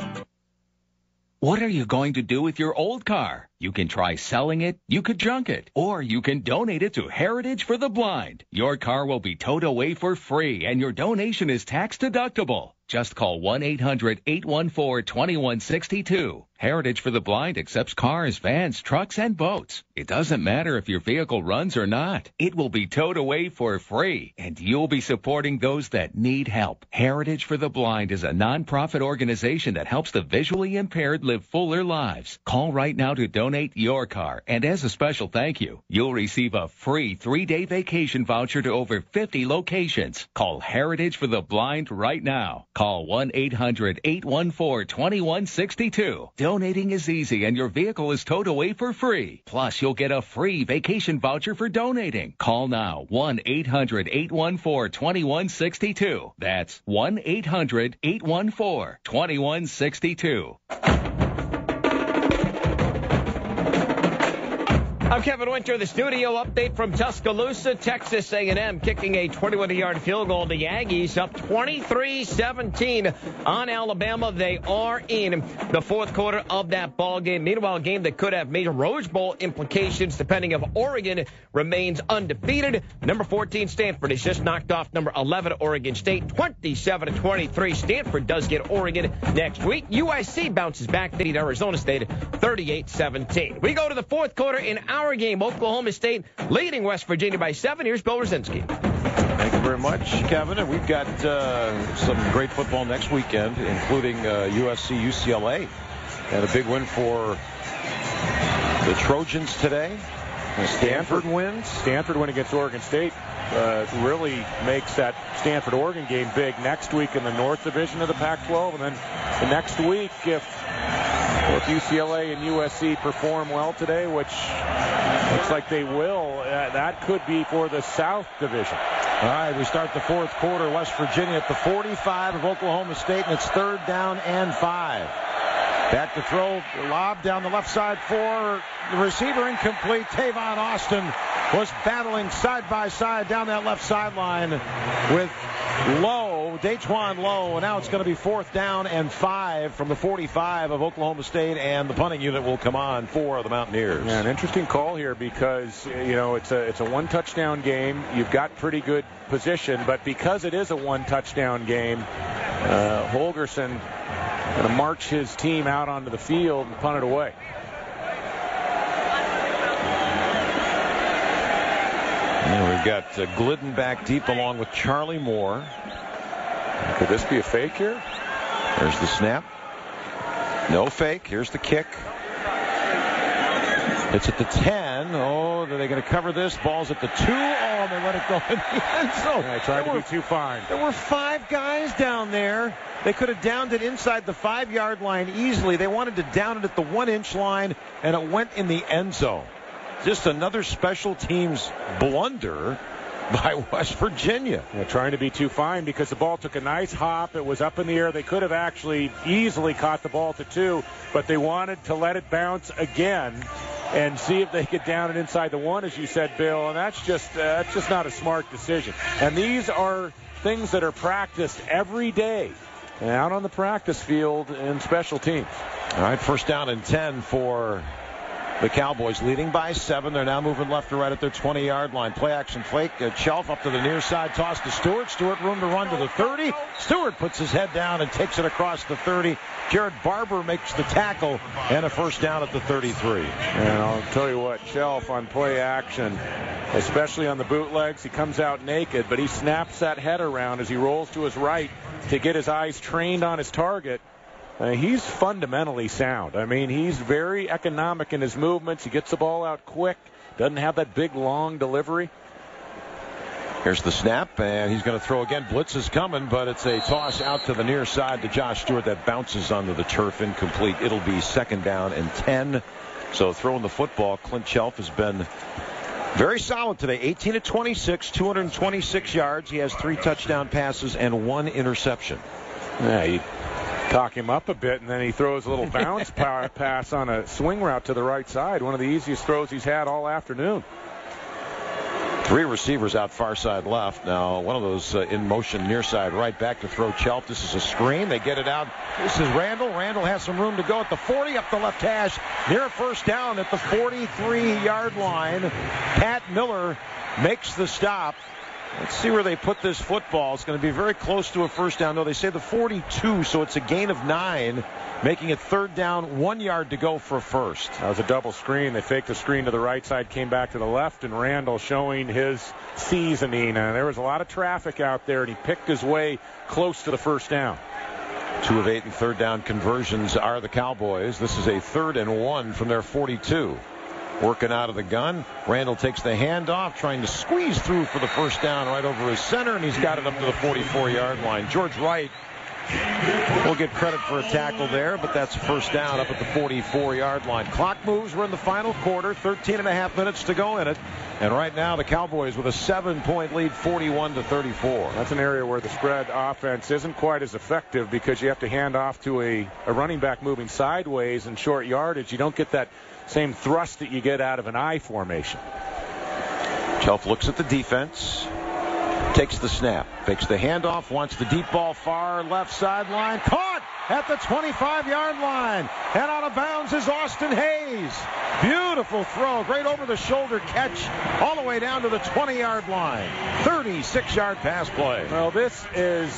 What are you going to do with your old car? You can try selling it, you could junk it, or you can donate it to Heritage for the Blind. Your car will be towed away for free, and your donation is tax deductible. Just call 1-800-814-2162. Heritage for the Blind accepts cars, vans, trucks, and boats. It doesn't matter if your vehicle runs or not. It will be towed away for free, and you'll be supporting those that need help. Heritage for the Blind is a nonprofit organization that helps the visually impaired live fuller lives. Call right now to donate your car, and as a special thank you, you'll receive a free 3-day vacation voucher to over 50 locations. Call Heritage for the Blind right now. Call 1-800-814-2162. Donating is easy and your vehicle is towed away for free. Plus, you'll get a free vacation voucher for donating. Call now, 1-800-814-2162. That's 1-800-814-2162. I'm Kevin Winter, the studio update from Tuscaloosa. Texas A&M kicking a 21-yard field goal. The Aggies up 23-17 on Alabama. They are in the fourth quarter of that ball game. Meanwhile, a game that could have major Rose Bowl implications depending if Oregon remains undefeated. Number 14, Stanford, has just knocked off number 11, Oregon State, 27-23. Stanford does get Oregon next week. USC bounces back to beat Arizona State 38-17. We go to the fourth quarter in our game. Oklahoma State leading West Virginia by 7. Here's Bill Rosinski. Thank you very much, Kevin. And we've got some great football next weekend, including USC, UCLA, and a big win for the Trojans today. Stanford wins. Stanford win against Oregon State really makes that Stanford-Oregon game big next week in the North Division of the Pac-12. And then the next week, if UCLA and USC perform well today, which looks like they will, that could be for the South Division. All right, we start the fourth quarter. West Virginia at the 45 of Oklahoma State, and it's 3rd down and 5. Back to throw, lob down the left side for the receiver, incomplete. Tavon Austin was battling side by side down that left sideline with Lowe, Daquan Lowe, and now it's going to be 4th down and 5 from the 45 of Oklahoma State, and the punting unit will come on for the Mountaineers. Yeah, an interesting call here because, it's a one touchdown game. You've got pretty good position, but because it is a one touchdown game, Holgorsen going to march his team out onto the field and punt it away. And we've got Glidden back deep along with Charlie Moore. Could this be a fake here? There's the snap. No fake. Here's the kick. It's at the 10. Oh, are they going to cover this? Ball's at the 2. Oh, and they let it go in the end zone. I tried to be too fine. There were 5 guys down there. They could have downed it inside the 5-yard line easily. They wanted to down it at the 1-inch line, and it went in the end zone. Just another special teams blunder by West Virginia. Yeah, trying to be too fine because the ball took a nice hop. It was up in the air. They could have actually easily caught the ball to 2, but they wanted to let it bounce again and see if they could down it inside the 1, as you said, Bill. And that's just not a smart decision. And these are things that are practiced every day and out on the practice field in special teams. All right, 1st down and 10 for the Cowboys, leading by 7. They're now moving left to right at their 20-yard line. Play action fake. Shelf up to the near side. Toss to Stewart. Stewart room to run to the 30. Stewart puts his head down and takes it across the 30. Jared Barber makes the tackle and a 1st down at the 33. And I'll tell you what, Shelf on play action, especially on the bootlegs, he comes out naked, but he snaps that head around as he rolls to his right to get his eyes trained on his target. He's fundamentally sound. I mean, he's very economic in his movements. He gets the ball out quick. Doesn't have that big, long delivery. Here's the snap, and he's going to throw again. Blitz is coming, but it's a toss out to the near side to Josh Stewart that bounces onto the turf, incomplete. It'll be 2nd down and 10. So throwing the football, Clint Shelf has been very solid today. 18 of 26, 226 yards. He has 3 touchdown passes and 1 interception. Yeah, you talk him up a bit, and then he throws a little bounce pass on a swing route to the right side. One of the easiest throws he's had all afternoon. 3 receivers out far side left. Now, one of those in motion near side right back to throw Chelf. This is a screen. They get it out. This is Randall. Randall has some room to go at the 40, up the left hash, near a 1st down at the 43-yard line. Pat Miller makes the stop. Let's see where they put this football. It's going to be very close to a 1st down. No, they say the 42, so it's a gain of 9, making it 3rd down, 1 yard to go for a 1st. That was a double screen. They faked the screen to the right side, came back to the left, and Randall showing his seasoning. There was a lot of traffic out there, and he picked his way close to the 1st down. 2 of 8 and 3rd down conversions are the Cowboys. This is a 3rd and 1 from their 42. Working out of the gun. Randall takes the handoff, trying to squeeze through for the 1st down right over his center, and he's got it up to the 44-yard line. George Wright We'll get credit for a tackle there, but that's first down up at the 44-yard line. Clock moves. We're in the final quarter. 13.5 minutes to go in it. And right now the Cowboys with a 7-point lead, 41-34. That's an area where the spread offense isn't quite as effective because you have to hand off to a running back moving sideways in short yardage. You don't get that same thrust that you get out of an I formation. Chelf looks at the defense. Takes the snap, fakes the handoff, wants the deep ball far left sideline. Caught at the 25-yard line. And out of bounds is Austin Hayes. Beautiful throw. Great over-the-shoulder catch all the way down to the 20-yard line. 36-yard pass play. Well, this is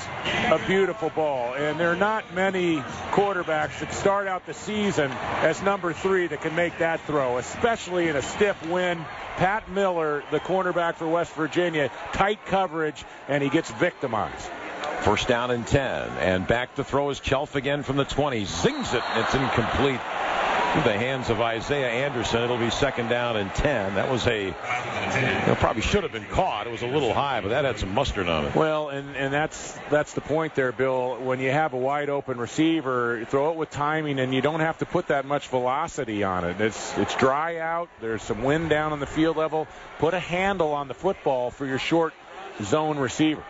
a beautiful ball, and there are not many quarterbacks that start out the season as number 3 that can make that throw, especially in a stiff wind. Pat Miller, the cornerback for West Virginia, tight coverage, and he gets victimized. First down and 10, and back to throw is Chelf again from the 20. Zings it. It's incomplete. In the hands of Isaiah Anderson. It'll be second down and 10. That was probably should have been caught. It was a little high, but that had some mustard on it. Well, and that's the point there, Bill. When you have a wide open receiver, you throw it with timing, and you don't have to put that much velocity on it. It's dry out. There's some wind down on the field level. Put a handle on the football for your short zone receiver.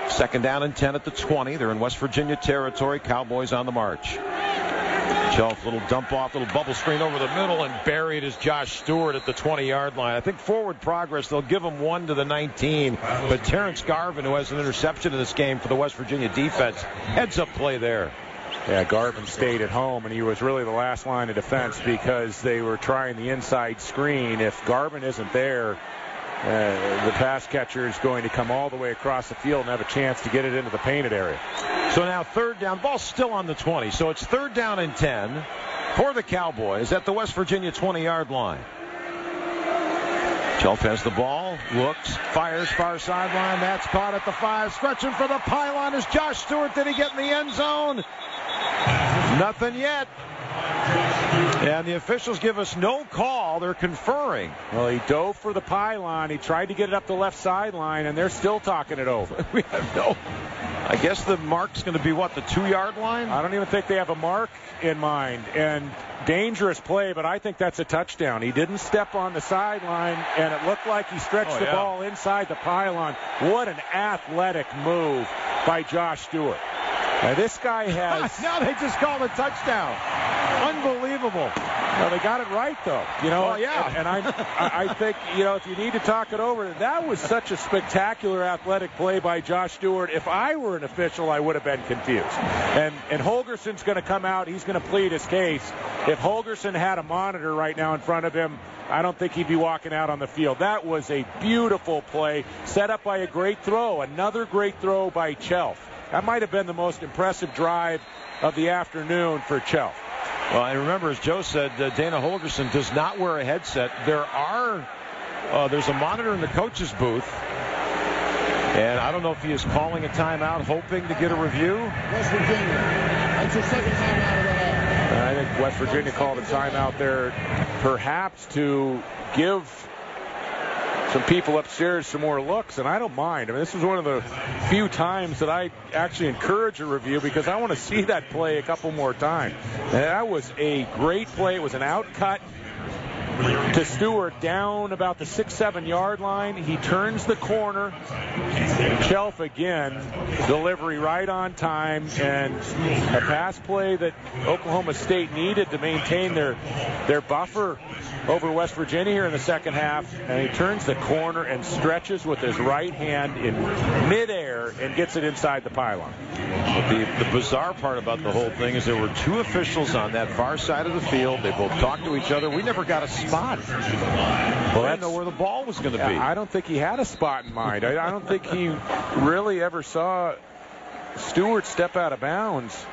Second down and 10 at the 20. They're in West Virginia territory. Cowboys on the march. Shelf, little dump off, little bubble screen over the middle, and buried is Josh Stewart at the 20-yard line. I think forward progress, they'll give him 1 to the 19. But Terrence Garvin, who has an interception in this game for the West Virginia defense, heads-up play there. Yeah, Garvin stayed at home, and he was really the last line of defense because they were trying the inside screen. If Garvin isn't there, the pass catcher is going to come all the way across the field and have a chance to get it into the painted area. So now third down, ball's still on the 20. So it's third down and 10 for the Cowboys at the West Virginia 20-yard line. Shelf has the ball, looks, fires far sideline. That's caught at the 5. Stretching for the pylon is Josh Stewart. Did he get in the end zone? Nothing yet. And the officials give us no call. They're conferring. Well, he dove for the pylon. He tried to get it up the left sideline, and they're still talking it over. We have no. I guess the mark's going to be, what, the 2-yard line? I don't even think they have a mark in mind. And dangerous play, but I think that's a touchdown. He didn't step on the sideline, and it looked like he stretched the ball inside the pylon. What an athletic move by Josh Stewart. Now, this guy has... Now they just called a touchdown. Unbelievable. Well, they got it right, though. And I think, if you need to talk it over, that was such a spectacular athletic play by Josh Stewart. If I were an official, I would have been confused. And Holgerson's going to come out. He's going to plead his case. If Holgerson had a monitor right now in front of him, I don't think he'd be walking out on the field. That was a beautiful play, set up by a great throw. Another great throw by Chelf. That might have been the most impressive drive of the afternoon for Chelf. Well, and remember, as Joe said, Dana Holgerson does not wear a headset. There's a monitor in the coach's booth. And I don't know if he is calling a timeout, hoping to get a review. West Virginia. That's the second timeout of the half. I think West Virginia called a timeout there, perhaps to give some people upstairs some more looks, and I don't mind. I mean, this was one of the few times that I actually encourage a review because I want to see that play a couple more times. And that was a great play. It was an out cut to Stewart down about the 6-7 yard line. He turns the corner. Chelf again, delivery right on time, and a pass play that Oklahoma State needed to maintain their buffer over West Virginia here in the second half. And he turns the corner and stretches with his right hand in midair and gets it inside the pylon. The bizarre part about the whole thing is there were 2 officials on that far side of the field. They both talked to each other. We never got a spot. Well, I didn't know where the ball was going to be. I don't think he had a spot in mind. I don't think he really ever saw Stewart step out of bounds.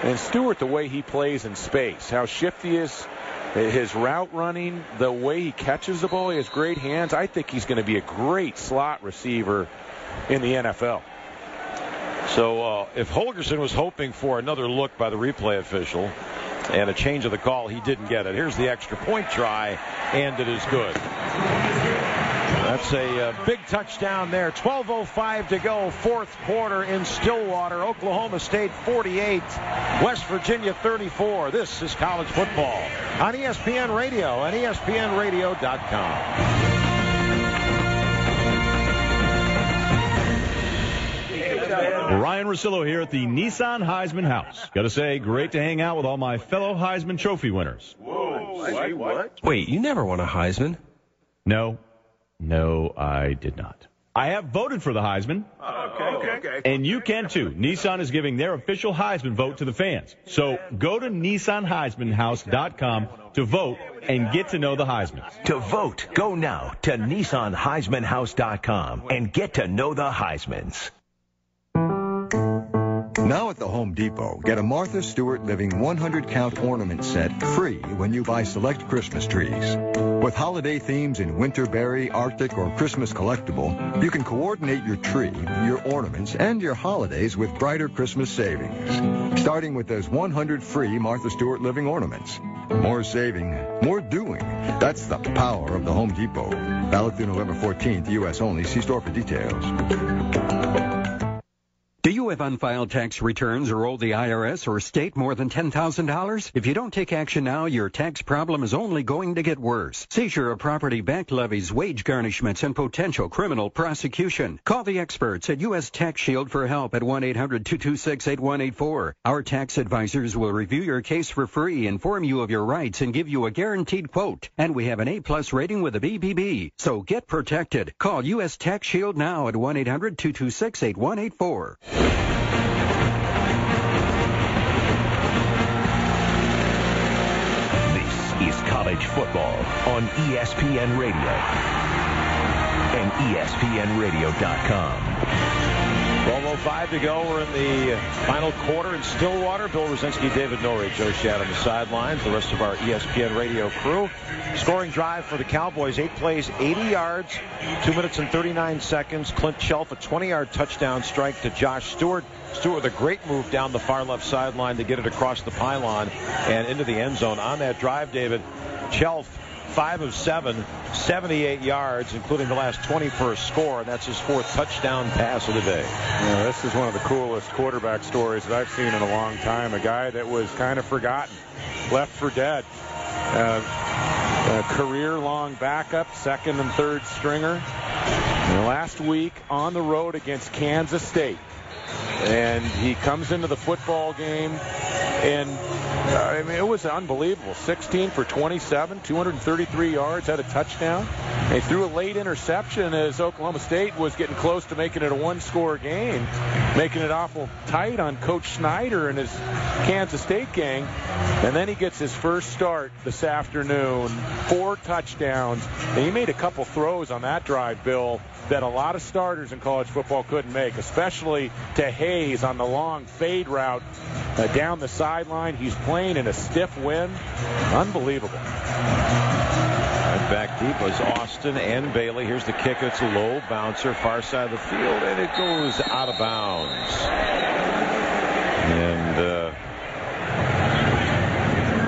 And Stewart, the way he plays in space, how shifty he is, his route running, the way he catches the ball, he has great hands. I think he's going to be a great slot receiver in the NFL. So if Holgerson was hoping for another look by the replay official and a change of the call, he didn't get it. Here's the extra point try, and it is good. That's a big touchdown there. 12:05 to go, fourth quarter in Stillwater. Oklahoma State 48, West Virginia 34. This is college football on ESPN Radio and ESPNRadio.com. Ryan Russillo here at the Nissan Heisman House. Got to say, great to hang out with all my fellow Heisman Trophy winners. Whoa, what? Wait, you never won a Heisman? No, I did not. I have voted for the Heisman. Okay. And you can too. Nissan is giving their official Heisman vote to the fans. So go to NissanHeismanHouse.com to vote and get to know the Heismans. To vote, go now to NissanHeismanHouse.com and get to know the Heismans. Now at the Home Depot, get a Martha Stewart Living 100-count ornament set free when you buy select Christmas trees. With holiday themes in Winterberry, Arctic, or Christmas collectible, you can coordinate your tree, your ornaments, and your holidays with brighter Christmas savings. Starting with those 100 free Martha Stewart Living ornaments. More saving, more doing. That's the power of the Home Depot. Valid through November 14th, U.S. only. See store for details. Do you have unfiled tax returns or owe the IRS or state more than $10,000? If you don't take action now, your tax problem is only going to get worse. Seizure of property, back levies, wage garnishments, and potential criminal prosecution. Call the experts at U.S. Tax Shield for help at 1-800-226-8184. Our tax advisors will review your case for free, inform you of your rights, and give you a guaranteed quote. And we have an A-plus rating with the BBB. So get protected. Call U.S. Tax Shield now at 1-800-226-8184. This is college football on ESPN Radio and ESPNRadio.com. 12:05 to go. We're in the final quarter in Stillwater. Bill Rosinski, David Norrie, Joe Shad on the sidelines. The rest of our ESPN Radio crew. Scoring drive for the Cowboys. 8 plays, 80 yards, 2 minutes and 39 seconds. Clint Shelf, a 20-yard touchdown strike to Josh Stewart. Stewart with a great move down the far left sideline to get it across the pylon and into the end zone. On that drive, David, Shelf, 5 of 7, 78 yards, including the last 20 for a score, and that's his 4th touchdown pass of the day. Yeah, this is one of the coolest quarterback stories that I've seen in a long time. A guy that was kind of forgotten, left for dead. A career-long backup, second and third stringer. And last week on the road against Kansas State. And he comes into the football game, and I mean, it was unbelievable. 16 for 27, 233 yards, had a touchdown. And he threw a late interception as Oklahoma State was getting close to making it a one-score game, making it awful tight on Coach Snyder and his Kansas State gang. And then he gets his first start this afternoon, 4 touchdowns. And he made a couple throws on that drive, Bill, that a lot of starters in college football couldn't make, especially to Hayes on the long fade route down the sideline. He's playing in a stiff wind. Unbelievable. And back deep was Austin and Bailey. Here's the kick. It's a low bouncer, far side of the field, and it goes out of bounds. And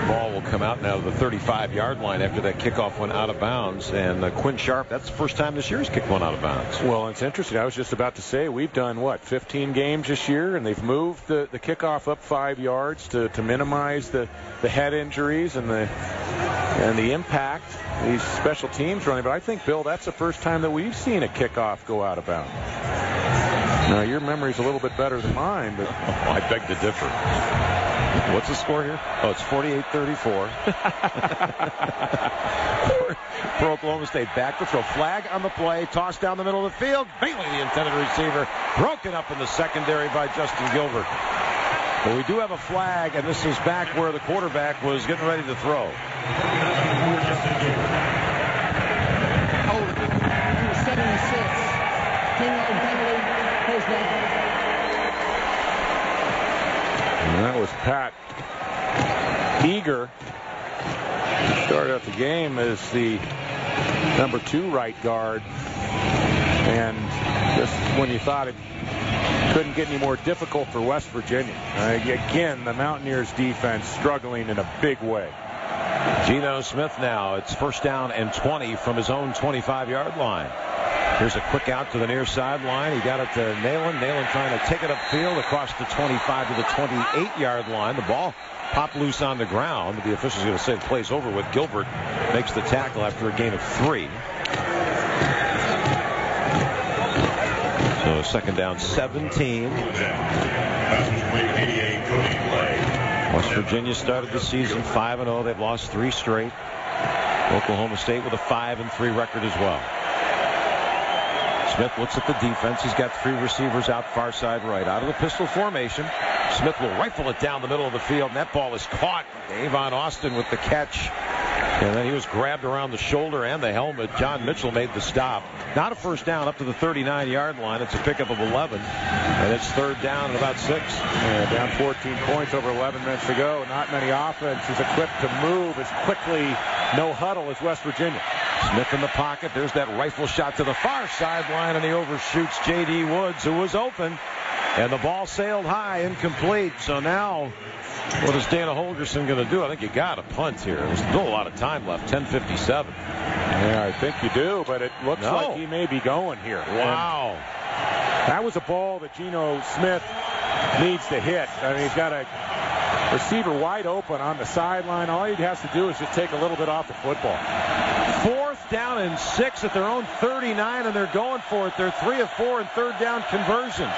ball will come out now to the 35-yard line after that kickoff went out of bounds. And Quinn Sharp, that's the first time this year he's kicked one out of bounds. Well, it's interesting. I was just about to say, we've done, 15 games this year, and they've moved the kickoff up 5 yards to minimize the head injuries and the impact these special teams running. But I think, Bill, that's the first time that we've seen a kickoff go out of bounds. Now, your memory's a little bit better than mine, but I beg to differ. What's the score here? Oh, it's 48-34. For Oklahoma State. Back to throw. Flag on the play. Toss down the middle of the field. Bailey, the intended receiver. Broken up in the secondary by Justin Gilbert. But we do have a flag, and this is back where the quarterback was getting ready to throw. Number 76. And that was Pat Eager. Started out the game as the number 2 right guard. And just when you thought it couldn't get any more difficult for West Virginia. Again, the Mountaineers defense struggling in a big way. Geno Smith now. It's first down and 20 from his own 25-yard line. Here's a quick out to the near sideline. He got it to Nalen. Nalen trying to take it upfield across the 25 to the 28-yard line. The ball popped loose on the ground. The official's going to say the play's over with. Gilbert makes the tackle after a gain of 3. So second down 17. West Virginia started the season 5-0. They've lost 3 straight. Oklahoma State with a 5-3 record as well. Smith looks at the defense. He's got 3 receivers out far side right. Out of the pistol formation. Smith will rifle it down the middle of the field, and that ball is caught. Avon Austin with the catch. And then he was grabbed around the shoulder and the helmet. John Mitchell made the stop. Not a first down up to the 39-yard line. It's a pickup of 11. And it's third down and about 6. Yeah, down 14 points over 11 minutes to go. Not many offenses equipped to move as quickly, no huddle as West Virginia. Smith in the pocket. There's that rifle shot to the far sideline, and he overshoots J.D. Woods, who was open. And the ball sailed high, incomplete. So now, what is Dana Holgerson going to do? I think you got a punt here. There's still a lot of time left, 10:57. Yeah, I think you do, but it looks like he may be going here. Wow. And that was a ball that Geno Smith needs to hit. I mean, he's got a receiver wide open on the sideline. All he has to do is just take a little bit off the football. 4th down and 6 at their own 39, and they're going for it. They're 3 of 4 in third down conversions.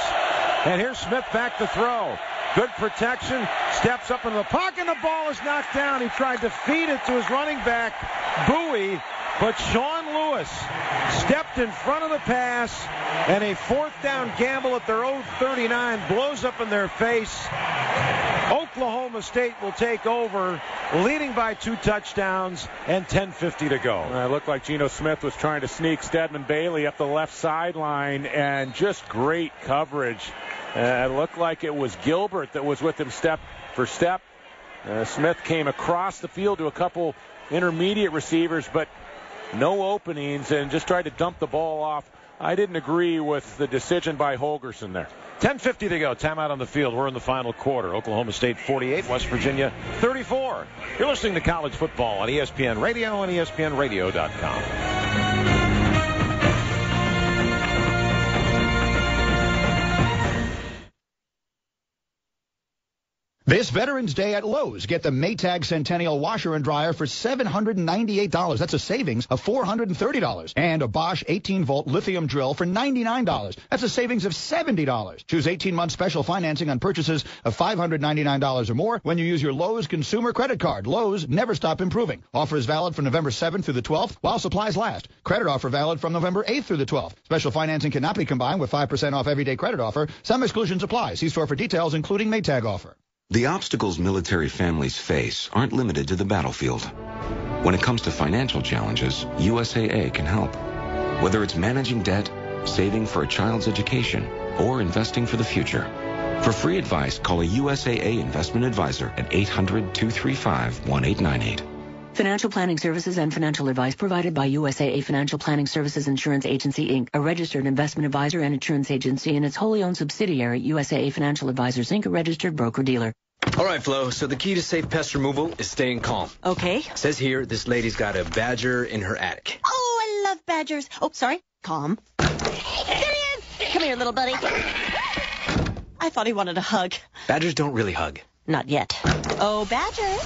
And here's Smith back to throw. Good protection. Steps up into the pocket, and the ball is knocked down. He tried to feed it to his running back, Bowie, but Sean Lewis stepped in front of the pass, and a 4th down gamble at their own 39 blows up in their face. Oklahoma State will take over, leading by 2 touchdowns and 10:50 to go. It looked like Geno Smith was trying to sneak Stedman Bailey up the left sideline, and just great coverage. It looked like it was Gilbert that was with him step for step. Smith came across the field to a couple intermediate receivers, but no openings, and just tried to dump the ball off. I didn't agree with the decision by Holgerson there. 10:50 to go. Timeout on the field. We're in the final quarter. Oklahoma State 48, West Virginia 34. You're listening to college football on ESPN Radio and ESPNRadio.com. This Veterans Day at Lowe's, get the Maytag Centennial Washer and Dryer for $798. That's a savings of $430. And a Bosch 18-volt lithium drill for $99. That's a savings of $70. Choose 18-month special financing on purchases of $599 or more when you use your Lowe's consumer credit card. Lowe's, never stop improving. Offer is valid from November 7th through the 12th while supplies last. Credit offer valid from November 8th through the 12th. Special financing cannot be combined with 5% off everyday credit offer. Some exclusions apply. See store for details, including Maytag offer. The obstacles military families face aren't limited to the battlefield. When it comes to financial challenges, USAA can help. Whether it's managing debt, saving for a child's education, or investing for the future. For free advice, call a USAA investment advisor at 800-235-1898. Financial planning services and financial advice provided by USAA Financial Planning Services Insurance Agency, Inc., a registered investment advisor and insurance agency, and its wholly owned subsidiary, USAA Financial Advisors, Inc., a registered broker-dealer. All right, Flo, so the key to safe pest removal is staying calm. Okay. Says here, this lady's got a badger in her attic. Oh, I love badgers. Oh, sorry. Calm. There he is. Come here, little buddy. I thought he wanted a hug. Badgers don't really hug. Not yet. Oh, badger.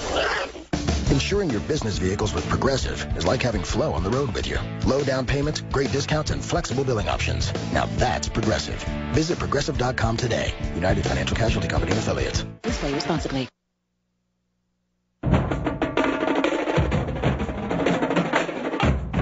Insuring your business vehicles with Progressive is like having Flo on the road with you. Low down payment, great discounts, and flexible billing options. Now that's Progressive. Visit Progressive.com today. United Financial Casualty Company and Affiliates. Please play responsibly.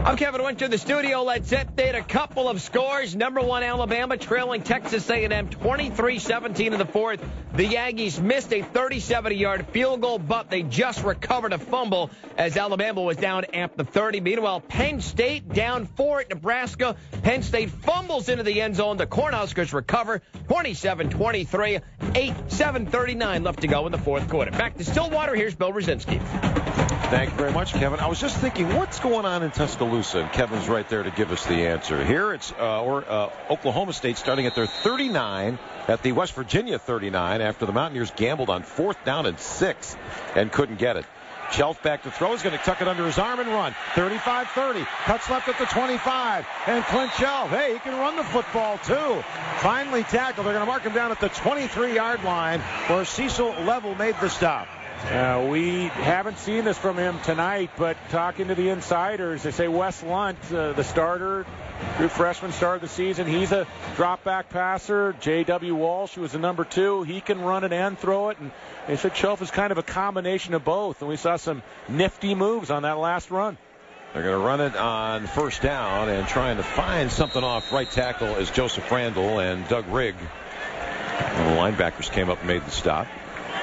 I'm Kevin Winter in the studio. Let's update a couple of scores. Number 1, Alabama trailing Texas A&M 23-17 in the fourth. The Aggies missed a 37-yard field goal, but they just recovered a fumble as Alabama was down at the 30. Meanwhile, Penn State down 4 at Nebraska. Penn State fumbles into the end zone. The Cornhuskers recover 27-23, 7:39 left to go in the fourth quarter. Back to Stillwater. Here's Bill Rosinski. Thank you very much, Kevin. I was just thinking, what's going on in Tuscaloosa? And Kevin's right there to give us the answer. Here it's Oklahoma State starting at their 39 at the West Virginia 39 after the Mountaineers gambled on 4th down and 6 and couldn't get it. Chelf back to throw. He's going to tuck it under his arm and run. 35-30. Cuts left at the 25. And Clint Chelf, hey, he can run the football too. Finally tackled. They're going to mark him down at the 23-yard line where Cecil Level made the stop. We haven't seen this from him tonight, but talking to the insiders, they say Wes Lunt, the starter, true freshman start of the season, he's a drop-back passer. J.W. Walsh, who was the number 2, he can run it and throw it. And they said Chelf is kind of a combination of both, and we saw some nifty moves on that last run. They're going to run it on first down, and trying to find something off right tackle is Joseph Randall and Doug Rigg. And the linebackers came up and made the stop.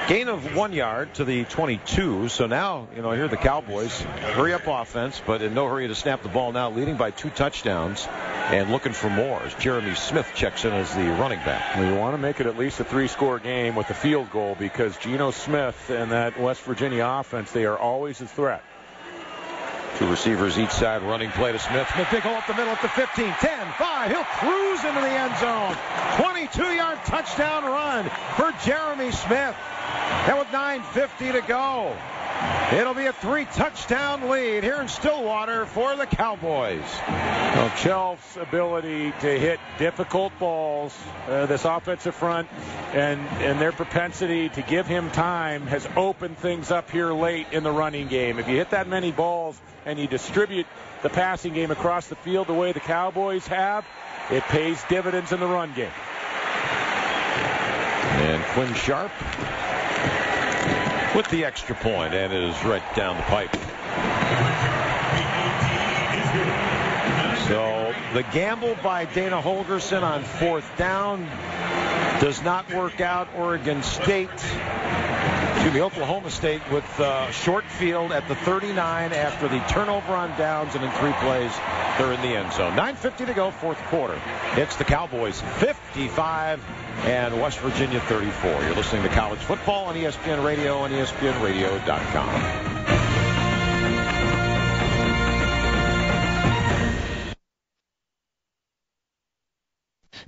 Gain of 1 yard to the 22. So now, here the Cowboys, hurry up offense, but in no hurry to snap the ball now, leading by 2 touchdowns and looking for more as Jeremy Smith checks in as the running back. We want to make it at least a 3-score game with a field goal because Geno Smith and that West Virginia offense, they are always a threat. 2 receivers each side, running play to Smith. Smith, big hole up the middle at the 15, 10, 5. He'll cruise into the end zone. 22-yard touchdown run for Jeremy Smith. And with 9:50 to go, it'll be a 3-touchdown lead here in Stillwater for the Cowboys. Well, Chelf's ability to hit difficult balls, this offensive front, and their propensity to give him time has opened things up here late in the running game. If you hit that many balls and you distribute the passing game across the field the way the Cowboys have, it pays dividends in the run game. And Quinn Sharp with the extra point, and it is right down the pipe. So the gamble by Dana Holgerson on 4th down does not work out. Oklahoma State with short field at the 39 after the turnover on downs, and in 3 plays they're in the end zone. 9:50 to go, 4th quarter. It's the Cowboys 55 and West Virginia 34. You're listening to College Football on ESPN Radio and ESPNRadio.com.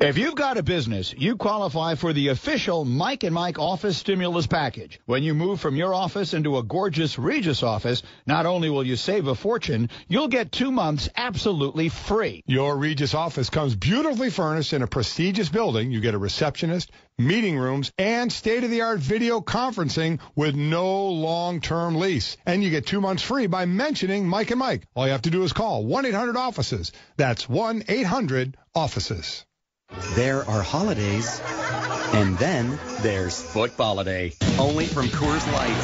If you've got a business, you qualify for the official Mike and Mike office stimulus package. When you move from your office into a gorgeous Regis office, not only will you save a fortune, you'll get 2 months absolutely free. Your Regis office comes beautifully furnished in a prestigious building. You get a receptionist, meeting rooms, and state-of-the-art video conferencing with no long-term lease. And you get 2 months free by mentioning Mike and Mike. All you have to do is call 1-800-OFFICES. That's 1-800-OFFICES. There are holidays, and then there's Footballiday, only from Coors Light.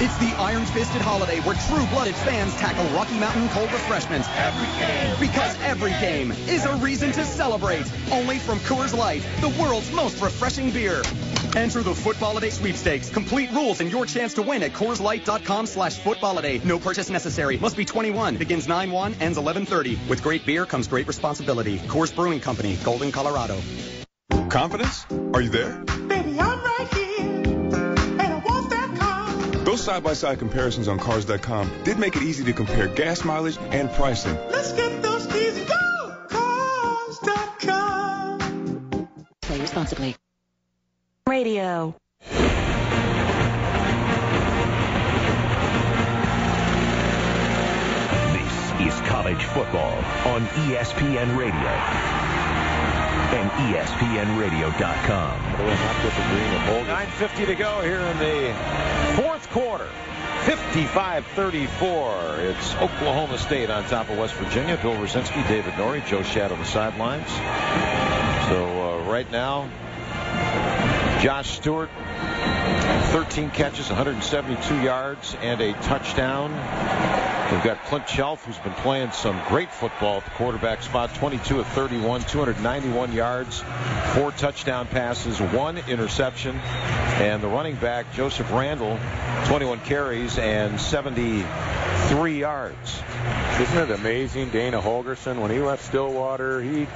It's the iron-fisted holiday where true-blooded fans tackle Rocky Mountain cold refreshments every game. Because every game is a reason to celebrate. Only from Coors Light, the world's most refreshing beer. Enter the Footballiday sweepstakes. Complete rules and your chance to win at CoorsLight.com/Footballiday. No purchase necessary. Must be 21. Begins 9/1, ends 11/30. With great beer comes great responsibility. Coors Brewing Company, Golden, Colorado. Confidence? Are you there? Baby, I'm right here, and I want that car. Those side-by-side comparisons on Cars.com did make it easy to compare gas mileage and pricing. Let's get those keys and go. Cars.com. Play responsibly. Radio. This is college football on ESPN Radio and ESPNRadio.com. 9:50 to go here in the 4th quarter. 55-34. It's Oklahoma State on top of West Virginia. Bill Rosinski, David Norrie, Joe Shadd on the sidelines. So right now, Josh Stewart, 13 catches, 172 yards, and a touchdown. We've got Clint Chelf, who's been playing some great football at the quarterback spot, 22 of 31, 291 yards, 4 touchdown passes, 1 interception. And the running back, Joseph Randall, 21 carries and 73 yards. Isn't it amazing? Dana Holgerson, when he left Stillwater, he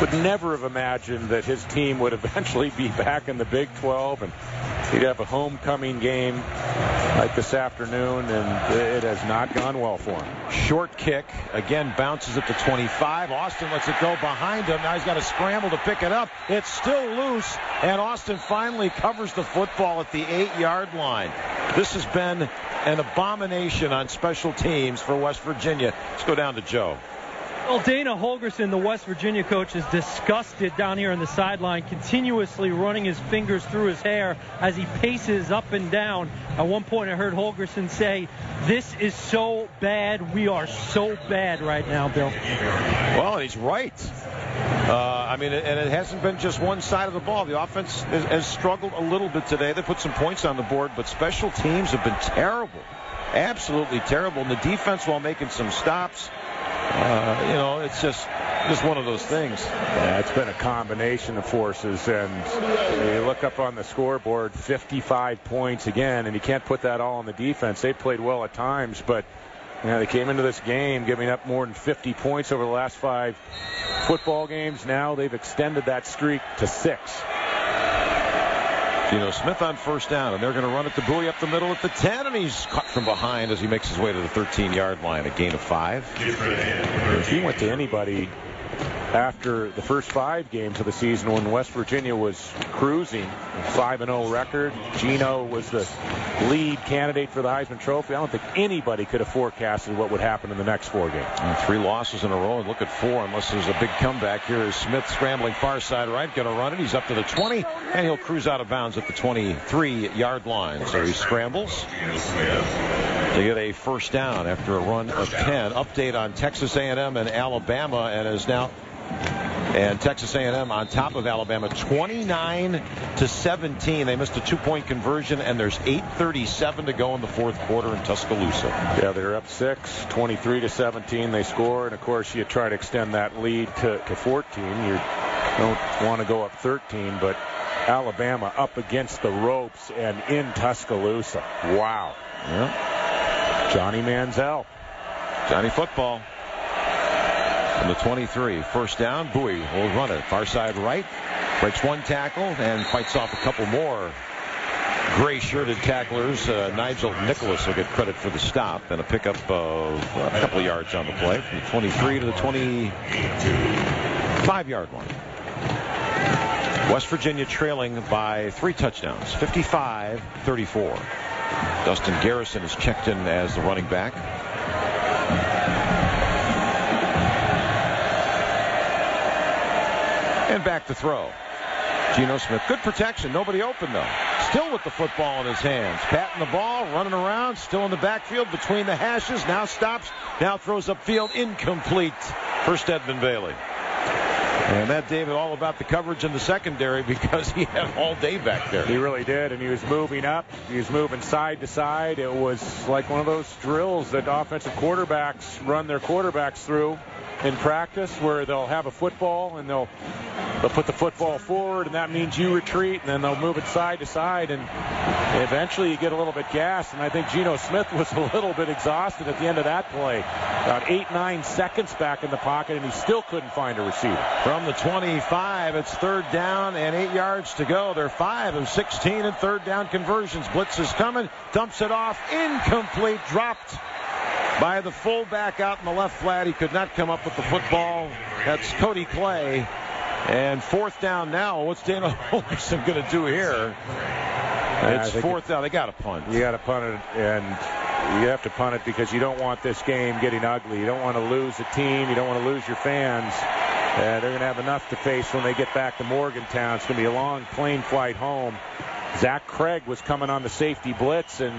would never have imagined that his team would eventually be back in the Big 12 and he'd have a homecoming game like this afternoon, and it has not gone well for him. Short kick, again bounces at the 25. Austin lets it go behind him. Now he's got to scramble to pick it up. It's still loose, and Austin finally covers the football at the 8-yard line. This has been an abomination on special teams for West Virginia. Let's go down to Joe. Well, Dana Holgerson, the West Virginia coach, is disgusted down here on the sideline, continuously running his fingers through his hair as he paces up and down. At one point, I heard Holgerson say, "This is so bad. We are so bad right now, Bill." Well, and he's right. And it hasn't been just one side of the ball. The offense has struggled a little bit today. They put some points on the board, but special teams have been terrible. Absolutely terrible. And the defense, while making some stops, it's just one of those things. Yeah, it's been a combination of forces, and you look up on the scoreboard, 55 points again, and you can't put that all on the defense. They played well at times, but they came into this game giving up more than 50 points over the last 5 football games. Now they've extended that streak to 6. Geno Smith on first down, and they're going to run it to Bowie up the middle at the 10, and he's caught from behind as he makes his way to the 13-yard line, a gain of 5. If he went to anybody after the first 5 games of the season when West Virginia was cruising, 5-0 record, Geno was the lead candidate for the Heisman Trophy. I don't think anybody could have forecasted what would happen in the next 4 games. 3 losses in a row, and look at 4 unless there's a big comeback. Here is Smith scrambling far side right, going to run it. He's up to the 20, and he'll cruise out of bounds at the 23-yard line. So he scrambles to get a first down after a run of 10. Update on Texas A&M and Alabama, and Texas A&M on top of Alabama 29-17. They missed a 2-point conversion, and there's 8:37 to go in the fourth quarter in Tuscaloosa. Yeah, they're up 6, 23-17. They score, and of course you try to extend that lead to 14. You don't want to go up 13, but Alabama up against the ropes and in Tuscaloosa. Wow. Yeah. Johnny Manziel. Johnny Football. From the 23, first down. Bowie will run it far side right, breaks 1 tackle and fights off a couple more gray shirted tacklers. Nigel Nicholas will get credit for the stop and a pickup of a couple of yards on the play from the 23 to the 25-yard line. West Virginia trailing by 3 touchdowns, 55-34. Dustin Garrison is checked in as the running back. And back to throw. Geno Smith. Good protection. Nobody open, though. Still with the football in his hands. Patting the ball, running around, still in the backfield between the hashes. Now stops. Now throws upfield. Incomplete. First Edmund Bailey. And that, David, all about the coverage in the secondary because he had all day back there. He really did, and he was moving up. He was moving side to side. It was like one of those drills that offensive quarterbacks run their quarterbacks through in practice, where they'll have a football and they'll put the football forward, and that means you retreat, and then they'll move it side to side, and eventually you get a little bit gassed. And I think Geno Smith was a little bit exhausted at the end of that play. About 8-9 seconds back in the pocket, and he still couldn't find a receiver. From the 25, it's 3rd down and 8 yards to go. They're 5 of 16 in 3rd down conversions. Blitz is coming, dumps it off, incomplete, dropped by the fullback out in the left flat. He could not come up with the football. That's Cody Clay. And 4th down now. What's Dana Holgerson going to do here? It's 4th down. They got to punt. You got to punt it, and you have to punt it because you don't want this game getting ugly. You don't want to lose a team. You don't want to lose your fans. They're going to have enough to face when they get back to Morgantown. It's going to be a long plane flight home. Zach Craig was coming on the safety blitz, and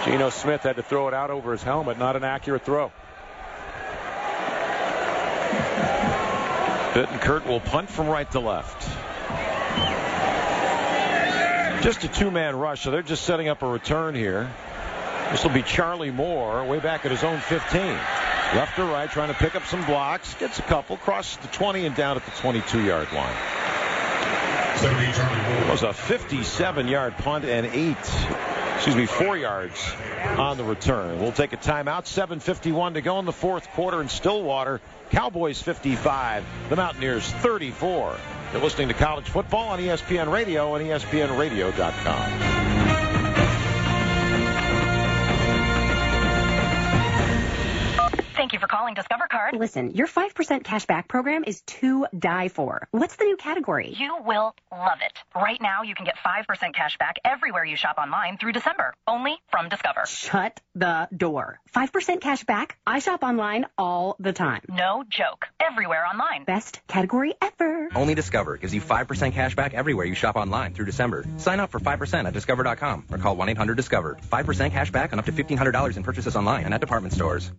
Geno Smith had to throw it out over his helmet. Not an accurate throw. Bittenkurt will punt from right to left. Just a 2-man rush, so they're just setting up a return here. This will be Charlie Moore way back at his own 15. Left to right, trying to pick up some blocks. Gets a couple, crosses the 20 and down at the 22-yard line. It was a 57-yard punt and 4 yards on the return. We'll take a timeout. 7:51 to go in the fourth quarter in Stillwater. Cowboys 55, the Mountaineers 34. You're listening to College Football on ESPN Radio and ESPNRadio.com. Discover card. Listen, your 5% cash back program is to die for. What's the new category? You will love it. Right now, you can get 5% cash back everywhere you shop online through December, only from Discover. Shut the door. 5% cash back? I shop online all the time. No joke. Everywhere online. Best category ever. Only Discover gives you 5% cash back everywhere you shop online through December. Sign up for 5% at discover.com or call 1-800-DISCOVER. 5% cash back on up to $1,500 in purchases online and at department stores.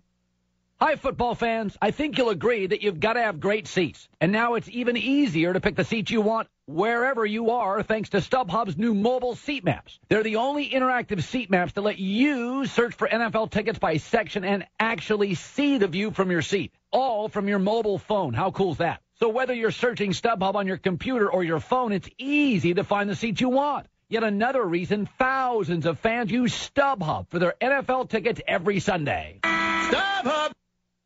Hi, football fans. I think you'll agree that you've got to have great seats. And now it's even easier to pick the seats you want wherever you are thanks to StubHub's new mobile seat maps. They're the only interactive seat maps that let you search for NFL tickets by section and actually see the view from your seat, all from your mobile phone. How cool is that? So whether you're searching StubHub on your computer or your phone, it's easy to find the seats you want. Yet another reason thousands of fans use StubHub for their NFL tickets every Sunday. StubHub!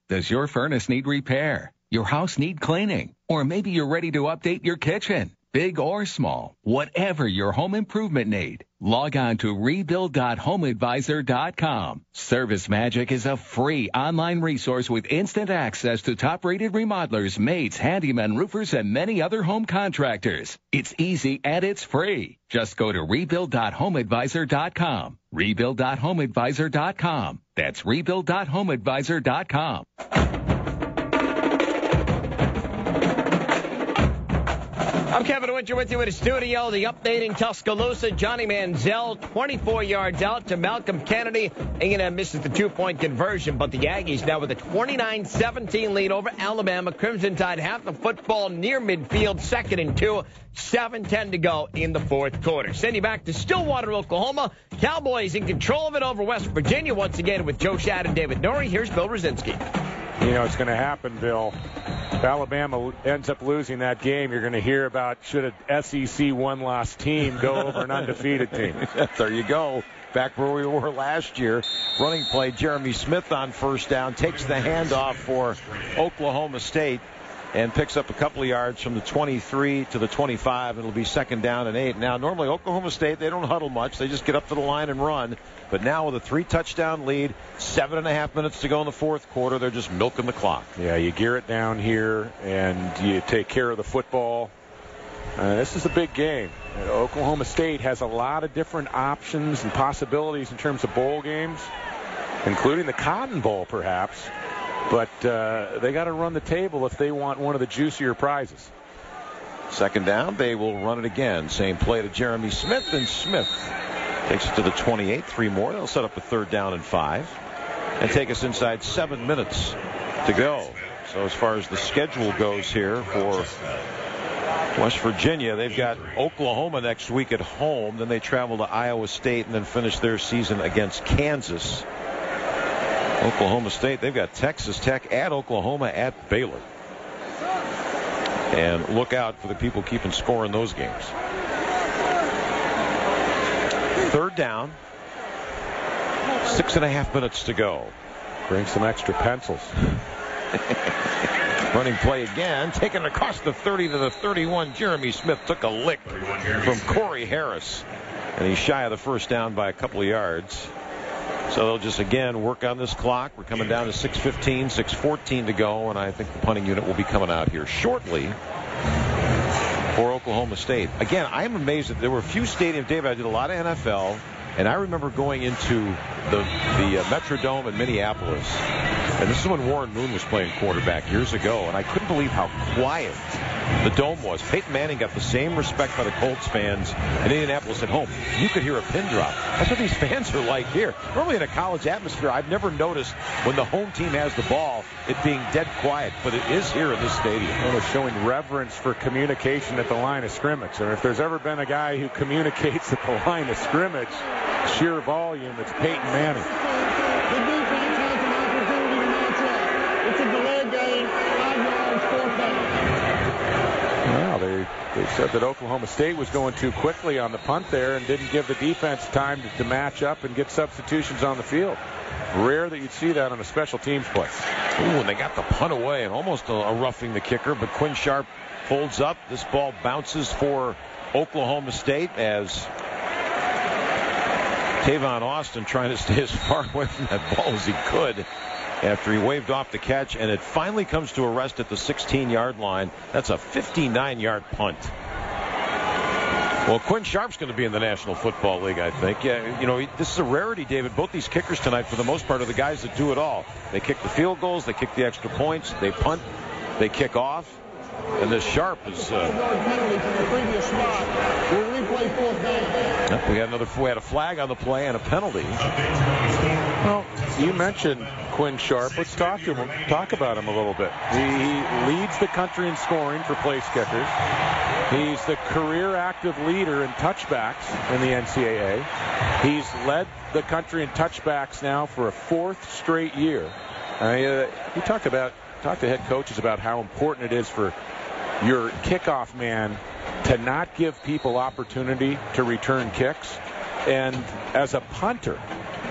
Does your furnace need repair? Your house need cleaning? Or maybe you're ready to update your kitchen? Big or small, whatever your home improvement need, log on to rebuild.homeadvisor.com. Service Magic is a free online resource with instant access to top-rated remodelers, mates, handymen, roofers, and many other home contractors. It's easy and it's free. Just go to rebuild.homeadvisor.com. Rebuild.homeadvisor.com. That's rebuild.homeadvisor.com. I'm Kevin Winter with you in the studio. The updating Tuscaloosa. Johnny Manziel, 24 yards out to Malcolm Kennedy. A&M misses the two-point conversion, but the Aggies now with a 29-17 lead over Alabama. Crimson Tide half the football near midfield, 2nd and 2. 7:10 to go in the fourth quarter. Send you back to Stillwater, Oklahoma. Cowboys in control of it over West Virginia once again with Joe Schad and David Norrie. Here's Bill Rosinski. You know it's going to happen, Bill. If Alabama ends up losing that game, you're going to hear about should an SEC one-loss team go over an undefeated team. There you go. Back where we were last year. Running play, Jeremy Smith on first down, takes the handoff for Oklahoma State and picks up a couple of yards from the 23 to the 25. It'll be 2nd down and 8. Now, normally Oklahoma State, they don't huddle much. They just get up to the line and run. But now with a 3-touchdown lead, 7.5 minutes to go in the fourth quarter, they're just milking the clock. Yeah, you gear it down here and you take care of the football. This is a big game. Oklahoma State has a lot of different options and possibilities in terms of bowl games, including the Cotton Bowl perhaps. But they got to run the table if they want one of the juicier prizes. 2nd down, they will run it again. Same play to Jeremy Smith, and Smith takes it to the 28. 3 more. They'll set up a 3rd down and 5 and take us inside 7 minutes to go. So as far as the schedule goes here for West Virginia, they've got Oklahoma next week at home. Then they travel to Iowa State and then finish their season against Kansas. Oklahoma State, they've got Texas Tech at Oklahoma at Baylor. And look out for the people keeping score in those games. 3rd down. 6.5 minutes to go. Bring some extra pencils. Running play again. Taken across the 30 to the 31. Jeremy Smith took a lick from Corey Harris. And he's shy of the 1st down by a couple of yards. So they'll just, again, work on this clock. We're coming down to 6:15, 6:14 to go, and I think the punting unit will be coming out here shortly for Oklahoma State. Again, I am amazed that there were a few stadiums. David, I did a lot of NFL, and I remember going into the Metrodome in Minneapolis, and this is when Warren Moon was playing quarterback years ago, and I couldn't believe how quiet the dome was. Peyton Manning got the same respect by the Colts fans in Indianapolis at home. You could hear a pin drop. That's what these fans are like here. Normally in a college atmosphere, I've never noticed when the home team has the ball, it being dead quiet, but it is here in this stadium. Well, it's showing reverence for communication at the line of scrimmage. And if there's ever been a guy who communicates at the line of scrimmage, sheer volume, it's Peyton Manning. The defense has an opportunity to match up. It's a delayed game, 5 yards, 4th down. Well, they said that Oklahoma State was going too quickly on the punt there and didn't give the defense time to match up and get substitutions on the field. Rare that you'd see that on a special teams play. Ooh, and they got the punt away and almost a roughing the kicker, but Quinn Sharp folds up. This ball bounces for Oklahoma State as Tavon Austin trying to stay as far away from that ball as he could. after he waved off the catch, and it finally comes to a rest at the 16-yard line. That's a 59-yard punt. Well, Quinn Sharp's going to be in the National Football League, I think. Yeah, you know, this is a rarity, David. Both these kickers tonight, for the most part, are the guys that do it all. They kick the field goals, they kick the extra points, they punt, they kick off. And this Sharp is. We had a flag on the play and a penalty. Well, you mentioned Quinn Sharp. Let's talk about him a little bit. He leads the country in scoring for place kickers. He's the career active leader in touchbacks in the NCAA. He's led the country in touchbacks now for a 4th straight year. You talk to head coaches about how important it is for your kickoff man to not give people opportunity to return kicks. And as a punter,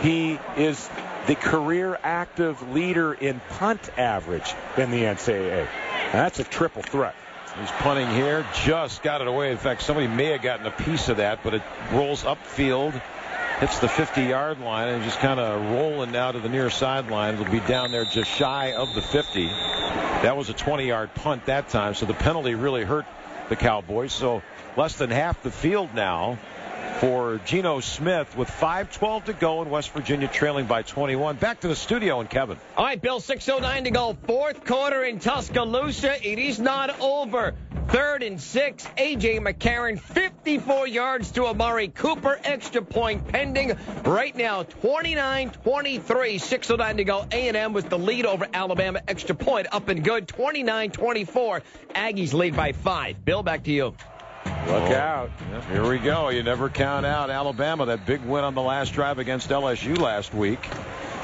he is the career active leader in punt average in the NCAA. That's a triple threat. He's punting here, just got it away. In fact, somebody may have gotten a piece of that, but it rolls upfield, hits the 50-yard line, and just kind of rolling now to the near sideline. It'll be down there just shy of the 50. That was a 20-yard punt that time, so the penalty really hurt the Cowboys. So less than half the field now for Geno Smith with 5:12 to go, and West Virginia trailing by 21. Back to the studio and Kevin. All right, Bill, 6:09 to go. 4th quarter in Tuscaloosa. It is not over. 3rd and 6. A.J. McCarron, 54 yards to Amari Cooper. Extra point pending. Right now, 29-23. 6:09 to go. A&M with the lead over Alabama. Extra point up and good. 29-24. Aggies lead by 5. Bill, back to you. Look out. Here we go. You never count out Alabama. That big win on the last drive against LSU last week.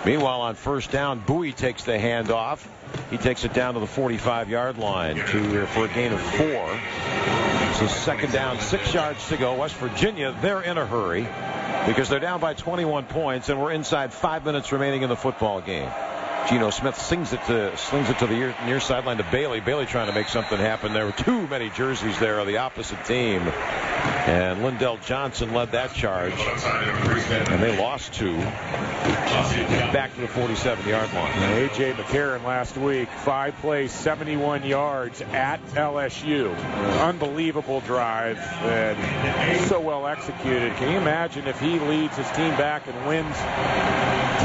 Meanwhile, on first down, Bowie takes the handoff. He takes it down to the 45-yard line for a gain of 4. So 2nd down, 6 yards to go. West Virginia, they're in a hurry because they're down by 21 points, and we're inside 5 minutes remaining in the football game. Geno Smith slings it to the near sideline to Bailey. Bailey trying to make something happen. There were too many jerseys there of the opposite team. And Lindell Johnson led that charge. And they lost 2. Back to the 47-yard line. A.J. McCarron last week, 5 plays, 71 yards at LSU. Unbelievable drive and so well executed. Can you imagine if he leads his team back and wins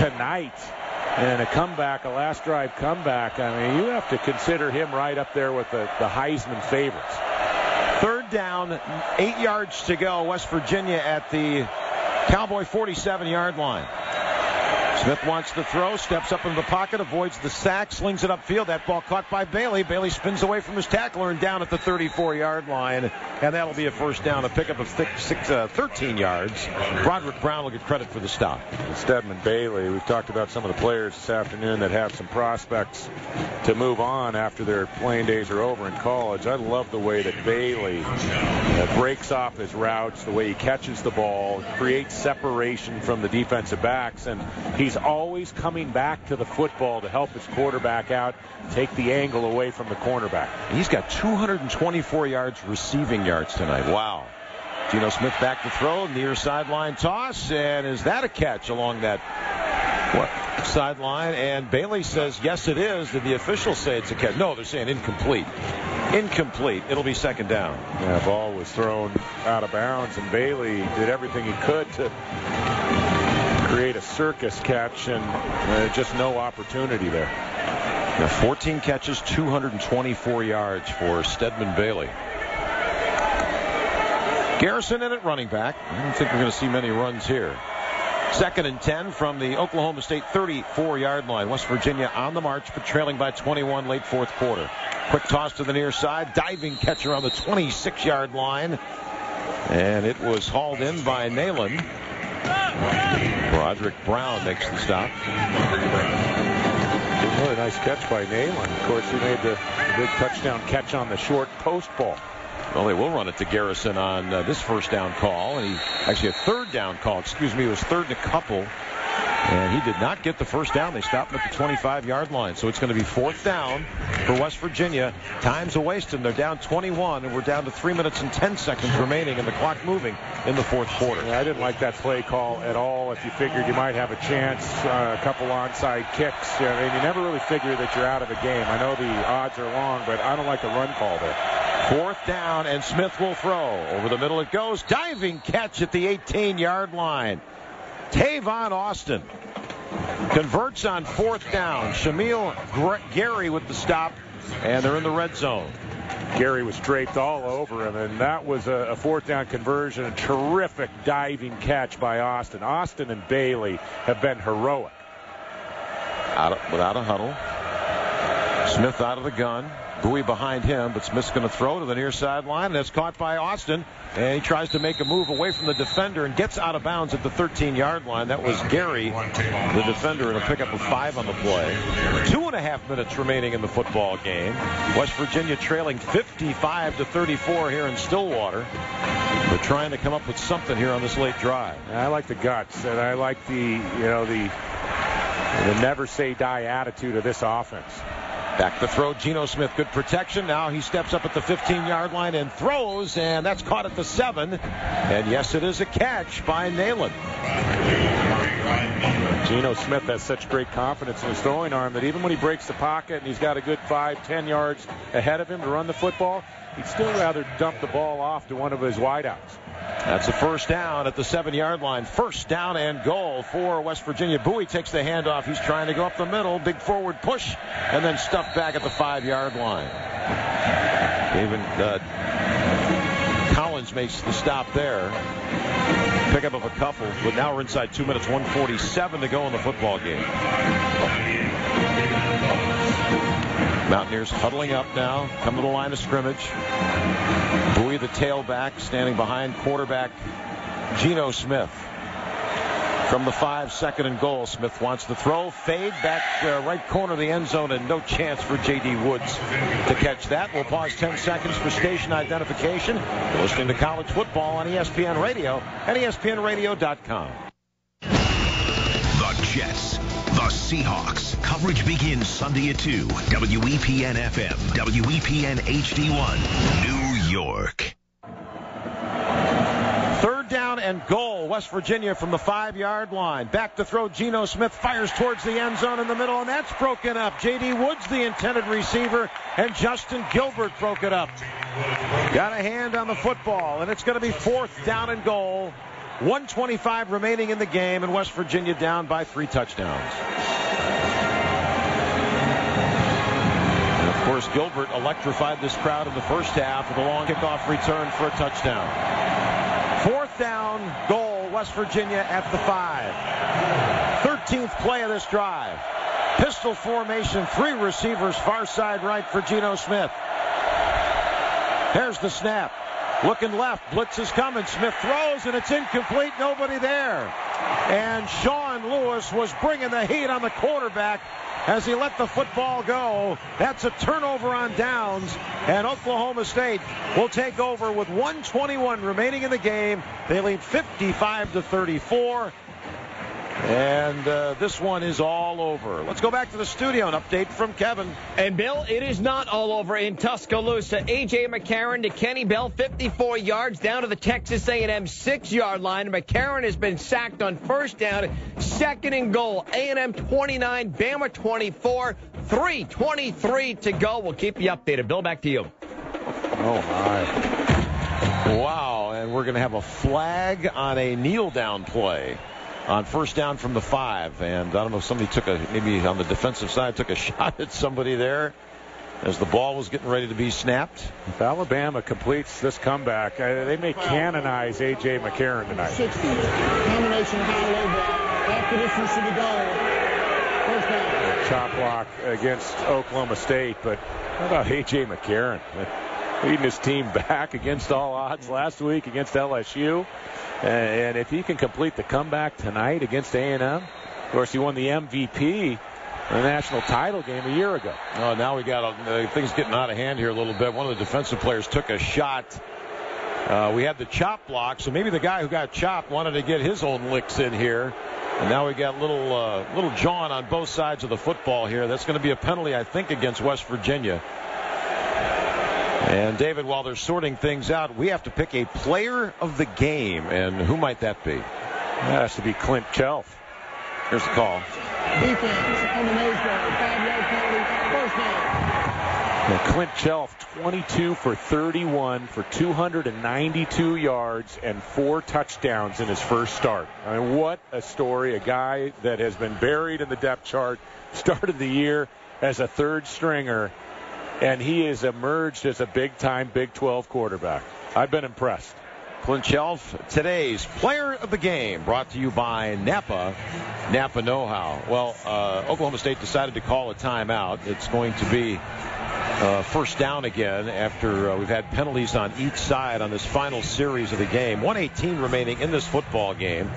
tonight? And a comeback, a last drive comeback. I mean, you have to consider him right up there with the Heisman favorites. 3rd down, 8 yards to go. West Virginia at the Cowboy 47-yard line. Smith wants to throw, steps up into the pocket, avoids the sack, slings it upfield. That ball caught by Bailey. Bailey spins away from his tackler and down at the 34-yard line. And that'll be a first down, a pickup of 13 yards. Broderick Brown will get credit for the stop. Stedman Bailey, we've talked about some of the players this afternoon that have some prospects to move on after their playing days are over in college. I love the way that Bailey breaks off his routes, the way he catches the ball, creates separation from the defensive backs, and he's always coming back to the football to help his quarterback out, take the angle away from the cornerback. He's got 224 yards receiving yards tonight. Wow. Geno Smith back to throw, near sideline toss, and is that a catch along that sideline? And Bailey says, yes, it is. Did the officials say it's a catch? No, they're saying incomplete. Incomplete. It'll be 2nd down. Yeah, the ball was thrown out of bounds, and Bailey did everything he could to create a circus catch, and just no opportunity there. Now 14 catches, 224 yards for Stedman Bailey. Garrison in at running back. I don't think we're going to see many runs here. 2nd and 10 from the Oklahoma State 34-yard line. West Virginia on the march, but trailing by 21 late 4th quarter. Quick toss to the near side. Diving catcher on the 26-yard line. And it was hauled in by Nayland. Broderick Brown makes the stop. Really nice catch by Nayland. Of course, he made the big touchdown catch on the short post ball. Well, they will run it to Garrison on this first down call. And he actually a 3rd down call. It was 3rd and a couple And he did not get the first down. They stopped him at the 25-yard line. So it's going to be 4th down for West Virginia. Time's a-wasting. They're down 21, and we're down to 3 minutes and 10 seconds remaining, and the clock moving in the 4th quarter. Yeah, I didn't like that play call at all. If you figured you might have a chance, a couple onside kicks, I mean, you never really figure that you're out of the game. I know the odds are long, but I don't like the run call there. 4th down, and Smith will throw. Over the middle it goes. Diving catch at the 18-yard line. Tavon Austin converts on 4th down. Shamil Gary with the stop, and they're in the red zone. Gary was draped all over him, and that was a 4th down conversion. A terrific diving catch by Austin. Austin and Bailey have been heroic. Without a huddle. Smith out of the gun. Bowie behind him, but Smith's going to throw to the near sideline, and it's caught by Austin. And he tries to make a move away from the defender and gets out of bounds at the 13-yard line. That was Gary, the defender, and a pickup of 5 on the play. 2.5 minutes remaining in the football game. West Virginia trailing 55-34 here in Stillwater. They're trying to come up with something here on this late drive. I like the guts, and I like the never say die attitude of this offense. Back to throw, Geno Smith, good protection. Now he steps up at the 15-yard line and throws, and that's caught at the 7. And yes, it is a catch by Nayland. Geno Smith has such great confidence in his throwing arm that even when he breaks the pocket and he's got a good 5-10 yards ahead of him to run the football, he'd still rather dump the ball off to one of his wideouts. That's a 1st down at the 7-yard line. 1st down and goal for West Virginia. Bowie takes the handoff. He's trying to go up the middle. Big forward push, and then stuffed back at the 5-yard line. Even Collins makes the stop there. Pickup of a couple, but now we're inside 2 minutes, 1:47 to go in the football game. Mountaineers huddling up now, come to the line of scrimmage. Bowie, the tailback, standing behind quarterback Geno Smith. From the 5, 2nd and goal. Smith wants to throw, fade back right corner of the end zone, and no chance for J.D. Woods to catch that. We'll pause 10 seconds for station identification. You're listening to college football on ESPN Radio and ESPNRadio.com. The Jets, the Seahawks. Coverage begins Sunday at 2. WEPN FM, WEPN HD1, New York. 3rd down and goal. West Virginia from the 5-yard line. Back to throw. Geno Smith fires towards the end zone in the middle, and that's broken up. J.D. Woods, the intended receiver, and Justin Gilbert broke it up. Got a hand on the football, and it's going to be 4th down and goal. 1:25 remaining in the game, and West Virginia down by 3 touchdowns. And of course, Gilbert electrified this crowd in the first half with a long kickoff return for a touchdown. 4th down, goal, West Virginia at the 5. 13th play of this drive. Pistol formation, 3 receivers, far side right for Geno Smith. There's the snap. Looking left, blitz is coming. Smith throws, and it's incomplete. Nobody there. And Sean Lewis was bringing the heat on the quarterback as he let the football go. That's a turnover on downs, and Oklahoma State will take over with 1:21 remaining in the game. They lead 55-34. And this one is all over. Let's go back to the studio. An update from Kevin. And, Bill, it is not all over in Tuscaloosa. A.J. McCarron to Kenny Bell, 54 yards down to the Texas A&M 6-yard line. McCarron has been sacked on 1st down, 2nd and goal. A&M 29, Bama 24, 3:23 to go. We'll keep you updated. Bill, back to you. Oh, my. Wow, and we're going to have a flag on a kneel-down play. On 1st down from the 5, and I don't know if somebody maybe on the defensive side took a shot at somebody there as the ball was getting ready to be snapped. If Alabama completes this comeback, they may canonize A.J. McCarron tonight. 60, combination high-low block. After this, you should be going. 1st down. Chop block against Oklahoma State, but how about A.J. McCarron? Leading his team back against all odds last week against LSU. And if he can complete the comeback tonight against A&M, of course, he won the MVP in the national title game a year ago. Oh, now we got things getting out of hand here a little bit. One of the defensive players took a shot We had the chop block, so maybe the guy who got chopped wanted to get his own licks in here. And now we got little John on both sides of the football here. That's going to be a penalty, I think, against West Virginia. And, David, while they're sorting things out, we have to pick a player of the game. And who might that be? That has to be Clint Chelf. Here's the call. Defense on the nose guard. 5-yard penalty. First down. Now, Clint Chelf, 22 for 31 for 292 yards and 4 touchdowns in his first start. I mean, what a story. A guy that has been buried in the depth chart, started the year as a third stringer, and he has emerged as a big-time Big 12 quarterback. I've been impressed. Clint Chelf, today's player of the game, brought to you by Napa Know-How. Well, Oklahoma State decided to call a timeout. It's going to be first down again after we've had penalties on each side on this final series of the game. 1:18 remaining in this football game.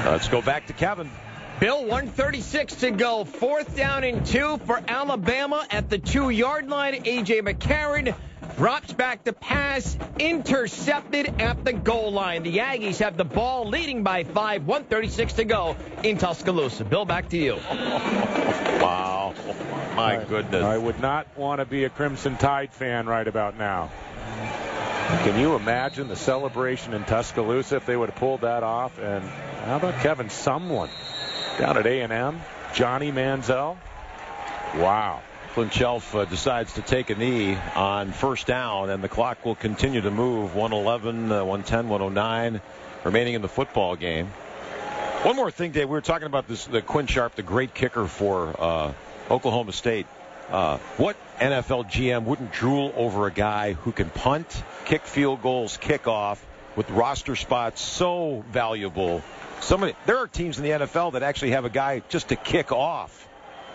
Let's go back to Kevin. Bill, 1:36 to go. 4th down and 2 for Alabama at the 2-yard line. A.J. McCarron drops back to pass, intercepted at the goal line. The Aggies have the ball, leading by 5, 1:36 to go in Tuscaloosa. Bill, back to you. Wow. My goodness. I would not want to be a Crimson Tide fan right about now. Can you imagine the celebration in Tuscaloosa if they would have pulled that off? And how about Kevin Sumlin down at A&M? Johnny Manziel? Wow. Clint Chelf decides to take a knee on first down, and the clock will continue to move. 1:11, 1:10, 1:09 remaining in the football game. One more thing, Dave. We were talking about the Quinn Sharp, the great kicker for Oklahoma State. What NFL GM wouldn't drool over a guy who can punt, kick field goals, kick off, with roster spots so valuable? There are teams in the NFL that actually have a guy just to kick off,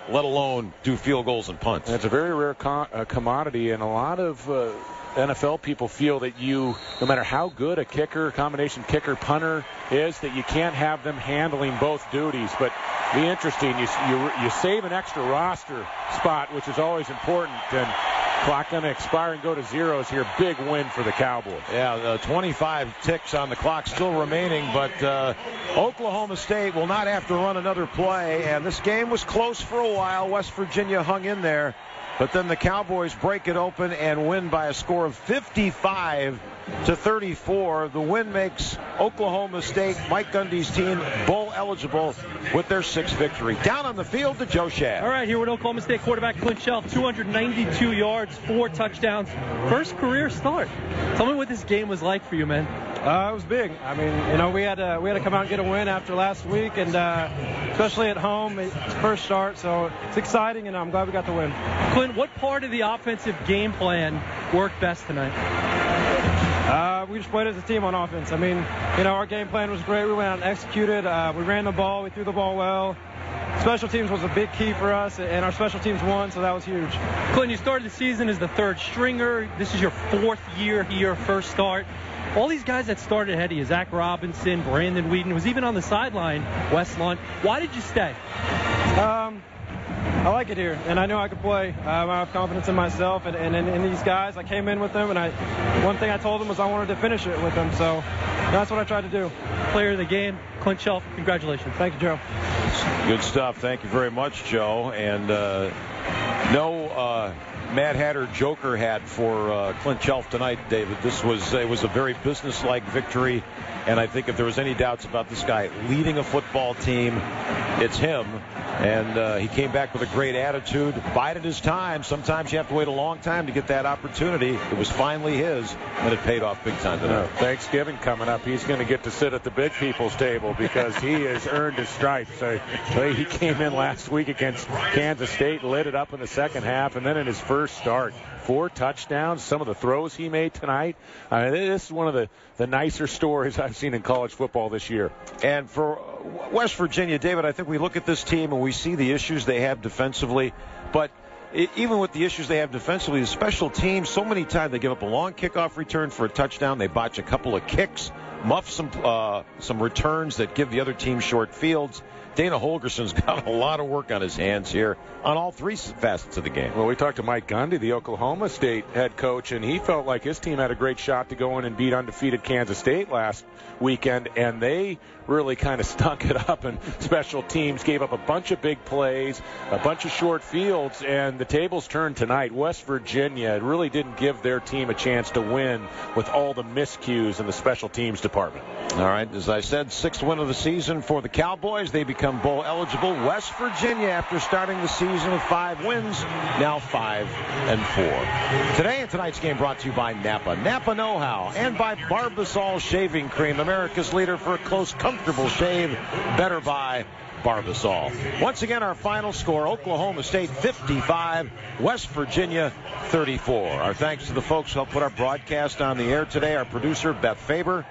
let alone do field goals and punts. And it's a very rare commodity, and a lot of NFL people feel that no matter how good a kicker, combination kicker, punter is, that you can't have them handling both duties. But be interesting, you save an extra roster spot, which is always important, and clock going to expire and go to zeros here. Big win for the Cowboys. Yeah, 25 ticks on the clock still remaining, but Oklahoma State will not have to run another play, and this game was close for a while. West Virginia hung in there, but then the Cowboys break it open and win by a score of 55-34. The win makes Oklahoma State, Mike Gundy's team, bowl eligible with their 6th victory. Down on the field to Joe Shad. All right, here with Oklahoma State quarterback Clint Chelf, 292 yards, 4 touchdowns. First career start. Tell me what this game was like for you, man. It was big. I mean, we had to come out and get a win after last week, and especially at home, it's first start, so it's exciting, and I'm glad we got the win. Clint, what part of the offensive game plan worked best tonight? We just played as a team on offense. I mean, our game plan was great. We went out and executed. We ran the ball. We threw the ball well. Special teams was a big key for us, and our special teams won, so that was huge. Clint, you started the season as the 3rd stringer. This is your 4th year here, first start. All these guys that started ahead of you, Zach Robinson, Brandon Whedon, was even on the sideline, Wes Lunt. Why did you stay? I like it here, and I know I could play. I have confidence in myself and in these guys. I came in with them, and one thing I told them was I wanted to finish it with them, so that's what I tried to do. Player of the game, Clint Chelf, congratulations. Thank you, Joe. Good stuff. Thank you very much, Joe. And no Mad Hatter Joker hat for Clint Chelf tonight, David. It was a very businesslike victory, and I think if there was any doubts about this guy leading a football team, it's him. And he came back with a great attitude, bided his time. Sometimes you have to wait a long time to get that opportunity. It was finally his, and it paid off big time tonight. Thanksgiving coming up, he's going to get to sit at the big people's table because he has earned his stripes. He came in last week against Kansas State, lit it up in the second half, and then in his first start, 4 touchdowns. Some of the throws he made tonight. This is one of the nicer stories I've seen in college football this year. And for West Virginia, David, I think we look at this team and we see the issues they have defensively, but even with the issues they have defensively, the special teams, so many times they give up a long kickoff return for a touchdown. They botch a couple of kicks muff some returns that give the other team short fields. Dana Holgerson's got a lot of work on his hands here on all three facets of the game. Well, we talked to Mike Gundy, the Oklahoma State head coach, and he felt like his team had a great shot to go in and beat undefeated Kansas State last weekend, and they really kind of stunk it up, and special teams gave up a bunch of big plays, a bunch of short fields, and the tables turned tonight. West Virginia really didn't give their team a chance to win with all the miscues in the special teams department. All right, as I said, 6th win of the season for the Cowboys. They become bowl eligible. West Virginia, after starting the season with 5 wins, now 5-4. Today and tonight's game brought to you by Napa. Napa Know-How, and by Barbasol Shaving Cream, America's leader for a close, comfortable shave. Better by Barbasol. Once again, our final score, Oklahoma State 55, West Virginia 34. Our thanks to the folks who helped put our broadcast on the air today. Our producer, Beth Faber.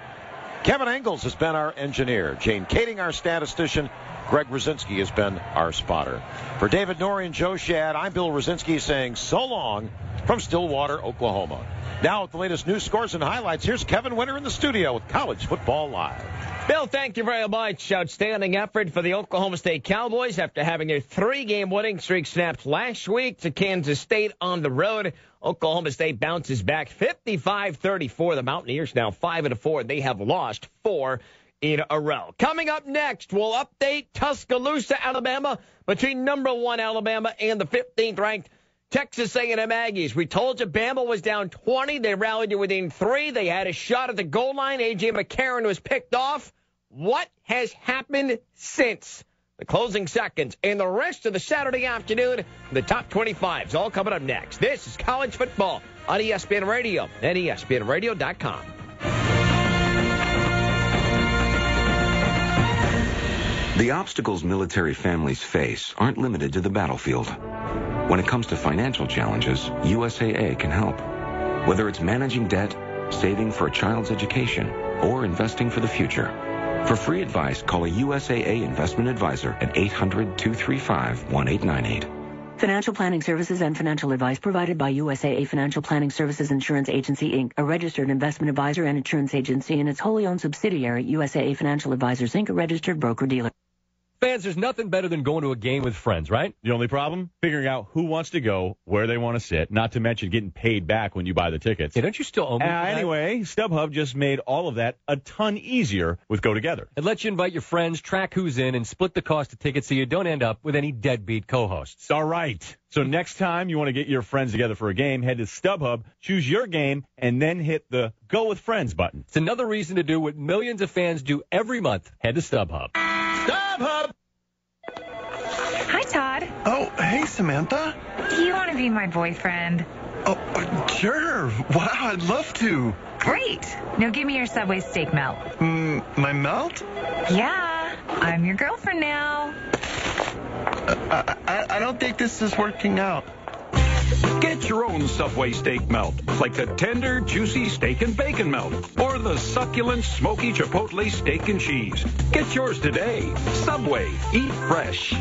Kevin Engels has been our engineer. Jane Kading, our statistician. Greg Rosinski has been our spotter. For David Norrie and Joe Shad, I'm Bill Rosinski saying so long from Stillwater, Oklahoma. Now with the latest news, scores, and highlights, here's Kevin Winter in the studio with College Football Live. Bill, thank you very much. Outstanding effort for the Oklahoma State Cowboys after having their 3-game winning streak snapped last week to Kansas State on the road. Oklahoma State bounces back 55-34. The Mountaineers now 5-4. They have lost 4 in a row. Coming up next, we'll update Tuscaloosa, Alabama, between number 1 Alabama and the 15th ranked Texas A&M Aggies. We told you Bama was down 20. They rallied to within 3. They had a shot at the goal line. A.J. McCarron was picked off. What has happened since? The closing seconds and the rest of the Saturday afternoon, the top 25s, all coming up next. This is College Football on ESPN Radio and ESPNRadio.com. The obstacles military families face aren't limited to the battlefield. When it comes to financial challenges, USAA can help. Whether it's managing debt, saving for a child's education, or investing for the future. For free advice, call a USAA investment advisor at 800-235-1898. Financial planning services and financial advice provided by USAA Financial Planning Services Insurance Agency, Inc., a registered investment advisor and insurance agency, and its wholly owned subsidiary, USAA Financial Advisors, Inc., a registered broker-dealer. Fans, there's nothing better than going to a game with friends, right? The only problem? Figuring out who wants to go, where they want to sit, not to mention getting paid back when you buy the tickets. Hey, don't you still owe me for that? Anyway, StubHub just made all of that a ton easier with Go Together. It lets you invite your friends, track who's in, and split the cost of tickets so you don't end up with any deadbeat co-hosts. All right. So next time you want to get your friends together for a game, head to StubHub, choose your game, and then hit the Go with Friends button. It's another reason to do what millions of fans do every month. Head to StubHub. StubHub! Hi, Todd. Oh, hey, Samantha. Do you want to be my boyfriend? Oh, sure. Wow, I'd love to. Great. Now give me your Subway steak melt. My melt? Yeah, I'm your girlfriend now. I don't think this is working out. Get your own Subway steak melt, like the tender, juicy steak and bacon melt, or the succulent, smoky chipotle steak and cheese. Get yours today. Subway. Eat fresh.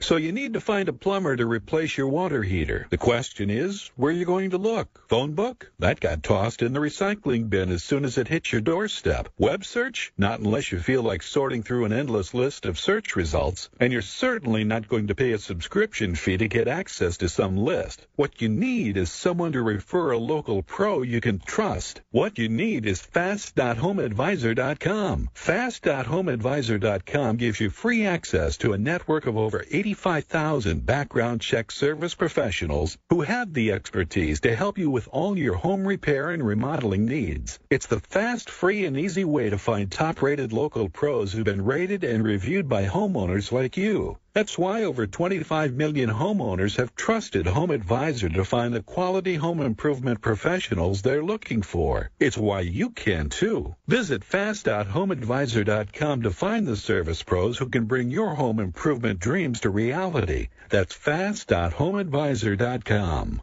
So you need to find a plumber to replace your water heater. The question is, where are you going to look? Phone book? That got tossed in the recycling bin as soon as it hits your doorstep. Web search? Not unless you feel like sorting through an endless list of search results. And you're certainly not going to pay a subscription fee to get access to some list. What you need is someone to refer a local pro you can trust. What you need is fast.homeadvisor.com. Fast.homeadvisor.com gives you free access to a network of over 85,000 background check service professionals who have the expertise to help you with all your home repair and remodeling needs. It's the fast, free, and easy way to find top-rated local pros who've been rated and reviewed by homeowners like you. That's why over 25 million homeowners have trusted Home Advisor to find the quality home improvement professionals they're looking for. It's why you can, too. Visit fast.homeadvisor.com to find the service pros who can bring your home improvement dreams to reality. That's fast.homeadvisor.com.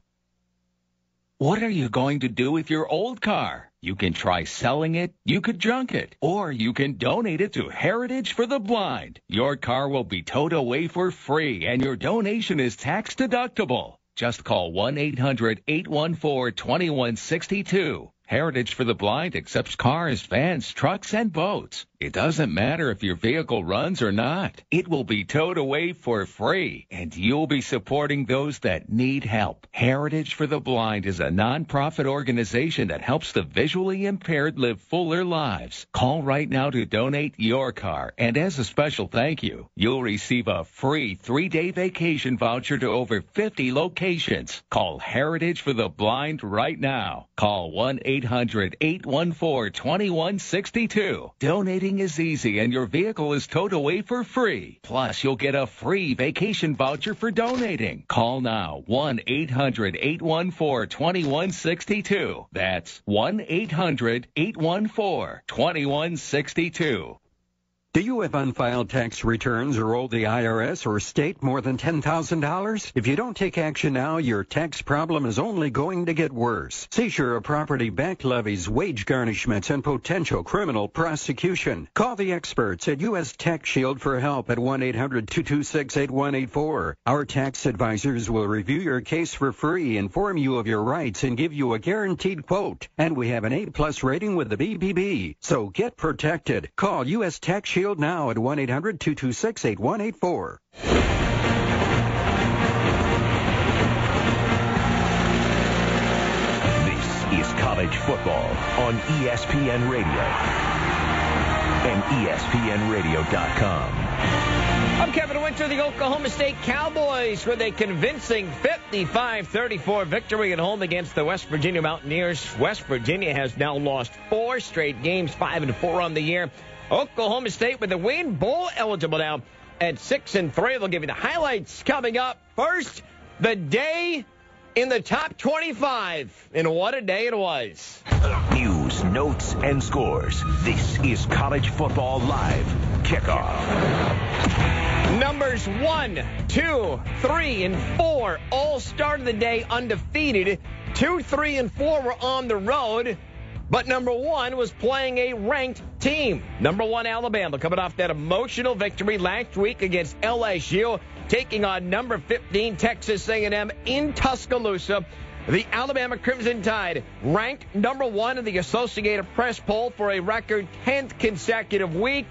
What are you going to do with your old car? You can try selling it, you could junk it, or you can donate it to Heritage for the Blind. Your car will be towed away for free, and your donation is tax deductible. Just call 1-800-814-2162. Heritage for the Blind accepts cars, vans, trucks, and boats. It doesn't matter if your vehicle runs or not. It will be towed away for free, and you'll be supporting those that need help. Heritage for the Blind is a nonprofit organization that helps the visually impaired live fuller lives. Call right now to donate your car, and as a special thank you, you'll receive a free 3-day vacation voucher to over 50 locations. Call Heritage for the Blind right now. Call 1-800-814-2162. Donating is easy, and your vehicle is towed away for free. Plus, you'll get a free vacation voucher for donating. Call now, 1-800-814-2162. That's 1-800-814-2162. Do you have unfiled tax returns or owe the IRS or state more than $10,000? If you don't take action now, your tax problem is only going to get worse. Seizure of property, back levies, wage garnishments, and potential criminal prosecution. Call the experts at U.S. Tax Shield for help at 1-800-226-8184. Our tax advisors will review your case for free, inform you of your rights, and give you a guaranteed quote. And we have an A+ rating with the BBB. So get protected. Call U.S. Tax Shield now at 1-800-226-8184. This is college football on ESPN Radio and ESPNradio.com. I'm Kevin Winter. The Oklahoma State Cowboys with a convincing 55-34 victory at home against the West Virginia Mountaineers. West Virginia has now lost 4 straight games, 5-4 on the year. Oklahoma State with a win, bowl eligible now at 6-3. They'll give you the highlights coming up. First, the day in the top 25, and what a day it was. News, notes, and scores. This is College Football Live. Kickoff. Numbers 1, 2, 3, and 4 all started the day undefeated. 2, 3, and 4 were on the road. But number 1 was playing a ranked team. Number 1, Alabama, coming off that emotional victory last week against LSU, taking on number 15, Texas A&M in Tuscaloosa. The Alabama Crimson Tide ranked number 1 in the Associated Press poll for a record 10th consecutive week.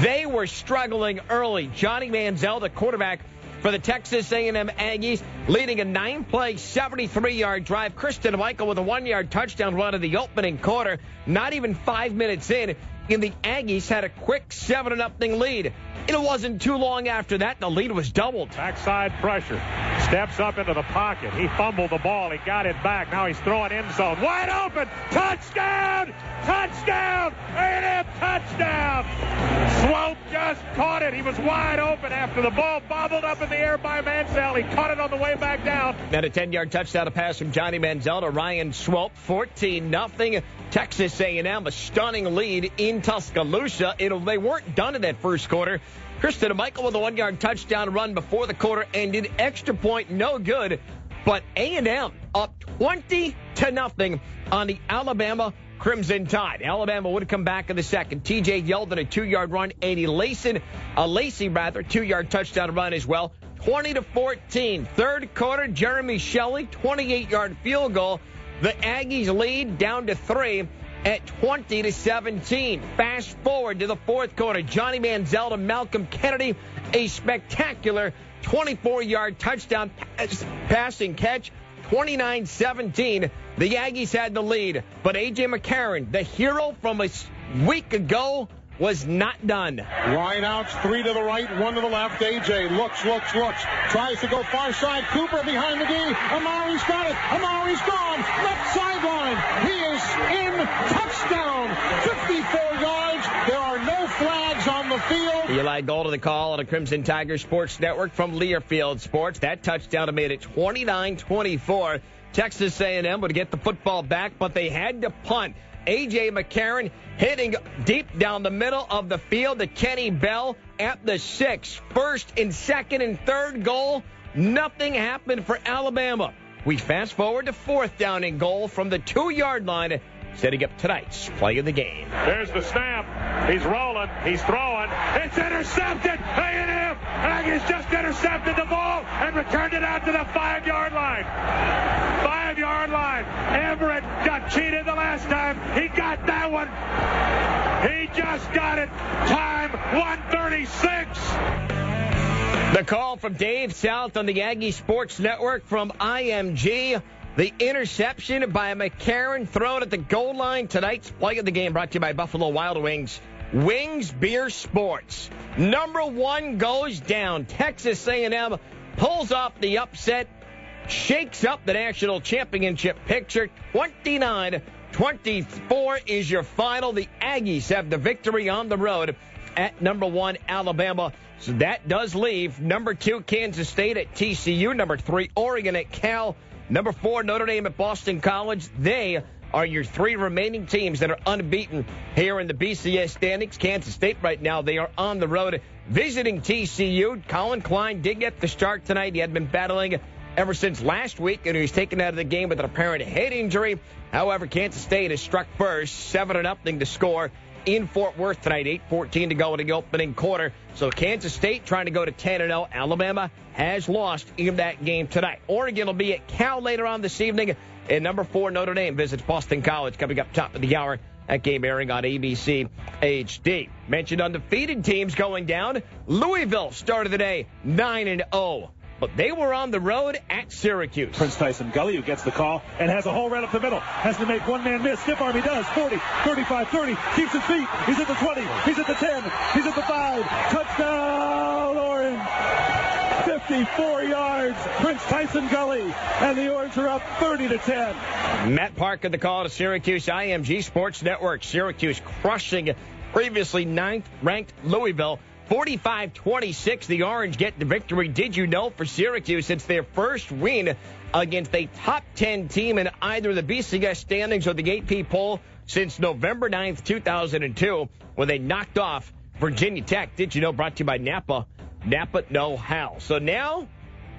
They were struggling early. Johnny Manziel, the quarterback for the Texas A&M Aggies, leading a 9-play, 73-yard drive. Kristen Michael with a 1-yard touchdown run in the opening quarter. Not even 5 minutes in, and the Aggies had a quick 7-0 lead. It wasn't too long after that, the lead was doubled. Backside pressure. Steps up into the pocket. He fumbled the ball. He got it back. Now he's throwing end zone. Wide open. Touchdown! Touchdown! A&M touchdown! Swope just caught it. He was wide open after the ball bobbled up in the air by Manziel. He caught it on the way back down. Then a 10-yard touchdown pass from Johnny Manziel to Ryan Swope. 14-0. Texas A&M, a stunning lead in Tuscaloosa. They weren't done in that first quarter. Kristen Michael with a 1-yard touchdown run before the quarter ended. Extra point, no good. But A&M up 20-0 on the Alabama Crimson Tide. Alabama would come back in the second. T.J. Yeldon, a 2-yard run. A Lacey, 2-yard touchdown run as well. 20-14. Third quarter, Jeremy Shelley, 28-yard field goal. The Aggies lead down to 3 at 20-17. Fast forward to the fourth quarter. Johnny Manziel to Malcolm Kennedy, a spectacular 24-yard touchdown passing catch. 29-17. The Aggies had the lead, but A.J. McCarron, the hero from a week ago, was not done. Wide outs, 3 to the right, 1 to the left. A.J. looks. Tries to go far side. Cooper behind the D. Amari's got it. Amari's gone. Left sideline. He is in. Touchdown. 54 yards. There are no flags on the field. Eli Gold to the call on a Crimson Tiger Sports Network from Learfield Sports. That touchdown made it 29-24. Texas A&M would get the football back, but they had to punt. A.J. McCarron hitting deep down the middle of the field to Kenny Bell at the 6. First and second and third goal. Nothing happened for Alabama. We fast forward to fourth down and goal from the 2-yard line. setting up tonight's play of the game. There's the snap. He's rolling. He's throwing. It's intercepted. A&M Aggies just intercepted the ball and returned it out to the 5-yard line. 5-yard line. Everett got cheated the last time. He got that one. He just got it. Time 1:36. The call from Dave South on the Aggie Sports Network from IMG. The interception by McCarron thrown at the goal line. Tonight's play of the game brought to you by Buffalo Wild Wings. Wings Beer Sports. Number 1 goes down. Texas A&M pulls off the upset, shakes up the national championship picture. 29-24 is your final. The Aggies have the victory on the road at number 1 Alabama. So that does leave number 2 Kansas State at TCU, number 3 Oregon at Cal, number 4 Notre Dame at Boston College. They are your 3 remaining teams that are unbeaten here in the BCS standings. Kansas State right now, they are on the road visiting TCU. Colin Klein did get the start tonight. He had been battling ever since last week, and he was taken out of the game with an apparent head injury. However, Kansas State has struck first, 7-0 to score in Fort Worth tonight. 8:14 to go in the opening quarter. So Kansas State trying to go to 10-0. Alabama has lost in that game tonight. Oregon will be at Cal later on this evening. And number 4 Notre Dame visits Boston College coming up top of the hour. That game airing on ABC HD. Mentioned undefeated teams going down. Louisville started the day 9-0. But they were on the road at Syracuse. Prince Tyson Gully, who gets the call and has a hole right up the middle. Has to make one man miss. Stiff arm, he does. 40, 35, 30. Keeps his feet. He's at the 20. He's at the 10. He's at the 5. Touchdown, Orange. 54 yards. Prince Tyson Gully. And the Orange are up 30-10. Matt Parker, the call to Syracuse. IMG Sports Network. Syracuse crushing previously 9th-ranked Louisville. 45-26, the Orange get the victory. Did you know for Syracuse, it's their first win against a top 10 team in either the BCS standings or the AP poll since November 9th, 2002, when they knocked off Virginia Tech. Did you know? Brought to you by Napa. Napa know-how. So now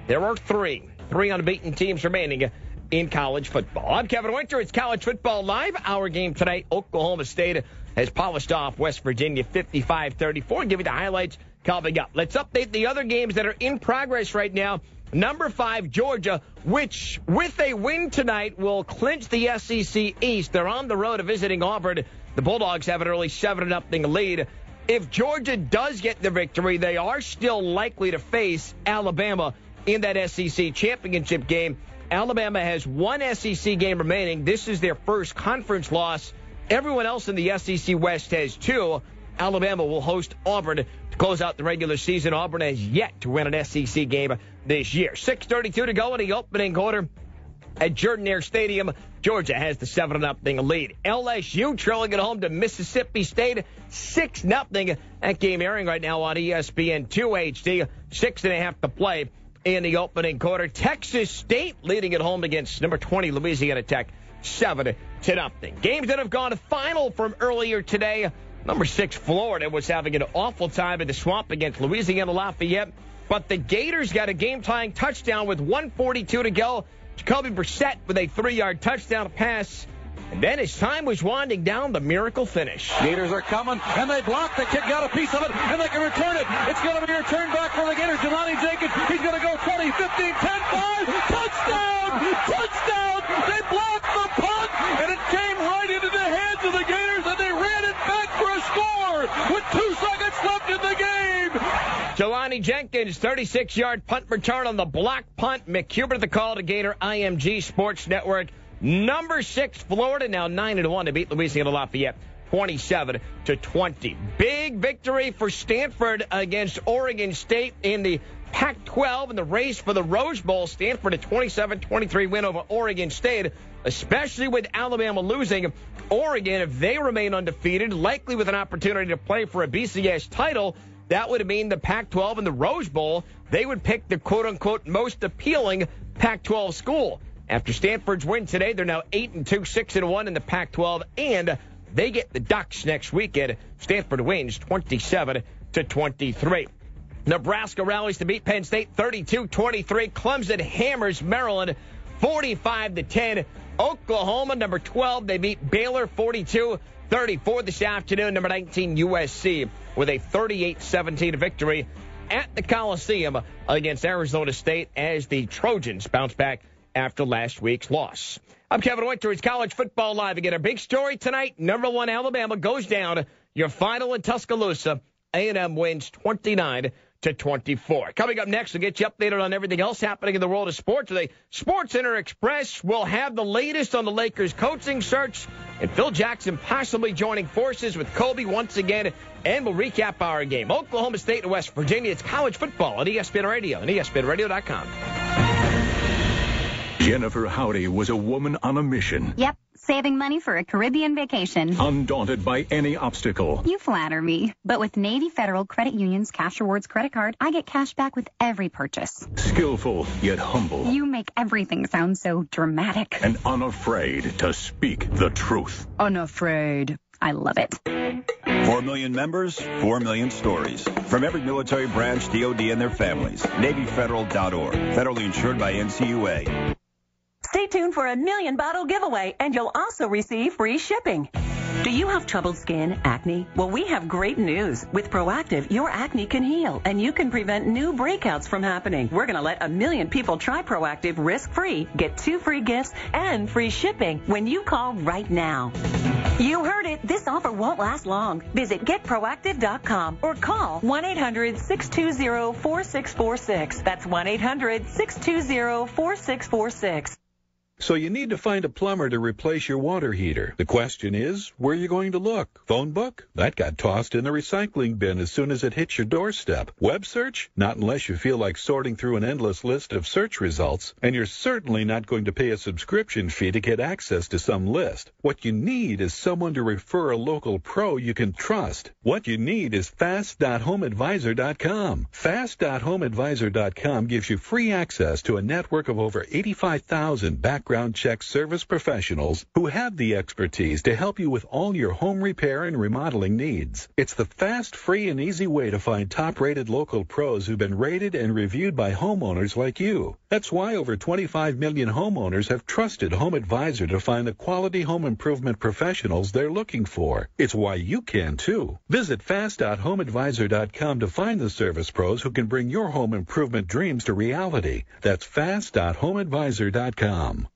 there are three unbeaten teams remaining in college football. I'm Kevin Winter. It's College Football Live. Our game tonight, Oklahoma State has polished off West Virginia 55-34. Give you the highlights coming up. Let's update the other games that are in progress right now. Number 5, Georgia, which with a win tonight will clinch the SEC East. They're on the road to visiting Auburn. The Bulldogs have an early 7-0 lead. If Georgia does get the victory, they are still likely to face Alabama in that SEC championship game. Alabama has one SEC game remaining. This is their first conference loss. Everyone else in the SEC West has 2. Alabama will host Auburn to close out the regular season. Auburn has yet to win an SEC game this year. 6:32 to go in the opening quarter at Jordan-Hare Stadium. Georgia has the 7-0 lead. LSU trailing at home to Mississippi State 6-0. That game airing right now on ESPN2 HD. 6.5 to play in the opening quarter. Texas State leading at home against number 20 Louisiana Tech 7-0. Games that have gone to final from earlier today. Number 6 Florida was having an awful time in the swamp against Louisiana Lafayette, but the Gators got a game-tying touchdown with 1:42 to go. Jacoby Brissett with a 3-yard touchdown pass. And then as time was winding down, the miracle finish. Gators are coming, and they block. The kid got a piece of it, and they can return it. It's going to be returned back for the Gators. Jelani Jenkins, he's going to go 20, 15, 10, 5. Touchdown! Touchdown! They blocked the punt, and it came right into the hands of the Gators, and they ran it back for a score with 2 seconds left in the game. Jelani Jenkins, 36-yard punt return on the block punt. McHubert the call to Gator. IMG Sports Network. Number 6 Florida now 9-1 to beat Louisiana Lafayette 27-20. Big victory for Stanford against Oregon State in the Pac-12 in the race for the Rose Bowl. Stanford a 27-23 win over Oregon State, especially with Alabama losing. Oregon, if they remain undefeated, likely with an opportunity to play for a BCS title, that would mean the Pac-12 and the Rose Bowl, they would pick the quote-unquote most appealing Pac-12 school. After Stanford's win today, they're now 8-2, 6-1 in the Pac-12, and they get the Ducks next weekend. Stanford wins 27-23. Nebraska rallies to beat Penn State 32-23. Clemson hammers Maryland 45-10. Oklahoma, number 12, they beat Baylor 42-34 this afternoon. Number 19, USC, with a 38-17 victory at the Coliseum against Arizona State as the Trojans bounce back after last week's loss. I'm Kevin Winter. It's College Football Live. Again, our big story tonight, number 1 Alabama goes down. Your final in Tuscaloosa. A&M wins 29-24. Coming up next, we'll get you updated on everything else happening in the world of sports. Today, Sports Center Express will have the latest on the Lakers coaching search, and Phil Jackson possibly joining forces with Kobe once again, and we'll recap our game. Oklahoma State and West Virginia. It's college football on ESPN Radio and ESPNRadio.com. Jennifer Howdy was a woman on a mission. Yep, saving money for a Caribbean vacation. Undaunted by any obstacle. You flatter me. But with Navy Federal Credit Union's Cash Rewards credit card, I get cash back with every purchase. Skillful, yet humble. You make everything sound so dramatic. And unafraid to speak the truth. Unafraid. I love it. 4 million members, 4 million stories. From every military branch, DOD, and their families. NavyFederal.org. Federally insured by NCUA. Stay tuned for a $1 million bottle giveaway, and you'll also receive free shipping. Do you have troubled skin, acne? Well, we have great news. With Proactive, your acne can heal, and you can prevent new breakouts from happening. We're going to let 1 million people try Proactive risk-free, get 2 free gifts, and free shipping when you call right now. You heard it. This offer won't last long. Visit getproactive.com or call 1-800-620-4646. That's 1-800-620-4646. So you need to find a plumber to replace your water heater. The question is, where are you going to look? Phone book? That got tossed in the recycling bin as soon as it hits your doorstep. Web search? Not unless you feel like sorting through an endless list of search results. And you're certainly not going to pay a subscription fee to get access to some list. What you need is someone to refer a local pro you can trust. What you need is fast.homeadvisor.com. Fast.homeadvisor.com gives you free access to a network of over 85,000 background check service professionals who have the expertise to help you with all your home repair and remodeling needs. It's the fast, free, and easy way to find top-rated local pros who've been rated and reviewed by homeowners like you. That's why over 25 million homeowners have trusted Home Advisor to find the quality home improvement professionals they're looking for. It's why you can, too. Visit fast.homeadvisor.com to find the service pros who can bring your home improvement dreams to reality. That's fast.homeadvisor.com.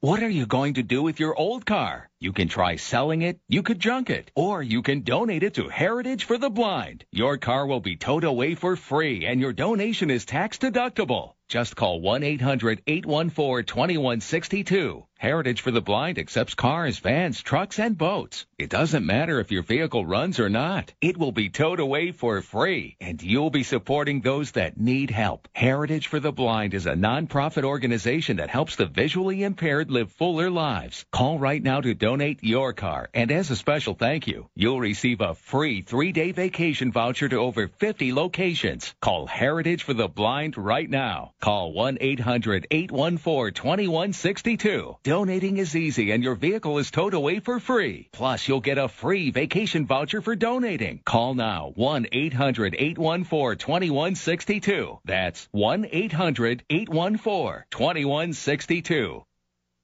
What are you going to do with your old car? You can try selling it, you could junk it, or you can donate it to Heritage for the Blind. Your car will be towed away for free, and your donation is tax deductible. Just call 1-800-814-2162. Heritage for the Blind accepts cars, vans, trucks, and boats. It doesn't matter if your vehicle runs or not. It will be towed away for free, and you'll be supporting those that need help. Heritage for the Blind is a nonprofit organization that helps the visually impaired live fuller lives. Call right now to donate your car, and as a special thank you, you'll receive a free 3-day vacation voucher to over 50 locations. Call Heritage for the Blind right now. Call 1-800-814-2162. Donating is easy, and your vehicle is towed away for free. Plus, you'll get a free vacation voucher for donating. Call now, 1-800-814-2162. That's 1-800-814-2162.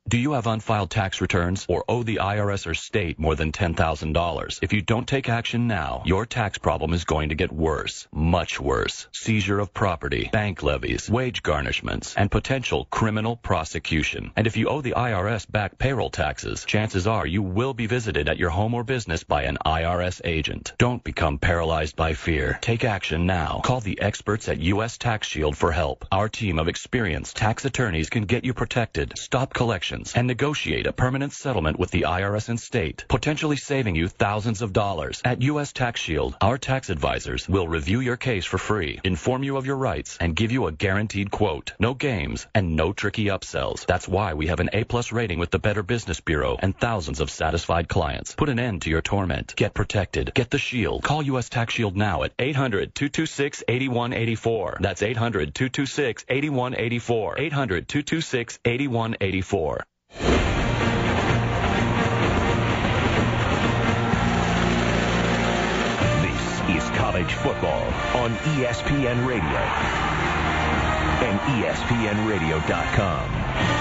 Do you have unfiled tax returns or owe the IRS or state more than $10,000? If you don't take action now, your tax problem is going to get worse, much worse. Seizure of property, bank levies, wage garnishments, and potential criminal prosecution. And if you owe the IRS back payroll taxes, chances are you will be visited at your home or business by an IRS agent. Don't become paralyzed by fear. Take action now. Call the experts at U.S. Tax Shield for help. Our team of experienced tax attorneys can get you protected, stop collections, and negotiate a permanent settlement with the IRS and state, potentially saving you thousands of dollars. At U.S. Tax Shield, our tax advisors will review your case for free, inform you of your rights, and give you a guaranteed quote. No games and no tricky upsells. That's why we have an A+ rating with the Better Business Bureau and thousands of satisfied clients. Put an end to your torment. Get protected. Get the Shield. Call U.S. Tax Shield now at 800-226-8184. That's 800-226-8184. 800-226-8184. This is college football on ESPN Radio. and ESPNradio.com.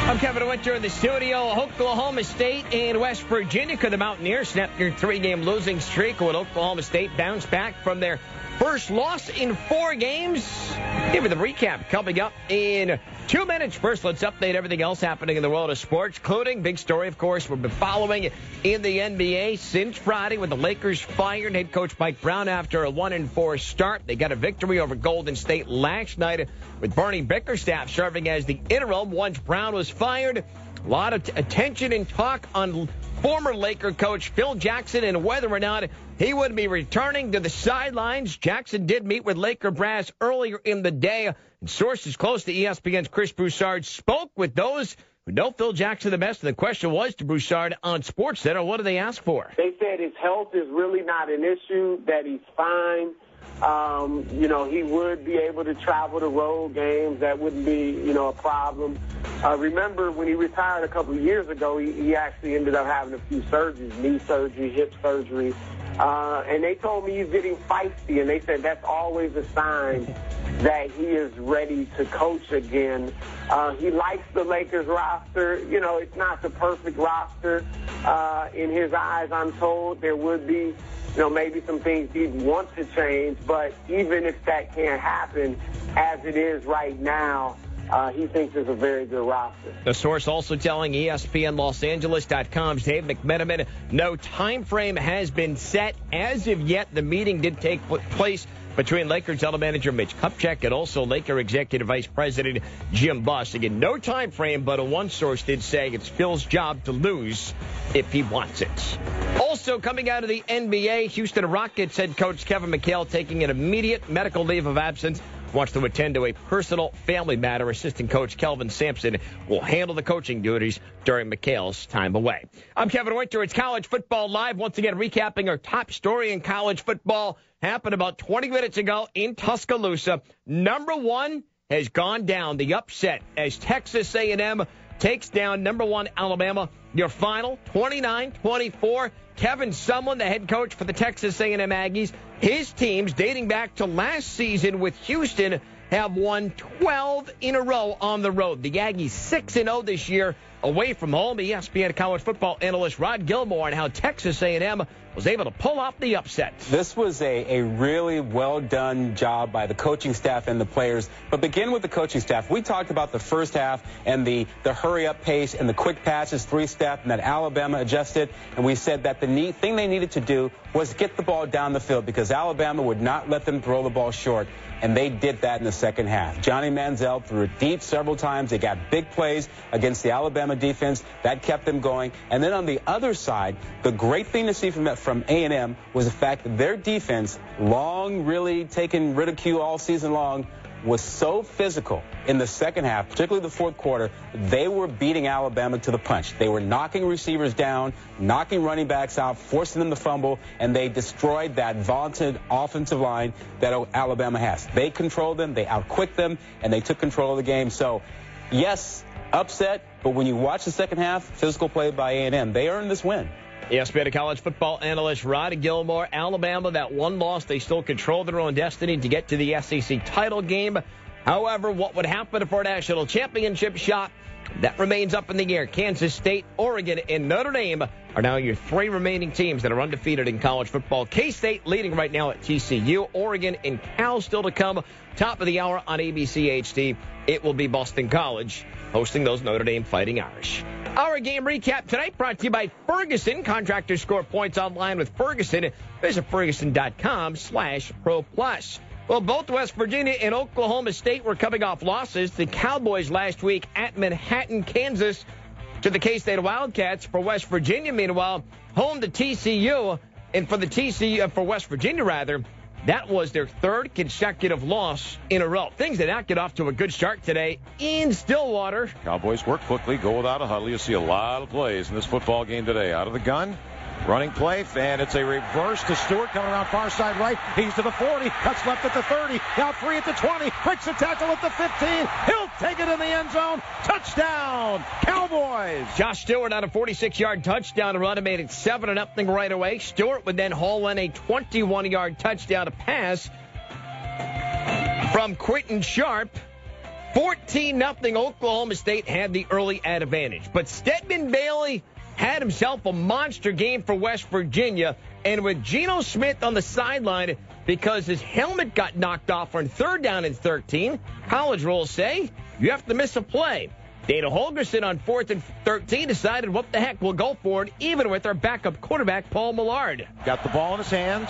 I'm Kevin Winter in the studio. Oklahoma State and West Virginia. Could the Mountaineers snap their 3-game losing streak? Will Oklahoma State bounce back from their first loss in 4 games? Give you the recap coming up in 2 minutes. First, let's update everything else happening in the world of sports, including big story, of course, we've been following in the NBA since Friday with the Lakers fired head coach Mike Brown after a 1-4 start. They got a victory over Golden State last night with Bernie Bickerstaff serving as the interim once Brown was fired. A lot of attention and talk on former Laker coach Phil Jackson and whether or not he would be returning to the sidelines. Jackson did meet with Laker brass earlier in the day. And sources close to ESPN's Chris Broussard spoke with those who know Phil Jackson the best. And the question was to Broussard on SportsCenter, what do they ask for? They said his health is really not an issue, that he's fine. He would be able to travel to road games. That wouldn't be, a problem. Remember when he retired a couple of years ago, he actually ended up having a few surgeries, knee surgery, hip surgery. And they told me he's getting feisty, and they said that's always a sign that he is ready to coach again. He likes the Lakers roster. It's not the perfect roster. In his eyes, I'm told there would be, maybe some things he'd want to change. But even if that can't happen, as it is right now, he thinks it's a very good roster. The source also telling ESPN LosAngeles.com's Dave McMenamin no time frame has been set. As of yet, the meeting did take place between Lakers general manager Mitch Kupchak and also Laker executive vice president Jim Buss. Again, no time frame, but one source did say it's Phil's job to lose if he wants it. Also coming out of the NBA, Houston Rockets head coach Kevin McHale taking an immediate medical leave of absence. Wants to attend to a personal family matter. Assistant coach Kelvin Sampson will handle the coaching duties during McHale's time away. I'm Kevin Winter. It's College Football Live. Once again, recapping our top story in college football. Happened about 20 minutes ago in Tuscaloosa. Number 1 has gone down. The upset as Texas A&M takes down number 1 Alabama. Your final, 29-24. Kevin Sumlin, the head coach for the Texas A&M Aggies, his teams dating back to last season with Houston have won 12 in a row on the road. The Aggies 6-0 this year away from home. ESPN college football analyst Rod Gilmore on how Texas A&M was able to pull off the upset. This was a really well-done job by the coaching staff and the players. But begin with the coaching staff. We talked about the first half and the hurry-up pace and the quick passes, 3-step, and that Alabama adjusted. And we said that the thing they needed to do was get the ball down the field because Alabama would not let them throw the ball short. And they did that in the second half. Johnny Manziel threw it deep several times. They got big plays against the Alabama defense. That kept them going. And then on the other side, the great thing to see from A&M was the fact that their defense, really taking ridicule all season long, was so physical in the second half, particularly the fourth quarter. They were beating Alabama to the punch. They were knocking receivers down, knocking running backs out, forcing them to fumble, and they destroyed that vaunted offensive line that Alabama has. They controlled them, they outquicked them, and they took control of the game. So, yes, upset, but when you watch the second half, physical play by A&M, they earned this win. ESPN college football analyst Rod Gilmore. Alabama, that one loss, they still control their own destiny to get to the SEC title game. However, what would happen for a national championship shot, that remains up in the air. Kansas State, Oregon, and Notre Dame are now your 3 remaining teams that are undefeated in college football. K-State leading right now at TCU. Oregon and Cal still to come. Top of the hour on ABC HD. It will be Boston College hosting those Notre Dame Fighting Irish. Our game recap tonight brought to you by Ferguson. Contractors score points online with Ferguson. Visit Ferguson.com/Pro Plus. Well, both West Virginia and Oklahoma State were coming off losses. The Cowboys last week at Manhattan, Kansas, to the K-State Wildcats. For West Virginia, meanwhile, home to TCU. And for West Virginia, that was their 3rd consecutive loss in a row. Things did not get off to a good start today in Stillwater. Cowboys work quickly, go without a huddle. You'll see a lot of plays in this football game today. Out of the gun, running play, and it's a reverse to Stewart coming around far side right. He's to the 40, cuts left at the 30, now 3 at the 20, breaks the tackle at the 15. He'll take it in the end zone. Touchdown, Cowboys! Josh Stewart on a 46-yard touchdown run and made it 7-0 right away. Stewart would then haul in a 21-yard touchdown pass from Quentin Sharp 14-0 Oklahoma State had the early advantage. But Stedman Bailey had himself a monster game for West Virginia. And with Geno Smith on the sideline because his helmet got knocked off on 3rd down and 13, college rules say you have to miss a play. Dana Holgerson on 4th and 13 decided what the heck, we'll go for it, even with our backup quarterback, Paul Millard. Got the ball in his hands.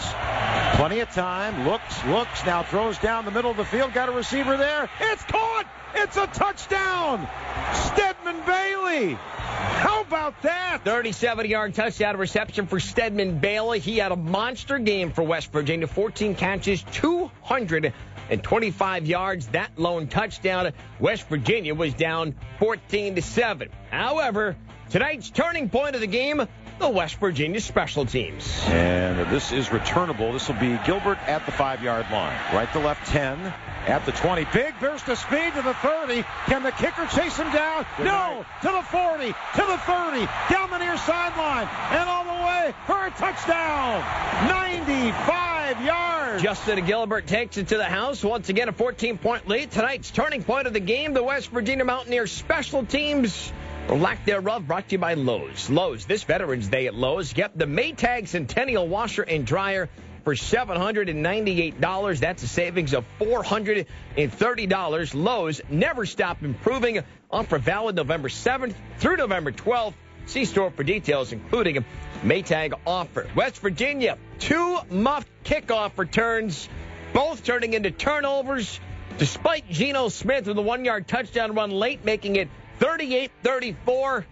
Plenty of time. Looks, now throws down the middle of the field. Got a receiver there. It's caught! It's a touchdown! Stedman Bailey! How about that? 37-yard touchdown reception for Stedman Bailey. He had a monster game for West Virginia. 14 catches, 225 yards. That lone touchdown. West Virginia was down 14-7. However, tonight's turning point of the game, the West Virginia special teams. And this is returnable. This will be Gilbert at the 5-yard line. Right to left 10. At the 20. Big burst of speed to the 30. Can the kicker chase him down? No. To the 40. To the 30. Down the near sideline. And all the way for a touchdown. 95 yards. Justin Gilbert takes it to the house. Once again, a 14-point lead. Tonight's turning point of the game, the West Virginia Mountaineers special teams, or lack thereof, brought to you by Lowe's. Lowe's, this Veterans Day at Lowe's. Get the Maytag Centennial Washer and Dryer for $798. That's a savings of $430. Lowe's, never stop improving. Offer valid November 7th through November 12th. See store for details, including Maytag offer. West Virginia, 2 muffed kickoff returns, both turning into turnovers, despite Geno Smith with a 1-yard touchdown run late, making it 38-34.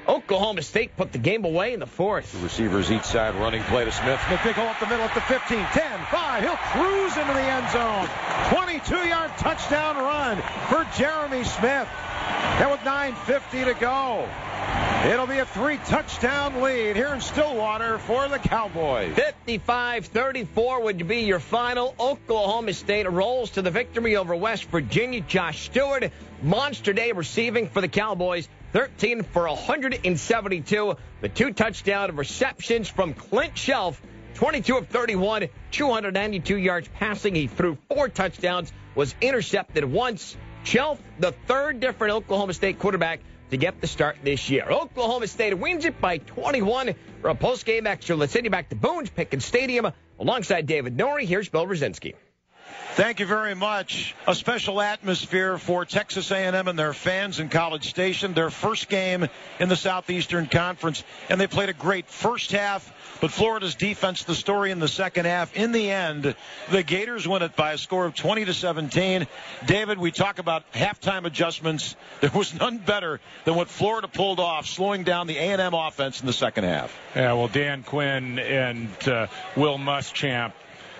Oklahoma State put the game away in the 4th. The receivers each side running play to Smith. Smith, big hole up the middle at the 15, 10, 5. He'll cruise into the end zone. 22-yard touchdown run for Jeremy Smith. And with 9:50 to go, it'll be a 3-touchdown lead here in Stillwater for the Cowboys. 55-34 would be your final. Oklahoma State rolls to the victory over West Virginia. Josh Stewart, monster day receiving for the Cowboys. 13 for 172. The 2 touchdown receptions from Clint Shelf. 22 of 31, 292 yards passing. He threw 4 touchdowns, was intercepted once. Shelf, the 3rd different Oklahoma State quarterback to get the start this year. Oklahoma State wins it by 21. For a post-game extra, let's send you back to Boone's Pickens Stadium. Alongside David Norrie, here's Bill Rosinski. Thank you very much. A special atmosphere for Texas A&M and their fans in College Station. Their first game in the Southeastern Conference, and they played a great first half. But Florida's defense, the story in the second half. In the end, the Gators win it by a score of 20-17. David, we talk about halftime adjustments. There was none better than what Florida pulled off, slowing down the A&M offense in the second half. Yeah, well, Dan Quinn and Will Muschamp,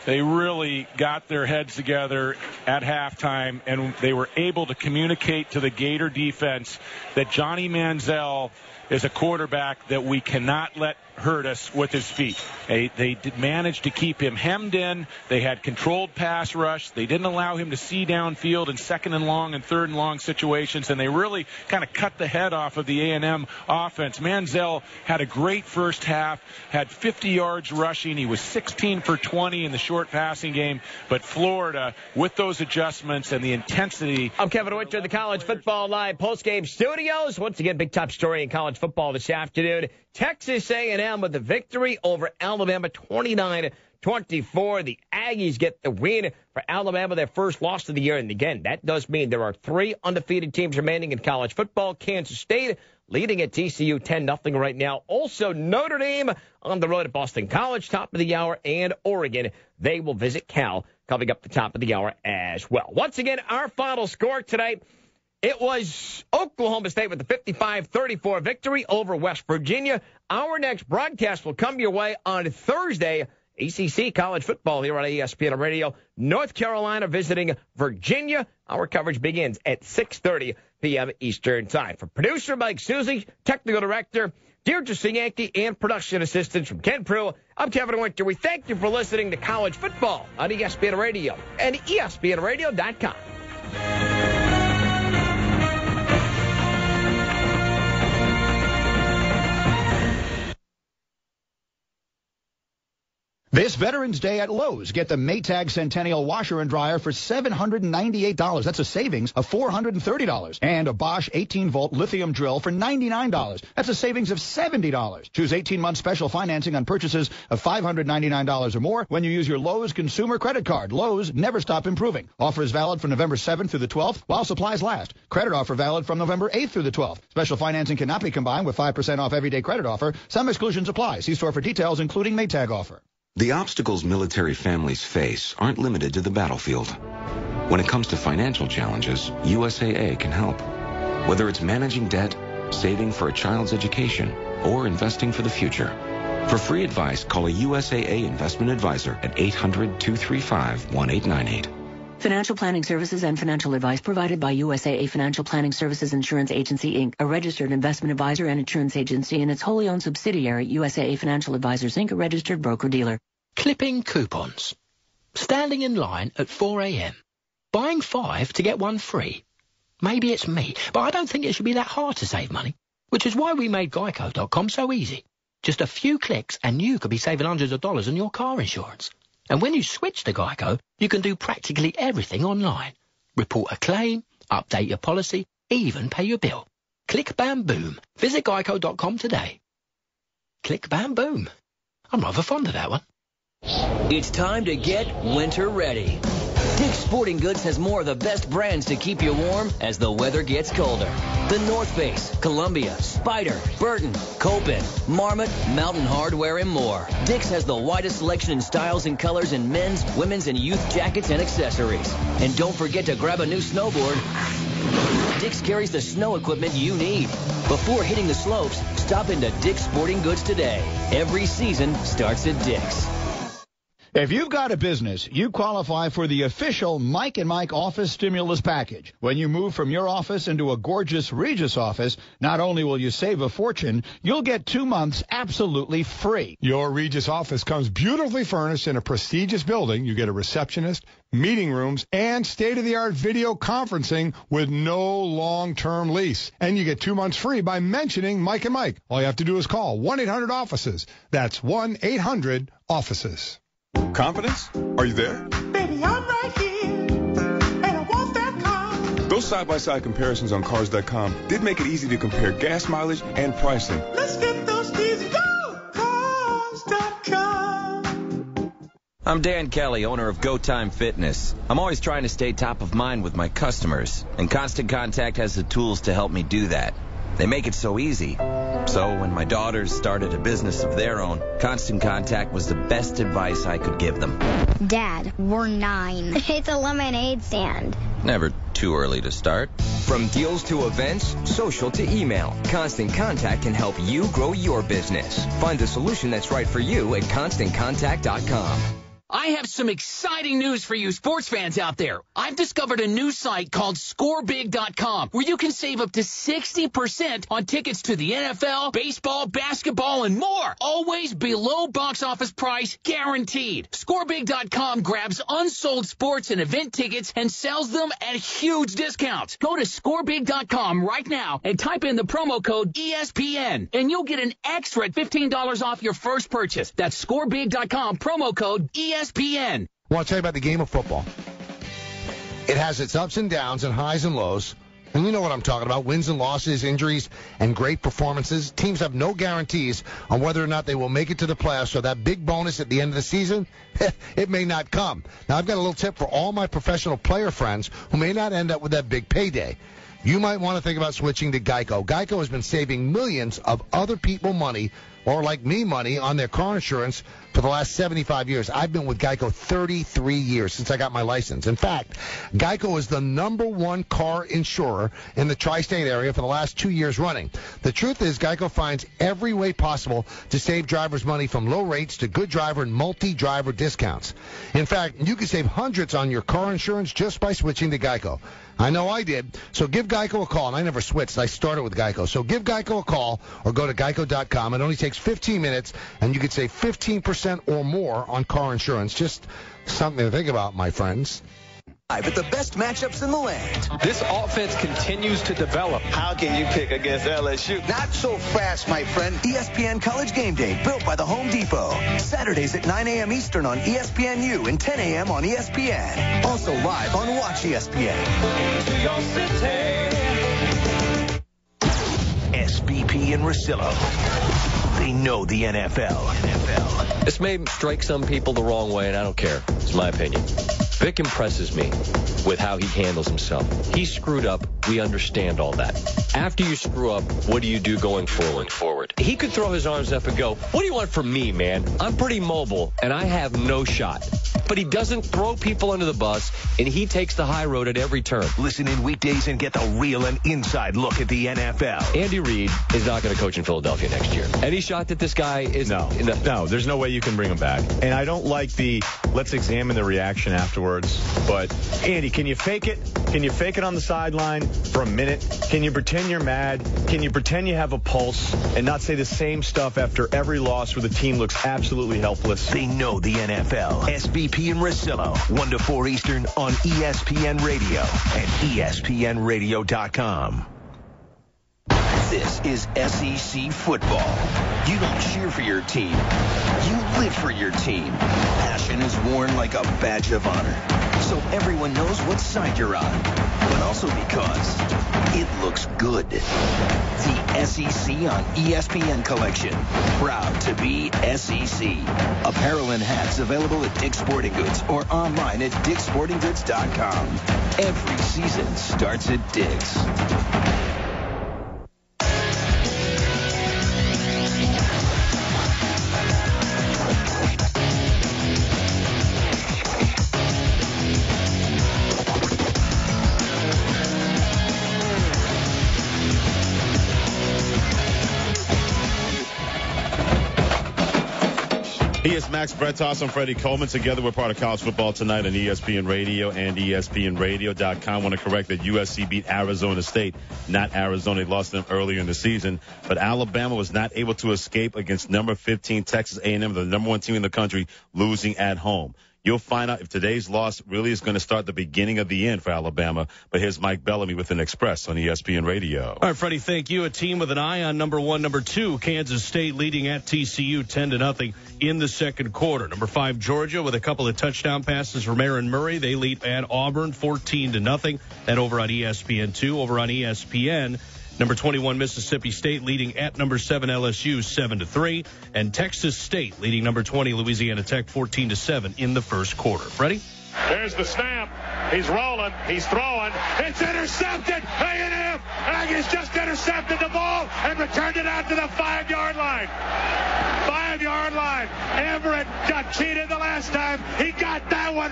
they really got their heads together at halftime, and they were able to communicate to the Gator defense that Johnny Manziel is a quarterback that we cannot let hurt us with his feet. They did manage to keep him hemmed in. They had controlled pass rush. They didn't allow him to see downfield in 2nd and long and 3rd and long situations, and they really kind of cut the head off of the A&M offense. Manziel had a great first half, had 50 yards rushing. He was 16 for 20 in the short passing game, but Florida, with those adjustments and the intensity. I'm Kevin Winter, the College Football Live postgame studios. Once again, big top story in college football this afternoon. Texas A&M with the victory over Alabama 29-24. The Aggies get the win for Alabama, their first loss of the year. And again, that does mean there are 3 undefeated teams remaining in college football. Kansas State leading at TCU 10-0 right now. Also, Notre Dame on the road at Boston College, top of the hour, and Oregon. They will visit Cal coming up the top of the hour as well. Once again, our final score tonight, it was Oklahoma State with the 55-34 victory over West Virginia. Our next broadcast will come your way on Thursday. ACC college football here on ESPN Radio. North Carolina visiting Virginia. Our coverage begins at 6:30 p.m. Eastern Time. For producer Mike Susie, technical director Deirdre Sinyanki, and production assistants from Ken Pruitt, I'm Kevin Winter. We thank you for listening to College Football on ESPN Radio and ESPNRadio.com. This Veterans Day at Lowe's, get the Maytag Centennial washer and dryer for $798. That's a savings of $430. And a Bosch 18-volt lithium drill for $99. That's a savings of $70. Choose 18-month special financing on purchases of $599 or more when you use your Lowe's consumer credit card. Lowe's, never stop improving. Offer is valid from November 7th through the 12th while supplies last. Credit offer valid from November 8th through the 12th. Special financing cannot be combined with 5% off everyday credit offer. Some exclusions apply. See store for details, including Maytag offer. The obstacles military families face aren't limited to the battlefield. When it comes to financial challenges, USAA can help. Whether it's managing debt, saving for a child's education, or investing for the future. For free advice, call a USAA investment advisor at 800-235-1898. Financial planning services and financial advice provided by USAA Financial Planning Services Insurance Agency, Inc., a registered investment advisor and insurance agency, and its wholly owned subsidiary, USAA Financial Advisors, Inc., a registered broker-dealer. Clipping coupons. Standing in line at 4 a.m. Buying 5 to get 1 free. Maybe it's me, but I don't think it should be that hard to save money, which is why we made Geico.com so easy. Just a few clicks and you could be saving hundreds of dollars on your car insurance. And when you switch to Geico, you can do practically everything online. Report a claim, update your policy, even pay your bill. Click Bam Boom. Visit Geico.com today. Click Bam Boom. I'm rather fond of that one. It's time to get winter ready. Dick's Sporting Goods has more of the best brands to keep you warm as the weather gets colder. The North Face, Columbia, Spyder, Burton, Copen, Marmot, Mountain Hardwear, and more. Dick's has the widest selection in styles and colors in men's, women's, and youth jackets and accessories. And don't forget to grab a new snowboard. Dick's carries the snow equipment you need. Before hitting the slopes, stop into Dick's Sporting Goods today. Every season starts at Dick's. If you've got a business, you qualify for the official Mike and Mike office stimulus package. When you move from your office into a gorgeous Regis office, not only will you save a fortune, you'll get 2 months absolutely free. Your Regis office comes beautifully furnished in a prestigious building. You get a receptionist, meeting rooms, and state-of-the-art video conferencing with no long-term lease. And you get 2 months free by mentioning Mike and Mike. All you have to do is call 1-800-OFFICES. That's 1-800-OFFICES. Confidence? Are you there? Baby, I'm right here, and I want that car. Those side-by-side comparisons on Cars.com did make it easy to compare gas mileage and pricing. Let's get those keys and go! Cars.com. I'm Dan Kelly, owner of Go Time Fitness. I'm always trying to stay top of mind with my customers, and Constant Contact has the tools to help me do that. They make it so easy. So when my daughters started a business of their own, Constant Contact was the best advice I could give them. Dad, we're 9. It's a lemonade stand. Never too early to start. From deals to events, social to email, Constant Contact can help you grow your business. Find the solution that's right for you at ConstantContact.com. I have some exciting news for you sports fans out there. I've discovered a new site called ScoreBig.com where you can save up to 60% on tickets to the NFL, baseball, basketball, and more. Always below box office price, guaranteed. ScoreBig.com grabs unsold sports and event tickets and sells them at huge discounts. Go to ScoreBig.com right now and type in the promo code ESPN, and you'll get an extra $15 off your first purchase. That's ScoreBig.com, promo code ESPN. I want to tell you about the game of football. It has its ups and downs and highs and lows. And you know what I'm talking about. Wins and losses, injuries, and great performances. Teams have no guarantees on whether or not they will make it to the playoffs. So that big bonus at the end of the season, it may not come. Now, I've got a little tip for all my professional player friends who may not end up with that big payday. You might want to think about switching to Geico. Geico has been saving millions of other people money, or like me money, on their car insurance for the last 75 years. I've been with Geico 33 years since I got my license. In fact, Geico is the #1 car insurer in the tri-state area for the last 2 years running. The truth is, Geico finds every way possible to save drivers money, from low rates to good driver and multi-driver discounts. In fact, you can save hundreds on your car insurance just by switching to Geico. I know I did. So give Geico a call. And I never switched. I started with Geico. So give Geico a call or go to Geico.com. It only takes 15 minutes, and you could save 15% or more on car insurance. Just something to think about, my friends. At the best matchups in the land. This offense continues to develop. How can you pick against LSU? Not so fast, my friend. ESPN College Game Day, built by the Home Depot. Saturdays at 9 a.m. Eastern on ESPNU and 10 a.m. on ESPN. Also live on Watch ESPN. SBP and Rosillo. They know the NFL. This may strike some people the wrong way, and I don't care. It's my opinion. Vic impresses me with how he handles himself. He screwed up. We understand all that. After you screw up, what do you do going forward? He could throw his arms up and go, what do you want from me, man? I'm pretty mobile, and I have no shot. But he doesn't throw people under the bus, and he takes the high road at every turn. Listen in weekdays and get the real and inside look at the NFL. Andy Reid is not going to coach in Philadelphia next year. Any shot that this guy is... No, there's no way you can bring him back. And I don't like the, let's examine the reaction afterwards. But, Andy, can you fake it? Can you fake it on the sideline for a minute? Can you pretend you're mad? Can you pretend you have a pulse and not say the same stuff after every loss where the team looks absolutely helpless? They know the NFL. SBP and Rosillo, 1 to 4 Eastern on ESPN Radio and ESPNradio.com. This is SEC football. You don't cheer for your team. You live for your team. Passion is worn like a badge of honor. So everyone knows what side you're on. But also because it looks good. The SEC on ESPN collection. Proud to be SEC. Apparel and hats available at Dick's Sporting Goods or online at dicksportinggoods.com. Every season starts at Dick's. He is Max Bretos. I'm Freddie Coleman. Together, we're part of College Football Tonight on ESPN Radio and ESPNradio.com. I want to correct that USC beat Arizona State, not Arizona. They lost them earlier in the season. But Alabama was not able to escape against number 15 Texas A&M, the number one team in the country, losing at home. You'll find out if today's loss really is going to start the beginning of the end for Alabama. But here's Mike Bellamy with an Express on ESPN Radio. All right, Freddie, thank you. A team with an eye on number 1, number 2, Kansas State leading at TCU 10-0 in the second quarter. Number 5, Georgia with a couple of touchdown passes from Aaron Murray. They lead at Auburn 14-0. That over on ESPN2. Over on ESPN, number 21, Mississippi State leading at number 7, LSU 7-3. And Texas State leading number 20, Louisiana Tech 14-7 in the first quarter. Freddie? There's the snap. He's rolling. He's throwing. It's intercepted. A&M Aggies just intercepted the ball and returned it out to the 5-yard line. 5-yard line. Everett got cheated the last time. He got that one.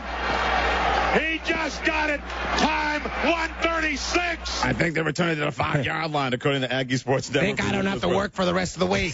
He just got it. Time 1:36. I think they returned it to the 5-yard line, according to Aggie Sports Network. I don't have to work for the rest of the week.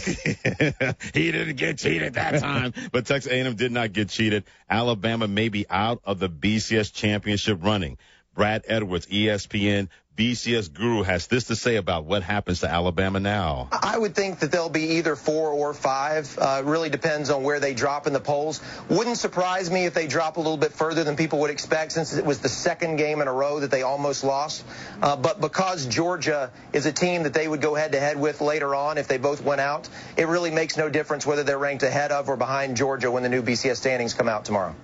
He didn't get cheated that time. But Texas A&M did not get cheated. Alabama may be out of the BCS championship running. Brad Edwards, ESPN BCS guru, has this to say about what happens to Alabama now. I would think that they'll be either 4 or 5. Really depends on where they drop in the polls. Wouldn't surprise me if they drop a little bit further than people would expect, since it was the second game in a row that they almost lost. But because Georgia is a team that they would go head-to-head with later on if they both went out, it really makes no difference whether they're ranked ahead of or behind Georgia when the new BCS standings come out tomorrow.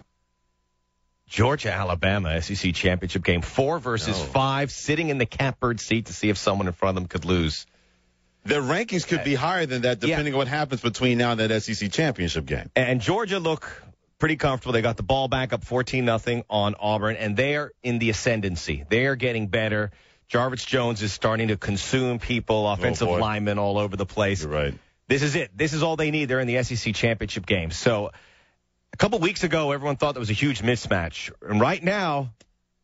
Georgia-Alabama SEC championship game, 4 versus 5, sitting in the catbird seat to see if someone in front of them could lose. Their rankings could be higher than that, depending on what happens between now and that SEC championship game. And Georgia look pretty comfortable. They got the ball back up 14-0 on Auburn, and they're in the ascendancy. They're getting better. Jarvis Jones is starting to consume people, offensive linemen all over the place. You're right. This is it. This is all they need. They're in the SEC championship game. So a couple weeks ago, everyone thought that was a huge mismatch. And right now,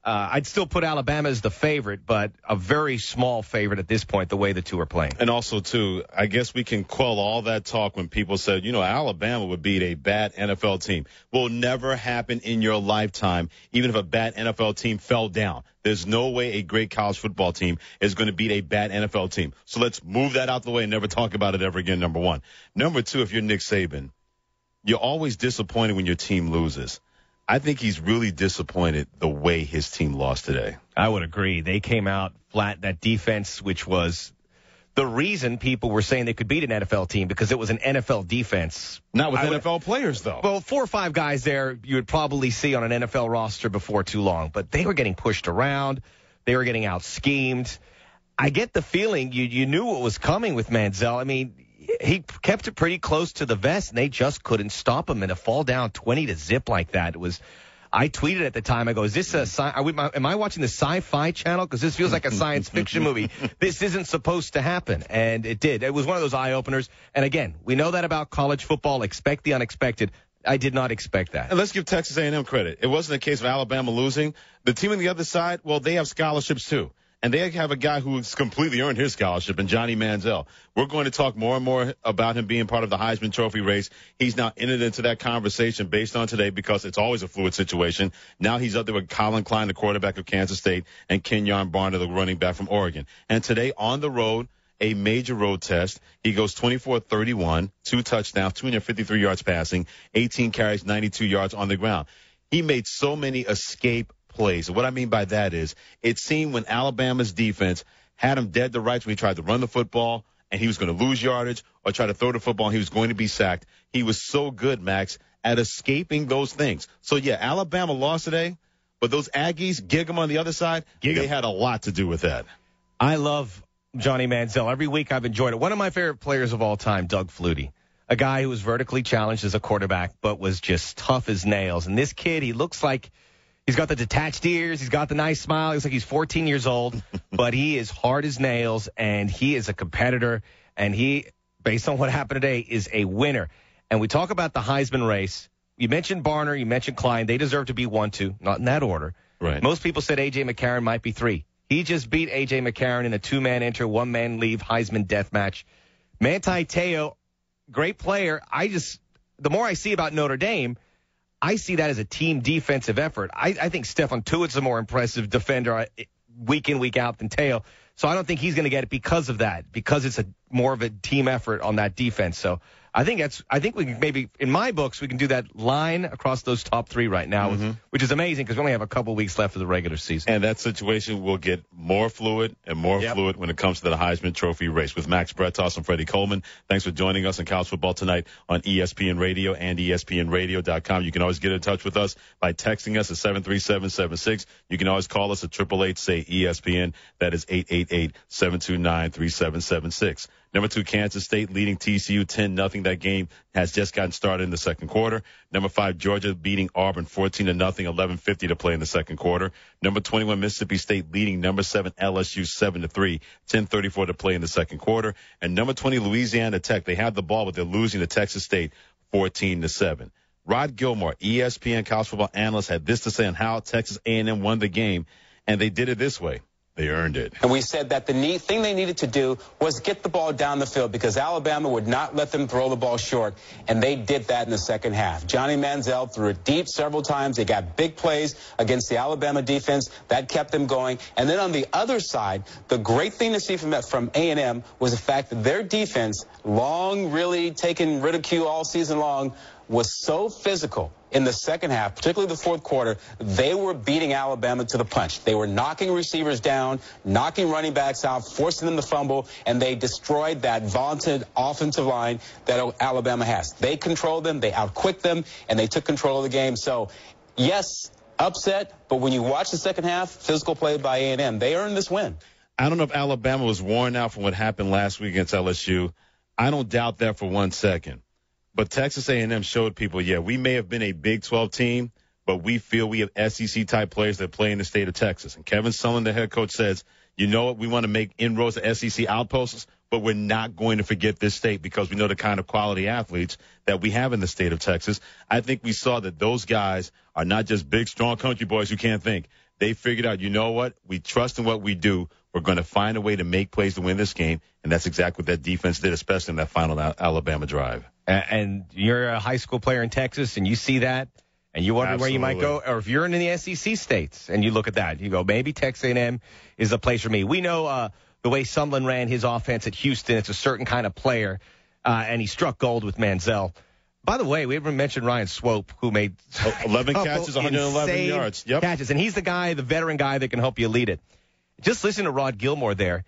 I'd still put Alabama as the favorite, but a very small favorite at this point, the way the two are playing. And also, too, I guess we can quell all that talk when people said, Alabama would beat a bad NFL team. Will never happen in your lifetime, even if a bad NFL team fell down. There's no way a great college football team is going to beat a bad NFL team. So let's move that out the way and never talk about it ever again, number one. Number two, if you're Nick Saban, you're always disappointed when your team loses. I think he's really disappointed the way his team lost today. I would agree. They came out flat. That defense, which was the reason people were saying they could beat an NFL team, because it was an NFL defense. Not with NFL players, though. Well, 4 or 5 guys there you would probably see on an NFL roster before too long. But they were getting pushed around. They were getting out-schemed. I get the feeling you knew what was coming with Manziel. I mean, he kept it pretty close to the vest, and they just couldn't stop him. And to fall down 20-0 like that was. I tweeted at the time. I go, "Is this am I watching the Sci-Fi Channel? Because this feels like a science fiction movie. This isn't supposed to happen." And it did. It was one of those eye openers. And again, we know that about college football. Expect the unexpected. I did not expect that. And let's give Texas A&M credit. It wasn't a case of Alabama losing. The team on the other side, well, they have scholarships too. And they have a guy who's completely earned his scholarship in Johnny Manziel. We're going to talk more and more about him being part of the Heisman Trophy race. He's now entered into that conversation based on today, because it's always a fluid situation. Now he's up there with Colin Klein, the quarterback of Kansas State, and Kenyon Barner, the running back from Oregon. And today on the road, a major road test, he goes 24-31, 2 touchdowns, 253 yards passing, 18 carries, 92 yards on the ground. He made so many escape plays. What I mean by that is, it seemed when Alabama's defense had him dead to rights when he tried to run the football and he was going to lose yardage, or try to throw the football and he was going to be sacked. He was so good, Max, at escaping those things. So, yeah, Alabama lost today, but those Aggies, Gig'em on the other side, they had a lot to do with that. I love Johnny Manziel. Every week I've enjoyed it. One of my favorite players of all time, Doug Flutie. A guy who was vertically challenged as a quarterback, but was just tough as nails. And this kid, he looks like he's got the detached ears. He's got the nice smile. He looks like he's 14 years old, but he is hard as nails, and he is a competitor. And he, based on what happened today, is a winner. And we talk about the Heisman race. You mentioned Barner. You mentioned Klein. They deserve to be 1, 2, not in that order. Right. Most people said A.J. McCarron might be 3. He just beat A.J. McCarron in a 2-man enter, 1-man leave Heisman death match. Manti Te'o, great player. The more I see about Notre Dame, I see that as a team defensive effort. I think Stephon Tuitt's a more impressive defender week in, week out than Te'o. So I don't think he's going to get it because of that, because it's more of a team effort on that defense. So I think we can maybe, in my books, we can do that line across those top 3 right now, which is amazing because we only have a couple weeks left of the regular season. And that situation will get more fluid and more fluid when it comes to the Heisman Trophy race. With Max Bretos and Freddie Coleman, thanks for joining us in College Football Tonight on ESPN Radio and ESPNRadio.com. You can always get in touch with us by texting us at 73776. You can always call us at 888-SAY-ESPN. That is 888-729-3776. Number 2, Kansas State leading TCU 10-0. That game has just gotten started in the second quarter. Number 5, Georgia beating Auburn 14-0, 11:50 to play in the second quarter. Number 21, Mississippi State leading number 7, LSU 7-3, 10:34 to play in the second quarter. And number 20, Louisiana Tech. They have the ball, but they're losing to Texas State 14-7. Rod Gilmore, ESPN college football analyst, had this to say on how Texas A&M won the game, and they did it this way. They earned it. And we said that the thing they needed to do was get the ball down the field, because Alabama would not let them throw the ball short, and they did that in the second half. Johnny Manziel threw it deep several times. They got big plays against the Alabama defense. That kept them going. And then on the other side, the great thing to see from A&M was the fact that their defense, really taking ridicule all season long, was so physical in the second half, particularly the fourth quarter. They were beating Alabama to the punch. They were knocking receivers down, knocking running backs out, forcing them to fumble, and they destroyed that vaunted offensive line that Alabama has. They controlled them, they outquicked them, and they took control of the game. So, yes, upset, but when you watch the second half, physical play by A&M, they earned this win. I don't know if Alabama was worn out from what happened last week against LSU. I don't doubt that for 1 second. But Texas A&M showed people, we may have been a Big 12 team, but we feel we have SEC-type players that play in the state of Texas. And Kevin Sullivan, the head coach, says, you know what, we want to make inroads to SEC outposts, but we're not going to forget this state because we know the kind of quality athletes that we have in the state of Texas. I think we saw that those guys are not just big, strong country boys who can't think. They figured out, you know what, we trust in what we do. We're going to find a way to make plays to win this game, and that's exactly what that defense did, especially in that final Alabama drive. And you're a high school player in Texas, and you see that, and you wonder where you might go. Or if you're in the SEC states, and you look at that, you go, maybe Texas A&M is a place for me. We know the way Sumlin ran his offense at Houston. It's a certain kind of player, and he struck gold with Manziel. By the way, we haven't mentioned Ryan Swope, who made 11 catches, 111 yards. Yep. Catches, and he's the veteran guy that can help you lead it. Just listen to Rod Gilmore there.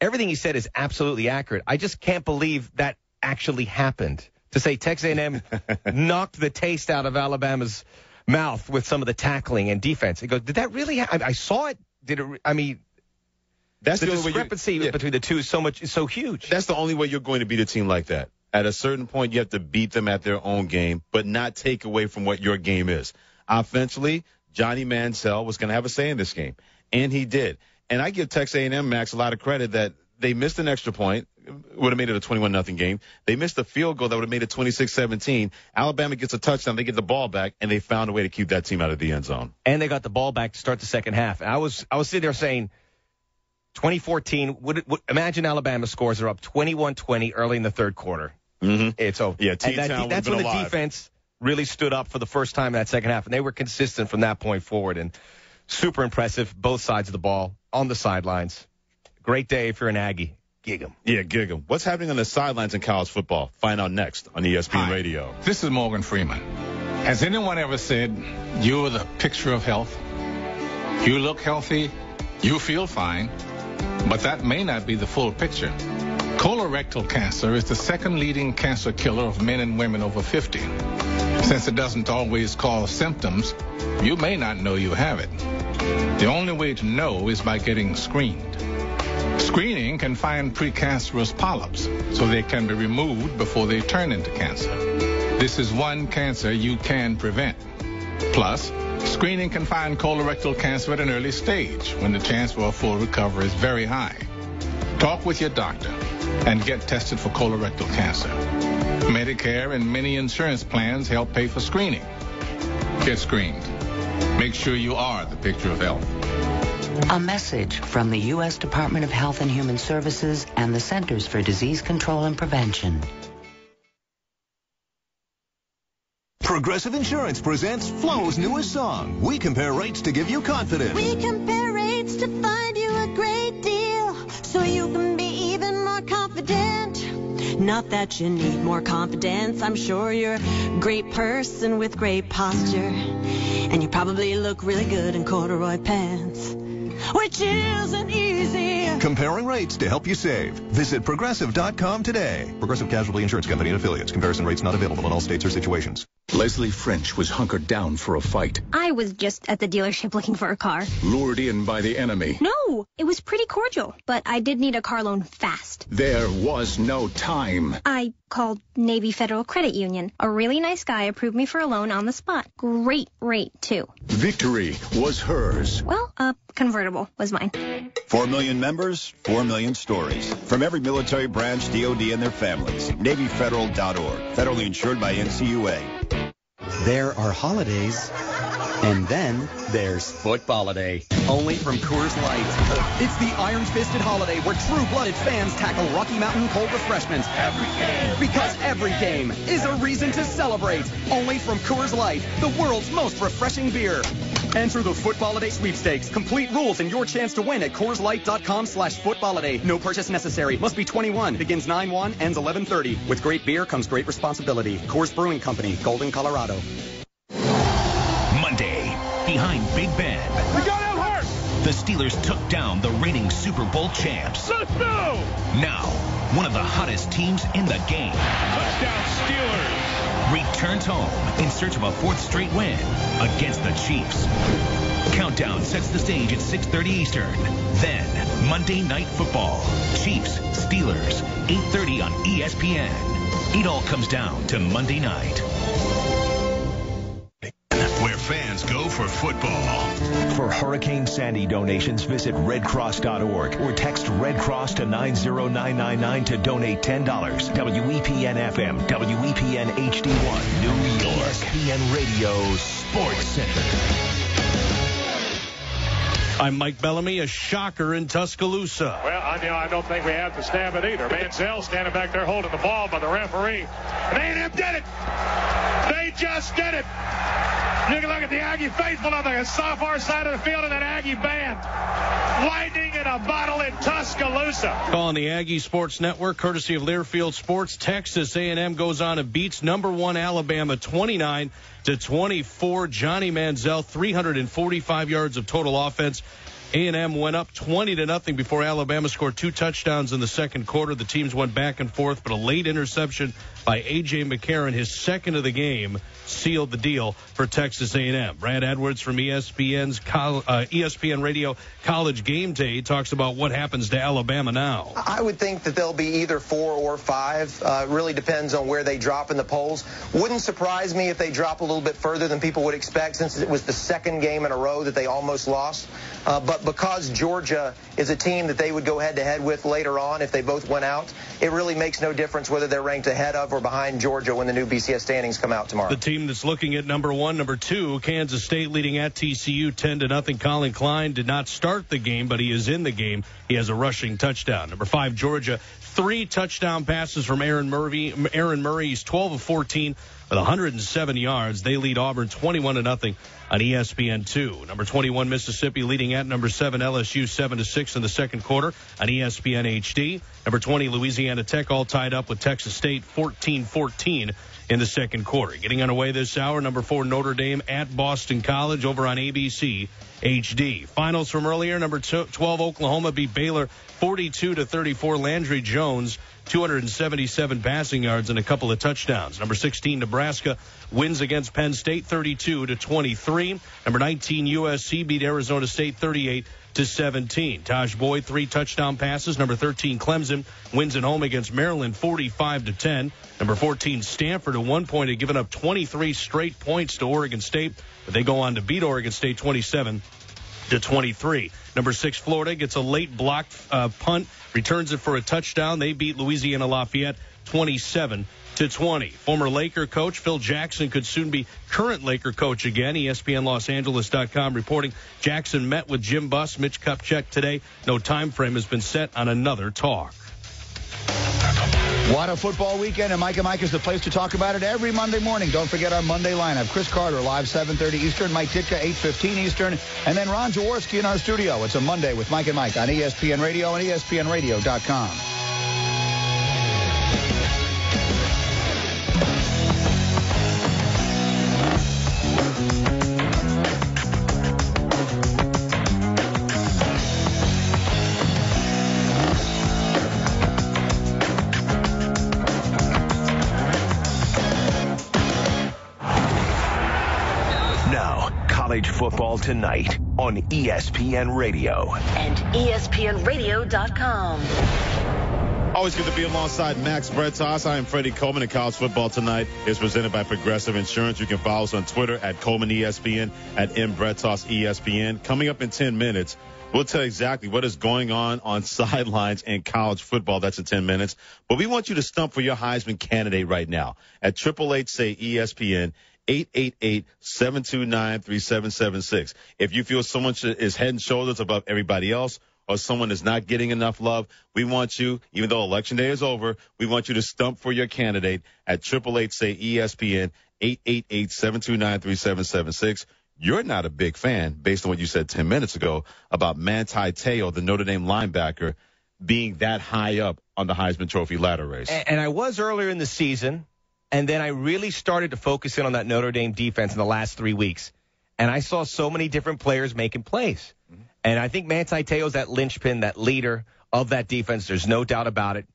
Everything he said is absolutely accurate. I just can't believe that actually happened. To say Texas A&M knocked the taste out of Alabama's mouth with some of the tackling and defense. He goes, did that really happen? I saw it. Did it? I mean, that's the discrepancy between the two is so huge. That's the only way you're going to beat a team like that. At a certain point, you have to beat them at their own game, but not take away from what your game is. Offensively, Johnny Manziel was going to have a say in this game, and he did. And I give Texas A&M, Max, a lot of credit that they missed an extra point. Would have made it a 21-0 game. They missed a field goal that would have made it 26-17. Alabama gets a touchdown. They get the ball back, and they found a way to keep that team out of the end zone. And they got the ball back to start the second half. I was sitting there saying, 2014, imagine Alabama scores are up 21-20 early in the third quarter. Mm-hmm. It's over. Yeah, T-Town that's when the defense really stood up for the first time in that second half, and they were consistent from that point forward. And super impressive, both sides of the ball, on the sidelines. Great day if you're an Aggie. Gig 'em. Yeah, gig 'em. What's happening on the sidelines in college football? Find out next on ESPN Radio. This is Morgan Freeman. Has anyone ever said, you're the picture of health? You look healthy, you feel fine, but that may not be the full picture. Colorectal cancer is the second leading cancer killer of men and women over 50. Since it doesn't always cause symptoms, you may not know you have it. The only way to know is by getting screened. Screening can find precancerous polyps, so they can be removed before they turn into cancer. This is one cancer you can prevent. Plus, screening can find colorectal cancer at an early stage, when the chance for a full recovery is very high. Talk with your doctor and get tested for colorectal cancer. Medicare and many insurance plans help pay for screening. Get screened. Make sure you are the picture of health. A message from the U.S. Department of Health and Human Services and the Centers for Disease Control and Prevention. Progressive Insurance presents Flo's newest song. We compare rates to give you confidence. We compare rates to find you a great deal, so you can be even more confident. Not that you need more confidence. I'm sure you're a great person with great posture, and you probably look really good in corduroy pants, which isn't easy. Comparing rates to help you save. Visit Progressive.com today. Progressive Casualty Insurance Company and affiliates. Comparison rates not available in all states or situations. Leslie French was hunkered down for a fight. I was just at the dealership looking for a car. Lured in by the enemy. No, it was pretty cordial, but I did need a car loan fast. There was no time. I called Navy Federal Credit Union. A really nice guy approved me for a loan on the spot. Great rate, too. Victory was hers. Well, convertible was mine. 4 million members, 4 million stories. From every military branch, DOD, and their families. NavyFederal.org. Federally insured by NCUA. There are holidays, and then there's Football-a-Day, only from Coors Light. It's the iron-fisted holiday where true-blooded fans tackle Rocky Mountain cold refreshments every game. Because every game is a reason to celebrate. Only from Coors Light, the world's most refreshing beer. Enter the Football-a-Day sweepstakes. Complete rules and your chance to win at CoorsLight.com/Football-a-Day. No purchase necessary. Must be 21. Begins 9/1, ends 11/30. With great beer comes great responsibility. Coors Brewing Company, Golden, Colorado. Monday, behind Big Ben. We got out hurt. The Steelers took down the reigning Super Bowl champs. Let's go. Now, one of the hottest teams in the game. Touchdown Steelers. Returns home in search of a fourth straight win against the Chiefs. Countdown sets the stage at 6:30 Eastern. Then, Monday Night Football. Chiefs, Steelers, 8:30 on ESPN. It all comes down to Monday night. Where fans go for football. For Hurricane Sandy donations, visit redcross.org or text Red Cross to 90999 to donate $10. WEPN FM, WEPN HD1, New York. ESPN Radio Sports Center. I'm Mike Bellamy, a shocker in Tuscaloosa. Well, I don't think we have to stab it either. Manziel standing back there holding the ball by the referee. And A&M did it. They just did it. You can look at the Aggie faithful on the sophomore side of the field and that Aggie band. Lightning in a bottle in Tuscaloosa. Calling the Aggie Sports Network, courtesy of Learfield Sports. Texas A&M goes on and beats number 1 Alabama 29-24. Johnny Manziel, 345 yards of total offense. A&M went up 20-0 before Alabama scored 2 touchdowns in the second quarter. The teams went back and forth, but a late interception by A.J. McCarron, his second of the game, sealed the deal for Texas A&M. Brad Edwards from ESPN's ESPN Radio College Game Day talks about what happens to Alabama now. I would think that they'll be either 4 or 5. Really depends on where they drop in the polls. Wouldn't surprise me if they drop a little bit further than people would expect, since it was the second game in a row that they almost lost. But because Georgia is a team that they would go head-to-head with later on if they both went out, it really makes no difference whether they're ranked ahead of or behind Georgia when the new BCS standings come out tomorrow. The team that's looking at number 1, number 2, Kansas State leading at TCU 10-0. Colin Klein did not start the game, but he is in the game. He has a rushing touchdown. Number 5, Georgia, 3 touchdown passes from Aaron Murray. He's 12 of 14 with 107 yards. They lead Auburn 21-0 on ESPN2. Number 21, Mississippi leading at number 7, LSU 7-6 in the second quarter on ESPN HD. Number 20, Louisiana Tech all tied up with Texas State 14-14 in the second quarter. Getting underway this hour, number 4, Notre Dame at Boston College over on ABC HD. Finals from earlier, number 12, Oklahoma beat Baylor 42-34. Landry Jones, 277 passing yards and a couple of touchdowns. Number 16, Nebraska wins against Penn State 32-23. Number 19, USC beat Arizona State 38-17. Taj Boyd, 3 touchdown passes. Number 13, Clemson wins at home against Maryland 45-10. Number 14, Stanford at one point had given up 23 straight points to Oregon State, but they go on to beat Oregon State 27-23. Number 6, Florida gets a late blocked punt, returns it for a touchdown. They beat Louisiana Lafayette 27-20. Former Laker coach Phil Jackson could soon be current Laker coach again. ESPNLosAngeles.com reporting Jackson met with Jim Buss, Mitch Kupchak today. No time frame has been set on another talk. What a football weekend, and Mike and Mike is the place to talk about it every Monday morning. Don't forget our Monday lineup. Chris Carter live 7:30 Eastern, Mike Ditka 8:15 Eastern, and then Ron Jaworski in our studio. It's a Monday with Mike and Mike on ESPN Radio and ESPNRadio.com. Football tonight on ESPN Radio and ESPNRadio.com. Always good to be alongside Max Bretos. I am Freddie Coleman, and College Football Tonight is presented by Progressive Insurance. You can follow us on Twitter at ColemanESPN, at MBretos.ESPN. Coming up in 10 minutes, we'll tell you exactly what is going on sidelines in college football. That's in 10 minutes. But we want you to stump for your Heisman candidate right now at 888-SAY-ESPN. 888-729-3776. If you feel someone is head and shoulders above everybody else, or someone is not getting enough love, we want you, even though Election Day is over, we want you to stump for your candidate at 888-SAY-ESPN, 888-729-3776. You're not a big fan, based on what you said 10 minutes ago, about Manti Te'o, the Notre Dame linebacker, being that high up on the Heisman Trophy ladder race. And I was earlier in the season. And then I really started to focus in on that Notre Dame defense in the last 3 weeks. And I saw so many different players making plays. Mm-hmm. And I think Manti Te'o's that linchpin, that leader of that defense. There's no doubt about it.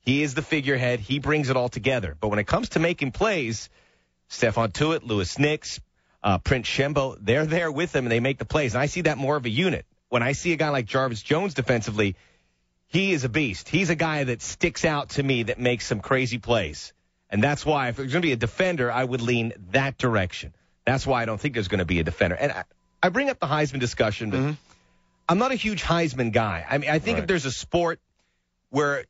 He is the figurehead. He brings it all together. But when it comes to making plays, Stephon Tuitt, Lewis Nix, Prince Shembo, they're there with him and they make the plays. And I see that more of a unit. When I see a guy like Jarvis Jones defensively, he is a beast. He's a guy that sticks out to me that makes some crazy plays. And that's why, if there's going to be a defender, I would lean that direction. That's why I don't think there's going to be a defender. And I bring up the Heisman discussion, but I'm not a huge Heisman guy. I mean, I think if there's a sport where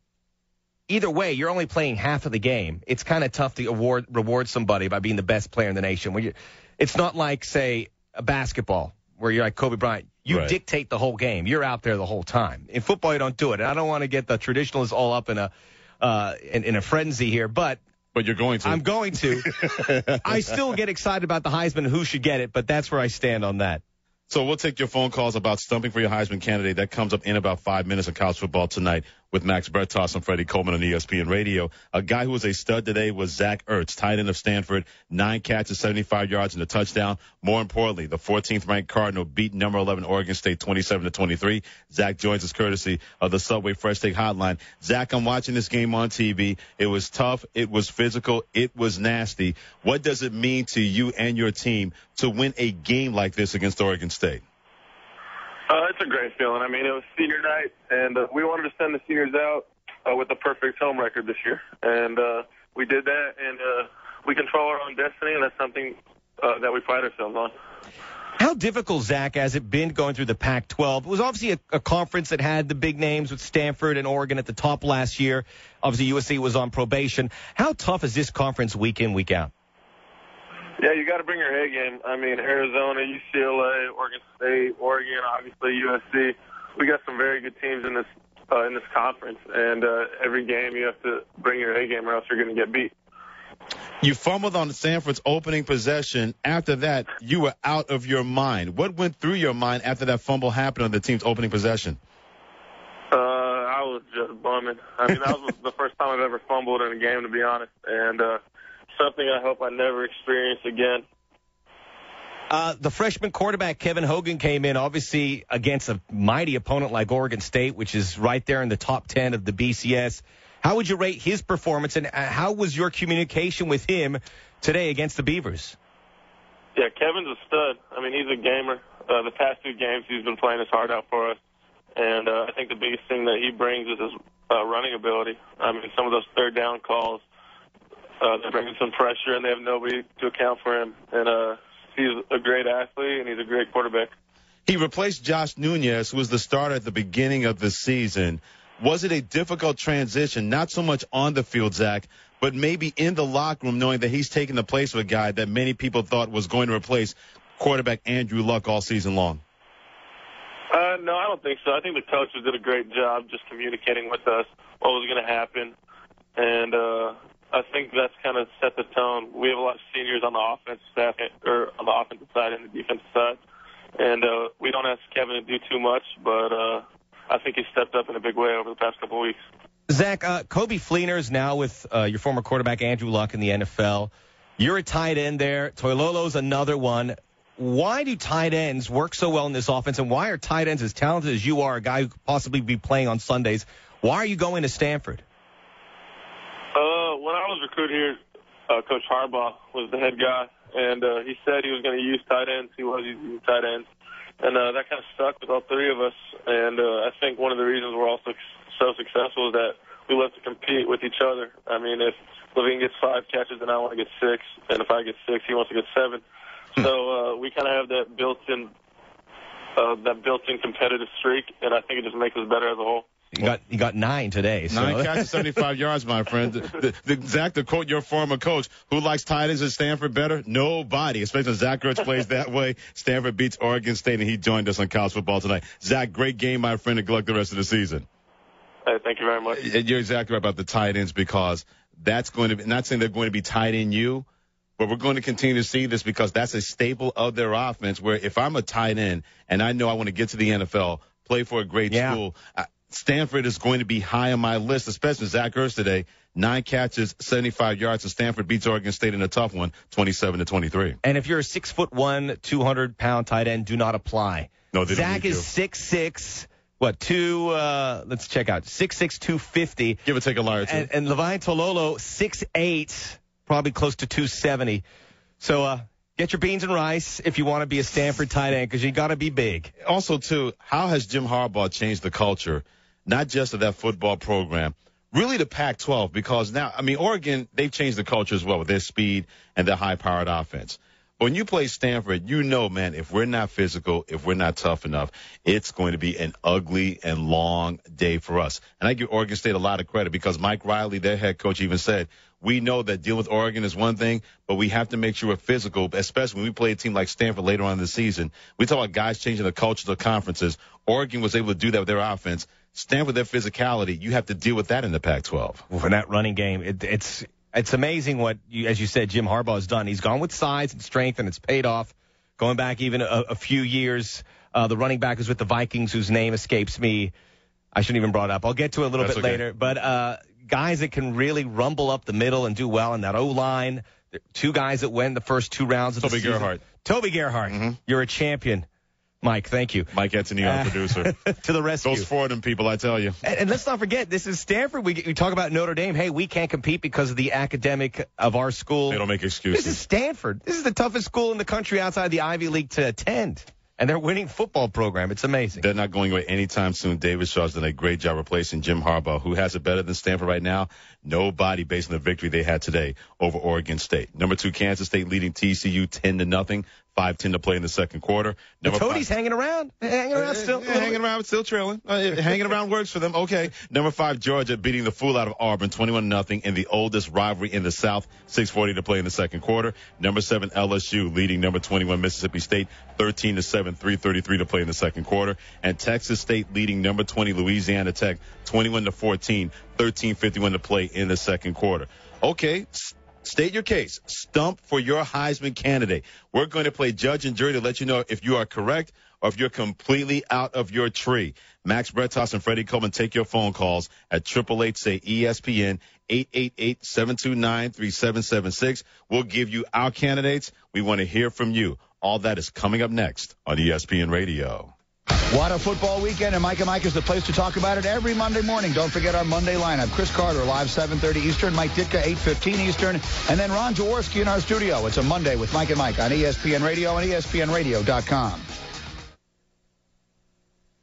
either way you're only playing half of the game, it's kind of tough to reward somebody by being the best player in the nation. It's not like, say, a basketball where you're like Kobe Bryant. You dictate the whole game. You're out there the whole time. In football, you don't do it. And I don't want to get the traditionalists all up in a frenzy here, but But you're going to. I'm going to. I still get excited about the Heisman and who should get it, but that's where I stand on that. So we'll take your phone calls about stumping for your Heisman candidate. That comes up in about 5 minutes of college football tonight with Max Bertos and Freddie Coleman on ESPN Radio. A guy who was a stud today was Zach Ertz, tight end of Stanford, 9 catches, 75 yards, and a touchdown. More importantly, the 14th-ranked Cardinal beat number 11 Oregon State 27-23. Zach joins us courtesy of the Subway Fresh Take Hotline. Zach, I'm watching this game on TV. It was tough. It was physical. It was nasty. What does it mean to you and your team to win a game like this against Oregon State? It's a great feeling. I mean, it was senior night, and we wanted to send the seniors out with a perfect home record this year. And we did that, and we control our own destiny, and that's something that we pride ourselves on. How difficult, Zach, has it been going through the Pac-12? It was obviously a conference that had the big names with Stanford and Oregon at the top last year. Obviously, USC was on probation. How tough is this conference week in, week out? Yeah, you got to bring your A game. I mean, Arizona, UCLA, Oregon State, Oregon, obviously USC. We got some very good teams in this conference, and every game you have to bring your A game or else you're going to get beat. You fumbled on Stanford's opening possession. After that, you were out of your mind. What went through your mind after that fumble happened on the team's opening possession? I was just bumming. I mean, that was the first time I've ever fumbled in a game, to be honest, and something I hope I never experience again. The freshman quarterback, Kevin Hogan, came in, obviously, against a mighty opponent like Oregon State, which is right there in the top 10 of the BCS. How would you rate his performance, and how was your communication with him today against the Beavers? Yeah, Kevin's a stud. I mean, he's a gamer. The past 2 games, he's been playing his heart out for us. And I think the biggest thing that he brings is his running ability. I mean, some of those third down calls, they're bringing some pressure, and they have nobody to account for him. And he's a great athlete, and he's a great quarterback. He replaced Josh Nunez, who was the starter at the beginning of the season. Was it a difficult transition, not so much on the field, Zach, but maybe in the locker room, knowing that he's taking the place of a guy that many people thought was going to replace quarterback Andrew Luck all season long? No, I don't think so. I think the coaches did a great job just communicating with us what was going to happen. And I think that's kind of set the tone. We have a lot of seniors on the offensive staff, or on the offensive side and the defensive side. And we don't ask Kevin to do too much, but I think he stepped up in a big way over the past couple of weeks. Zach, Kobe Fleener is now with your former quarterback Andrew Luck in the NFL. You're a tight end there. Toilolo's another one. Why do tight ends work so well in this offense, and why are tight ends, as talented as you are, a guy who could possibly be playing on Sundays, why are you going to Stanford? When I was recruited here, Coach Harbaugh was the head guy, and he said he was going to use tight ends. He was using tight ends. And that kind of stuck with all 3 of us. And I think one of the reasons we're all so successful is that we love to compete with each other. I mean, if Levine gets 5 catches, then I want to get 6. And if I get 6, he wants to get 7. So we kind of have that built-in competitive streak, and I think it just makes us better as a whole. You got 9 today. So. 9 catches, 75 yards, my friend. Zach, to quote your former coach, who likes tight ends at Stanford better? Nobody, especially when Zach Ertz plays that way. Stanford beats Oregon State, and he joined us on College Football tonight. Zach, great game, my friend, and good luck the rest of the season. Hey, thank you very much. You're exactly right about the tight ends, because that's going to be, not saying they're going to be tight in you, but we're going to continue to see this because that's a staple of their offense, where if I'm a tight end and I know I want to get to the NFL, play for a great school, Stanford is going to be high on my list, especially Zach Ertz today. 9 catches, 75 yards, and Stanford beats Oregon State in a tough one, 27-23. And if you're a 6'1", 200-pound tight end, do not apply. No, they Zach don't is 6'6", let's check out, 6'6", 250. Give or take a lie or two. And Levine Toilolo, 6'8", probably close to 270. So, get your beans and rice if you want to be a Stanford tight end, because you got to be big. Also, too, how has Jim Harbaugh changed the culture, not just of that football program, really the Pac-12? Because now, I mean, Oregon, they've changed the culture as well with their speed and their high-powered offense. When you play Stanford, you know, man, if we're not physical, if we're not tough enough, it's going to be an ugly and long day for us. And I give Oregon State a lot of credit because Mike Riley, their head coach, even said, we know that dealing with Oregon is one thing, but we have to make sure we're physical, especially when we play a team like Stanford later on in the season. We talk about guys changing the culture of conferences. Oregon was able to do that with their offense. Stanford, their physicality, you have to deal with that in the Pac-12. Well, for that running game, it's It's amazing what, as you said, Jim Harbaugh has done. He's gone with size and strength, and it's paid off. Going back even a few years, the running back is with the Vikings, whose name escapes me. I shouldn't even brought it up. I'll get to it a little bit later. But guys that can really rumble up the middle and do well in that O-line. Two guys that win the first 2 rounds of the season. Toby Gerhart. You're a champion. Mike, thank you. Mike Anthony, our producer. To the rescue. Those Fordham people, I tell you. And let's not forget, this is Stanford. We talk about Notre Dame. Hey, we can't compete because of the academic of our school. They don't make excuses. This is Stanford. This is the toughest school in the country outside the Ivy League to attend. And they're winning football program. It's amazing. They're not going away anytime soon. David Shaw's done a great job replacing Jim Harbaugh. Who has it better than Stanford right now? Nobody, based on the victory they had today over Oregon State. Number 2, Kansas State leading TCU 10-0. 5:10 to play in the second quarter. Toadies hanging around. Hanging around still. Hanging around, still trailing. Hanging around works for them. Okay. Number 5, Georgia beating the fool out of Auburn 21-0 in the oldest rivalry in the South. 6:40 to play in the second quarter. Number 7, LSU leading number 21 Mississippi State 13-7, 3:33 to play in the second quarter. And Texas State leading number 20 Louisiana Tech 21-14, 13:51 to play in the second quarter. Okay. State your case. Stump for your Heisman candidate. We're going to play judge and jury to let you know if you are correct or if you're completely out of your tree. Max Bretos and Freddie Coleman take your phone calls at 888-SAY-ESPN, 888-729-3776. We'll give you our candidates. We want to hear from you. All that is coming up next on ESPN Radio. What a football weekend, and Mike and Mike is the place to talk about it every Monday morning. Don't forget our Monday lineup. Chris Carter, live 7:30 Eastern, Mike Ditka, 8:15 Eastern, and then Ron Jaworski in our studio. It's a Monday with Mike and Mike on ESPN Radio and ESPNRadio.com.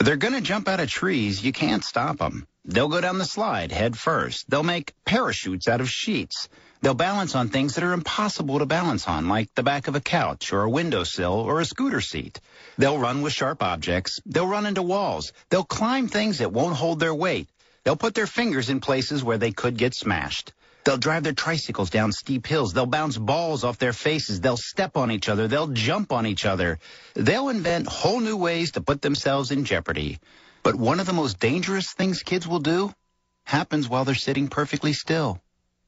They're going to jump out of trees. You can't stop them. They'll go down the slide head first. They'll make parachutes out of sheets. They'll balance on things that are impossible to balance on, like the back of a couch or a windowsill or a scooter seat. They'll run with sharp objects. They'll run into walls. They'll climb things that won't hold their weight. They'll put their fingers in places where they could get smashed. They'll drive their tricycles down steep hills. They'll bounce balls off their faces. They'll step on each other. They'll jump on each other. They'll invent whole new ways to put themselves in jeopardy. But one of the most dangerous things kids will do happens while they're sitting perfectly still.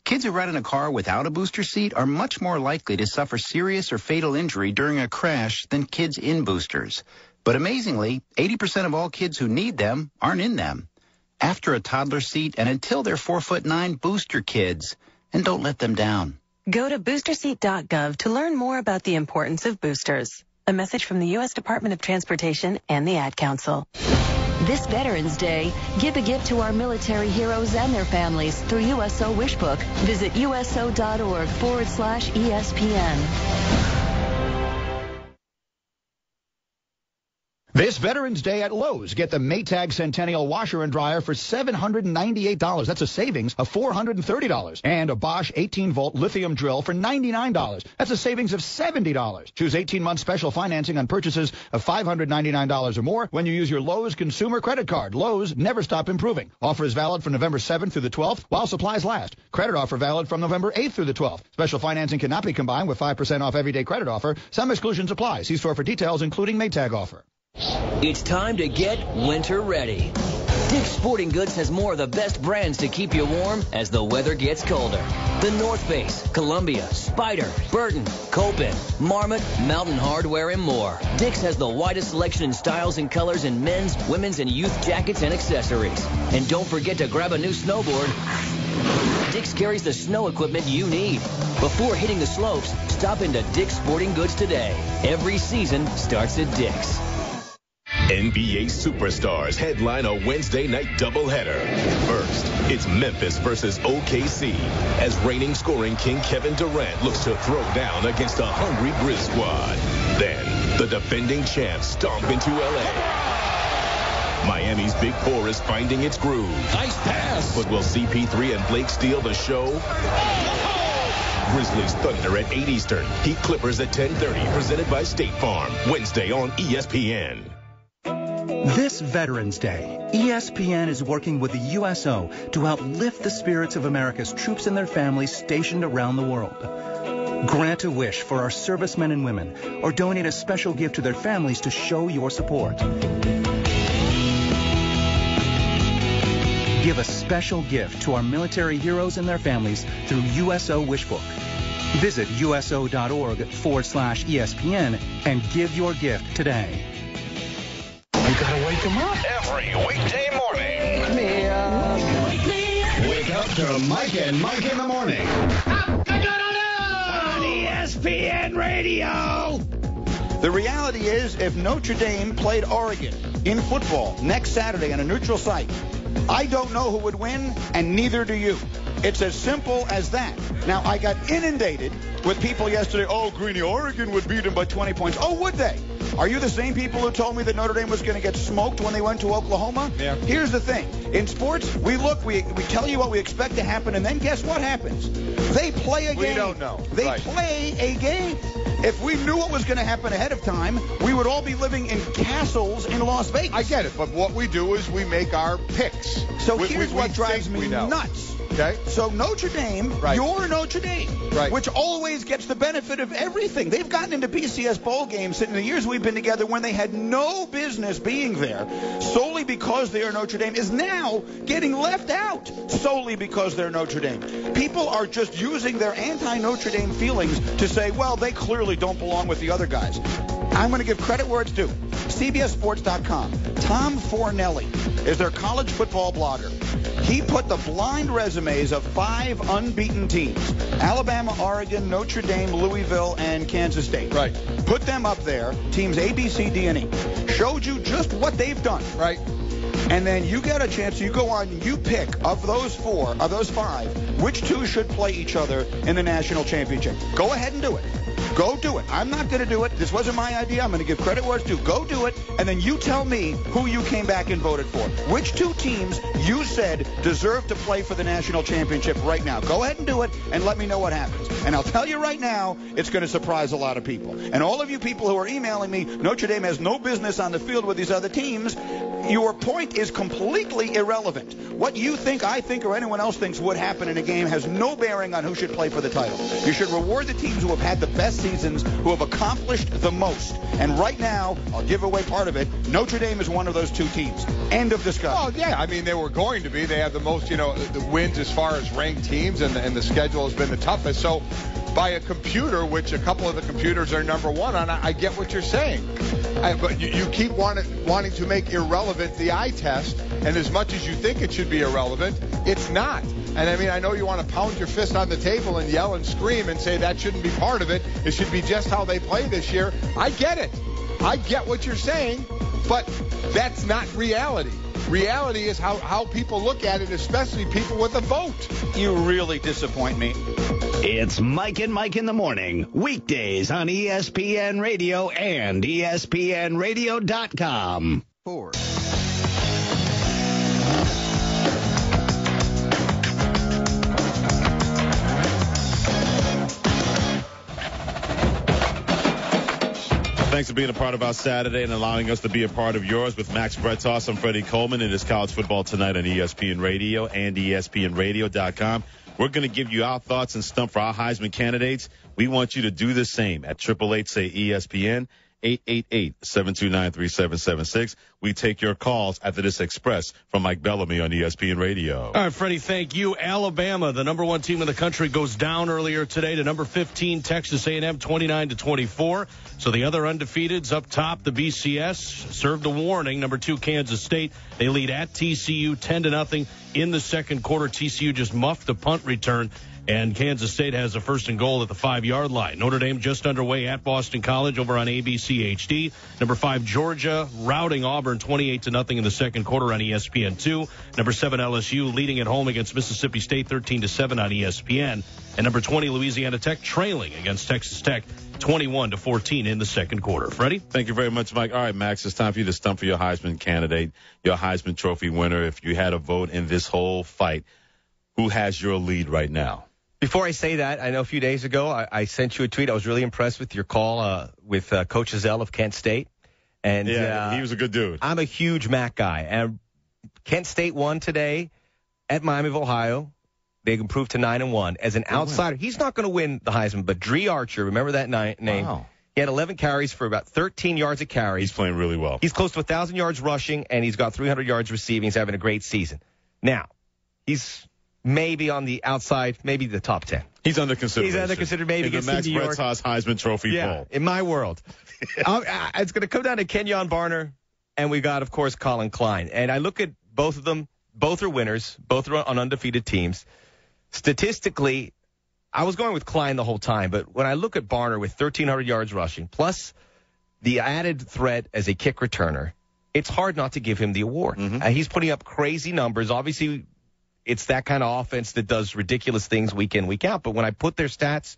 Kids who ride in a car without a booster seat are much more likely to suffer serious or fatal injury during a crash than kids in boosters. But amazingly, 80% of all kids who need them aren't in them. After a toddler seat and until they're 4'9", booster kids, and don't let them down. Go to boosterseat.gov to learn more about the importance of boosters. A message from the U.S. Department of Transportation and the Ad Council. This Veterans Day, give a gift to our military heroes and their families through USO Wishbook. Visit uso.org/ESPN. This Veterans Day at Lowe's, get the Maytag Centennial washer and dryer for $798. That's a savings of $430. And a Bosch 18-volt lithium drill for $99. That's a savings of $70. Choose 18-month special financing on purchases of $599 or more when you use your Lowe's consumer credit card. Lowe's, never stop improving. Offer is valid from November 7th through the 12th while supplies last. Credit offer valid from November 8th through the 12th. Special financing cannot be combined with 5% off everyday credit offer. Some exclusions apply. See store for details, including Maytag offer. It's time to get winter ready. Dick's Sporting Goods has more of the best brands to keep you warm as the weather gets colder. The North Face, Columbia, Spyder, Burton, Copen, Marmot, Mountain Hardwear, and more. Dick's has the widest selection in styles and colors in men's, women's, and youth jackets and accessories. And don't forget to grab a new snowboard. Dick's carries the snow equipment you need. Before hitting the slopes, stop into Dick's Sporting Goods today. Every season starts at Dick's. NBA superstars headline a Wednesday night doubleheader. First, it's Memphis versus OKC as reigning scoring king Kevin Durant looks to throw down against a hungry Grizz squad. Then, the defending champs stomp into L.A. Miami's Big Four is finding its groove. Nice pass. But will CP3 and Blake steal the show? Grizzlies Thunder at 8 Eastern. Heat Clippers at 10:30. Presented by State Farm. Wednesday on ESPN. This Veterans Day, ESPN is working with the USO to help lift the spirits of America's troops and their families stationed around the world. Grant a wish for our servicemen and women, or donate a special gift to their families to show your support. Give a special gift to our military heroes and their families through USO Wishbook. Visit uso.org/ESPN and give your gift today. You gotta wake them up. Every weekday morning. Wake me up. Wake up to Mike and Mike in the morning. On ESPN Radio. The reality is, if Notre Dame played Oregon in football next Saturday on a neutral site, I don't know who would win, and neither do you. It's as simple as that. Now, I got inundated with people yesterday. Oh, Greeny, Oregon would beat them by 20 points. Oh, would they? Are you the same people who told me that Notre Dame was going to get smoked when they went to Oklahoma? Yeah. Here's the thing. In sports, we tell you what we expect to happen, and then guess what happens? They play a game. We don't know. They play a game. If we knew what was going to happen ahead of time, we would all be living in castles in Las Vegas. I get it, but what we do is we make our picks. So here's what drives me nuts. Okay. So Notre Dame, you're Notre Dame, which always gets the benefit of everything. They've gotten into BCS bowl games in the years we've been together when they had no business being there, solely because they are Notre Dame, is now getting left out solely because they're Notre Dame. People are just using their anti-Notre Dame feelings to say, well, they clearly don't belong with the other guys. I'm going to give credit where it's due. CBSSports.com. Tom Fornelli is their college football blogger. He put the blind resumes of 5 unbeaten teams: Alabama, Oregon, Notre Dame, Louisville, and Kansas State. Right. Put them up there, teams A, B, C, D, and E. Showed you just what they've done. Right. And then you get a chance, you go on and you pick of those 5, which 2 should play each other in the national championship. Go ahead and do it. Go do it. I'm not going to do it. This wasn't my idea. I'm going to give credit where it's due. Go do it, and then you tell me who you came back and voted for. Which 2 teams you said deserve to play for the national championship right now. Go ahead and do it, and let me know what happens. And I'll tell you right now, it's going to surprise a lot of people. And all of you people who are emailing me, Notre Dame has no business on the field with these other teams, your point is completely irrelevant. What you think, I think, or anyone else thinks would happen in a game has no bearing on who should play for the title. You should reward the teams who have had the best seasons, who have accomplished the most. And right now, I'll give away part of it, Notre Dame is one of those 2 teams. End of discussion. Oh, yeah. I mean, they were going to be. They have the most, the wins as far as ranked teams, and the schedule has been the toughest. So by a computer, which a couple of the computers are number 1 on, I get what you're saying. But you keep wanting to make irrelevant the eye test, and as much as you think it should be irrelevant, it's not. And I mean, I know you want to pound your fist on the table and yell and scream and say that shouldn't be part of it. It should be just how they play this year. I get it. I get what you're saying, but that's not reality. Reality is how people look at it, especially people with a vote. You really disappoint me. It's Mike and Mike in the morning, weekdays on ESPN Radio and ESPNRadio.com. 4. Thanks for being a part of our Saturday and allowing us to be a part of yours with Max Bretos. I'm Freddie Coleman. It is College Football Tonight on ESPN Radio and ESPNRadio.com. We're going to give you our thoughts and stuff for our Heisman candidates. We want you to do the same at 888-SAY-ESPN, 888-729-3776. We take your calls after this express from Mike Bellamy on ESPN Radio. All right, Freddie, thank you. Alabama, the number 1 team in the country, goes down earlier today to number 15, Texas A&M, 29-24. So the other undefeateds up top, the BCS, served a warning. Number 2, Kansas State. They lead at TCU 10-0 in the second quarter. TCU just muffed a punt return, and Kansas State has a 1st and goal at the 5-yard line. Notre Dame just underway at Boston College over on ABC HD. Number 5, Georgia, routing Auburn 28-0 in the second quarter on ESPN2. Number 7, LSU leading at home against Mississippi State 13-7 on ESPN. And number 20, Louisiana Tech trailing against Texas Tech 21-14 in the second quarter. Freddie? Thank you very much, Mike. All right, Max, it's time for you to stump for your Heisman candidate, your Heisman Trophy winner. If you had a vote in this whole fight, who has your lead right now? Before I say that, I know a few days ago I sent you a tweet. I was really impressed with your call with Coach Azell of Kent State. And yeah, he was a good dude. I'm a huge Mac guy. And Kent State won today at Miami of Ohio. They improved to 9-1. As an outsider, he's not going to win the Heisman, but Dree Archer, remember that name? Wow. He had 11 carries for about 13 yards a carry. He's playing really well. He's close to 1,000 yards rushing, and he's got 300 yards receiving. He's having a great season. Now, he's maybe on the outside, maybe the top 10. He's under consideration. He's under considered. Maybe in the Max Bretzhaus Heisman Trophy poll. In my world. It's going to come down to Kenyon Barner, and we got, of course, Colin Klein. And I look at both of them. Both are winners. Both are on undefeated teams. Statistically, I was going with Klein the whole time, but when I look at Barner with 1,300 yards rushing, plus the added threat as a kick returner, it's hard not to give him the award. He's putting up crazy numbers. Obviously, it's that kind of offense that does ridiculous things week in, week out. But when I put their stats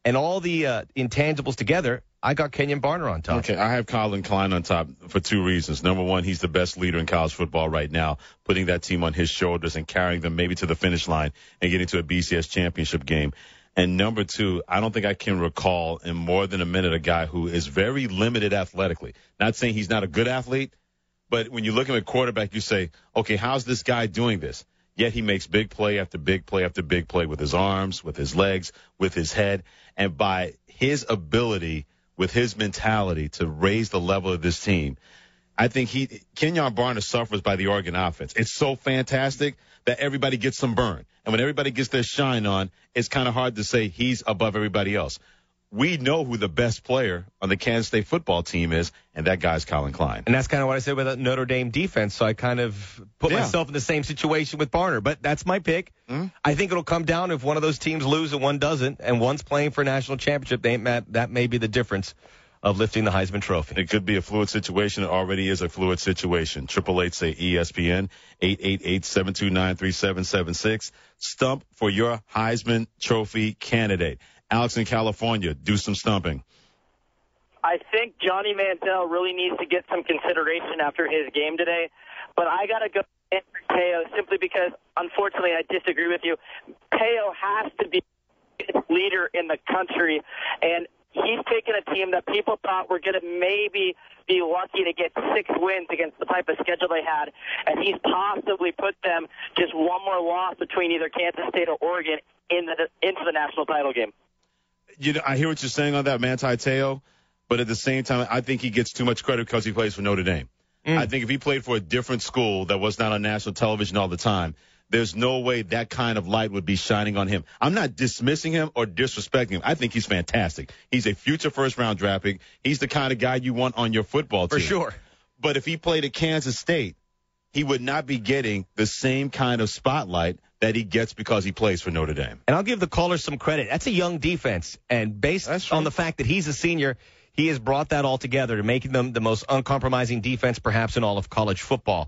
and all the intangibles together, I got Kenyon Barner on top. Okay, I have Colin Klein on top for two reasons. Number one, he's the best leader in college football right now, putting that team on his shoulders and carrying them maybe to the finish line and getting to a BCS championship game. And number two, I don't think I can recall in more than a minute a guy who is very limited athletically. Not saying he's not a good athlete, but when you look at a quarterback, you say, okay, how's this guy doing this? Yet he makes big play after big play after big play with his arms, with his legs, with his head. And by his ability, with his mentality to raise the level of this team, I think Kenyon Barner suffers by the Oregon offense. It's so fantastic that everybody gets some burn. And when everybody gets their shine on, it's kind of hard to say he's above everybody else. We know who the best player on the Kansas State football team is, and that guy's Colin Klein. And that's kind of what I said with that Notre Dame defense, so I kind of put myself in the same situation with Barner. But that's my pick. I think it'll come down if one of those teams lose and one doesn't, and one's playing for a national championship. That may be the difference of lifting the Heisman Trophy. It could be a fluid situation. It already is a fluid situation. 888-SAY-ESPN, 888-729-3776. Stump for your Heisman Trophy candidate. Alex in California, do some stumping. I think Johnny Manziel really needs to get some consideration after his game today, but I got to go with Peo simply because, unfortunately, I disagree with you. Peo has to be the leader in the country, and he's taken a team that people thought were going to maybe be lucky to get 6 wins against the type of schedule they had, and he's possibly put them just one more loss between either Kansas State or Oregon into the national title game. You know, I hear what you're saying on that, Manti Te'o, but at the same time, I think he gets too much credit because he plays for Notre Dame. I think if he played for a different school that was not on national television all the time, there's no way that kind of light would be shining on him. I'm not dismissing him or disrespecting him. I think he's fantastic. He's a future first-round draft pick. He's the kind of guy you want on your football team. For sure. But if he played at Kansas State, he would not be getting the same kind of spotlight that he gets because he plays for Notre Dame. And I'll give the caller some credit. That's a young defense. And based on the fact that he's a senior, he has brought that all together to making them the most uncompromising defense perhaps in all of college football.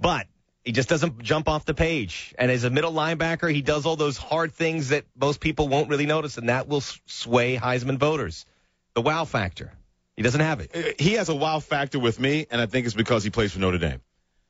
But he just doesn't jump off the page. And as a middle linebacker, he does all those hard things that most people won't really notice, and that will sway Heisman voters. The wow factor. He doesn't have it. He has a wow factor with me, and I think it's because he plays for Notre Dame.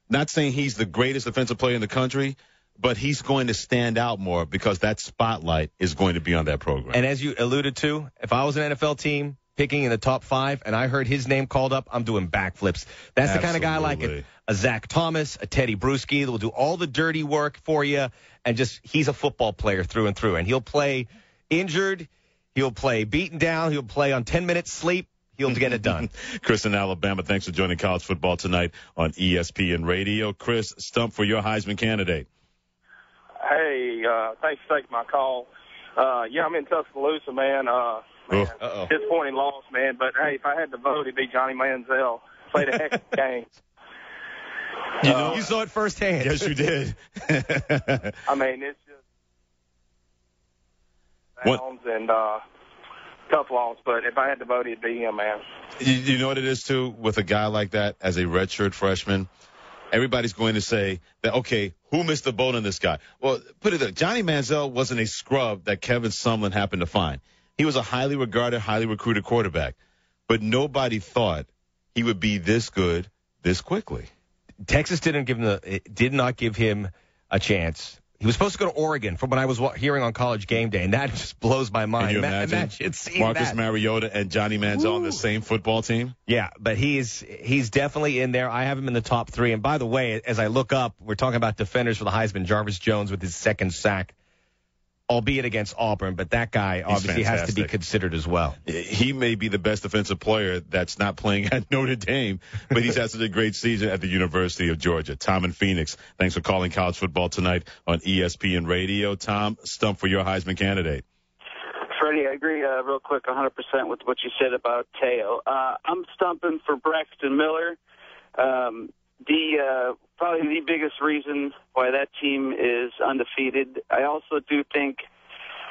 Not saying he's the greatest defensive player in the country, but he's going to stand out more because that spotlight is going to be on that program. And as you alluded to, if I was an NFL team picking in the top 5 and I heard his name called up, I'm doing backflips. That's the kind of guy like a Zach Thomas, a Teddy Bruschi that will do all the dirty work for you, and just he's a football player through and through. And he'll play injured, he'll play beaten down, he'll play on 10 minutes sleep. He'll get it done. Chris in Alabama, thanks for joining College Football Tonight on ESPN Radio. Chris, stump for your Heisman candidate. Hey, thanks for taking my call. I'm in Tuscaloosa, man. Disappointing loss, man. But, hey, if I had to vote, it'd be Johnny Manziel. Played a heck of a game. You saw it firsthand. Yes, you did. I mean, it's just downs and tough loss. But if I had to vote, it'd be him, man. You know what it is, too, with a guy like that as a redshirt freshman? Everybody's going to say that, okay, who missed the boat on this guy? Well, put it there. Johnny Manziel wasn't a scrub that Kevin Sumlin happened to find. He was a highly regarded, highly recruited quarterback. But nobody thought he would be this good this quickly. Texas did not give him a chance. He was supposed to go to Oregon from what I was hearing on College Game Day, and that just blows my mind. Can you imagine Marcus Mariota and Johnny Manziel on the same football team? Yeah, but he's definitely in there. I have him in the top 3. And by the way, as I look up, we're talking about defenders for the Heisman. Jarvis Jones with his 2nd sack. albeit against Auburn, but that guy obviously has to be considered as well. He may be the best defensive player that's not playing at Notre Dame, but he's had such a great season at the University of Georgia. Tom in Phoenix, thanks for calling College Football Tonight on ESPN Radio. Tom, stump for your Heisman candidate. Freddie, I agree real quick 100% with what you said about Teo. I'm stumping for Braxton Miller. Probably the biggest reason why that team is undefeated. I also do think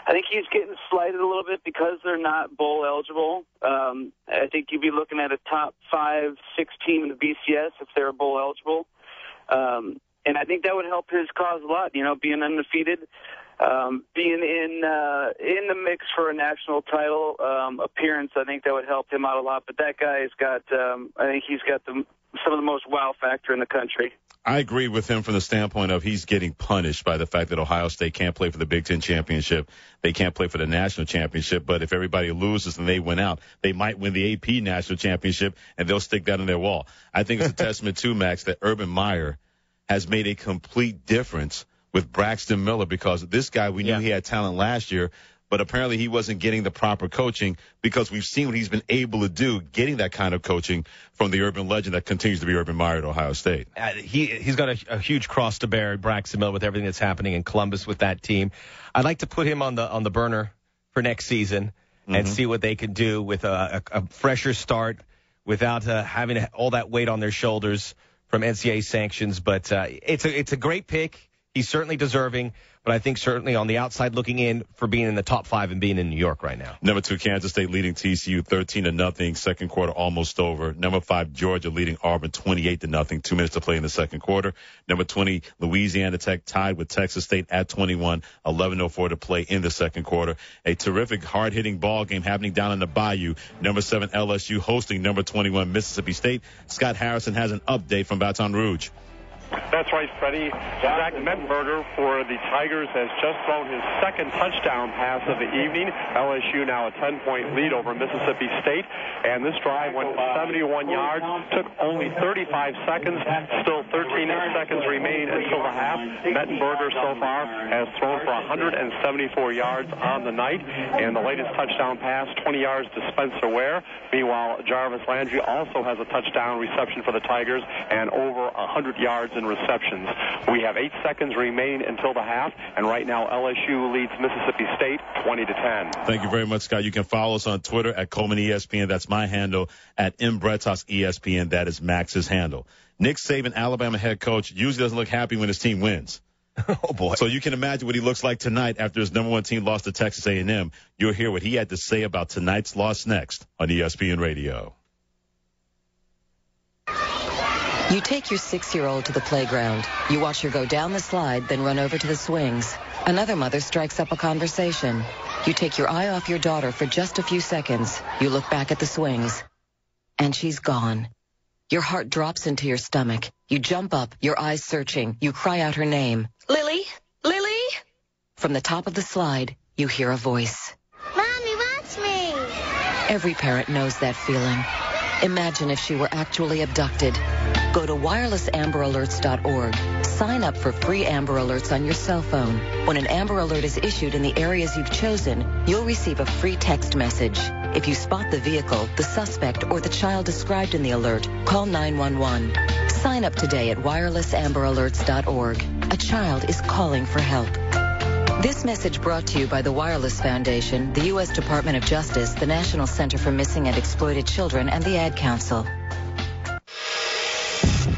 he's getting slighted a little bit because they're not bowl eligible. I think you'd be looking at a top 5-6 team in the BCS if they're bowl eligible. And I think that would help his cause a lot, being undefeated. Being in the mix for a national title appearance, I think that would help him out a lot. But that guy has got, I think he's got some of the most wow factor in the country. I agree with him from the standpoint of he's getting punished by the fact that Ohio State can't play for the Big Ten championship. They can't play for the national championship. But if everybody loses and they win out, they might win the AP national championship, and they'll stick that on their wall. I think it's a testament to, Max, that Urban Meyer has made a complete difference with Braxton Miller, because this guy, we knew he had talent last year, but apparently he wasn't getting the proper coaching, because we've seen what he's been able to do, getting that kind of coaching from the urban legend that continues to be Urban Meyer at Ohio State. He's got a huge cross to bear, Braxton Miller, with everything that's happening in Columbus with that team. I'd like to put him on the burner for next season and see what they can do with a fresher start without having all that weight on their shoulders from NCAA sanctions. But it's a great pick. He's certainly deserving, but I think certainly on the outside looking in for being in the top 5 and being in New York right now. Number 2, Kansas State leading TCU 13-0. Second quarter almost over. Number 5, Georgia leading Auburn 28-0. 2 minutes to play in the second quarter. Number 20, Louisiana Tech tied with Texas State at 21. 11:04 to play in the second quarter. A terrific hard-hitting ball game happening down in the Bayou. Number 7, LSU hosting number 21, Mississippi State. Scott Harrison has an update from Baton Rouge. That's right, Freddie. Zach Mettenberger for the Tigers has just thrown his second touchdown pass of the evening. LSU now a 10-point lead over Mississippi State. And this drive went 71 yards, took only 35 seconds. Still 13 seconds remain until the half. Mettenberger so far has thrown for 174 yards on the night. And the latest touchdown pass, 20 yards to Spencer Ware. Meanwhile, Jarvis Landry also has a touchdown reception for the Tigers and over 100 yards in receptions. We have 8 seconds remain until the half, and right now LSU leads Mississippi State 20-10. Thank you very much, Scott. You can follow us on Twitter at Coleman ESPN. That's my handle. At MBretos ESPN. That is Max's handle. Nick Saban, Alabama head coach, usually doesn't look happy when his team wins. Oh, boy. So you can imagine what he looks like tonight after his number 1 team lost to Texas A&M. You'll hear what he had to say about tonight's loss next on ESPN Radio. You take your 6-year-old to the playground. You watch her go down the slide, then run over to the swings. Another mother strikes up a conversation. You take your eye off your daughter for just a few seconds. You look back at the swings. And she's gone. Your heart drops into your stomach. You jump up, your eyes searching. You cry out her name. Lily? Lily? From the top of the slide, you hear a voice. Mommy, watch me. Every parent knows that feeling. Imagine if she were actually abducted. Go to wirelessamberAlerts.org. Sign up for free Amber Alerts on your cell phone. When an Amber Alert is issued in the areas you've chosen, you'll receive a free text message. If you spot the vehicle, the suspect, or the child described in the alert, call 911. Sign up today at wirelessamberAlerts.org. A child is calling for help. This message brought to you by the Wireless Foundation, the U.S. Department of Justice, the National Center for Missing and Exploited Children, and the Ad Council.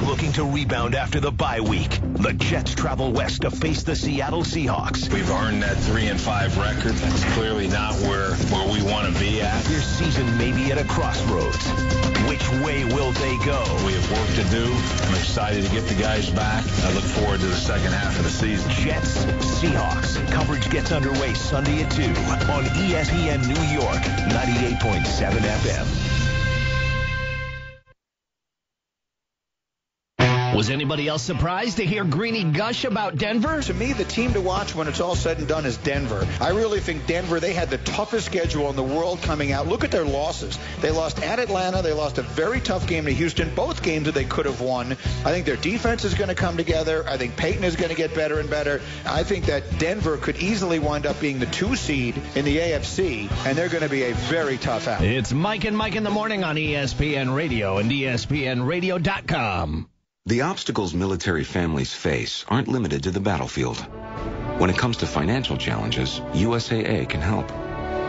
Looking to rebound after the bye week, the Jets travel west to face the Seattle Seahawks. We've earned that 3-5 record. That's clearly not where we want to be at. Your season may be at a crossroads. Which way will they go? We have work to do. I'm excited to get the guys back. I look forward to the second half of the season. Jets, Seahawks. Coverage gets underway Sunday at 2 on ESPN New York, 98.7 FM. Was anybody else surprised to hear Greeny gush about Denver? To me, the team to watch when it's all said and done is Denver. I really think Denver, they had the toughest schedule in the world coming out. Look at their losses. They lost at Atlanta. They lost a very tough game to Houston. Both games that they could have won. I think their defense is going to come together. I think Peyton is going to get better and better. I think that Denver could easily wind up being the 2 seed in the AFC, and they're going to be a very tough out. It's Mike and Mike in the morning on ESPN Radio and ESPNRadio.com. The obstacles military families face aren't limited to the battlefield. When it comes to financial challenges, USAA can help.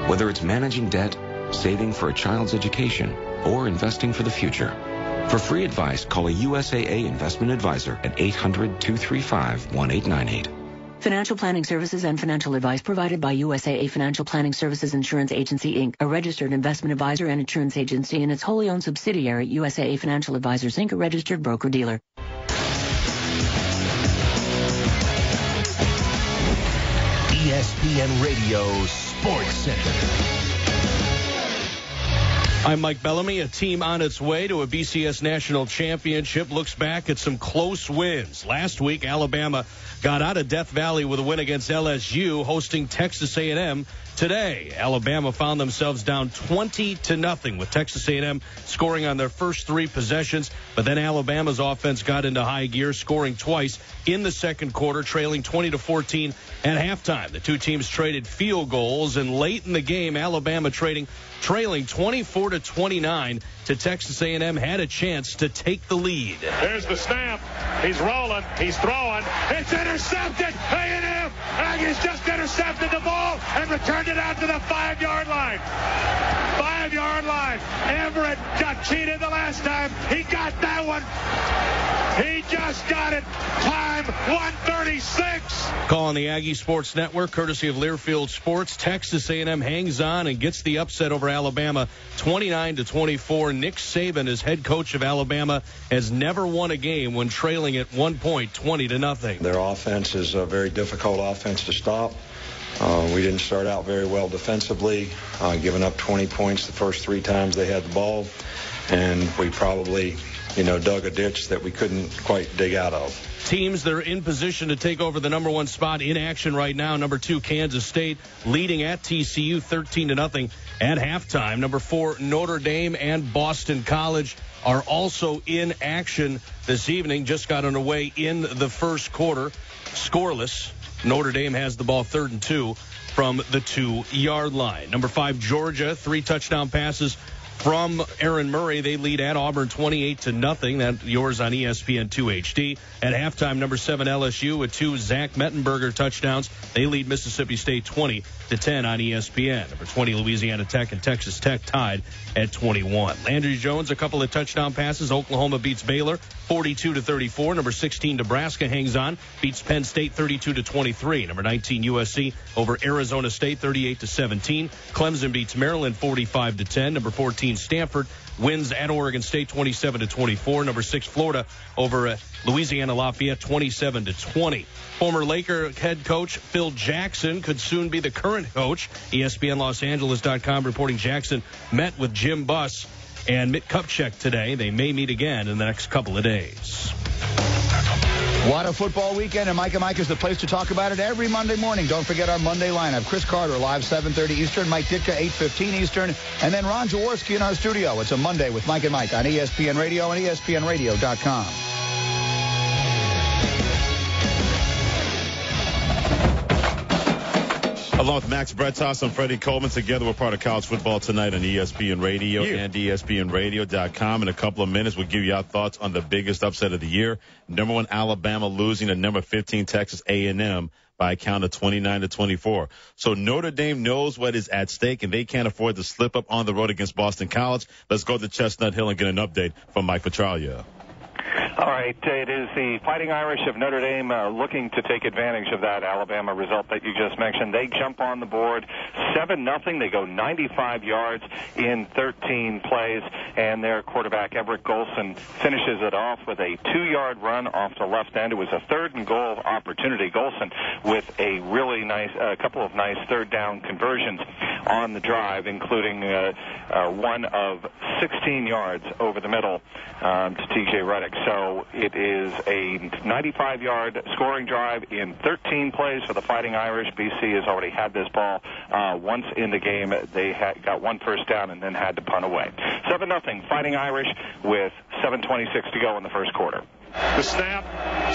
Whether it's managing debt, saving for a child's education, or investing for the future. For free advice, call a USAA investment advisor at 800-235-1898. Financial planning services and financial advice provided by USAA Financial Planning Services Insurance Agency, Inc., a registered investment advisor and insurance agency, and its wholly owned subsidiary, USAA Financial Advisors, Inc., a registered broker-dealer. ESPN Radio Sports Center. I'm Mike Bellamy. A team on its way to a BCS National Championship looks back at some close wins. Last week, Alabama got out of Death Valley with a win against LSU, hosting Texas A&M today. Alabama found themselves down 20-0 with Texas A&M scoring on their first 3 possessions, but then Alabama's offense got into high gear, scoring twice in the second quarter, trailing 20-14 at halftime. The two teams traded field goals, and late in the game, Alabama trailing 24-29 to Texas A&M had a chance to take the lead. There's the snap. He's rolling. He's throwing. It's intercepted. A&M. Aggies just intercepted the ball and returned it out to the 5-yard line. 5-yard line. Everett got cheated the last time. He got that one. He just got it. Time 1:36. Calling the Aggie Sports Network, courtesy of Learfield Sports. Texas A&M hangs on and gets the upset over Alabama, 29-24. Nick Saban, as head coach of Alabama, has never won a game when trailing at 1 point, 20-0. Their offense is a very difficult offense to stop. We didn't start out very well defensively, giving up 20 points the first 3 times they had the ball, and we probably dug a ditch that we couldn't quite dig out of. Teams that are in position to take over the number 1 spot in action right now. Number 2, Kansas State, leading at TCU 13-0 at halftime. Number 4, Notre Dame and Boston College are also in action this evening. Just got underway in the first quarter. Scoreless. Notre Dame has the ball 3rd and 2 from the 2-yard line. Number 5, Georgia, 3 touchdown passes from Aaron Murray. They lead at Auburn 28-0. That's yours on ESPN2 HD. At halftime, number 7 LSU with 2 Zach Mettenberger touchdowns. They lead Mississippi State 20-10 on ESPN. Number 20 Louisiana Tech and Texas Tech tied at 21. Landry Jones, a couple of touchdown passes. Oklahoma beats Baylor 42-34. Number 16 Nebraska hangs on, beats Penn State 32-23. Number 19 USC over Arizona State 38-17. Clemson beats Maryland 45-10. Number 14 Stanford wins at Oregon State 27-24. Number 6 Florida over Louisiana Lafayette 27-20. Former Laker head coach Phil Jackson could soon be the current coach. ESPNLosAngeles.com reporting Jackson met with Jim Buss and Mitt Kupchak today. They may meet again in the next couple of days. What a football weekend, and Mike and Mike is the place to talk about it every Monday morning. Don't forget our Monday lineup. Chris Carter, live 7:30 Eastern. Mike Ditka, 8:15 Eastern. And then Ron Jaworski in our studio. It's a Monday with Mike and Mike on ESPN Radio and ESPNRadio.com. Along with Max Bretos and Freddie Coleman, together we're part of College Football Tonight on ESPN Radio and ESPNRadio.com. In a couple of minutes, we'll give you our thoughts on the biggest upset of the year. Number 1 Alabama losing to number 15 Texas A&M by a count of 29-24. So Notre Dame knows what is at stake, and they can't afford to slip up on the road against Boston College. Let's go to Chestnut Hill and get an update from Mike Petraglia. All right, it is the Fighting Irish of Notre Dame looking to take advantage of that Alabama result that you just mentioned. They jump on the board 7-0. They go 95 yards in 13 plays, and their quarterback Everett Golson finishes it off with a 2-yard run off the left end. It was a 3rd and goal opportunity. Golson with a really nice, couple of nice 3rd down conversions on the drive, including one of 16 yards over the middle to T.J. Reddick. So So it is a 95-yard scoring drive in 13 plays for the Fighting Irish. BC has already had this ball once in the game. They got one first down and then had to punt away. 7-0 Fighting Irish with 7:26 to go in the first quarter. The snap,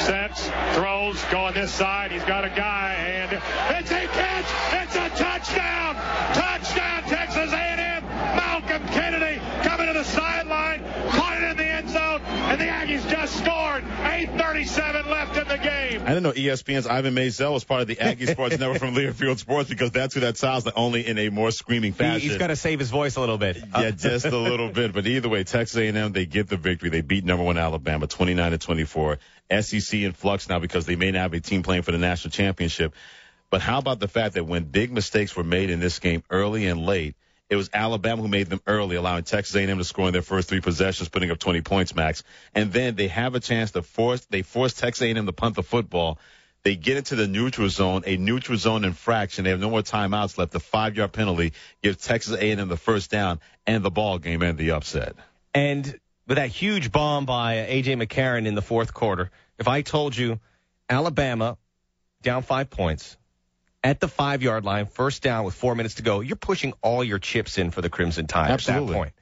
sets, throws, going this side. He's got a guy, and it's a catch. It's a touchdown. Touchdown, Texas A&M. Malcolm Kennedy coming to the sideline, caught it in the end zone, and the Aggies just scored. 8:37 left in the game. I didn't know ESPN's Ivan Maisel was part of the Aggie Sports Network from Learfield Sports, because that's who that sounds like, only in a more screaming fashion. He's got to save his voice a little bit. Yeah, just a little bit. But either way, Texas A&M, they get the victory. They beat number 1 Alabama 29-24. SEC in flux now because they may not have a team playing for the national championship. But how about the fact that when big mistakes were made in this game early and late, it was Alabama who made them early, allowing Texas A&M to score in their first 3 possessions, putting up 20 points max. And then they have a chance to force Texas A&M to punt the football. They get into the neutral zone, a neutral zone infraction. They have no more timeouts left. The 5-yard penalty gives Texas A&M the first down and the ball game and the upset. And with that huge bomb by A.J. McCarron in the fourth quarter, if I told you Alabama down 5 points, at the 5-yard line, first down with 4 minutes to go, you're pushing all your chips in for the Crimson Tide. Absolutely. At that point.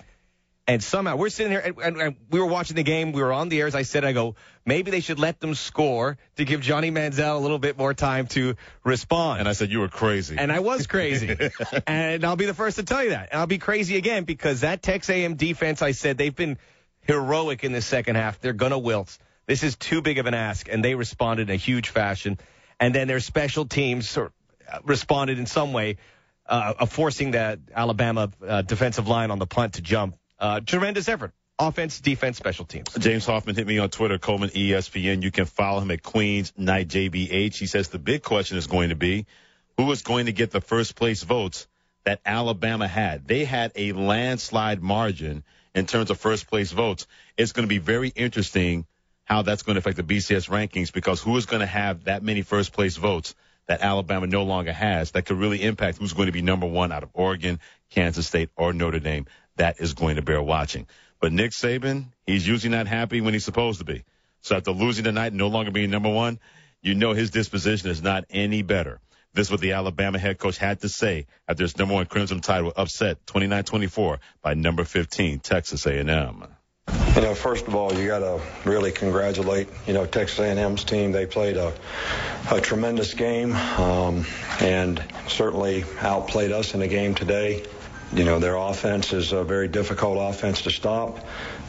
And somehow we're sitting here, and we were watching the game. We were on the air, as I said. I go, maybe they should let them score to give Johnny Manziel a little bit more time to respond. And I said, you were crazy. And I was crazy. And I'll be the first to tell you that. And I'll be crazy again, because that Texas A&M defense, I said, they've been heroic in the second half. They're going to wilt. This is too big of an ask, and they responded in a huge fashion. And then their special teams responded in some way, forcing that Alabama defensive line on the punt to jump. Tremendous effort. Offense, defense, special teams. James Hoffman hit me on Twitter, Coleman ESPN. You can follow him at Queens Night JBH. He says the big question is going to be, who is going to get the first place votes that Alabama had? They had a landslide margin in terms of first place votes. It's going to be very interesting how that's going to affect the BCS rankings, because who is going to have that many first place votes that Alabama no longer has that could really impact who's going to be number 1 out of Oregon, Kansas State, or Notre Dame. That is going to bear watching. But Nick Saban, he's usually not happy when he's supposed to be. So after losing tonight and no longer being number 1, you know his disposition is not any better. This is what the Alabama head coach had to say after his number 1 Crimson Tide were upset 29-24 by number 15, Texas A&M. First of all, you got to really congratulate, Texas A&M's team. They played a tremendous game and certainly outplayed us in the game today. Their offense is a very difficult offense to stop.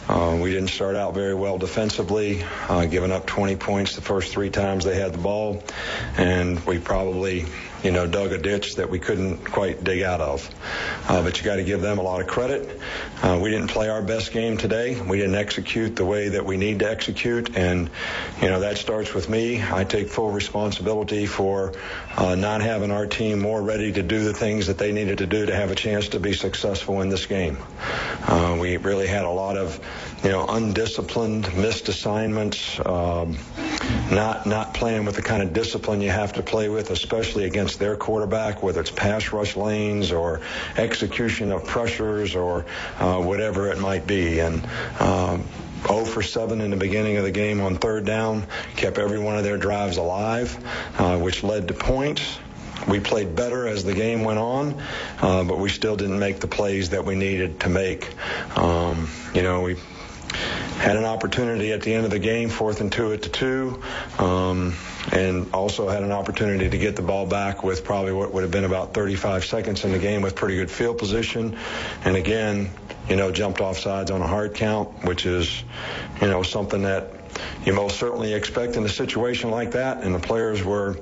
We didn't start out very well defensively, giving up 20 points the first 3 times they had the ball, and we probably dug a ditch that we couldn't quite dig out of. But you got to give them a lot of credit. We didn't play our best game today. We didn't execute the way that we need to execute, and that starts with me. I take full responsibility for not having our team more ready to do the things that they needed to do to have a chance to be successful in this game. We really had a lot of undisciplined, missed assignments, not playing with the kind of discipline you have to play with, especially against their quarterback, whether it's pass rush lanes or execution of pressures or whatever it might be. And 0 for 7 in the beginning of the game on third down, kept every one of their drives alive, which led to points. We played better as the game went on, but we still didn't make the plays that we needed to make. We had an opportunity at the end of the game, 4th and 2 at the 2, and also had an opportunity to get the ball back with probably what would have been about 35 seconds in the game with pretty good field position. And again, jumped off sides on a hard count, which is, something that you most certainly expect in a situation like that. And the players were,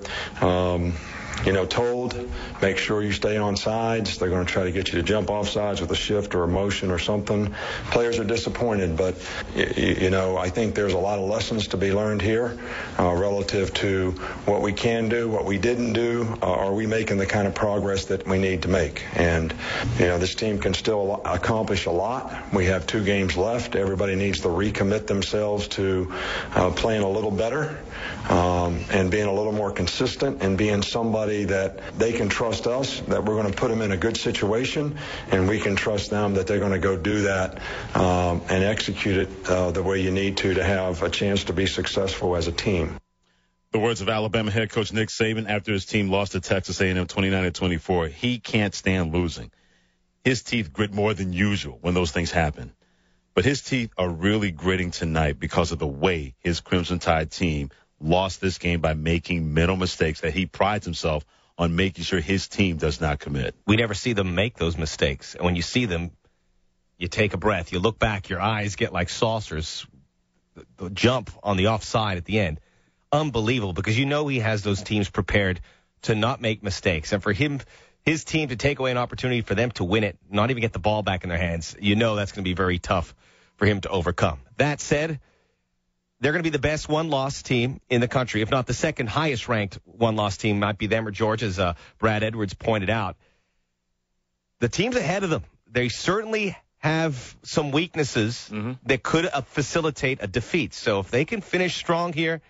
told, make sure you stay on sides. They're going to try to get you to jump off sides with a shift or a motion or something. Players are disappointed, but, I think there's a lot of lessons to be learned here relative to what we can do, what we didn't do. Are we making the kind of progress that we need to make? And, this team can still accomplish a lot. We have 2 games left. Everybody needs to recommit themselves to playing a little better and being a little more consistent and being somebody everybody that they can trust us, that we're going to put them in a good situation, and we can trust them that they're going to go do that and execute it the way you need to have a chance to be successful as a team. The words of Alabama head coach Nick Saban after his team lost to Texas A&M 29-24. He can't stand losing. His teeth grit more than usual when those things happen. But his teeth are really gritting tonight because of the way his Crimson Tide team lost this game by making mental mistakes that he prides himself on making sure his team does not commit. We never see them make those mistakes. And when you see them, you take a breath. You look back, your eyes get like saucers. The jump on the offside at the end. Unbelievable, because you know he has those teams prepared to not make mistakes. And for him, his team to take away an opportunity for them to win it, not even get the ball back in their hands, you know that's going to be very tough for him to overcome. That said, they're going to be the best one-loss team in the country, if not the second highest-ranked one-loss team. Might be them or Georgia, as Brad Edwards pointed out. The teams ahead of them, they certainly have some weaknesses that could facilitate a defeat. So if they can finish strong here,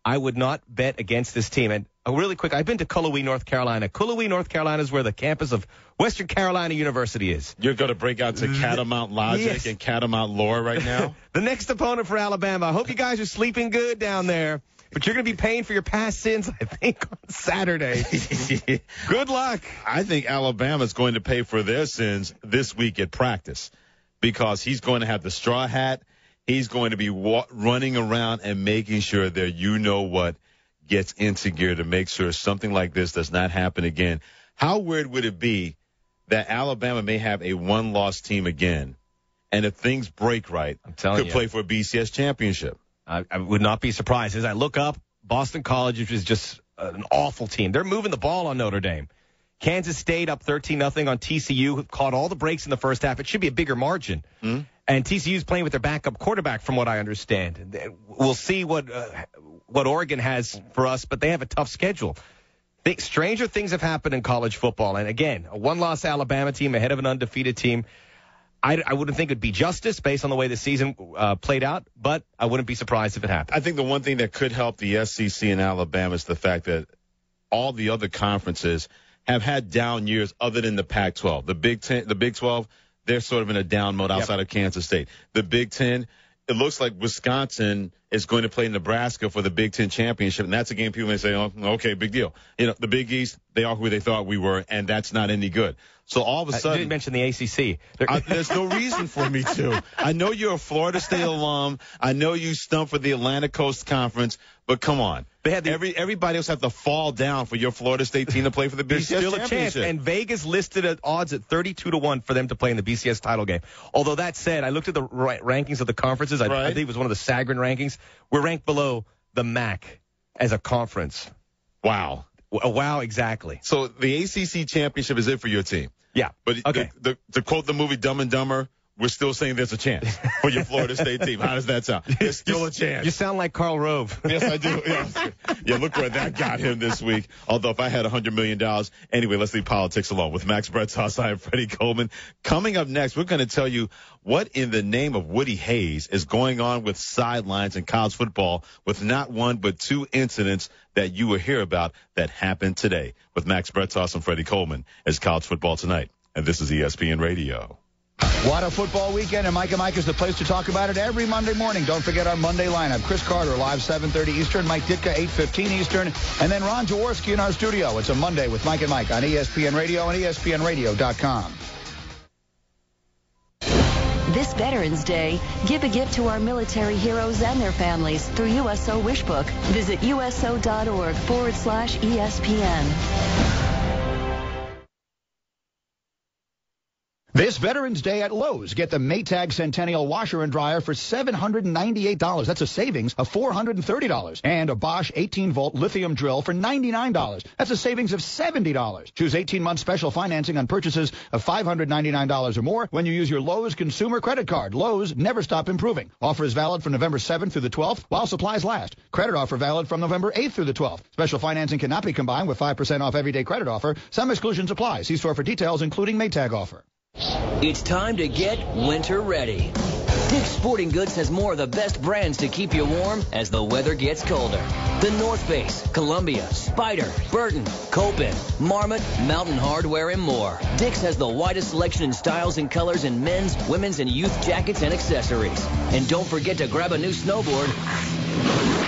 I would not bet against this team. And really quick, I've been to Cullowhee, North Carolina. Cullowhee, North Carolina is where the campus of Western Carolina University is. You're going to break out to Catamount Logic and Catamount Lore right now? The next opponent for Alabama. I hope you guys are sleeping good down there. But you're going to be paying for your past sins, I think, on Saturday. Good luck. I think Alabama's going to pay for their sins this week at practice because he's going to have the straw hat. He's going to be running around and making sure that you-know-what gets into gear to make sure something like this does not happen again. How weird would it be that Alabama may have a one-loss team again, and if things break right, could play for a BCS championship? I would not be surprised. As I look up, Boston College, which is just an awful team. They're moving the ball on Notre Dame. Kansas State up 13-0 on TCU, caught all the breaks in the first half. It should be a bigger margin. And TCU's playing with their backup quarterback, from what I understand. We'll see what Oregon has for us, but they have a tough schedule. Stranger things have happened in college football. And, again, a one-loss Alabama team ahead of an undefeated team. I wouldn't think it would be justice based on the way the season played out, but I wouldn't be surprised if it happened. I think the one thing that could help the SEC and Alabama is the fact that all the other conferences have had down years other than the Pac-12. The Big 12, they're sort of in a down mode outside of Kansas State. The Big Ten, it looks like Wisconsin is going to play Nebraska for the Big Ten championship, and that's a game people may say, oh, okay, big deal. You know, the Big East, they are who they thought we were, and that's not any good. So all of a sudden, you didn't mention the ACC. There's no reason for me to. I know you're a Florida State alum. I know you stumped for the Atlantic Coast Conference, but come on. They had everybody else have to fall down for your Florida State team to play for the BCS There's still championship. A chance, and Vegas listed at odds at 32-1 for them to play in the BCS title game. Although that said, I looked at the rankings of the conferences. I think it was one of the Sagarin rankings. We're ranked below the MAC as a conference. Wow. Wow, exactly. So the ACC championship is it for your team? Yeah. But to quote the movie Dumb and Dumber, we're still saying there's a chance for your Florida State team. How does that sound? There's still a chance. You sound like Karl Rove. Yes, I do. Yeah, look where that got him this week. Although if I had $100 million. Anyway, let's leave politics alone. With Max Bretzos, I am Freddie Coleman. Coming up next, we're going to tell you what in the name of Woody Hayes is going on with sidelines in college football with not one but two incidents that you will hear about that happened today. With Max Bretzos and Freddie Coleman as College Football Tonight. And this is ESPN Radio. What a football weekend, and Mike and Mike is the place to talk about it every Monday morning. Don't forget our Monday lineup. Chris Carter, live 7:30 Eastern. Mike Ditka, 8:15 Eastern. And then Ron Jaworski in our studio. It's a Monday with Mike and Mike on ESPN Radio and ESPNRadio.com. This Veterans Day, give a gift to our military heroes and their families through USO Wishbook. Visit USO.org/ESPN. This Veterans Day at Lowe's, get the Maytag Centennial Washer and Dryer for $798. That's a savings of $430. And a Bosch 18-volt lithium drill for $99. That's a savings of $70. Choose 18-month special financing on purchases of $599 or more when you use your Lowe's consumer credit card. Lowe's, never stop improving. Offer is valid from November 7th through the 12th while supplies last. Credit offer valid from November 8th through the 12th. Special financing cannot be combined with 5% off everyday credit offer. Some exclusions apply. See store for details, including Maytag offer. It's time to get winter ready. Dick's Sporting Goods has more of the best brands to keep you warm as the weather gets colder. The North Face, Columbia, Spyder, Burton, Copen, Marmot, Mountain Hardwear, and more. Dick's has the widest selection in styles and colors in men's, women's, and youth jackets and accessories. And don't forget to grab a new snowboard.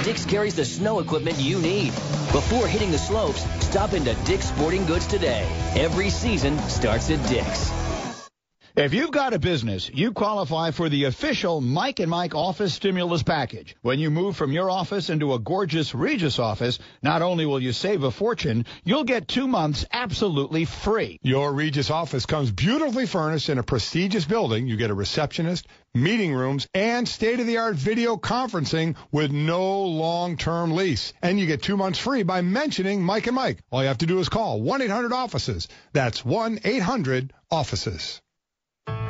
Dick's carries the snow equipment you need. Before hitting the slopes, stop into Dick's Sporting Goods today. Every season starts at Dick's. If you've got a business, you qualify for the official Mike and Mike office stimulus package. When you move from your office into a gorgeous Regis office, not only will you save a fortune, you'll get 2 months absolutely free. Your Regis office comes beautifully furnished in a prestigious building. You get a receptionist, meeting rooms, and state-of-the-art video conferencing with no long-term lease. And you get 2 months free by mentioning Mike and Mike. All you have to do is call 1-800-OFFICES. That's 1-800-OFFICES.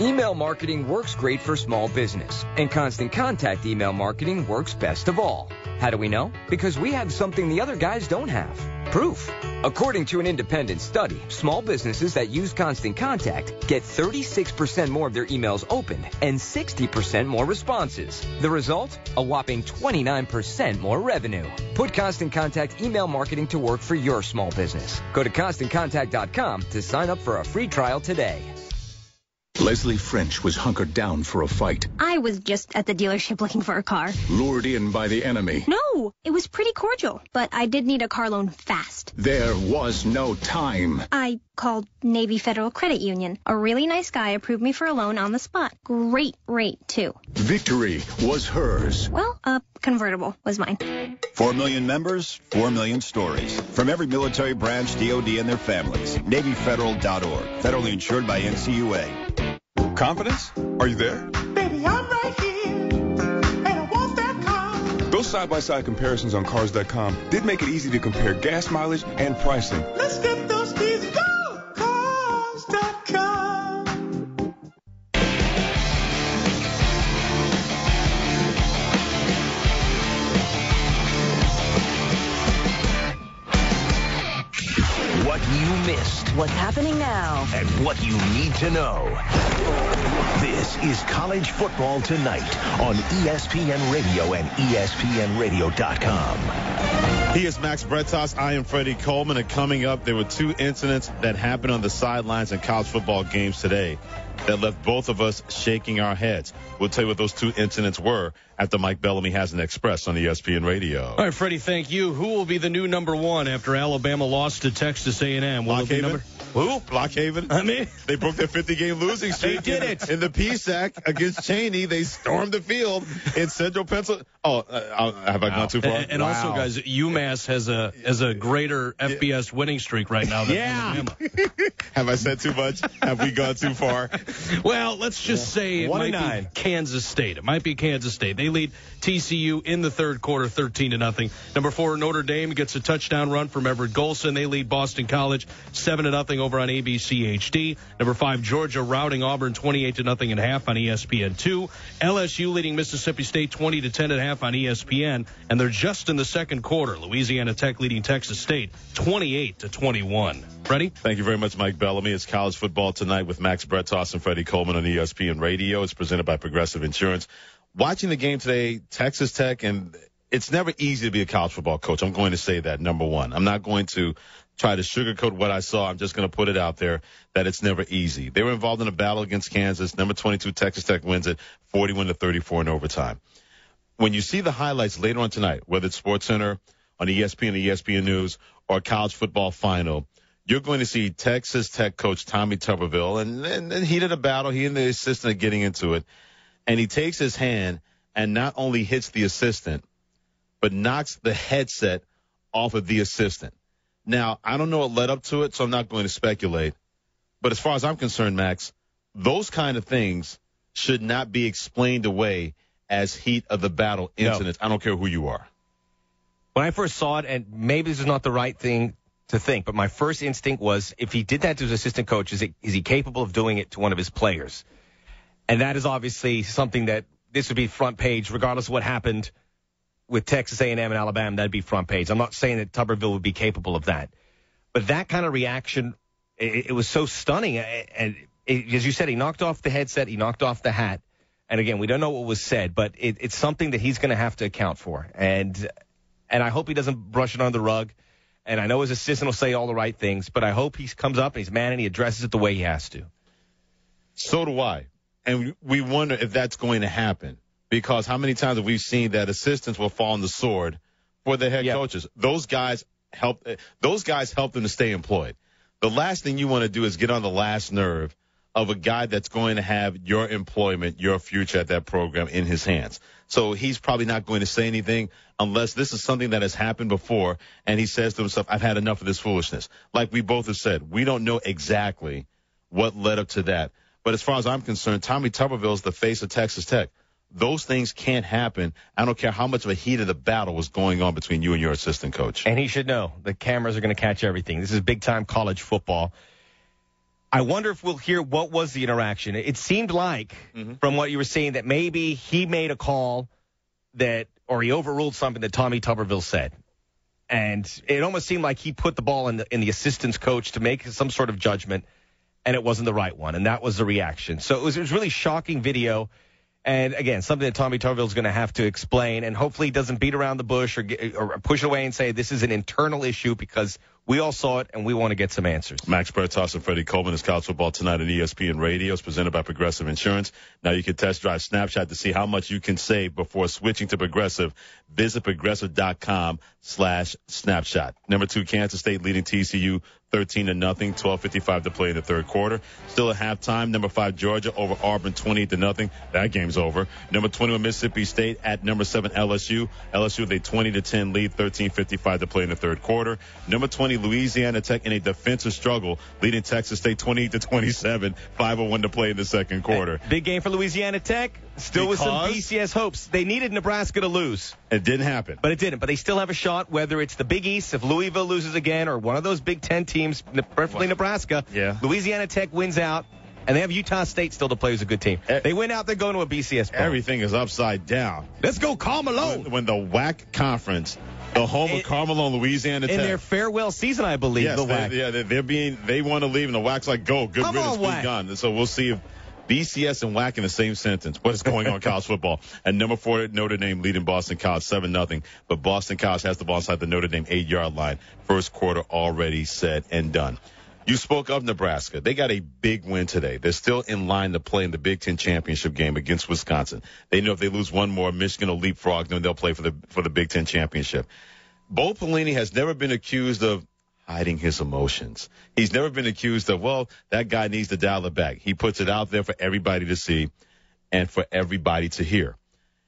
Email marketing works great for small business, and Constant Contact email marketing works best of all. How do we know? Because we have something the other guys don't have. Proof. According to an independent study, small businesses that use Constant Contact get 36% more of their emails opened and 60% more responses. The result? A whopping 29% more revenue. Put Constant Contact email marketing to work for your small business. Go to ConstantContact.com to sign up for a free trial today. Leslie French was hunkered down for a fight. I was just at the dealership looking for a car. Lured in by the enemy. No, it was pretty cordial, but I did need a car loan fast. There was no time. I called Navy Federal Credit Union. A really nice guy approved me for a loan on the spot. Great rate, too. Victory was hers. Well, a convertible was mine. 4 million members, 4 million stories. From every military branch, DOD, and their families. NavyFederal.org. Federally insured by NCUA. Confidence? Are you there? Baby, I'm right here, and I want that car. Those side-by-side comparisons on Cars.com did make it easy to compare gas mileage and pricing. Let's get those keys and go! Cars.com. What you missed. What's happening now? And what you need to know. This is College Football Tonight on ESPN Radio and ESPNRadio.com. He is Max Bretos. I am Freddie Coleman. And coming up, there were 2 incidents that happened on the sidelines in college football games today that left both of us shaking our heads. We'll tell you what those 2 incidents were after Mike Bellamy has an express on ESPN Radio. All right, Freddie, thank you. Who will be the new number 1 after Alabama lost to Texas A&M? Blockhaven? Who? Blockhaven? I mean, they broke their 50-game losing streak. They did it. In the PSAC against Cheney, they stormed the field in Central Pennsylvania. Oh, have I gone too far? And also, guys, UMass has a greater FBS winning streak right now than Alabama. Have I said too much? Have we gone too far? Well, let's just say it might be Kansas State. It might be Kansas State. They lead TCU in the third quarter 13-0. Number 4, Notre Dame gets a touchdown run from Everett Golson. They lead Boston College 7-0 over on ABC HD. Number 5, Georgia routing Auburn 28-0 at half on ESPN2. LSU leading Mississippi State 20-10 at half on ESPN. And they're just in the second quarter. Louisiana Tech leading Texas State 28-21. Ready? Thank you very much, Mike Bellamy. It's College Football Tonight with Max Bretos and Freddie Coleman on ESPN Radio. It's presented by Progressive Insurance. Watching the game today, Texas Tech, and it's never easy to be a college football coach. I'm going to say that, number 1. I'm not going to try to sugarcoat what I saw. I'm just going to put it out there that it's never easy. They were involved in a battle against Kansas. Number 22, Texas Tech wins it 41-34 in overtime. When you see the highlights later on tonight, whether it's SportsCenter, on ESPN, ESPN News, or College Football Final, you're going to see Texas Tech coach Tommy Tuberville, and he did a battle. He and the assistant are getting into it. And he takes his hand and not only hits the assistant, but knocks the headset off of the assistant. Now, I don't know what led up to it, so I'm not going to speculate. But as far as I'm concerned, Max, those kind of things should not be explained away as heat of the battle incidents. No. I don't care who you are. When I first saw it, and maybe this is not the right thing to think, but my first instinct was, if he did that to his assistant coach, is he capable of doing it to one of his players? And that is obviously something that this would be front page, regardless of what happened with Texas A&M and Alabama. That'd be front page. I'm not saying that Tuberville would be capable of that, but that kind of reaction, it was so stunning. And as you said, he knocked off the headset, he knocked off the hat. And again, we don't know what was said, but it's something that he's going to have to account for. And I hope he doesn't brush it under the rug. And I know his assistant will say all the right things, but I hope he comes up and he's man and he addresses it the way he has to. So do I. And we wonder if that's going to happen, because how many times have we seen that assistants will fall on the sword for the head coaches? Those guys help them to stay employed. The last thing you want to do is get on the last nerve of a guy that's going to have your employment, your future at that program in his hands. So he's probably not going to say anything unless this is something that has happened before, and he says to himself, I've had enough of this foolishness. Like we both have said, we don't know exactly what led up to that. But as far as I'm concerned, Tommy Tuberville is the face of Texas Tech. Those things can't happen. I don't care how much of a heat of the battle was going on between you and your assistant coach. And he should know the cameras are going to catch everything. This is big-time college football. I wonder if we'll hear what was the interaction. It seemed like, from what you were saying, that maybe he made a call or he overruled something that Tommy Tuberville said. And it almost seemed like he put the ball in the assistant's coach to make some sort of judgment, and it wasn't the right one. And that was the reaction. So it was really shocking video. And, again, something that Tommy Tuberville is going to have to explain, and hopefully he doesn't beat around the bush or push it away and say this is an internal issue, because we all saw it and we want to get some answers. Max Bertos and Freddie Coleman is College Football Tonight on ESPN Radio. It's presented by Progressive Insurance. Now you can test drive Snapshot to see how much you can save before switching to Progressive. Visit progressive.com/snapshot. Number 2, Kansas State leading TCU 13-0, 12:55 to play in the third quarter. Still at halftime, number 5 Georgia over Auburn 20-0. That game's over. Number 21 Mississippi State at number 7 LSU. LSU with a 20-10 lead, 13:55 to play in the third quarter. Number 20 Louisiana Tech in a defensive struggle, leading Texas State 28-27, 5:01 to play in the second quarter. Big game for Louisiana Tech. Still with some BCS hopes. They needed Nebraska to lose. It didn't happen. But it didn't. But they still have a shot, whether it's the Big East, if Louisville loses again, or one of those Big Ten teams, preferably Nebraska. Yeah. Louisiana Tech wins out, and they have Utah State still to play as a good team. They win out, they're going to a BCS bowl. Everything is upside down. Let's go Carmelo. When the WAC conference, the home of Carmelo, Louisiana Tech. In their farewell season, I believe, yes, the WAC. They want to leave, and the WAC's like, go, good riddance, be WAC. gone. So we'll see if BCS and WAC in the same sentence. What is going on in college football? And number 4, Notre Dame leading Boston College 7-0. But Boston College has the ball inside the Notre Dame 8-yard line. First quarter already said and done. You spoke of Nebraska. They got a big win today. They're still in line to play in the Big Ten championship game against Wisconsin. They know if they lose one more, Michigan will leapfrog them. They'll play for the Big Ten championship. Bo Pelini has never been accused of hiding his emotions. He's never been accused of, well, that guy needs to dial it back. He puts it out there for everybody to see and for everybody to hear.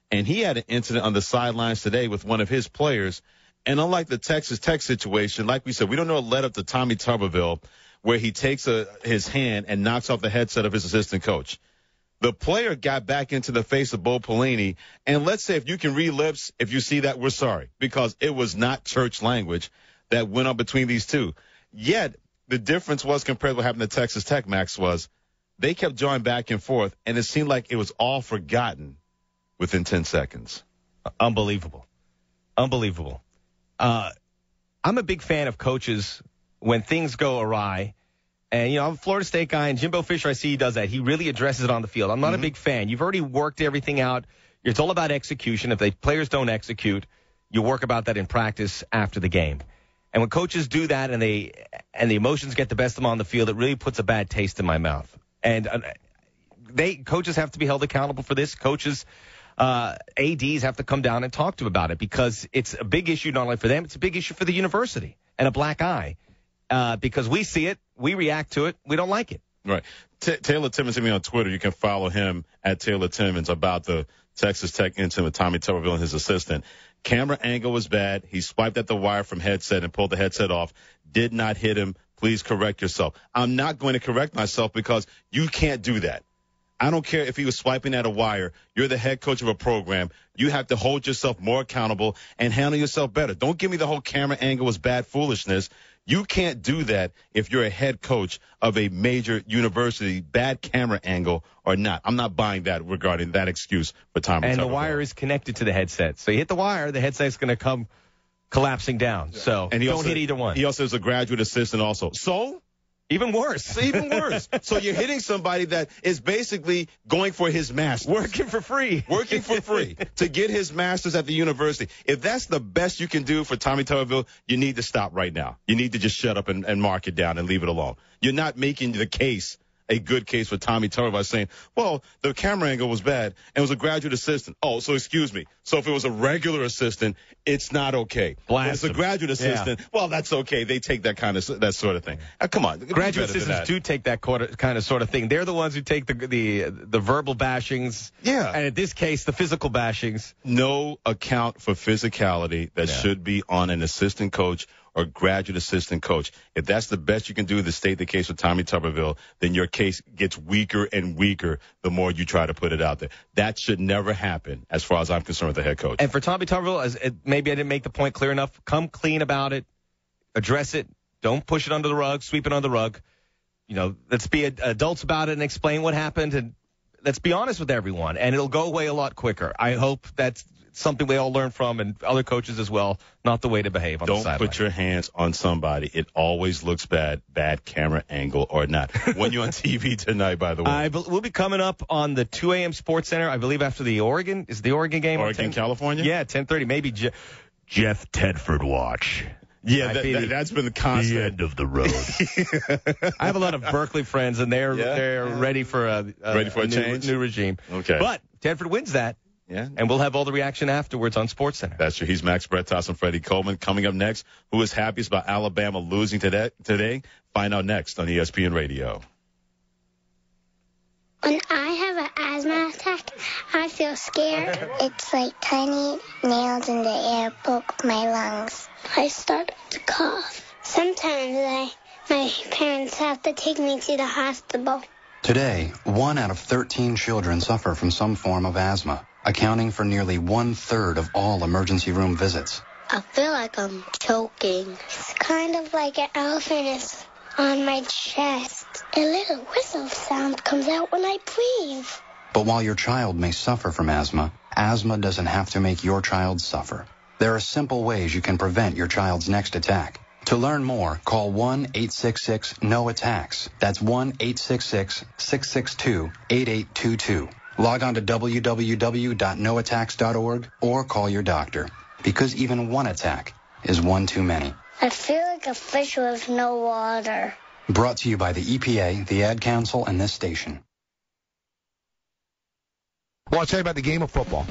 And he had an incident on the sidelines today with one of his players. And unlike the Texas Tech situation, like we said, we don't know what led up to Tommy Tuberville, where he takes his hand and knocks off the headset of his assistant coach. The player got back into the face of Bo Pelini. And let's say if you can read lips, if you see that, we're sorry, because it was not church language that went on between these two. Yet, the difference was, compared to what happened to Texas Tech, Max, was they kept drawing back and forth, and it seemed like it was all forgotten within 10 seconds. Unbelievable. I'm a big fan of coaches when things go awry. And, I'm a Florida State guy, and Jimbo Fisher, I see he does that. He really addresses it on the field. I'm not a big fan. You've already worked everything out. It's all about execution. If the players don't execute, you work about that in practice after the game. And when coaches do that and the emotions get the best of them on the field, it really puts a bad taste in my mouth. And coaches have to be held accountable for this. Coaches, ADs have to come down and talk to them about it, because it's a big issue not only for them, it's a big issue for the university and a black eye. Because we see it, we react to it, we don't like it. Right. Taylor Timmons to me on Twitter. You can follow him at Taylor Timmons about the Texas Tech incident with Tommy Tuberville and his assistant. Camera angle was bad. He swiped at the wire from headset and pulled the headset off. Did not hit him. Please correct yourself. I'm not going to correct myself because you can't do that. I don't care if he was swiping at a wire. You're the head coach of a program. You have to hold yourself more accountable and handle yourself better. Don't give me the whole camera angle was bad foolishness. You can't do that if you're a head coach of a major university, bad camera angle or not. I'm not buying that regarding that excuse for Tommy Tuberville. And the wire is connected to the headset. So you hit the wire, the headset's going to come collapsing down. So and don't hit either one. He also is a graduate assistant also. So Even worse. So you're hitting somebody that is basically going for his master's. Working for free to get his master's at the university. If that's the best you can do for Tommy Tuberville, you need to stop right now. You need to just shut up and mark it down and leave it alone. You're not making the case, a good case for Tommy Tuberville by saying, well, the camera angle was bad and it was a graduate assistant. Oh, so excuse me. So if it was a regular assistant, it's not okay. But it's a graduate assistant. Yeah. Well, that's okay. They take that sort of thing. Come on. Graduate assistants do take that kind of sort of thing. They're the ones who take the verbal bashings. Yeah. And in this case, the physical bashings. No account for physicality that should be on an assistant coach or graduate assistant coach. If that's the best you can do to state the case with Tommy Tuberville, then your case gets weaker and weaker the more you try to put it out there. That should never happen as far as I'm concerned with the head coach. And for Tommy Tuberville, maybe I didn't make the point clear enough. Come clean about it. Address it. Don't push it under the rug. Sweep it under the rug. Let's be adults about it and explain what happened. And let's be honest with everyone. And it'll go away a lot quicker. I hope that's something we all learn from, and other coaches as well. Not the way to behave on the sideline. Don't put your hands on somebody. It always looks bad camera angle or not. When you're on TV tonight, by the way. We'll be coming up on the 2 a.m. Sports Center, I believe, after the Oregon game? Oregon, California? Yeah, 10:30. Maybe Jeff Tedford watch. Yeah, that's been the constant. The end of the road. I have a lot of Berkeley friends, and they're ready for a change? New regime. Okay. But Tedford wins that. Yeah. And we'll have all the reaction afterwards on SportsCenter. That's true. He's Max Bretos and Freddie Coleman. Coming up next, who is happiest about Alabama losing today? Find out next on ESPN Radio. When I have an asthma attack, I feel scared. It's like tiny nails in the air poke my lungs. I start to cough. Sometimes my parents have to take me to the hospital. Today, 1 out of 13 children suffer from some form of asthma, accounting for nearly 1/3 of all emergency room visits. I feel like I'm choking. It's kind of like an elephant is on my chest. A little whistle sound comes out when I breathe. But while your child may suffer from asthma doesn't have to make your child suffer. There are simple ways you can prevent your child's next attack. To learn more, call 1-866-NO-ATTACKS. That's 1-866-662-8822. Log on to www.noattacks.org or call your doctor, because even one attack is one too many. I feel like a fish with no water. Brought to you by the EPA, the Ad Council, and this station. Well, I'll tell you about the game of football.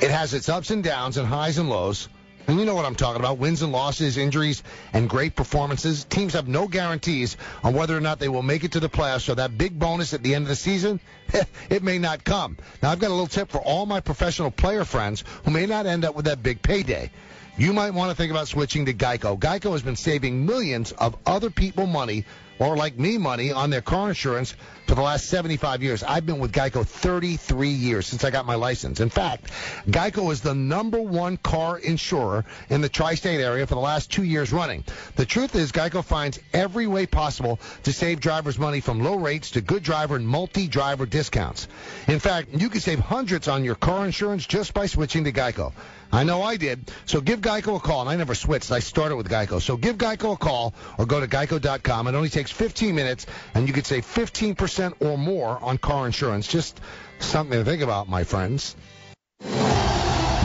It has its ups and downs and highs and lows. And you know what I'm talking about. Wins and losses, injuries, and great performances. Teams have no guarantees on whether or not they will make it to the playoffs, so that big bonus at the end of the season, it may not come. Now, I've got a little tip for all my professional player friends who may not end up with that big payday. You might want to think about switching to Geico. Geico has been saving millions of other people money, or like me money, on their car insurance for the last 75 years. I've been with Geico 33 years since I got my license. In fact, Geico is the #1 car insurer in the tri-state area for the last 2 years running. The truth is, Geico finds every way possible to save drivers money, from low rates to good driver and multi-driver discounts. In fact, you can save hundreds on your car insurance just by switching to Geico. I know I did. So give Geico a call. And I never switched. I started with Geico. So give Geico a call or go to geico.com. It only takes 15 minutes, and you could save 15% or more on car insurance. Just something to think about, my friends.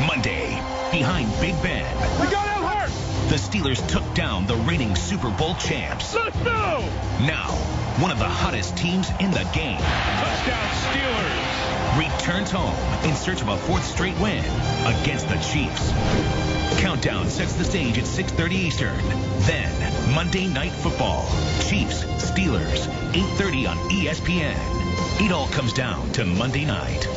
Monday, behind Big Ben. We got out hurt. The Steelers took down the reigning Super Bowl champs. Let's go. Now, one of the hottest teams in the game. Touchdown Steelers. Returns home in search of a 4th straight win against the Chiefs. Countdown sets the stage at 6:30 Eastern. Then, Monday Night Football. Chiefs, Steelers, 8:30 on ESPN. It all comes down to Monday night.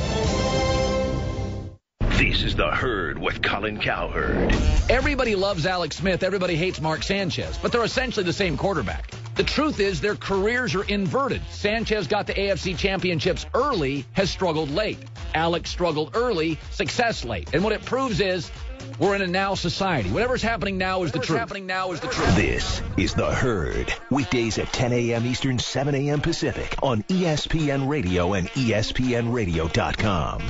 This is The Herd with Colin Cowherd. Everybody loves Alex Smith. Everybody hates Mark Sanchez. But they're essentially the same quarterback. The truth is their careers are inverted. Sanchez got to AFC championships early, has struggled late. Alex struggled early, success late. And what it proves is we're in a now society. Whatever's happening now is the truth. This is The Herd. Weekdays at 10 a.m. Eastern, 7 a.m. Pacific on ESPN Radio and ESPNradio.com.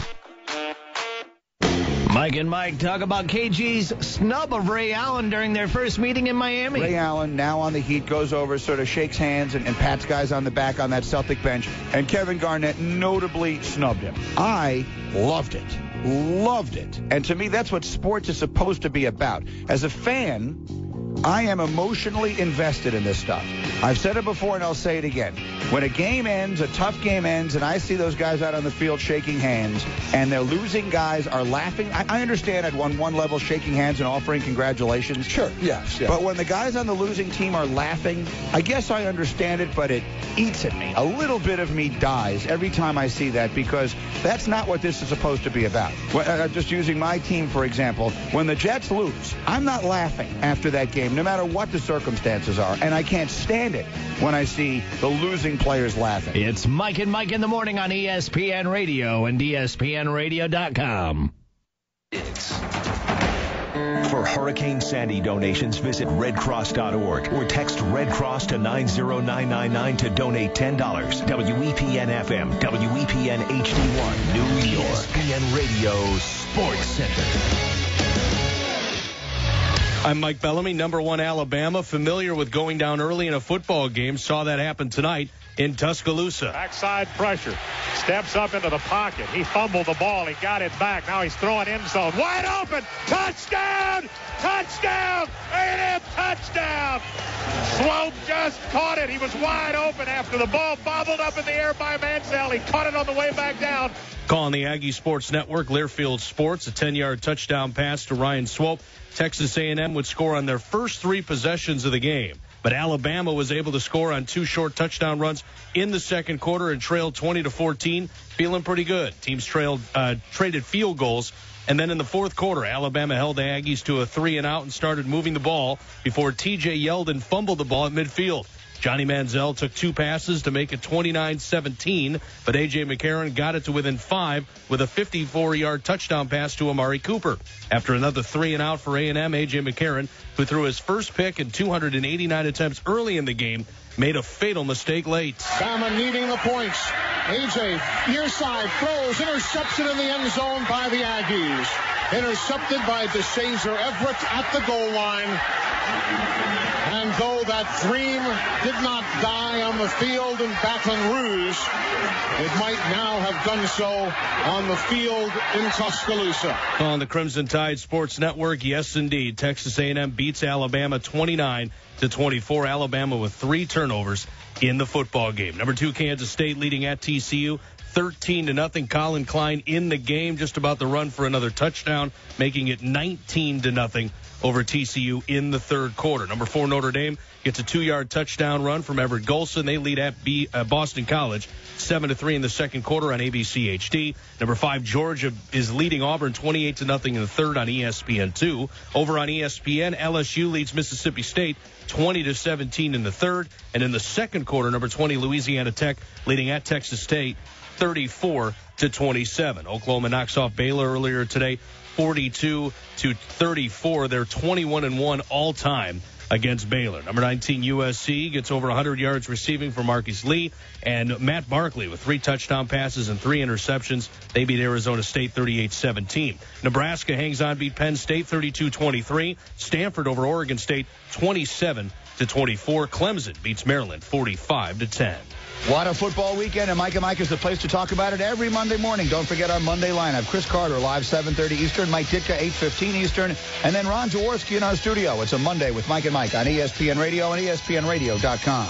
Mike and Mike talk about KG's snub of Ray Allen during their first meeting in Miami. Ray Allen, now on the Heat, goes over, sort of shakes hands and pats guys on the back on that Celtic bench. And Kevin Garnett notably snubbed him. I loved it. Loved it. And to me, that's what sports is supposed to be about. As a fan, I am emotionally invested in this stuff. I've said it before and I'll say it again. When a game ends, a tough game ends, and I see those guys out on the field shaking hands, and their losing guys are laughing. I understand at one level shaking hands and offering congratulations. Sure, yes. But when the guys on the losing team are laughing, I guess I understand it, but it eats at me. A little bit of me dies every time I see that, because that's not what this is supposed to be about. I'm just using my team, for example. When the Jets lose, I'm not laughing after that game, no matter what the circumstances are, and I can't stand it when I see the losing players laughing. It's Mike and Mike in the morning on ESPN Radio and ESPNRadio.com. For Hurricane Sandy donations, visit redcross.org or text Red Cross to 90999 to donate $10. WEPN FM, WEPN HD1, New York. ESPN Radio Sports Center. I'm Mike Bellamy, number 1 Alabama, familiar with going down early in a football game. Saw that happen tonight in Tuscaloosa. Backside pressure. Steps up into the pocket. He fumbled the ball. He got it back. Now he's throwing end zone. Wide open. Touchdown! Touchdown! A&M touchdown! Slope just caught it. He was wide open after the ball bobbled up in the air by Mansell. He caught it on the way back down. Calling the Aggie Sports Network, Learfield Sports, a 10-yard touchdown pass to Ryan Swope. Texas A&M would score on their first 3 possessions of the game. But Alabama was able to score on 2 short touchdown runs in the second quarter and trailed 20-14, feeling pretty good. Teams traded field goals. And then in the fourth quarter, Alabama held the Aggies to a 3-and-out and started moving the ball before T.J. Yeldon fumbled the ball at midfield. Johnny Manziel took 2 passes to make it 29-17, but A.J. McCarron got it to within 5 with a 54-yard touchdown pass to Amari Cooper. After another 3-and-out for A&M, A.J. McCarron, who threw his first pick in 289 attempts early in the game, made a fatal mistake late. Bama needing the points. A.J. near side throws, interception in the end zone by the Aggies. Intercepted by DeShazer Everett at the goal line. And though that dream did not die on the field in Baton Rouge, it might now have done so on the field in Tuscaloosa. On the Crimson Tide Sports Network, yes, indeed, Texas A&M beats Alabama 29-24. Alabama with 3 turnovers in the football game. Number 2, Kansas State leading at TCU 13-0. Colin Klein in the game, just about to run for another touchdown, making it 19-0 over TCU in the third quarter. Number 4, Notre Dame gets a 2-yard touchdown run from Everett Golson. They lead at Boston College 7-3 in the second quarter on ABC HD. Number 5, Georgia is leading Auburn 28-0 in the third on ESPN2. Over on ESPN, LSU leads Mississippi State 20-17 in the third. And in the second quarter, number 20, Louisiana Tech leading at Texas State 34-27. Oklahoma knocks off Baylor earlier today 42-34. They're 21-1 all time against Baylor. Number 19, USC gets over 100 yards receiving for Marcus Lee. And Matt Barkley with 3 touchdown passes and 3 interceptions. They beat Arizona State 38-17. Nebraska hangs on, beat Penn State 32-23. Stanford over Oregon State 27-24. Clemson beats Maryland 45-10. What a football weekend, and Mike and Mike is the place to talk about it every Monday morning. Don't forget our Monday lineup. Chris Carter, live 7:30 Eastern. Mike Ditka, 8:15 Eastern. And then Ron Jaworski in our studio. It's a Monday with Mike and Mike on ESPN Radio and ESPNRadio.com.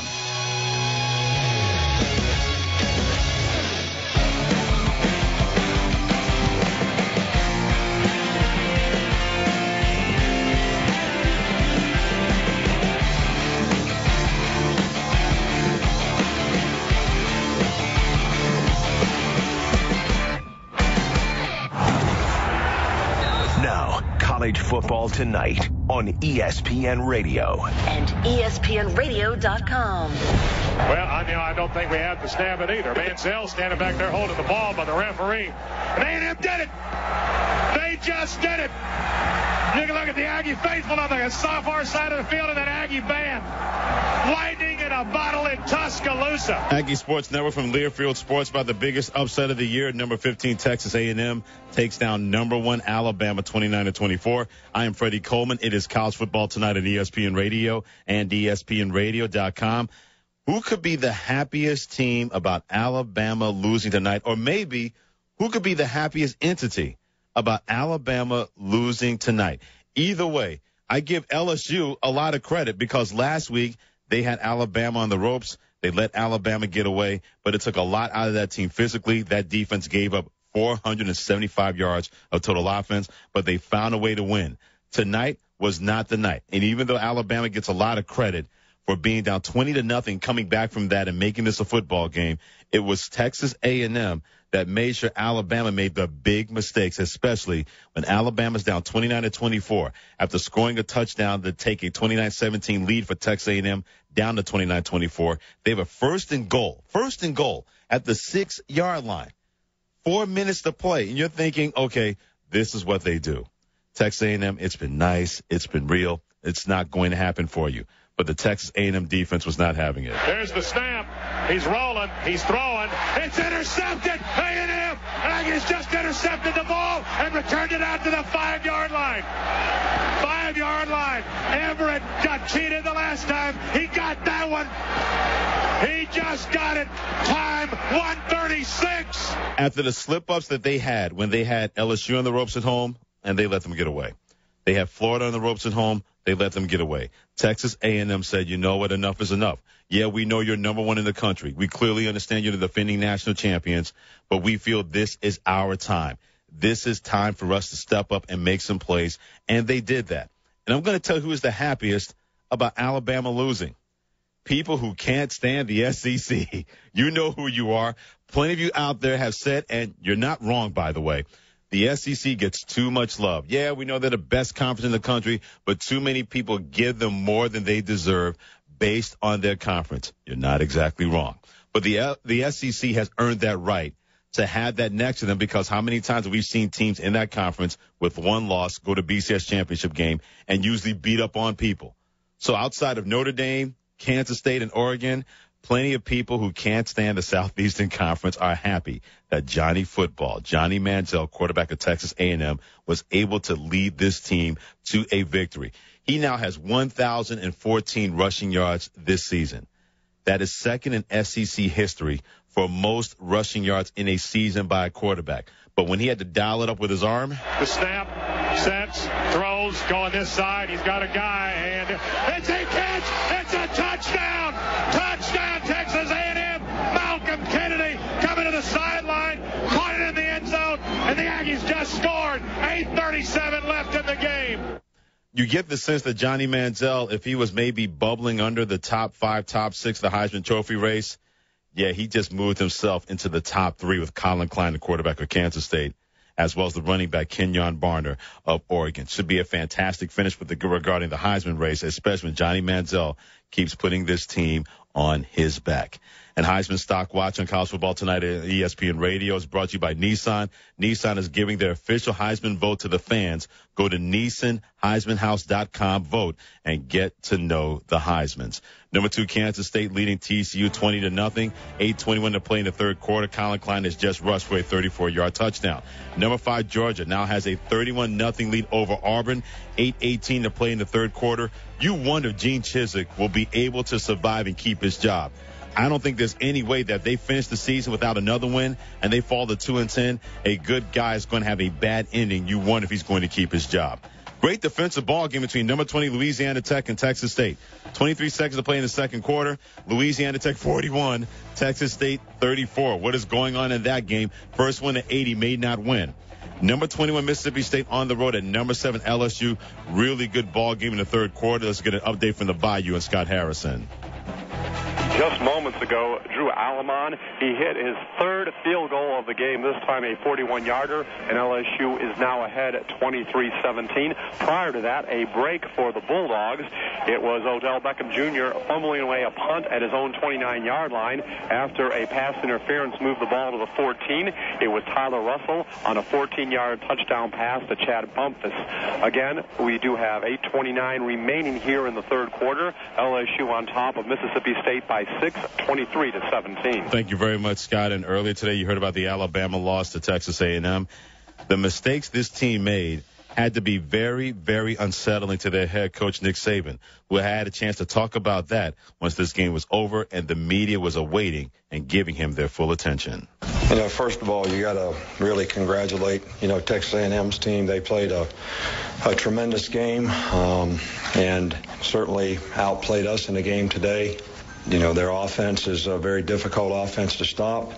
Football tonight on ESPN Radio and ESPNRadio.com. Well, I don't think we have to stab it either. Mansell standing back there holding the ball by the referee. And A&M did it. They just did it. You can look at the Aggie faithful on the far side of the field of that Aggie band. Lightning in a a bottle in Tuscaloosa. Aggie Sports Network from Learfield Sports about the biggest upset of the year. Number 15 Texas A&M takes down number 1 Alabama 29-24. I am Freddie Coleman. It is college football tonight at ESPN Radio and ESPNRadio.com. Who could be the happiest team about Alabama losing tonight? Or maybe who could be the happiest entity about Alabama losing tonight? Either way, I give LSU a lot of credit because last week they had Alabama on the ropes. They let Alabama get away, but it took a lot out of that team physically. That defense gave up 475 yards of total offense, but they found a way to win. Tonight was not the night. And even though Alabama gets a lot of credit for being down 20-0, coming back from that and making this a football game, it was Texas A&M that made sure Alabama made the big mistakes, especially when Alabama's down 29-24 after scoring a touchdown to take a 29-17 lead for Texas A&M down to 29-24. They have a first and goal at the 6-yard line. 4 minutes to play, and you're thinking, okay, this is what they do. Texas A&M, it's been nice, it's been real, it's not going to happen for you. But the Texas A&M defense was not having it. There's the snap. He's rolling. He's throwing. It's intercepted. A&M. Aggies just intercepted the ball and returned it out to the 5-yard line. 5-yard line. Everett got cheated the last time. He got that one. He just got it. Time 1:36. After the slip-ups that they had when they had LSU on the ropes at home, and they let them get away. They had Florida on the ropes at home. They let them get away. Texas A&M said, you know what, enough is enough. Yeah, we know you're number 1 in the country. We clearly understand you're the defending national champions, but we feel this is our time. This is time for us to step up and make some plays, and they did that. And I'm going to tell you who is the happiest about Alabama losing. People who can't stand the SEC. You know who you are. Plenty of you out there have said, and you're not wrong, by the way, the SEC gets too much love. Yeah, we know they're the best conference in the country, but too many people give them more than they deserve based on their conference. You're not exactly wrong. But the SEC has earned that right to have that next to them because how many times have we seen teams in that conference with one loss go to BCS championship game and usually beat up on people? So outside of Notre Dame, Kansas State, and Oregon, plenty of people who can't stand the Southeastern Conference are happy that Johnny Manziel, quarterback of Texas A&M, was able to lead this team to a victory. He now has 1,014 rushing yards this season. That is second in SEC history for most rushing yards in a season by a quarterback. But when he had to dial it up with his arm. The snap, sets, throws, going this side. He's got a guy, and it's a catch. It's a touchdown. Touchdown, Texas A&M. Malcolm Kennedy coming to the sideline, caught it in the end zone, and the Aggies just scored. 8:37 left in the game. You get the sense that Johnny Manziel, if he was maybe bubbling under the top 5, top 6 of the Heisman Trophy race, yeah, he just moved himself into the top 3 with Colin Klein, the quarterback of Kansas State, as well as the running back Kenyon Barner of Oregon. Should be a fantastic finish regarding the Heisman race, especially when Johnny Manziel keeps putting this team on his back. And Heisman Stock Watch on College Football Tonight at ESPN Radio is brought to you by Nissan. Nissan is giving their official Heisman vote to the fans. Go to NissanHeismanHouse.com, vote, and get to know the Heismans. Number 2, Kansas State leading TCU 20-0. 8:21 to play in the third quarter. Colin Klein has just rushed for a 34-yard touchdown. Number 5, Georgia now has a 31-0 lead over Auburn. 8:18 to play in the third quarter. You wonder if Gene Chizik will be able to survive and keep his job. I don't think there's any way that they finish the season without another win and they fall to 2-10. A good guy is going to have a bad ending. You wonder if he's going to keep his job. Great defensive ball game between number 20 Louisiana Tech and Texas State. 23 seconds to play in the second quarter. Louisiana Tech 41, Texas State 34. What is going on in that game? First one to 80 may not win. Number 21 Mississippi State on the road at number 7 LSU. Really good ball game in the third quarter. Let's get an update from the Bayou and Scott Harrison. Just moments ago, Drew Alamon, he hit his third field goal of the game, this time a 41-yarder, and LSU is now ahead at 23-17. Prior to that, a break for the Bulldogs. It was Odell Beckham Jr. fumbling away a punt at his own 29-yard line after a pass interference moved the ball to the 14. It was Tyler Russell on a 14-yard touchdown pass to Chad Bumpus. Again, we do have 8:29 remaining here in the third quarter. LSU on top of Mississippi State by 6, 23-17. Thank you very much, Scott. And earlier today, you heard about the Alabama loss to Texas A&M. The mistakes this team made had to be very, very unsettling to their head coach, Nick Saban, who had a chance to talk about that once this game was over and the media was awaiting and giving him their full attention. First of all, you got to really congratulate, Texas A&M's team. They played a tremendous game and certainly outplayed us in the game today. Their offense is a very difficult offense to stop.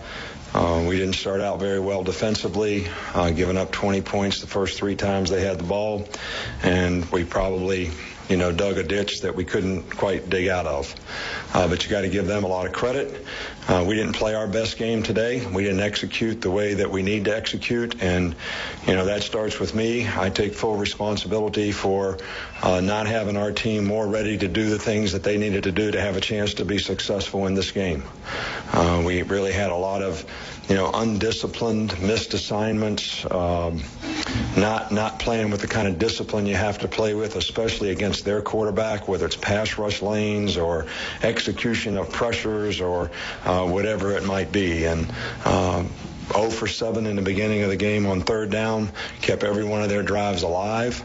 We didn't start out very well defensively, giving up 20 points the first 3 times they had the ball, and we probably, dug a ditch that we couldn't quite dig out of. But you got to give them a lot of credit. We didn't play our best game today. We didn't execute the way that we need to execute, and, that starts with me. I take full responsibility for not having our team more ready to do the things that they needed to do to have a chance to be successful in this game. We really had a lot of undisciplined, missed assignments, not playing with the kind of discipline you have to play with, especially against their quarterback, whether it's pass rush lanes or execution of pressures or whatever it might be. And 0 for 7 in the beginning of the game on third down, kept every one of their drives alive,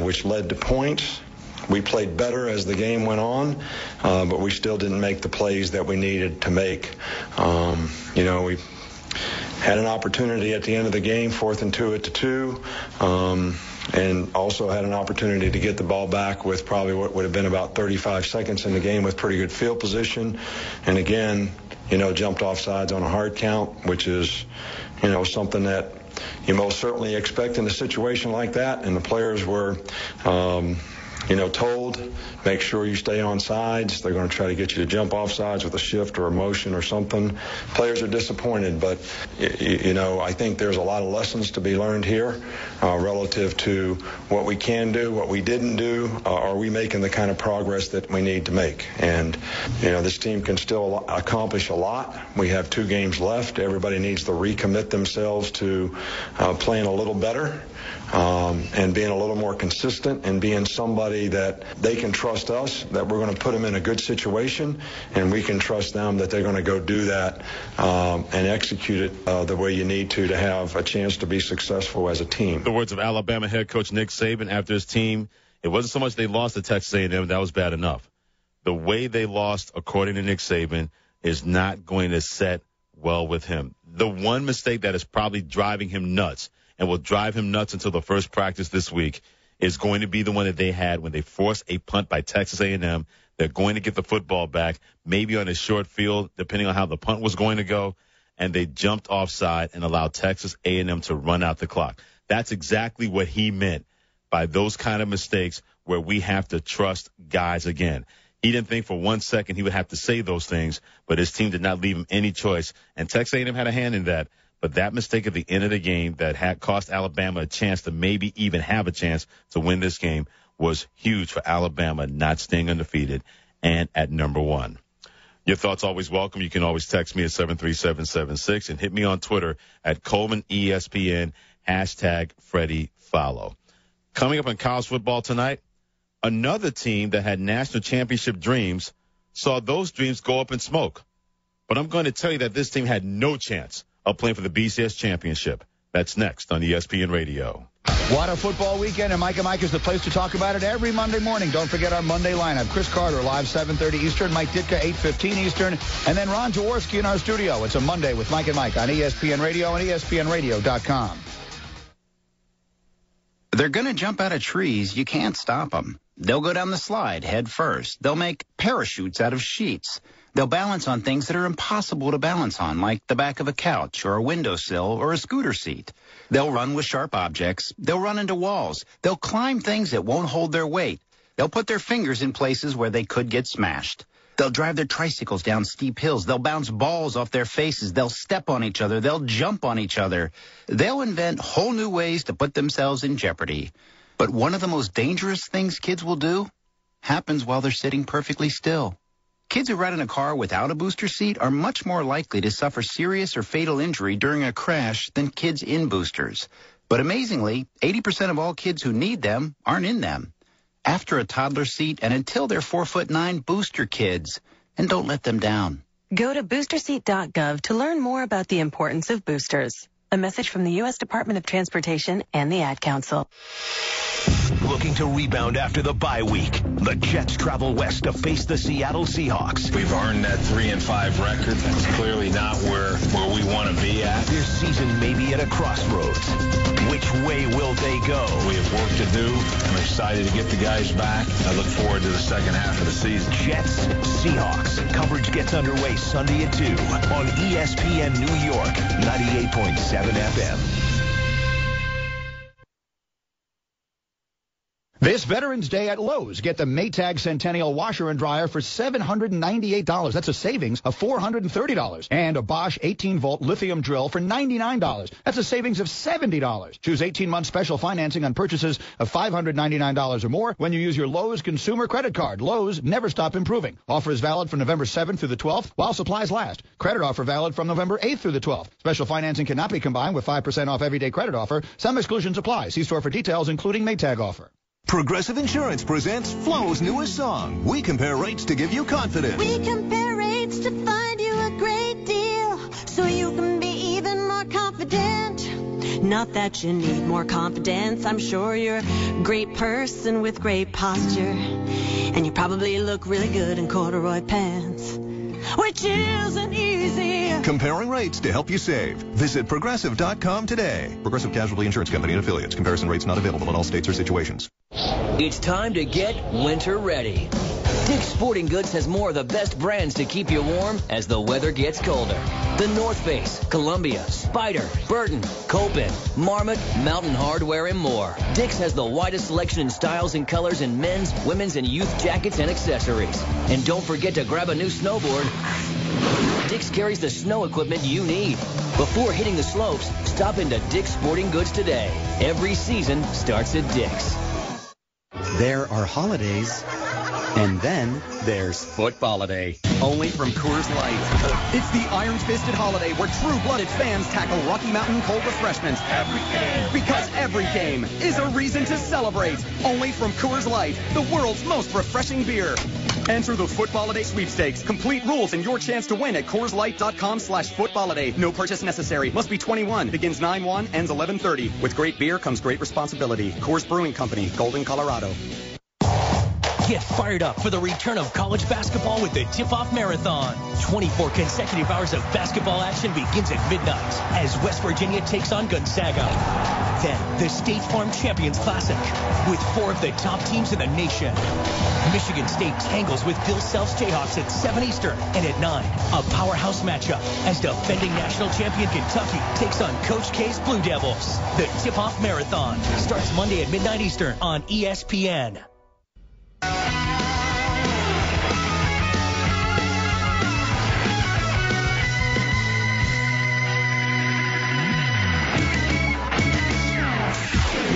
which led to points. We played better as the game went on, but we still didn't make the plays that we needed to make. We had an opportunity at the end of the game, 4th and 2 at the 2, and also had an opportunity to get the ball back with probably what would have been about 35 seconds in the game with pretty good field position. And again, jumped off sides on a hard count, which is, something that you most certainly expect in a situation like that. And the players were, told, make sure you stay on sides. They're going to try to get you to jump off sides with a shift or a motion or something. Players are disappointed, but, I think there's a lot of lessons to be learned here relative to what we can do, what we didn't do. Are we making the kind of progress that we need to make? And, this team can still accomplish a lot. We have 2 games left. Everybody needs to recommit themselves to playing a little better and being a little more consistent and being somebody that they can trust us, that we're going to put them in a good situation, and we can trust them that they're going to go do that and execute it the way you need to have a chance to be successful as a team. The words of Alabama head coach Nick Saban after his team. It wasn't so much they lost to Texas A&M. That was bad enough. The way they lost, according to Nick Saban, is not going to set well with him. The one mistake that is probably driving him nuts and will drive him nuts until the first practice this week is going to be the one that they had when they forced a punt by Texas A&M. They're going to get the football back, maybe on a short field, depending on how the punt was going to go, and they jumped offside and allowed Texas A&M to run out the clock. That's exactly what he meant by those kind of mistakes where we have to trust guys again. He didn't think for 1 second he would have to say those things, but his team did not leave him any choice, and Texas A&M had a hand in that. But that mistake at the end of the game that had cost Alabama a chance to maybe even have a chance to win this game was huge for Alabama not staying undefeated and at number 1. Your thoughts always welcome. You can always text me at 73776 and hit me on Twitter at ColemanESPN, #FreddieFollow. Coming up in college football tonight, another team that had national championship dreams saw those dreams go up in smoke. But I'm going to tell you that this team had no chance of playing for the BCS championship. That's next on ESPN Radio. What a football weekend, and Mike and Mike is the place to talk about it every Monday morning. Don't forget our Monday lineup. Chris Carter, live 7:30 Eastern, Mike Ditka, 8:15 Eastern, and then Ron Jaworski in our studio. It's a Monday with Mike and Mike on ESPN Radio and ESPNRadio.com. They're going to jump out of trees. You can't stop them. They'll go down the slide head first. They'll make parachutes out of sheets. They'll balance on things that are impossible to balance on, like the back of a couch or a windowsill or a scooter seat. They'll run with sharp objects. They'll run into walls. They'll climb things that won't hold their weight. They'll put their fingers in places where they could get smashed. They'll drive their tricycles down steep hills. They'll bounce balls off their faces. They'll step on each other. They'll jump on each other. They'll invent whole new ways to put themselves in jeopardy. But one of the most dangerous things kids will do happens while they're sitting perfectly still. Kids who ride in a car without a booster seat are much more likely to suffer serious or fatal injury during a crash than kids in boosters. But amazingly, 80% of all kids who need them aren't in them. After a toddler seat and until they're 4'9" booster kids, and don't let them down. Go to boosterseat.gov to learn more about the importance of boosters. A message from the U.S. Department of Transportation and the Ad Council. Looking to rebound after the bye week, the Jets travel west to face the Seattle Seahawks. We've earned that 3-5 record. That's clearly not where we want to be at. This season may be at a crossroads. Which way will they go? We have work to do. I'm excited to get the guys back. I look forward to the second half of the season. Jets, Seahawks. Coverage gets underway Sunday at 2 on ESPN New York, 98.7 FM. This Veterans Day at Lowe's, get the Maytag Centennial Washer and Dryer for $798. That's a savings of $430. And a Bosch 18-volt lithium drill for $99. That's a savings of $70. Choose 18-month special financing on purchases of $599 or more when you use your Lowe's consumer credit card. Lowe's, never stop improving. Offer is valid from November 7th through the 12th while supplies last. Credit offer valid from November 8th through the 12th. Special financing cannot be combined with 5% off everyday credit offer. Some exclusions apply. See store for details, including Maytag offer. Progressive Insurance presents Flo's newest song. We compare rates to give you confidence. We compare rates to find you a great deal, so you can be even more confident. Not that you need more confidence. I'm sure you're a great person with great posture, and you probably look really good in corduroy pants, which isn't easy. Comparing rates to help you save. Visit Progressive.com today. Progressive Casualty Insurance Company and Affiliates. Comparison rates not available in all states or situations. It's time to get winter ready. Dick's Sporting Goods has more of the best brands to keep you warm as the weather gets colder. The North Face, Columbia, Spyder, Burton, Copen, Marmot, Mountain Hardwear, and more. Dick's has the widest selection in styles and colors in men's, women's, and youth jackets and accessories. And don't forget to grab a new snowboard. Dick's carries the snow equipment you need. Before hitting the slopes, stop into Dick's Sporting Goods today. Every season starts at Dick's. There are holidays, and then there's Footballiday, only from Coors Light. It's the iron-fisted holiday where true-blooded fans tackle Rocky Mountain cold refreshments every game. Because every game is a reason to celebrate. Only from Coors Light, the world's most refreshing beer. Enter the Footballiday sweepstakes. Complete rules and your chance to win at CoorsLight.com/Footballiday. No purchase necessary. Must be 21. Begins 9/1, ends 11/30. With great beer comes great responsibility. Coors Brewing Company, Golden, Colorado. Get fired up for the return of college basketball with the Tip-Off Marathon. 24 consecutive hours of basketball action begins at midnight as West Virginia takes on Gonzaga. Then, the State Farm Champions Classic with 4 of the top teams in the nation. Michigan State tangles with Bill Self's Jayhawks at 7 Eastern and at 9. A powerhouse matchup as defending national champion Kentucky takes on Coach K's Blue Devils. The Tip-Off Marathon starts Monday at midnight Eastern on ESPN.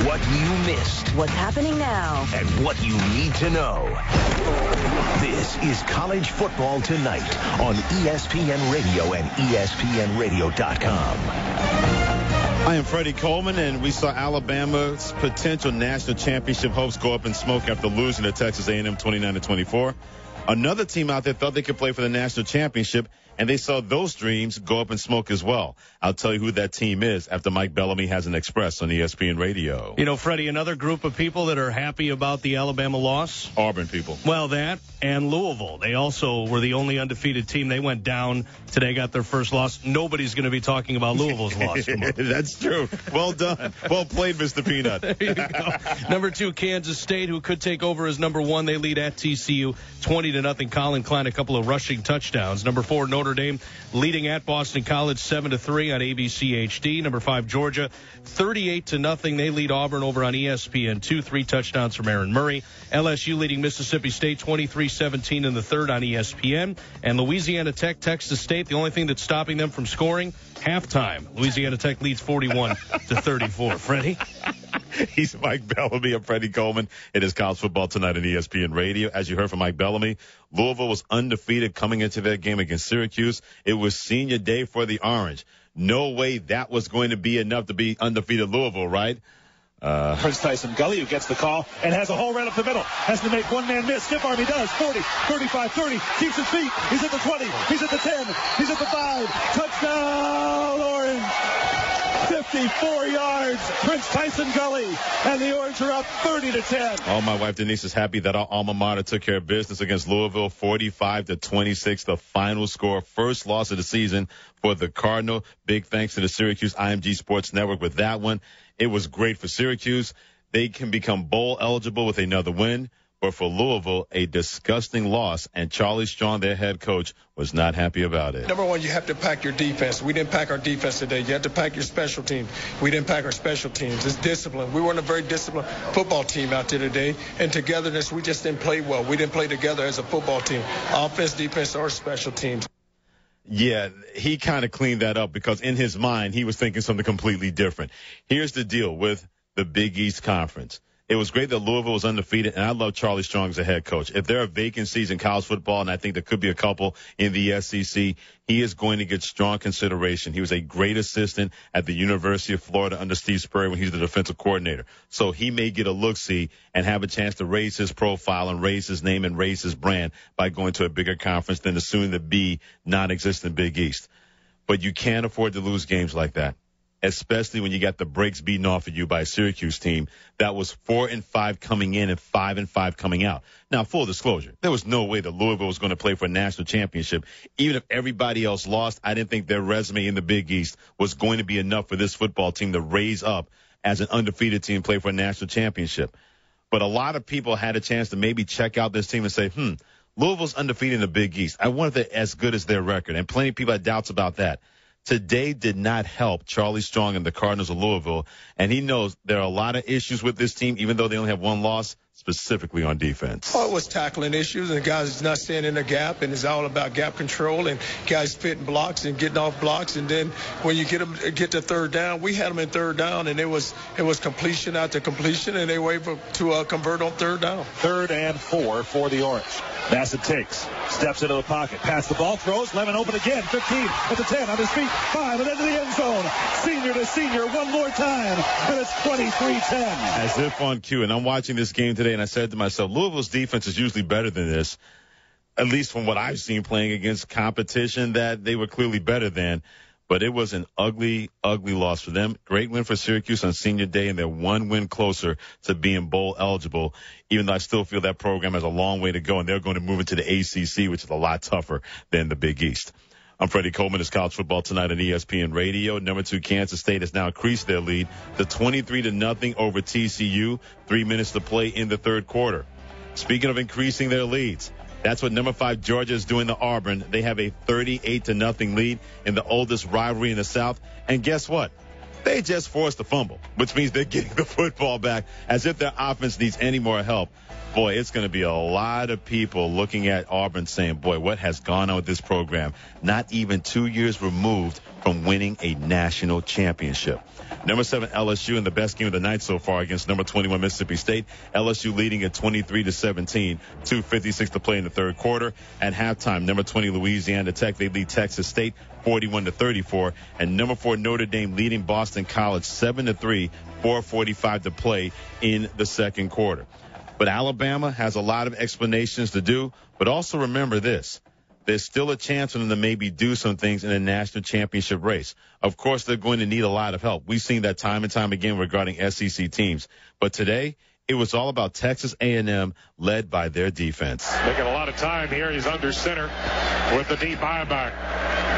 What you missed. What's happening now? And what you need to know. This is College Football Tonight on ESPN Radio and ESPNRadio.com. I am Freddie Coleman, and we saw Alabama's potential national championship hopes go up in smoke after losing to Texas A&M 29-24. Another team out there thought they could play for the national championship, and they saw those dreams go up in smoke as well. I'll tell you who that team is after Mike Bellamy has an express on ESPN Radio. You know, Freddie, another group of people that are happy about the Alabama loss? Auburn people. Well, that and Louisville. They also were the only undefeated team. They went down today, got their first loss. Nobody's going to be talking about Louisville's loss tomorrow. That's true. Well done. Well played, Mr. Peanut. There you go. Number 2, Kansas State, who could take over as number 1. They lead at TCU 20 30-0 Colin Klein, a couple of rushing touchdowns. Number 4, Notre Dame leading at Boston College 7-3 on ABC HD. Number 5, Georgia 38-0. They lead Auburn over on ESPN2. 3 touchdowns from Aaron Murray. LSU leading Mississippi State 23-17 in the third on ESPN. And Louisiana Tech, Texas State, the only thing that's stopping them from scoring, halftime. Louisiana Tech leads 41-34. Freddie? He's Mike Bellamy. I'm Freddie Coleman. It is College Football Tonight on ESPN Radio. As you heard from Mike Bellamy, Louisville was undefeated coming into that game against Syracuse. It was senior day for the Orange. No way that was going to be enough to be undefeated Louisville, right? Prince Tyson Gully, who gets the call and has a hole right up the middle. Has to make one man miss. Stiff arm, he does. 40, 35, 30. Keeps his feet. He's at the 20. He's at the 10. He's at the 5. Touchdown, Orange. 54 yards. Prince Tyson Gully. And the Orange are up 30-10. Oh, my wife Denise is happy that our alma mater took care of business against Louisville, 45-26, the final score. First loss of the season for the Cardinal. Big thanks to the Syracuse IMG Sports Network with that one. It was great for Syracuse. They can become bowl eligible with another win. But for Louisville, a disgusting loss, and Charlie Strong, their head coach, was not happy about it. Number one, you have to pack your defense. We didn't pack our defense today. You have to pack your special teams. We didn't pack our special teams. It's discipline. We weren't a very disciplined football team out there today. And togetherness, we just didn't play well. We didn't play together as a football team. Offense, defense, or special teams. Yeah, he kind of cleaned that up because in his mind, he was thinking something completely different. Here's the deal with the Big East Conference. It was great that Louisville was undefeated, and I love Charlie Strong as a head coach. If there are vacancies in college football, and I think there could be a couple in the SEC, he is going to get strong consideration. He was a great assistant at the University of Florida under Steve Spurrier when he was the defensive coordinator. So he may get a look-see and have a chance to raise his profile and raise his name and raise his brand by going to a bigger conference than the soon-to-be non-existent Big East. But you can't afford to lose games like that, especially when you got the brakes beaten off of you by a Syracuse team that was 4-5 coming in and 5-5 coming out. Now, full disclosure, there was no way that Louisville was going to play for a national championship. Even if everybody else lost, I didn't think their resume in the Big East was going to be enough for this football team to raise up as an undefeated team and play for a national championship. But a lot of people had a chance to maybe check out this team and say, Louisville's undefeated in the Big East. I wonder if they're as good as their record. And plenty of people had doubts about that. Today did not help Charlie Strong and the Cardinals of Louisville, and he knows there are a lot of issues with this team, even though they only have one loss, specifically on defense. Oh, it was tackling issues, and guys not staying in the gap, and it's all about gap control and guys fitting blocks and getting off blocks. And then when you get to third down, we had them in third down, and it was completion after completion, and they were able to convert on third down. 3rd and 4 for the Orange. Bassett takes, steps into the pocket, pass the ball, throws, Lemon open again, 15 at the 10, on his feet, 5, and into the end zone. Senior to senior, one more time, and it's 23-10. As if on cue, and I'm watching this game today, and I said to myself, Louisville's defense is usually better than this, at least from what I've seen playing against competition that they were clearly better than. But it was an ugly, ugly loss for them. Great win for Syracuse on senior day, and they're one win closer to being bowl eligible, even though I still feel that program has a long way to go, and they're going to move into the ACC, which is a lot tougher than the Big East. I'm Freddie Coleman. It's College Football Tonight on ESPN Radio. Number 2, Kansas State has now increased their lead to 23-0 over TCU. 3 minutes to play in the third quarter. Speaking of increasing their leads, that's what number 5 Georgia is doing to Auburn. They have a 38-0 lead in the oldest rivalry in the South. And guess what? They just forced a fumble, which means they're getting the football back as if their offense needs any more help. Boy, it's going to be a lot of people looking at Auburn saying, boy, what has gone on with this program? Not even 2 years removed from winning a national championship. Number 7, LSU in the best game of the night so far against number 21 Mississippi State. LSU leading at 23-17, 2:56 to play in the third quarter. At halftime, number 20 Louisiana Tech, they lead Texas State 41-34, and number 4 Notre Dame leading Boston College 7-3, 4:45 to play in the second quarter. But Alabama has a lot of explanations to do, but also remember this. There's still a chance for them to maybe do some things in a national championship race. Of course, they're going to need a lot of help. We've seen that time and time again regarding SEC teams. But today, it was all about Texas A&M led by their defense. Making a lot of time here. He's under center with the deep eye back.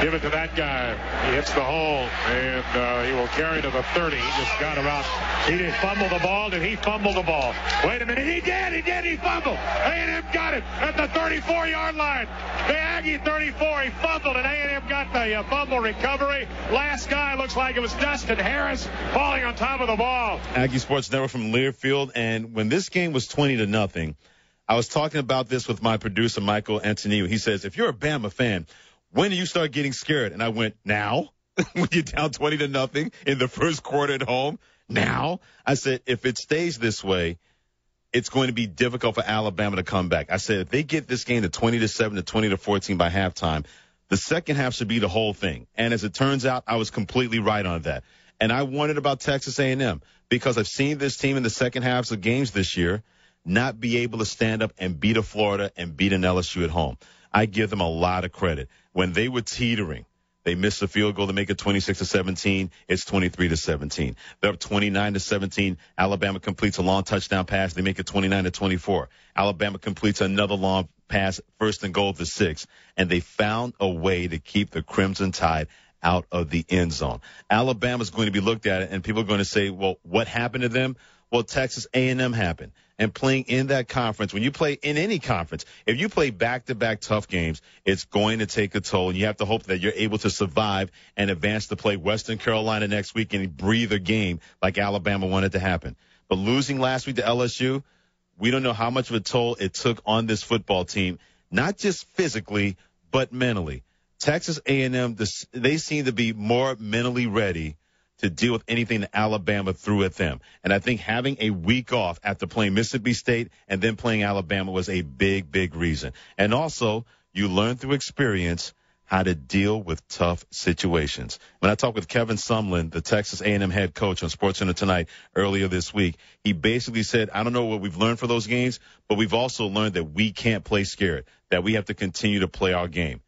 Give it to that guy. He hits the hole, and he will carry to the 30. He just got about. He didn't fumble the ball. Did he fumble the ball? Wait a minute. He did. He fumbled. A&M got it at the 34-yard line. The Aggie 34. He fumbled, and A&M got the fumble recovery. Last guy looks like it was Dustin Harris falling on top of the ball. Aggie Sports Network from Learfield, and when this game was 20-0, I was talking about this with my producer, Michael Antoniou. He says, if you're a Bama fan, when do you start getting scared? And I went, now? When you're down 20-0 in the first quarter at home? Now? I said, if it stays this way, it's going to be difficult for Alabama to come back. I said, if they get this game to 20-7 to 20-14 by halftime, the second half should be the whole thing. And as it turns out, I was completely right on that. And I wondered about Texas A&M because I've seen this team in the second halves of games this year not be able to stand up and beat a Florida and beat an LSU at home. I give them a lot of credit. When they were teetering, they missed a field goal to make it 26-17. It's 23-17. They're up 29-17. Alabama completes a long touchdown pass. They make it 29-24. Alabama completes another long pass, first and goal to 6. And they found a way to keep the Crimson Tide out of the end zone. Alabama's going to be looked at, and people are going to say, well, what happened to them? Well, Texas A&M happened. And playing in that conference, when you play in any conference, if you play back-to-back tough games, it's going to take a toll. And you have to hope that you're able to survive and advance to play Western Carolina next week and breathe a game like Alabama wanted to happen. But losing last week to LSU, we don't know how much of a toll it took on this football team, not just physically, but mentally. Texas A&M, they seem to be more mentally ready to deal with anything that Alabama threw at them. And I think having a week off after playing Mississippi State and then playing Alabama was a big, big reason. And also, you learn through experience how to deal with tough situations. When I talked with Kevin Sumlin, the Texas A&M head coach on SportsCenter Tonight earlier this week, he basically said, I don't know what we've learned for those games, but we've also learned that we can't play scared, that we have to continue to play our game.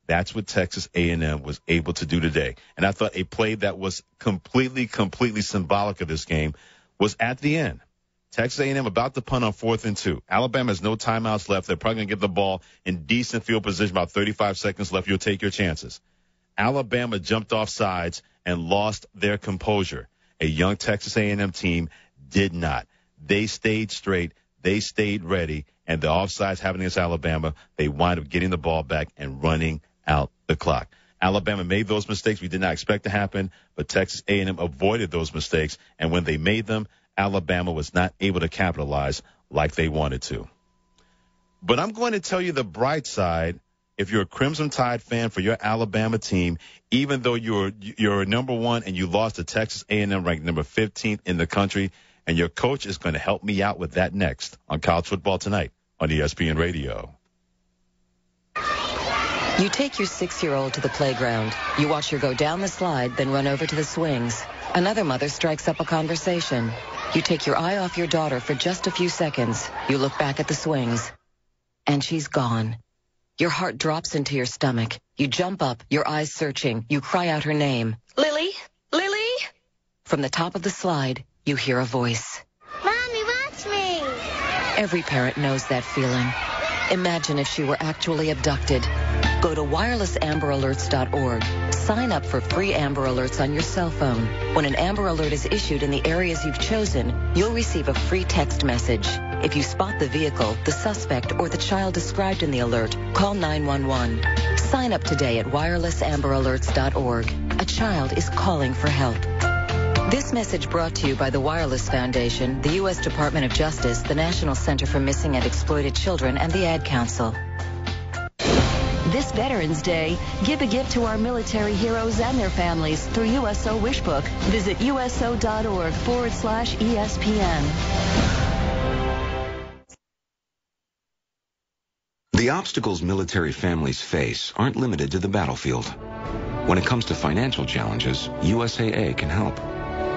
That's what Texas A&M was able to do today. And I thought a play that was completely symbolic of this game was at the end. Texas A&M about to punt on 4th and 2. Alabama has no timeouts left. They're probably going to get the ball in decent field position, about 35 seconds left. You'll take your chances. Alabama jumped off sides and lost their composure. A young Texas A&M team did not. They stayed straight. They stayed ready. And the offsides happening against Alabama, they wind up getting the ball back and running out the clock. Alabama made those mistakes we did not expect to happen, but Texas A&M avoided those mistakes, and when they made them, Alabama was not able to capitalize like they wanted to. But I'm going to tell you the bright side. If you're a Crimson Tide fan for your Alabama team, even though you're number one and you lost to Texas A&M ranked number 15th in the country, and your coach is going to help me out with that next on College Football Tonight on ESPN Radio. You take your 6-year-old to the playground. You watch her go down the slide, then run over to the swings. Another mother strikes up a conversation. You take your eye off your daughter for just a few seconds. You look back at the swings, and she's gone. Your heart drops into your stomach. You jump up, your eyes searching. You cry out her name. Lily? Lily? From the top of the slide, you hear a voice. Mommy, watch me. Every parent knows that feeling. Imagine if she were actually abducted. Go to wirelessamberAlerts.org. Sign up for free Amber Alerts on your cell phone. When an Amber Alert is issued in the areas you've chosen, you'll receive a free text message. If you spot the vehicle, the suspect, or the child described in the alert, call 911. Sign up today at wirelessamberAlerts.org. A child is calling for help. This message brought to you by the Wireless Foundation, the U.S. Department of Justice, the National Center for Missing and Exploited Children, and the Ad Council. This Veterans Day, give a gift to our military heroes and their families through USO Wishbook. Visit uso.org/ESPN. The obstacles military families face aren't limited to the battlefield. When it comes to financial challenges, USAA can help.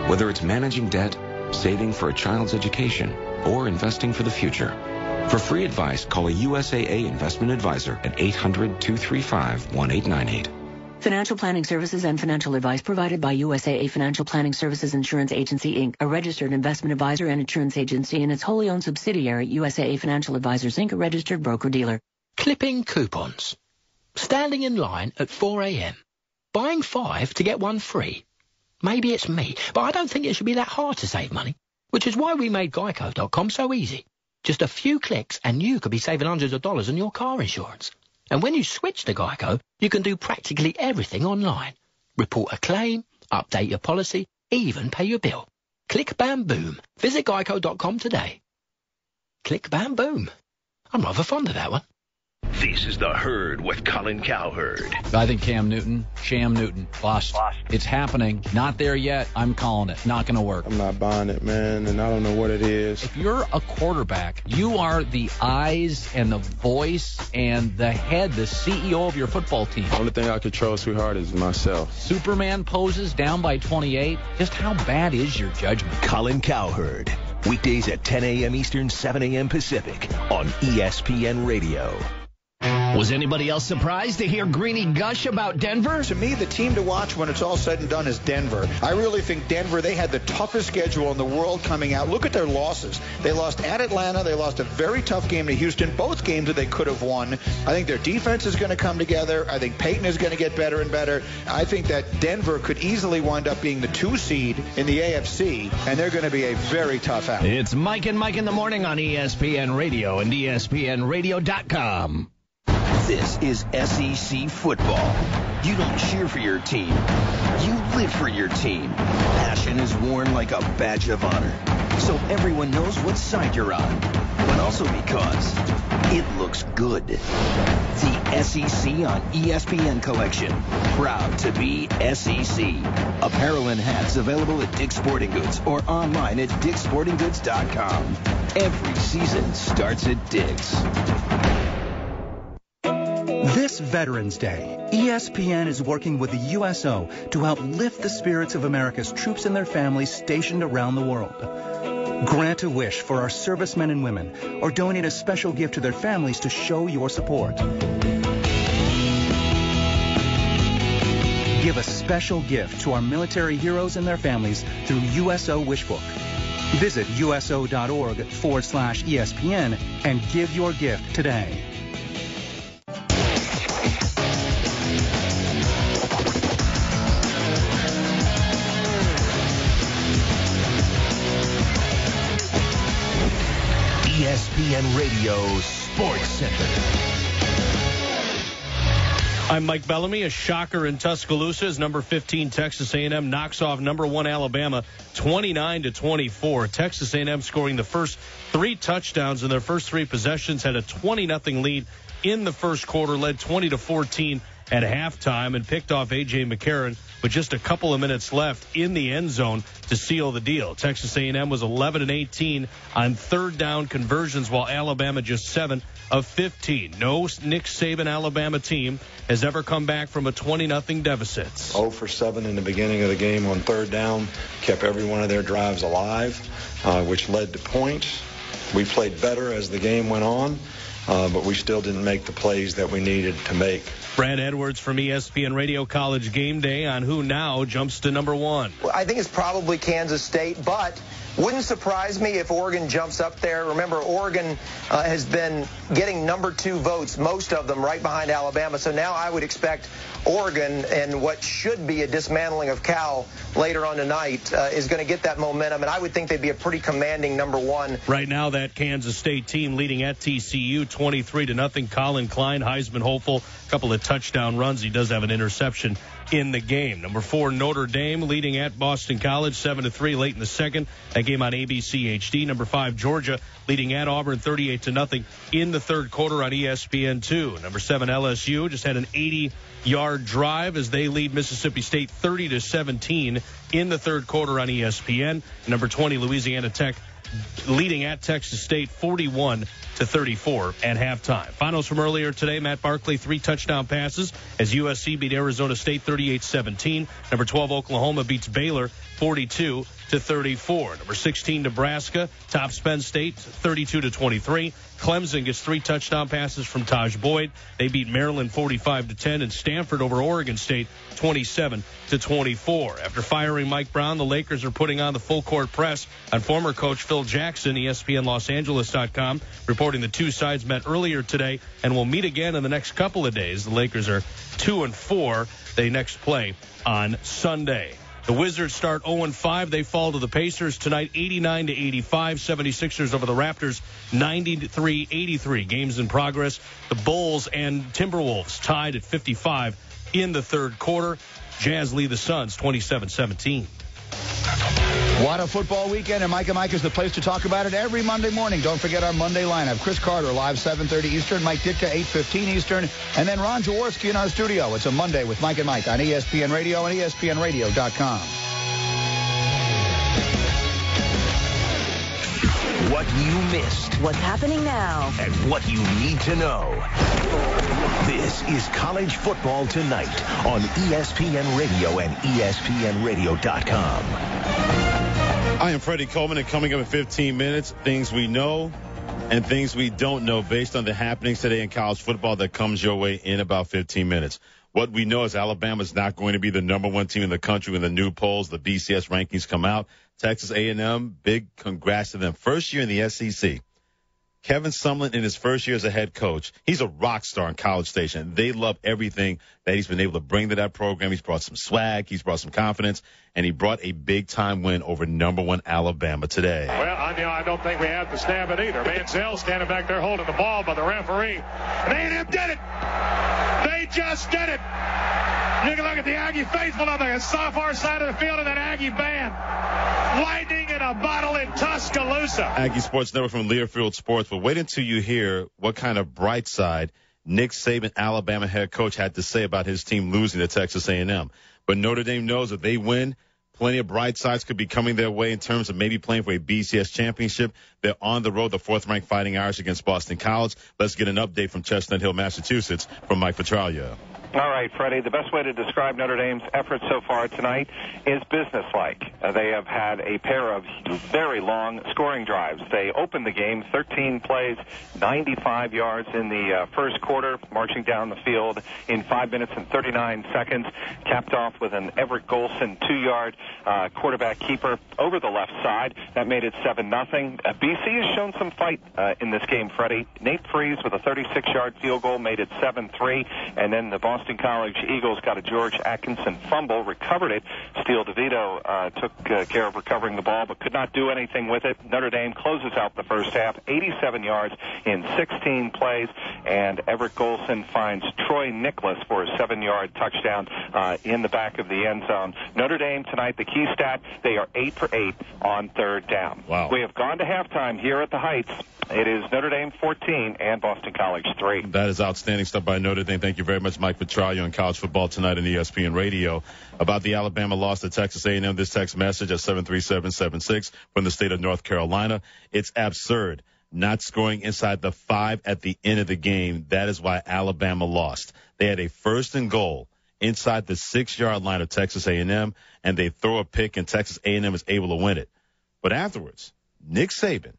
Whether it's managing debt, saving for a child's education, or investing for the future. For free advice, call a USAA investment advisor at 800-235-1898. Financial planning services and financial advice provided by USAA Financial Planning Services Insurance Agency, Inc., a registered investment advisor and insurance agency, and its wholly owned subsidiary, USAA Financial Advisors, Inc., a registered broker-dealer. Clipping coupons. Standing in line at 4 a.m. buying 5 to get 1 free. Maybe it's me, but I don't think it should be that hard to save money, which is why we made Geico.com so easy. Just a few clicks and you could be saving hundreds of dollars on your car insurance. And when you switch to Geico, you can do practically everything online. Report a claim, update your policy, even pay your bill. Click, bam, boom. Visit Geico.com today. Click, bam, boom. I'm rather fond of that one. This is The Herd with Colin Cowherd. I think Sham Newton, bust. It's happening. Not there yet. I'm calling it. Not going to work. I'm not buying it, man, and I don't know what it is. If you're a quarterback, you are the eyes and the voice and the head, the CEO of your football team. The only thing I control, sweetheart, is myself. Superman poses down by 28. Just how bad is your judgment? Colin Cowherd. Weekdays at 10 a.m. Eastern, 7 a.m. Pacific on ESPN Radio. Was anybody else surprised to hear Greeny gush about Denver? To me, the team to watch when it's all said and done is Denver. I really think Denver, they had the toughest schedule in the world coming out. Look at their losses. They lost at Atlanta. They lost a very tough game to Houston. Both games that they could have won. I think their defense is going to come together. I think Peyton is going to get better and better. I think that Denver could easily wind up being the 2 seed in the AFC, and they're going to be a very tough out. It's Mike and Mike in the morning on ESPN Radio and ESPNRadio.com. This is SEC football. You don't cheer for your team. You live for your team. Passion is worn like a badge of honor, so everyone knows what side you're on, but also because it looks good. The SEC on ESPN collection. Proud to be SEC. Apparel and hats available at Dick's Sporting Goods or online at dicksportinggoods.com. Every season starts at Dick's. This Veterans Day, ESPN is working with the USO to help lift the spirits of America's troops and their families stationed around the world. Grant a wish for our servicemen and women, or donate a special gift to their families to show your support. Give a special gift to our military heroes and their families through USO Wishbook. Visit uso.org/ESPN and give your gift today. ESPN Radio Sports Center. I'm Mike Bellamy. A shocker in Tuscaloosa as number 15 Texas A&M knocks off number 1 Alabama 29-24. Texas A&M scoring the first 3 touchdowns in their first 3 possessions, had a 20-0 lead in the first quarter, led 20-14 at halftime, and picked off A.J. McCarron with just a couple of minutes left in the end zone to seal the deal. Texas A&M was 11-18 on third down conversions, while Alabama just 7 of 15. No Nick Saban Alabama team has ever come back from a 20-0 deficit. 0 for 7 in the beginning of the game on third down, kept every one of their drives alive, which led to points. We played better as the game went on, but we still didn't make the plays that we needed to make. Brad Edwards from ESPN Radio College Game Day on who now jumps to number 1. Well, I think it's probably Kansas State, but wouldn't surprise me if Oregon jumps up there. Remember, Oregon has been getting number 2 votes, most of them right behind Alabama. So now I would expect Oregon, and what should be a dismantling of Cal later on tonight, is going to get that momentum, and I would think they'd be a pretty commanding number 1. Right now, that Kansas State team leading at TCU 23-0. Colin Klein, Heisman hopeful, a couple of touchdown runs. He does have an interception in the game. Number 4, Notre Dame leading at Boston College 7-3 late in the second. That game on ABC HD. Number 5, Georgia leading at Auburn 38-0 in the third quarter on ESPN2. Number 7, LSU just had an 80-yard drive as they lead Mississippi State 30-17 in the third quarter on ESPN. Number 20, Louisiana Tech leading at Texas State 41-34 at halftime. Finals from earlier today: Matt Barkley 3 touchdown passes as USC beat Arizona State 38-17. Number 12 Oklahoma beats Baylor 42-34. Number 16 Nebraska tops Penn State 32-23. Clemson gets 3 touchdown passes from Taj Boyd. They beat Maryland 45-10, and Stanford over Oregon State 27-24. After firing Mike Brown, the Lakers are putting on the full court press on former coach Phil Phil Jackson, ESPNLosAngeles.com, reporting the two sides met earlier today and will meet again in the next couple of days. The Lakers are 2-4. They next play on Sunday. The Wizards start 0-5. They fall to the Pacers tonight, 89-85. 76ers over the Raptors, 93-83. Games in progress. The Bulls and Timberwolves tied at 55 in the third quarter. Jazz lead the Suns 27-17. What a football weekend, and Mike and Mike is the place to talk about it every Monday morning. Don't forget our Monday lineup. Chris Carter, live 7:30 Eastern. Mike Ditka, 8:15 Eastern. And then Ron Jaworski in our studio. It's a Monday with Mike and Mike on ESPN Radio and ESPNRadio.com. What you missed. What's happening now? And what you need to know. This is College Football Tonight on ESPN Radio and ESPNRadio.com. I am Freddie Coleman, and coming up in 15 minutes, things we know and things we don't know based on the happenings today in college football that comes your way in about 15 minutes. What we know is Alabama's not going to be the number one team in the country when the new polls, the BCS rankings come out. Texas A&M, big congrats to them. First year in the SEC. Kevin Sumlin in his first year as a head coach, he's a rock star in College Station. They love everything that he's been able to bring to that program. He's brought some swag, he's brought some confidence, and he brought a big-time win over number one Alabama today. Well, I don't think we have to stab it either. Manziel standing back there holding the ball by the referee. And A&M did it! They just did it! You can look at the Aggie faithful on the far side of the field and that Aggie band. Lightning in a bottle in Tuscaloosa. Aggie Sports Network from Learfield Sports. But wait until you hear what kind of bright side Nick Saban, Alabama head coach, had to say about his team losing to Texas A&M. But Notre Dame knows if they win, plenty of bright sides could be coming their way in terms of maybe playing for a BCS championship. They're on the road, the fourth-ranked Fighting Irish against Boston College. Let's get an update from Chestnut Hill, Massachusetts, from Mike Petraglia. All right, Freddie, the best way to describe Notre Dame's efforts so far tonight is businesslike. They have had a pair of very long scoring drives. They opened the game, 13 plays, 95 yards in the first quarter, marching down the field in 5 minutes and 39 seconds, capped off with an Everett Golson 2-yard quarterback keeper over the left side. That made it 7-0. BC has shown some fight in this game, Freddie. Nate Freese with a 36-yard field goal made it 7-3, and then the Boston College Eagles got a George Atkinson fumble, recovered it. Steele DeVito took care of recovering the ball, but could not do anything with it. Notre Dame closes out the first half, 87 yards in 16 plays, and Everett Golson finds Troy Nicholas for a 7-yard touchdown in the back of the end zone. Notre Dame tonight, the key stat, they are 8 for 8 on third down. Wow. We have gone to halftime here at the Heights. It is Notre Dame 14 and Boston College 3. That is outstanding stuff by Notre Dame. Thank you very much, Mike Petraglia, on College Football Tonight on ESPN Radio. About the Alabama loss to Texas A&M, this text message at 73776 from the state of North Carolina. It's absurd not scoring inside the 5 at the end of the game. That is why Alabama lost. They had a 1st and goal inside the 6-yard line of Texas A&M, and they throw a pick, and Texas A&M is able to win it. But afterwards, Nick Saban,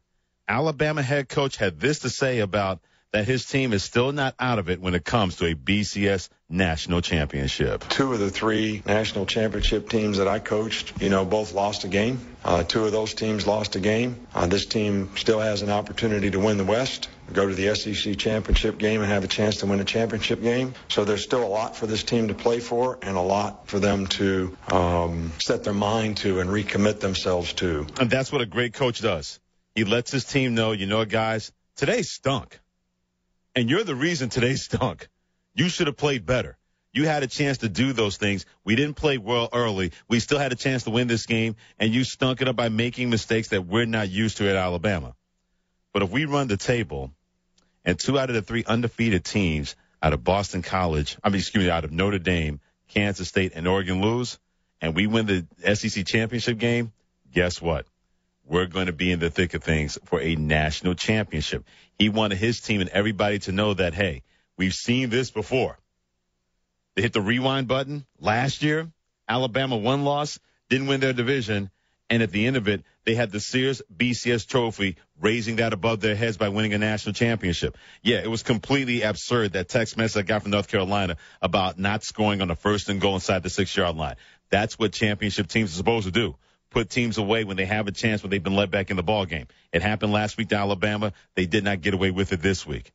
Alabama head coach, had this to say about that his team is still not out of it when it comes to a BCS national championship. 2 of the 3 national championship teams that I coached, both lost a game. 2 of those teams lost a game. This team still has an opportunity to win the West, go to the SEC championship game and have a chance to win a championship game. So there's still a lot for this team to play for and a lot for them to set their mind to and recommit themselves to. And that's what a great coach does. He lets his team know, guys, today stunk. And you're the reason today stunk. You should have played better. You had a chance to do those things. We didn't play well early. We still had a chance to win this game, and you stunk it up by making mistakes that we're not used to at Alabama. But if we run the table and 2 out of the 3 undefeated teams out of Boston College, out of Notre Dame, Kansas State, and Oregon lose, and we win the SEC championship game, guess what? We're going to be in the thick of things for a national championship. He wanted his team and everybody to know that, hey, we've seen this before. They hit the rewind button last year. Alabama one loss, didn't win their division, and at the end of it, they had the Sears BCS trophy, raising that above their heads by winning a national championship. Yeah, it was completely absurd, that text message I got from North Carolina about not scoring on a 1st and goal inside the 6-yard line. That's what championship teams are supposed to do. put teams away when they have a chance when they've been led back in the ball game. It happened last week to Alabama. They did not get away with it this week.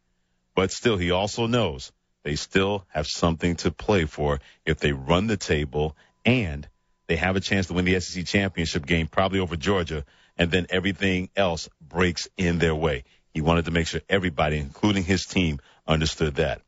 But still, he also knows they still have something to play for if they run the table and they have a chance to win the SEC championship game, probably over Georgia, and then everything else breaks in their way. He wanted to make sure everybody, including his team, understood that.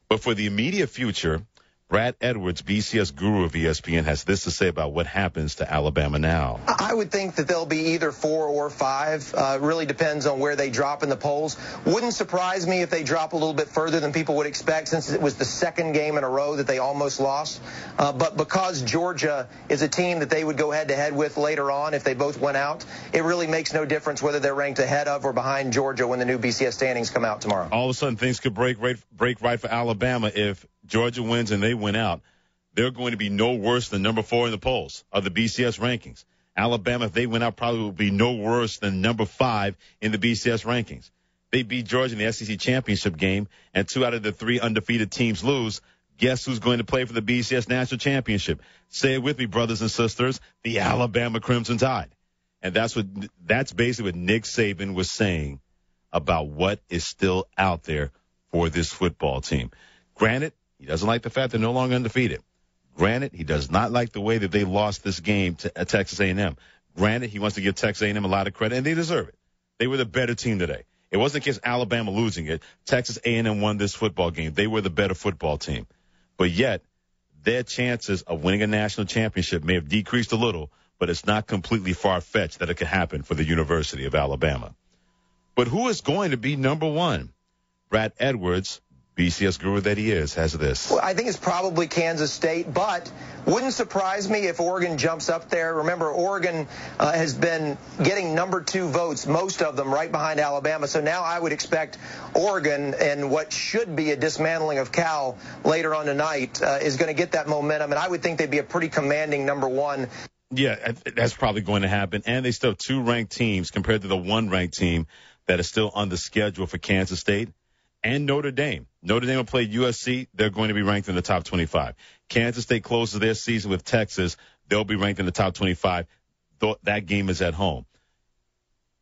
But for the immediate future, Brad Edwards, BCS guru of ESPN, has this to say about what happens to Alabama now. I would think that they'll be either 4 or 5. Really depends on where they drop in the polls. Wouldn't surprise me if they drop a little bit further than people would expect, since it was the second game in a row that they almost lost. But because Georgia is a team that they would go head-to-head with later on if they both went out, it really makes no difference whether they're ranked ahead of or behind Georgia when the new BCS standings come out tomorrow. All of a sudden, things could break right for Alabama if Georgia wins and they win out. They're going to be no worse than number 4 in the polls of the BCS rankings. Alabama, if they win out, probably will be no worse than number 5 in the BCS rankings. They beat Georgia in the SEC championship game, and 2 out of the 3 undefeated teams lose. Guess who's going to play for the BCS national championship? Say it with me, brothers and sisters, the Alabama Crimson Tide. And that's basically what Nick Saban was saying about what is still out there for this football team. Granted, he doesn't like the fact they're no longer undefeated. Granted, he does not like the way that they lost this game to Texas A&M. Granted, he wants to give Texas A&M a lot of credit, and they deserve it. They were the better team today. It wasn't against Alabama losing it. Texas A&M won this football game. They were the better football team. But yet, their chances of winning a national championship may have decreased a little, but it's not completely far-fetched that it could happen for the University of Alabama. But who is going to be number 1? Brad Edwards, BCS guru that he is, has this. Well, I think it's probably Kansas State, but wouldn't surprise me if Oregon jumps up there. Remember, Oregon has been getting number 2 votes, most of them right behind Alabama. So now I would expect Oregon, and what should be a dismantling of Cal later on tonight, is going to get that momentum. And I would think they'd be a pretty commanding number 1. Yeah, that's probably going to happen. And they still have 2 ranked teams compared to the 1 ranked team that is still on the schedule for Kansas State and Notre Dame. Notre Dame will play USC. They're going to be ranked in the top 25. Kansas State closes their season with Texas. They'll be ranked in the top 25. That game is at home.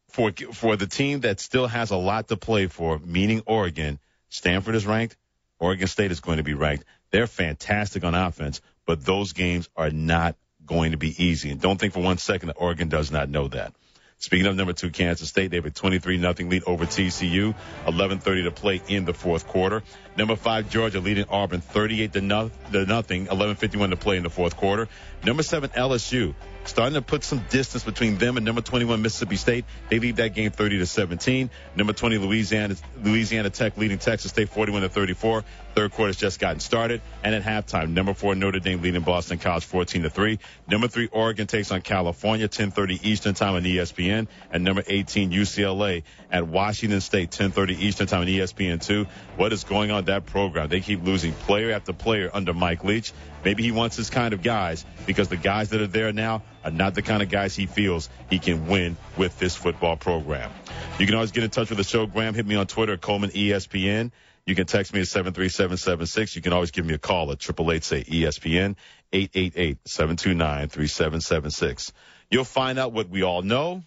For the team that still has a lot to play for, meaning Oregon, Stanford is ranked. Oregon State is going to be ranked. They're fantastic on offense, but those games are not going to be easy. And don't think for one second that Oregon does not know that. Speaking of number 2, Kansas State, they have a 23-0 lead over TCU, 11:30 to play in the fourth quarter. Number 5, Georgia leading Auburn 38-0, 11:51 to play in the fourth quarter. Number 7, LSU, starting to put some distance between them and number 21, Mississippi State. They lead that game 30-17. Number 20, Louisiana Tech leading Texas State 41-34. Third quarter's just gotten started. And at halftime, number 4, Notre Dame leading Boston College 14-3. Number 3, Oregon takes on California, 10:30 Eastern time on ESPN. And number 18, UCLA at Washington State, 10:30 Eastern time on ESPN2. What is going on with that program? They keep losing player after player under Mike Leach. Maybe he wants his kind of guys, because the guys that are there now are not the kind of guys he feels he can win with this football program. You can always get in touch with the show, Graham. Hit me on Twitter at Coleman ESPN. You can text me at 73776. You can always give me a call at 888-SAY-ESPN, 888-729-3776. You'll find out what we all know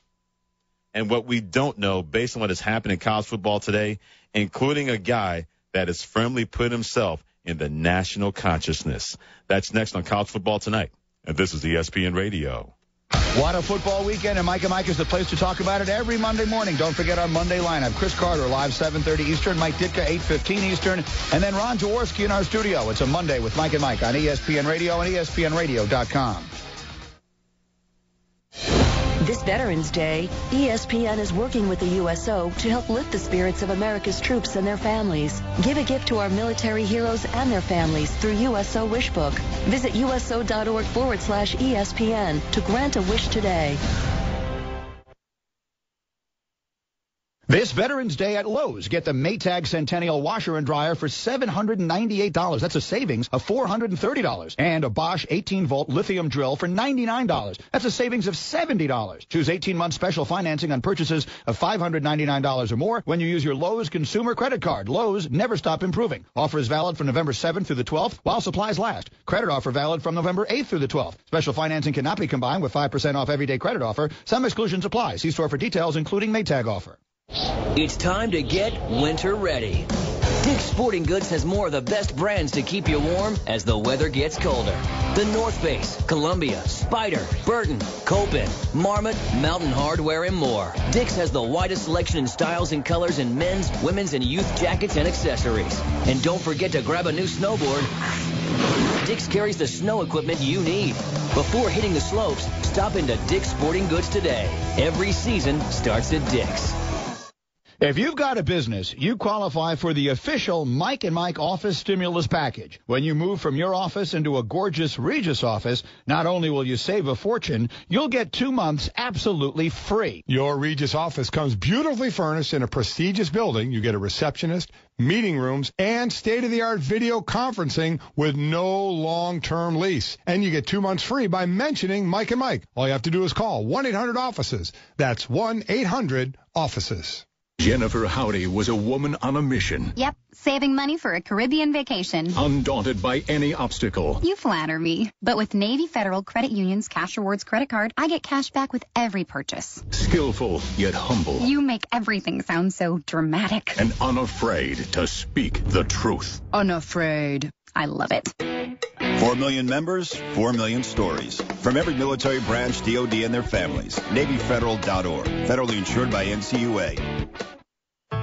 and what we don't know based on what has happened in college football today, including a guy that has firmly put himself in the national consciousness. That's next on College Football Tonight. And this is ESPN Radio. What a football weekend, and Mike and Mike is the place to talk about it every Monday morning. Don't forget our Monday lineup. Chris Carter, live 7:30 Eastern, Mike Ditka, 8:15 Eastern, and then Ron Jaworski in our studio. It's a Monday with Mike and Mike on ESPN Radio and ESPNRadio.com. This Veterans Day, ESPN is working with the USO to help lift the spirits of America's troops and their families. Give a gift to our military heroes and their families through USO Wish Book. Visit USO.org/ESPN to grant a wish today. This Veterans Day at Lowe's, get the Maytag Centennial washer and dryer for $798. That's a savings of $430. And a Bosch 18-volt lithium drill for $99. That's a savings of $70. Choose 18-month special financing on purchases of $599 or more when you use your Lowe's consumer credit card. Lowe's, never stop improving. Offer is valid from November 7th through the 12th while supplies last. Credit offer valid from November 8th through the 12th. Special financing cannot be combined with 5% off everyday credit offer. Some exclusions apply. See store for details, including Maytag offer. It's time to get winter ready. Dick's Sporting Goods has more of the best brands to keep you warm as the weather gets colder. The North Face, Columbia, Spyder, Burton, Copen, Marmot, Mountain Hardwear, and more. Dick's has the widest selection in styles and colors in men's, women's, and youth jackets and accessories. And don't forget to grab a new snowboard. Dick's carries the snow equipment you need. Before hitting the slopes, stop into Dick's Sporting Goods today. Every season starts at Dick's. If you've got a business, you qualify for the official Mike and Mike office stimulus package. When you move from your office into a gorgeous Regis office, not only will you save a fortune, you'll get 2 months absolutely free. Your Regis office comes beautifully furnished in a prestigious building. You get a receptionist, meeting rooms, and state-of-the-art video conferencing with no long-term lease. And you get 2 months free by mentioning Mike and Mike. All you have to do is call 1-800-OFFICES. That's 1-800-OFFICES. Jennifer Howdy was a woman on a mission. Yep, saving money for a Caribbean vacation. Undaunted by any obstacle. You flatter me. But with Navy Federal Credit Union's Cash Rewards credit card, I get cash back with every purchase. Skillful, yet humble. You make everything sound so dramatic. And unafraid to speak the truth. Unafraid. I love it. 4 million members, 4 million stories. From every military branch, DOD, and their families. NavyFederal.org. Federally insured by NCUA.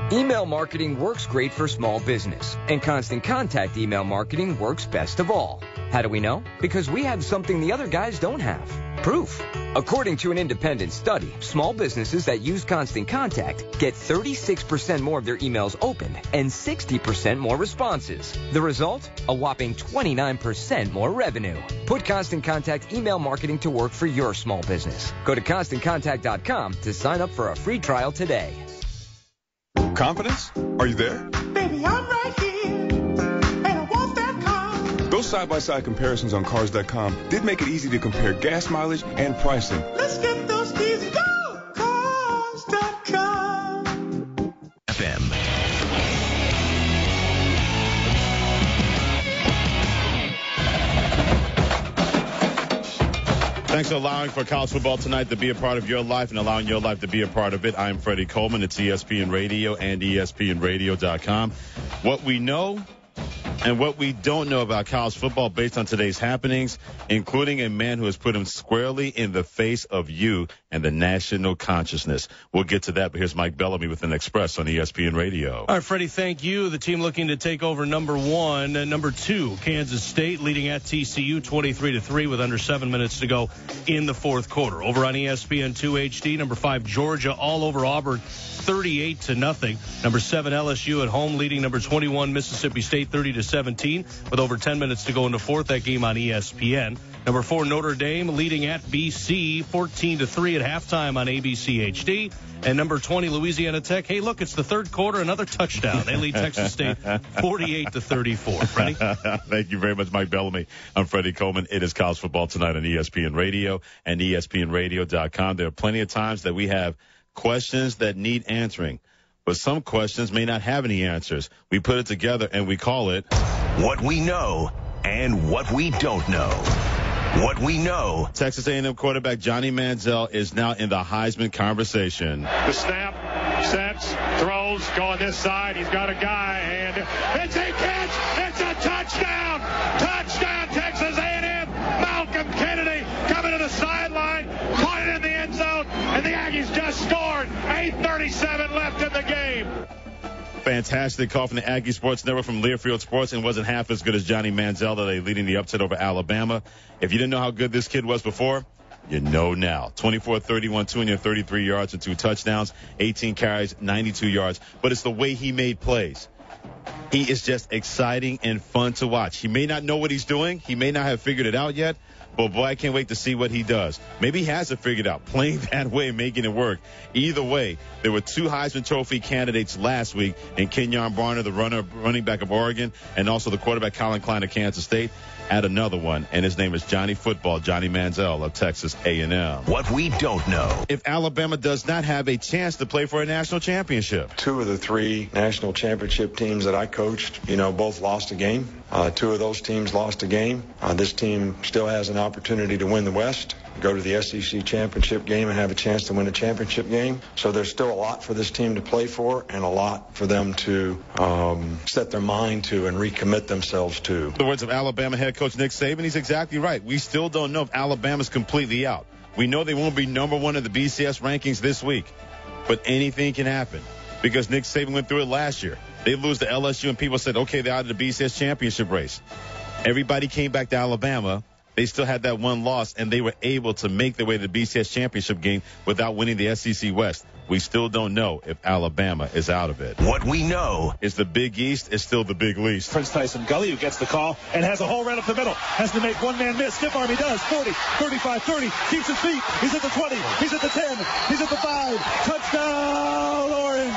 Email marketing works great for small business, and Constant Contact email marketing works best of all. How do we know? Because we have something the other guys don't have. Proof. According to an independent study, small businesses that use Constant Contact get 36% more of their emails opened and 60% more responses. The result? A whopping 29% more revenue. Put Constant Contact email marketing to work for your small business. Go to ConstantContact.com to sign up for a free trial today. Confidence? Are you there? Baby, I'm right here, and I want that car. Those side-by-side comparisons on Cars.com did make it easy to compare gas mileage and pricing. Let's get those keys and go. Cars.com. FM. Thanks for allowing for college football tonight to be a part of your life and allowing your life to be a part of it. I'm Freddie Coleman. It's ESPN Radio and ESPNRadio.com. What we know and what we don't know about college football based on today's happenings, including a man who has put him squarely in the face of you and the national consciousness. We'll get to that, but here's Mike Bellamy with an Express on ESPN Radio. All right, Freddie, thank you. The team looking to take over number 1 and number 2, Kansas State, leading at TCU 23-3 with under 7 minutes to go in the fourth quarter. Over on ESPN 2 HD, number 5, Georgia, all over Auburn, 38-0. Number 7, LSU at home, leading number 21, Mississippi State, 30-17, with over 10 minutes to go in the fourth. That game on ESPN. Number 4, Notre Dame, leading at BC, 14-3 at halftime on ABC HD. And number 20, Louisiana Tech. Hey, look, it's the third quarter, another touchdown. They lead Texas State 48-34. Freddie? Thank you very much, Mike Bellamy. I'm Freddie Coleman. It is college football tonight on ESPN Radio and ESPNRadio.com. There are plenty of times that we have questions that need answering, but some questions may not have any answers. We put it together and we call it What We Know and What We Don't Know. What we know. Texas A&M quarterback Johnny Manziel is now in the Heisman conversation. The snap, sets, throws, going this side. He's got a guy, and it's a catch. It's a touchdown. Touchdown, Texas A&M. Malcolm Kennedy coming to the sideline, caught it in the end zone, and the Aggies just scored. 8:37 left in the game. Fantastic call from the Aggie Sports Network from Learfield Sports, and wasn't half as good as Johnny Manziel today, leading the upset over Alabama. If you didn't know how good this kid was before, you know now. 24-31, 233 yards and 2 touchdowns, 18 carries, 92 yards. But it's the way he made plays. He is just exciting and fun to watch. He may not know what he's doing. He may not have figured it out yet. But, boy, I can't wait to see what he does. Maybe he has it figured out, playing that way, making it work. Either way, there were 2 Heisman Trophy candidates last week in Kenyon Barner, the running back of Oregon, and also the quarterback Colin Klein of Kansas State. Add another one, and his name is Johnny Football, Johnny Manziel of Texas A&M. What we don't know. If Alabama does not have a chance to play for a national championship. 2 of the 3 national championship teams that I coached, both lost a game. 2 of those teams lost a game. This team still has an opportunity to win the West, go to the SEC championship game and have a chance to win a championship game. So there's still a lot for this team to play for and a lot for them to set their mind to and recommit themselves to. The words of Alabama head coach Nick Saban, he's exactly right. We still don't know if Alabama's completely out. We know they won't be number 1 in the BCS rankings this week, but anything can happen because Nick Saban went through it last year. They lose to LSU and people said, okay, they're out of the BCS championship race. Everybody came back to Alabama. They still had that 1 loss, and they were able to make their way to the BCS championship game without winning the SEC West. We still don't know if Alabama is out of it. What we know is the Big East is still the Big Least. Prince Tyson Gully, who gets the call and has a hole right up the middle, has to make one-man miss. Stiff arm, he does. 40, 35, 30, keeps his feet. He's at the 20, he's at the 10, he's at the 5. Touchdown, Orange.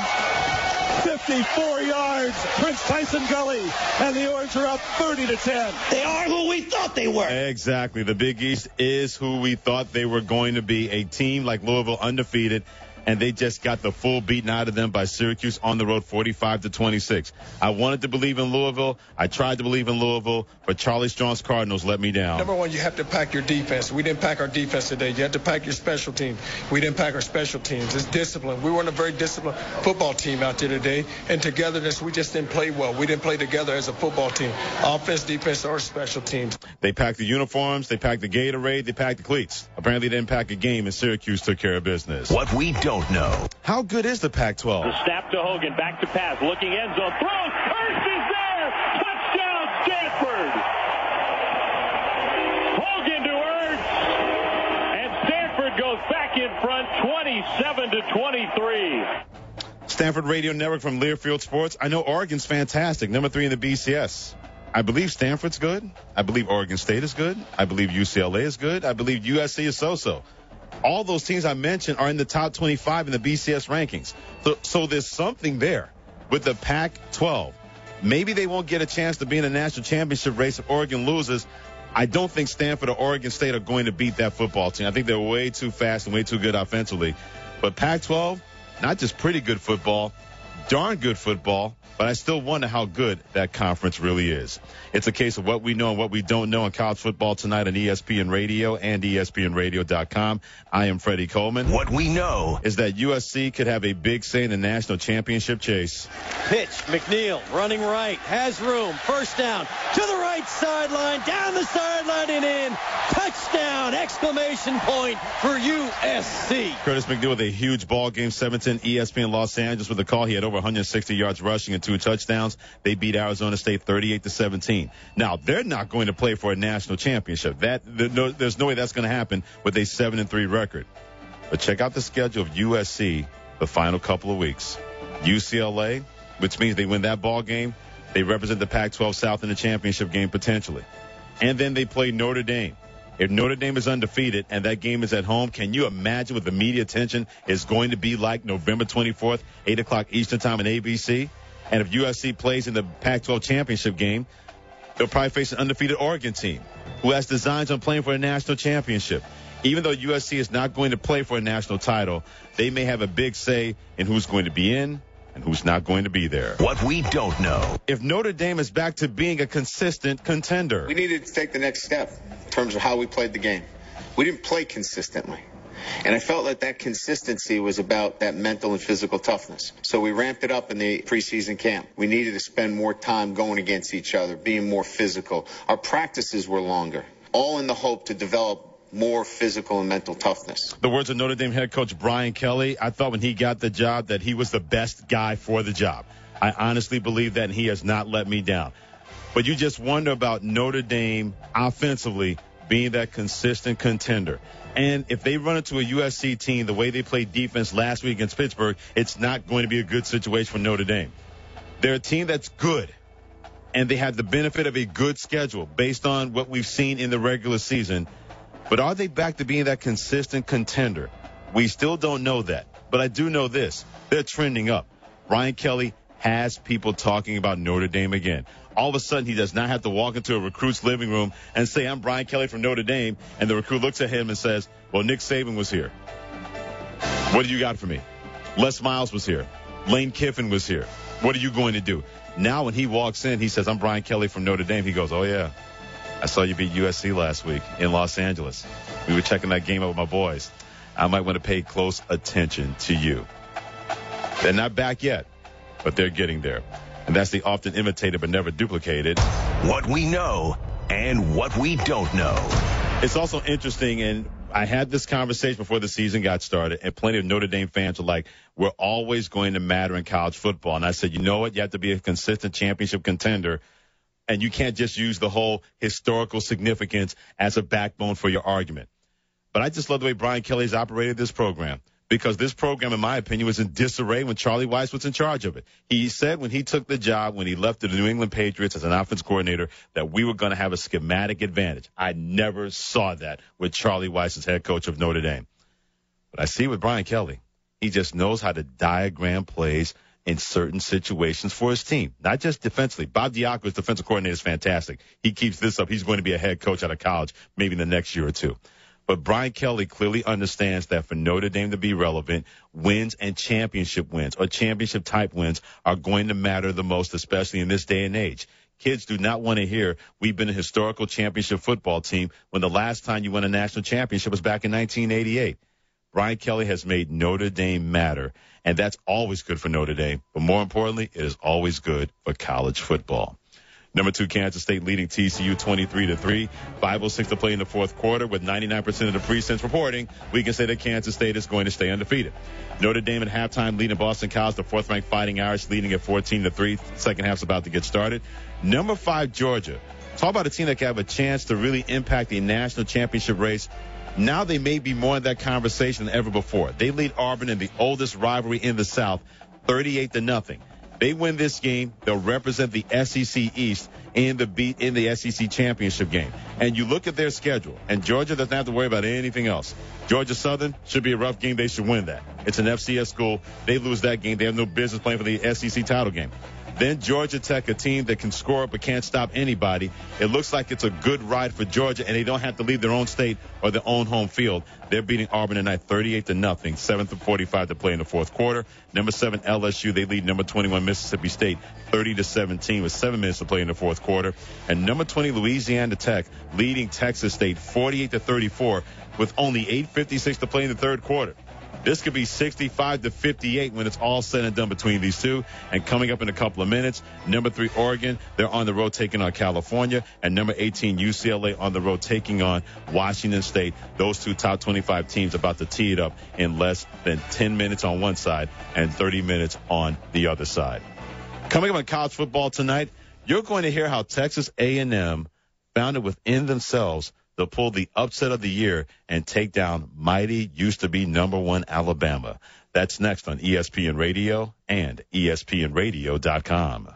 54 yards, Prince Tyson Gully, and the Orange are up 30-10. They are who we thought they were. Exactly. The Big East is who we thought they were going to be. A team like Louisville, undefeated, and they just got the full beaten out of them by Syracuse on the road, 45-26. I wanted to believe in Louisville. I tried to believe in Louisville, but Charlie Strong's Cardinals let me down. Number 1, you have to pack your defense. We didn't pack our defense today. You have to pack your special team. We didn't pack our special teams. It's discipline. We weren't a very disciplined football team out there today, and togetherness, we just didn't play well. We didn't play together as a football team, offense, defense, or special teams. They packed the uniforms. They packed the Gatorade. They packed the cleats. Apparently, they didn't pack a game, and Syracuse took care of business. What we don't know. How good is the Pac-12? The snap to Hogan, back to pass, looking end zone, throws, Hurst is there! Touchdown, Stanford! Hogan to Hurst, and Stanford goes back in front, 27-23. Stanford Radio Network from Learfield Sports. I know Oregon's fantastic, number 3 in the BCS. I believe Stanford's good. I believe Oregon State is good. I believe UCLA is good. I believe USC is so-so. All those teams I mentioned are in the top 25 in the BCS rankings. So there's something there with the Pac-12. Maybe they won't get a chance to be in a national championship race if Oregon loses. I don't think Stanford or Oregon State are going to beat that football team. I think they're way too fast and way too good offensively. But Pac-12, not just pretty good football, darn good football, but I still wonder how good that conference really is. It's a case of what we know and what we don't know in college football tonight on ESPN Radio and ESPNRadio.com. I am Freddie Coleman. What we know is that USC could have a big say in the national championship chase. Pitch, McNeil running right, has room, first down, to the right sideline, down the sideline and in. Touchdown, exclamation point for USC. Curtis McNeil with a huge ball game, 7-10 ESPN Los Angeles with the call. He had over 160 yards rushing and 2 touchdowns. They beat Arizona State 38-17. Now, they're not going to play for a national championship. There's no way that's going to happen with a 7-3 record. But check out the schedule of USC the final couple of weeks. UCLA, which means they win that ball game, they represent the Pac-12 South in the championship game potentially. And then they play Notre Dame. If Notre Dame is undefeated and that game is at home, can you imagine what the media attention is going to be like November 24th, 8 o'clock Eastern Time on ABC? And if USC plays in the Pac-12 championship game, they'll probably face an undefeated Oregon team who has designs on playing for a national championship. Even though USC is not going to play for a national title, they may have a big say in who's going to be in and who's not going to be there. What we don't know. If Notre Dame is back to being a consistent contender. We needed to take the next step in terms of how we played the game. We didn't play consistently. And I felt like that consistency was about that mental and physical toughness. So we ramped it up in the preseason camp. We needed to spend more time going against each other, being more physical. Our practices were longer, all in the hope to develop more physical and mental toughness. The words of Notre Dame head coach Brian Kelly. I thought when he got the job that he was the best guy for the job. I honestly believe that, and he has not let me down. But you just wonder about Notre Dame offensively being that consistent contender. And if they run into a USC team the way they played defense last week against Pittsburgh, it's not going to be a good situation for Notre Dame. They're a team that's good, and they have the benefit of a good schedule based on what we've seen in the regular season. But are they back to being that consistent contender? We still don't know that. But I do know this. They're trending up. Brian Kelly has people talking about Notre Dame again. All of a sudden, he does not have to walk into a recruit's living room and say, I'm Brian Kelly from Notre Dame, and the recruit looks at him and says, well, Nick Saban was here. What do you got for me? Les Miles was here. Lane Kiffin was here. What are you going to do? Now when he walks in, he says, I'm Brian Kelly from Notre Dame. He goes, oh, yeah, I saw you beat USC last week in Los Angeles. We were checking that game out with my boys. I might want to pay close attention to you. They're not back yet, but they're getting there. And that's the often imitated but never duplicated. What we know and what we don't know. It's also interesting, and I had this conversation before the season got started, and plenty of Notre Dame fans are like, we're always going to matter in college football. And I said, you know what? You have to be a consistent championship contender, and you can't just use the whole historical significance as a backbone for your argument. But I just love the way Brian Kelly's operated this program, because this program, in my opinion, was in disarray when Charlie Weiss was in charge of it. He said when he took the job, when he left the New England Patriots as an offense coordinator, that we were going to have a schematic advantage. I never saw that with Charlie Weiss as head coach of Notre Dame. But I see with Brian Kelly, he just knows how to diagram plays in certain situations for his team, not just defensively. Bob Diaco's defensive coordinator is fantastic. He keeps this up. He's going to be a head coach out of college maybe in the next year or two. But Brian Kelly clearly understands that for Notre Dame to be relevant, wins and championship wins or championship-type wins are going to matter the most, especially in this day and age. Kids do not want to hear we've been a historical championship football team when the last time you won a national championship was back in 1988. Brian Kelly has made Notre Dame matter, and that's always good for Notre Dame. But more importantly, it is always good for college football. Number 2, Kansas State leading TCU 23-3. 5:06 to play in the fourth quarter. With 99% of the precincts reporting, we can say that Kansas State is going to stay undefeated. Notre Dame at halftime leading Boston College, the 4th-ranked Fighting Irish, leading at 14-3. Second half's about to get started. Number 5, Georgia. Talk about a team that can have a chance to really impact the national championship race. Now they may be more in that conversation than ever before. They lead Auburn in the oldest rivalry in the South, 38-0. They win this game, they'll represent the SEC East in the SEC championship game. And you look at their schedule, and Georgia doesn't have to worry about anything else. Georgia Southern should be a rough game. They should win that. It's an FCS school. They lose that game. They have no business playing for the SEC title game. Then Georgia Tech, a team that can score but can't stop anybody. It looks like it's a good ride for Georgia, and they don't have to leave their own state or their own home field. They're beating Auburn tonight 38-0, 7:45 to play in the fourth quarter. Number 7, LSU, they lead number 21, Mississippi State, 30-17 with 7 minutes to play in the fourth quarter. And number 20, Louisiana Tech, leading Texas State 48-34 with only 8:56 to play in the third quarter. This could be 65-58 when it's all said and done between these two. And coming up in a couple of minutes, number 3, Oregon, they're on the road taking on California. And number 18, UCLA, on the road taking on Washington State. Those two top 25 teams about to tee it up in less than 10 minutes on one side and 30 minutes on the other side. Coming up on college football tonight, you're going to hear how Texas A&M found it within themselves to pull the upset of the year and take down mighty used-to-be number 1 Alabama. That's next on ESPN Radio and ESPNradio.com.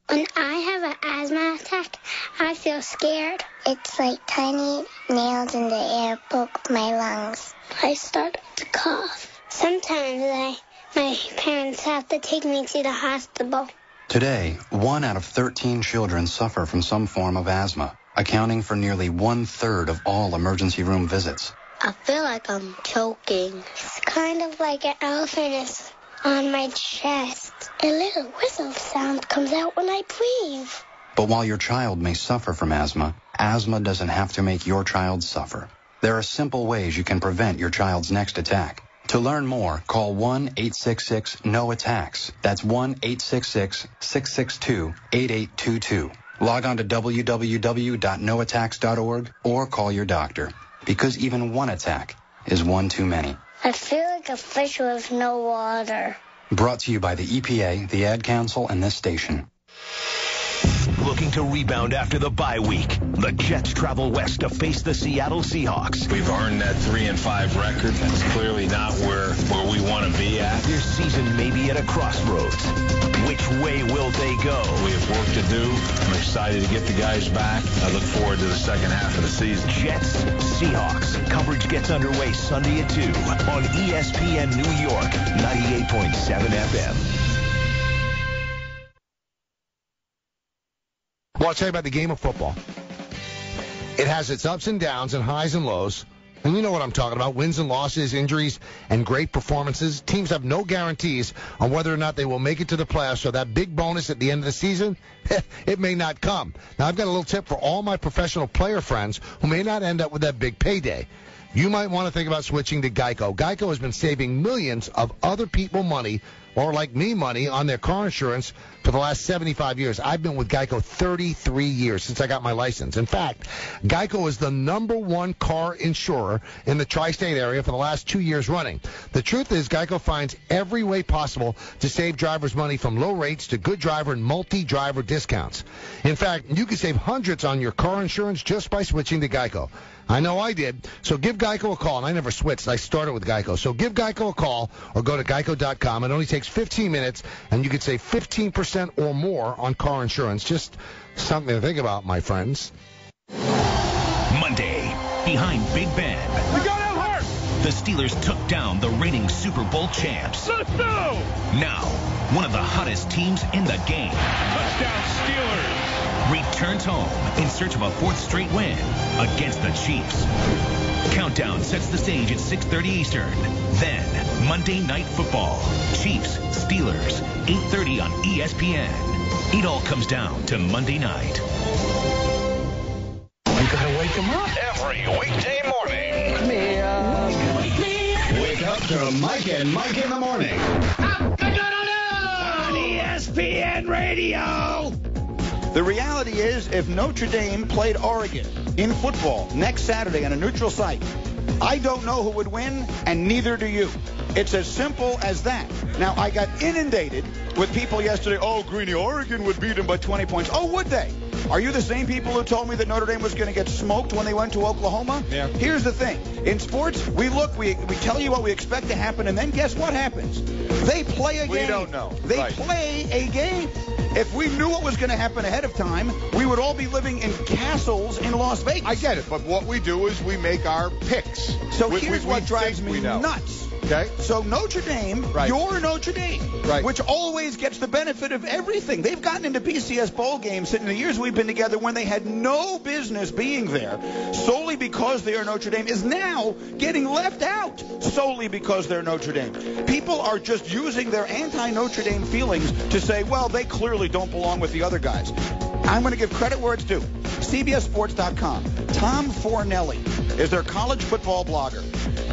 When I have an asthma attack, I feel scared. It's like tiny nails in the air poke my lungs. I start to cough. Sometimes my parents have to take me to the hospital. Today, 1 out of 13 children suffer from some form of asthma, accounting for nearly 1/3 of all emergency room visits. I feel like I'm choking. It's kind of like an elephant is on my chest. A little whistle sound comes out when I breathe. But while your child may suffer from asthma, asthma doesn't have to make your child suffer. There are simple ways you can prevent your child's next attack. To learn more, call 1-866-NO-ATTACKS. That's 1-866-662-8822. Log on to www.noattacks.org or call your doctor, because even one attack is one too many. I feel like a fish with no water. Brought to you by the EPA, the Ad Council, and this station. Looking to rebound after the bye week. The Jets travel west to face the Seattle Seahawks. We've earned that 3-5 record. That's clearly not where we want to be at. This season may be at a crossroads. Which way will they go? We have work to do. I'm excited to get the guys back. I look forward to the second half of the season. Jets, Seahawks. Coverage gets underway Sunday at 2 on ESPN New York, 98.7 FM. Well, I'll tell you about the game of football. It has its ups and downs and highs and lows. And you know what I'm talking about. Wins and losses, injuries, and great performances. Teams have no guarantees on whether or not they will make it to the playoffs. So that big bonus at the end of the season, it may not come. Now, I've got a little tip for all my professional player friends who may not end up with that big payday. You might want to think about switching to Geico. Geico has been saving millions of other people money, or like me money, on their car insurance for the last 75 years. I've been with Geico 33 years since I got my license. In fact, Geico is the #1 car insurer in the tri-state area for the last 2 years running. The truth is, Geico finds every way possible to save drivers money, from low rates to good driver and multi-driver discounts. In fact, you can save hundreds on your car insurance just by switching to Geico. I know I did. So give Geico a call. And I never switched. I started with Geico. So give Geico a call or go to geico.com. It only takes 15 minutes, and you could save 15% or more on car insurance. Just something to think about, my friends. Monday, behind Big Ben. We got out hard. The Steelers took down the reigning Super Bowl champs. Let's go. Now, one of the hottest teams in the game. Touchdown Steelers. Returns home in search of a 4th straight win against the Chiefs. Countdown sets the stage at 6:30 Eastern. Then, Monday Night Football. Chiefs, Steelers, 8:30 on ESPN. It all comes down to Monday night. You gotta wake them up. Every weekday morning. Wake up to Mike and Mike in the morning. On ESPN Radio. The reality is, if Notre Dame played Oregon in football next Saturday on a neutral site, I don't know who would win, and neither do you. It's as simple as that. Now, I got inundated with people yesterday. Oh, Greeny, Oregon would beat them by 20 points. Oh, would they? Are you the same people who told me that Notre Dame was going to get smoked when they went to Oklahoma? Yeah. Here's the thing. In sports, we tell you what we expect to happen, and then guess what happens? They play a game. We don't know. They play a game. If we knew what was going to happen ahead of time, we would all be living in castles in Las Vegas. I get it, but what we do is we make our picks. So here's what drives me nuts. Okay. So Notre Dame, your Notre Dame, which always gets the benefit of everything. They've gotten into BCS bowl games in the years we've been together when they had no business being there, solely because they are Notre Dame, is now getting left out solely because they're Notre Dame. People are just using their anti-Notre Dame feelings to say, well, they clearly don't belong with the other guys. I'm going to give credit where it's due. CBSSports.com. Tom Fornelli is their college football blogger.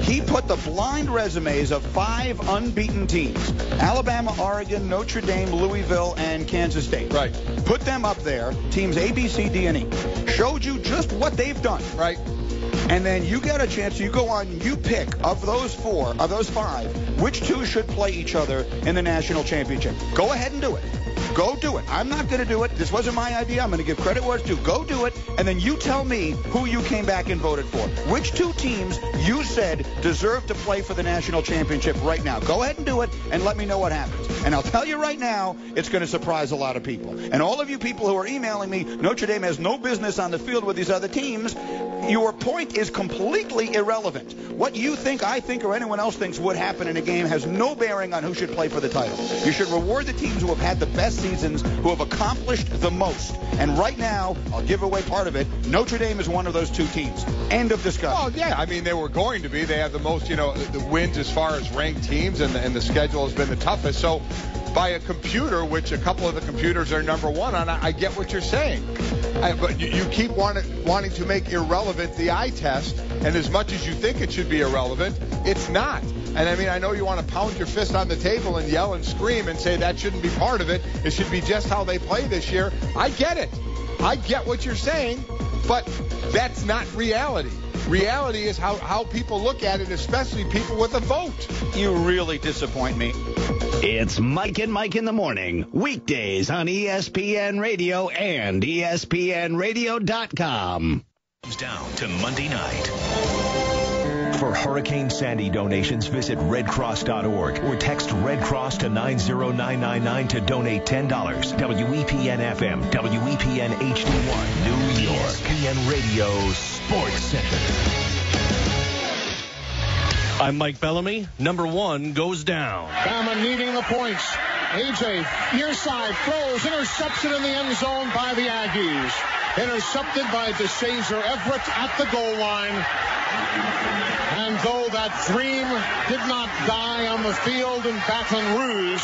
He put the blind resumes of 5 unbeaten teams: Alabama, Oregon, Notre Dame, Louisville, and Kansas State. Right. Put them up there, teams A, B, C, D, and E. Showed you just what they've done. Right. And then you get a chance, you go on, you pick of those 5, which 2 should play each other in the national championship. Go ahead and do it. Go do it. I'm not going to do it. This wasn't my idea. I'm going to give credit where it's due. Go do it, and then you tell me who you came back and voted for. Which 2 teams you said deserve to play for the national championship right now. Go ahead and do it, and let me know what happens. And I'll tell you right now, it's going to surprise a lot of people. And all of you people who are emailing me, Notre Dame has no business on the field with these other teams, your point is completely irrelevant. What you think, I think, or anyone else thinks would happen in a game has no bearing on who should play for the title. You should reward the teams who have had the best seasons, who have accomplished the most. And right now, I'll give away part of it, Notre Dame is one of those 2 teams. End of discussion. Oh, yeah. I mean, they were going to be. They have the most, the wins as far as ranked teams, and the schedule has been the toughest. So by a computer, which a couple of the computers are number 1 on, I get what you're saying. But you keep wanting to make irrelevant the eye test, and as much as you think it should be irrelevant, it's not. And I mean, I know you want to pound your fist on the table and yell and scream and say that shouldn't be part of it. It should be just how they play this year. I get it. I get what you're saying, but that's not reality. reality is how people look at it, especially people with a vote. You really disappoint me. It's Mike and Mike in the morning, weekdays on ESPN Radio and ESPNRadio.com. Down to Monday night. For Hurricane Sandy donations, visit redcross.org or text Red Cross to 90999 to donate $10. WEPN FM, WEPN HD1, New York. ESPN Radio Sports Center. I'm Mike Bellamy. Number 1 goes down. Bama needing the points. AJ, near side, throws, interception in the end zone by the Aggies. Intercepted by DeShazer Everett at the goal line. And though that dream did not die on the field in Baton Rouge,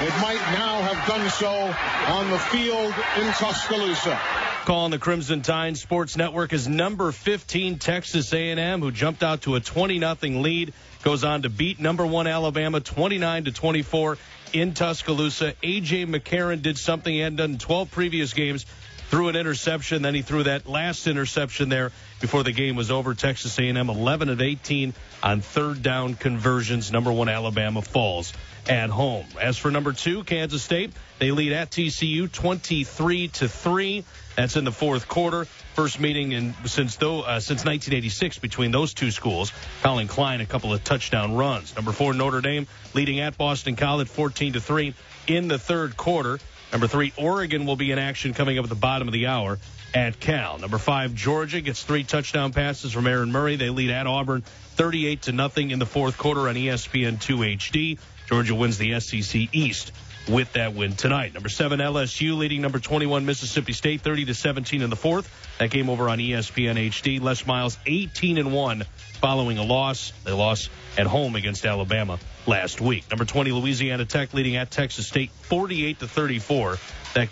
it might now have done so on the field in Tuscaloosa. Calling the Crimson Tide Sports Network is number 15 Texas A&M, who jumped out to a 20-0 lead, goes on to beat number 1 Alabama 29-24 in Tuscaloosa. A.J. McCarron did something he hadn't done in 12 previous games. Threw an interception, then he threw that last interception there before the game was over. Texas A&M 11 of 18 on third down conversions. Number 1 Alabama falls at home. As for number 2, Kansas State, they lead at TCU 23-3. That's in the fourth quarter. First meeting since 1986 between those two schools. Colin Klein, a couple of touchdown runs. Number 4 Notre Dame leading at Boston College 14-3 in the third quarter. Number 3, Oregon will be in action coming up at the bottom of the hour at Cal. Number 5, Georgia gets 3 touchdown passes from Aaron Murray. They lead at Auburn 38-0 in the fourth quarter on ESPN2 HD. Georgia wins the SEC East with that win tonight. Number 7, LSU leading number 21 Mississippi State 30-17 in the fourth. That game over on ESPN HD. Les Miles 18-1 following a loss. They lost at home against Alabama last week. Number 20 Louisiana Tech leading at Texas State 48-34. That